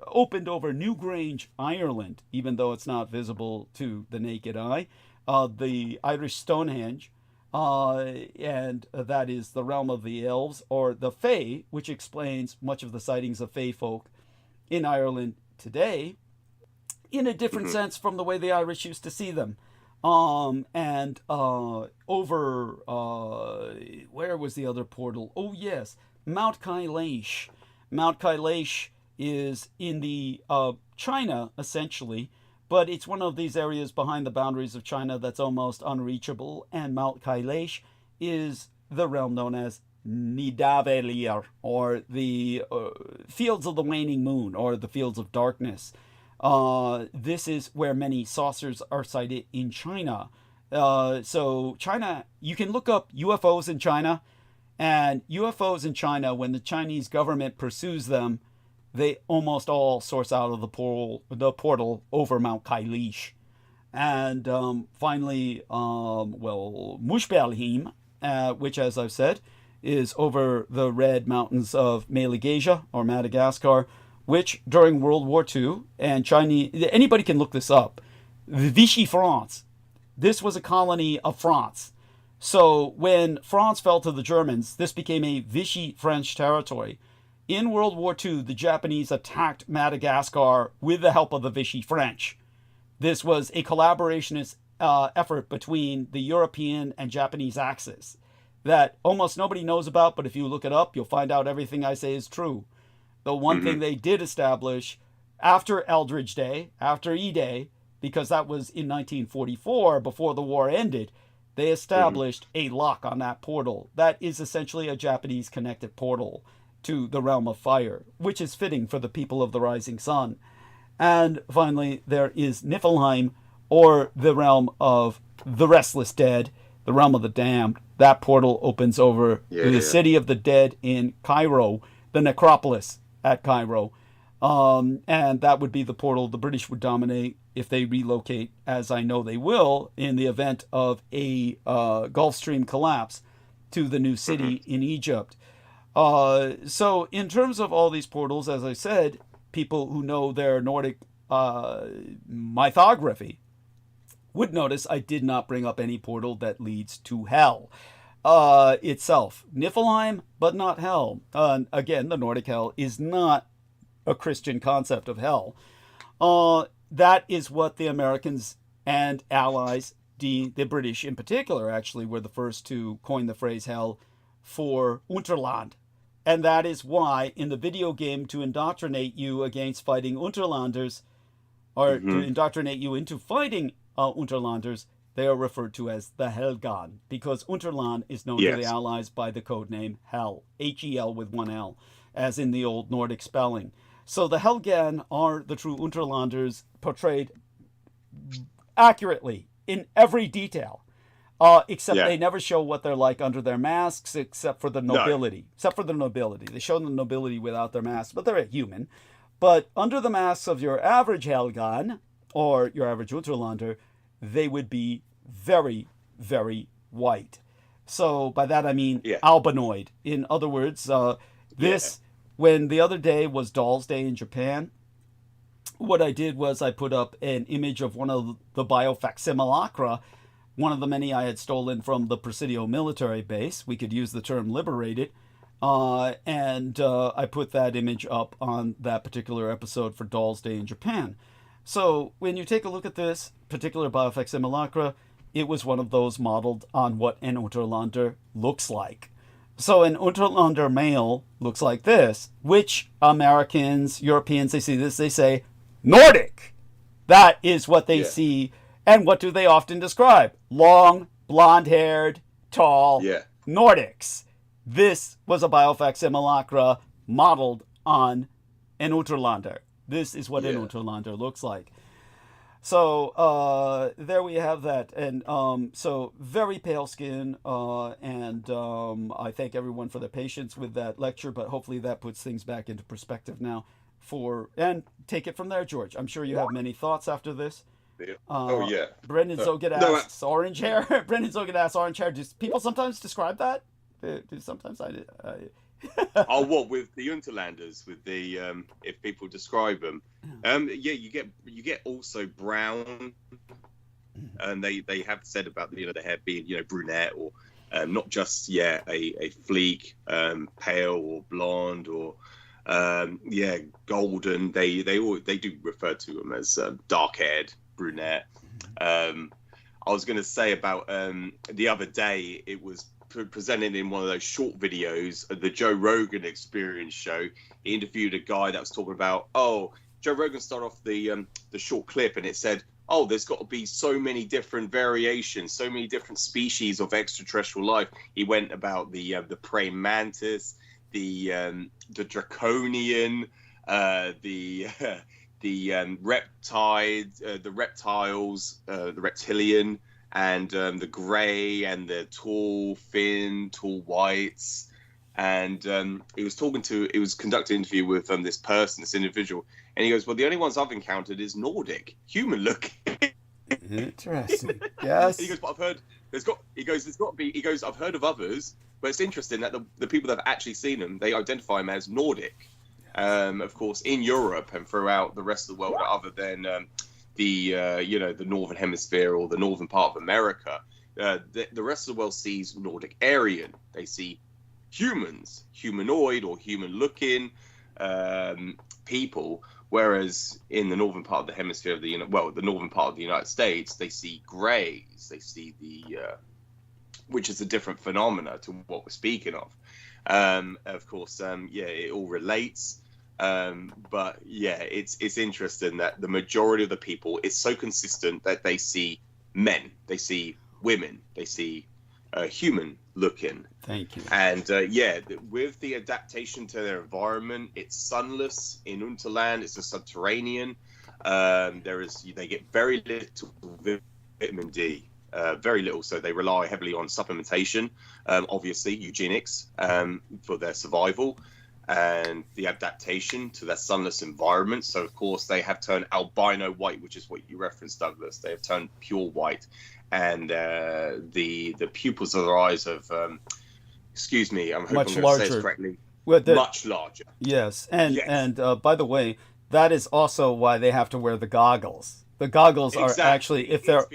opened over Newgrange, Ireland, even though it's not visible to the naked eye. The Irish Stonehenge, and that is the realm of the elves, or the Fae, which explains much of the sightings of Fae folk in Ireland today, in a different sense from the way the Irish used to see them. And over, where was the other portal? Oh, yes, Mount Kailash. Mount Kailash is in the China, essentially, but it's one of these areas behind the boundaries of China that's almost unreachable. And Mount Kailash is the realm known as Nidavellir, or the Fields of the Waning Moon, or the Fields of Darkness. This is where many saucers are sighted in China. So China, you can look up UFOs in China, and UFOs in China, when the Chinese government pursues them, they almost all source out of the portal over Mount Kailash. And finally, Muspelheim, which, as I've said, is over the Red Mountains of Malegasia, or Madagascar, which during World War II, and Chinese, anybody can look this up, Vichy France, this was a colony of France. So when France fell to the Germans, this became a Vichy French territory. In World War II, the Japanese attacked Madagascar with the help of the Vichy French. This was a collaborationist effort between the European and Japanese axis that almost nobody knows about, but if you look it up, you'll find out everything I say is true. The one thing they did establish after Eldridge Day, after E-Day, because that was in 1944, before the war ended, they established a lock on that portal. That is essentially a Japanese connected portal to the realm of fire, which is fitting for the people of the rising sun. And finally, there is Niflheim, or the realm of the restless dead, the realm of the damned. That portal opens over the city of the dead in Cairo, the necropolis at Cairo. And that would be the portal the British would dominate if they relocate, as I know they will, in the event of a Gulf Stream collapse, to the new city in Egypt. So in terms of all these portals, as I said, people who know their Nordic mythography would notice I did not bring up any portal that leads to hell itself. Niflheim, but not hell. Again, the Nordic hell is not a Christian concept of hell. That is what the Americans and allies, the British in particular, actually were the first to coin the phrase hell for Unterland. And that is why in the video game, to indoctrinate you against fighting Unterlanders, or to indoctrinate you into fighting Unterlanders, they are referred to as the Helgan, because Unterland is known to the Allies by the code name Hel, H-E-L with one L, as in the old Nordic spelling. So the Helgan are the true Unterlanders, portrayed accurately in every detail, except they never show what they're like under their masks, except for the nobility. Except for the nobility. They show the nobility without their masks, but they're a human. But under the masks of your average Helgan, or your average Unterlander, they would be very, very white. So by that I mean albinoid. In other words, when the other day was Doll's Day in Japan, what I did was I put up an image of one of the biofacsimilacra, one of the many I had stolen from the Presidio military base. We could use the term liberated. And I put that image up on that particular episode for Doll's Day in Japan. So when you take a look at this particular biofacsimilacra, it was one of those modeled on what an Unterlander looks like. So an Unterlander male looks like this, which Americans, Europeans, they see this, they say, Nordic. That is what they see. And what do they often describe? Long, blonde-haired, tall Nordics. This was a biofacsimilacra modeled on an Unterlander. This is what an Unterlander looks like. So there we have that. And so very pale skin. And I thank everyone for their patience with that lecture, but hopefully that puts things back into perspective now. And take it from there, George. I'm sure you have many thoughts after this. Brendan Zoget asks orange hair. Brendan Zoget asks orange hair. Do people sometimes describe that? Sometimes I Oh, what with the Unterlanders? With the if people describe them, you get also brown, and they have said about the hair being brunette or not just a fleek, pale or blonde or golden. They do refer to them as dark haired brunette. I was going to say about the other day, it was presented in one of those short videos, the Joe Rogan Experience show. He interviewed a guy that was talking about, Joe Rogan started off the short clip, and it said, there's got to be so many different variations, so many different species of extraterrestrial life. He went about the praying mantis, the draconian, the reptiles, the reptilian, and the grey, and the tall whites. And he was conducting an interview with this individual, and he goes, well, the only ones I've encountered is Nordic, human looking. Interesting. Yes. And he goes, but I've heard there's got to be, he goes, I've heard of others, but it's interesting that the people that have actually seen them, they identify them as Nordic. Of course, in Europe and throughout the rest of the world, other than the northern hemisphere or the northern part of America, the rest of the world sees Nordic Aryan. They see humans, humanoid or human-looking people, whereas in the northern part of the hemisphere of the northern part of the United States, they see greys. They see which is a different phenomena to what we're speaking of. Of course, it all relates. But yeah, it's interesting that the majority of the people is so consistent that they see men, they see women, they see human looking. Thank you. And with the adaptation to their environment, it's sunless in Unterland, it's a subterranean. They get very little vitamin D. Very little, so they rely heavily on supplementation, obviously eugenics, for their survival and the adaptation to their sunless environment. So of course they have turned albino white, which is what you referenced, Douglas. They have turned pure white, and the pupils of their eyes have excuse me, I'm hoping I'm going to say this correctly, much larger. Yes, and by the way, that is also why they have to wear the goggles. The goggles are actually, if they're...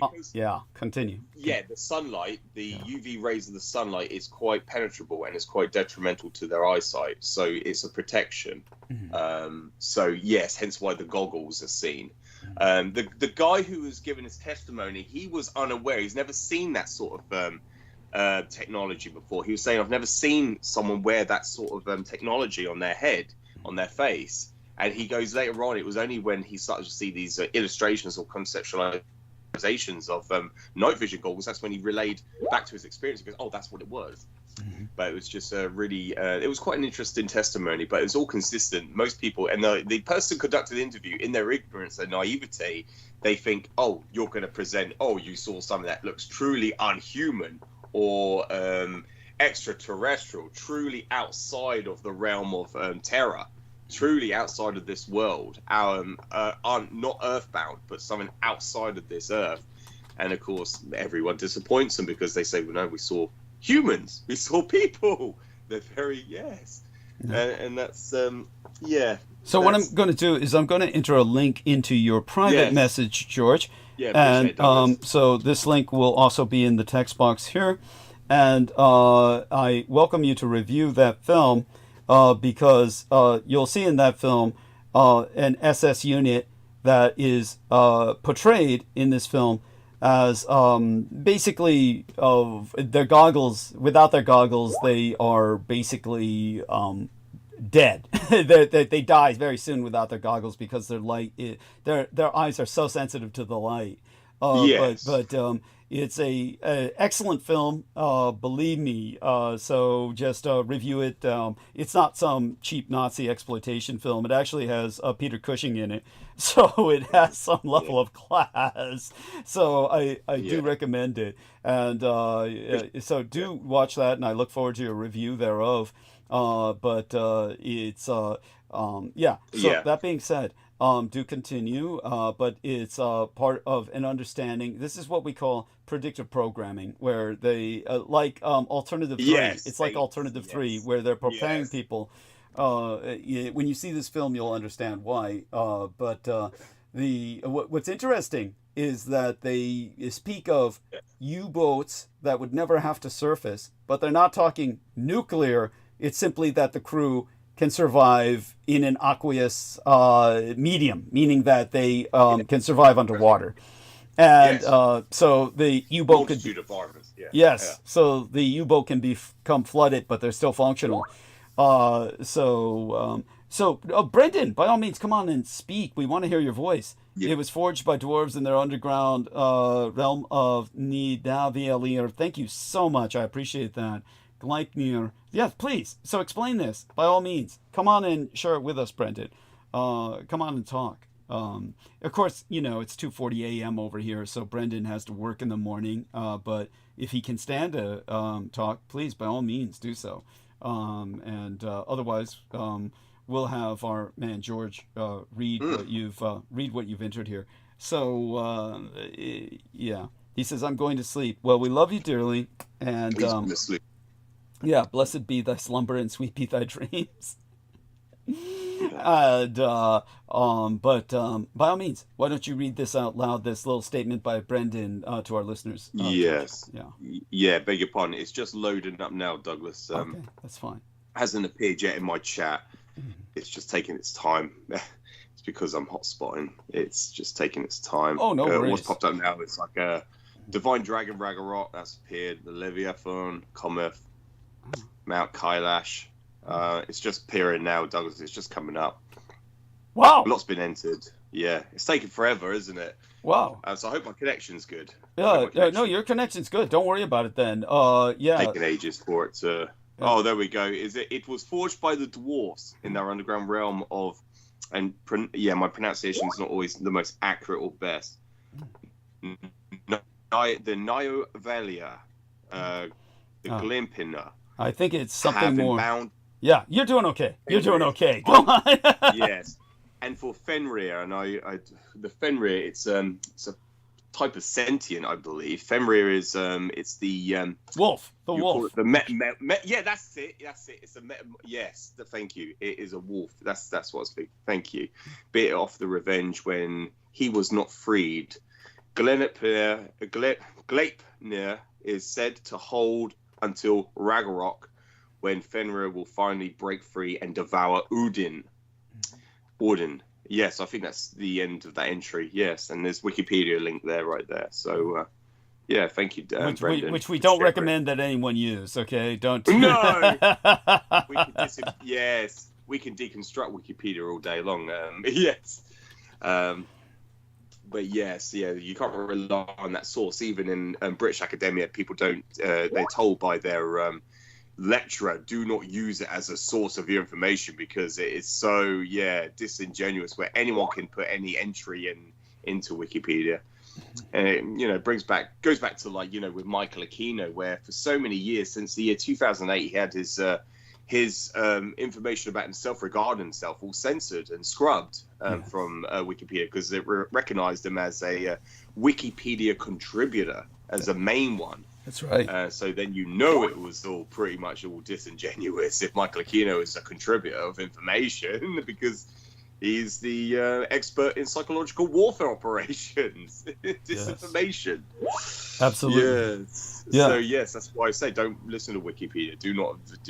continue. Yeah, the sunlight, the UV rays of the sunlight is quite penetrable and is quite detrimental to their eyesight. So it's a protection. Mm-hmm. So yes, hence why the goggles are seen. The guy who was giving his testimony, he was unaware. He's never seen that sort of technology before. He was saying, I've never seen someone wear that sort of technology on their head, on their face. And he goes later on, it was only when he started to see these illustrations or conceptualizations of night vision goggles, that's when he relayed back to his experience. He goes, oh, that's what it was. Mm-hmm. But it was just really, it was quite an interesting testimony, but it was all consistent. Most people, and the person conducted the interview, in their ignorance and naivety, they think, oh, you're going to present, oh, you saw something that looks truly unhuman or extraterrestrial, truly outside of the realm of terror. Truly outside of this world, not earthbound, but something outside of this earth. And of course, everyone disappoints them because they say, well, no, we saw humans, we saw people. They're very, and that's, So what I'm going to do is I'm going to enter a link into your private message, George. And so this link will also be in the text box here. And I welcome you to review that film. Because you'll see in that film an SS unit that is portrayed in this film as basically their goggles. Without their goggles, they are basically dead. They die very soon without their goggles because their eyes are so sensitive to the light. But it's a excellent film, believe me. So just review it. It's not some cheap Nazi exploitation film. It actually has Peter Cushing in it, so it has some level of class. So I do recommend it, and so do watch that, and I look forward to your review thereof. But it's So that being said. Do continue, but it's part of an understanding. This is what we call predictive programming, where they like Alternative 3. It's like Alternative 3, where they're preparing people. When you see this film, you'll understand why. But what's interesting is that they speak of U-boats that would never have to surface, but they're not talking nuclear. It's simply that the crew can survive in an aqueous medium, meaning that they can survive underwater. And Yes. so the U-boat could Multitude of farmers. Yeah. yes, so the U-boat can become flooded, but they're still functional. Brendan, by all means, come on and speak. We want to hear your voice. Yeah. It was forged by dwarves in their underground realm of Nidavellir. Thank you so much. I appreciate that. Gleipnir. Yes, please. So explain this, by all means. Come on and share it with us, Brendan. Come on and talk. Of course, it's 2:40 a.m. over here, so Brendan has to work in the morning. But if he can stand to talk, please, by all means, do so. Otherwise, we'll have our man George read what you've entered here. So yeah, he says, "I'm going to sleep." Well, we love you dearly, and He's going to sleep. yeah, blessed be thy slumber and sweet be thy dreams. And but by all means, why don't you read this out loud? This little statement by Brendan to our listeners. Yes. Yeah. Yeah. Beg your pardon. It's just loading up now, Douglas. Okay, that's fine. Hasn't appeared yet in my chat. It's just taking its time. It's because I'm hotspotting. It's just taking its time. Oh, no worries. What's popped up now? It's like a Divine Dragon Ragnarok that's appeared. The Leviathan, Cometh, Mount Kailash. It's just appearing now, Douglas. It's just coming up. Wow. A lot's been entered. Yeah, it's taken forever, isn't it? Wow. So I hope my connection's good. Yeah, no, your connection's good. Don't worry about it then. Yeah. Taking ages for it to. Yeah. Oh, there we go. It was forged by the dwarves in their underground realm of, and my pronunciation's not always the most accurate or best. The Nidavellir, the Glimpina. I think it's something more. Bound. Yeah, you're doing okay. You're doing okay. Go on. Yes, and for Fenrir, and the Fenrir, it's a type of sentient, I believe. Fenrir is it's the wolf. The wolf. Yeah, that's it. That's it. It's a yes. Thank you. It is a wolf. That's what I was thinking. Thank you. Bit off the revenge when he was not freed. Gleipnir is said to hold until Ragnarok, when Fenrir will finally break free and devour Odin. Yes, I think that's the end of that entry. Yes, and there's Wikipedia link there, right there. So, yeah, thank you, Brendan. Which we don't recommend that anyone use. Okay, don't. No. Yes, we can deconstruct Wikipedia all day long. Yes. But yes, yeah, you can't rely on that source. Even in British academia, people don't. They're told by their lecturer, do not use it as a source of your information because it is so disingenuous. Where anyone can put any entry into Wikipedia, and it goes back to with Michael Aquino, where for so many years since the year 2008, he had his information about himself regarding himself all censored and scrubbed from Wikipedia because it recognized him as a Wikipedia contributor, as a main one. That's right. So then it was all pretty much all disingenuous if Michael Aquino is a contributor of information because he's the expert in psychological warfare operations, disinformation. Yes. Absolutely. Yes. Yeah. So yes, that's why I say don't listen to Wikipedia. Do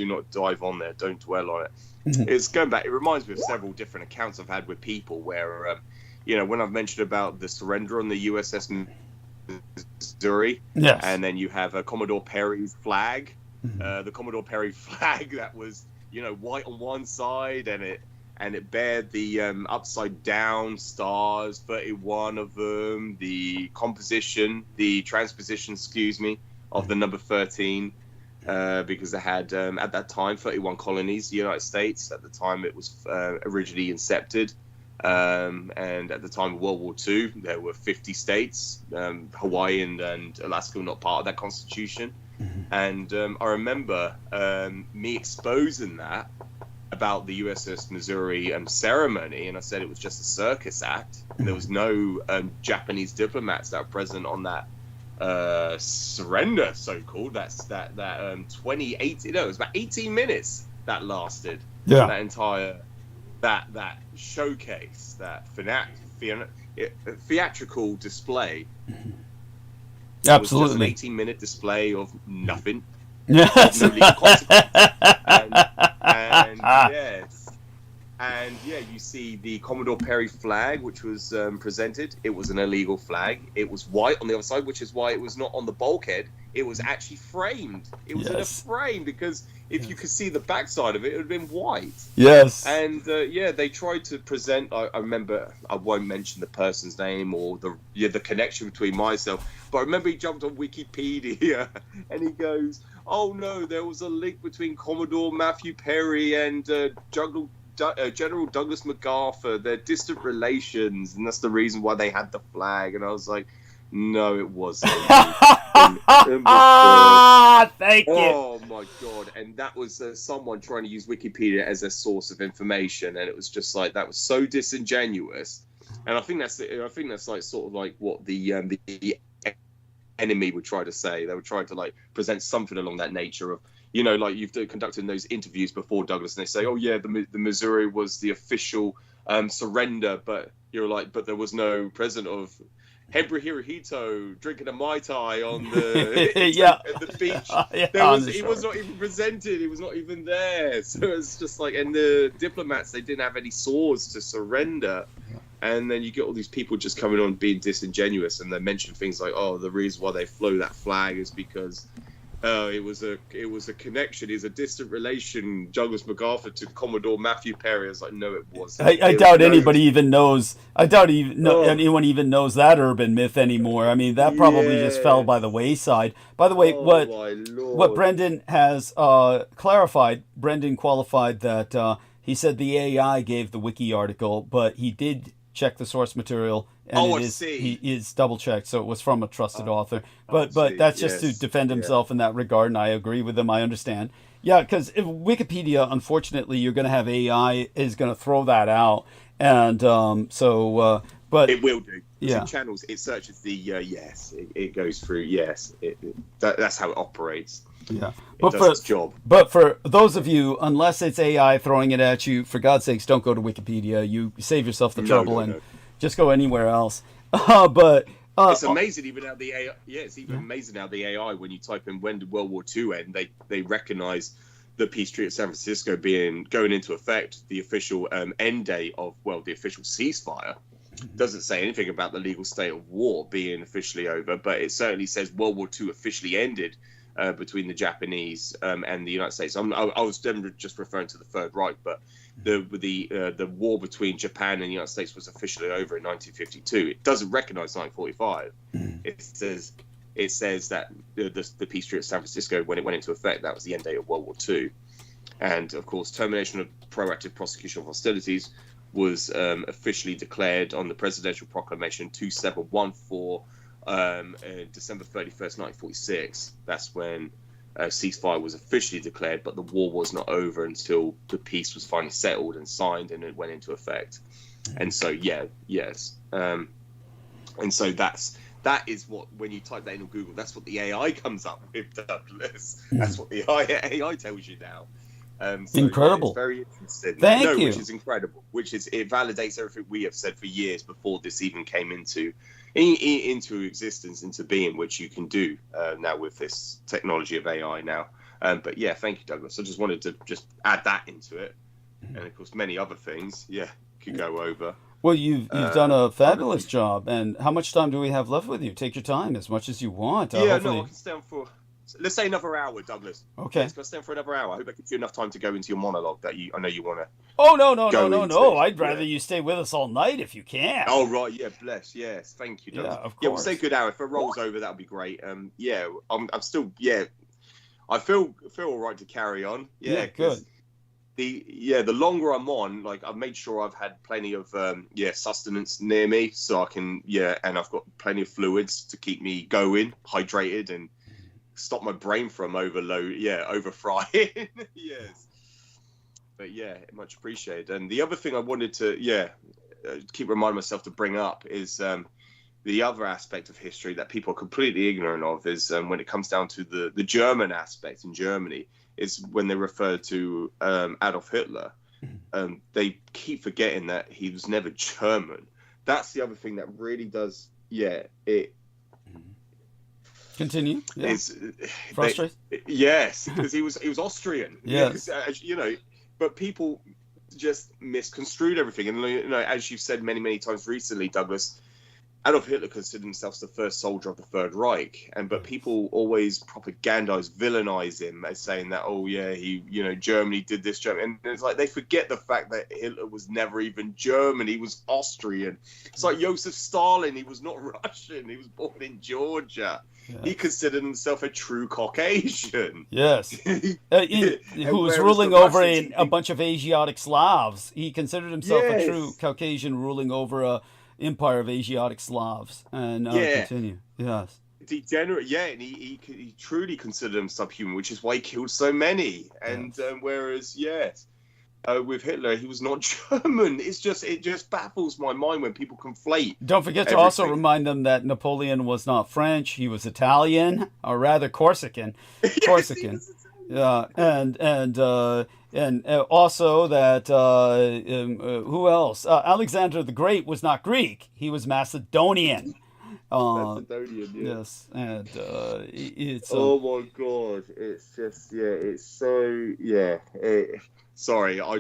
not dive on there. Don't dwell on it. Mm-hmm. It's going back. It reminds me of several different accounts I've had with people where, when I've mentioned about the surrender on the USS Missouri, yes, and then you have Commodore Perry's flag, the Commodore Perry flag that was white on one side and it bared the upside down stars, 31 of them, the transposition, of the number 13, because they had at that time 31 colonies, the United States. At the time it was originally incepted. And at the time of World War II, there were 50 states. Hawaii and Alaska were not part of that constitution. And I remember me exposing that about the USS Missouri ceremony, and I said it was just a circus act. And there was no Japanese diplomats that were present on that surrender, so-called. That's that 2018. No, it was about 18 minutes that lasted. Yeah. That entire that showcase, that theatrical display. Absolutely. It was just an 18-minute display of nothing. Yes. No legal consequence. and yes. And yeah, you see the Commodore Perry flag, which was presented. It was an illegal flag. It was white on the other side, which is why it was not on the bulkhead. It was actually framed. It was in a frame, because if you could see the backside of it, it would have been white. Yes. And yeah, they tried to present. I remember. I won't mention the person's name or the connection between myself, but I remember he jumped on Wikipedia and he goes, "Oh no, there was a link between Commodore Matthew Perry and General Douglas MacArthur. They're distant relations, and that's the reason why they had the flag." And I was like, no, it wasn't. Thank you. Oh my god! And that was someone trying to use Wikipedia as a source of information, and it was just like, that was so disingenuous. And I think that's like sort of like what the enemy would try to say. They would try to like present something along that nature of, you know, like you've conducted those interviews before, Douglas, and they say, oh yeah, the Missouri was the official surrender, but you're like, but there was no president of Henry Hirohito drinking a Mai Tai on the at the beach. He was not even presented. He was not even there. So it's just like, and the diplomats, they didn't have any swords to surrender. And then you get all these people just coming on being disingenuous, and they mention things like, oh, the reason why they flew that flag is because it was a connection. It's a distant relation, Douglas MacArthur to Commodore Matthew Perry. I was like, no, it wasn't. I doubt anybody even knows. I doubt anyone even knows that urban myth anymore. I mean, that probably just fell by the wayside. By the way, what Brendan has clarified, Brendan qualified that he said the AI gave the wiki article, but he did check the source material, and he is double checked, so it was from a trusted author. But that's just to defend himself in that regard, and I agree with him. I understand. Yeah, because Wikipedia, unfortunately, you're going to have AI is going to throw that out, and but it will do. Yeah, in channels it searches the it goes through that's how it operates. Yeah, it does its job. But for those of you, unless it's AI throwing it at you, for God's sakes, don't go to Wikipedia. You save yourself the trouble and just go anywhere else. But it's amazing even how the AI. Yeah, it's even amazing how the AI, when you type in when did World War II end, they recognize the peace treaty of San Francisco going into effect, the official end date of the official ceasefire. Doesn't say anything about the legal state of war being officially over, but it certainly says World War II officially ended. Between the Japanese and the United States. I was just referring to the Third Reich, but the war between Japan and the United States was officially over in 1952. It doesn't recognize 1945. It says that the peace treaty of San Francisco, when it went into effect, that was the end date of World War II. And of course, termination of proactive prosecution of hostilities was officially declared on the Presidential Proclamation 2714. December 31st, 1946. That's when ceasefire was officially declared, but the war was not over until the peace was finally settled and signed, and it went into effect. And so, and so that is what, when you type that in on Google, that's what the AI comes up with, Douglas. That's what the AI tells you now. So incredible. It's very interesting. Thank you. Which is incredible. It validates everything we have said for years before this even came into existence, into being, which you can do now with this technology of AI now. But yeah, thank you, Douglas. I just wanted to just add that into it, and of course many other things. Yeah, could go over. Well, you've done a fabulous job. And how much time do we have left with you? Take your time, as much as you want. I can stay on for. Let's say another hour, Douglas. Okay. Let's stay on for another hour. I hope that gives you enough time to go into your monologue that I know you want to. Oh, no. I'd rather you stay with us all night if you can. Oh, right. Yeah, bless. Yes. Thank you, Douglas. Yeah, of course. Yeah, we'll say good hour. If it rolls over, that would be great. I'm still, I feel all right to carry on. Yeah, good. The longer I'm on, like, I've made sure I've had plenty of sustenance near me, so I can and I've got plenty of fluids to keep me going, hydrated, and stop my brain from overfrying. Yes, but much appreciated. And the other thing I wanted to keep reminding myself to bring up is the other aspect of history that people are completely ignorant of is when it comes down to the German aspect in Germany, is when they refer to Adolf Hitler. They keep forgetting that he was never German. That's the other thing that really does continue. Yeah. Frustrated? Yes, because he was Austrian. Yes. But people just misconstrued everything. And you know, as you've said many times recently, Douglas, Adolf Hitler considered himself the first soldier of the Third Reich, but people always propagandize, villainize him as saying that, oh yeah, he, you know, Germany did this, Germany, and it's like they forget the fact that Hitler was never even German; he was Austrian. It's like Joseph Stalin; he was not Russian; he was born in Georgia. Yeah. He considered himself a true Caucasian. Yes, who was ruling over a bunch of Asiatic Slavs. He considered himself a true Caucasian ruling over a empire of Asiatic Slavs, and continue. Yes, degenerate. Yeah, and he truly considered him subhuman, which is why he killed so many. And whereas, with Hitler, he was not German. It just baffles my mind when people conflate. Don't forget to also remind them that Napoleon was not French; he was Italian, or rather Corsican. Corsican. Yeah, and also that who else? Alexander the Great was not Greek; he was Macedonian. Macedonian, yes, and it's. Oh my God! It's just it's so sorry, I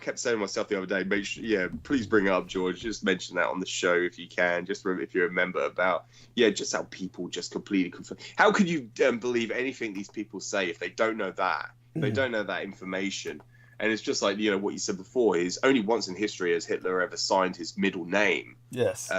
kept saying to myself the other day, make sure, please bring it up, George. Just mention that on the show if you can. Just if you remember about, just how people just completely conflict. How could you believe anything these people say if they don't know that? If they don't know that information. And it's just like, what you said before, is only once in history has Hitler ever signed his middle name. Yes.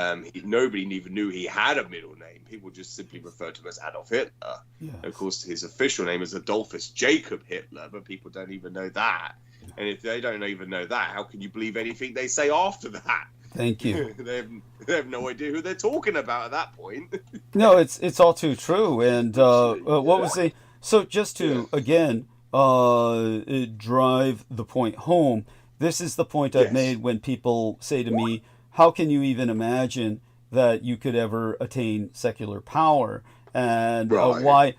Nobody even knew he had a middle name. People just simply referred to him as Adolf Hitler. Yes. Of course, his official name is Adolphus Jacob Hitler, but people don't even know that. And if they don't even know that, how can you believe anything they say after that? Thank you. They have no idea who they're talking about at that point. No, it's all too true. And what was the... So just to, again, drive the point home, this is the point I've made when people say to me, how can you even imagine that you could ever attain secular power? And why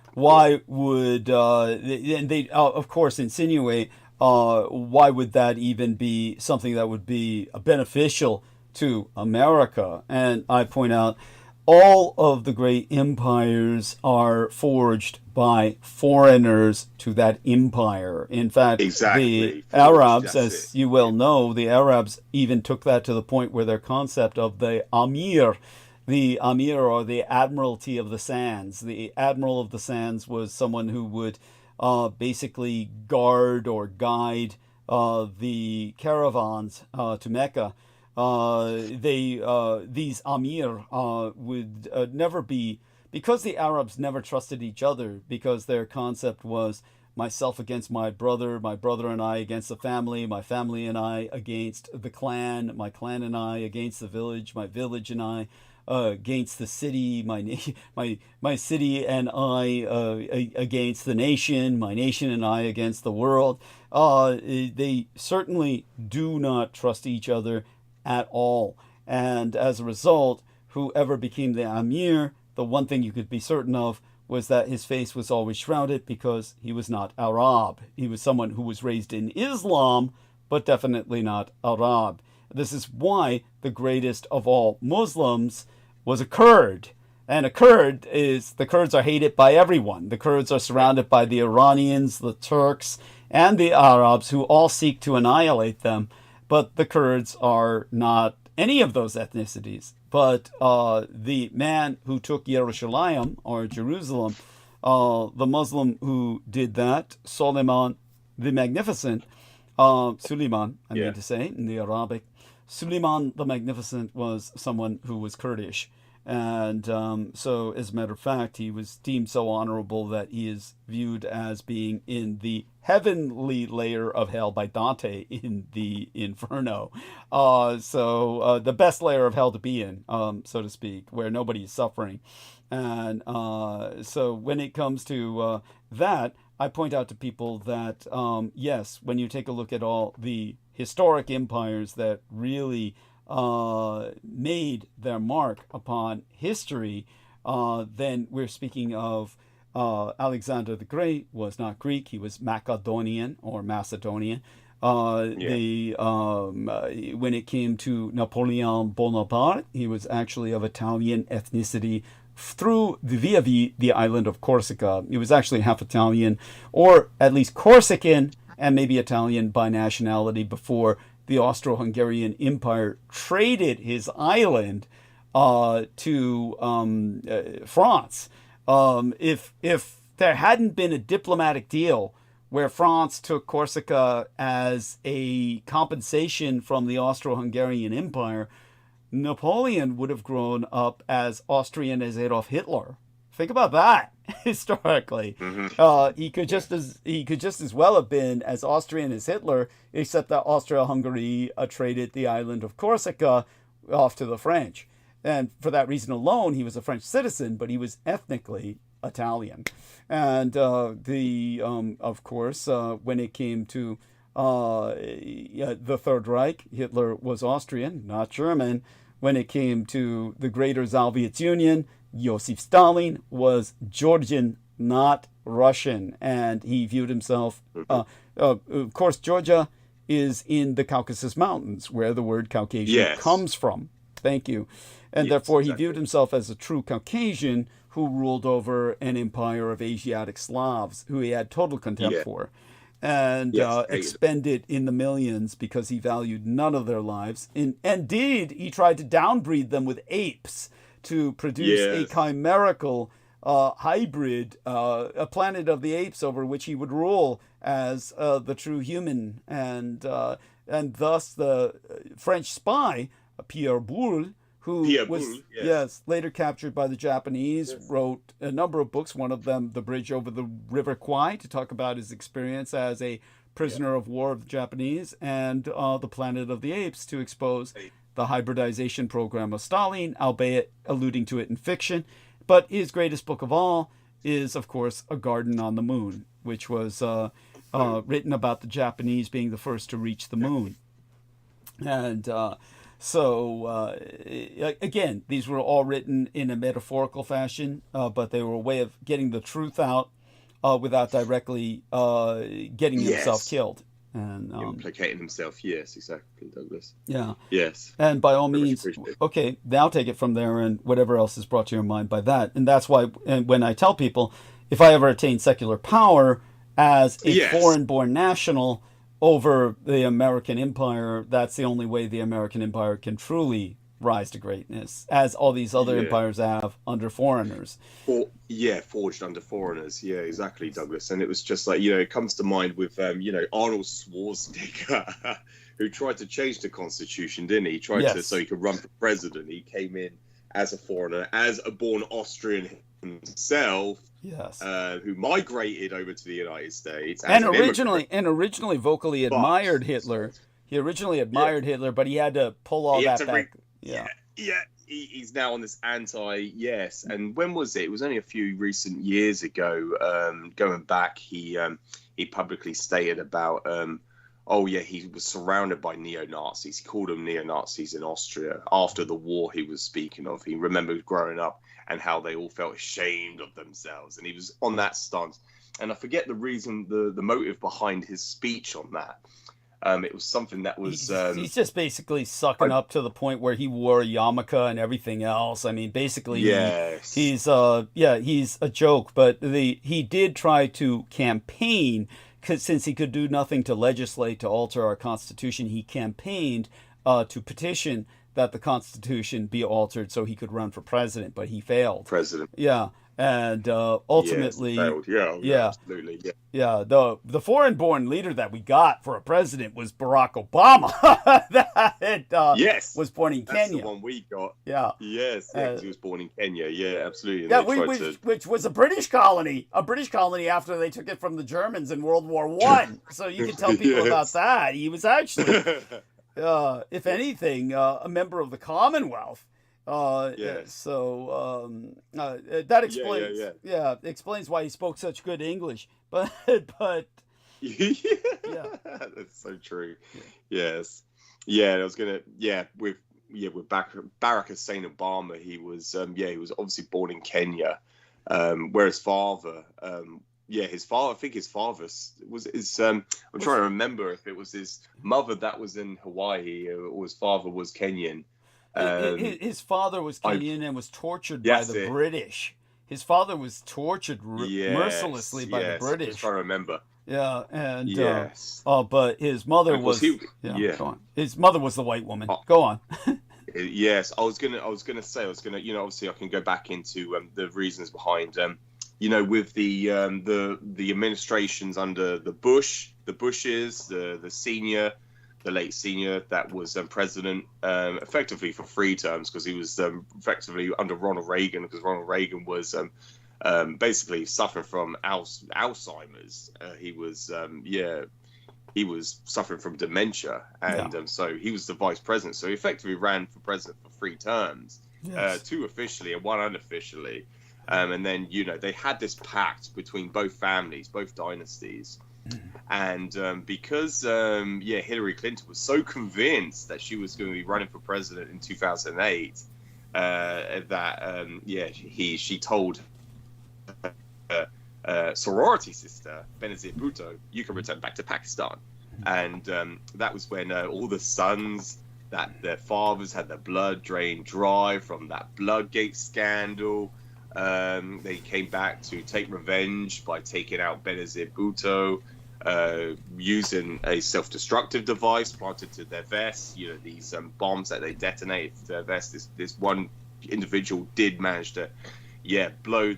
would... and they, of course, insinuate... why would that even be something that would be beneficial to America? And I point out, all of the great empires are forged by foreigners to that empire. In fact, the Arabs, as you well know, the Arabs even took that to the point where their concept of the Amir or the Admiralty of the Sands, the Admiral of the Sands was someone who would basically guard or guide the caravans to Mecca. These Amir would never be, because the Arabs never trusted each other, because their concept was myself against my brother and I against the family, my family and I against the clan, my clan and I against the village, my village and I against the city, my city and I against the nation, my nation and I against the world. They certainly do not trust each other at all. And as a result, whoever became the Amir, the one thing you could be certain of was that his face was always shrouded because he was not Arab. He was someone who was raised in Islam, but definitely not Arab. This is why the greatest of all Muslims was a Kurd. And the Kurds are hated by everyone. The Kurds are surrounded by the Iranians, the Turks, and the Arabs, who all seek to annihilate them. But the Kurds are not any of those ethnicities. But the man who took Yerushalayim, or Jerusalem, the Muslim who did that, Suleiman the Magnificent, Suleiman, I mean to say, in the Arabic, Suleiman the Magnificent was someone who was Kurdish. And so, as a matter of fact, he was deemed so honorable that he is viewed as being in the heavenly layer of hell by Dante in the Inferno. So the best layer of hell to be in, so to speak, where nobody is suffering. And so when it comes to that, I point out to people that, yes, when you take a look at all the historic empires that really made their mark upon history, then we're speaking of Alexander the Great was not Greek, he was Macedonian or Macedonian. When it came to Napoleon Bonaparte, he was actually of Italian ethnicity via the island of Corsica. He was actually half Italian, or at least Corsican, and maybe Italian by nationality before the Austro-Hungarian Empire traded his island to France. If there hadn't been a diplomatic deal where France took Corsica as a compensation from the Austro-Hungarian Empire, Napoleon would have grown up as Austrian as Adolf Hitler. Think about that historically. He could just as well have been as Austrian as Hitler, except that Austria-Hungary traded the island of Corsica off to the French. And for that reason alone, he was a French citizen, but he was ethnically Italian. And of course, when it came to the Third Reich, Hitler was Austrian, not German. When it came to the Greater Soviet Union, Joseph Stalin was Georgian, not Russian. And he viewed himself, of course, Georgia is in the Caucasus Mountains, where the word Caucasian comes from. Thank you. And therefore, he viewed himself as a true Caucasian who ruled over an empire of Asiatic Slavs, who he had total contempt for, and expended in the millions because he valued none of their lives. Indeed, he tried to downbreed them with apes to produce a chimerical hybrid, a planet of the apes over which he would rule as the true human. And thus the French spy, Pierre Boulle, who was later captured by the Japanese, wrote a number of books, one of them, The Bridge Over the River Kwai, to talk about his experience as a prisoner of war of the Japanese, and The Planet of the Apes, to expose the hybridization program of Stalin, albeit alluding to it in fiction. But his greatest book of all is, of course, A Garden on the Moon, which was written about the Japanese being the first to reach the moon. And so, again, these were all written in a metaphorical fashion, but they were a way of getting the truth out without directly getting himself killed. And implicating himself, yes, exactly, Douglas. Yeah. Yes. And by all means, okay, now take it from there and whatever else is brought to your mind by that. And that's why when I tell people, if I ever attain secular power as a foreign-born national over the American empire, that's the only way the American empire can truly rise to greatness, as all these other empires have under foreigners. Forged under foreigners. Yeah, exactly, Douglas. And it was just like, it comes to mind with, Arnold Schwarzenegger, who tried to change the Constitution, didn't he? He tried to, so he could run for president. He came in as a foreigner, as a born Austrian himself, who migrated over to the United States and originally vocally admired Hitler. He originally admired Hitler, but he had to pull all that back. He's now on this and when was it? It was only a few recent years ago. Going back, he publicly stated about he was surrounded by neo-Nazis. He called them neo-Nazis in Austria after the war he was speaking of. He remembered growing up and how they all felt ashamed of themselves, and he was on that stance. And I forget the reason, the motive behind his speech on that. It was something that was... he's just basically sucking up to the point where he wore a yarmulke and everything else. I mean, basically, he's a joke. But he did try to campaign, because since he could do nothing to legislate to alter our Constitution, he campaigned to petition that the Constitution be altered so he could run for president, but he failed. And ultimately, absolutely. The foreign-born leader that we got for a president was Barack Obama. Was born in Kenya. That's the one we got. He was born in Kenya. Yeah, absolutely. Which was a British colony after they took it from the Germans in World War I. So you can tell people about that. He was actually, if anything, a member of the Commonwealth. So that explains explains why he spoke such good English. But that's so true. I was gonna with Barack Hussein Obama, he was obviously born in Kenya, where his father his father, I think his father was his I'm trying to remember if it was his mother that was in Hawaii or his father was Kenyan. His father was Kenyan and was tortured by the British. His father was tortured mercilessly by the British. I'm trying to remember. Yeah, and yes. But his mother was Go on. His mother was the white woman. Go on. Yes, I was gonna you know, obviously I can go back into the reasons behind you know, with the administrations under the Bushes, the late senior that was president effectively for 3 terms, because he was effectively under Ronald Reagan, because Ronald Reagan was basically suffering from Alzheimer's. He was suffering from dementia, and so he was the vice president. So he effectively ran for president for 3 terms, 2 officially and 1 unofficially. And then, you know, they had this pact between both families, both dynasties. And because, Hillary Clinton was so convinced that she was going to be running for president in 2008, she told sorority sister, Benazir Bhutto, you can return back to Pakistan. And that was when all the sons that their fathers had their blood drained dry from that Bloodgate scandal, they came back to take revenge by taking out Benazir Bhutto, using a self-destructive device planted to their vests. You know, these bombs that they detonated to their vests. This one individual did manage to, blow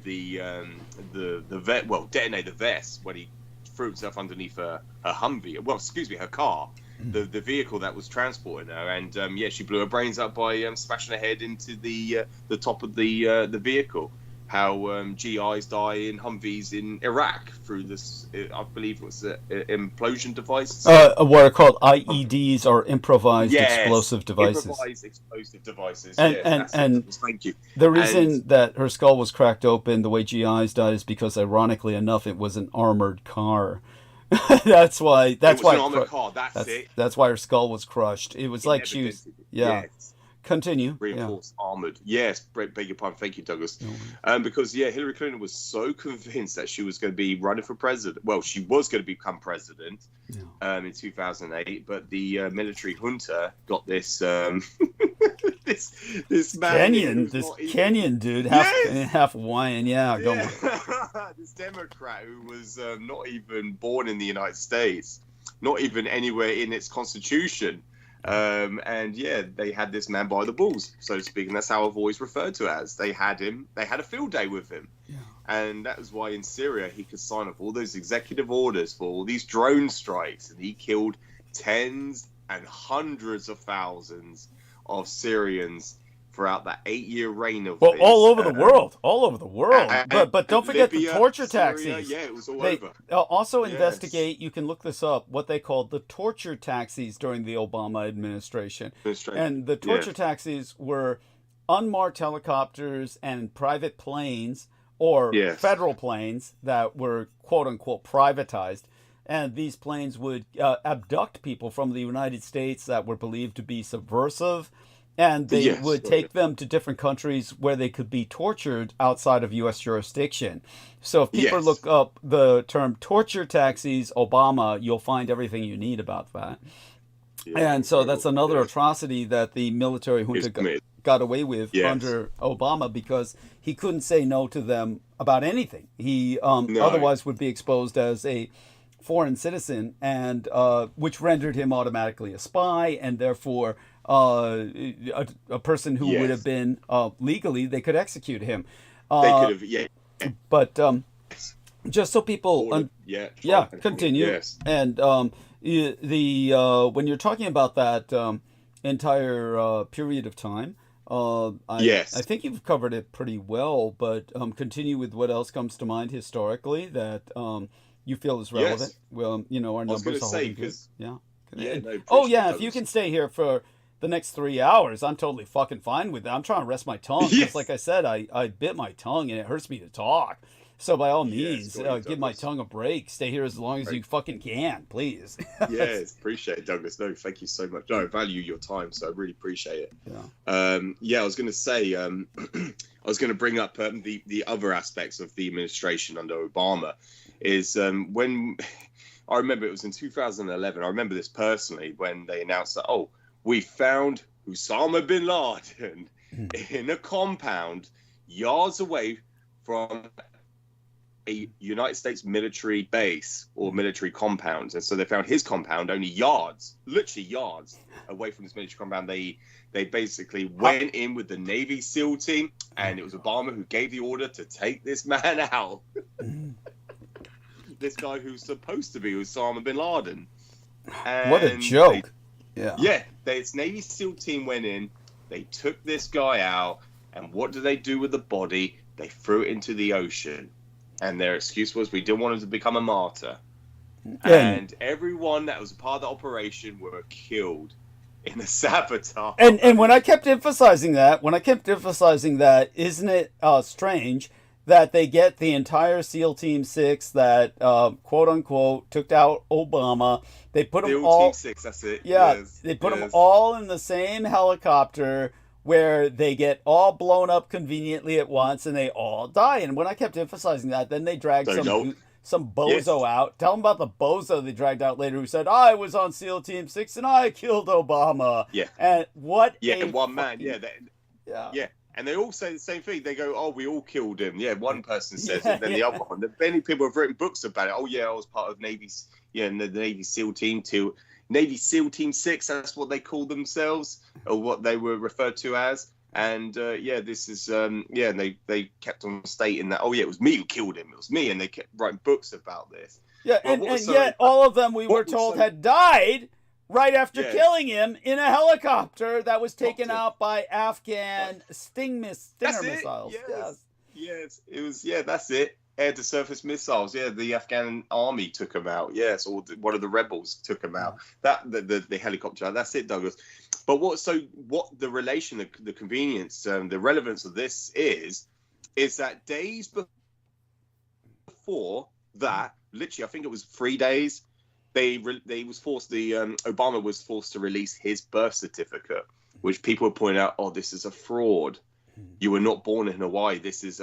detonate the vest when he threw himself underneath her Humvee. Her car. The vehicle that was transporting her, and she blew her brains up by smashing her head into the top of the vehicle. How GIs die in Humvees in Iraq through this, I believe it was implosion devices. What are called IEDs, or improvised explosive devices. Improvised explosive devices. And thank you. The reason that her skull was cracked open the way GIs died is because, ironically enough, it was an armored car. That's why. That's why. An armored car. That's why her skull was crushed. It was like she was. Yeah. Yes. Continue. Reinforced armored. Yes, beg your pardon. Thank you, Douglas. Because Hillary Clinton was so convinced that she was going to be running for president. Well, she was going to become president in 2008, but the military junta got this this man. Kenyan dude, half Hawaiian. Go on. This Democrat who was not even born in the United States, not even anywhere in its constitution. They had this man by the balls, so to speak, and that's how I've always referred to it as. They had a field day with him, and that was why in Syria he could sign off all those executive orders for all these drone strikes, and he killed tens and hundreds of thousands of Syrians throughout that 8-year reign of all over the world. But don't forget the torture taxis. Yeah, it was all over. Also investigate, you can look this up, what they called the torture taxis during the Obama administration. And the torture taxis were unmarked helicopters and private planes, or federal planes that were quote-unquote privatized. And these planes would abduct people from the United States that were believed to be subversive, and they would take them to different countries where they could be tortured outside of U.S. jurisdiction. So if people look up the term torture taxis, Obama, you'll find everything you need about that. And so that's another atrocity that the military junta got away with under Obama, because he couldn't say no to them about anything. He otherwise would be exposed as a foreign citizen, and which rendered him automatically a spy, and therefore a person who would have been legally, they could execute him. They could have, But just so people, continue. Yes. And when you're talking about that entire period of time, I think you've covered it pretty well. But continue with what else comes to mind historically that you feel is relevant. Well, our numbers are holding good. If you can stay here for the next 3 hours, I'm totally fucking fine with that. I'm trying to rest my tongue. Because like I said, I bit my tongue and it hurts me to talk. So by all means, give my tongue a break. Stay here as long as you fucking can, please. Yes, appreciate it, Douglas. No, thank you so much. No, I value your time, so I really appreciate it. I was going to say, I was going to bring up the other aspects of the administration under Obama is when I remember it was in 2011. I remember this personally when they announced that, we found Osama bin Laden in a compound yards away from a United States military base or military compound. And so they found his compound only yards, literally yards away from this military compound. They basically went in with the Navy SEAL team, and it was Obama who gave the order to take this man out. This guy who's supposed to be Osama bin Laden. And what a joke. This Navy SEAL team went in, they took this guy out, and what do they do with the body? They threw it into the ocean. And their excuse was, we didn't want him to become a martyr. And everyone that was a part of the operation were killed in the sabotage. And when I kept emphasizing that, isn't it strange that they get the entire SEAL Team 6 that, quote unquote, took out Obama. They put them all. Team 6, that's it. Yeah, yes, they put them all in the same helicopter where they get all blown up conveniently at once and they all die. And when I kept emphasizing that, then they dragged some bozo out. Tell them about the bozo they dragged out later who said, I was on SEAL Team 6 and I killed Obama. Yeah. And what? Yeah, one man. Yeah. And they all say the same thing. They go, oh, we all killed him. Yeah, one person says it, then the other one. Many people have written books about it. Oh, yeah, I was part of the Navy SEAL Team 2. Navy SEAL Team 6, that's what they call themselves, or what they were referred to as. And, this is, and they kept on stating that, oh, yeah, it was me who killed him. It was me. And they kept writing books about this. Yeah, and yet all of them, we were told, had died right after killing him in a helicopter that was taken out by Afghan Stinger missiles. Yes, it was, that's it. Air-to-surface missiles. Yeah, the Afghan army took them out. Yes, or one of the rebels took them out. The helicopter. That's it, Douglas. But what the relation, the convenience, the relevance of this is that days before that, literally, I think it was 3 days, Obama was forced to release his birth certificate, which people were pointing out, oh, this is a fraud. You were not born in Hawaii. This is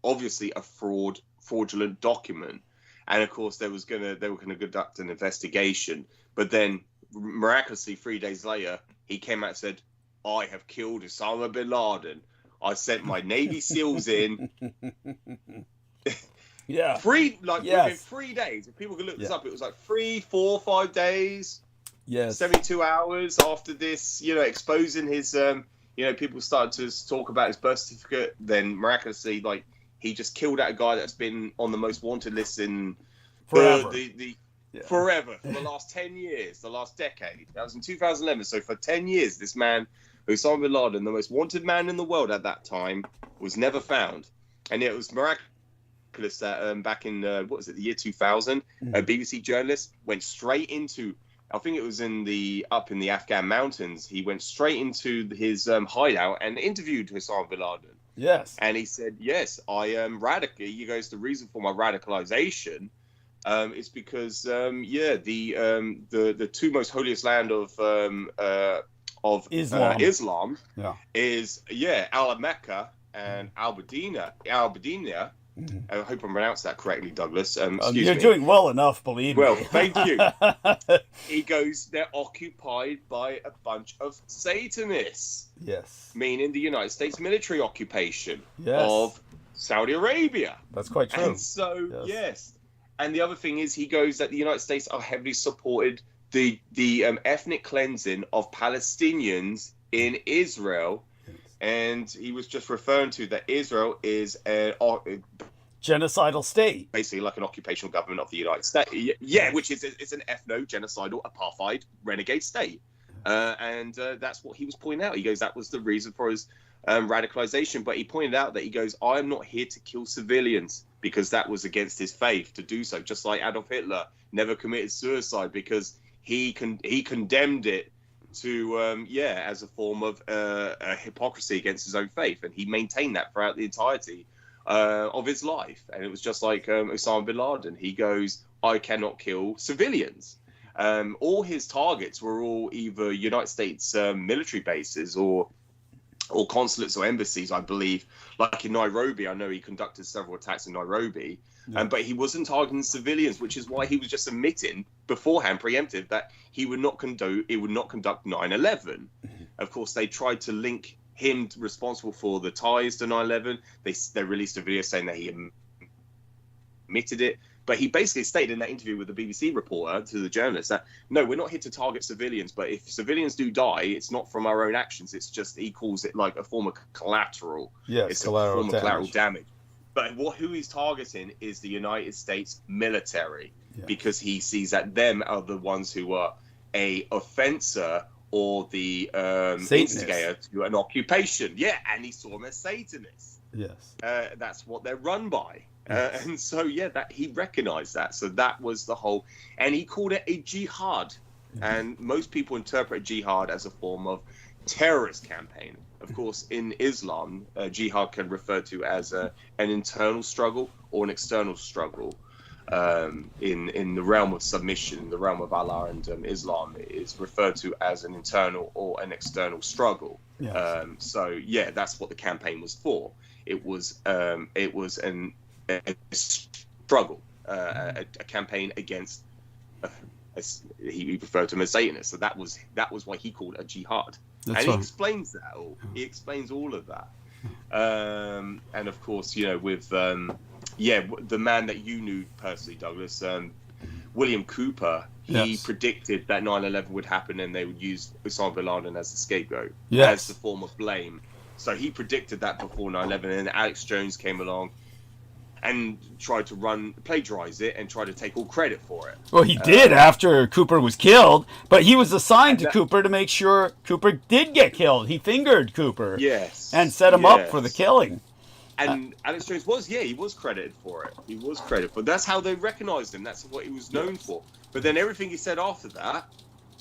obviously a fraudulent document. And of course, they were going to conduct an investigation. But then, miraculously, 3 days later, he came out and said, I have killed Osama bin Laden. I sent my Navy SEALs in. Yeah. Within 3 days. If people can look this up, it was like 3, 4, 5 days. Yes. 72 hours after this, exposing his, people started to talk about his birth certificate. Then miraculously, he just killed out a guy that's been on the most wanted list in forever. Forever, for the last 10 years, the last decade. That was in 2011. So for 10 years, this man, Osama bin Laden, the most wanted man in the world at that time, was never found. And it was miraculous that back in, the year 2000, a BBC journalist went straight into, I think it was up in the Afghan mountains, he went straight into his hideout and interviewed Osama bin Laden. Yes. And he said, yes, I am radical. He goes, the reason for my radicalization is because, the two most holiest land of Islam is, Al-Mecca and Al-Medina. I hope I pronounced that correctly, Douglas. You're doing well enough, believe me. Well, thank you. He goes, they're occupied by a bunch of Satanists. Yes. Meaning the United States military occupation of Saudi Arabia. That's quite true. And so, yes. And the other thing is, he goes that the United States are heavily supported the ethnic cleansing of Palestinians in Israel. And he was just referring to that Israel is a genocidal state, basically like an occupational government of the United States. Yeah, which is it's an ethno-genocidal apartheid renegade state. And that's what he was pointing out. He goes, that was the reason for his radicalization. But he pointed out that he goes, I am not here to kill civilians because that was against his faith to do so. Just like Adolf Hitler never committed suicide because he condemned it to as a form of hypocrisy against his own faith, and he maintained that throughout the entirety of his life. And it was just like Osama bin Laden. He goes, I cannot kill civilians. All his targets were all either United States military bases or consulates or embassies, I believe. Like in Nairobi, I know he conducted several attacks in Nairobi, but he wasn't targeting civilians, which is why he was just admitting beforehand, preemptive, that he would not conduct 9/11. Of course, they tried to link him responsible for the ties to 9/11. They released a video saying that he admitted it. But he basically stated in that interview with the BBC reporter to the journalist that, no, we're not here to target civilians, but if civilians do die, it's not from our own actions. It's just, he calls it like a form of collateral. Yes, it's a form of collateral damage. But who he's targeting is the United States military, because he sees that them are the ones who are a offender or the instigator to an occupation. Yeah, and he saw them as Satanists. Yes. That's what they're run by. And so, that he recognized that. So that was the whole, and he called it a jihad. And most people interpret jihad as a form of terrorist campaign. Of course, in Islam, jihad can refer to as an internal struggle or an external struggle. In the realm of submission, in the realm of Allah and Islam, it is referred to as an internal or an external struggle. Yes. So that's what the campaign was for. It was a struggle, a campaign against. He referred to them as Satanists, so that was why he called it a jihad. That's and right. he explains that all. He explains all of that. And of course, with the man that you knew personally, Douglas, William Cooper, he predicted that 9/11 would happen and they would use Osama bin Laden as the scapegoat, as the form of blame. So he predicted that before 9/11, and Alex Jones came along and tried to plagiarize it and try to take all credit for it. Well, he did after Cooper was killed, but he was assigned to Cooper to make sure Cooper did get killed. He fingered Cooper. Yes. And set him up for the killing. And Alex Jones he was credited for it. He was credited for it. That's how they recognized him. That's what he was known for. But then everything he said after that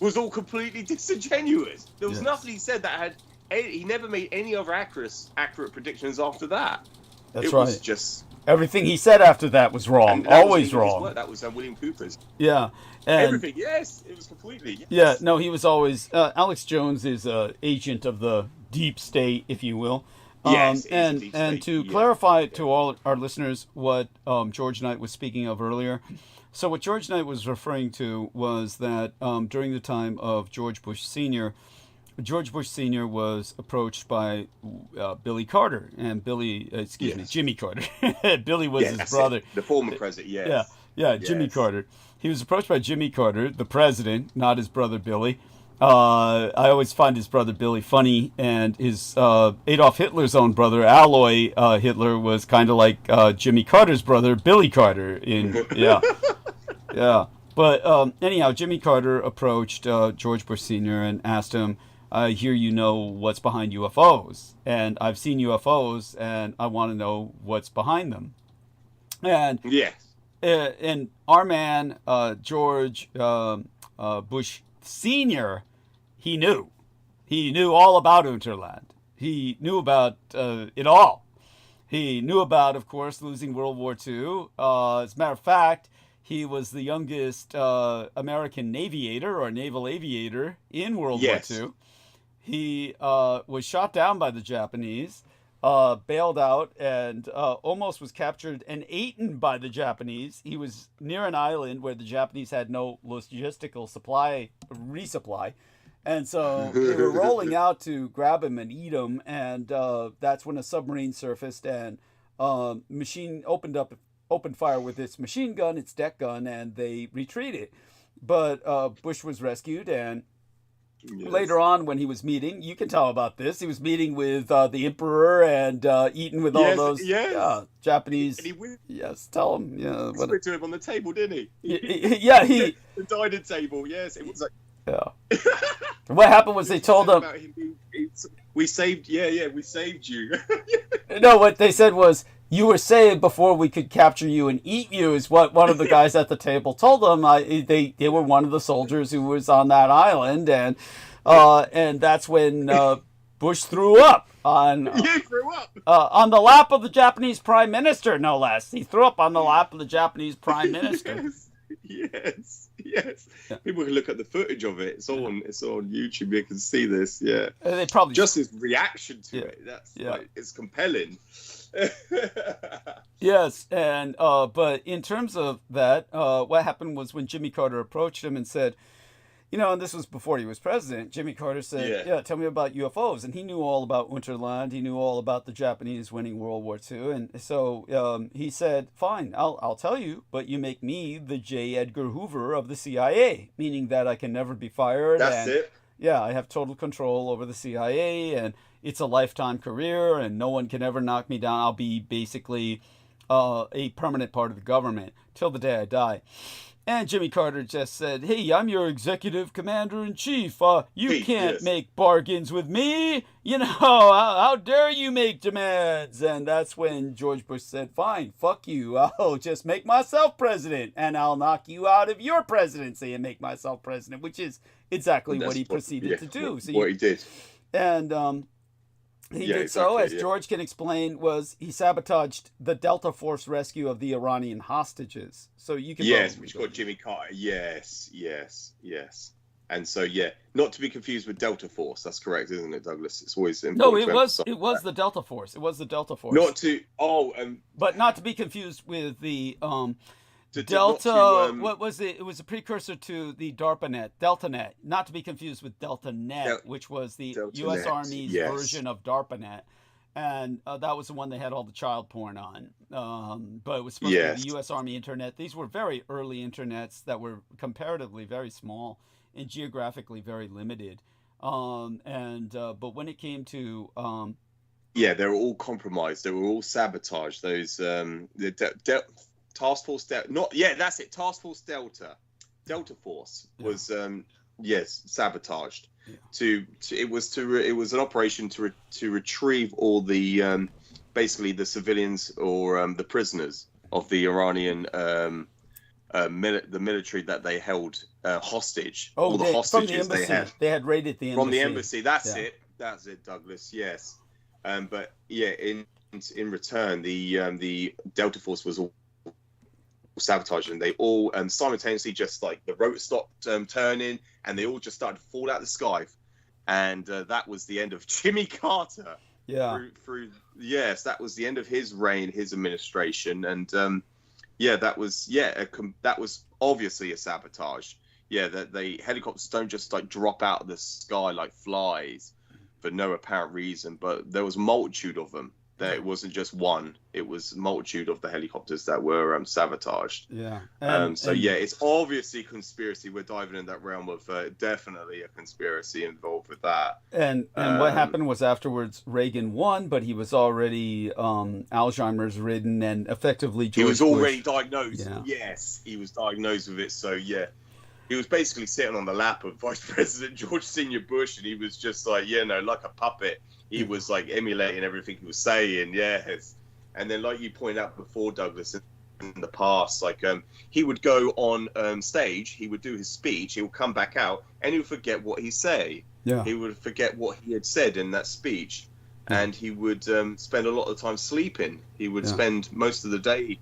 was all completely disingenuous. There was nothing he said that he never made any other accurate predictions after that. That's it right. Was just everything he said after that was wrong. Always wrong. That was William Cooper's. Yeah. And everything, yes. It was completely, yes. Yeah, no, he was always... Alex Jones is an agent of the deep state, if you will. Yes, and to clarify to all our listeners what George Knight was speaking of earlier. So what George Knight was referring to was that during the time of George Bush Sr., George Bush Sr. was approached by Billy Carter, and Jimmy Carter. Billy was his brother. The former president, yes. Yeah, Jimmy Carter. He was approached by Jimmy Carter, the president, not his brother Billy. I always find his brother Billy funny, and his Adolf Hitler's own brother, Aloy Hitler, was kind of like Jimmy Carter's brother, Billy Carter. Yeah. But anyhow, Jimmy Carter approached George Bush Sr. and asked him, I hear you know what's behind UFOs, and I've seen UFOs, and I want to know what's behind them. And and our man George Bush Sr., he knew all about Unterland. He knew about it all. He knew about, of course, losing World War II. As a matter of fact, he was the youngest American navigator or naval aviator in World War II. He was shot down by the Japanese, bailed out, and almost was captured and eaten by the Japanese. He was near an island where the Japanese had no logistical resupply. And so they were rolling out to grab him and eat him. And that's when a submarine surfaced and opened fire with its machine gun, its deck gun, and they retreated. But Bush was rescued, and later on, when he was meeting, you can tell about this. He was meeting with the emperor and eating with all those Japanese. Tell him. Yeah, he spoke to him on the table, didn't he? The dining table. Yes, it was like. Yeah. What happened was they told him. We saved. We saved you. No, what they said was, you were saved before we could capture you and eat you, is what one of the guys at the table told them. They were one of the soldiers who was on that island, and that's when Bush threw up on the lap of the Japanese Prime Minister, no less. He threw up on the lap of the Japanese Prime Minister. Yes. People can look at the footage of it. It's on YouTube. You can see this. Yeah. They probably just his reaction to it. That's it's compelling. Yes, and but in terms of that, what happened was when Jimmy Carter approached him and said, and this was before he was president. Jimmy Carter said, yeah, tell me about UFOs. And he knew all about Unterland. He knew all about the Japanese winning World War II. And so he said, fine, I'll tell you, but you make me the J. Edgar Hoover of the CIA, meaning that I can never be fired. That's it. Yeah, I have total control over the CIA, and it's a lifetime career, and no one can ever knock me down. I'll be basically a permanent part of the government till the day I die. And Jimmy Carter just said, hey, I'm your executive commander-in-chief. You can't make bargains with me. How dare you make demands? And that's when George Bush said, fine, fuck you. I'll just make myself president, and I'll knock you out of your presidency and make myself president, which is exactly what he proceeded to do. What he did. And he did so, as George can explain, was he sabotaged the Delta Force rescue of the Iranian hostages. So you can which got Jimmy Carter. Yes. And so not to be confused with Delta Force. That's correct, isn't it, Douglas? It's always important. No, it was the Delta Force. It was the Delta Force. But not to be confused with the Delta. What was it? It was a precursor to the DARPANET, DeltaNet. Not to be confused with DeltaNet, which was the U.S. Army's version of DARPANET, and that was the one they had all the child porn on. But it was supposed to be the U.S. Army Internet. These were very early internets that were comparatively very small and geographically very limited. But when it came to they were all compromised. They were all sabotaged. Those Task Force Delta, that's it. Task Force Delta Force was sabotaged. It was an operation to retrieve all the basically the civilians or the prisoners of the Iranian the military that they held hostage. All the hostages they had. They had raided the embassy. From the embassy. That's it, Douglas. Yes. But in return, the Delta Force was all sabotaged, and they all simultaneously just like the rotor stopped turning, and they all just started to fall out of the sky, and that was the end of Jimmy Carter. That was the end of his reign, his administration, and that was obviously a sabotage. That the helicopters don't just like drop out of the sky like flies for no apparent reason, but there was a multitude of them. It wasn't just one; it was a multitude of the helicopters that were sabotaged. It's obviously conspiracy. We're diving in that realm of definitely a conspiracy involved with that. And what happened was afterwards, Reagan won, but he was already Alzheimer's ridden and effectively he was already diagnosed. Yes, he was diagnosed with it. So he was basically sitting on the lap of Vice President George Senior Bush, and he was just like like a puppet. He was like emulating everything he was saying, and then like you pointed out before, Douglas, in the past, like he would go on stage, he would do his speech, he would come back out, and he would forget what he say. He would forget what he had said in that speech, and he would spend a lot of time sleeping. He would spend most of the day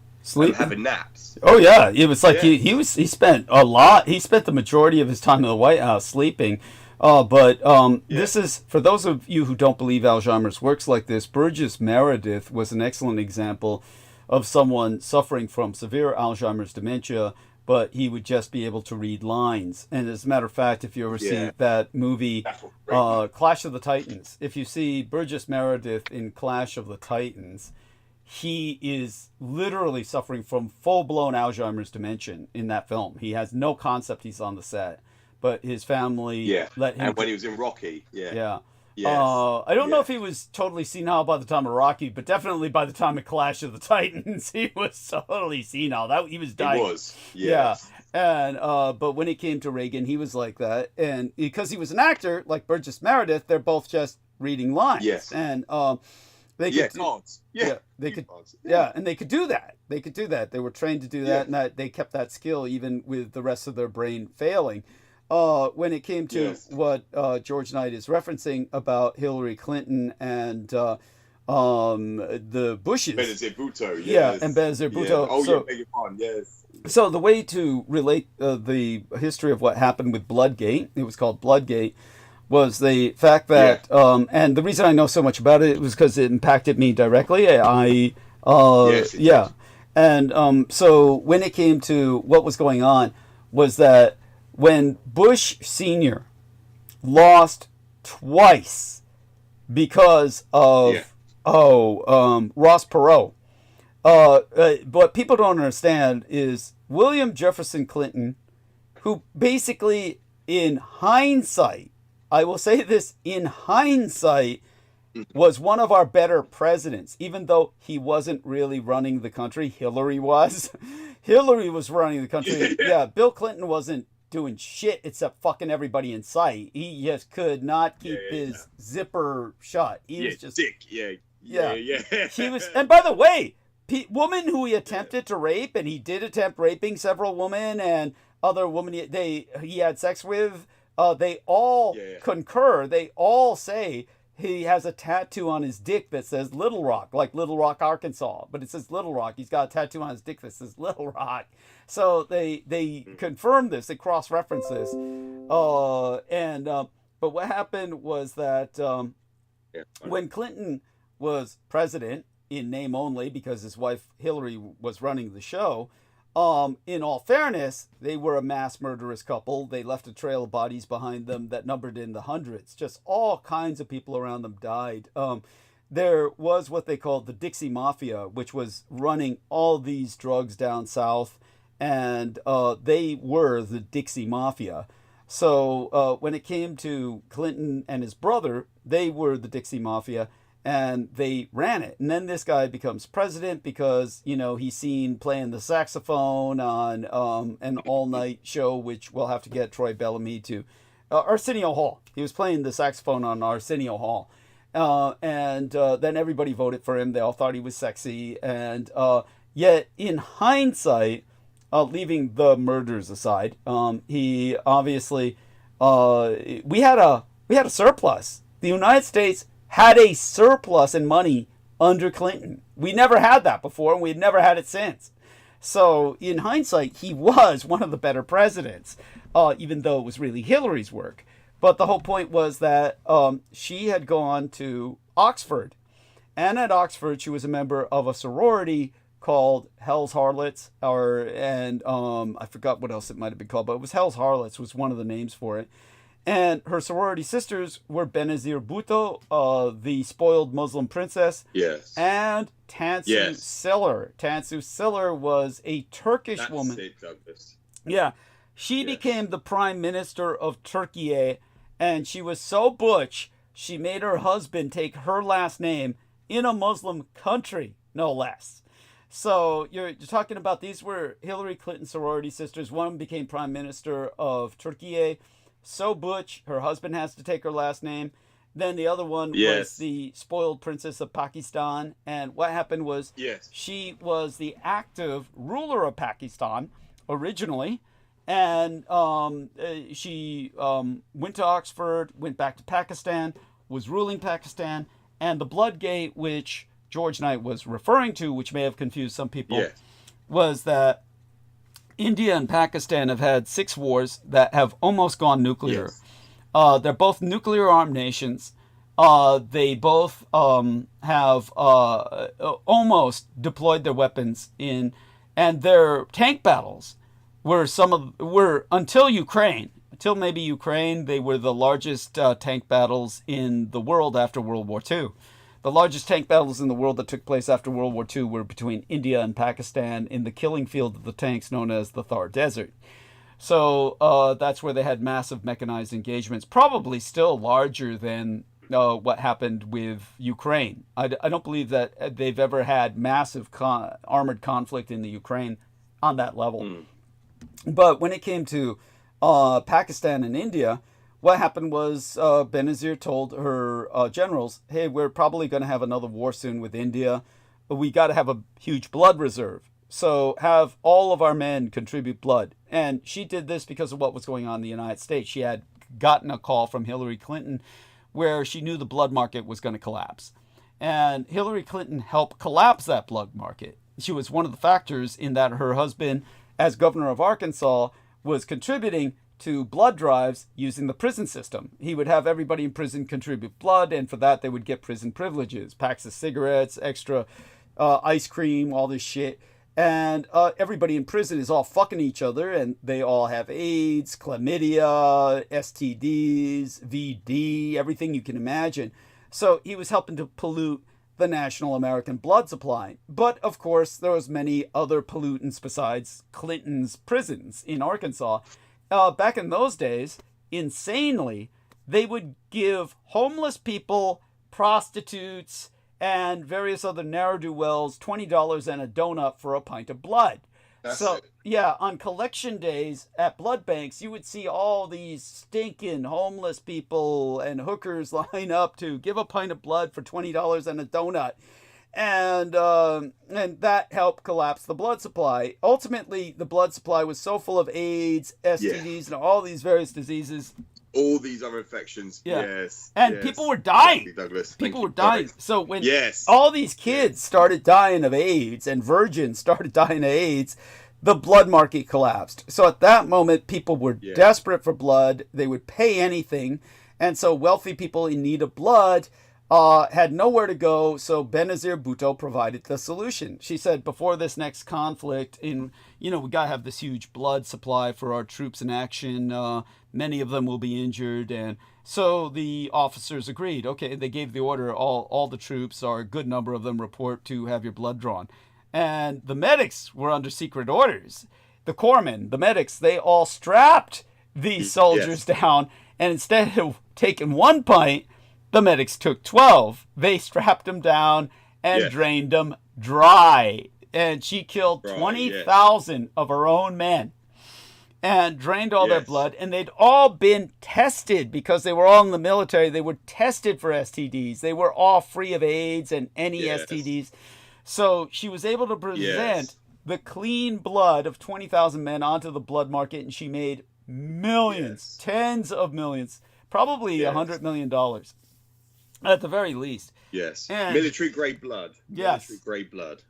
having naps. Oh yeah, it was like he spent a lot. He spent the majority of his time in the White House sleeping. This is, for those of you who don't believe Alzheimer's works like this, Burgess Meredith was an excellent example of someone suffering from severe Alzheimer's dementia, but he would just be able to read lines. And as a matter of fact, if you ever see that movie, Clash of the Titans, if you see Burgess Meredith in Clash of the Titans, he is literally suffering from full-blown Alzheimer's dementia in that film. He has no concept he's on the set. But his family let him. And when he was in Rocky, I don't know if he was totally senile by the time of Rocky, but definitely by the time of Clash of the Titans, he was totally senile. He was dying. He was, And but when it came to Reagan, he was like that, and because he was an actor like Burgess Meredith, they're both just reading lines. And they could and they could do that. They could do that. They were trained to do that, and that they kept that skill even with the rest of their brain failing. When it came to what George Knight is referencing about Hillary Clinton and the Bushes. Benazir Bhutto, and Benazir Bhutto. So the way to relate the history of what happened with Bloodgate, it was called Bloodgate, was the fact that, and the reason I know so much about it was because it impacted me directly. And so when it came to what was going on was that when Bush Sr. lost twice because of Ross Perot. What people don't understand is William Jefferson Clinton, who basically, in hindsight, I will say this, in hindsight, was one of our better presidents, even though he wasn't really running the country. Hillary was. Hillary was running the country. Yeah, Bill Clinton wasn't doing shit except fucking everybody in sight. He just could not keep his zipper shut. He was just dick. Yeah. He was, and by the way, woman who he attempted to rape, and he did attempt raping several women and other women he had sex with. They all concur. They all say he has a tattoo on his dick that says Little Rock, like Little Rock, Arkansas, but it says Little Rock. He's got a tattoo on his dick that says Little Rock. So they confirm this. They cross-reference this. But what happened was that when Clinton was president, in name only, because his wife Hillary was running the show, in all fairness, they were a mass murderous couple. They left a trail of bodies behind them that numbered in the hundreds. Just all kinds of people around them died. There was what they called the Dixie Mafia, which was running all these drugs down south, and they were the Dixie Mafia. So when it came to Clinton and his brother, they were the Dixie Mafia, and they ran it. And then this guy becomes president because, he's seen playing the saxophone on an all-night show, which we'll have to get Troy Bellamy to. Arsenio Hall. He was playing the saxophone on Arsenio Hall. And then everybody voted for him. They all thought he was sexy. And yet, in hindsight, leaving the murders aside, he obviously... we had a surplus. The United States had a surplus in money under Clinton. We never had that before, and we've never had it since. So, in hindsight, he was one of the better presidents, even though it was really Hillary's work. But the whole point was that she had gone to Oxford. And at Oxford, she was a member of a sorority called Hell's Harlots, I forgot what else it might have been called, but it was Hell's Harlots was one of the names for it. And her sorority sisters were Benazir Bhutto, the spoiled Muslim princess, and Tansu Çiller. Tansu Çiller was a Turkish woman. It, Douglas. Yeah, she became the prime minister of Turkey, and she was so butch, she made her husband take her last name in a Muslim country, no less. So you're talking about, these were Hillary Clinton sorority sisters. One became prime minister of Turkey. So butch, her husband has to take her last name. Then the other one was the spoiled princess of Pakistan. And what happened was she was the active ruler of Pakistan originally. And she went to Oxford, went back to Pakistan, was ruling Pakistan. And the Bloodgate, which George Knight was referring to, which may have confused some people, was that India and Pakistan have had 6 wars that have almost gone nuclear. They're both nuclear-armed nations. They both have almost deployed their weapons in, and their tank battles were until Ukraine. Until maybe Ukraine, they were the largest tank battles in the world after World War II. The largest tank battles in the world that took place after World War II were between India and Pakistan in the killing field of the tanks known as the Thar Desert. So that's where they had massive mechanized engagements, probably still larger than what happened with Ukraine. I don't believe that they've ever had massive armored conflict in the Ukraine on that level. But when it came to Pakistan and India, what happened was Benazir told her generals, hey, we're probably going to have another war soon with India. But we got to have a huge blood reserve. So have all of our men contribute blood. And she did this because of what was going on in the United States. She had gotten a call from Hillary Clinton where she knew the blood market was going to collapse. And Hillary Clinton helped collapse that blood market. She was one of the factors in that her husband, as governor of Arkansas, was contributing to blood drives using the prison system. He would have everybody in prison contribute blood, and for that they would get prison privileges, packs of cigarettes, extra ice cream, all this shit. And everybody in prison is all fucking each other, and they all have AIDS, chlamydia, STDs, VD, everything you can imagine. So he was helping to pollute the national American blood supply. But, of course, there was many other pollutants besides Clinton's prisons in Arkansas. Back in those days, insanely, they would give homeless people, prostitutes, and various other ne'er-do-wells $20 and a donut for a pint of blood. Yeah, on collection days at blood banks, you would see all these stinking homeless people and hookers line up to give a pint of blood for $20 and a donut. And that helped collapse the blood supply. Ultimately, the blood supply was so full of AIDS, STDs, and all these various diseases. All these other infections. Yeah. Yes. And people were dying. Douglas. People were dying. Perfect. So when all these kids started dying of AIDS and virgins started dying of AIDS, the blood market collapsed. So at that moment, people were desperate for blood. They would pay anything. And so wealthy people in need of blood had nowhere to go, so Benazir Bhutto provided the solution. She said, before this next conflict, we got to have this huge blood supply for our troops in action. Many of them will be injured. And so the officers agreed. Okay, they gave the order, all the troops, or a good number of them, report to have your blood drawn. And the medics were under secret orders. The corpsmen, the medics, they all strapped these soldiers down. And instead of taking 1 pint, the medics took 12. They strapped them down and drained them dry. And she killed 20,000 of her own men and drained all their blood. And they'd all been tested because they were all in the military. They were tested for STDs. They were all free of AIDS and any STDs. So she was able to present the clean blood of 20,000 men onto the blood market. And she made millions, tens of millions, probably $100 million. At the very least. Yes. And military-grade blood. Yes. Military-grade blood.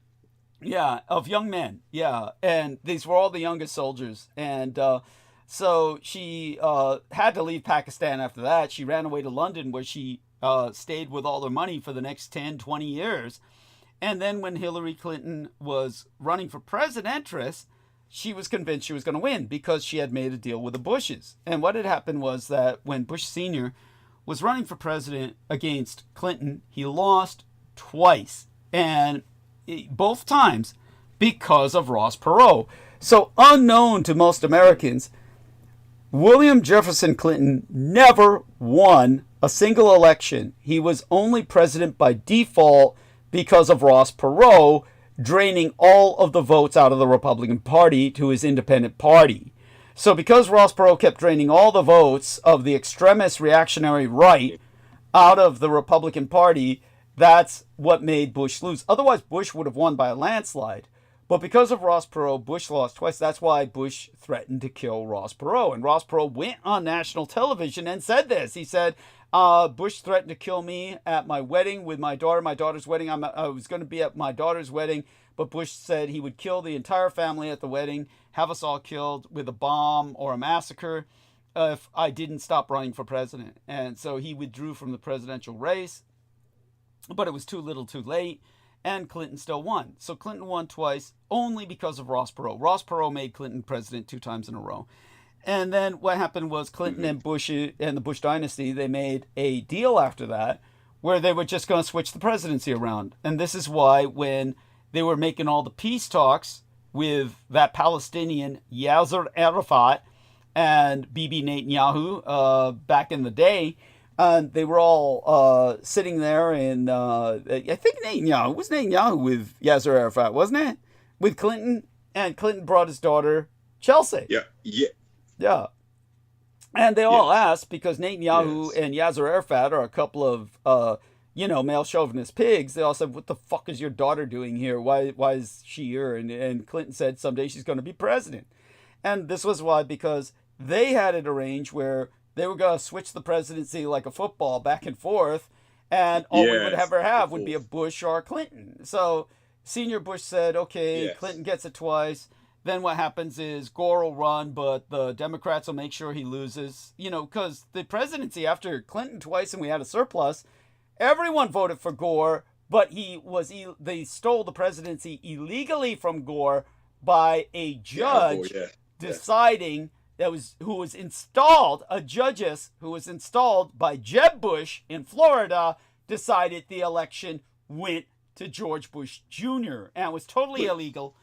Yeah, of young men. Yeah. And these were all the youngest soldiers. And so she had to leave Pakistan after that. She ran away to London, where she stayed with all her money for the next 10, 20 years. And then when Hillary Clinton was running for presidentress, she was convinced she was going to win because she had made a deal with the Bushes. And what had happened was that when Bush Sr. was running for president against Clinton, he lost twice, and both times because of Ross Perot. So unknown to most Americans, William Jefferson Clinton never won a single election. He was only president by default because of Ross Perot draining all of the votes out of the Republican Party to his independent party. So because Ross Perot kept draining all the votes of the extremist reactionary right out of the Republican Party, that's what made Bush lose. Otherwise, Bush would have won by a landslide. But because of Ross Perot, Bush lost twice. That's why Bush threatened to kill Ross Perot. And Ross Perot went on national television and said this. He said, Bush threatened to kill me at my wedding with my daughter, my daughter's wedding. I was going to be at my daughter's wedding, but Bush said he would kill the entire family at the wedding, have us all killed with a bomb or a massacre if I didn't stop running for president. And so he withdrew from the presidential race, but it was too little too late, and Clinton still won. So Clinton won twice only because of Ross Perot. Ross Perot made Clinton president 2 times in a row. And then what happened was Clinton and Bush and the Bush dynasty, they made a deal after that where they were just going to switch the presidency around. And this is why when they were making all the peace talks with that Palestinian Yasser Arafat and Bibi Netanyahu back in the day, they were all sitting there, and I think Netanyahu was with Yasser Arafat, wasn't it? With Clinton, and Clinton brought his daughter Chelsea. Yeah. And they all asked, because Netanyahu and Yasser Arafat are a couple of male chauvinist pigs. They all said, "What the fuck is your daughter doing here? Why is she here?" And Clinton said someday she's going to be president. And this was why, because they had it arranged where they were going to switch the presidency like a football back and forth, and all we would ever have would be a Bush or a Clinton. So Senior Bush said, okay, Clinton gets it twice. Then what happens is Gore will run, but the Democrats will make sure he loses. Because the presidency after Clinton twice and we had a surplus, everyone voted for Gore, but they stole the presidency illegally from Gore by a judge deciding who was installed, a judges who was installed by Jeb Bush in Florida, decided the election went to George Bush Jr. and it was totally illegal.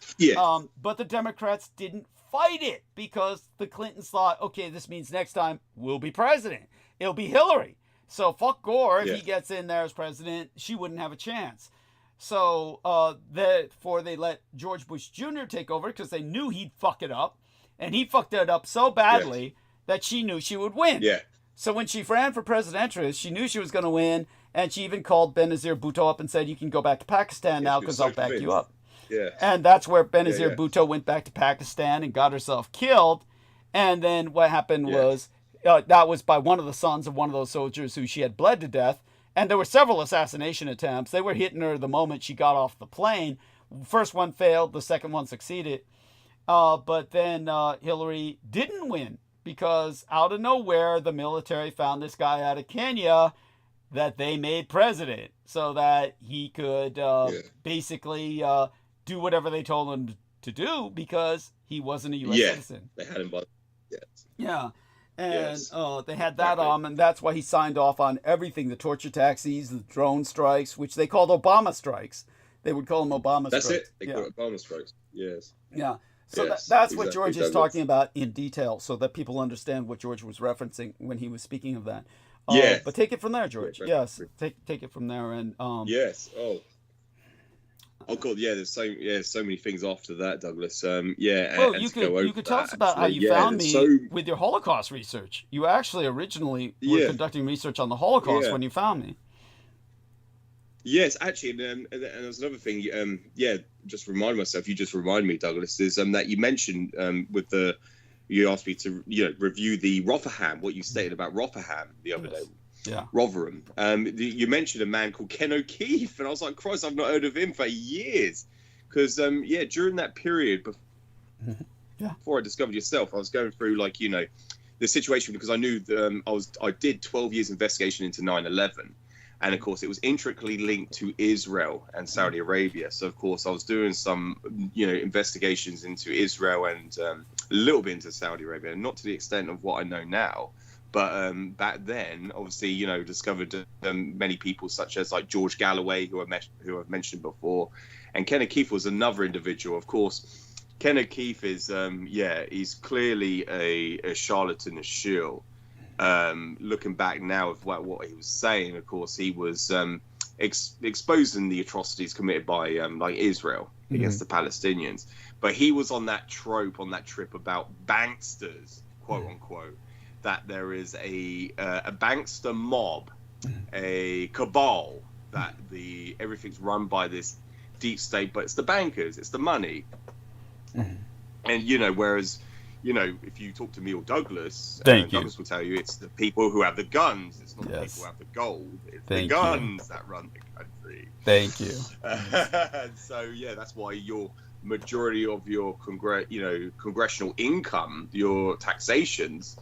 But the Democrats didn't fight it because the Clintons thought, okay, this means next time we'll be president. It'll be Hillary. So fuck Gore. If he gets in there as president, she wouldn't have a chance. So therefore they let George Bush Jr. take over because they knew he'd fuck it up. And he fucked it up so badly that she knew she would win. So when she ran for presidential, she knew she was going to win. And she even called Benazir Bhutto up and said, you can go back to Pakistan now because I'll back you up. And that's where Benazir Bhutto went back to Pakistan and got herself killed. And then what happened was that was by one of the sons of one of those soldiers who she had bled to death. And there were several assassination attempts. They were hitting her the moment she got off the plane. First one failed. The second one succeeded. But then Hillary didn't win because out of nowhere, the military found this guy out of Kenya that they made president so that he could basically do whatever they told him to do because he wasn't a U.S. citizen. They had him by and they had that and that's why he signed off on everything, the torture taxis, the drone strikes, which they called Obama strikes. They would call them Obama strikes. That's it. They call it Obama strikes. So that's what George is talking about in detail so that people understand what George was referencing when he was speaking of that. But take it from there, George. Take it from there. And Oh God, there's so many things after that, Douglas. Well, you could tell us about how you found me with your Holocaust research. You actually originally were conducting research on the Holocaust when you found me. Yes, actually, and there's another thing. Just remind myself. You just remind me, Douglas, is that you mentioned you asked me to review the Rotherham. What you stated about Rotherham the other day. Rotherham. You mentioned a man called Ken O'Keefe, and I was like, Christ, I've not heard of him for years. Because during that period before I discovered yourself, I was going through the situation because I knew I did 12 years investigation into 9/11. And, of course, it was intricately linked to Israel and Saudi Arabia. So, of course, I was doing some, investigations into Israel and a little bit into Saudi Arabia, not to the extent of what I know now. But back then, obviously, discovered many people such as George Galloway, who I've mentioned before. And Ken O'Keefe was another individual. Of course, Ken O'Keefe is, he's clearly a charlatan, a shill. Looking back now of what he was saying, of course, he was exposing the atrocities committed by Israel against the Palestinians. But he was on that trope, on that trip about banksters, quote unquote, that there is a bankster mob, a cabal, that everything's run by this deep state, but it's the bankers, it's the money. And, whereas... if you talk to me or Douglas, Douglas will tell you it's the people who have the guns. It's not the people who have the gold. It's the guns that run the country. Thank you. So that's why your majority of your congressional income, your taxations,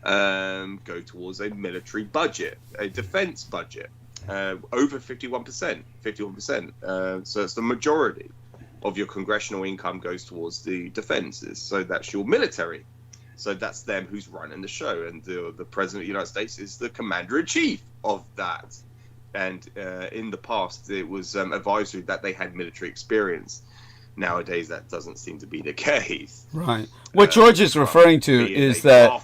go towards a military budget, a defense budget, over 51%. 51%. So it's the majority of your congressional income goes towards the defenses. So that's your military. So that's them who's running the show. And the President of the United States is the commander-in-chief of that. And in the past, it was advisory that they had military experience. Nowadays, that doesn't seem to be the case. Right. What George is referring to is that...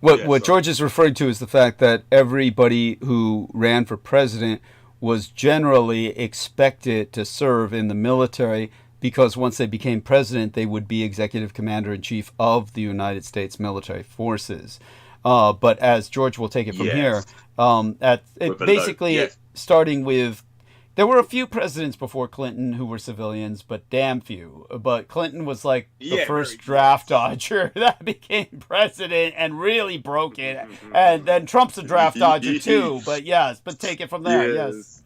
What George is referring to is the fact that everybody who ran for president was generally expected to serve in the military because once they became president, they would be executive commander-in-chief of the United States military forces. But as George will take it from here, starting with, there were a few presidents before Clinton who were civilians, but damn few. But Clinton was the first draft dodger that became president and really broke it. And then Trump's a draft dodger too. But take it from there. Yes.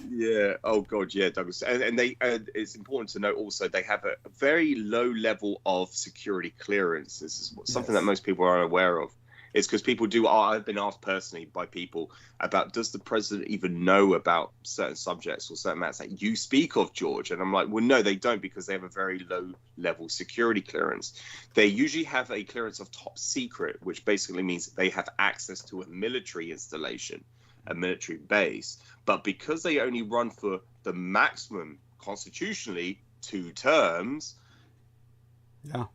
Yeah. Oh God. Yeah, Douglas. And they. It's important to note also they have a very low level of security clearance. This is something that most people are unaware of. It's because people do. I've been asked personally by people about, does the president even know about certain subjects or certain matters that you speak of, George? And I'm like, well, no, they don't, because they have a very low level security clearance. They usually have a clearance of top secret, which basically means they have access to a military installation, a military base. But because they only run for the maximum constitutionally 2 terms. Yeah.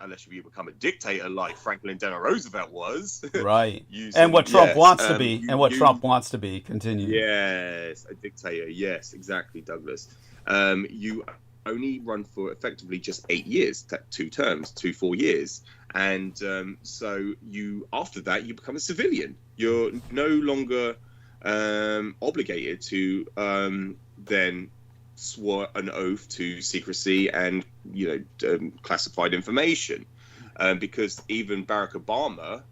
Unless you become a dictator like Franklin Delano Roosevelt was. Right. And what Trump wants to be. Trump wants to be. Continue. Yes, a dictator. Yes, exactly, Douglas. You only run for effectively just 8 years, 2 terms, 4 years. And so after that, you become a civilian. You're no longer obligated to then swore an oath to secrecy and classified information, because even Barack Obama,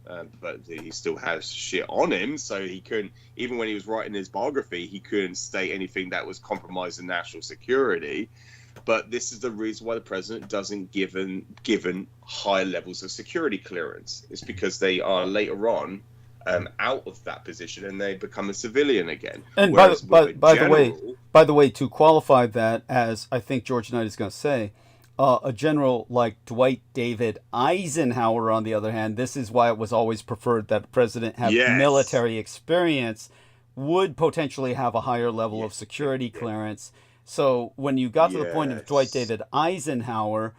but he still has shit on him, so he couldn't, even when he was writing his biography, he couldn't state anything that was compromising national security. But this is the reason why the president doesn't given high levels of security clearance. It's because they are later on out of that position and they become a civilian again. And by the way, to qualify that, as I think George Knight is going to say, a general like Dwight David Eisenhower, on the other hand, this is why it was always preferred that the president have military experience, would potentially have a higher level of security clearance. So when you got to the point of Dwight David Eisenhower,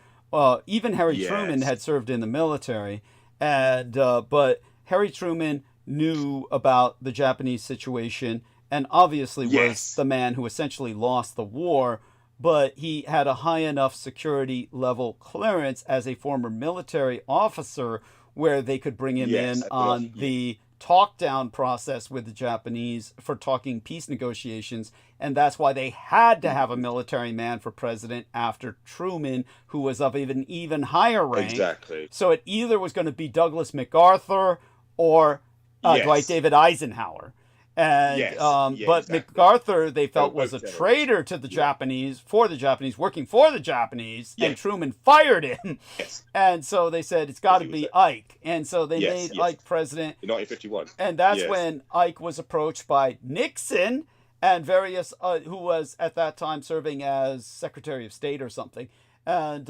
even Harry Truman had served in the military, and but Harry Truman knew about the Japanese situation and obviously was the man who essentially lost the war, but he had a high enough security level clearance as a former military officer where they could bring him in on the talk down process with the Japanese for talking peace negotiations. And that's why they had to have a military man for president after Truman, who was of an even higher rank. Exactly. So it either was going to be Douglas MacArthur or Dwight David Eisenhower. And but MacArthur, they felt, was a traitor to the Japanese, working for the Japanese, and Truman fired him. And so they said, it's got to be Ike. And so they made Ike president. In 1951. And that's when Ike was approached by Nixon and various, who was at that time serving as Secretary of State or something. And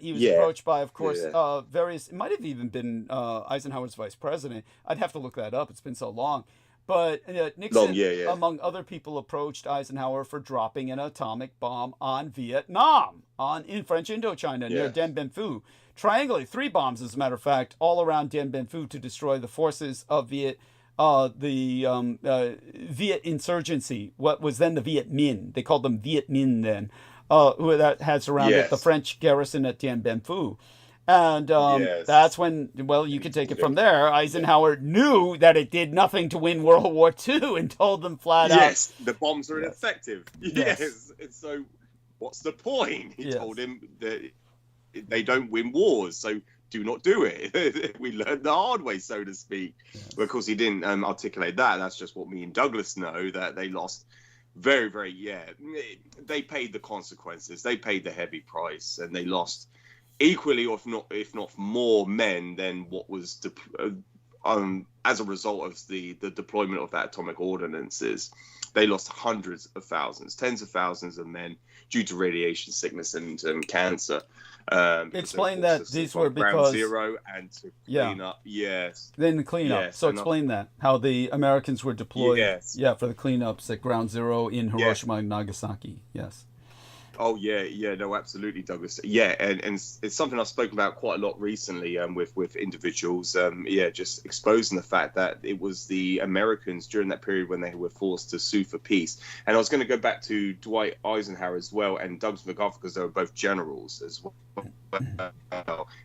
he was approached by, of course, various, it might have even been Eisenhower's vice president. I'd have to look that up. It's been so long. But Nixon, among other people, approached Eisenhower for dropping an atomic bomb on Vietnam, in French Indochina, near Dien Bien Phu. Triangulate 3 bombs, as a matter of fact, all around Dien Bien Phu to destroy the forces of Viet insurgency, what was then the Viet Minh. They called them Viet Minh then, who that had surrounded the French garrison at Dien Bien Phu. And that's when, well, you can take it from there. Eisenhower knew that it did nothing to win World War II and told them flat out. Yes, the bombs are ineffective. Yes. And so what's the point? He told him that they don't win wars, so do not do it. We learned the hard way, so to speak. But of course, he didn't articulate that. That's just what me and Douglas know, that they lost very, very, they paid the consequences. They paid the heavy price, and they lost equally, or if not more, men than what was as a result of the deployment of that atomic ordinances. They lost hundreds of thousands, tens of thousands of men due to radiation sickness and cancer. Explain that these were because zero and to clean up. Then the cleanup. So explain that, how the Americans were deployed. For the cleanups at Ground Zero in Hiroshima and Nagasaki. Oh no, absolutely, Douglas. And it's something I've spoken about quite a lot recently with individuals. Just exposing the fact that it was the Americans during that period when they were forced to sue for peace. And I was going to go back to Dwight Eisenhower as well and Douglas MacArthur, because they were both generals as well. And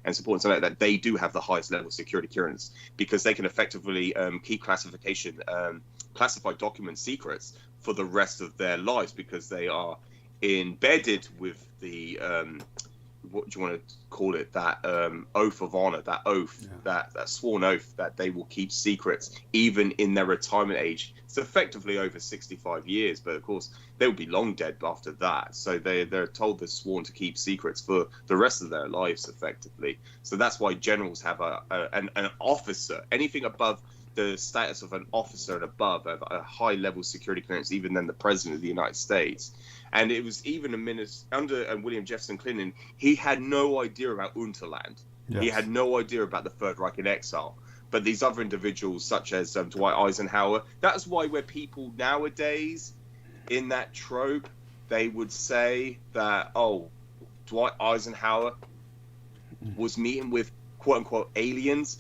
it's important to note that they do have the highest level of security clearance, because they can effectively keep classified document secrets for the rest of their lives, because they are embedded with the what do you want to call it, that oath of honor, that oath, that sworn oath that they will keep secrets even in their retirement age. It's effectively over 65 years, but of course they will be long dead after that. So they're told they're sworn to keep secrets for the rest of their lives, effectively. So that's why generals have an officer, anything above the status of an officer and above, have a high level security clearance, even than the president of the United States. And it was even a minister under William Jefferson Clinton. He had no idea about Unterland. Yes. He had no idea about the Third Reich in exile. But these other individuals, such as Dwight Eisenhower, that's why where people nowadays, in that trope, they would say that, oh, Dwight Eisenhower was meeting with quote unquote aliens.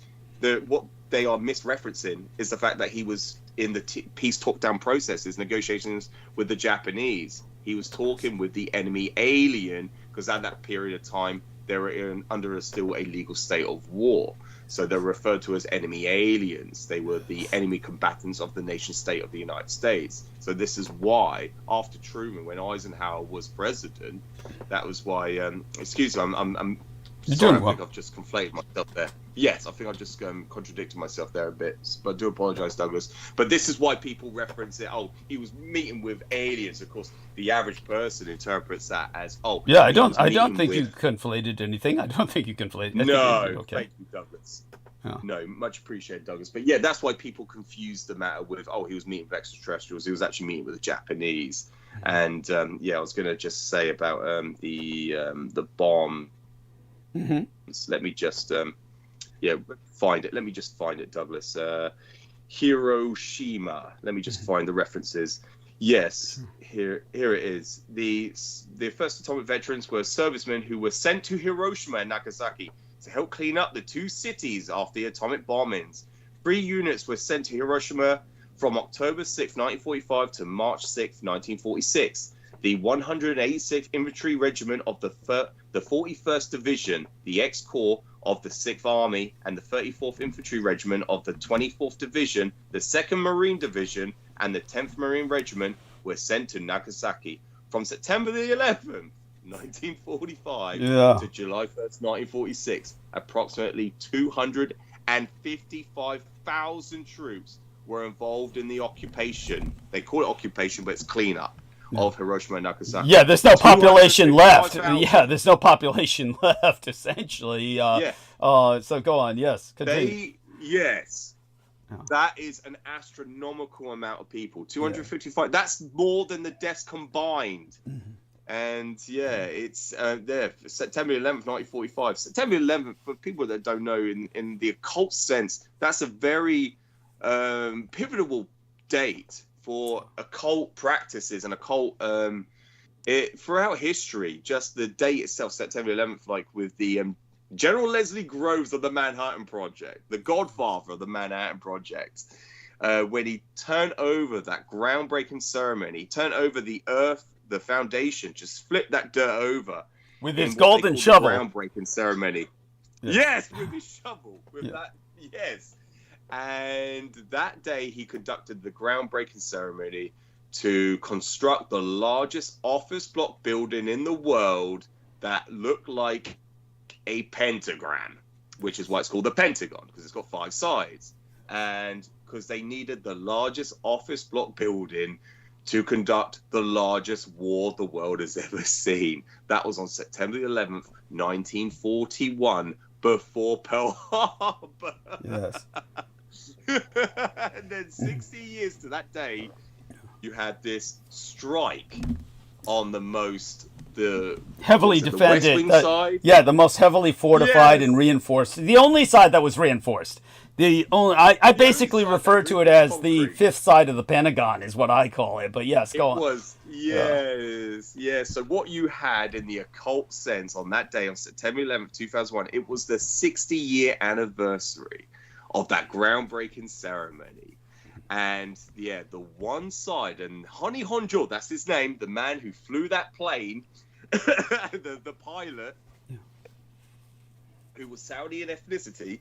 What they are misreferencing is the fact that he was in the peace talk down processes, negotiations with the Japanese. He was talking with the enemy alien because at that period of time they were under still a legal state of war. So they're referred to as enemy aliens. They were the enemy combatants of the nation state of the United States. So this is why after Truman, when Eisenhower was president, that was why. Excuse me, I'm sorry, I think I've just conflated myself there. Yes, I think I've just contradicted myself there a bit, but I do apologize, Douglas. But this is why people reference it. Oh, he was meeting with aliens. Of course, the average person interprets that as, oh, yeah. I don't think you conflated anything. I don't think you conflated. No, okay. Thank you, Douglas. Oh. No, much appreciated, Douglas. But yeah, that's why people confuse the matter with, oh, he was meeting with extraterrestrials. He was actually meeting with the Japanese. And yeah, I was going to just say about the bomb. Mm-hmm. Let me just find it. Let me just find it, Douglas. Hiroshima. Let me just find the references. Yes, here it is. The first atomic veterans were servicemen who were sent to Hiroshima and Nagasaki to help clean up the two cities after the atomic bombings. 3 units were sent to Hiroshima from October 6, 1945 to March 6, 1946. The 186th Infantry Regiment of the 41st Division, the X-Corps of the 6th Army, and the 34th Infantry Regiment of the 24th Division, the 2nd Marine Division, and the 10th Marine Regiment were sent to Nagasaki from September the 11th, 1945 to July 1st, 1946. Approximately 255,000 troops were involved in the occupation. They call it occupation, but it's cleanup of Hiroshima and Nagasaki. Yeah, there's no population left. Yeah, there's no population left, essentially. So go on. Yes. Continue. That is an astronomical amount of people. 255. That's more than the deaths combined. Mm-hmm. And yeah, it's there. September 11th, 1945. September 11th, for people that don't know, in the occult sense, that's a very pivotal date for occult practices and occult throughout history. Just the date itself, September 11th, like with the General Leslie Groves of the Manhattan Project, the godfather of the Manhattan Project, when he turned over that groundbreaking ceremony, he turned over the earth, the foundation, just flipped that dirt over with his golden shovel. Groundbreaking ceremony. Yes, with his shovel. With that, yes. And that day, he conducted the groundbreaking ceremony to construct the largest office block building in the world that looked like a pentagram, which is why it's called the Pentagon, because it's got 5 sides. And because they needed the largest office block building to conduct the largest war the world has ever seen. That was on September 11th, 1941, before Pearl Harbor. Yes. And then 60 years to that day, you had this strike on the heavily defended, the most heavily fortified and reinforced. The only side that was reinforced. I basically refer to it as the 5th side of the Pentagon, is what I call it. But yes, go on. It was, yes. So what you had in the occult sense on that day, on September 11th, 2001, it was the 60-year anniversary of that groundbreaking ceremony. And the one side, and Honey Honjo, that's his name, the man who flew that plane, the pilot, who was Saudi in ethnicity,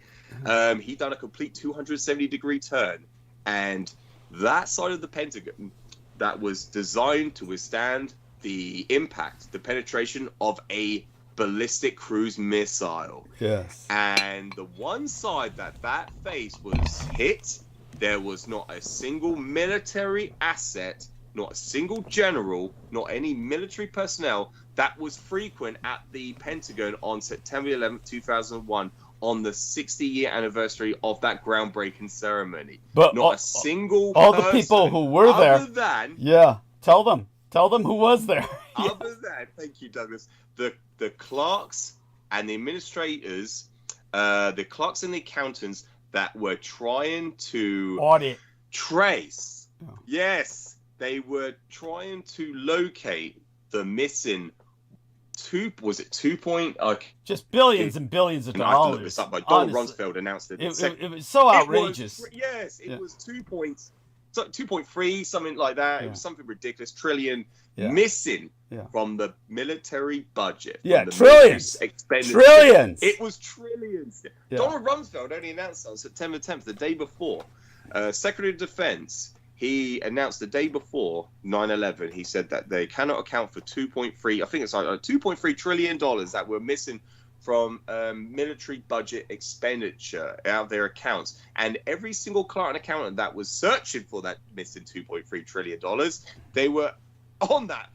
he done a complete 270-degree turn. And that side of the Pentagon that was designed to withstand the impact, the penetration of a ballistic cruise missile. Yes. And the one side that face was hit, there was not a single military asset, not a single general, not any military personnel that was frequent at the Pentagon on September 11th, 2001, on the 60-year anniversary of that groundbreaking ceremony. But not a single all the people who were there. Other than, yeah, tell them who was there. Other than, thank you, Douglas, the clerks and the administrators, the clerks and the accountants that were trying to audit, trace. Oh. Yes, they were trying to locate the missing just billions and billions of dollars. I have to look this up, but Donald Rumsfeld announced it. It was so outrageous. It was 2.3, something like that. Yeah. It was something ridiculous. Trillion missing from the military budget. Yeah, trillions. Trillions. It was trillions. Yeah. Donald Rumsfeld only announced on September 10th, the day before. Secretary of Defense, he announced the day before 9/11, he said that they cannot account for 2.3, I think it's like $2.3 trillion that were missing from military budget expenditure out of their accounts. And every single client accountant that was searching for that missing $2.3 trillion, they were on that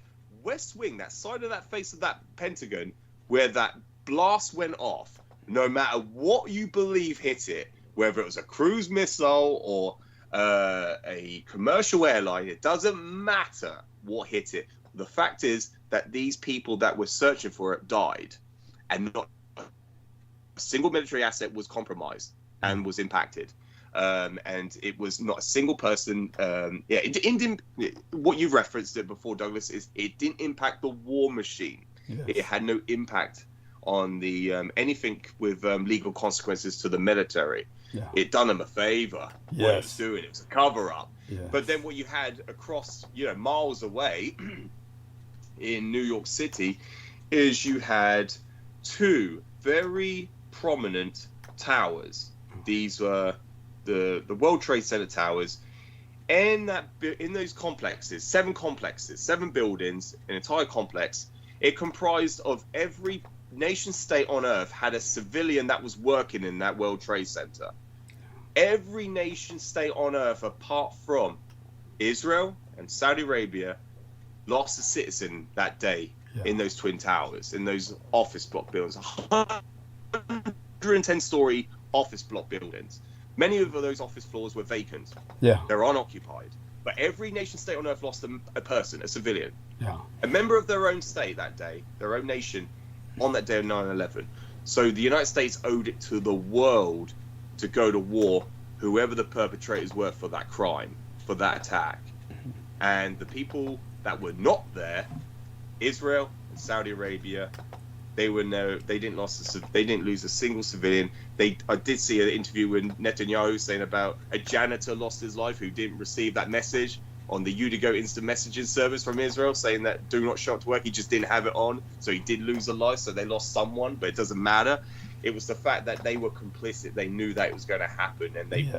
west wing, that side of that face of that Pentagon, where that blast went off. No matter what you believe hit it, whether it was a cruise missile or a commercial airline, it doesn't matter what hit it. The fact is that these people that were searching for it died, and not a single military asset was compromised and was impacted. And it was not a single person. What you referenced it before, Douglas, is it didn't impact the war machine. Yes. It had no impact on the anything with legal consequences to the military. Yeah. It done them a favor. Yes. What it was doing, it was a cover-up. Yes. But then what you had across, miles away in New York City, is you had two very prominent towers. These were the World Trade Center towers. In those complexes, 7 buildings, an entire complex. It comprised of every nation state on earth had a civilian that was working in that World Trade Center. Every nation state on earth apart from Israel and Saudi Arabia lost a citizen that day in those twin towers, in those office block buildings, 110-story office block buildings. Many of those office floors were vacant. Yeah, they're unoccupied. But every nation state on earth lost a person, a civilian, a member of their own state that day, their own nation, on that day of 9/11. So the United States owed it to the world to go to war, whoever the perpetrators were for that crime, for that attack. And the people that were not there, Israel and Saudi Arabia, they didn't lose a single civilian. I did see an interview with Netanyahu saying about a janitor lost his life who didn't receive that message on the Udigo instant messaging service from Israel, saying that do not show up to work. He just didn't have it on, so he did lose a life. So they lost someone, but it doesn't matter. It was the fact that they were complicit. They knew that it was going to happen, and they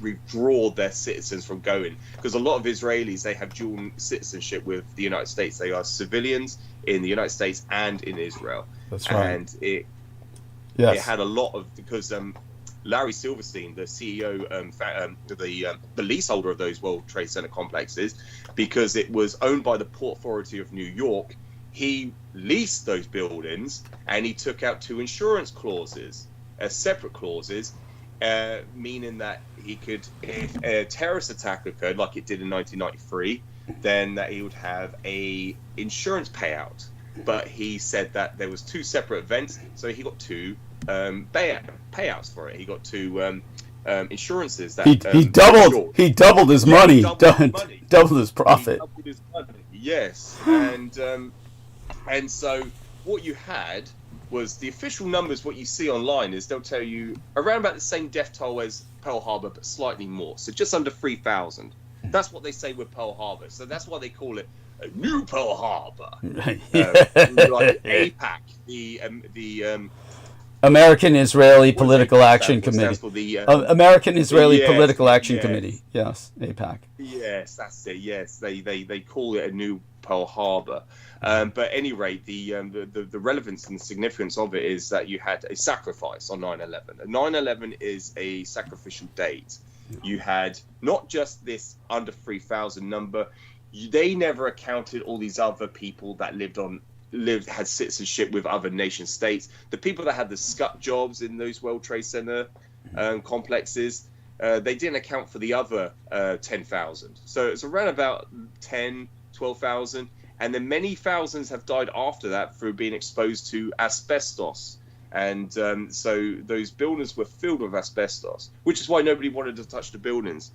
withdraw their citizens from going. Because a lot of Israelis, they have dual citizenship with the United States. They are civilians in the United States and in Israel. That's right. And it had a lot of, because Larry Silverstein, the CEO, the leaseholder of those World Trade Center complexes, because it was owned by the Port Authority of New York, he leased those buildings and he took out 2 insurance clauses, separate clauses, meaning that he could, if a terrorist attack occurred like it did in 1993, then that he would have a insurance payout. But he said that there was 2 separate events, so he got 2 payouts for it. He got 2 insurances that he doubled his money, doubled his profit. Doubled his money. Yes, and so what you had was the official numbers. What you see online is they'll tell you around about the same death toll as Pearl Harbor, but slightly more. So just under 3,000. That's what they say with Pearl Harbor. So that's why they call it a new Pearl Harbor. Like AIPAC, the American-Israeli Political Action Committee. American-Israeli Political Action Committee. Yes, AIPAC. Yes, that's it. Yes, they call it a new Pearl Harbor. But at any rate, the relevance and the significance of it is that you had a sacrifice on 9/11. 9/11 is a sacrificial date. You had not just this under 3,000 number. They never accounted all these other people that had citizenship with other nation states. The people that had the scut jobs in those World Trade Center complexes, they didn't account for the other 10,000. So it's around about 10, 12,000. And then many thousands have died after that through being exposed to asbestos. And so those buildings were filled with asbestos, which is why nobody wanted to touch the buildings,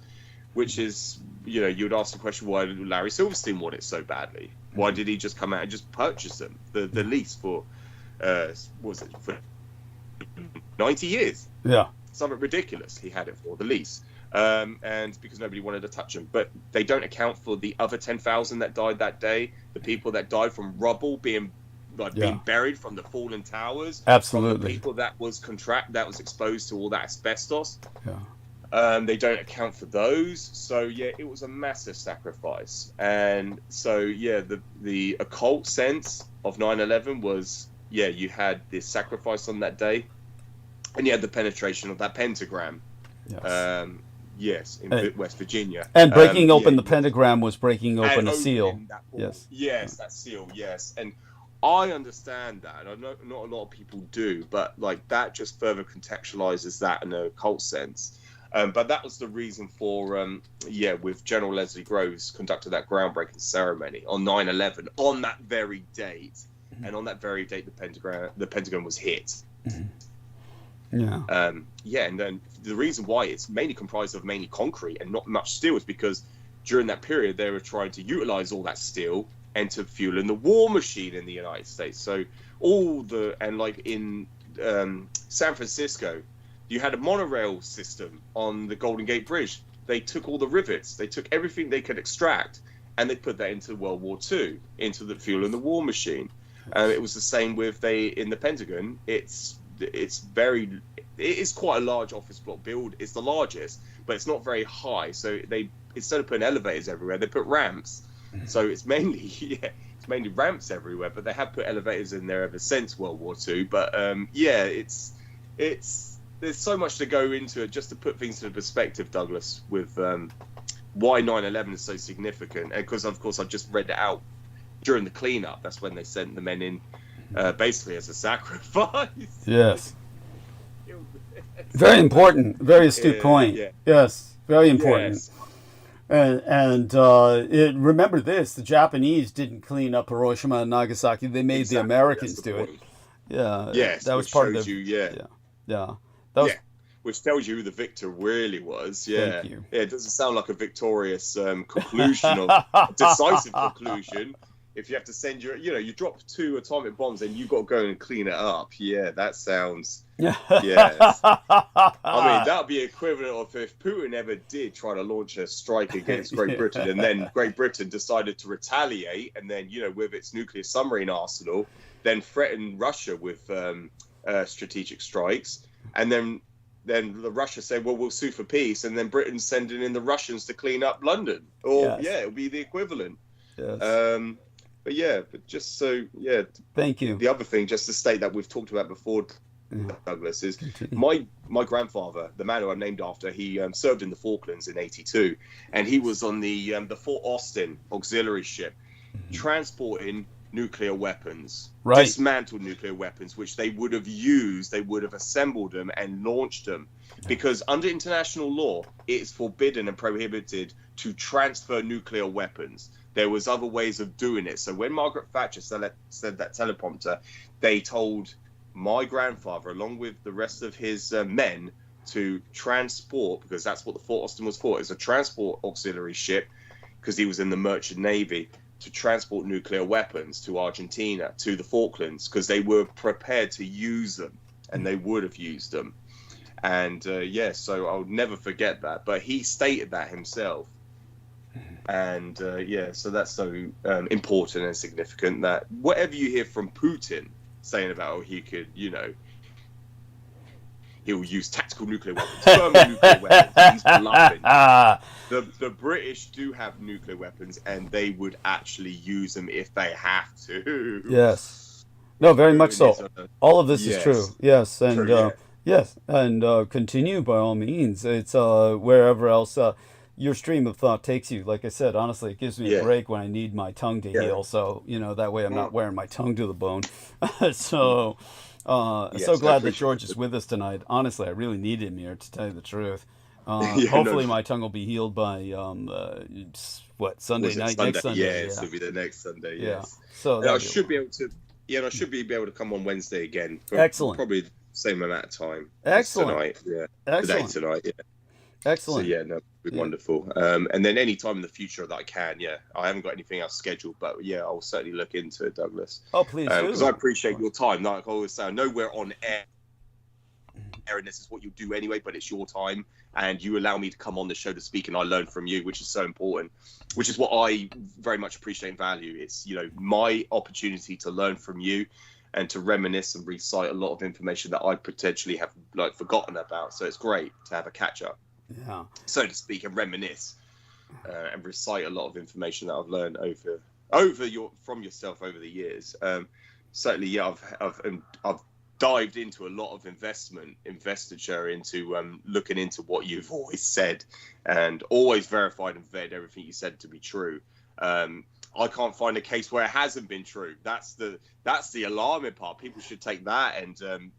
which is, you would ask the question, why did Larry Silverstein want it so badly? Why did he just come out and just purchase them, the lease for, what was it, for 90 years? Yeah. Something ridiculous he had it for, the lease. And because nobody wanted to touch them. But they don't account for the other 10,000 that died that day, the people that died from rubble being buried from the fallen towers. Absolutely. From the people that was exposed to all that asbestos. Yeah. They don't account for those. So yeah, it was a massive sacrifice. And so yeah, the occult sense of 9/11 was, yeah, you had this sacrifice on that day, and you had the penetration of that pentagram. Yes. Yes, in West Virginia. And breaking open the pentagram was breaking open a seal. Yes, that seal, yes. And I understand that. I know not a lot of people do, but like that just further contextualizes that in a occult sense. But that was the reason for, with General Leslie Groves conducted that groundbreaking ceremony on 9/11 on that very date. And on that very date, the Pentagon was hit. Yeah. And then the reason why it's mainly comprised of mainly concrete and not much steel is because during that period they were trying to utilize all that steel and to fuel in the war machine in the United States. So like in San Francisco, you had a monorail system on the Golden Gate Bridge. They took all the rivets, they took everything they could extract, and they put that into World War II, into the fuel in the war machine. It was the same with in the Pentagon. It is quite a large office block build. It's the largest, but it's not very high. So they, instead of putting elevators everywhere, they put ramps. So it's mainly ramps everywhere. But they have put elevators in there ever since World War II. But there's so much to go into it just to put things into perspective, Douglas, with why 9/11 is so significant. And because of course I've just read it out during the cleanup. That's when they sent the men in. Basically as a sacrifice. Yes. Very important. Very astute point. Yeah. Yes. Very important. Yes. And remember this, the Japanese didn't clean up Hiroshima and Nagasaki. They made the Americans do it. Yeah. Yes. That was part of the... Yeah. Which tells you who the victor really was. Yeah. Thank you. Yeah, it doesn't sound like a victorious conclusion of a decisive conclusion. If you have to send you drop 2 atomic bombs and you've got to go and clean it up. Yeah, that sounds... Yes. I mean, that would be equivalent of if Putin ever did try to launch a strike against Great Britain and then Great Britain decided to retaliate and then, with its nuclear submarine arsenal, then threaten Russia with strategic strikes. And then the Russia say, well, we'll sue for peace. And then Britain's sending in the Russians to clean up London. Or, it would be the equivalent. Yes. But just so, Thank you. The other thing, just to state that we've talked about before, Douglas, is my grandfather, the man who I'm named after, he served in the Falklands in '82, and he was on the Fort Austin auxiliary ship, transporting nuclear weapons, dismantled nuclear weapons, which they would have used, they would have assembled them and launched them, because under international law, it is forbidden and prohibited to transfer nuclear weapons. There was other ways of doing it. So when Margaret Thatcher said that teleprompter, they told my grandfather, along with the rest of his men, to transport, because that's what the Fort Austin was for. It's a transport auxiliary ship, because he was in the Merchant Navy, to transport nuclear weapons to Argentina, to the Falklands, because they were prepared to use them, and they would have used them. And so I'll never forget that. But he stated that himself. And so that's so important and significant that whatever you hear from Putin saying about he could, He'll use tactical nuclear weapons, thermal nuclear weapons. He's bluffing. The British do have nuclear weapons, and they would actually use them if they have to. Yes. No, very much so. All of this is true. Yes, and yes, and continue by all means. It's wherever else your stream of thought takes you. Like I said, honestly, it gives me a break when I need my tongue to heal. So that way I'm not wearing my tongue to the bone. So glad that George is with us tonight. Honestly, I really need him here, to tell you the truth. Hopefully my tongue will be healed by Sunday night? Sunday? Next Sunday. Yes, it'll be the next Sunday. Yes. Yeah. So I should be able to. Yeah, and I should be able to come on Wednesday again. Excellent. Probably the same amount of time. Excellent. Tonight. Yeah. Excellent. Tonight. Yeah. Excellent. So it'd be wonderful. And then any time in the future that I can, I haven't got anything else scheduled, but I'll certainly look into it, Douglas. Oh, please do. Because I appreciate your time. Like I always say, I know we're on air, and this is what you do anyway, but it's your time, and you allow me to come on the show to speak, and I learn from you, which is so important, which is what I very much appreciate and value. It's, my opportunity to learn from you and to reminisce and recite a lot of information that I potentially have forgotten about. So it's great to have a catch up. Yeah, so to speak, and reminisce and recite a lot of information that I've learned from yourself over the years. Certainly, I've dived into a lot of investiture into looking into what you've always said, and always verified and vetted everything you said to be true. I can't find a case where it hasn't been true. That's the alarming part. People should take that and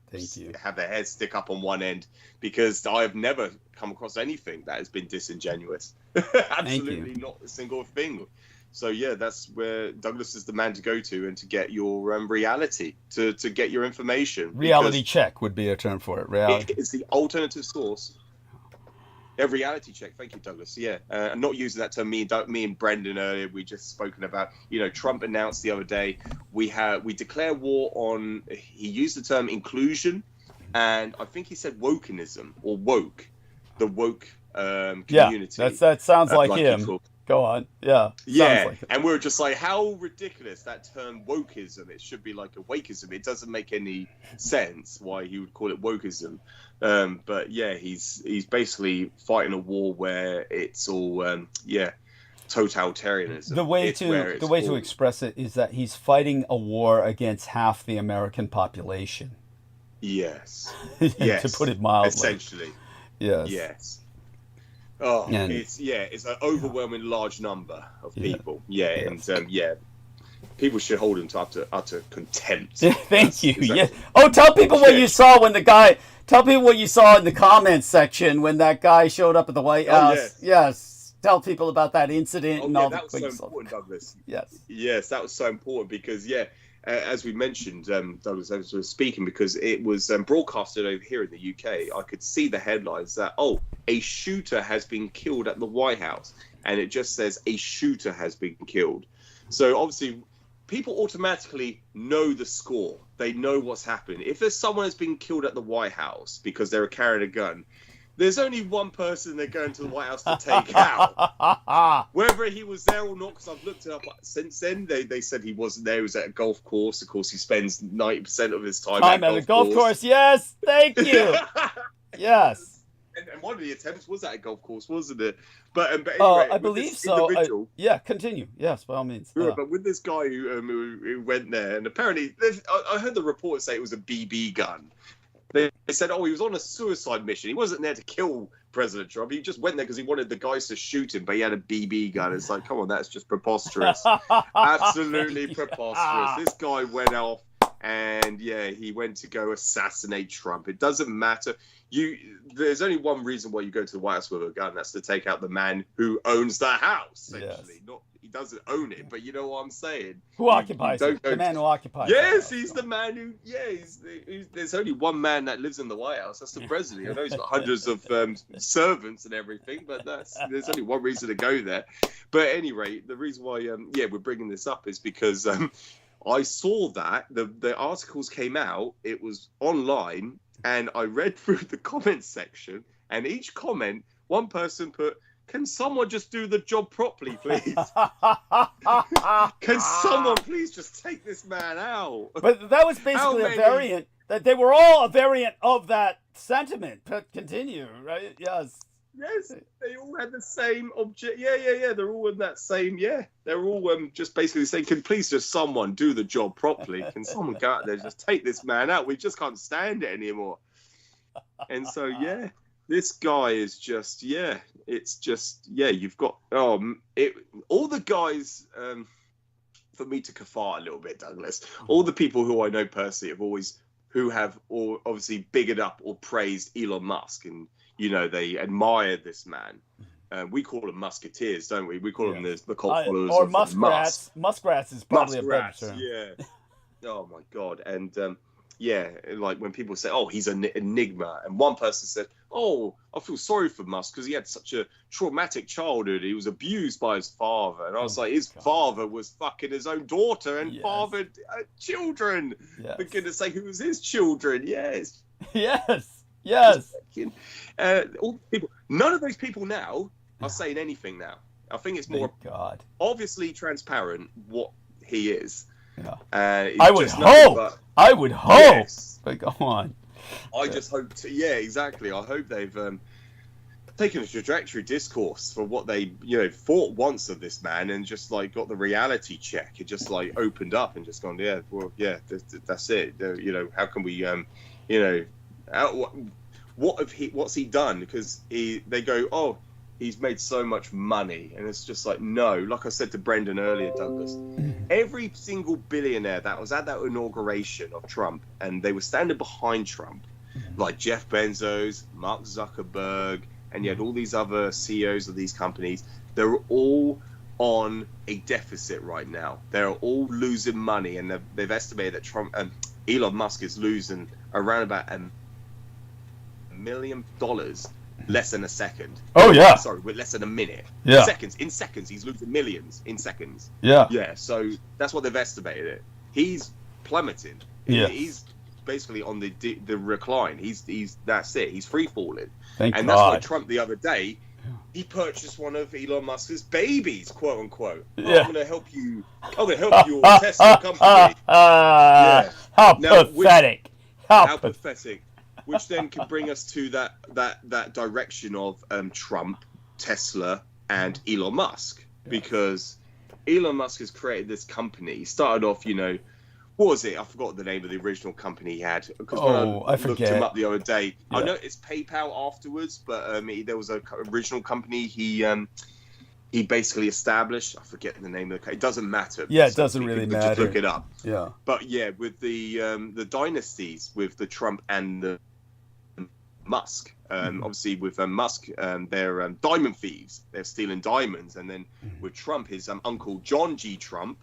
have their head stick up on one end, because I have never come across anything that has been disingenuous. Absolutely not a single thing. So that's where Douglas is the man to go to, and to get your reality, to get your information. Reality check would be a term for it. Reality. It's the alternative source. A reality check. Thank you, Douglas. I'm not using that term. Me and Brendan earlier, we just spoken about. Trump announced the other day we declare war on. He used the term inclusion, and I think he said wokeism or woke, the woke community. Yeah, that sounds like him. Go on. Yeah. Yeah. And we're just like, how ridiculous that term wokeism. It should be like a wakeism. It doesn't make any sense why he would call it wokeism. But he's basically fighting a war where it's all totalitarianism. The way to express it is that he's fighting a war against half the American population. Yes. To put it mildly. Essentially. Yes. Yes. Oh, it's an overwhelming large number of people. People should hold him to utter contempt. Thank you. Exactly. Oh, tell people what you saw when tell people what you saw in the comments section when that guy showed up at the White House. Yes. Tell people about that incident and all that was so important, Douglas. Yes. Yes, that was so important because as we mentioned, Douglas, as we were speaking, because it was broadcasted over here in the UK, I could see the headlines that, a shooter has been killed at the White House. And it just says a shooter has been killed. So obviously, people automatically know the score. They know what's happened. If there's someone that's been killed at the White House because they were carrying a gun, there's only one person they're going to the White House to take out. Whether he was there or not, because I've looked it up since then, they said he wasn't there. He was at a golf course. Of course, he spends 90% of his time at a golf course. Yes, thank you. Yes. And one of the attempts was at a golf course, wasn't it? But anyway, I believe so. Continue. Yes, by all means. But with this guy who went there, and apparently, I heard the report say it was a BB gun. They said, he was on a suicide mission. He wasn't there to kill President Trump. He just went there because he wanted the guys to shoot him, but he had a BB gun. It's like, come on, that's just preposterous. Absolutely preposterous. This guy went off, and he went to go assassinate Trump. It doesn't matter. There's only one reason why you go to the White House with a gun. That's to take out the man who owns the house. Essentially, he doesn't own it, but you know what I'm saying. Who occupies it? The man who occupies it. Yes, he's the man who. There's only one man that lives in the White House. That's the president. I know he's got hundreds of servants and everything, but there's only one reason to go there. But at any rate, the reason why we're bringing this up is because I saw that the articles came out. It was online. And I read through the comments section, and each comment, one person put, "Can someone just do the job properly, please? Can someone please just take this man out?" But that was basically a variant. that they were all a variant of that sentiment. But continue, right? Yes. Yes, they all had the same object. Yeah. They're all in that same. Yeah, they're all just basically saying, "Can please just someone do the job properly? Can someone go out there just take this man out? We just can't stand it anymore." And so this guy is just it's just you've got all the guys. For me to kafar a little bit, Douglas, all the people who I know personally have obviously bigged up or praised Elon Musk, and they admire this man. We call them musketeers, don't we? We call them the cult followers or of muskrats. Muskrats is probably a better term. Yeah. Oh my God. And like when people say, "Oh, he's an enigma," and one person said, "Oh, I feel sorry for Musk because he had such a traumatic childhood. He was abused by his father." And I was like, his father was fucking his own daughter and fathered children. Yes. For goodness sake, who was his children? Yes. Yes. All people. None of those people now are saying anything now. I think it's more obviously transparent what he is. Yeah. I would hope. Yes. But go on. I just hope exactly. I hope they've taken a trajectory discourse for what they thought once of this man, and just like got the reality check. It just like opened up and just gone, that's it. How can we what's he done? Because they go, "Oh, he's made so much money," and it's just like, no. Like I said to Brendan earlier, Douglas, every single billionaire that was at that inauguration of Trump, and they were standing behind Trump, like Jeff Bezos, Mark Zuckerberg, and you had all these other CEOs of these companies, they're all on a deficit right now. They're all losing money, and they've estimated that Elon Musk is losing around about $1 million less than a second. Oh yeah. Sorry, with less than a minute. Yeah. In seconds, he's losing millions in seconds. Yeah. Yeah. So that's what they've estimated it. He's plummeting. Yeah. He's basically on the recline. He's that's it. He's free falling. Thank and God. That's why Trump the other day, he purchased one of Elon Musk's babies, quote unquote. Yeah. I'm gonna help you. I'm gonna help your Tesla company. How pathetic. How pathetic. Which then can bring us to that direction of Trump, Tesla, and Elon Musk, because Elon Musk has created this company. He started off, what was it? I forgot the name of the original company he had. Because I looked forget. him up the other day. Yeah. I know it's PayPal afterwards, but there was a original company he basically established. I forget the name of the company. It doesn't matter. Yeah, it doesn't really matter. Just look it up. Yeah. But yeah, with the dynasties, with the Trump and the Musk, obviously with Musk, they're diamond thieves. They're stealing diamonds, and then with Trump, his uncle John G. Trump,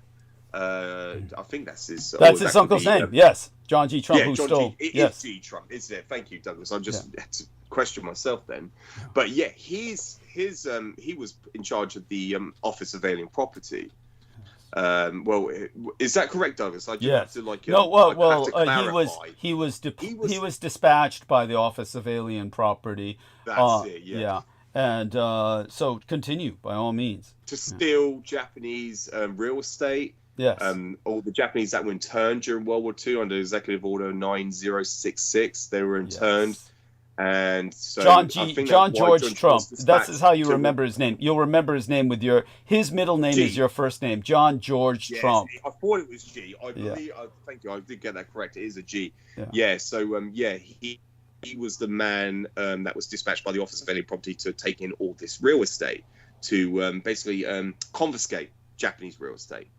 I think that's his. That's his uncle's name. Yes, John G. Trump. Yeah, who John stole. G. It Yes. is G. Trump. Is there? Thank you, Douglas. I just had to question myself then. But yeah, he was in charge of the Office of Alien Property. Well, is that correct, Douglas? I just have to he was dispatched by the Office of Alien Property. That's it. Yeah. And so continue by all means. To steal Japanese real estate. Yes. All the Japanese that were interned during World War II under Executive Order 9066, they were interned. And so John George Trump. That's how you remember his name. You'll remember his name with his middle name is your first name, John George Trump. I thought it was G. I believe. Thank you. I did get that correct. It is a G. Yeah. So he was the man that was dispatched by the Office of Alien Property to take in all this real estate, to basically confiscate Japanese real estate.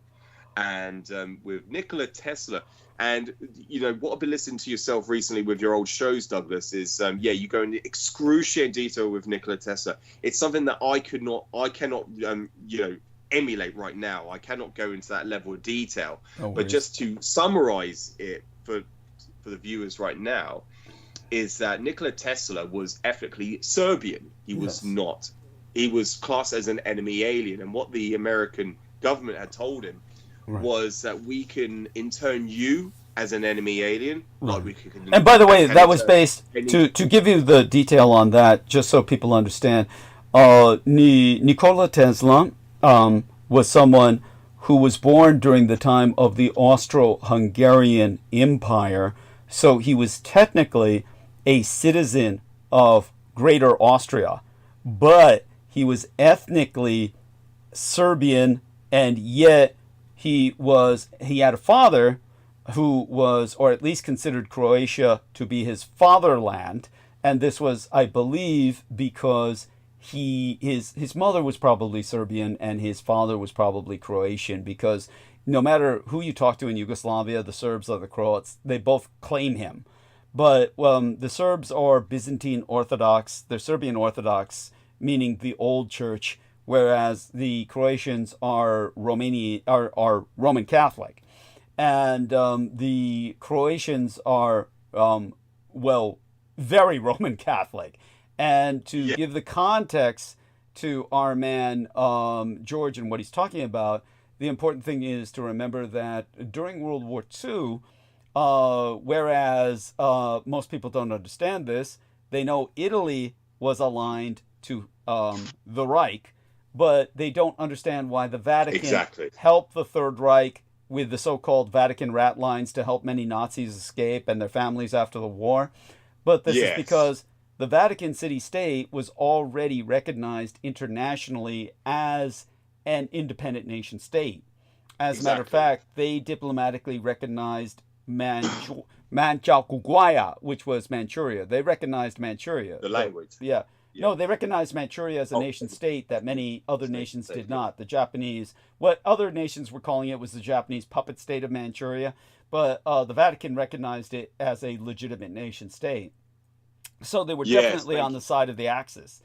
And with Nikola Tesla, and what I've been listening to yourself recently with your old shows, Douglas, is you go into excruciating detail with Nikola Tesla. It's something that I cannot emulate right now. I cannot go into that level of detail. But just to summarize it for the viewers right now, is that Nikola Tesla was ethnically Serbian. He was not. He was classed as an enemy alien, and what the American government had told him was that we can intern you as an enemy alien. Like we can, and by the way, that was based, to give you the detail on that, just so people understand, Nikola Tesla was someone who was born during the time of the Austro-Hungarian Empire, So he was technically a citizen of Greater Austria, but he was ethnically Serbian, and yet he had a father who was, or at least considered Croatia to be his fatherland. And this was, I believe, because his mother was probably Serbian and his father was probably Croatian, because no matter who you talk to in Yugoslavia, the Serbs or the Croats, they both claim him. But the Serbs are Byzantine Orthodox, they're Serbian Orthodox, meaning the old church, whereas the Croatians are Roman Catholic. And the Croatians are, very Roman Catholic. And to give the context to our man, George, and what he's talking about, the important thing is to remember that during World War II, whereas most people don't understand this, they know Italy was aligned to the Reich, but they don't understand why the Vatican helped the Third Reich with the so-called Vatican rat lines to help many Nazis escape and their families after the war. But this is because the Vatican city-state was already recognized internationally as an independent nation-state. As a matter of fact, they diplomatically recognized Míngjǔ-̶hǔyì, which was Manchuria. They recognized Manchuria. The language. Yeah. No, they recognized Manchuria as a nation-state that many other nations did not. The Japanese, what other nations were calling it was the Japanese puppet state of Manchuria, but the Vatican recognized it as a legitimate nation-state. So they were definitely on the side of the Axis.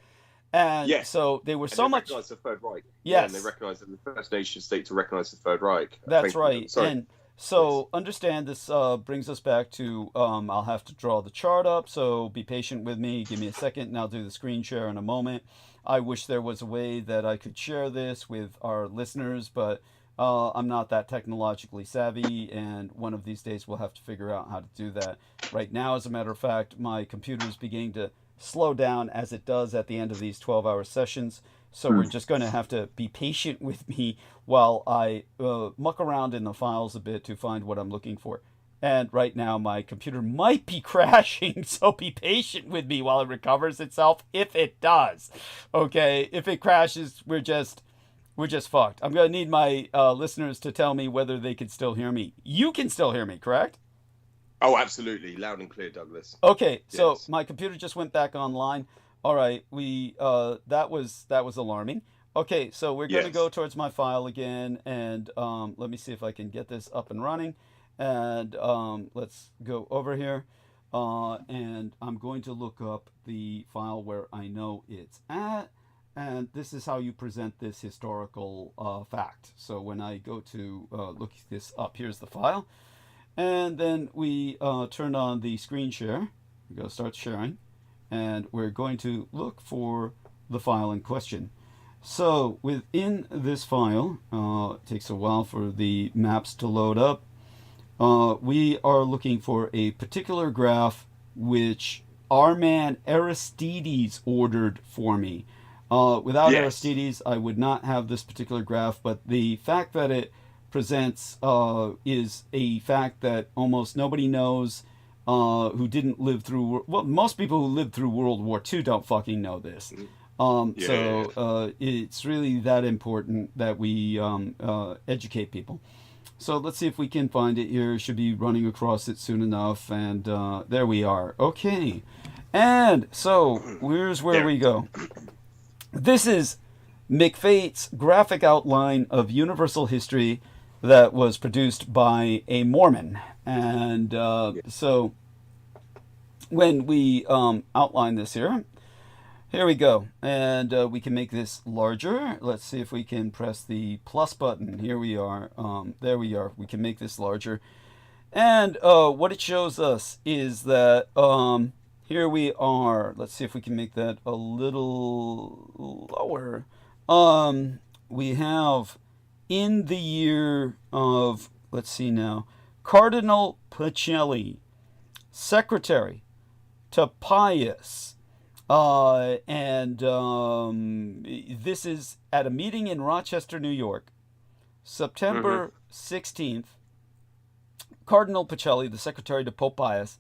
And so they were so much... They recognized the Third Reich. Yes. Yeah, and they recognized the first nation-state to recognize the Third Reich. That's right. And so understand this brings us back to, I'll have to draw the chart up, so be patient with me. Give me a second, and I'll do the screen share in a moment. I wish there was a way that I could share this with our listeners, but I'm not that technologically savvy, and one of these days we'll have to figure out how to do that. Right now, as a matter of fact, my computer is beginning to slow down as it does at the end of these 12-hour sessions. So we're just going to have to be patient with me while I muck around in the files a bit to find what I'm looking for. And right now my computer might be crashing, so be patient with me while it recovers itself, if it does. Okay, if it crashes, we're just fucked. I'm going to need my listeners to tell me whether they can still hear me. You can still hear me, correct? Oh, absolutely. Loud and clear, Douglas. Okay, so my computer just went back online. All right, that was alarming. Okay, so we're going to go towards my file again, and let me see if I can get this up and running. And let's go over here, and I'm going to look up the file where I know it's at. And this is how you present this historical fact. So when I go to look this up, here's the file. And then we turn on the screen share. We go start sharing. And we're going to look for the file in question. So within this file, it takes a while for the maps to load up. We are looking for a particular graph which our man Aristides ordered for me. Without Aristides, I would not have this particular graph, but the fact that it presents is a fact that almost nobody knows who didn't live through... Well, most people who lived through World War II don't fucking know this. It's really that important that we educate people. So let's see if we can find it here. Should be running across it soon enough. And there we are. Okay. And so here's where we go. This is McFate's graphic outline of universal history that was produced by a Mormon. And so when we outline this here we go. And we can make this larger. Let's see if we can press the plus button. Here we are. There we are. We can make this larger. And what it shows us is that here we are. Let's see if we can make that a little lower. We have in the year of, let's see now, Cardinal Pacelli, Secretary to Pius, and this is at a meeting in Rochester, New York, September 16th, Cardinal Pacelli, the secretary to Pope Pius,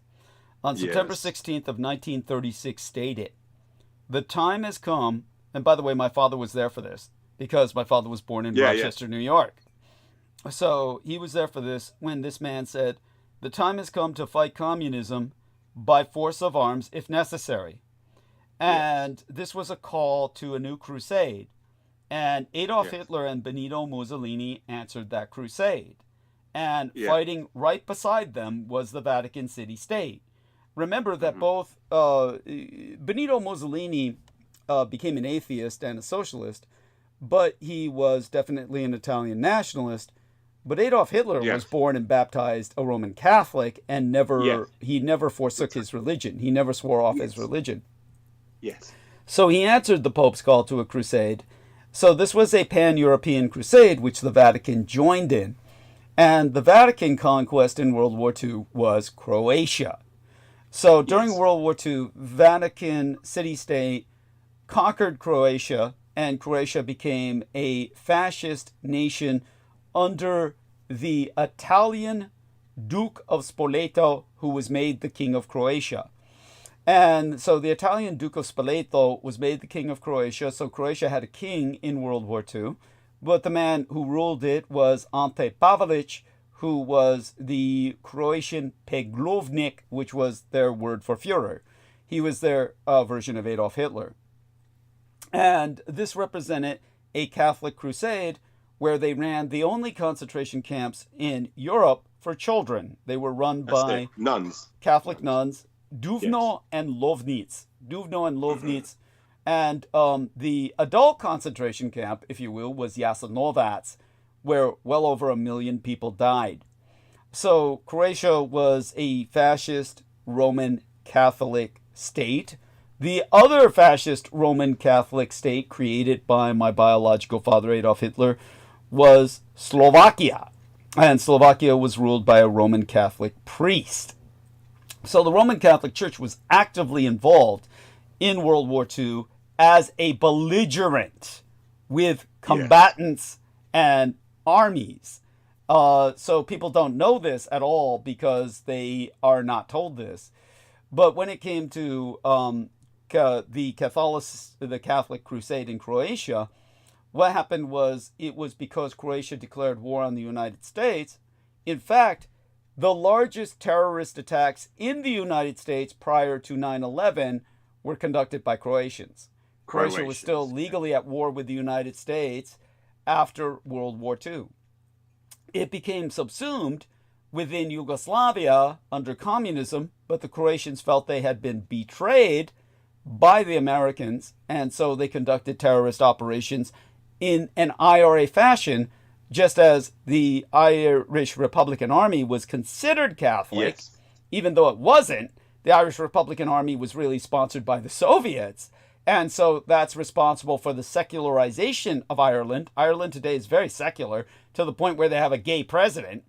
on September Yes. 16th of 1936 stated, "The time has come," and by the way, my father was there for this, because my father was born in Rochester, New York. So he was there for this when this man said, "The time has come to fight communism by force of arms if necessary." And this was a call to a new crusade. And Adolf Hitler and Benito Mussolini answered that crusade. And fighting right beside them was the Vatican City State. Remember that both Benito Mussolini became an atheist and a socialist, but he was definitely an Italian nationalist. But Adolf Hitler was born and baptized a Roman Catholic, and he never forsook his religion. He never swore off his religion. Yes. So he answered the Pope's call to a crusade. So this was a pan-European crusade, which the Vatican joined in. And the Vatican conquest in World War II was Croatia. So during World War II, Vatican City-State conquered Croatia, and Croatia became a fascist nation under the Italian Duke of Spoleto, who was made the King of Croatia. And so the Italian Duke of Spoleto was made the King of Croatia, so Croatia had a king in World War II. But the man who ruled it was Ante Pavelić, who was the Croatian Peglovnik, which was their word for Führer. He was their version of Adolf Hitler. And this represented a Catholic crusade where they ran the only concentration camps in Europe for children. They were run by nuns, Catholic nuns, Duvno and Lovnic. Duvno and Lovnic. And the adult concentration camp, if you will, was Jasenovac, where well over 1 million people died. So Croatia was a fascist Roman Catholic state. The other fascist Roman Catholic state created by my biological father, Adolf Hitler, was Slovakia. And Slovakia was ruled by a Roman Catholic priest. So the Roman Catholic Church was actively involved in World War II as a belligerent with combatants and armies. So people don't know this at all because they are not told this. But when it came to the Catholic Crusade in Croatia, what happened was it was because Croatia declared war on the United States. In fact, the largest terrorist attacks in the United States prior to 9/11 were conducted by Croatians. Croatia was still legally at war with the United States after World War II. It became subsumed within Yugoslavia under communism, but the Croatians felt they had been betrayed by the Americans, and so they conducted terrorist operations in an IRA fashion, just as the Irish Republican Army was considered Catholic, even though it wasn't. The Irish Republican Army was really sponsored by the Soviets, and so that's responsible for the secularization of Ireland. Ireland today is very secular, to the point where they have a gay president.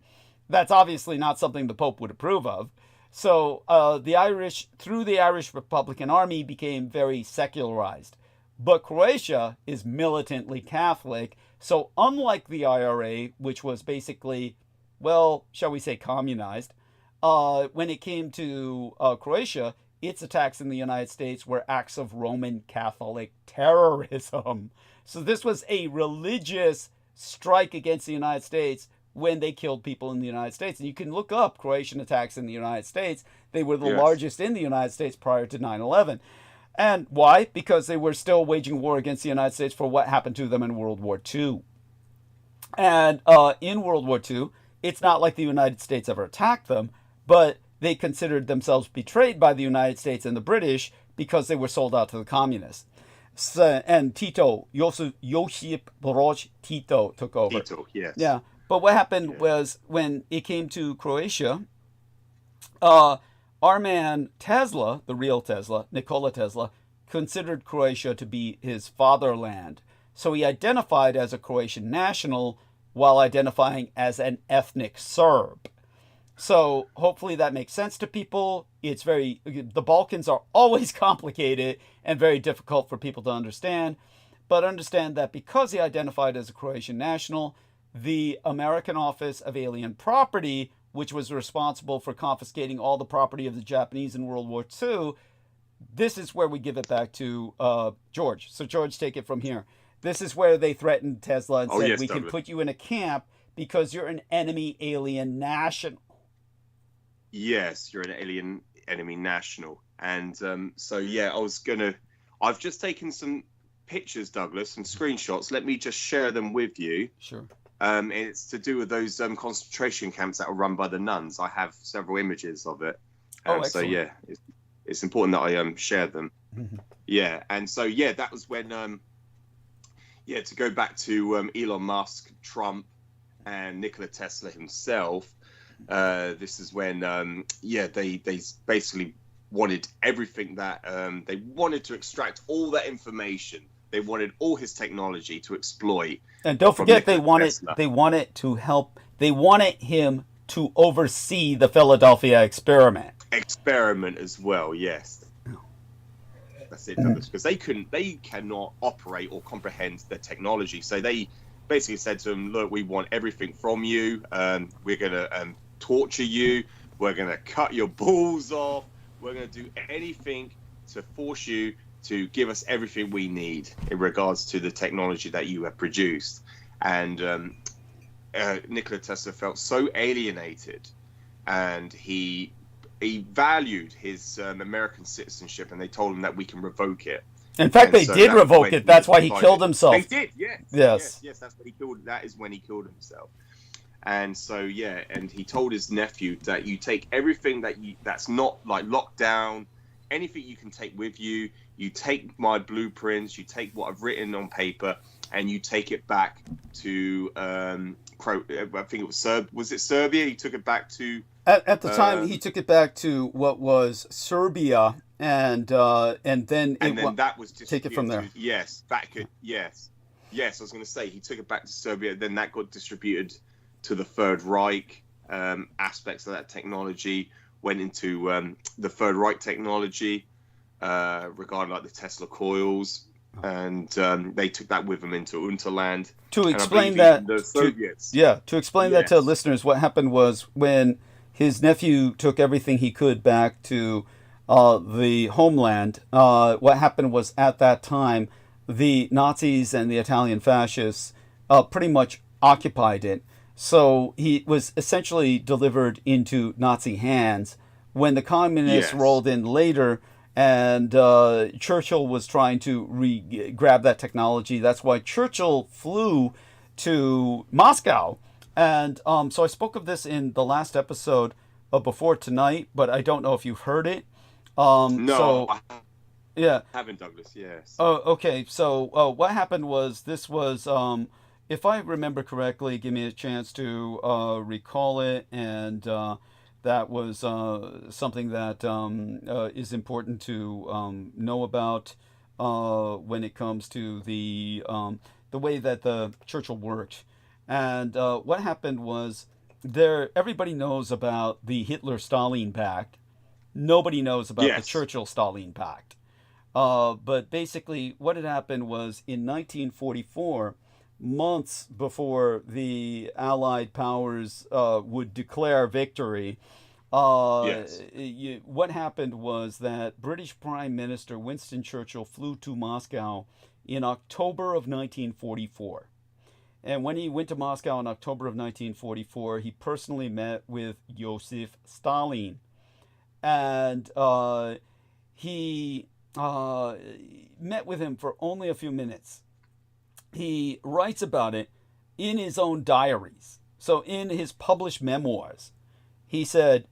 That's obviously not something the Pope would approve of. So the Irish, through the Irish Republican Army, became very secularized. But Croatia is militantly Catholic. So unlike the IRA, which was basically, well, shall we say communized, when it came to Croatia, its attacks in the United States were acts of Roman Catholic terrorism. So this was a religious strike against the United States when they killed people in the United States. And you can look up Croatian attacks in the United States. They were the largest in the United States prior to 9/11. And why? Because they were still waging war against the United States for what happened to them in World War II. And in World War II, it's not like the United States ever attacked them, but they considered themselves betrayed by the United States and the British because they were sold out to the communists. So, and Tito, Josip Broz Tito took over. Tito, yes. Yeah. But what happened was when it came to Croatia, our man Tesla, the real Tesla, Nikola Tesla, considered Croatia to be his fatherland. So he identified as a Croatian national while identifying as an ethnic Serb. So hopefully that makes sense to people. The Balkans are always complicated and very difficult for people to understand. But understand that because he identified as a Croatian national, the American Office of Alien Property which was responsible for confiscating all the property of the Japanese in World War II. This is where we give it back to George. So George, take it from here. This is where they threatened Tesla and said, we can put you in a camp because you're an enemy alien national. Yes, you're an enemy national. And so, yeah, I've just taken some pictures, Douglas, some screenshots. Let me just share them with you. Sure. It's to do with those concentration camps that are run by the nuns. I have several images of it. So, yeah, it's important that I share them. Mm-hmm. Yeah, and so, yeah, that was when, to go back to Elon Musk, Trump, and Nikola Tesla himself, this is when, they basically wanted everything that, they wanted to extract all that information. They wanted all his technology to exploit. And don't forget, they wanted him to oversee the Philadelphia experiment. Experiment as well, yes. That's it, Douglas, because they cannot operate or comprehend the technology. So they basically said to him, look, we want everything from you. We're going to torture you. We're going to cut your balls off. We're going to do anything to force you to give us everything we need in regards to the technology that you have produced. And Nikola Tesla felt so alienated, and he valued his American citizenship, and they told him that we can revoke it. In fact, they did revoke it. That's why he killed himself. They did, yes. Yes, that's what he killed. That is when he killed himself. And so, yeah, and he told his nephew that you take everything that's not like locked down, anything you can take with you. You take my blueprints, you take what I've written on paper, and you take it back to I think it was Serbia. Was it Serbia? He took it back to. At the time, he took it back to what was Serbia, and then that was take it from there. Yes. I was going to say he took it back to Serbia. Then that got distributed to the Third Reich. Aspects of that technology went into the Third Reich technology regarding like the Tesla coils, and they took that with them into Unterland. To explain that, the Soviets. To explain that to listeners, what happened was when his nephew took everything he could back to the homeland, what happened was at that time, the Nazis and the Italian fascists pretty much occupied it. So he was essentially delivered into Nazi hands. When the communists rolled in later, and Churchill was trying to grab that technology, that's why Churchill flew to Moscow. And so I spoke of this in the last episode of Before Tonight, but I don't know if you've heard it. I haven't, Douglas, yes. Oh, okay. So what happened was, this was, if I remember correctly, give me a chance to recall it, and that was something that is important to know about when it comes to the way that the Churchill worked. And what happened was, everybody knows about the Hitler-Stalin Pact. Nobody knows about the Churchill-Stalin Pact. But basically, what had happened was, in 1944, months before the Allied powers would declare victory, what happened was that British Prime Minister Winston Churchill flew to Moscow in October of 1944. And when he went to Moscow in October of 1944, he personally met with Joseph Stalin. And he met with him for only a few minutes. He writes about it in his own diaries. So in his published memoirs, he said,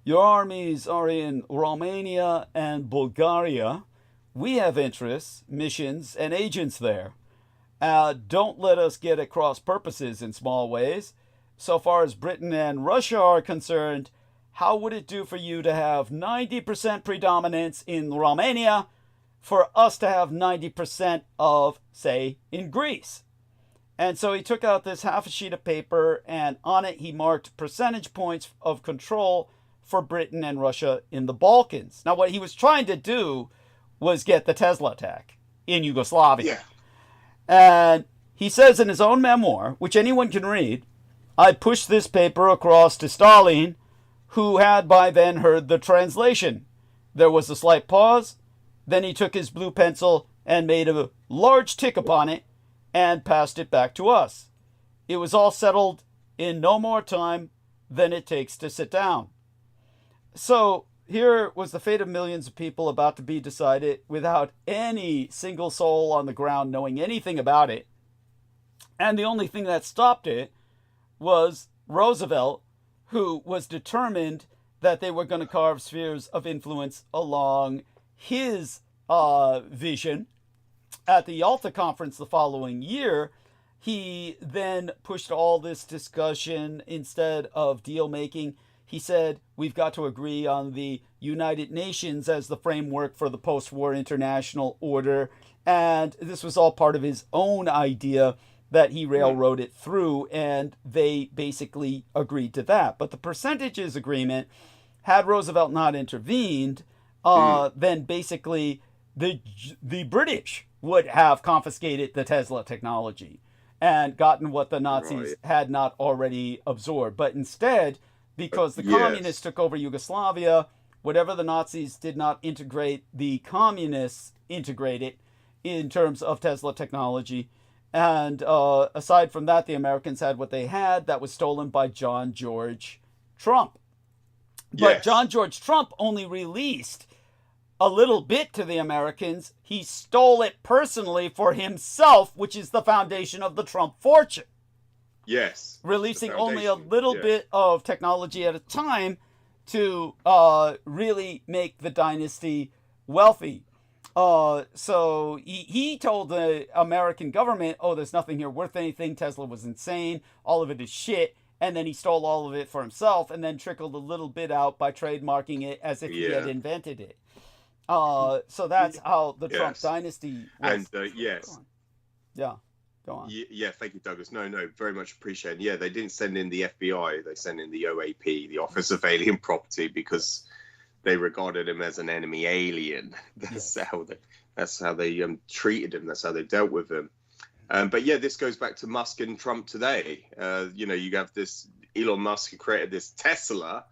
"Your armies are in Romania and Bulgaria. We have interests, missions, and agents there. Don't let us get at cross purposes in small ways. So far as Britain and Russia are concerned, how would it do for you to have 90% predominance in Romania, for us to have 90% of, say, in Greece?" And so he took out this half a sheet of paper, and on it he marked percentage points of control for Britain and Russia in the Balkans. Now, what he was trying to do was get the Tesla attack in Yugoslavia. And he says in his own memoir, which anyone can read, I pushed this paper across to Stalin, who had by then heard the translation. There was a slight pause. Then he took his blue pencil and made a large tick upon it and passed it back to us. It was all settled in no more time than it takes to sit down. So here was the fate of millions of people about to be decided without any single soul on the ground knowing anything about it. And the only thing that stopped it was Roosevelt, who was determined that they were going to carve spheres of influence along his vision. At the Yalta conference the following year, he then pushed all this discussion instead of deal making. He said, we've got to agree on the United Nations as the framework for the post-war international order. And this was all part of his own idea that he railroaded through, and they basically agreed to that. But the percentages agreement, had Roosevelt not intervened, then basically the British would have confiscated the Tesla technology and gotten what the Nazis had not already absorbed. But instead, because the communists took over Yugoslavia, whatever the Nazis did not integrate, the communists integrated in terms of Tesla technology. And aside from that, the Americans had what they had that was stolen by John George Trump. But John George Trump only released a little bit to the Americans. He stole it personally for himself, which is the foundation of the Trump fortune. Yes. Releasing only a little bit of technology at a time to really make the dynasty wealthy. So he told the American government, oh, there's nothing here worth anything. Tesla was insane. All of it is shit. And then he stole all of it for himself and then trickled a little bit out by trademarking it as if he had invented it. So that's how the Trump dynasty was. And go on. Yeah, thank you, Douglas. No, very much appreciated. Yeah, they didn't send in the FBI. They sent in the OAP, the Office of Alien Property, because they regarded him as an enemy alien. That's how they treated him. That's how they dealt with him. But yeah, this goes back to Musk and Trump today. You have this Elon Musk who created this Tesla,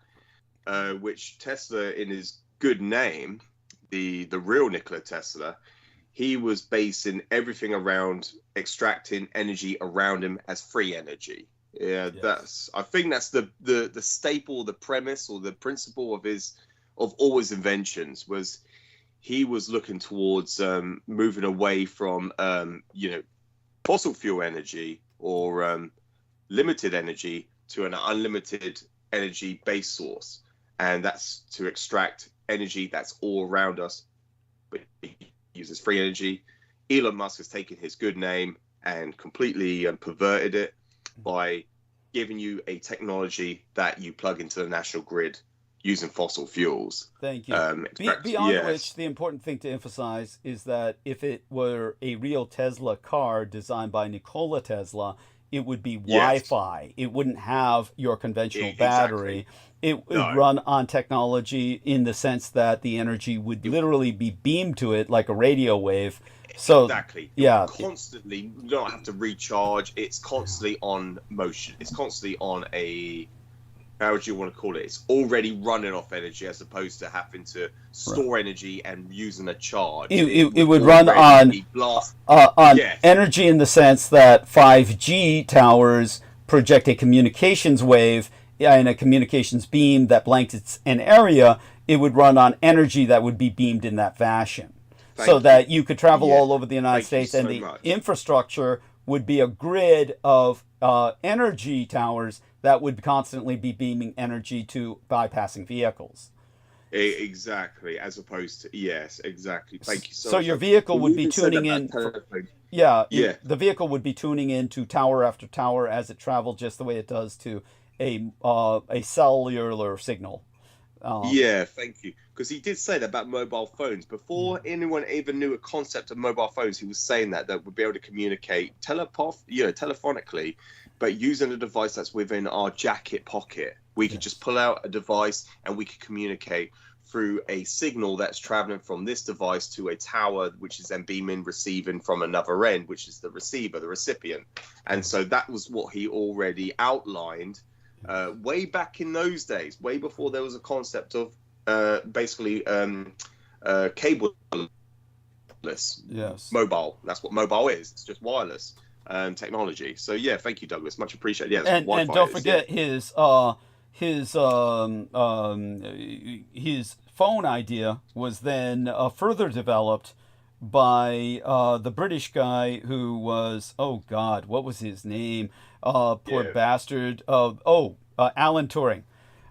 which Tesla, in his good name, the real Nikola Tesla, he was basing everything around extracting energy around him as free energy. I think that's the staple, the premise, or the principle of all his inventions. Was he was looking towards moving away from fossil fuel energy or limited energy to an unlimited energy base source, and that's to extract energy that's all around us, but he uses free energy. Elon Musk has taken his good name and completely perverted it by giving you a technology that you plug into the national grid using fossil fuels. Thank you. Beyond which, the important thing to emphasize is that if it were a real Tesla car designed by Nikola Tesla, it would be Wi-Fi. It wouldn't have your conventional battery. It would run on technology in the sense that the energy would literally be beamed to it like a radio wave. So constantly, you don't have to recharge. It's constantly on motion. It's constantly on a, how would you want to call it? It's already running off energy as opposed to having to store energy and using a charge. It would run on energy in the sense that 5G towers project a communications wave and a communications beam that blankets an area. It would run on energy that would be beamed in that fashion. That you could travel all over the United States, and the infrastructure would be a grid of energy towers that would constantly be beaming energy to bypassing vehicles. Exactly, as opposed to exactly. Thank you so much. So your vehicle would be tuning in. The vehicle would be tuning in to tower after tower as it traveled, just the way it does to a cellular signal. Thank you. Because he did say that about mobile phones. Before anyone even knew a concept of mobile phones, he was saying that would be able to communicate telephonically, but using a device that's within our jacket pocket. We could just pull out a device and we could communicate through a signal that's traveling from this device to a tower, which is then beaming, receiving from another end, which is the receiver, the recipient. And so that was what he already outlined way back in those days, way before there was a concept of basically cable. Yes. Mobile. That's what mobile is. It's just wireless technology. So yeah, thank you, Douglas. Much appreciated. Yeah, and don't forget his phone idea was then further developed by the British guy who was, oh God, what was his name? Poor bastard. Alan Turing.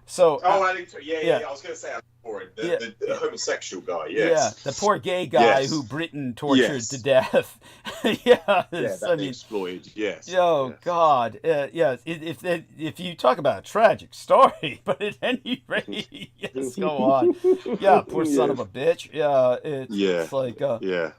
So Alan Turing. Yeah. I was going to say Alan Turing, the homosexual guy. Yes. Yeah, the poor gay guy who Britain tortured to death. Exploited. Yes. Oh God. Yes. If you talk about a tragic story, but at any rate, yes, go on. Yeah, poor son of a bitch. Yeah. It's like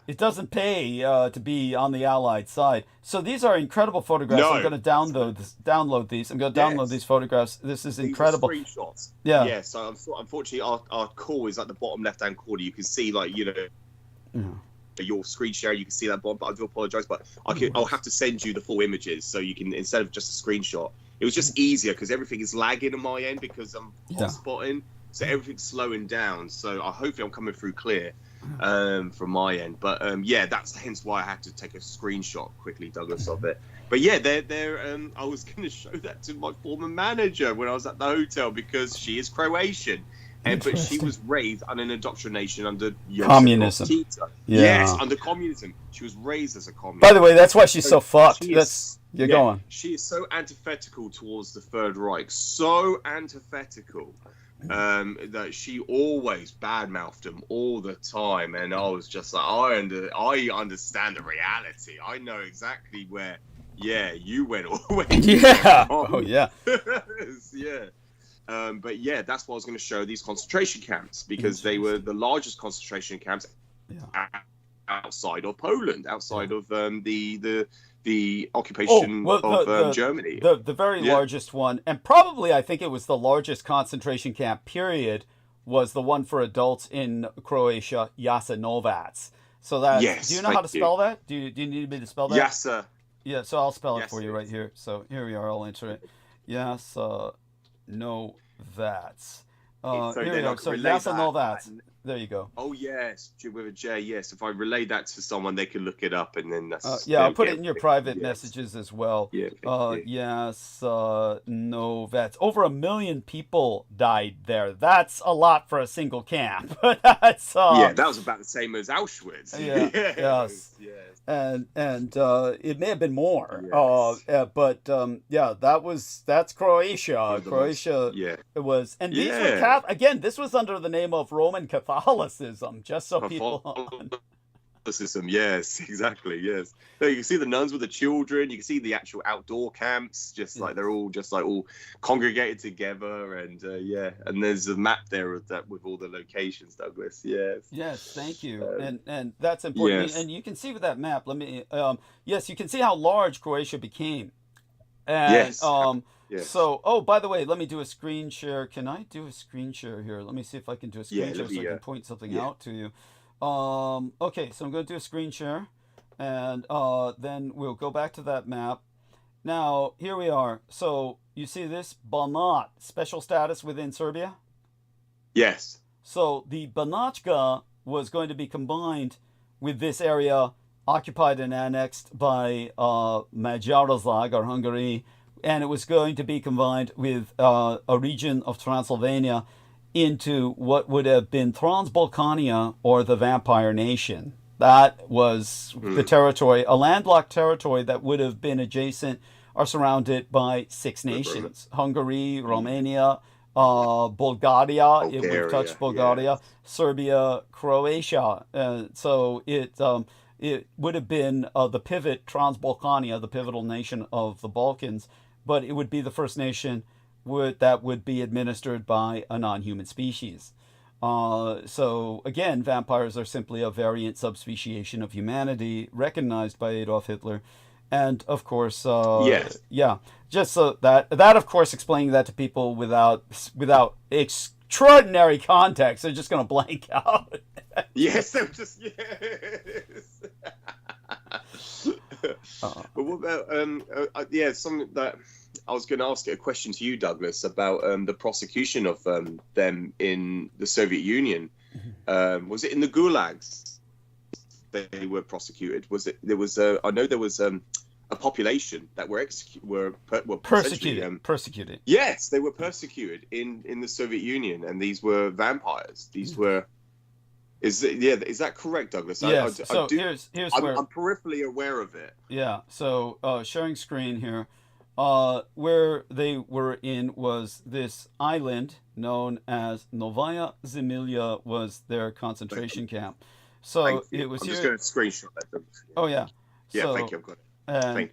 it doesn't pay to be on the Allied side. So these are incredible photographs. I'm going to download these. I'm going to download these photographs. This is incredible. These are screenshots. Yeah. Yeah. So unfortunately, our call is at the bottom left-hand corner. You can see, like, your screen share. You can see that bottom. But I do apologize, but I'll have to send you the full images so you can, instead of just a screenshot. It was just easier because everything is lagging on my end because I'm hotspotting, so everything's slowing down. So hopefully I'm coming through clear from my end. But that's hence why I had to take a screenshot quickly, Douglas, of it. But yeah, they're I was going to show that to my former manager when I was at the hotel because she is Croatian. But she was raised on an indoctrination under communism. Yes, under communism. She was raised as a communist. By the way, that's why she's so fucked. Go on. She is so antithetical towards the Third Reich. So antithetical that she always badmouthed them all the time. And I was just like, I understand the reality. I know exactly where, you went all the way. Yeah. Oh, yeah. Yeah. But yeah, that's what I was going to show, these concentration camps, because they were the largest concentration camps outside of Poland, outside of the occupation of Germany. The very largest one, and probably I think it was the largest concentration camp period, was the one for adults in Croatia, Jasenovac. So that, do you know how to spell that? Do you need me to spell that? Jasa. Yeah, so I'll spell it for you right here. So here we are, I'll enter it. Jasa. No, that's here we go. So Jasenovac. There you go. Oh yes, with a J. Yes, if I relay that to someone, they can look it up, and then that's. I'll put it in your private messages as well. Yeah. Jasenovac. Over 1 million people died there. That's a lot for a single camp. That's that was about the same as Auschwitz. Yes. And it may have been more. But that's Croatia. Croatia. It was, and these were again. This was under the name of Roman Catholicism, just so people. Catholicism, yes, exactly, yes. So you can see the nuns with the children. You can see the actual outdoor camps, just like they're all all congregated together, and and there's a map there of that with all the locations, Douglas. Yes, thank you, and that's important. And you can see with that map. Let me. You can see how large Croatia became. And, So, by the way, let me do a screen share. Can I do a screen share here? Let me see if I can do a screen share so I can point something out to you. Okay, so I'm going to do a screen share, and then we'll go back to that map. Now, here we are. So, you see this? Banat, special status within Serbia? Yes. So, the Banatska was going to be combined with this area occupied and annexed by Magyarország, or Hungary, and it was going to be combined with a region of Transylvania into what would have been Transbalkania, or the Vampire Nation. That was the territory, a landlocked territory that would have been adjacent or surrounded by 6 nations: Hungary, Romania, Bulgaria. It would have touched Bulgaria, Serbia, Croatia. So it would have been the pivot, Transbalkania, the pivotal nation of the Balkans, but it would be the first nation that would be administered by a non-human species. So again, vampires are simply a variant subspeciation of humanity recognized by Adolf Hitler. And of course, just so that of course explaining that to people without extraordinary context, they're just going to blank out. Yes, they're just yes. But what about yeah, something that I was going to ask a question to you, Douglas, about the prosecution of them in the Soviet Union. Was it in the gulags they were prosecuted? Was it? There was I know there was a population that were persecuted. Yes, they were persecuted in the Soviet Union, and these were vampires. These were. Is that correct, Douglas? Yes. Here's where I'm peripherally aware of it. Yeah. So sharing screen here. Where they were in was this island known as Novaya Zemlya was their concentration camp. So it was. I'm just going to screenshot that. Oh yeah. Yeah. So, thank you. I've got it.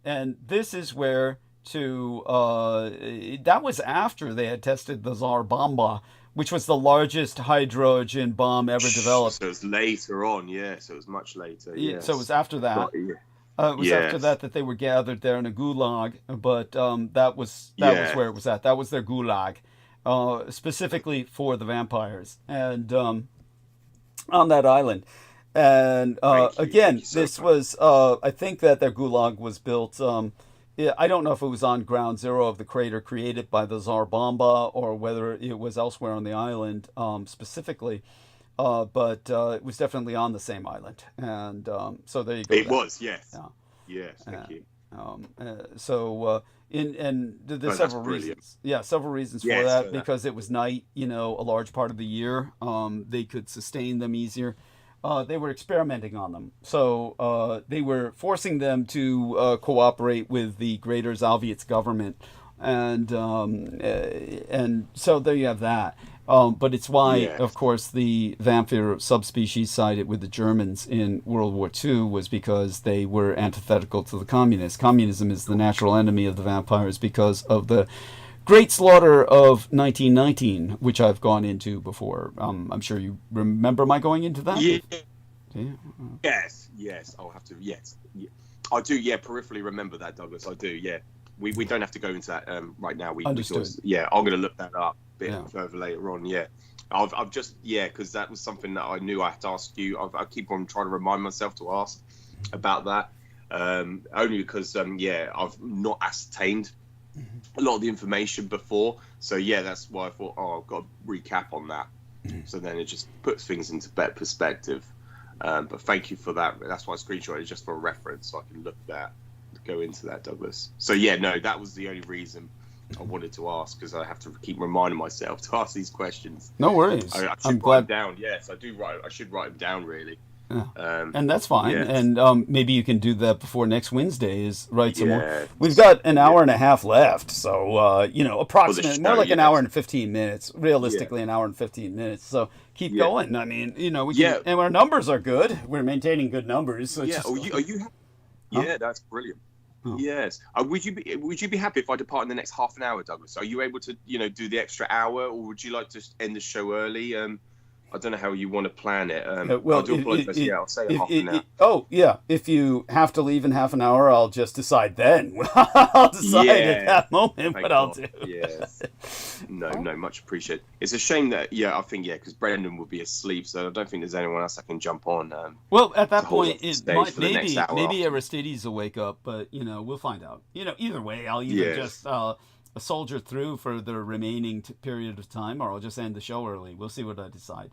And this is where that was after they had tested the Tsar Bomba, which was the largest hydrogen bomb ever developed. So it was later on, yeah. So it was much later. Yeah. So it was after that. Right, yeah. It was after that they were gathered there in a gulag, but that was where it was at. That was their gulag, specifically for the vampires, and on that island. And again, this was I think that their gulag was built. I don't know if it was on ground zero of the crater created by the Tsar Bomba or whether it was elsewhere on the island specifically. But it was definitely on the same island, and so there you go. It was, yes. Yes, thank you. There's several reasons. Yeah, several reasons for that. Because it was night, a large part of the year. They could sustain them easier. They were experimenting on them, so they were forcing them to cooperate with the Greater Soviets government, and so there you have that. But it's why, of course, the vampire subspecies sided with the Germans in World War II was because they were antithetical to the communists. Communism is the natural enemy of the vampires because of the great slaughter of 1919, which I've gone into before. I'm sure you remember my going into that? Yeah. Yes. I'll have to, yes. I do, peripherally remember that, Douglas. I do, yeah. We don't have to go into that right now. Understood. I'm going to look that up a bit further later on, I've just, because that was something that I knew I had to ask you. I keep on trying to remind myself to ask about that, only because, I've not ascertained a lot of the information before. So, that's why I thought, I've got to recap on that. So then it just puts things into better perspective. But thank you for that. That's why I screenshot it just for a reference, so I can go into that, Douglas. So that was the only reason I wanted to ask, because I have to keep reminding myself to ask these questions. No worries. I should write them down. Yes, I do write. I should write them down, really. Yeah. And that's fine. And maybe you can do that before next Wednesday. Is write some more. We've got an hour and a half left, so approximately more like an hour and 15 minutes. Realistically, an hour and 15 minutes. So keep going. I mean, we can, and our numbers are good. We're maintaining good numbers. So are you? That's brilliant. Oh. Yes. Would you be happy if I depart in the next half an hour, Douglas? Are you able to do the extra hour, or would you like to end the show early? I don't know how you want to plan it. Well, I do apologize. I'll say half an hour. If you have to leave in half an hour, I'll just decide then. I'll decide at that moment what I'll do. Yes. No, much appreciated. It's a shame that, I think, because Brendan will be asleep, so I don't think there's anyone else that can jump on. Well, at that point, maybe Aristides will wake up, but, we'll find out. Either way, I'll either just soldier through for the remaining period of time, or I'll just end the show early. We'll see what I decide.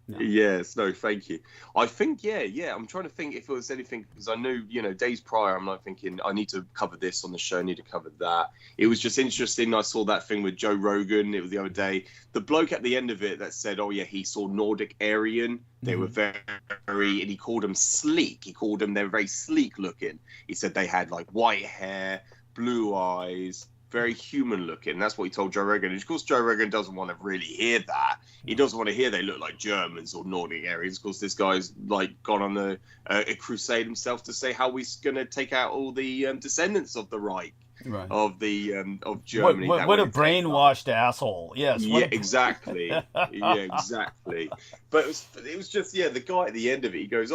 Yes, no, thank you. I think, I'm trying to think if there was anything, because I knew, days prior, I'm not thinking, I need to cover this on the show, I need to cover that. It was just interesting. I saw that thing with Joe Rogan, it was the other day. The bloke at the end of it that said, he saw Nordic Aryan. They were very, and he called them sleek. He called them, they're very sleek looking. He said they had like white hair, blue eyes, very human looking. That's what he told Joe Rogan. And of course, Joe Rogan doesn't want to really hear that. He doesn't want to hear they look like Germans or Nordic Aryans. Of course, this guy's gone on a crusade himself to say how we're going to take out all the descendants of the Reich. Right. Of Germany. What a brainwashed asshole! Yes. Exactly. Exactly. But it was just the guy at the end of it. He goes,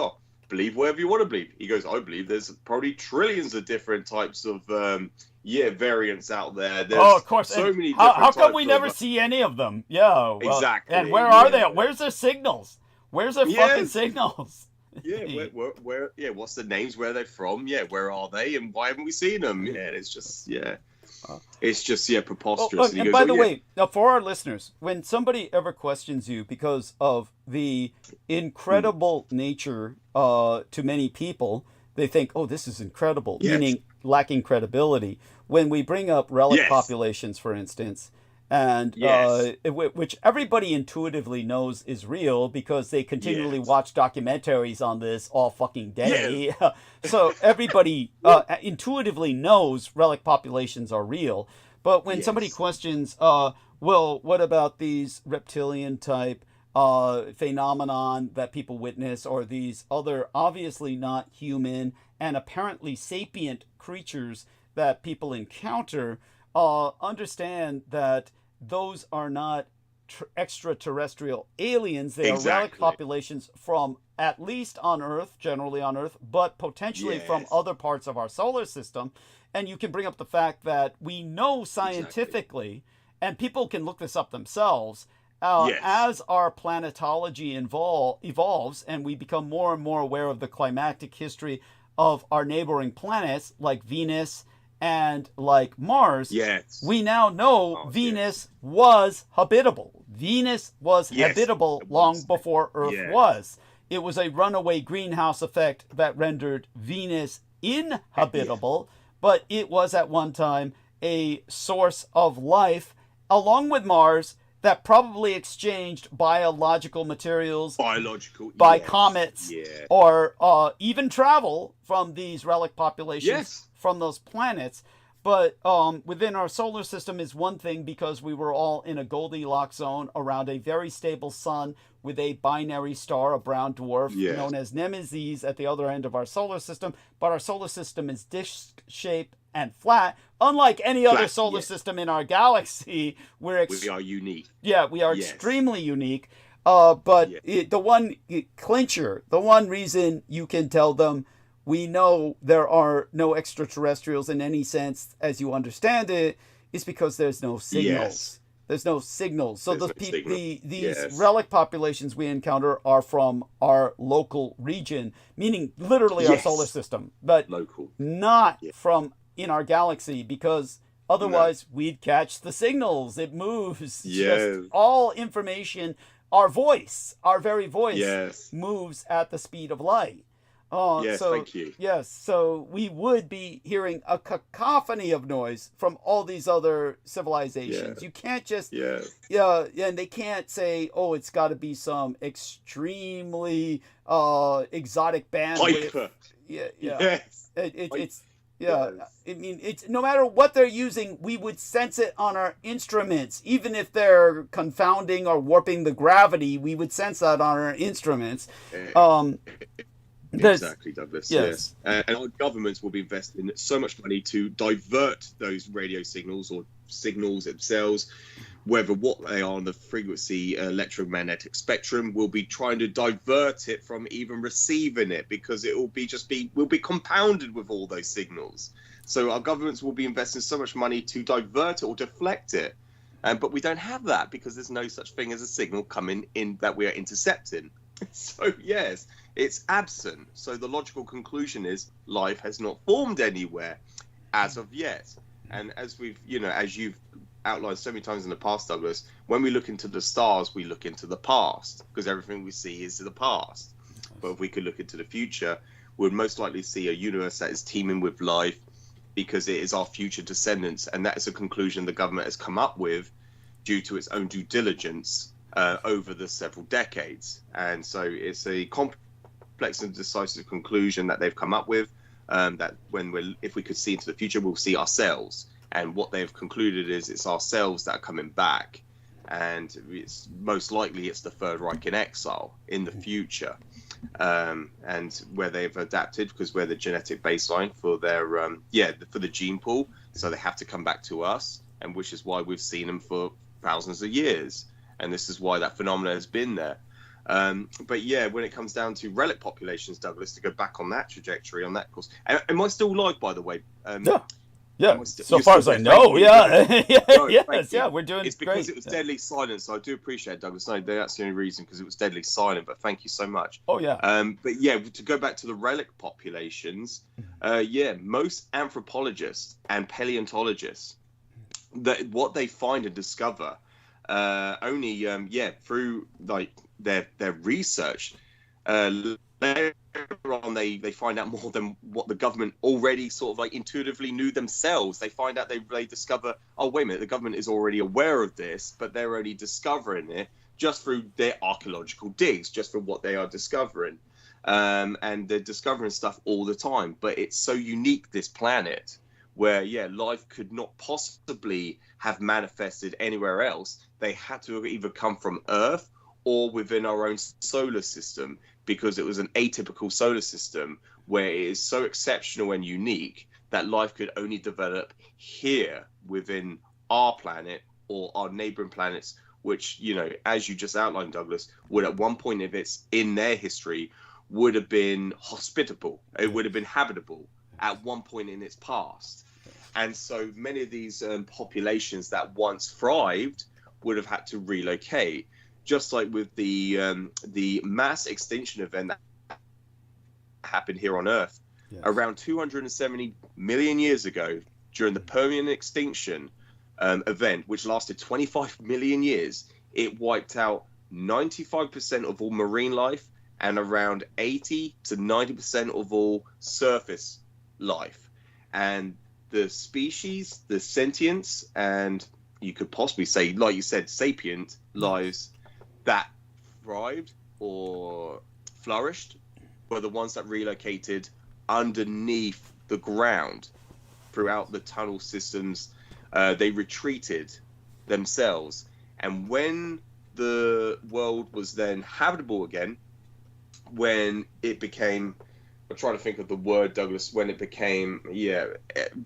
believe whatever you want to believe. He goes, I believe there's probably trillions of different types of variants out there. There's of course. So many. How come we never see any of them? Yeah, well, exactly. And where are they? Where's their signals? Where's their fucking signals? Yeah, where? Yeah, what's the names? Where are they from? Yeah, where are they? And why haven't we seen them? Yeah, it's just preposterous. And by the way, now for our listeners, when somebody ever questions you because of the incredible nature to many people, they think, oh, this is incredible, meaning lacking credibility. When we bring up relic populations, for instance, and which everybody intuitively knows is real because they continually watch documentaries on this all fucking day. So everybody intuitively knows relic populations are real. But when somebody questions, well, what about these reptilian type phenomenon that people witness, or these other obviously not human and apparently sapient creatures that people encounter, understand that those are not extraterrestrial aliens. They are relic populations from at least on Earth, generally on Earth, but potentially from other parts of our solar system. And you can bring up the fact that we know scientifically, and people can look this up themselves, as our planetology evolves and we become more and more aware of the climatic history of our neighboring planets like Venus and like Mars, we now know Venus was habitable. Venus was habitable long before Earth was. It was a runaway greenhouse effect that rendered Venus inhabitable, but it was at one time a source of life, along with Mars, that probably exchanged biological materials by comets, or even travel from these relic populations from those planets. But within our solar system is one thing, because we were all in a Goldilocks zone around a very stable sun with a binary star, a brown dwarf, known as Nemesis, at the other end of our solar system. But our solar system is dish-shaped and flat, unlike any other solar system in our galaxy. We are unique. Yeah, we are extremely unique. But the one clincher, the one reason you can tell them, we know there are no extraterrestrials in any sense as you understand it, is because there's no signals. There's no signals. So these relic populations we encounter are from our local region, meaning literally our solar system, but not from in our galaxy, because otherwise we'd catch the signals. It moves. Just all information, our voice, our very voice moves at the speed of light. Thank you. Yes, so we would be hearing a cacophony of noise from all these other civilizations. You can't just, and they can't say, oh, it's got to be some extremely exotic bandwidth. I mean, it's no matter what they're using, we would sense it on our instruments. Even if they're confounding or warping the gravity, we would sense that on our instruments. Exactly, Douglas. Yes. And our governments will be investing so much money to divert those radio signals or signals themselves, whether what they are on the frequency electromagnetic spectrum, will be trying to divert it from even receiving it, because it will be compounded with all those signals. So our governments will be investing so much money to divert it or deflect it. But we don't have that, because there's no such thing as a signal coming in that we are intercepting. So yes, it's absent. So the logical conclusion is life has not formed anywhere as of yet. And as we've, as you've outlined so many times in the past, Douglas, when we look into the stars, we look into the past, because everything we see is the past. But if we could look into the future, we'd most likely see a universe that is teeming with life, because it is our future descendants. And that is a conclusion the government has come up with due to its own due diligence over the several decades. And so it's a complex and decisive conclusion that they've come up with, that if we could see into the future, we'll see ourselves. And what they've concluded is it's ourselves that are coming back. And it's most likely it's the Third Reich in exile in the future. And where they've adapted, because we're the genetic baseline for their, for the gene pool. So they have to come back to us, and which is why we've seen them for thousands of years. And this is why that phenomenon has been there. But yeah, when it comes down to relic populations, Douglas, to go back on that trajectory, on that course, am I still live, by the way? Yeah, so far as I know, yeah. Yes, yeah, we're doing It's because great. it was deadly silent, so I do appreciate it, Douglas. No, that's the only reason, because it was deadly silent, but thank you so much. Oh, yeah. But yeah, to go back to the relic populations, most anthropologists and paleontologists, what they find and discover through like their research, later on they find out more than what the government already sort of like intuitively knew themselves. They find out, they discover, oh wait a minute, the government is already aware of this, but they're only discovering it just through their archaeological digs, just from what they are discovering. And they're discovering stuff all the time. But it's so unique, this planet, where life could not possibly have manifested anywhere else. They had to either come from Earth or within our own solar system, because it was an atypical solar system where it is so exceptional and unique that life could only develop here within our planet or our neighboring planets, which, as you just outlined, Douglas, would at one point, if it's in their history, would have been hospitable. It would have been habitable at one point in its past. And so many of these populations that once thrived would have had to relocate. Just like with the mass extinction event that happened here on Earth around 270 million years ago during the Permian extinction event, which lasted 25 million years, it wiped out 95% of all marine life and around 80 to 90% of all surface life. And the species, the sentience, and you could possibly say, like you said, sapient lives that thrived or flourished were the ones that relocated underneath the ground throughout the tunnel systems. They retreated themselves. And when the world was then habitable again, when it became, I'm trying to think of the word, Douglas, when it became,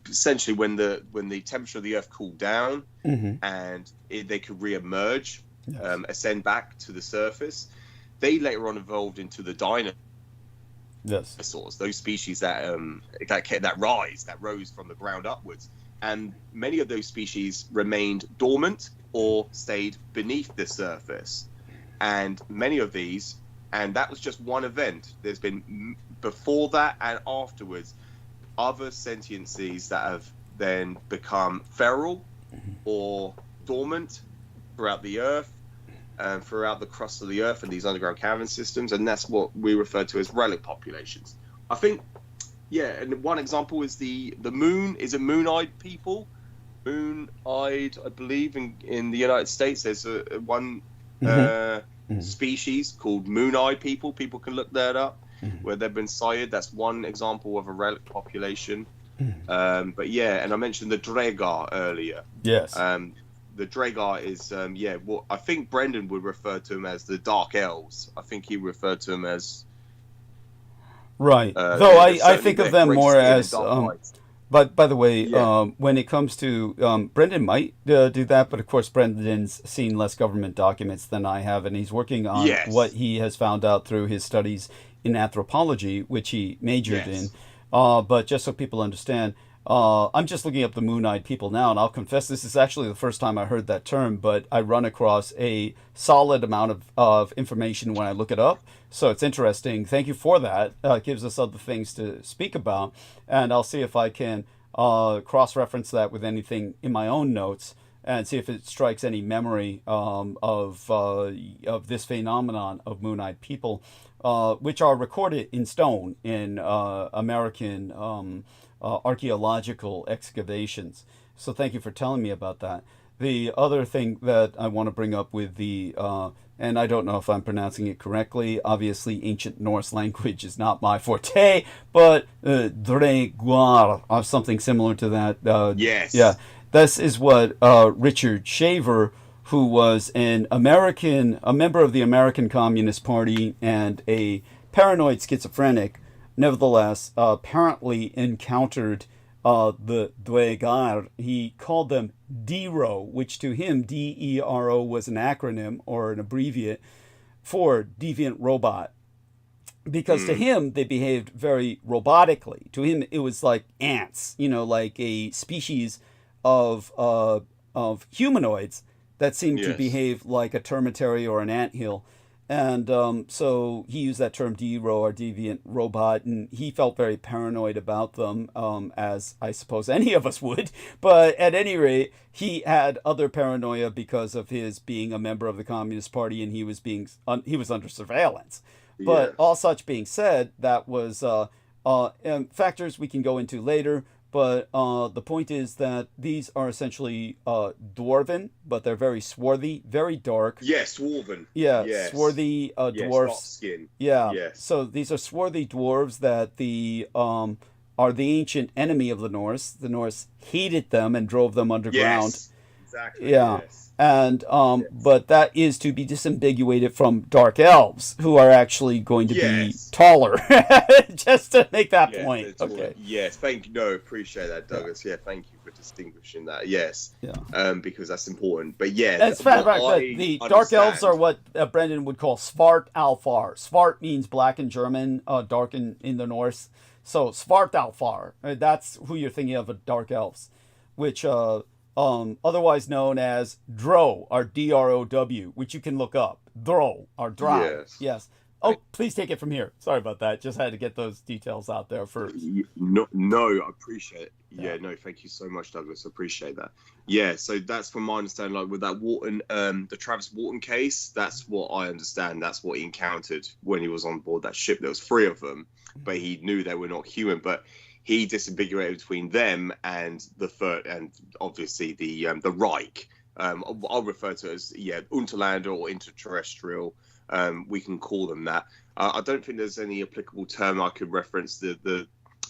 essentially when the temperature of the Earth cooled down and they could re-emerge, ascend back to the surface, they later on evolved into the dinosaurs. Those species that rose from the ground upwards, and many of those species remained dormant or stayed beneath the surface. And many of these, and that was just one event. There's been before that and afterwards other sentiencies that have then become feral or dormant throughout the Earth, throughout the crust of the Earth and these underground cavern systems, and that's what we refer to as relic populations. I think, and one example is the moon. Is it moon-eyed people? Moon-eyed, I believe, in the United States, there's one species called moon-eyed people. People can look that up, where they've been sighted. That's one example of a relic population. But and I mentioned the Dragar earlier. Yes. The Dragar is, what I think Brendan would refer to them as the Dark Elves. I think he referred to them as... Right. Though I think of them more as... But by the way, when it comes to... Brendan might do that, but of course Brendan's seen less government documents than I have, and he's working on what he has found out through his studies in anthropology, which he majored in. But just so people understand... I'm just looking up the moon-eyed people now, and I'll confess this is actually the first time I heard that term, but I run across a solid amount of information when I look it up. So it's interesting. Thank you for that. It gives us other things to speak about, and I'll see if I can cross-reference that with anything in my own notes and see if it strikes any memory of this phenomenon of moon-eyed people, which are recorded in stone in American archaeological excavations. So thank you for telling me about that. The other thing that I want to bring up with the, and I don't know if I'm pronouncing it correctly, obviously ancient Norse language is not my forte, but Dreguar, or something similar to that. Yes. Yeah, this is what Richard Shaver, who was a member of the American Communist Party and a paranoid schizophrenic, nevertheless, apparently encountered the Dwegar. He called them Dero, which to him, D-E-R-O, was an acronym or an abbreviate, for deviant robot, because to him they behaved very robotically. To him it was like ants, like a species of humanoids that seemed to behave like a termitary or an anthill. And so he used that term DERO, or deviant robot, and he felt very paranoid about them, as I suppose any of us would. But at any rate, he had other paranoia because of his being a member of the Communist Party, and he was under surveillance. But all such being said, that was factors we can go into later. But the point is that these are essentially dwarven, but they're very swarthy, very dark. Yes, dwarven. Yeah, yes. Swarthy dwarves. Dark skin. Yeah. Yes. So these are swarthy dwarves that are the ancient enemy of the Norse. The Norse hated them and drove them underground. Yes, exactly. Yeah. Yes. And but that is to be disambiguated from dark elves, who are actually going to be taller. Just to make that point. Okay. Yes, appreciate that, Douglas. Yeah, thank you for distinguishing that. Yes. Yeah. Because that's important. But yeah, that's fact. The dark elves are what Brendan would call Svart Alfar. Svart means black in German, dark in the Norse. So Svart Alfar, that's who you're thinking of dark elves, which otherwise known as Drow, or DROW, which you can look up. Drow, or Drow. Yes. Oh, please take it from here. Sorry about that. Just had to get those details out there first. No, I appreciate it. Yeah, no, thank you so much, Douglas. I appreciate that. Yeah, so that's from my understanding, like with that Wharton, the Travis Wharton case, that's what I understand. That's what he encountered when he was on board that ship. There was 3 of them, but he knew they were not human. But he disambiguated between them and the third, and obviously the Reich. I'll refer to it as Unterlander or interterrestrial. We can call them that. I don't think there's any applicable term I could reference.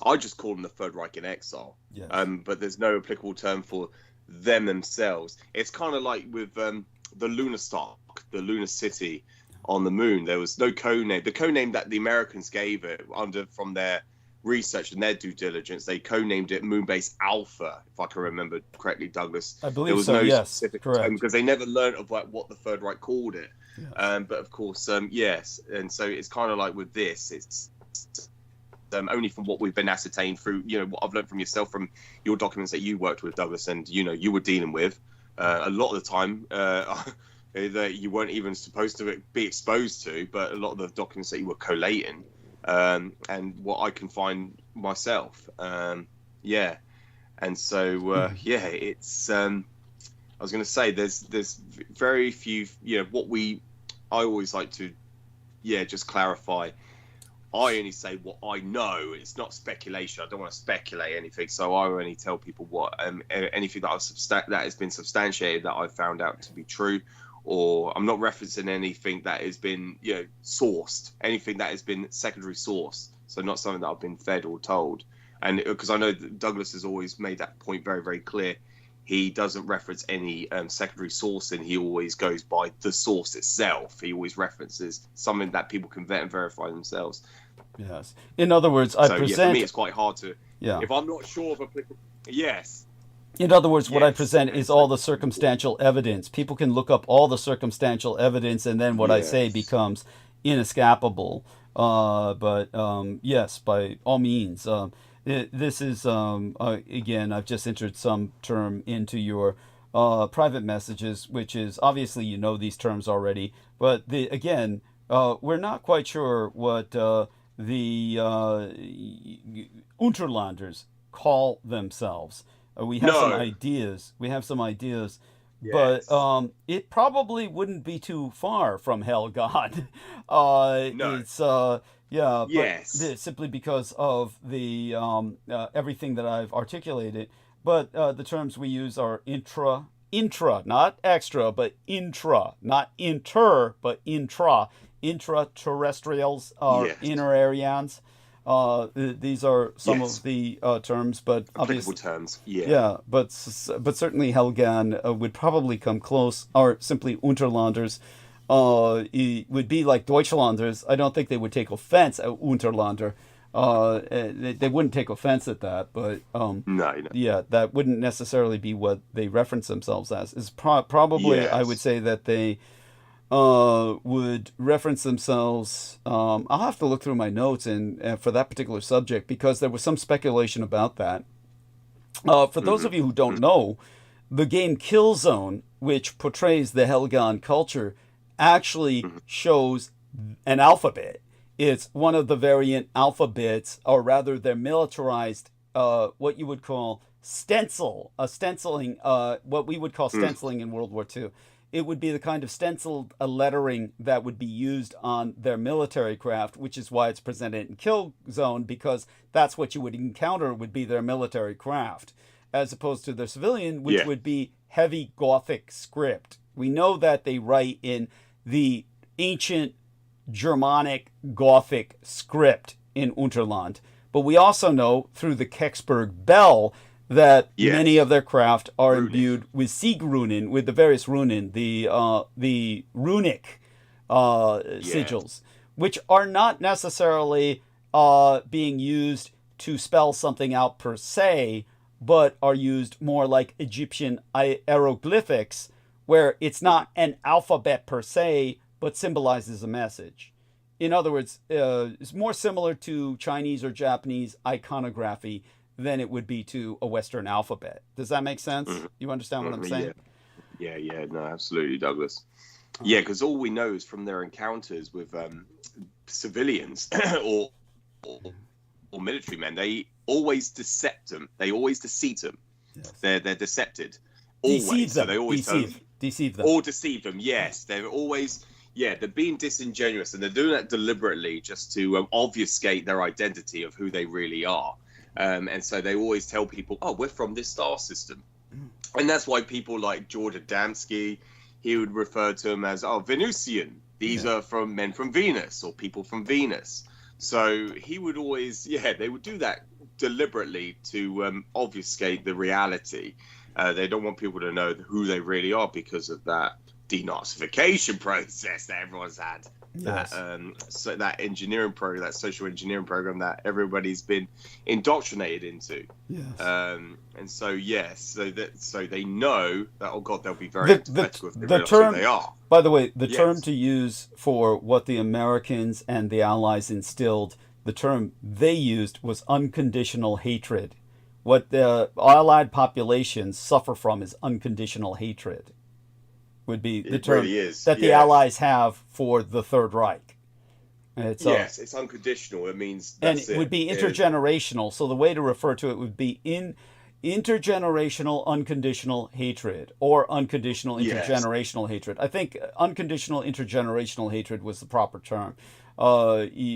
I just call them the Third Reich in exile. Yes. But there's no applicable term for them themselves. It's kind of like with the lunar stock, the lunar city on the moon. There was no code name. The code name that the Americans gave it from their research and their due diligence, they codenamed it Moonbase Alpha, if I can remember correctly, Douglas. I believe there was so, no yes, specific correct. term because they never learned of what the Third Reich called it. Yes. But of course, yes, and so it's kind of like with this, it's only from what we've been ascertained through, what I've learned from yourself, from your documents that you worked with, Douglas, and you were dealing with a lot of the time that you weren't even supposed to be exposed to, but a lot of the documents that you were collating. And what I can find myself, and so it's. I was going to say there's very few. I always like to, just clarify. I only say what I know. It's not speculation. I don't want to speculate anything. So I only tell people what anything that has been substantiated that I've found out to be true. Or I'm not referencing anything that has been, sourced, anything that has been secondary source. So not something that I've been fed or told. And because I know that Douglas has always made that point very, very clear. He doesn't reference any secondary source, and he always goes by the source itself. He always references something that people can vet and verify themselves. Yes. In other words, I present... for me, it's quite hard to... Yeah. If I'm not sure of applicable... Yes. In other words, what I present is all the circumstantial evidence. People can look up all the circumstantial evidence, and then what I say becomes inescapable. Yes, by all means. This is, again, I've just entered some term into your private messages, which is, obviously, these terms already. But, again, we're not quite sure what the Unterlanders call themselves. We have some ideas. Yes. But it probably wouldn't be too far from Hell God. It's but simply because of the everything that I've articulated. But the terms we use are intra, not extra, but intra, not inter, but intraterrestrials, inner Aryans. These are some of the terms, but applicable terms. But certainly Helgan would probably come close, or simply Unterlanders. It would be like Deutschlanders. I don't think they would take offense at Unterlander. They wouldn't take offense at that, but that wouldn't necessarily be what they reference themselves as. Is probably I would say that they would reference themselves. I'll have to look through my notes and for that particular subject, because there was some speculation about that. For those of you who don't know, the game Killzone, which portrays the Helgon culture, actually shows an alphabet. It's one of the variant alphabets, or rather they're militarized, what you would call stenciling, what we would call stenciling in World War II. It would be the kind of stenciled lettering that would be used on their military craft, which is why it's presented in Killzone, because that's what you would encounter would be their military craft, as opposed to their civilian, which would be heavy Gothic script. We know that they write in the ancient Germanic Gothic script in Unterland, but we also know through the Kecksburg Bell that many of their craft are imbued with Siegrunen, with the various runen, the runic sigils, which are not necessarily being used to spell something out per se, but are used more like Egyptian hieroglyphics, where it's not an alphabet per se, but symbolizes a message. In other words, it's more similar to Chinese or Japanese iconography than it would be to a Western alphabet. Does that make sense? You understand what I'm saying? Yeah, no, absolutely, Douglas. Yeah, because all we know is from their encounters with civilians or military men, they always deceive them. They always deceive them. Yes. They're decepted. Always. Deceive them. So they always deceive them. Or deceive them. Yes, they're always. Yeah, they're being disingenuous, and they're doing that deliberately just to obfuscate their identity of who they really are. And so they always tell people, "Oh, we're from this star system," and that's why people like George Adamski, he would refer to them as, "Oh, Venusian. These are from men from Venus or people from Venus." So he would always, they would do that deliberately to obfuscate the reality. They don't want people to know who they really are because of that denazification process that everyone's had. Yes. So that engineering program, that social engineering program that everybody's been indoctrinated into. Yes. And so so they know that, oh God, they'll be very antithetical if they realize term, who they are. By the way, the term to use for what the Americans and the Allies instilled, the term they used was unconditional hatred. What the Allied populations suffer from is unconditional hatred. Would be the term that the Allies have for the Third Reich. It's, it's unconditional. It means it would be intergenerational. So the way to refer to it would be intergenerational unconditional hatred, or unconditional intergenerational hatred. I think unconditional intergenerational hatred was the proper term. UIH,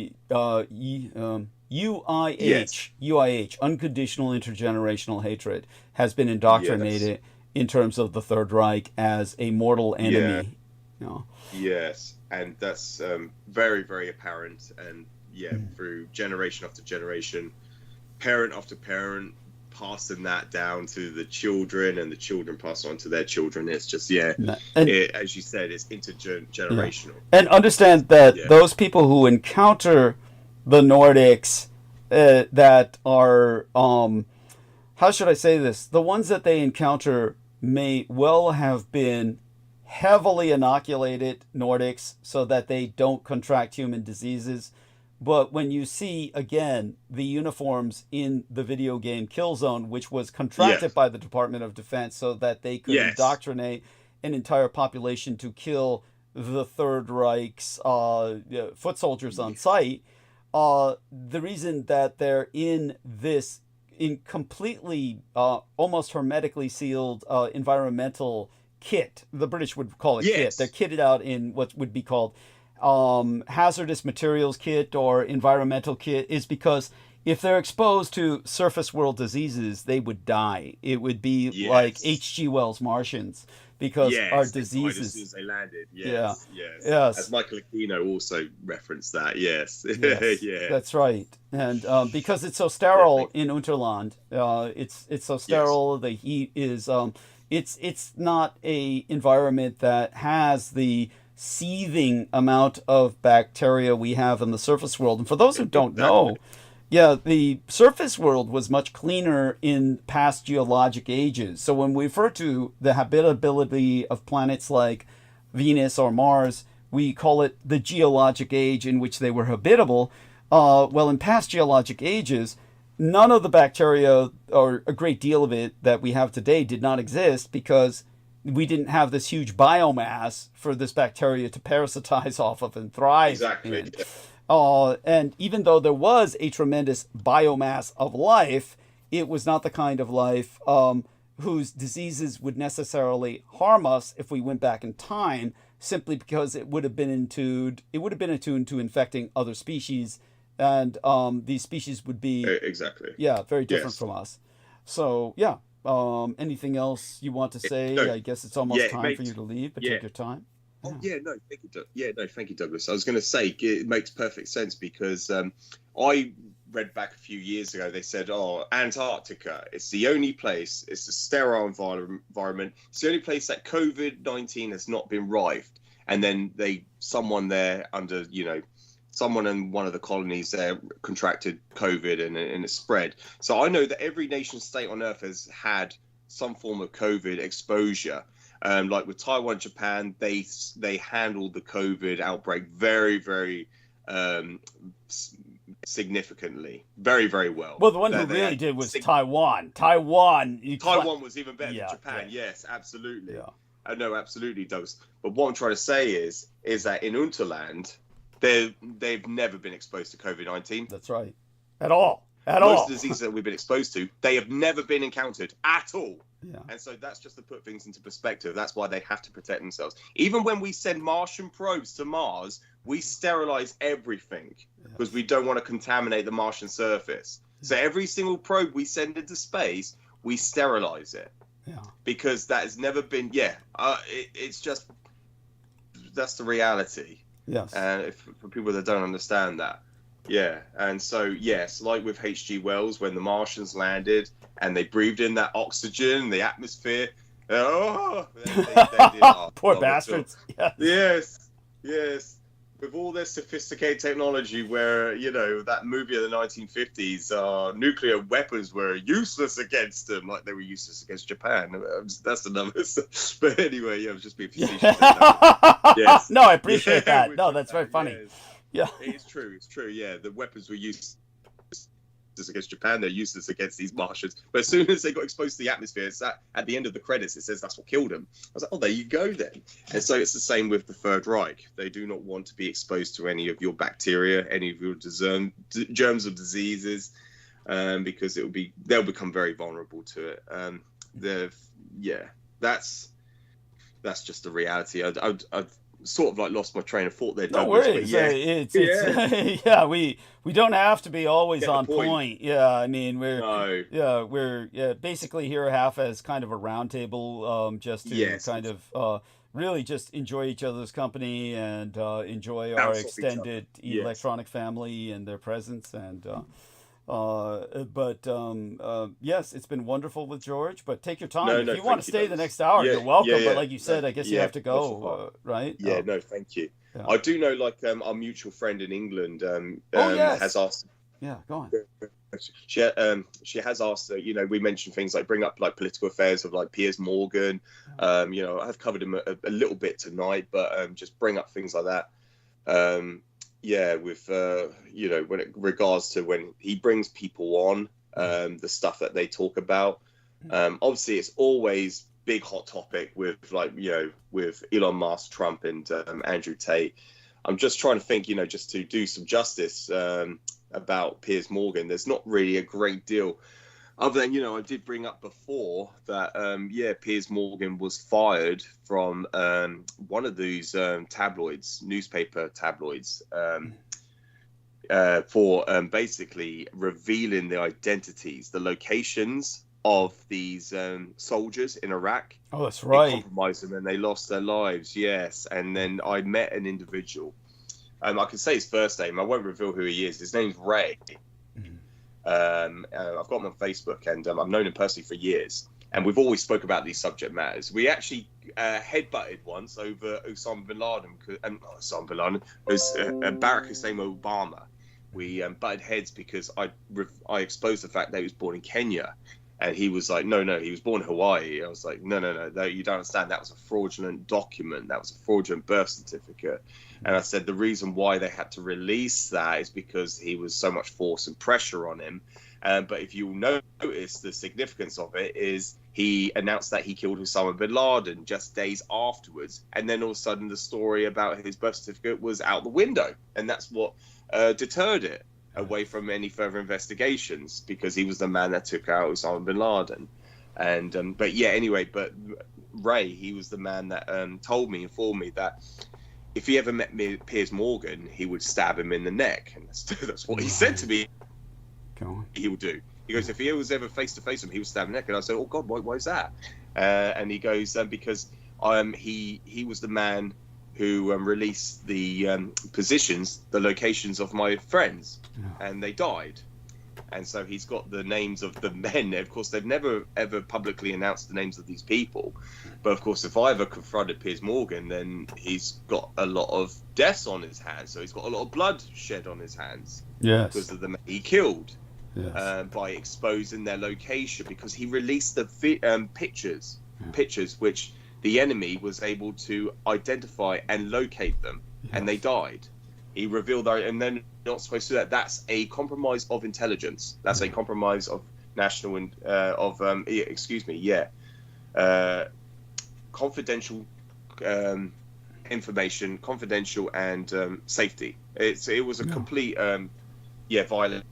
unconditional intergenerational hatred, has been indoctrinated in terms of the Third Reich as a mortal enemy. Yes, and that's very, very apparent. And through generation after generation, parent after parent, passing that down to the children, and the children pass on to their children. It's just, as you said, it's intergenerational. And understand that those people who encounter the Nordics that are, how should I say this? The ones that they encounter may well have been heavily inoculated Nordics so that they don't contract human diseases. But when you see, again, the uniforms in the video game Killzone, which was contracted by the Department of Defense so that they could indoctrinate an entire population to kill the Third Reich's foot soldiers on sight, the reason that they're in this completely almost hermetically sealed environmental kit, the British would call it kit, they're kitted out in what would be called hazardous materials kit or environmental kit, is because if they're exposed to surface world diseases, they would die. It would be like H.G. Wells' Martians, because our diseases, as soon as they landed. Yes. As Michael Aquino also referenced that. Yes. That's right. And because it's so sterile in Unterland, it's so sterile. The heat is it's not a environment that has the seething amount of bacteria we have in the surface world. And for those who don't know, the surface world was much cleaner in past geologic ages. So when we refer to the habitability of planets like Venus or Mars, we call it the geologic age in which they were habitable. Well, in past geologic ages, none of the bacteria, or a great deal of it that we have today, did not exist because we didn't have this huge biomass for this bacteria to parasitize off of and thrive in. And even though there was a tremendous biomass of life, it was not the kind of life whose diseases would necessarily harm us if we went back in time, simply because it would have been attuned to infecting other species, and these species would be very different from us. So anything else you want to say? I guess it's almost time for you to leave, but take your time. Thank you, Douglas. I was going to say it makes perfect sense because I read back a few years ago. They said, Antarctica, it's the only place, it's a sterile environment. It's the only place that COVID-19 has not been rived. And then someone there someone in one of the colonies there contracted COVID and it spread. So I know that every nation state on Earth has had some form of COVID exposure. Like with Taiwan, Japan, they handled the COVID outbreak very, very significally, very, very well. Well, the one who really did was Taiwan. Taiwan was even better than Japan. Yes, absolutely. No, absolutely, Douglas. But what I'm trying to say is that in Unterland, they've never been exposed to COVID-19. That's right. At all. Most diseases that we've been exposed to, they have never been encountered at all. Yeah. And so that's just to put things into perspective. That's why they have to protect themselves. Even when we send Martian probes to Mars, we sterilize everything because we don't want to contaminate the Martian surface. So every single probe we send into space, we sterilize it. Yeah. Because that has never been, it's just, that's the reality. Yes. And for people that don't understand that. Yeah, and so yes, like with H.G. Wells, when the Martians landed and they breathed in that oxygen, the atmosphere. They did, poor bastards. Yes. With all their sophisticated technology, where that movie of the 1950s, nuclear weapons were useless against them, like they were useless against Japan. That's another. But anyway, I was just being facetious. Yes. No, I appreciate that. No, that's very funny. Yes. Yeah, it's true. Yeah, the weapons were useless against Japan. They're useless against these Martians. But as soon as they got exposed to the atmosphere, it's at the end of the credits, it says that's what killed them. I was like, there you go then. And so it's the same with the Third Reich. They do not want to be exposed to any of your bacteria, any of your germs of diseases, because they'll become very vulnerable to it. That's just the reality. I've sort of like lost my train of thought there. No worries. We don't have to be always on point. Yeah, I mean we're basically here half as kind of a roundtable, just to kind of really just enjoy each other's company and enjoy our extended electronic family and their presence and. Yes, it's been wonderful with George, but take your time. If you want to stay the next hour, you're welcome. But like you said, I guess you have to go, right? Yeah, no, thank you. Yeah. I do know, like, our mutual friend in England has asked. Yeah, go on. She has asked, we mentioned things like bring up like political affairs of like Piers Morgan. I've covered him a little bit tonight, but just bring up things like that. With when it regards to when he brings people on, the stuff that they talk about. Obviously, it's always big hot topic with with Elon Musk, Trump, and Andrew Tate. I'm just trying to think, just to do some justice about Piers Morgan. There's not really a great deal. Other than, I did bring up before that, Piers Morgan was fired from one of these newspaper tabloids, for basically revealing the identities, the locations of these soldiers in Iraq. Oh, that's right. They compromised them and they lost their lives, yes. And then I met an individual. I can say his first name. I won't reveal who he is. His name's Ray. I've got him on Facebook, and I've known him personally for years, and we've always spoke about these subject matters. We actually headbutted once over Osama bin Laden, Barack Hussein Obama. We butted heads because I exposed the fact that he was born in Kenya, And he was like, no, he was born in Hawaii. I was like, no, you don't understand. That was a fraudulent document. That was a fraudulent birth certificate. And I said the reason why they had to release that is because he was so much force and pressure on him. But if you notice, the significance of it is he announced that he killed Osama bin Laden just days afterwards. And then all of a sudden the story about his birth certificate was out the window. And that's what deterred it away from any further investigations, because he was the man that took out Osama bin Laden. And but Ray, he was the man that informed me that if he ever met Piers Morgan, he would stab him in the neck. And that's what he said to me. Go on. He would do. He goes, if he was ever face to face with him, he would stab him in the neck. And I said, oh God, why is that? And he goes, because he was the man who released the positions, the locations of my friends, and they died. And so he's got the names of the men. Of course, they've never ever publicly announced the names of these people. But of course, if I ever confronted Piers Morgan, then he's got a lot of deaths on his hands. So he's got a lot of blood shed on his hands. Yes. Because of the men he killed. Yes. By exposing their location, because he released the pictures which the enemy was able to identify and locate them, and they died. He revealed that, and then not supposed to do that. That's a compromise of intelligence. That's a compromise of national confidential information, confidential and safety. It was a complete violation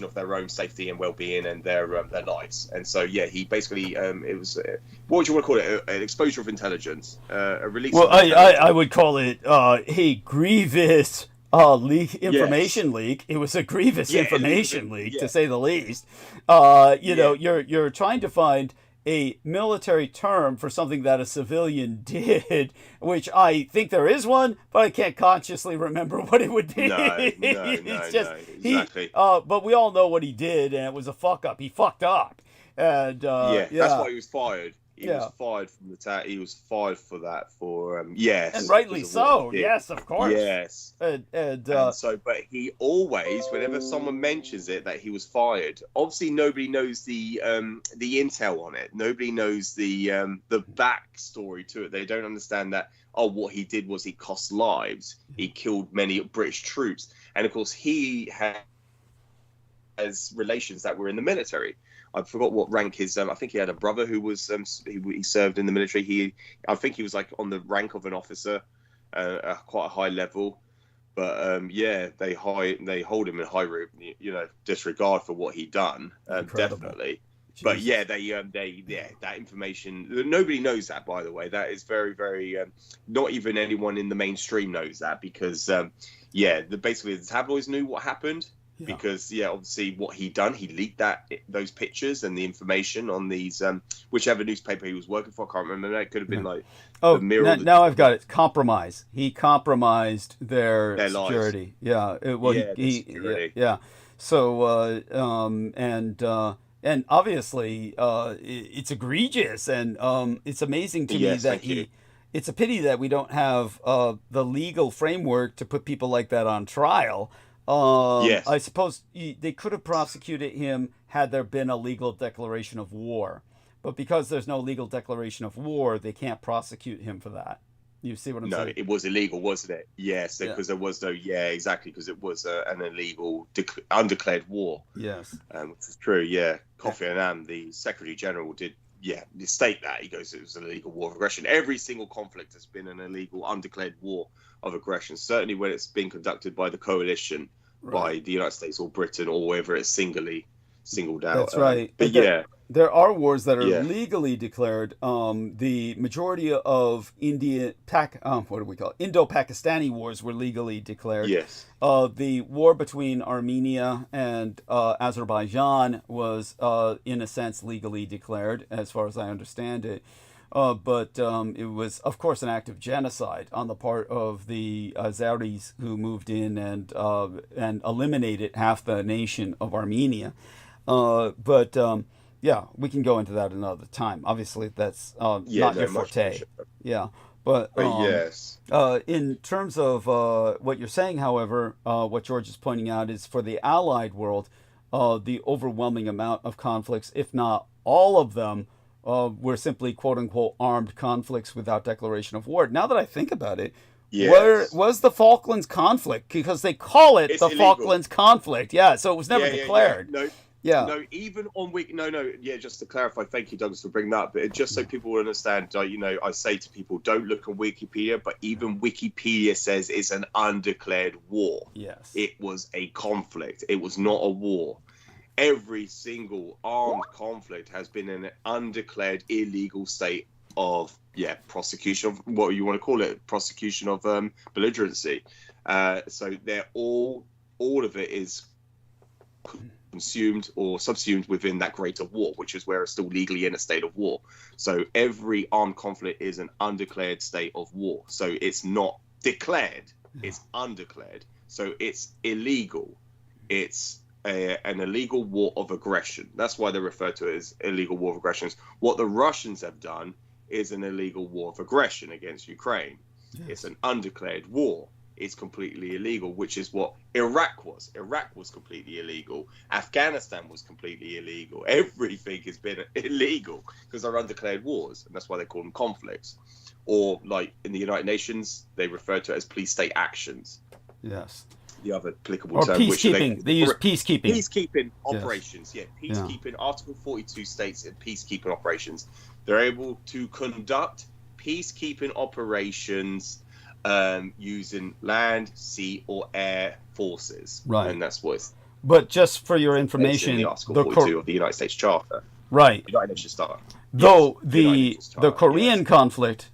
of their own safety and well-being and their lives. And so he basically it was what would you want to call it, an exposure of intelligence, a release. Well, I would call it a grievous information leak. It was a grievous information leak, to say the least. You're trying to find a military term for something that a civilian did, which I think there is one, but I can't consciously remember what it would be. No, exactly. But we all know what he did, and it was a fuck up. He fucked up. And that's why he was fired. He was fired from the he was fired for that, and rightly so. Yes, of course. Yes. But he always, whenever someone mentions it that he was fired, obviously nobody knows the intel on it. Nobody knows the backstory to it. They don't understand that. Oh, what he did was he cost lives. He killed many British troops, and of course he has relations that were in the military. I forgot what rank his. I think he had a brother who was. He served in the military. I think he was like on the rank of an officer, quite a high level. But they hold him in high disregard for what he done. Definitely. Jesus. But that information. Nobody knows that, by the way. That is very, very. Not even anyone in the mainstream knows that, because basically the tabloids knew what happened. Yeah. Because obviously what he done, he leaked those pictures and the information on these whichever newspaper he was working for. I can't remember. It could have been like the Mirror. Now I've got it. Compromise. He compromised their security. Lives. Security. Yeah. So and obviously it's egregious, and it's amazing to me that it's a pity that we don't have the legal framework to put people like that on trial. I suppose they could have prosecuted him had there been a legal declaration of war. But because there's no legal declaration of war, they can't prosecute him for that. You see what I'm saying? No, it was illegal, wasn't it? Yes, because there was no... Yeah, exactly, because it was an illegal, undeclared war. Yes. Which is true, yeah. Kofi Annan, the Secretary General, did state that. He goes, it was an illegal war of aggression. Every single conflict has been an illegal, undeclared war of aggression, certainly when it's been conducted by the coalition, by the United States or Britain, or whether it's singled out. That's right. But there are wars that are legally declared. The majority of Indo-Pakistani wars were legally declared. Yes. The war between Armenia and Azerbaijan was, in a sense, legally declared, as far as I understand it. But it was, of course, an act of genocide on the part of the Azeris who moved in and eliminated half the nation of Armenia. We can go into that another time. Obviously, that's not your forte. Yeah, but in terms of what you're saying, however, what George is pointing out is for the Allied world, the overwhelming amount of conflicts, if not all of them, were simply quote-unquote armed conflicts without declaration of war. Now that I think about it, where was the Falklands conflict? Because they call it the Falklands conflict. Yeah, so it was never declared. No, even on just to clarify, thank you, Douglas, for bringing that up. But just so people will understand, I say to people, don't look on Wikipedia, but even Wikipedia says it's an undeclared war. Yes. It was a conflict. It was not a war. Every single armed conflict has been an undeclared illegal state of prosecution of what you want to call it, prosecution of belligerency. So they're all of it is consumed or subsumed within that greater war, which is where it's still legally in a state of war. So every armed conflict is an undeclared state of war. So it's not declared, it's undeclared. So it's illegal. It's an illegal war of aggression. That's why they refer to it as illegal war of aggression. What the Russians have done is an illegal war of aggression against Ukraine. It's an undeclared war. It's completely illegal, which is what Iraq was. Iraq was completely illegal. Afghanistan was completely illegal. Everything has been illegal because they're undeclared wars, and that's why they call them conflicts. Or like in the United Nations, they refer to it as police state actions. Yes. The other applicable or term. Peacekeeping. They use peacekeeping. Peacekeeping operations. Yeah, peacekeeping. Article 42 states in peacekeeping operations, they're able to conduct peacekeeping operations using land, sea, or air forces. Right. And that's what it's. But just for your information, in the Article 42 of the United States Charter. Right. United Nations Charter. Though the Korean conflict,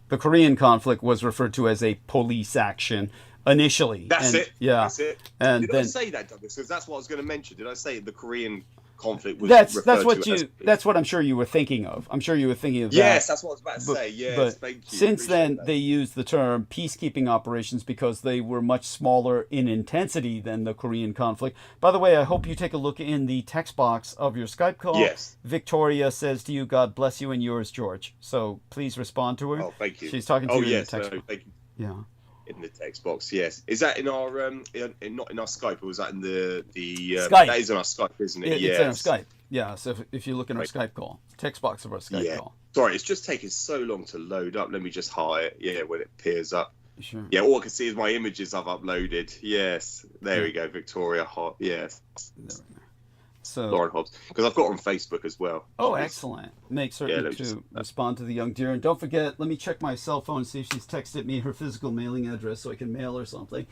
was referred to as a police action initially. That's it. Yeah. That's it. And Did I say that, Douglas? Because that's what I was going to mention. Did I say the Korean conflict was that's what I'm sure you were thinking of. I'm sure you were thinking of that. Yes, that's what I was about to say. Yes, but thank you. Since then, they used the term peacekeeping operations because they were much smaller in intensity than the Korean conflict. By the way, I hope you take a look in the text box of your Skype call. Yes. Victoria says to you, "God bless you and yours, George." So please respond to her. Oh, thank you. She's talking to you in the text box. Thank you. Yeah. In the text box, yes. Is that in our not in our Skype, or was that in the Skype? That is in our Skype, isn't it? It's in our Skype. Yeah. So if you look in our Skype call, text box of our Skype call. Sorry, it's just taking so long to load up. Let me just hide it. Yeah, when it appears up. Sure. Yeah, all I can see is my images I've uploaded. Yes, there we go, Victoria. Yes. So Lauren Hobbs, because I've got her on Facebook as well. Oh, excellent. Make certain to respond to the young deer. And don't forget, let me check my cell phone and see if she's texted me her physical mailing address so I can mail her something.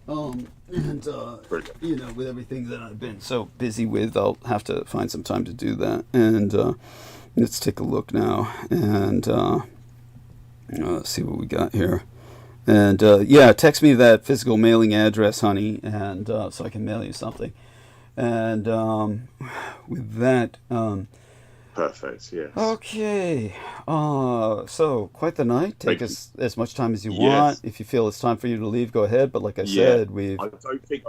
With everything that I've been so busy with, I'll have to find some time to do that. And let's take a look now. And let's see what we got here. And text me that physical mailing address, honey, and so I can mail you something. And with that, perfect. Yes. Okay. So quite the night. Take as much time as you want. If you feel it's time for you to leave, go ahead. But like I said, I think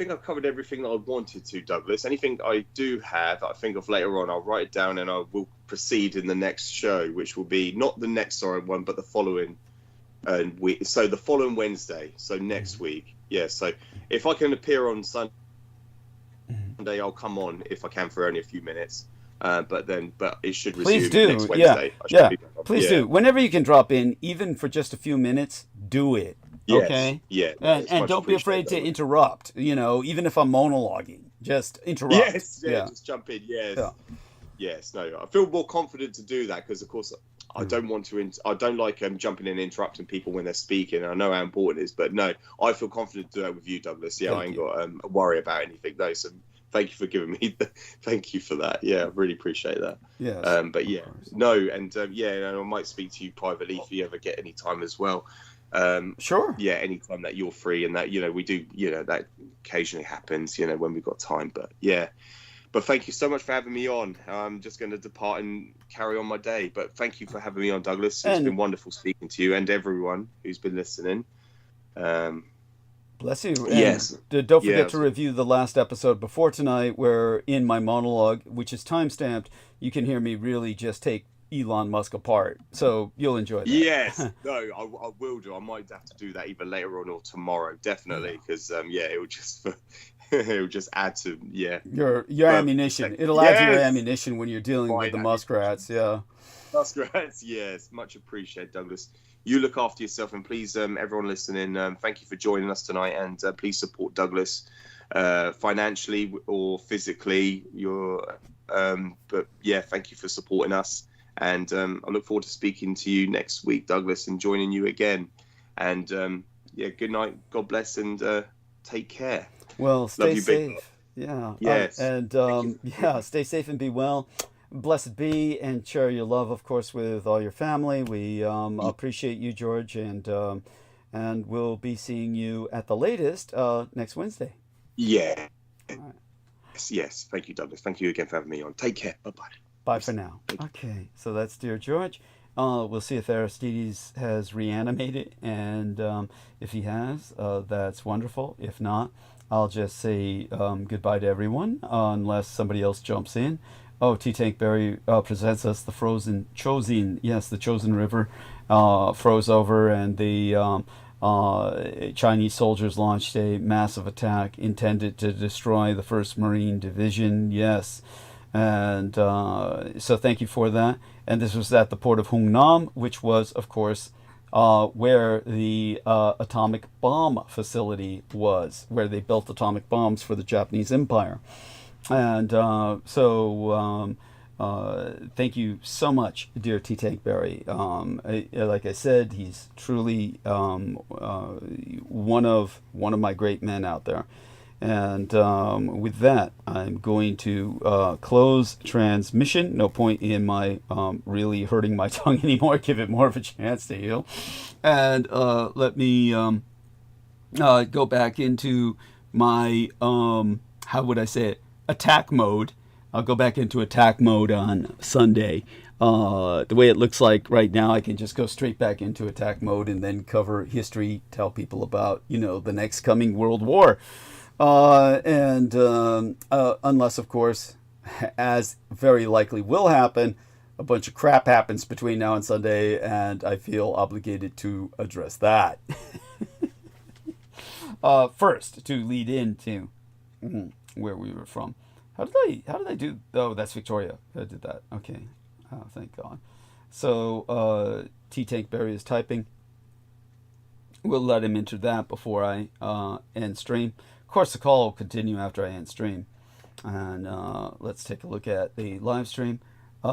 I've covered everything that I wanted to, Douglas. Anything I do have, I think of later on, I'll write it down and I will proceed in the next show, which will be not the next one, but the following. So the following Wednesday. So next week. Yeah. So if I can appear on Sunday, I'll come on if I can for only a few minutes. But it should resume next Wednesday. Please do. Whenever you can drop in, even for just a few minutes, do it. Yes. Okay? Yeah. And don't be afraid to interrupt. Even if I'm monologuing, just interrupt. Yes. Just jump in. Yes. Yeah. Yes. No, I feel more confident to do that because, of course, I don't want to. I don't like jumping in and interrupting people when they're speaking. I know how important it is, but no, I feel confident to do that with you, Douglas. Yeah, I ain't got a worry about anything though. So thank you for giving me. Thank you for that. Yeah, I really appreciate that. Yeah. But yeah, no, and I might speak to you privately if you ever get any time as well. Sure. Yeah, anytime that you're free and that we do. That occasionally happens. When we've got time. But yeah. But thank you so much for having me on. I'm just going to depart and carry on my day. But thank you for having me on, Douglas. It's been wonderful speaking to you and everyone who's been listening. Bless you. And yes. Don't forget to review the last episode before tonight, where in my monologue, which is time-stamped, you can hear me really just take Elon Musk apart. So you'll enjoy that. Yes. No, I will do. I might have to do that either later on or tomorrow, definitely. Because, it will just... It'll just add to your ammunition. It'll add to your ammunition when you're dealing with the muskrats. Yeah. Muskrats, yes, much appreciated, Douglas. You look after yourself, and please, everyone listening, thank you for joining us tonight, and please support Douglas financially or physically. But yeah, thank you for supporting us, and I look forward to speaking to you next week, Douglas, and joining you again. And yeah, good night, God bless, and take care. Well, stay safe. Yeah. Yes. Stay safe and be well. Blessed be, and share your love, of course, with all your family. We appreciate you, George, and we'll be seeing you at the latest next Wednesday. Yeah. Right. Yes. Thank you, Douglas. Thank you again for having me on. Take care. Bye-bye. Bye for now. Okay, so that's Dear George. We'll see if Aristides has reanimated, and if he has, that's wonderful. If not, I'll just say goodbye to everyone, unless somebody else jumps in. Oh, T-Tank Berry presents us the frozen Chosin. Yes, the Chosin River froze over, and the Chinese soldiers launched a massive attack intended to destroy the 1st Marine Division. Yes. And so thank you for that. And this was at the port of Hungnam, which was, of course, where the atomic bomb facility was, where they built atomic bombs for the Japanese Empire. And thank you so much, dear T-Tank Berry. Like I said, he's truly one of my great men out there. And with that, I'm going to close transmission. No point in my really hurting my tongue anymore. Give it more of a chance to heal. And let me go back into my, how would I say it, attack mode. I'll go back into attack mode on Sunday. The way it looks like right now, I can just go straight back into attack mode and then cover history, tell people about, the next coming World War. Unless, of course, as very likely will happen, a bunch of crap happens between now and Sunday, and I feel obligated to address that. First, to lead into where we were from. How did I do? Oh, that's Victoria. I did that. Okay. Oh, thank God. So, T-Tank Berry is typing. We'll let him enter that before I end stream. Of course, the call will continue after I end stream. And let's take a look at the live stream.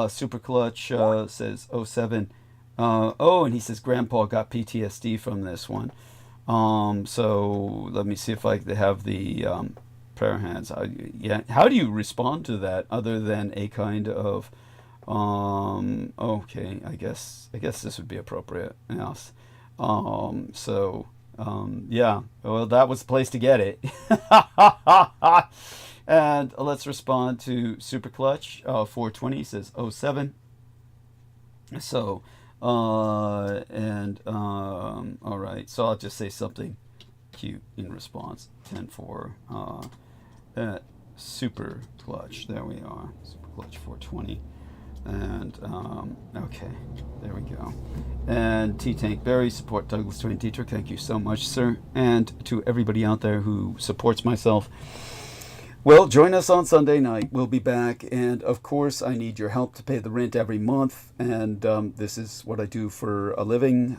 Super Clutch says 07. And he says Grandpa got PTSD from this one. So let me see if I have the prayer hands. How do you respond to that other than a kind of okay, I guess this would be appropriate. Yes. Yeah, well, that was the place to get it. And let's respond to Super Clutch 420 says 07. So all right, so I'll just say something cute in response. 10-4 Super Clutch, there we are, Super Clutch 420. And okay, there we go. And T-Tank Berry, support Douglas Twain Dietrich. Thank you so much, sir. And to everybody out there who supports myself, well, join us on Sunday night. We'll be back. And of course, I need your help to pay the rent every month. And this is what I do for a living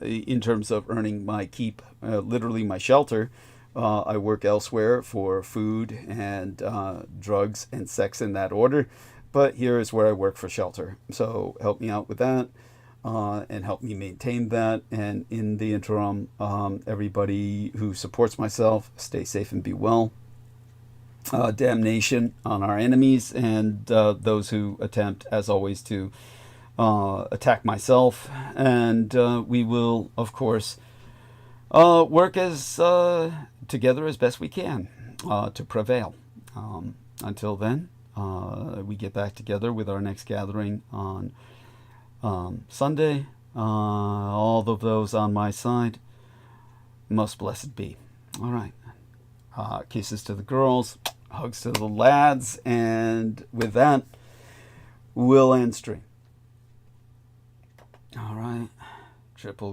in terms of earning my keep, literally my shelter. I work elsewhere for food and drugs and sex in that order. But here is where I work for shelter. So help me out with that and help me maintain that. And in the interim, everybody who supports myself, stay safe and be well. Damnation on our enemies and those who attempt, as always, to attack myself. And we will, of course, work as together as best we can to prevail. Until then. We get back together with our next gathering on Sunday. All of those on my side, most blessed be. All right. Kisses to the girls, hugs to the lads, and with that, we'll end stream. All right. Triple.